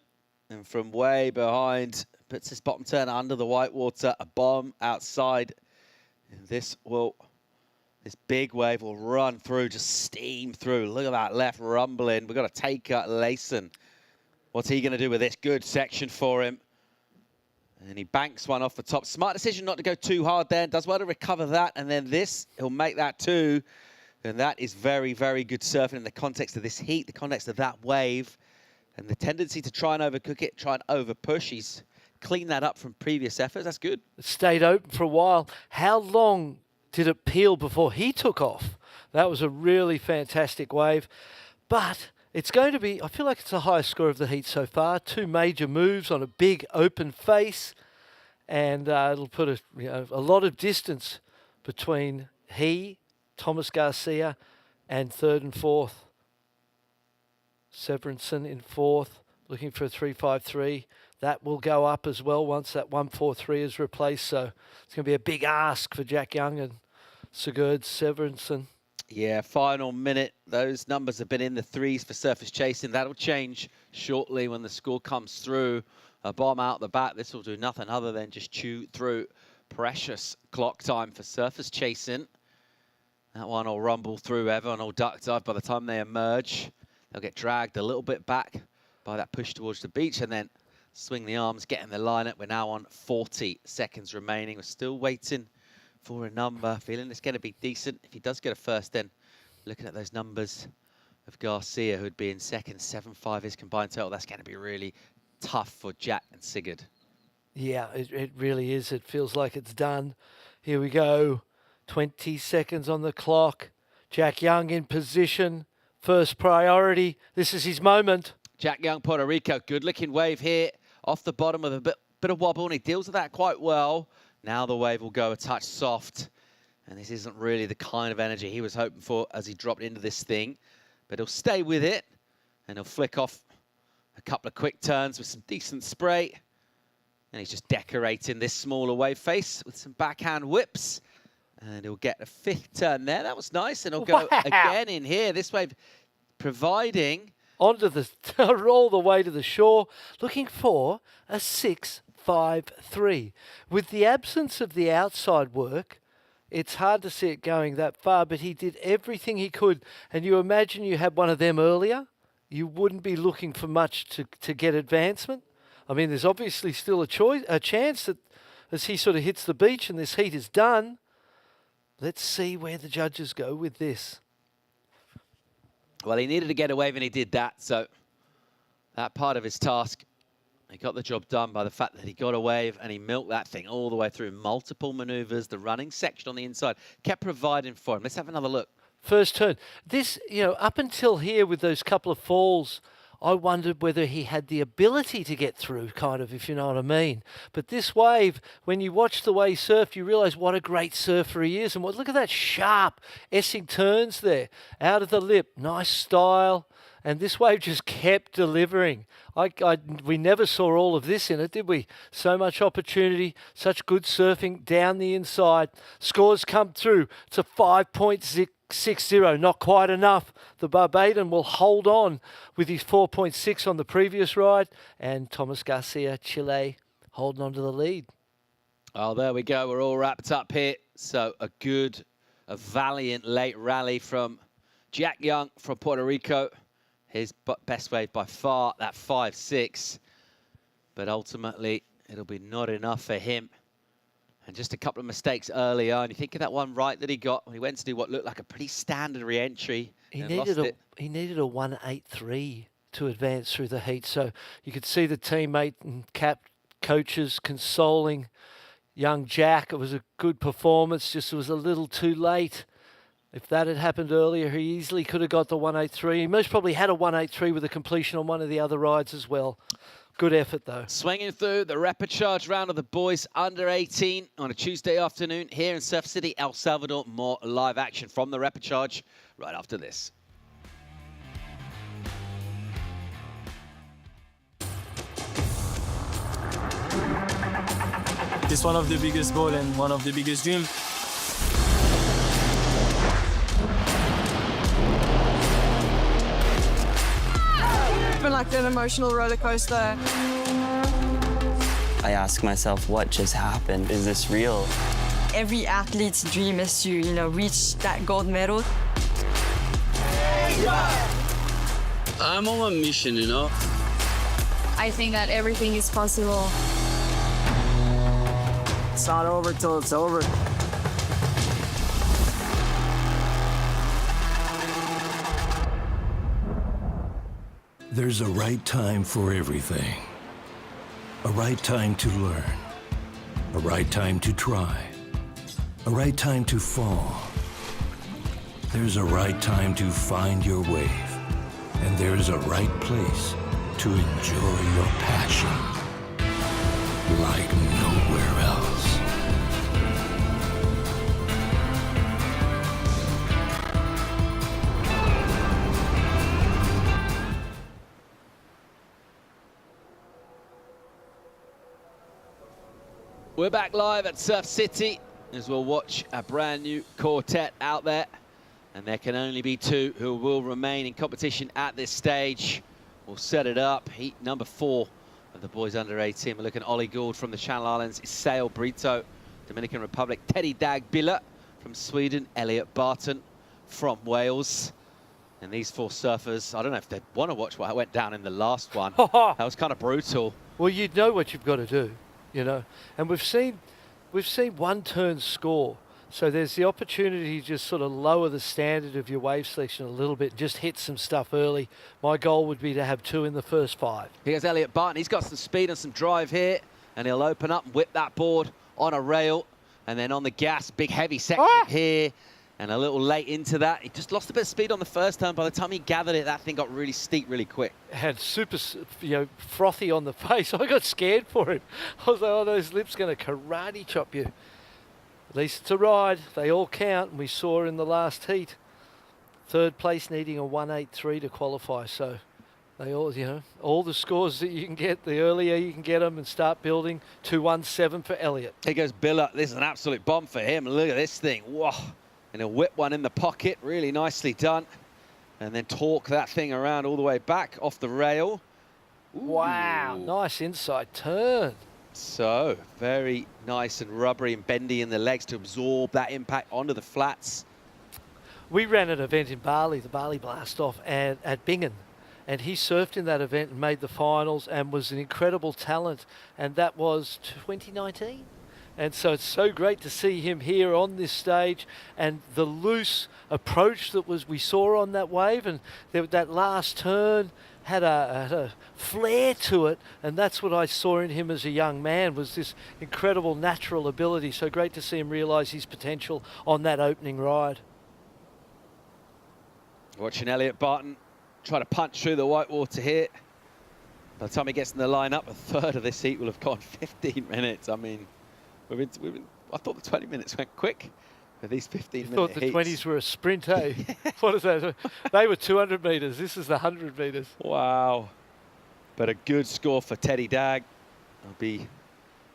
and from way behind, puts his bottom turn under the white water, a bomb outside. And this big wave will run through, just steam through. Look at that left rumbling. We've got a taker, Layson. What's he going to do with this? Good section for him. And he banks one off the top. Smart decision not to go too hard there. Does well to recover that. And then this, he'll make that too. And that is very, very good surfing in the context of this heat, the context of that wave. And the tendency to try and overcook it, try and overpush. He's cleaned that up from previous efforts. That's good. It stayed open for a while. How long did it peel before he took off? That was a really fantastic wave. But it's going to be, I feel like it's the highest score of the heat so far. 2 major moves on a big open face. And it'll put a lot of distance between he, Thomas Garcia, and 3rd and 4th. Severinsen in 4th, looking for a 3-5-3. That will go up as well once that 1-4-3 is replaced. So it's going to be a big ask for Jack Young and Sigurd Severinsen. Yeah, final minute. Those numbers have been in the 3s for Surfers chasing. That'll change shortly when the score comes through. A bomb out the back. This will do nothing other than just chew through precious clock time for Surfers chasing. That one will rumble through. Everyone will duck dive. By the time they emerge, they'll get dragged a little bit back by that push towards the beach and then swing the arms, get in the lineup. We're now on 40 seconds remaining. We're still waiting for a number. Feeling it's going to be decent. If he does get a first, then looking at those numbers of Garcia, who'd be in second, 7-5 his combined total, that's going to be really tough for Jack and Sigurd. Yeah, it really is. It feels like it's done. Here we go. 20 seconds on the clock. Jack Young in position. First priority. This is his moment. Jack Young, Puerto Rico. Good looking wave here. Off the bottom with a bit of wobble, and he deals with that quite well. Now the wave will go a touch soft. And this isn't really the kind of energy he was hoping for as he dropped into this thing. But he'll stay with it. And he'll flick off a couple of quick turns with some decent spray. And he's just decorating this smaller wave face with some backhand whips. And he'll get a 5th turn there. That was nice. And he'll go again in here. This wave providing... Onto the, all the way to the shore, looking for a 6-5-3. With the absence of the outside work, it's hard to see it going that far, but he did everything he could. And you imagine you had one of them earlier, you wouldn't be looking for much to get advancement. I mean, there's obviously still a chance that as he sort of hits the beach and this heat is done, let's see where the judges go with this. Well, he needed to get a wave and he did that, so that part of his task He got the job done by the fact that he got a wave and he milked that thing all the way through. Multiple maneuvers, the running section on the inside kept providing for him. Let's have another look. First turn. This, up until here with those couple of falls, I wondered whether he had the ability to get through, kind of, if you know what I mean. But this wave, when you watch the way he surfed, you realise what a great surfer he is. And look at that sharp essing turns there. Out of the lip, nice style. And this wave just kept delivering. We never saw all of this in it, did we? So much opportunity, such good surfing down the inside. Scores come through. It's a 5.60, not quite enough. The Barbadian will hold on with his 4.6 on the previous ride. And Thomas Garcia, Chile, holding on to the lead. Oh, there we go. We're all wrapped up here. So a valiant late rally from Jack Young from Puerto Rico. His best wave by far, that 5.6. But ultimately, it'll be not enough for him. And just a couple of mistakes early on. You think of that one right that he got when he went to do what looked like a pretty standard re-entry. He needed a 1.83 to advance through the heat. So you could see the teammate and coaches consoling young Jack. It was a good performance, just it was a little too late. If that had happened earlier, he easily could have got the 1.83. He most probably had a 1.83 with a completion on one of the other rides as well. Good effort, though. Swinging through the repechage round of the boys under 18 on a Tuesday afternoon here in Surf City, El Salvador. More live action from the repechage right after this. It's one of the biggest goals and one of the biggest dreams. It's been like an emotional roller coaster. I ask myself, what just happened? Is this real? Every athlete's dream is to, reach that gold medal. I'm on a mission, I think that everything is possible. It's not over till it's over. There's a right time for everything. A right time to learn. A right time to try. A right time to fall. There's a right time to find your wave. And there's a right place to enjoy your passion like nowhere else. We're back live at Surf City as we'll watch a brand new quartet out there. And there can only be two who will remain in competition at this stage. We'll set it up. Heat number 4 of the boys under 18. We're looking at Ollie Gould from the Channel Islands, Isael Brito, Dominican Republic, Teddy Dagbilla from Sweden, Elliot Barton from Wales. And these 4 surfers, I don't know if they want to watch what went down in the last one. That was kind of brutal. Well, you know what you've got to do, And we've seen one turn score. So there's the opportunity to just sort of lower the standard of your wave selection a little bit, just hit some stuff early. My goal would be to have 2 in the first 5. Here's Elliot Barton. He's got some speed and some drive here, and he'll open up and whip that board on a rail. And then on the gas, big heavy section here. And a little late into that. He just lost a bit of speed on the first turn. By the time he gathered it, that thing got really steep really quick. Had super, frothy on the face. I got scared for him. I was like, oh, those lips going to karate chop you. At least it's a ride. They all count. And we saw in the last heat. 3rd place needing a 1.83 to qualify. So they all, all the scores that you can get, the earlier you can get them and start building. 2.17 for Elliot. Here goes Billa. This is an absolute bomb for him. Look at this thing. Whoa. And he'll whip one in the pocket. Really nicely done. And then torque that thing around all the way back off the rail. Ooh. Wow. Nice inside turn. So, very nice and rubbery and bendy in the legs to absorb that impact onto the flats. We ran an event in Bali, the Bali Blast-Off, and at Bingen. And he surfed in that event and made the finals and was an incredible talent. And that was 2019. And so it's so great to see him here on this stage, and the loose approach that we saw on that wave, and that last turn had a flair to it, and that's what I saw in him as a young man, was this incredible natural ability. So great to see him realise his potential on that opening ride. Watching Elliot Barton try to punch through the whitewater here. By the time he gets in the lineup, a third of this heat will have gone 15 minutes. I mean, I thought the 20 minutes went quick. These 15-minute heats. I thought the 20s were a sprint, eh? What is that? They were 200 metres. This is the 100 metres. Wow. But a good score for Teddy Dagg. I'll be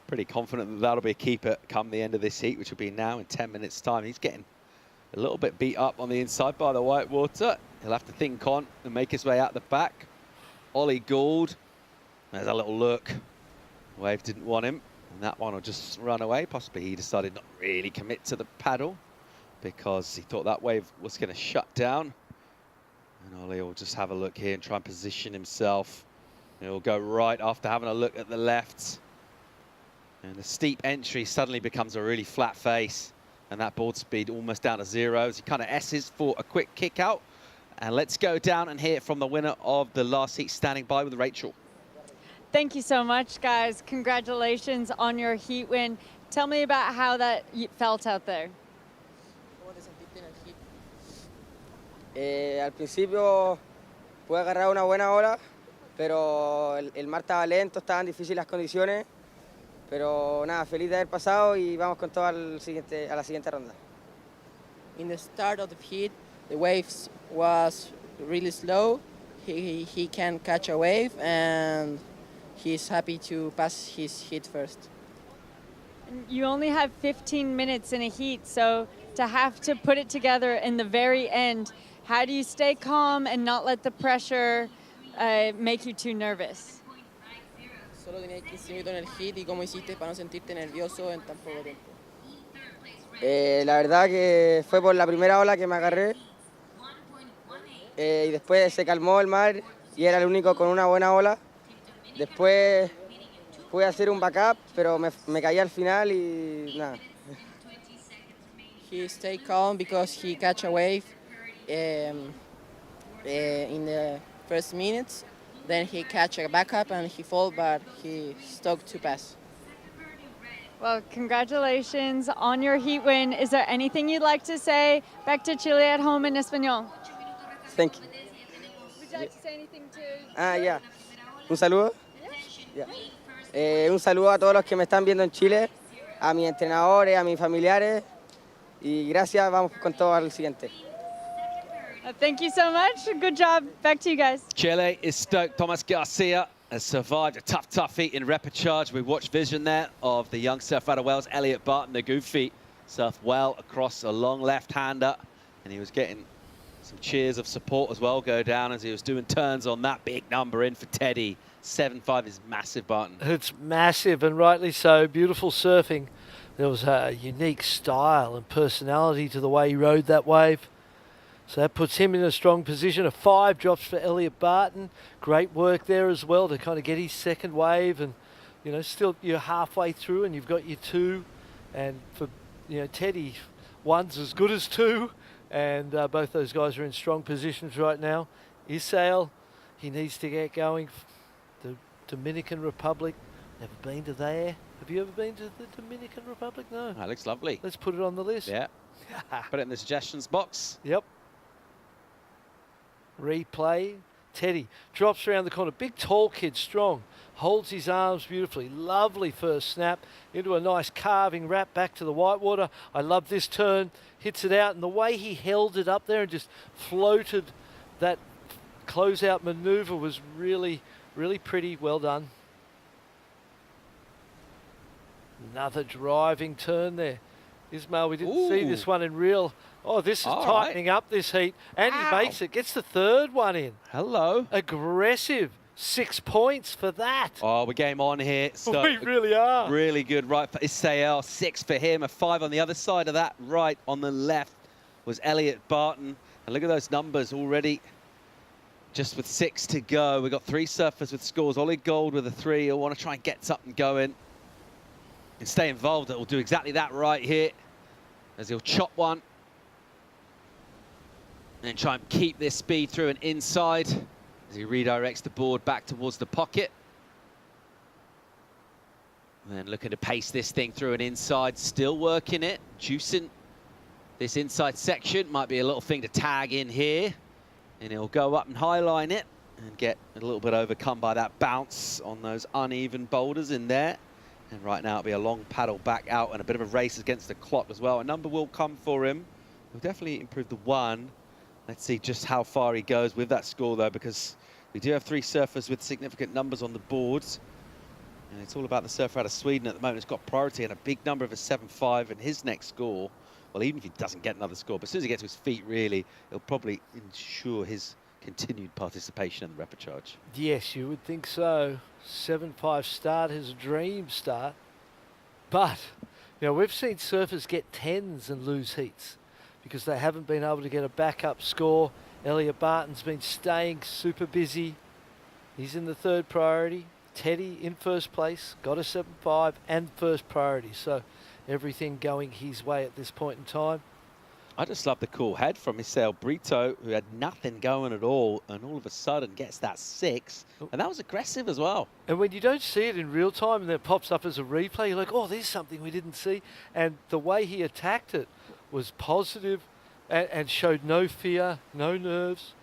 pretty confident that that'll be a keeper come the end of this heat, which will be now in 10 minutes' time. He's getting a little bit beat up on the inside by the whitewater. He'll have to think on and make his way out the back. Ollie Gould. There's a little look. Wave didn't want him. And that one will just run away. Possibly he decided not really commit to the paddle because he thought that wave was going to shut down. And Ollie will just have a look here and try and position himself. He'll go right after having a look at the left. And the steep entry suddenly becomes a really flat face. And that board speed almost down to 0 as he kind of S's for a quick kick out. And let's go down and hear from the winner of the last heat, standing by with Rachel. Thank you so much, guys. Congratulations on your heat win. Tell me about how that felt out there. Al principio pude agarrar una buena ola, pero el mar estaba lento, estaban difíciles las condiciones. Pero nada, feliz de haber pasado y vamos con todo a la siguiente ronda. In the start of the heat, the waves was really slow. He can catch a wave, and he's happy to pass his heat first. You only have 15 minutes in a heat, so to have to put it together in the very end, how do you stay calm and not let the pressure make you too nervous? Solo tenías 15 minutos en el hit, y cómo hiciste para no sentirte nervioso en tan poco tiempo. La verdad que fue por la primera ola que me agarré y después se calmó el mar y era el único con una buena ola. Después pude hacer un backup, pero me caí al final y nada. He stayed calm because he catch a wave in the first minutes. Then he catch a backup and he fall, but he stuck to pass. Well, congratulations on your heat win. Is there anything you'd like to say back to Chile at home in Español? Thank you. Would you like to say anything to... Yeah. Un saludo. Yeah. Un saludo a todos los que me están viendo en Chile, a mis entrenadores, a mis familiares, y gracias, vamos con todo al siguiente. Thank you so much. Good job. Back to you guys. Chile is stoked. Thomas Garcia has survived a tough heat in repechage. We watched vision there of the young surfer out of Wales, Elliot Barton, the goofy, surfed well across a long left-hander, and he was getting some cheers of support as well go down as he was doing turns on that big number in for Teddy. 7.5 is massive, Barton. It's massive, and rightly so. Beautiful surfing. There was a unique style and personality to the way he rode that wave. So that puts him in a strong position. A 5 drops for Elliot Barton. Great work there as well to kind of get his second wave, and you know, still you're halfway through and you've got your 2, and for Teddy, 1's as good as 2, and both those guys are in strong positions right now. Isael, he needs to get going. The Dominican Republic, never been to there. Have you ever been to the Dominican Republic? No. That looks lovely. Let's put it on the list. Yeah. Put it in the suggestions box. Yep. Replay. Teddy drops around the corner. Big, tall kid, strong. Holds his arms beautifully. Lovely first snap into a nice carving wrap back to the whitewater. I love this turn. Hits it out, and the way he held it up there and just floated that closeout maneuver was really, really pretty. Well done. Another driving turn there. Ismail, we didn't see this one in real. Oh, this is tightening up this heat. And he makes it. Gets the 3rd one in. Hello. Aggressive. 6 points for that. Oh, we're game on here. So we really are. Really good right for Isael. 6 for him. A 5 on the other side of that. Right on the left was Elliot Barton. And look at those numbers already. Just with 6 to go. We've got 3 surfers with scores. Ollie Gould with a 3. He'll want to try and get something going. and stay involved, that will do exactly that right here, as he'll chop one and try and keep this speed through and inside as he redirects the board back towards the pocket. And then looking to pace this thing through and inside, still working it, juicing this inside section. Might be a little thing to tag in here, and he'll go up and highline it and get a little bit overcome by that bounce on those uneven boulders in there. And right now it'll be a long paddle back out and a bit of a race against the clock as well. A number will come for him. He'll definitely improve the 1. Let's see just how far he goes with that score, though, because we do have 3 surfers with significant numbers on the boards. And it's all about the surfer out of Sweden at the moment. He's got priority and a big number of a 7.5 in his next score. Well, even if he doesn't get another score, but as soon as he gets to his feet, really, it'll probably ensure his continued participation in the repechage. Yes, you would think so. 7.5 start, his dream start. But, you know, we've seen surfers get 10s and lose heats because they haven't been able to get a backup score. Elliot Barton's been staying super busy. He's in the 3rd priority. Teddy in 1st place, got a 7.5 and 1st priority. So everything going his way at this point in time. I just love the cool head from Isao Brito, who had nothing going at all, and all of a sudden gets that 6, and that was aggressive as well. And when you don't see it in real time and then it pops up as a replay, you're like, oh, there's something we didn't see. And the way he attacked it was positive and showed no fear, no nerves.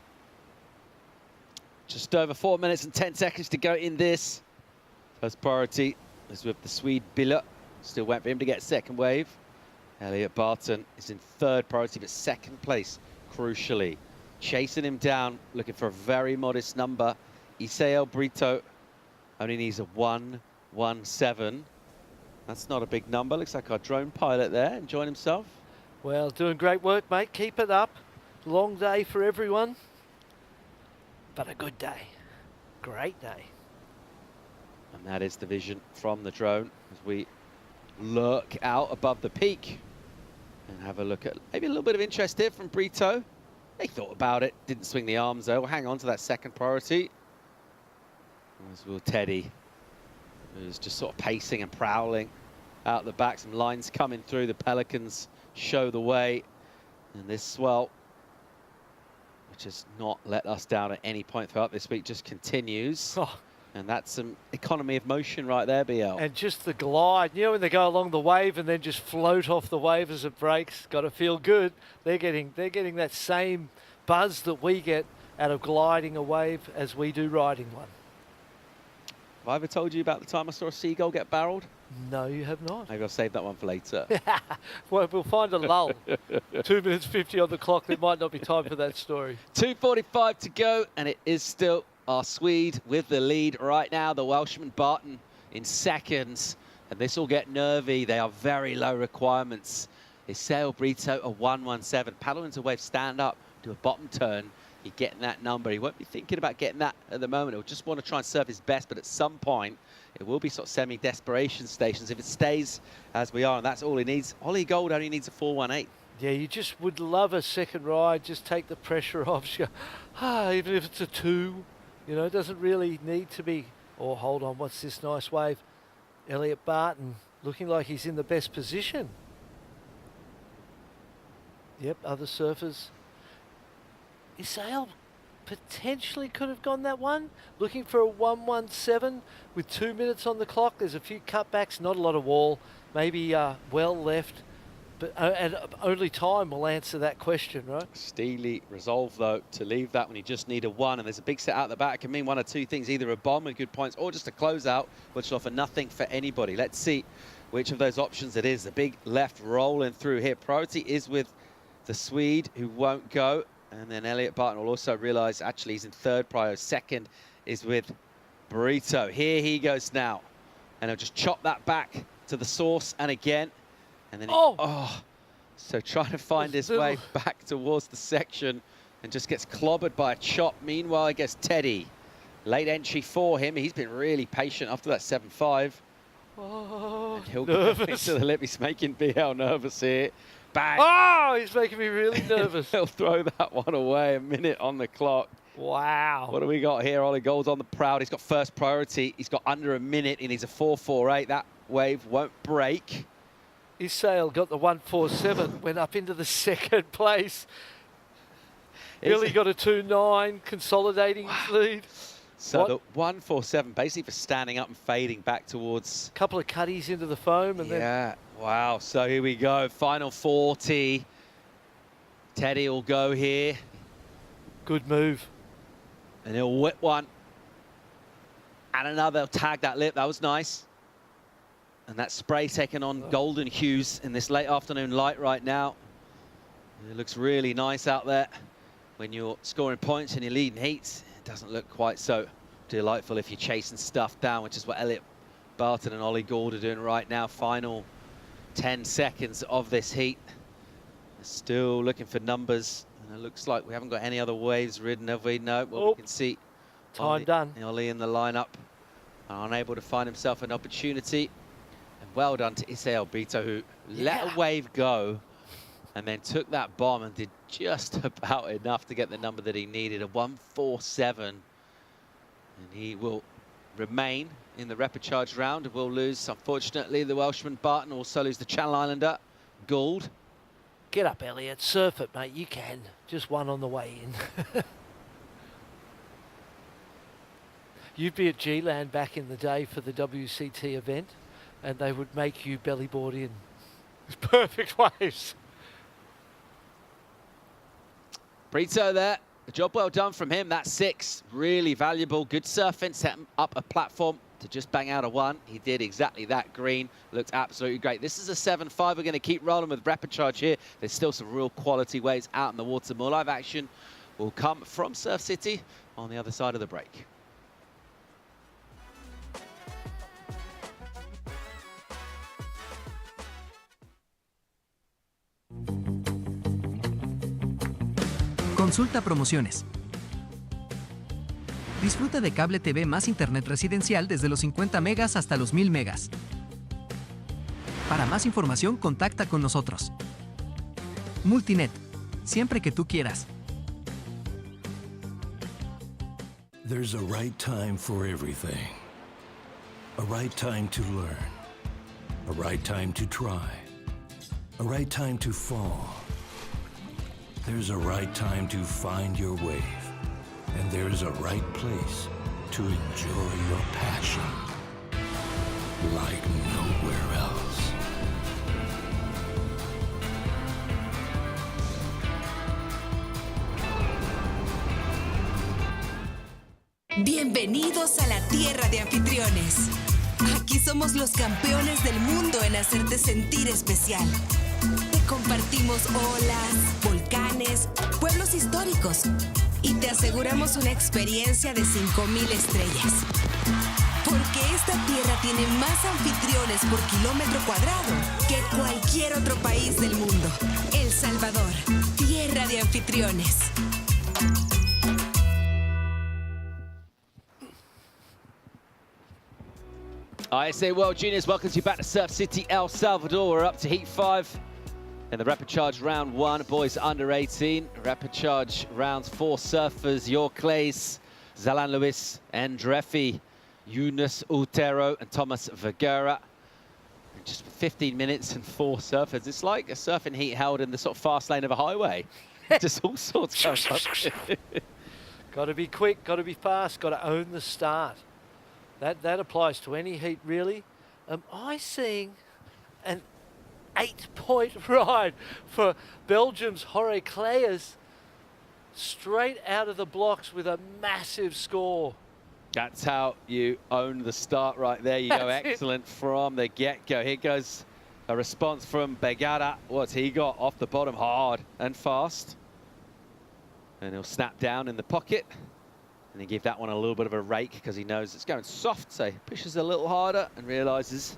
Just over 4 minutes and 10 seconds to go in this. First priority is with the Swede Biller. Still went for him to get 2nd wave. Elliot Barton is in 3rd priority, but 2nd place, crucially. Chasing him down, looking for a very modest number. Isao Brito only needs a 1.17. That's not a big number. Looks like our drone pilot there enjoying himself. Well, doing great work, mate. Keep it up. Long day for everyone, but a good day. Great day. And that is the vision from the drone as we lurk out above the peak and have a look at maybe a little bit of interest here from Brito. They thought about it, didn't swing the arms though. We'll hang on to that 2nd priority. As will Teddy, who's just sort of pacing and prowling out the back. Some lines coming through. The Pelicans show the way. And this swell, which has not let us down at any point throughout this week, just continues. Oh. And that's some economy of motion right there, BL. And just the glide, you know, when they go along the wave and then just float off the wave as it breaks, got to feel good. They're getting that same buzz that we get out of gliding a wave as we do riding one. Have I ever told you about the time I saw a seagull get barreled? No, you have not. Maybe I'll save that one for later. Well, we'll find a lull. 2 minutes 50 on the clock. There might not be time for that story. 2:45 to go, and it is still our Swede with the lead right now. The Welshman Barton in 2nds, and this will get nervy. They are very low requirements. Isao Brito a 1.17. Paddle into wave, stand up, do a bottom turn. You're getting that number. He won't be thinking about getting that at the moment. He'll just want to try and serve his best, but at some point, it will be sort of semi-desperation stations if it stays as we are, and that's all he needs. Ollie Gold only needs a 4.18. Yeah, you just would love a 2nd ride, just take the pressure off. Just go, even if it's a 2, you know, it doesn't really need to be, oh, hold on, what's this nice wave? Elliot Barton looking like he's in the best position. Yep, other surfers. Isao potentially could have gone that one. Looking for a 1.17 with 2 minutes on the clock. There's a few cutbacks, not a lot of wall. Maybe well left. But and only time will answer that question, right? Steely resolved, though, to leave that when you just need a 1. And there's a big set out the back. It can mean one or two things, either a bomb with good points or just a closeout, which will offer nothing for anybody. Let's see which of those options it is. The big left rolling through here. Priority is with the Swede, who won't go. And then Elliot Barton will also realise, actually, he's in 3rd prio. 2nd is with Brito. Here he goes now. And he'll just chop that back to the source and again. And then so trying to find his way back towards the section and just gets clobbered by a chop. Meanwhile, I guess Teddy, late entry for him. He's been really patient after that 7.5. Oh, and he'll nervous. go into the lip. He's making BL nervous here. Bang. Oh, he's making me really nervous. He'll throw that one away, a minute on the clock. Wow. What do we got here? Ollie Gold's on the proud. He's got 1st priority. He's got under a minute. He needs a 4.48. That wave won't break. Isail got the 147, went up into the second place. Billy got a 2.9, consolidating his lead. So the 147 basically for standing up and fading back towards... A couple of cutties into the foam and then... Wow, so here we go, final 40. Teddy will go here. Good move. And he'll whip one. And another, tag that lip, that was nice. And that spray taking on golden hues in this late afternoon light right now. It looks really nice out there. When you're scoring points and you're leading heats, it doesn't look quite so delightful if you're chasing stuff down, which is what Elliot Barton and Ollie Gould are doing right now. Final 10 seconds of this heat. Still looking for numbers. And it looks like we haven't got any other waves ridden, have we? No, well, we can see time done. Ollie in the lineup, unable to find himself an opportunity. And well done to Isail Bito, who let a wave go and then took that bomb and did just about enough to get the number that he needed, a 147. And he will remain in the repechage round. Will lose, unfortunately, the Welshman Barton, also lose the Channel Islander Gould. Get up, Elliot. Surf it, mate. You can. Just one on the way in. You'd be at G-Land back in the day for the WCT event, and they would make you bellyboard in. Perfect waves. Brito there. A job well done from him. That's 6. Really valuable. Good surfing. Set him up a platform to just bang out a 1. He did exactly that. Green looked absolutely great. This is a 7.5. We're going to keep rolling with repechage here. There's still some real quality waves out in the water. More live action will come from Surf City on the other side of the break. Consulta promociones. Disfruta de cable TV más internet residencial desde los 50 megas hasta los 1000 megas. Para más información, contacta con nosotros. Multinet, siempre que tú quieras. There's a right time for everything. A right time to learn. A right time to try. A right time to fall. There's a right time to find your wave. And there's a right place to enjoy your passion like nowhere else. Bienvenidos a la tierra de anfitriones. Aquí somos los campeones del mundo en hacerte sentir especial. Te compartimos olas, volcanes, pueblos históricos y te aseguramos una experiencia de 5000 estrellas. Porque esta tierra tiene más anfitriones por kilómetro cuadrado que cualquier otro país del mundo. El Salvador, tierra de anfitriones. ISA World Juniors welcomes you back to Surf City, El Salvador. We're up to Heat 5 in the repechage round 1. Boys under 18. Repechage rounds 4 surfers. Yorklays, Zalan Luis, Andrefi, Yunus Utero, and Thomas Vergara. Just 15 minutes and 4 surfers. It's like a surfing heat held in the sort of fast lane of a highway. Just all sorts going on. Got to be quick, got to be fast, got to own the start. That applies to any heat, really. Am I seeing an 8-point ride for Belgium's Jorge Clayers straight out of the blocks with a massive score? That's how you own the start right there. You go excellent from the get-go. Here goes a response from Begara. What's he got? Off the bottom, hard and fast. And he'll snap down in the pocket. And he give that one a little bit of a rake because he knows it's going soft. So he pushes a little harder and realizes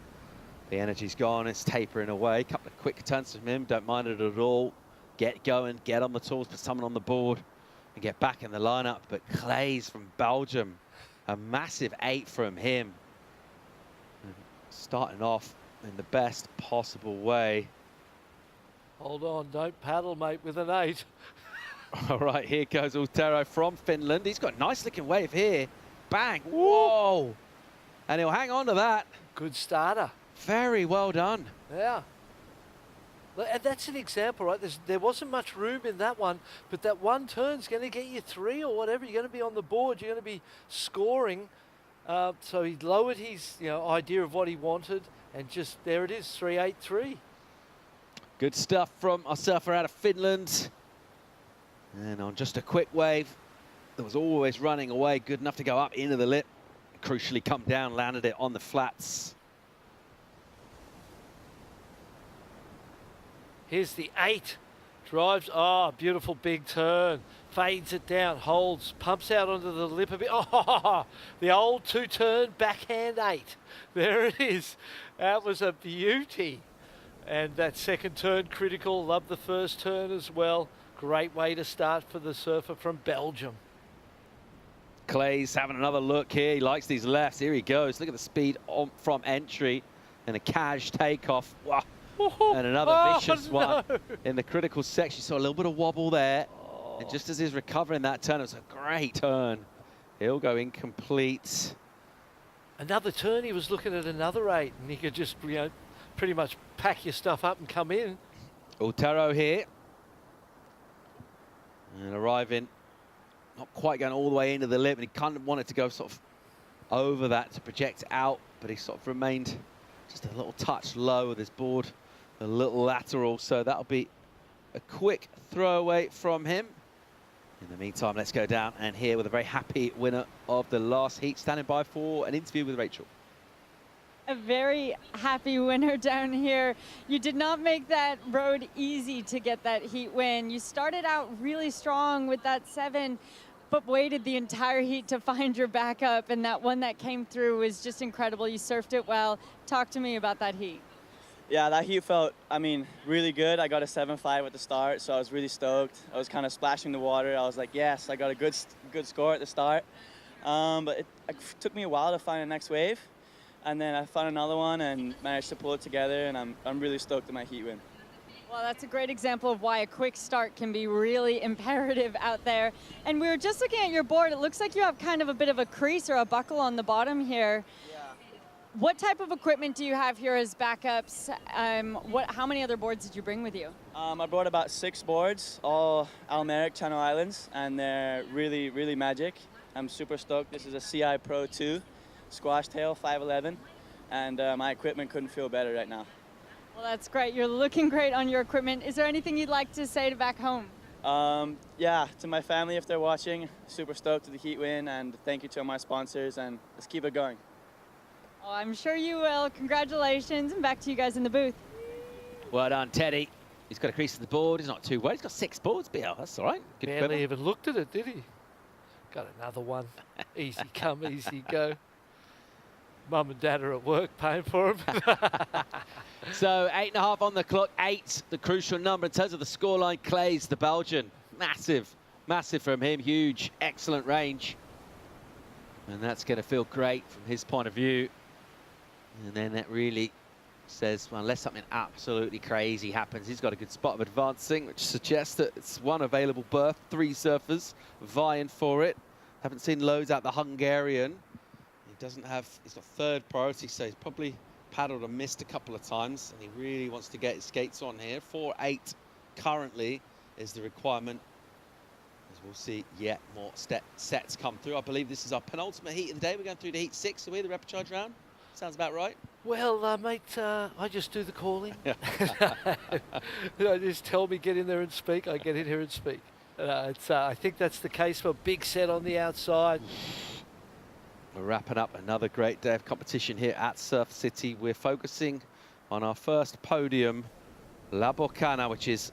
the energy's gone. It's tapering away. A couple of quick turns from him. Don't mind it at all. Get going, get on the tools, put someone on the board and get back in the lineup. But Clays from Belgium, a massive 8 from him. And starting off in the best possible way. Hold on, don't paddle, mate, with an 8. All right, here goes Utero from Finland. He's got a nice looking wave here. Bang, whoa. And he'll hang on to that. Good starter. Very well done. Yeah. And that's an example, right? There wasn't much room in that one, but that one turn's going to get you 3 or whatever. You're going to be on the board. You're going to be scoring. So he lowered his idea of what he wanted, and just there it is, 3.83. Good stuff from our surfer out of Finland. And on just a quick wave, that was always running away, good enough to go up into the lip. Crucially come down, landed it on the flats. Here's the 8. Drives, beautiful big turn. Fades it down, holds, pumps out onto the lip a bit. Oh, the old 2-turn backhand 8. There it is. That was a beauty. And that second turn critical. Love the first turn as well. Great way to start for the surfer from Belgium. Clay's having another look here. He likes these lefts. Here he goes. Look at the speed from entry and a cash takeoff. Wow. And another vicious one in the critical section. Saw a little bit of wobble there. And just as he's recovering that turn, it was a great turn. He'll go incomplete. Another turn, he was looking at another 8, and he could just, pretty much pack your stuff up and come in. Otero here. And arriving, not quite going all the way into the lip, and he kind of wanted to go sort of over that to project out, but he sort of remained just a little touch low with his board, a little lateral, so that'll be a quick throwaway from him. In the meantime, let's go down and here with a very happy winner of the last heat, standing by for an interview with Rachel. A very happy winner down here. You did not make that road easy to get that heat win. You started out really strong with that 7, but waited the entire heat to find your backup, and that one that came through was just incredible. You surfed it well. Talk to me about that heat. Yeah, that heat felt, really good. I got a 7.5 at the start, so I was really stoked. I was kind of splashing the water. I was like, yes, I got a good score at the start. But it took me a while to find the next wave. And then I found another one and managed to pull it together, and I'm really stoked at my heat win. Well, that's a great example of why a quick start can be really imperative out there. And we were just looking at your board. It looks like you have kind of a bit of a crease or a buckle on the bottom here. Yeah. What type of equipment do you have here as backups? How many other boards did you bring with you? I brought about 6 boards, all Almeric Channel Islands, and they're really, really magic. I'm super stoked. This is a CI Pro 2. Squash tail, 511, and my equipment couldn't feel better right now. Well, that's great. You're looking great on your equipment. Is there anything you'd like to say to back home? Yeah, to my family if they're watching, super stoked to the heat win, and thank you to my sponsors, and let's keep it going. Oh, I'm sure you will. Congratulations, and back to you guys in the booth. Well done, Teddy. He's got a crease at the board. He's not too worried. He's got 6 boards, BL. That's all right. Good Barely even looked at it, did he? Got another one. Easy come, easy go. Mum and Dad are at work paying for him. So 8.5 on the clock, 8, the crucial number in terms of the scoreline. Clay's the Belgian. Massive, massive from him. Huge, excellent range. And that's going to feel great from his point of view. And then that really says, well, unless something absolutely crazy happens, he's got a good spot of advancing, which suggests that it's one available berth, 3 surfers vying for it. Haven't seen loads out the Hungarian. He's got 3rd priority, so he's probably paddled and missed a couple of times, and he really wants to get his skates on here. 4.8 currently is the requirement, as we'll see yet more sets come through. I believe this is our penultimate heat of the day. We're going through to heat 6, are we, the repechage round? Sounds about right. Well, mate, I just do the calling. Just tell me, get in there and speak. I get in here and speak. I think that's the case for big set on the outside. We're wrapping up another great day of competition here at Surf City. We're focusing on our first podium, La Bocana, which is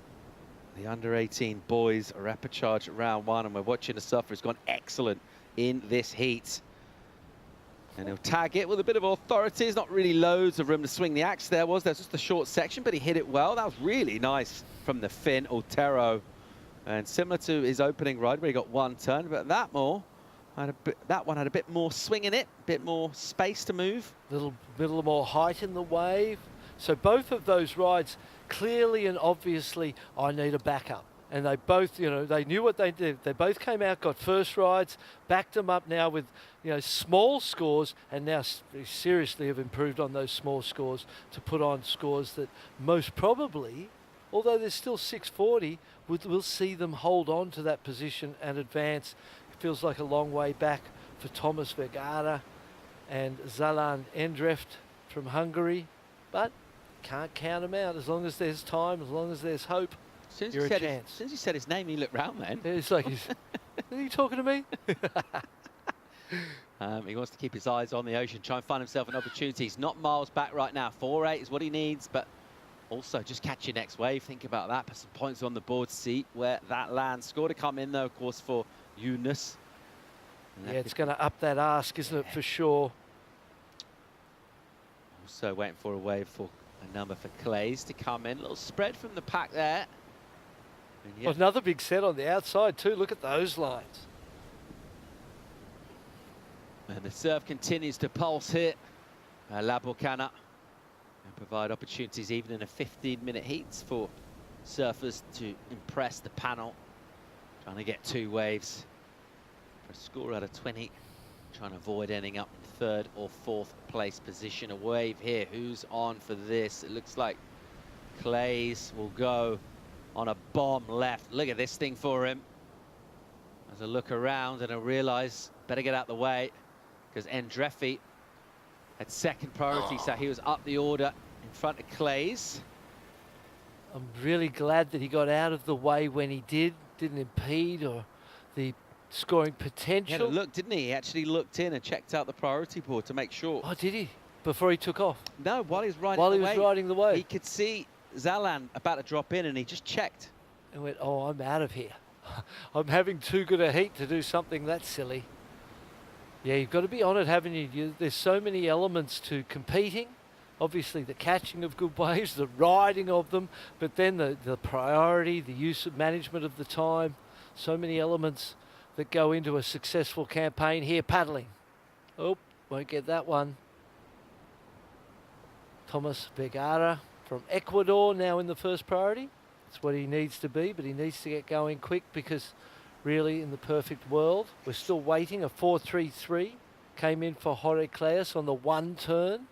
the under-18 boys repechage round 1, and we're watching a surfer who's gone excellent in this heat. And he'll tag it with a bit of authority. There's not really loads of room to swing the axe there's just a short section, but he hit it well. That was really nice from the Finn, Otero. And similar to his opening ride where he got 1 turn, but that one had a bit more swing in it, a bit more space to move. Little more height in the wave. So both of those rides, clearly and obviously, I need a backup. And they both, you know, they knew what they did. They both came out, got first rides, backed them up now with, you know, small scores, and now seriously have improved on those small scores to put on scores that most probably, although there's still 640, we'll see them hold on to that position and advance. It feels like a long way back for Thomas Vergara and Zalan Endreft from Hungary, but can't count them out as long as there's time, as long as there's hope. You're a chance. As soon as you said his name, he looked round then. It's like, are you talking to me? He wants to keep his eyes on the ocean, try and find himself an opportunity. He's not miles back right now. 4.8 is what he needs, but also just catch your next wave. Think about that. Put some points on the board, see where that lands. Score to come in, though, of course, for Yunus. Yeah, it's going to up that ask, isn't it, for sure? Also waiting for a wave for a number for Clays to come in. A little spread from the pack there. Well, another big set on the outside too. Look at those lines. And the serve continues to pulse here. La Bocana, and provide opportunities even in a 15-minute heats for surfers to impress the panel. Trying to get 2 waves for a score out of 20. Trying to avoid ending up in 3rd or 4th place position. A wave here. Who's on for this? It looks like Clays will go on a bomb left. Look at this thing for him. As I look around and I realise better get out the way, because Endreffi had 2nd priority, so he was up the order in front of Clays. I'm really glad that he got out of the way when he did. Didn't impede or the scoring potential. He had a look, didn't he? He actually looked in and checked out the priority board to make sure. Oh, did he? Before he took off? No, while he was riding While the he was wave. riding the wave. He could see Zalan about to drop in and he just checked. And went, oh, I'm out of here. I'm having too good a heat to do something that silly. Yeah, you've got to be on it, haven't you? There's so many elements to competing. Obviously, the catching of good waves, the riding of them, but then the priority, the use of management of the time. So many elements that go into a successful campaign. Here, paddling. Oh, won't get that one. Thomas Vergara from Ecuador now in the first priority. That's what he needs to be, but he needs to get going quick, because really in the perfect world, we're still waiting. A 4.33 came in for Jorge Claes on the 1 turn.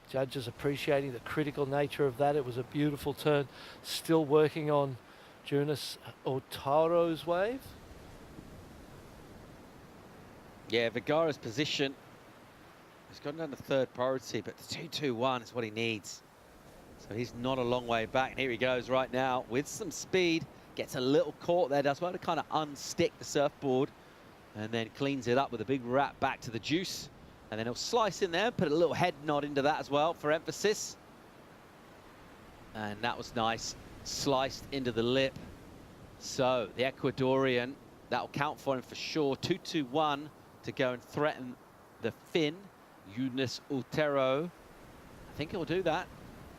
Judges appreciating the critical nature of that. It was a beautiful turn. Still working on Jonas Otaro's wave. Yeah, Vergara's position. He's gone down to 3rd priority, but the 2.21 is what he needs. So he's not a long way back. And here he goes right now with some speed. Gets a little caught there. Does well to kind of unstick the surfboard. And then cleans it up with a big wrap back to the juice. And then he'll slice in there, put a little head nod into that as well for emphasis. And that was nice. Sliced into the lip. So the Ecuadorian, that'll count for him for sure. 2.21 to go and threaten the Finn, Yunus Otero. I think he'll do that.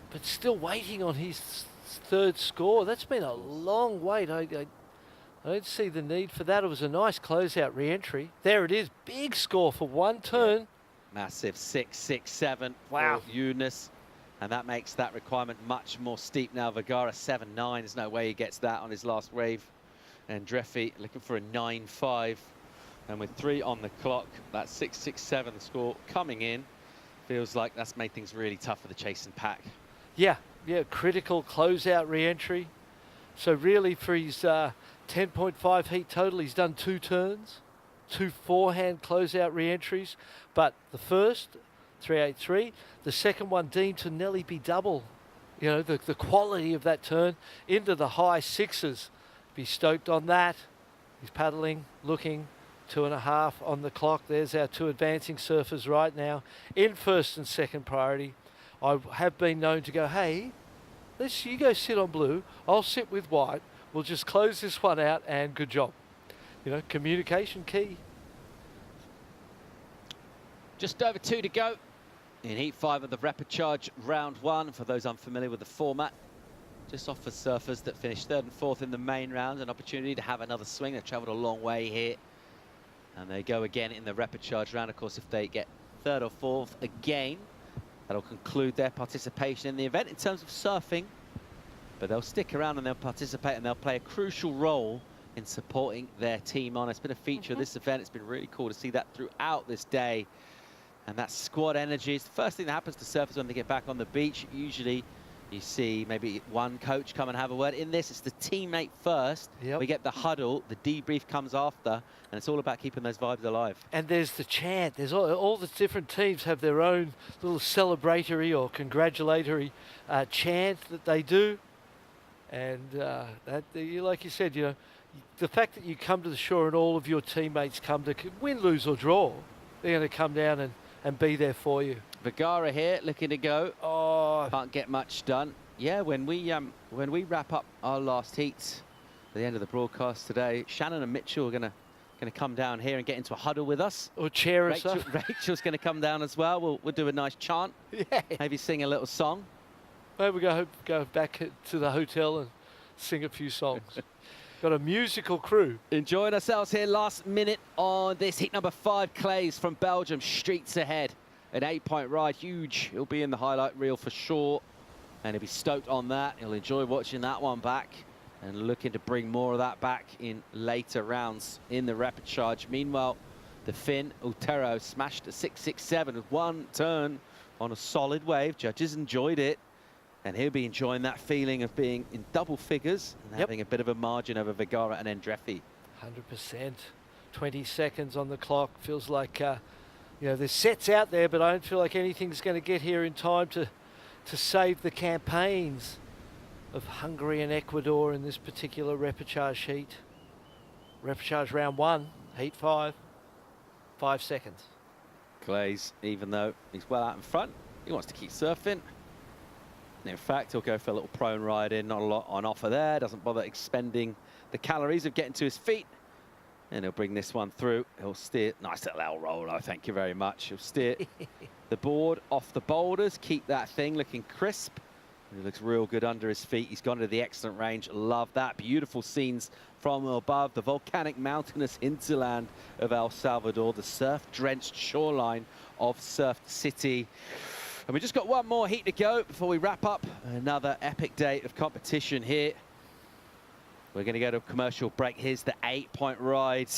But still waiting on his 3rd score. That's been a long wait. I don't see the need for that. It was a nice closeout re-entry. There it is. Big score for 1 turn. Massive 6.67 wow. for Yunus. And that makes that requirement much more steep now. Vergara 7.9. There's no way he gets that on his last wave. And Dreffy looking for a 9.5. And with 3 on the clock, that 6.67 score coming in. Feels like that's made things really tough for the chasing pack. Yeah, critical closeout re-entry. So really for his 10.5 heat total, he's done 2 turns, 2 forehand closeout re-entries. But the first, 3.83, the second one deemed to nearly be double. You know, the quality of that turn into the high 6s. Be stoked on that. He's paddling, looking, 2.5 on the clock. There's our 2 advancing surfers right now in 1st and 2nd priority. I have been known to go, hey, you go sit on blue, I'll sit with white, we'll just close this one out, and good job. You know, communication key. Just over 2 to go in Heat 5 of the Rapid Charge Round 1. For those unfamiliar with the format, just offers surfers that finish 3rd and 4th in the main round an opportunity to have another swing. They've travelled a long way here. And they go again in the Rapid Charge Round. Of course, if they get 3rd or 4th again, that'll conclude their participation in the event. In terms of surfing, but they'll stick around and they'll participate and they'll play a crucial role in supporting their team on. It's been a feature of this event. It's been really cool to see that throughout this day. And that squad energy is the first thing that happens to surfers when they get back on the beach. Usually you see maybe one coach come and have a word. In this, it's the teammate first. We get the huddle, the debrief comes after, and it's all about keeping those vibes alive. And there's the chant. There's all the different teams have their own little celebratory or congratulatory chant that they do. And that, like you said, you know, the fact that you come to the shore and all of your teammates come to win, lose or draw, they're going to come down and be there for you. Vergara here looking to go. Oh, can't get much done. Yeah, when we wrap up our last heat at the end of the broadcast today, Shannon and Mitchell are gonna come down here and get into a huddle with us. Or chair us up. Rachel's gonna come down as well. We'll do a nice chant. Yeah. Maybe sing a little song. Maybe we'll go back to the hotel and sing a few songs. Got a musical crew. Enjoying ourselves here last minute on this heat number 5. Clays from Belgium, streets ahead. An 8-point ride, huge. He'll be in the highlight reel for sure. And he'll be stoked on that. He'll enjoy watching that one back and looking to bring more of that back in later rounds in the rapid charge. Meanwhile, the Finn Otero smashed a 6.67 with one turn on a solid wave. Judges enjoyed it. And he'll be enjoying that feeling of being in double figures and having a bit of a margin over Vergara and Endreffi. 100%. 20 seconds on the clock. Feels like, you know, there's sets out there, but I don't feel like anything's going to get here in time to save the campaigns of Hungary and Ecuador in this particular repechage heat. Repechage round 1, heat 5, 5 seconds. Clays, even though he's well out in front, he wants to keep surfing. In fact, he'll go for a little prone ride in, not a lot on offer there, doesn't bother expending the calories of getting to his feet. And he'll bring this one through. He'll steer, nice little L roll, thank you very much. He'll steer the board off the boulders, keep that thing looking crisp. He looks real good under his feet. He's gone to the excellent range, love that. Beautiful scenes from above, the volcanic mountainous hinterland of El Salvador, the surf-drenched shoreline of Surf City. And we just got one more heat to go before we wrap up another epic day of competition here. We're going to go to a commercial break. Here's the 8-point ride.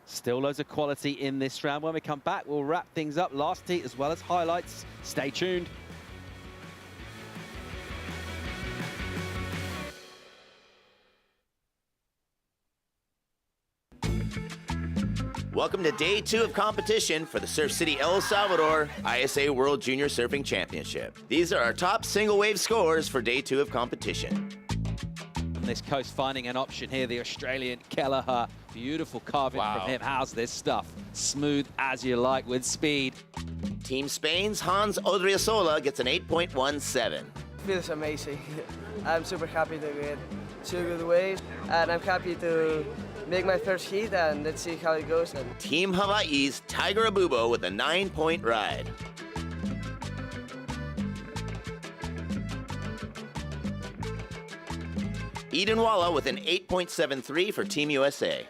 Still loads of quality in this round. When we come back, we'll wrap things up. Last heat as well as highlights. Stay tuned. Welcome to day 2 of competition for the Surf City El Salvador ISA World Junior Surfing Championship. These are our top single wave scores for day 2 of competition. This coast finding an option here, the Australian Kelleher. Beautiful carving from him. How's this stuff? Smooth as you like with speed. Team Spain's Hans Odriozola gets an 8.17. Feels amazing. I'm super happy to get 2 good waves, and I'm happy to make my first heat, and let's see how it goes. Team Hawaii's Tiger Abubo with a 9-point ride. Eden Walla with an 8.73 for Team USA.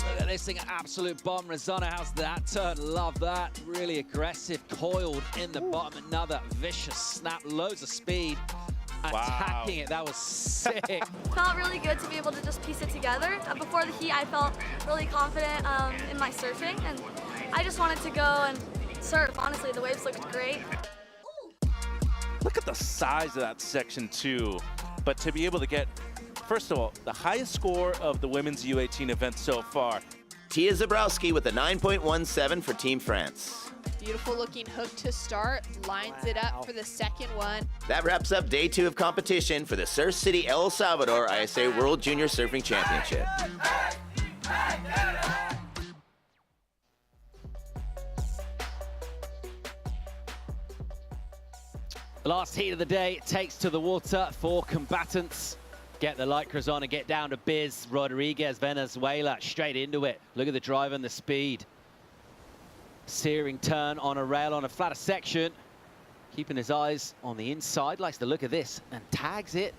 Look at this thing, an absolute bomb. Razana, how's that turn? Love that. Really aggressive, coiled in the bottom. Another vicious snap, loads of speed. Attacking it, that was sick. Felt really good to be able to just piece it together. Before the heat, I felt really confident in my surfing, and I just wanted to go and surf. Honestly, the waves looked great. Look at the size of that section too. But to be able to get, first of all, the highest score of the women's U18 event so far. Tia Zabrowski with a 9.17 for Team France. Beautiful looking hook to start, lines it up for the second one. That wraps up day 2 of competition for the Surf City El Salvador ISA World Junior Surfing Championship. Last heat of the day takes to the water for combatants. Get the lycras on and get down to Biz. Rodriguez, Venezuela, straight into it. Look at the drive and the speed. Searing turn on a rail on a flatter section. Keeping his eyes on the inside, likes the look of this and tags it.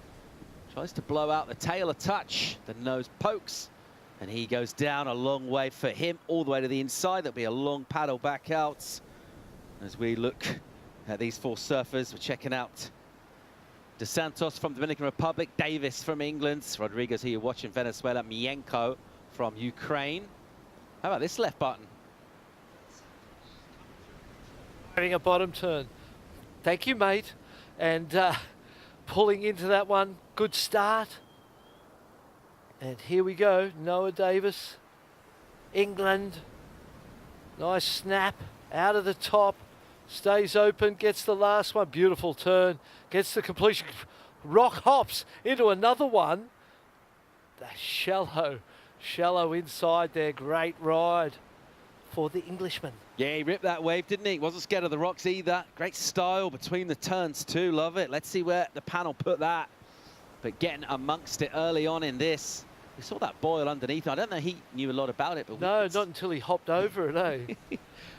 Tries to blow out the tail a touch. The nose pokes and he goes down a long way for him, all the way to the inside. There'll be a long paddle back out. As we look at these four surfers, we're checking out De Santos from Dominican Republic, Davis from England, Rodriguez here you're watching Venezuela, Mienko from Ukraine. How about this left button? Having a bottom turn. Thank you, mate. And pulling into that one. Good start. And here we go. Noah Davis. England. Nice snap. Out of the top. Stays open. Gets the last one. Beautiful turn. Gets the completion. Rock hops into another one. That's shallow inside there. Great ride for the Englishman. Yeah, he ripped that wave, didn't he? Wasn't scared of the rocks either. Great style between the turns too. Love it. Let's see where the panel put that. But getting amongst it early on in this. We saw that boil underneath. I don't know he knew a lot about it. But no, not until he hopped over it, eh?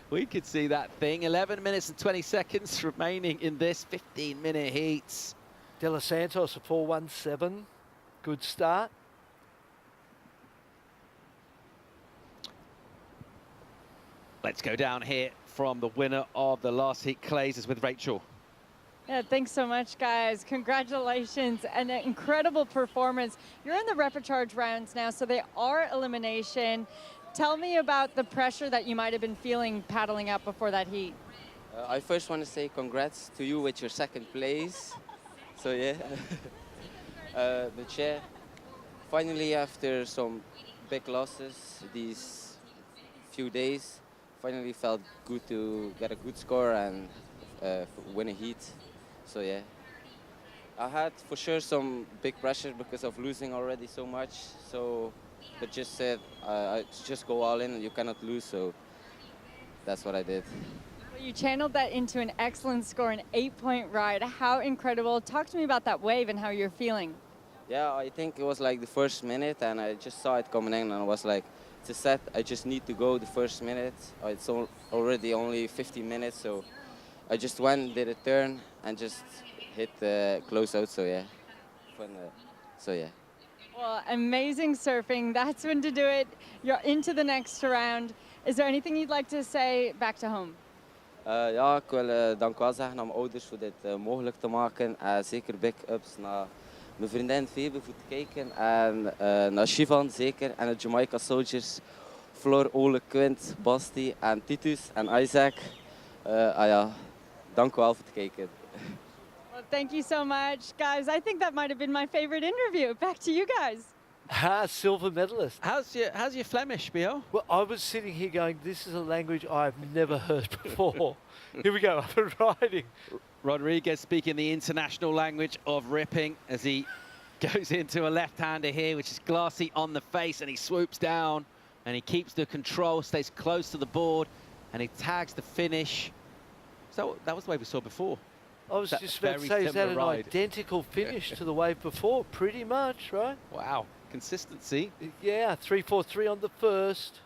We could see that thing. 11 minutes and 20 seconds remaining in this 15-minute heats. De Los Santos, a 4.17. Good start. Let's go down here from the winner of the last heat clays is with Rachel. Yeah, thanks so much, guys. Congratulations. An incredible performance. You're in the repechage rounds now, so they are elimination. Tell me about the pressure that you might have been feeling paddling up before that heat. I first want to say congrats to you with your second place. So yeah, but yeah, finally after some big losses these few days, finally felt good to get a good score and win a heat. So yeah, I had for sure some big pressure because of losing already so much. So, but just said just go all in and you cannot lose. So that's what I did. Well, you channeled that into an excellent score, an 8-point ride. How incredible. Talk to me about that wave and how you're feeling. Yeah, I think it was like the first minute and I just saw it coming in and I was like, it's a set, I just need to go the first minute. It's already only 15 minutes, so I just went, did a turn and just hit the close out, so yeah. So yeah. Well, amazing surfing. That's when to do it. You're into the next round. Is there anything you'd like to say back to home? Ja, ik wil dank wel zeggen aan mijn ouders voor dit mogelijk te maken. Zeker big ups naar mijn vriendin Febe voor te kijken. En naar Shivan zeker. En de Jamaica Soldiers. Floor, Ole, Quint, Basti en Titus en Isaac. Ja, dank wel voor te kijken. Well, thank you so much, guys. I think that might have been my favorite interview. Back to you guys. Silver medalist. How's your Flemish, Bio? Well, I was sitting here going, this is a language I've never heard before. Here we go, up and riding. Rodriguez speaking the international language of ripping as he goes into a left-hander here, which is glassy on the face, and he swoops down and he keeps the control, stays close to the board, and he tags the finish. So that was the way we saw before. I was just about to say, is that an identical finish to the wave before? Pretty much, right? Wow. Consistency. Yeah, 3.43 on the first.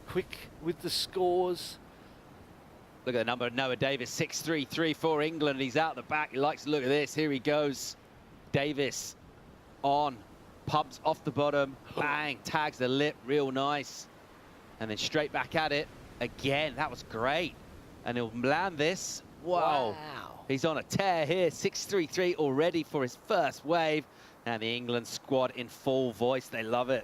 Quick with the scores. Look at the number of Noah Davis, 6.33 for England. He's out the back. He likes to look at this. Here he goes. Davis on, pumps off the bottom, bang, tags the lip, real nice. And then straight back at it again. That was great. And he'll land this. Wow. He's on a tear here, 6.33 already for his first wave. And the England squad in full voice, they love it.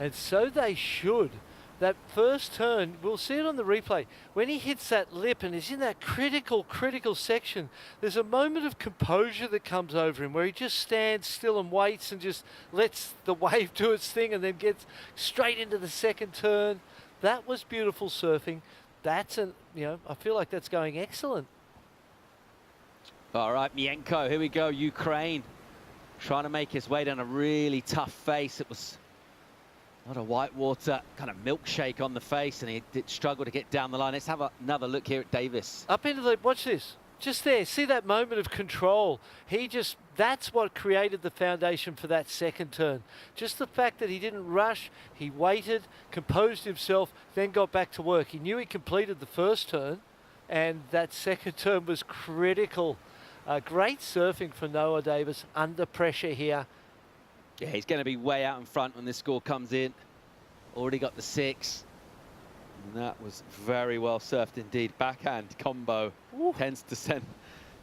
And so they should. That first turn, we'll see it on the replay. When he hits that lip and is in that critical section, there's a moment of composure that comes over him where he just stands still and waits and just lets the wave do its thing and then gets straight into the second turn. That was beautiful surfing. That's I feel like that's going excellent. All right, Mienko, here we go, Ukraine. Trying to make his way down a really tough face. It was a lot of whitewater, kind of milkshake on the face, and he did struggle to get down the line. Let's have another look here at Davis. Up into the, watch this, just there, see that moment of control. That's what created the foundation for that second turn. Just the fact that he didn't rush, he waited, composed himself, then got back to work. He knew he completed the first turn, and that second turn was critical. Great surfing for Noah Davis under pressure here. Yeah, he's going to be way out in front when this score comes in. Already got the 6. And that was very well surfed indeed. Backhand combo tends to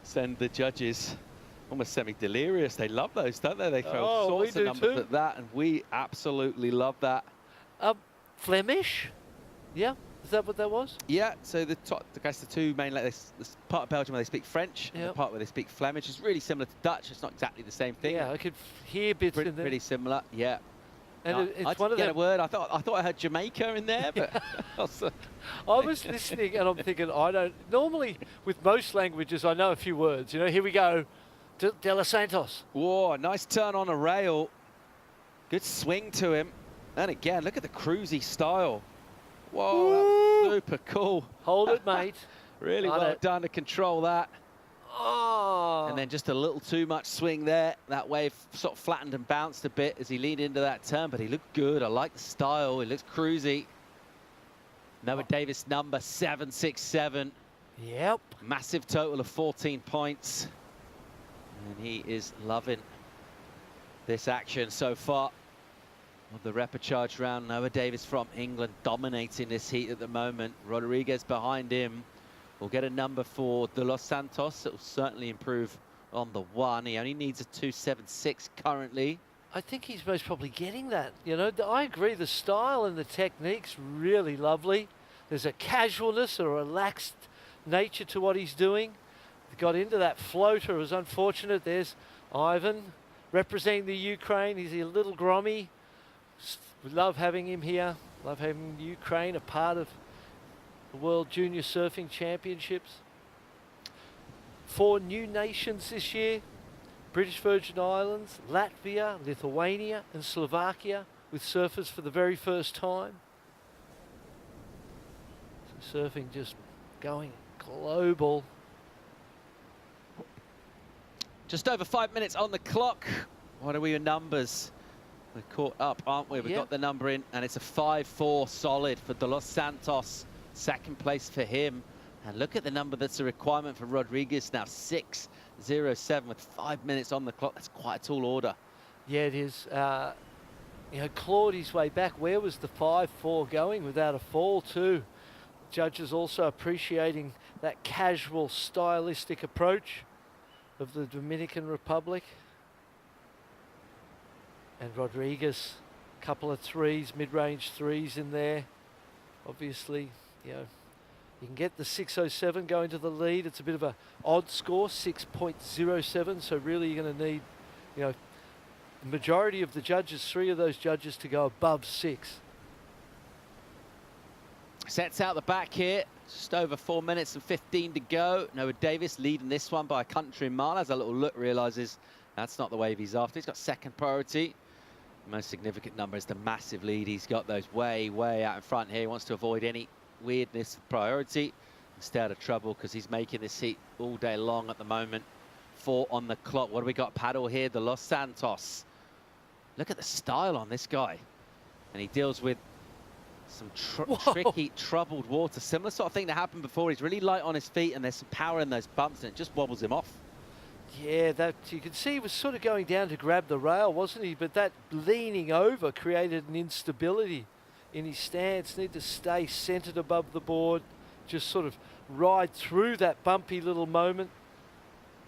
send the judges almost semi-delirious. They love those, don't they? They throw all sorts of numbers at that, and we absolutely love that. Flemish? Yeah, is that what that was? Yeah, so the two main, like this part of Belgium where they speak French, and the part where they speak Flemish is really similar to Dutch. It's not exactly the same thing. Yeah, I could hear bits in there. Pretty similar, yeah. And I didn't get a word. I thought I heard Jamaica in there, but I was listening and I'm thinking, normally with most languages I know a few words. You know, here we go, De Los Santos. Whoa, nice turn on a rail. Good swing to him. And again, look at the cruisy style. Whoa, super cool. Hold it, mate. Really well done to control that. Oh. And then just a little too much swing there. That wave sort of flattened and bounced a bit as he leaned into that turn, but he looked good. I like the style. He looks cruisy. Noah Davis, number 767. Yep. Massive total of 14 points. And he is loving this action so far of the repechage round. Noah Davis from England dominating this heat at the moment. Rodriguez behind him. We'll get a number for De Los Santos. It will certainly improve on the 1. He only needs a 2.76 currently. I think he's most probably getting that. You know, I agree. The style and the technique's really lovely. There's a casualness, a relaxed nature to what he's doing. He got into that floater. It was unfortunate. There's Ivan representing the Ukraine. He's a little grommy. We love having him here. Love having Ukraine a part of the World Junior Surfing Championships. 4 new nations this year: British Virgin Islands, Latvia, Lithuania and Slovakia, with surfers for the very first time. So surfing just going global. Just over 5 minutes on the clock. What are we in numbers? We're caught up, aren't we? We've got the number in, and it's a 5-4 solid for De Los Santos. Second place for him. And look at the number that's a requirement for Rodriguez now, 6.07 with 5 minutes on the clock. That's quite a tall order. Yeah, it is. You know, clawed his way back. Where was the 5-4 going without a fall too? Judges also appreciating that casual, stylistic approach of the Dominican Republic. And Rodriguez, couple of threes, mid-range threes in there. Obviously, you know, you can get the 6.07 going to the lead. It's a bit of an odd score, 6.07. So really you're going to need, you know, the majority of the judges, 3 of those judges, to go above 6. Sets out the back here. Just over 4 minutes and 15 to go. Noah Davis leading this one by a country mile. Has a little look, realizes that's not the wave he's after. He's got second priority. The most significant number is the massive lead. He's got those way, way out in front here. He wants to avoid any weirdness of priority and stay out of trouble because he's making this heat all day long at the moment. 4 on the clock. What do we got? Paddle here, De Los Santos. Look at the style on this guy. And he deals with some tricky, troubled water. Similar sort of thing that happened before. He's really light on his feet and there's some power in those bumps and it just wobbles him off. Yeah, that you can see he was sort of going down to grab the rail, wasn't he? But that leaning over created an instability in his stance. Need to stay centered above the board, just sort of ride through that bumpy little moment.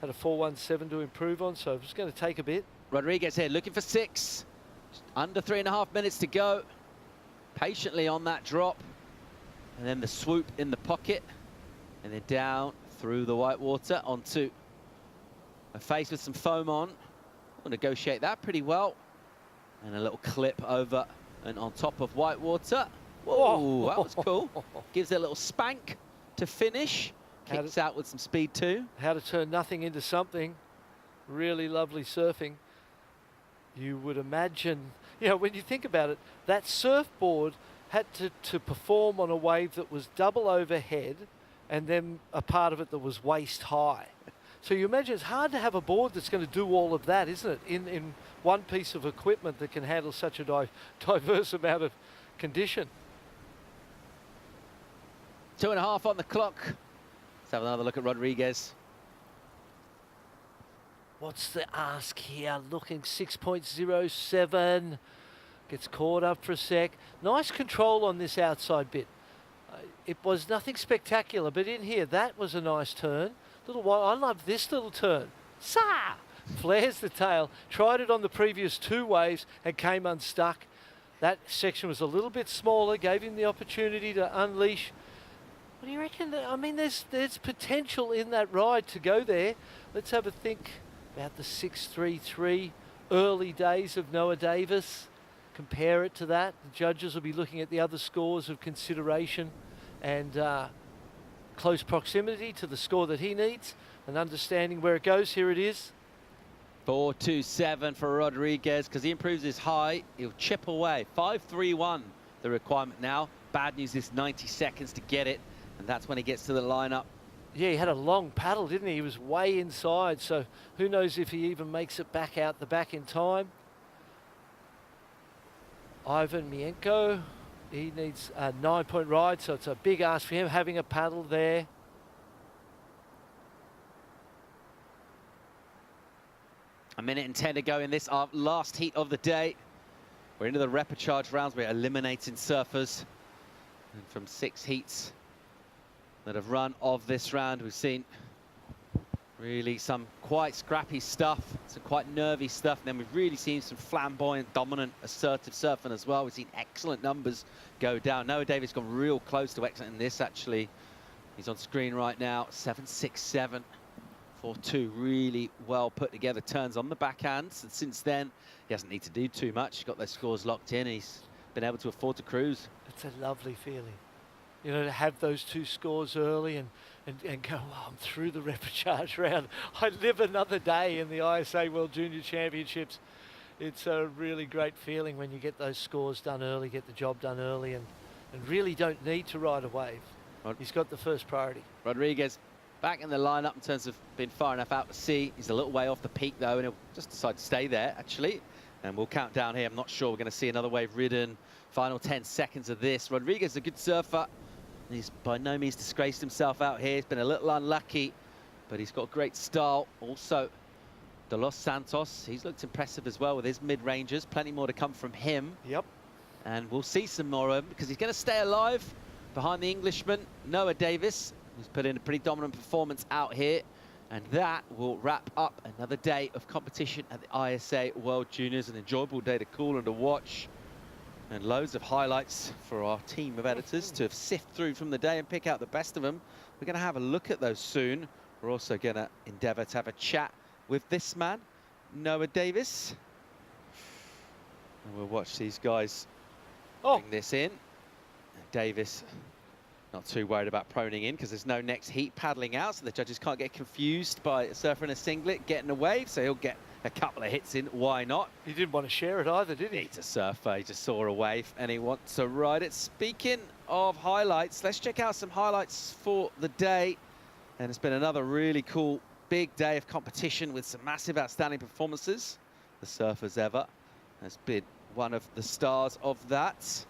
Had a 4.17 to improve on, so it's going to take a bit. Rodriguez here looking for 6. Just under 3.5 minutes to go. Patiently on that drop. And then the swoop in the pocket. And then down through the white water onto a face with some foam on. We'll negotiate that pretty well. And a little clip over and on top of white water. Whoa, that was cool. Gives it a little spank to finish. Kicks out with some speed too. How to turn nothing into something. Really lovely surfing. You would imagine, you know, when you think about it, that surfboard had to perform on a wave that was double overhead and then a part of it that was waist high. So you imagine it's hard to have a board that's going to do all of that, isn't it? In one piece of equipment that can handle such a diverse amount of condition. 2.5 on the clock. Let's have another look at Rodriguez. What's the ask here? Looking 6.07. Gets caught up for a sec. Nice control on this outside bit. it was nothing spectacular, but in here, that was a nice turn. Little while, I love this little turn. Sa! Flares the tail, tried it on the previous 2 waves and came unstuck. That section was a little bit smaller, gave him the opportunity to unleash. What do you reckon? I mean, there's potential in that ride to go there. Let's have a think about the 6.33 early days of Noah Davis. Compare it to that. The judges will be looking at the other scores of consideration and close proximity to the score that he needs and understanding where it goes. Here it is. 4.27 for Rodriguez. Because he improves his height, he'll chip away. 5.31 the requirement now. Bad news is 90 seconds to get it, and that's when he gets to the lineup. Yeah, he had a long paddle, didn't he? He was way inside, so who knows if he even makes it back out the back in time. Ivan Mienko, he needs a 9-point ride, so it's a big ask for him, having a paddle there. A minute and 10 to go in this, our last heat of the day. We're into the repechage rounds. We're eliminating surfers. And from 6 heats that have run of this round, we've seen really some quite scrappy stuff, some quite nervy stuff. And then we've really seen some flamboyant, dominant, assertive surfing as well. We've seen excellent numbers go down. Noah Davis gone real close to exiting this, actually. He's on screen right now, 7.67. 4.2, really well put together turns on the backhand. And since then, he hasn't needed to do too much. He's got those scores locked in. He's been able to afford to cruise. It's a lovely feeling, you know, to have those 2 scores early and go, oh, I'm through the repechage round. I live another day in the ISA World Junior Championships. It's a really great feeling when you get those scores done early, get the job done early, and really don't need to ride a wave. He's got the first priority. Rodriguez back in the lineup in terms of being far enough out to sea. He's a little way off the peak though, and he'll just decide to stay there actually. And we'll count down here. I'm not sure we're going to see another wave ridden. Final 10 seconds of this. Rodriguez is a good surfer. He's by no means disgraced himself out here. He's been a little unlucky, but he's got great style. Also, De Los Santos, he's looked impressive as well with his mid-rangers. Plenty more to come from him. Yep. And we'll see some more of him because he's going to stay alive behind the Englishman, Noah Davis, who's put in a pretty dominant performance out here. And that will wrap up another day of competition at the ISA World Juniors. An enjoyable day to call and to watch. And loads of highlights for our team of editors to sift through from the day and pick out the best of them. We're going to have a look at those soon. We're also going to endeavour to have a chat with this man, Noah Davis. And we'll watch these guys bring this in. Davis not too worried about proning in because there's no next heat paddling out, so the judges can't get confused by a surfer in a singlet getting a wave, so he'll get a couple of hits in. Why not? He didn't want to share it either, did he? He's a surfer. He just saw a wave and he wants to ride it. Speaking of highlights, let's check out some highlights for the day. And it's been another really cool big day of competition with some massive outstanding performances. The surfers ever has been one of the stars of that.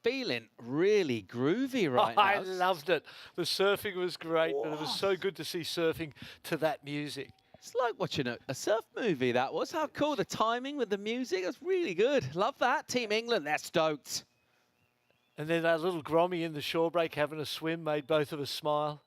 feeling really groovy right now. I loved it. The surfing was great, but it was so good to see surfing to that music. It's like watching a surf movie, that was. How cool. The timing with the music, that's really good. Love that. Team England, they're stoked. And then that little Grommy in the shore break having a swim made both of us smile.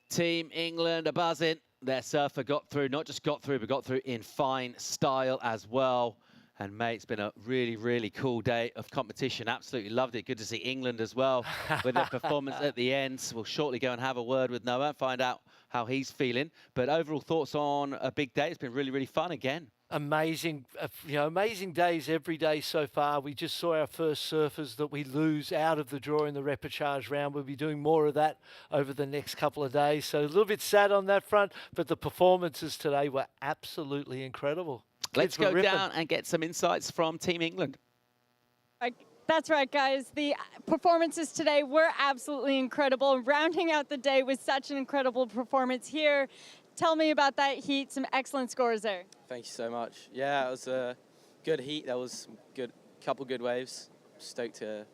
Team England are buzzing. Their surfer got through, not just got through, but got through in fine style as well. And, mate, it's been a really, really cool day of competition. Absolutely loved it. Good to see England as well with their performance at the end. We'll shortly go and have a word with Noah, find out how he's feeling. But overall thoughts on a big day. It's been really, really fun again. Amazing, amazing days every day so far. We just saw our first surfers that we lose out of the draw in the repechage round. We'll be doing more of that over the next couple of days. So a little bit sad on that front, but the performances today were absolutely incredible. Let's go down and get some insights from Team England. That's right, guys. The performances today were absolutely incredible. Rounding out the day with such an incredible performance here. Tell me about that heat, some excellent scores there. Thank you so much. Yeah, it was a good heat. There was couple good waves. Stoked to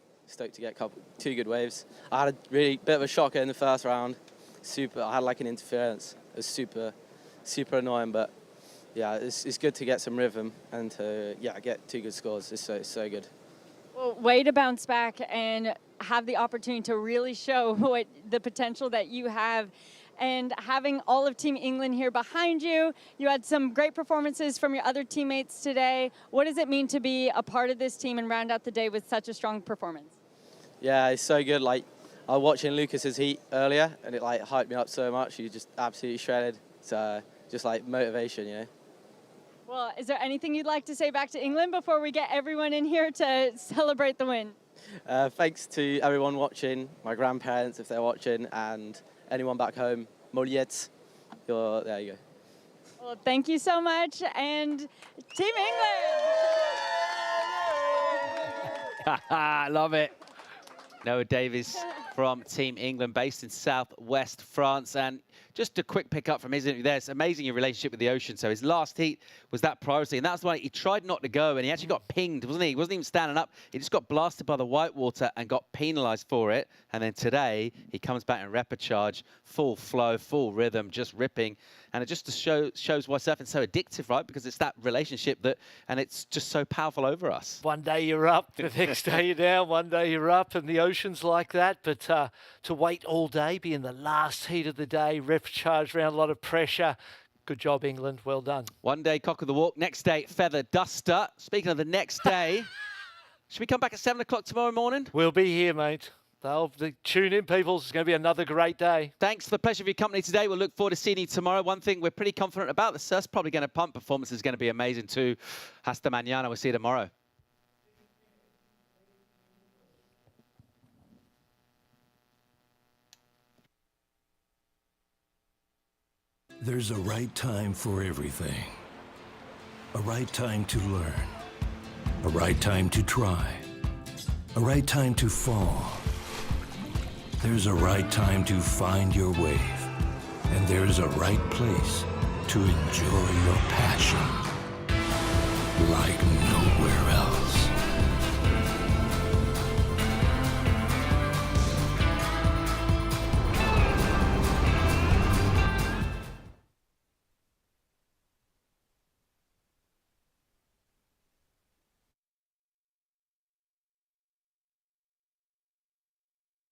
get two good waves. I had a really bit of a shocker in the first round. I had like an interference. It was super annoying, but yeah, it's good to get some rhythm and to get two good scores. It's so good. Well, way to bounce back and have the opportunity to really show what the potential that you have. And having all of Team England here behind you, you had some great performances from your other teammates today. What does it mean to be a part of this team and round out the day with such a strong performance? Yeah, it's so good. Like, I was watching Lucas's heat earlier, and it like hyped me up so much. He just absolutely shredded. So just like motivation, you know. Well, is there anything you'd like to say back to England before we get everyone in here to celebrate the win? Thanks to everyone watching, my grandparents if they're watching, and anyone back home. Moliets, there you go. Well, thank you so much, and Team England! I love it. Noah Davies from Team England, based in southwest France. And just a quick pick up from his interview there. It's amazing your relationship with the ocean. So his last heat was that priority. And that's why he tried not to go. And he actually got pinged, wasn't he? He wasn't even standing up. He just got blasted by the whitewater and got penalized for it. And then today, he comes back in repechage, full flow, full rhythm, just ripping. And it just shows why surfing's so addictive, right? Because it's that relationship and it's just so powerful over us. One day you're up, the next day you're down, one day you're up, and the ocean's like that. But to wait all day, be in the last heat of the day, repechage round, a lot of pressure. Good job, England. Well done. One day, cock of the walk. Next day, feather duster. Speaking of the next day, should we come back at 7 o'clock tomorrow morning? We'll be here, mate. Tune in, people. It's going to be another great day. Thanks for the pleasure of your company today. We'll look forward to seeing you tomorrow. One thing we're pretty confident about, the surf's probably going to pump. Performance is going to be amazing too. Hasta mañana. We'll see you tomorrow. There's a right time for everything. A right time to learn. A right time to try. A right time to fall. There's a right time to find your wave. And there's a right place to enjoy your passion like nowhere else.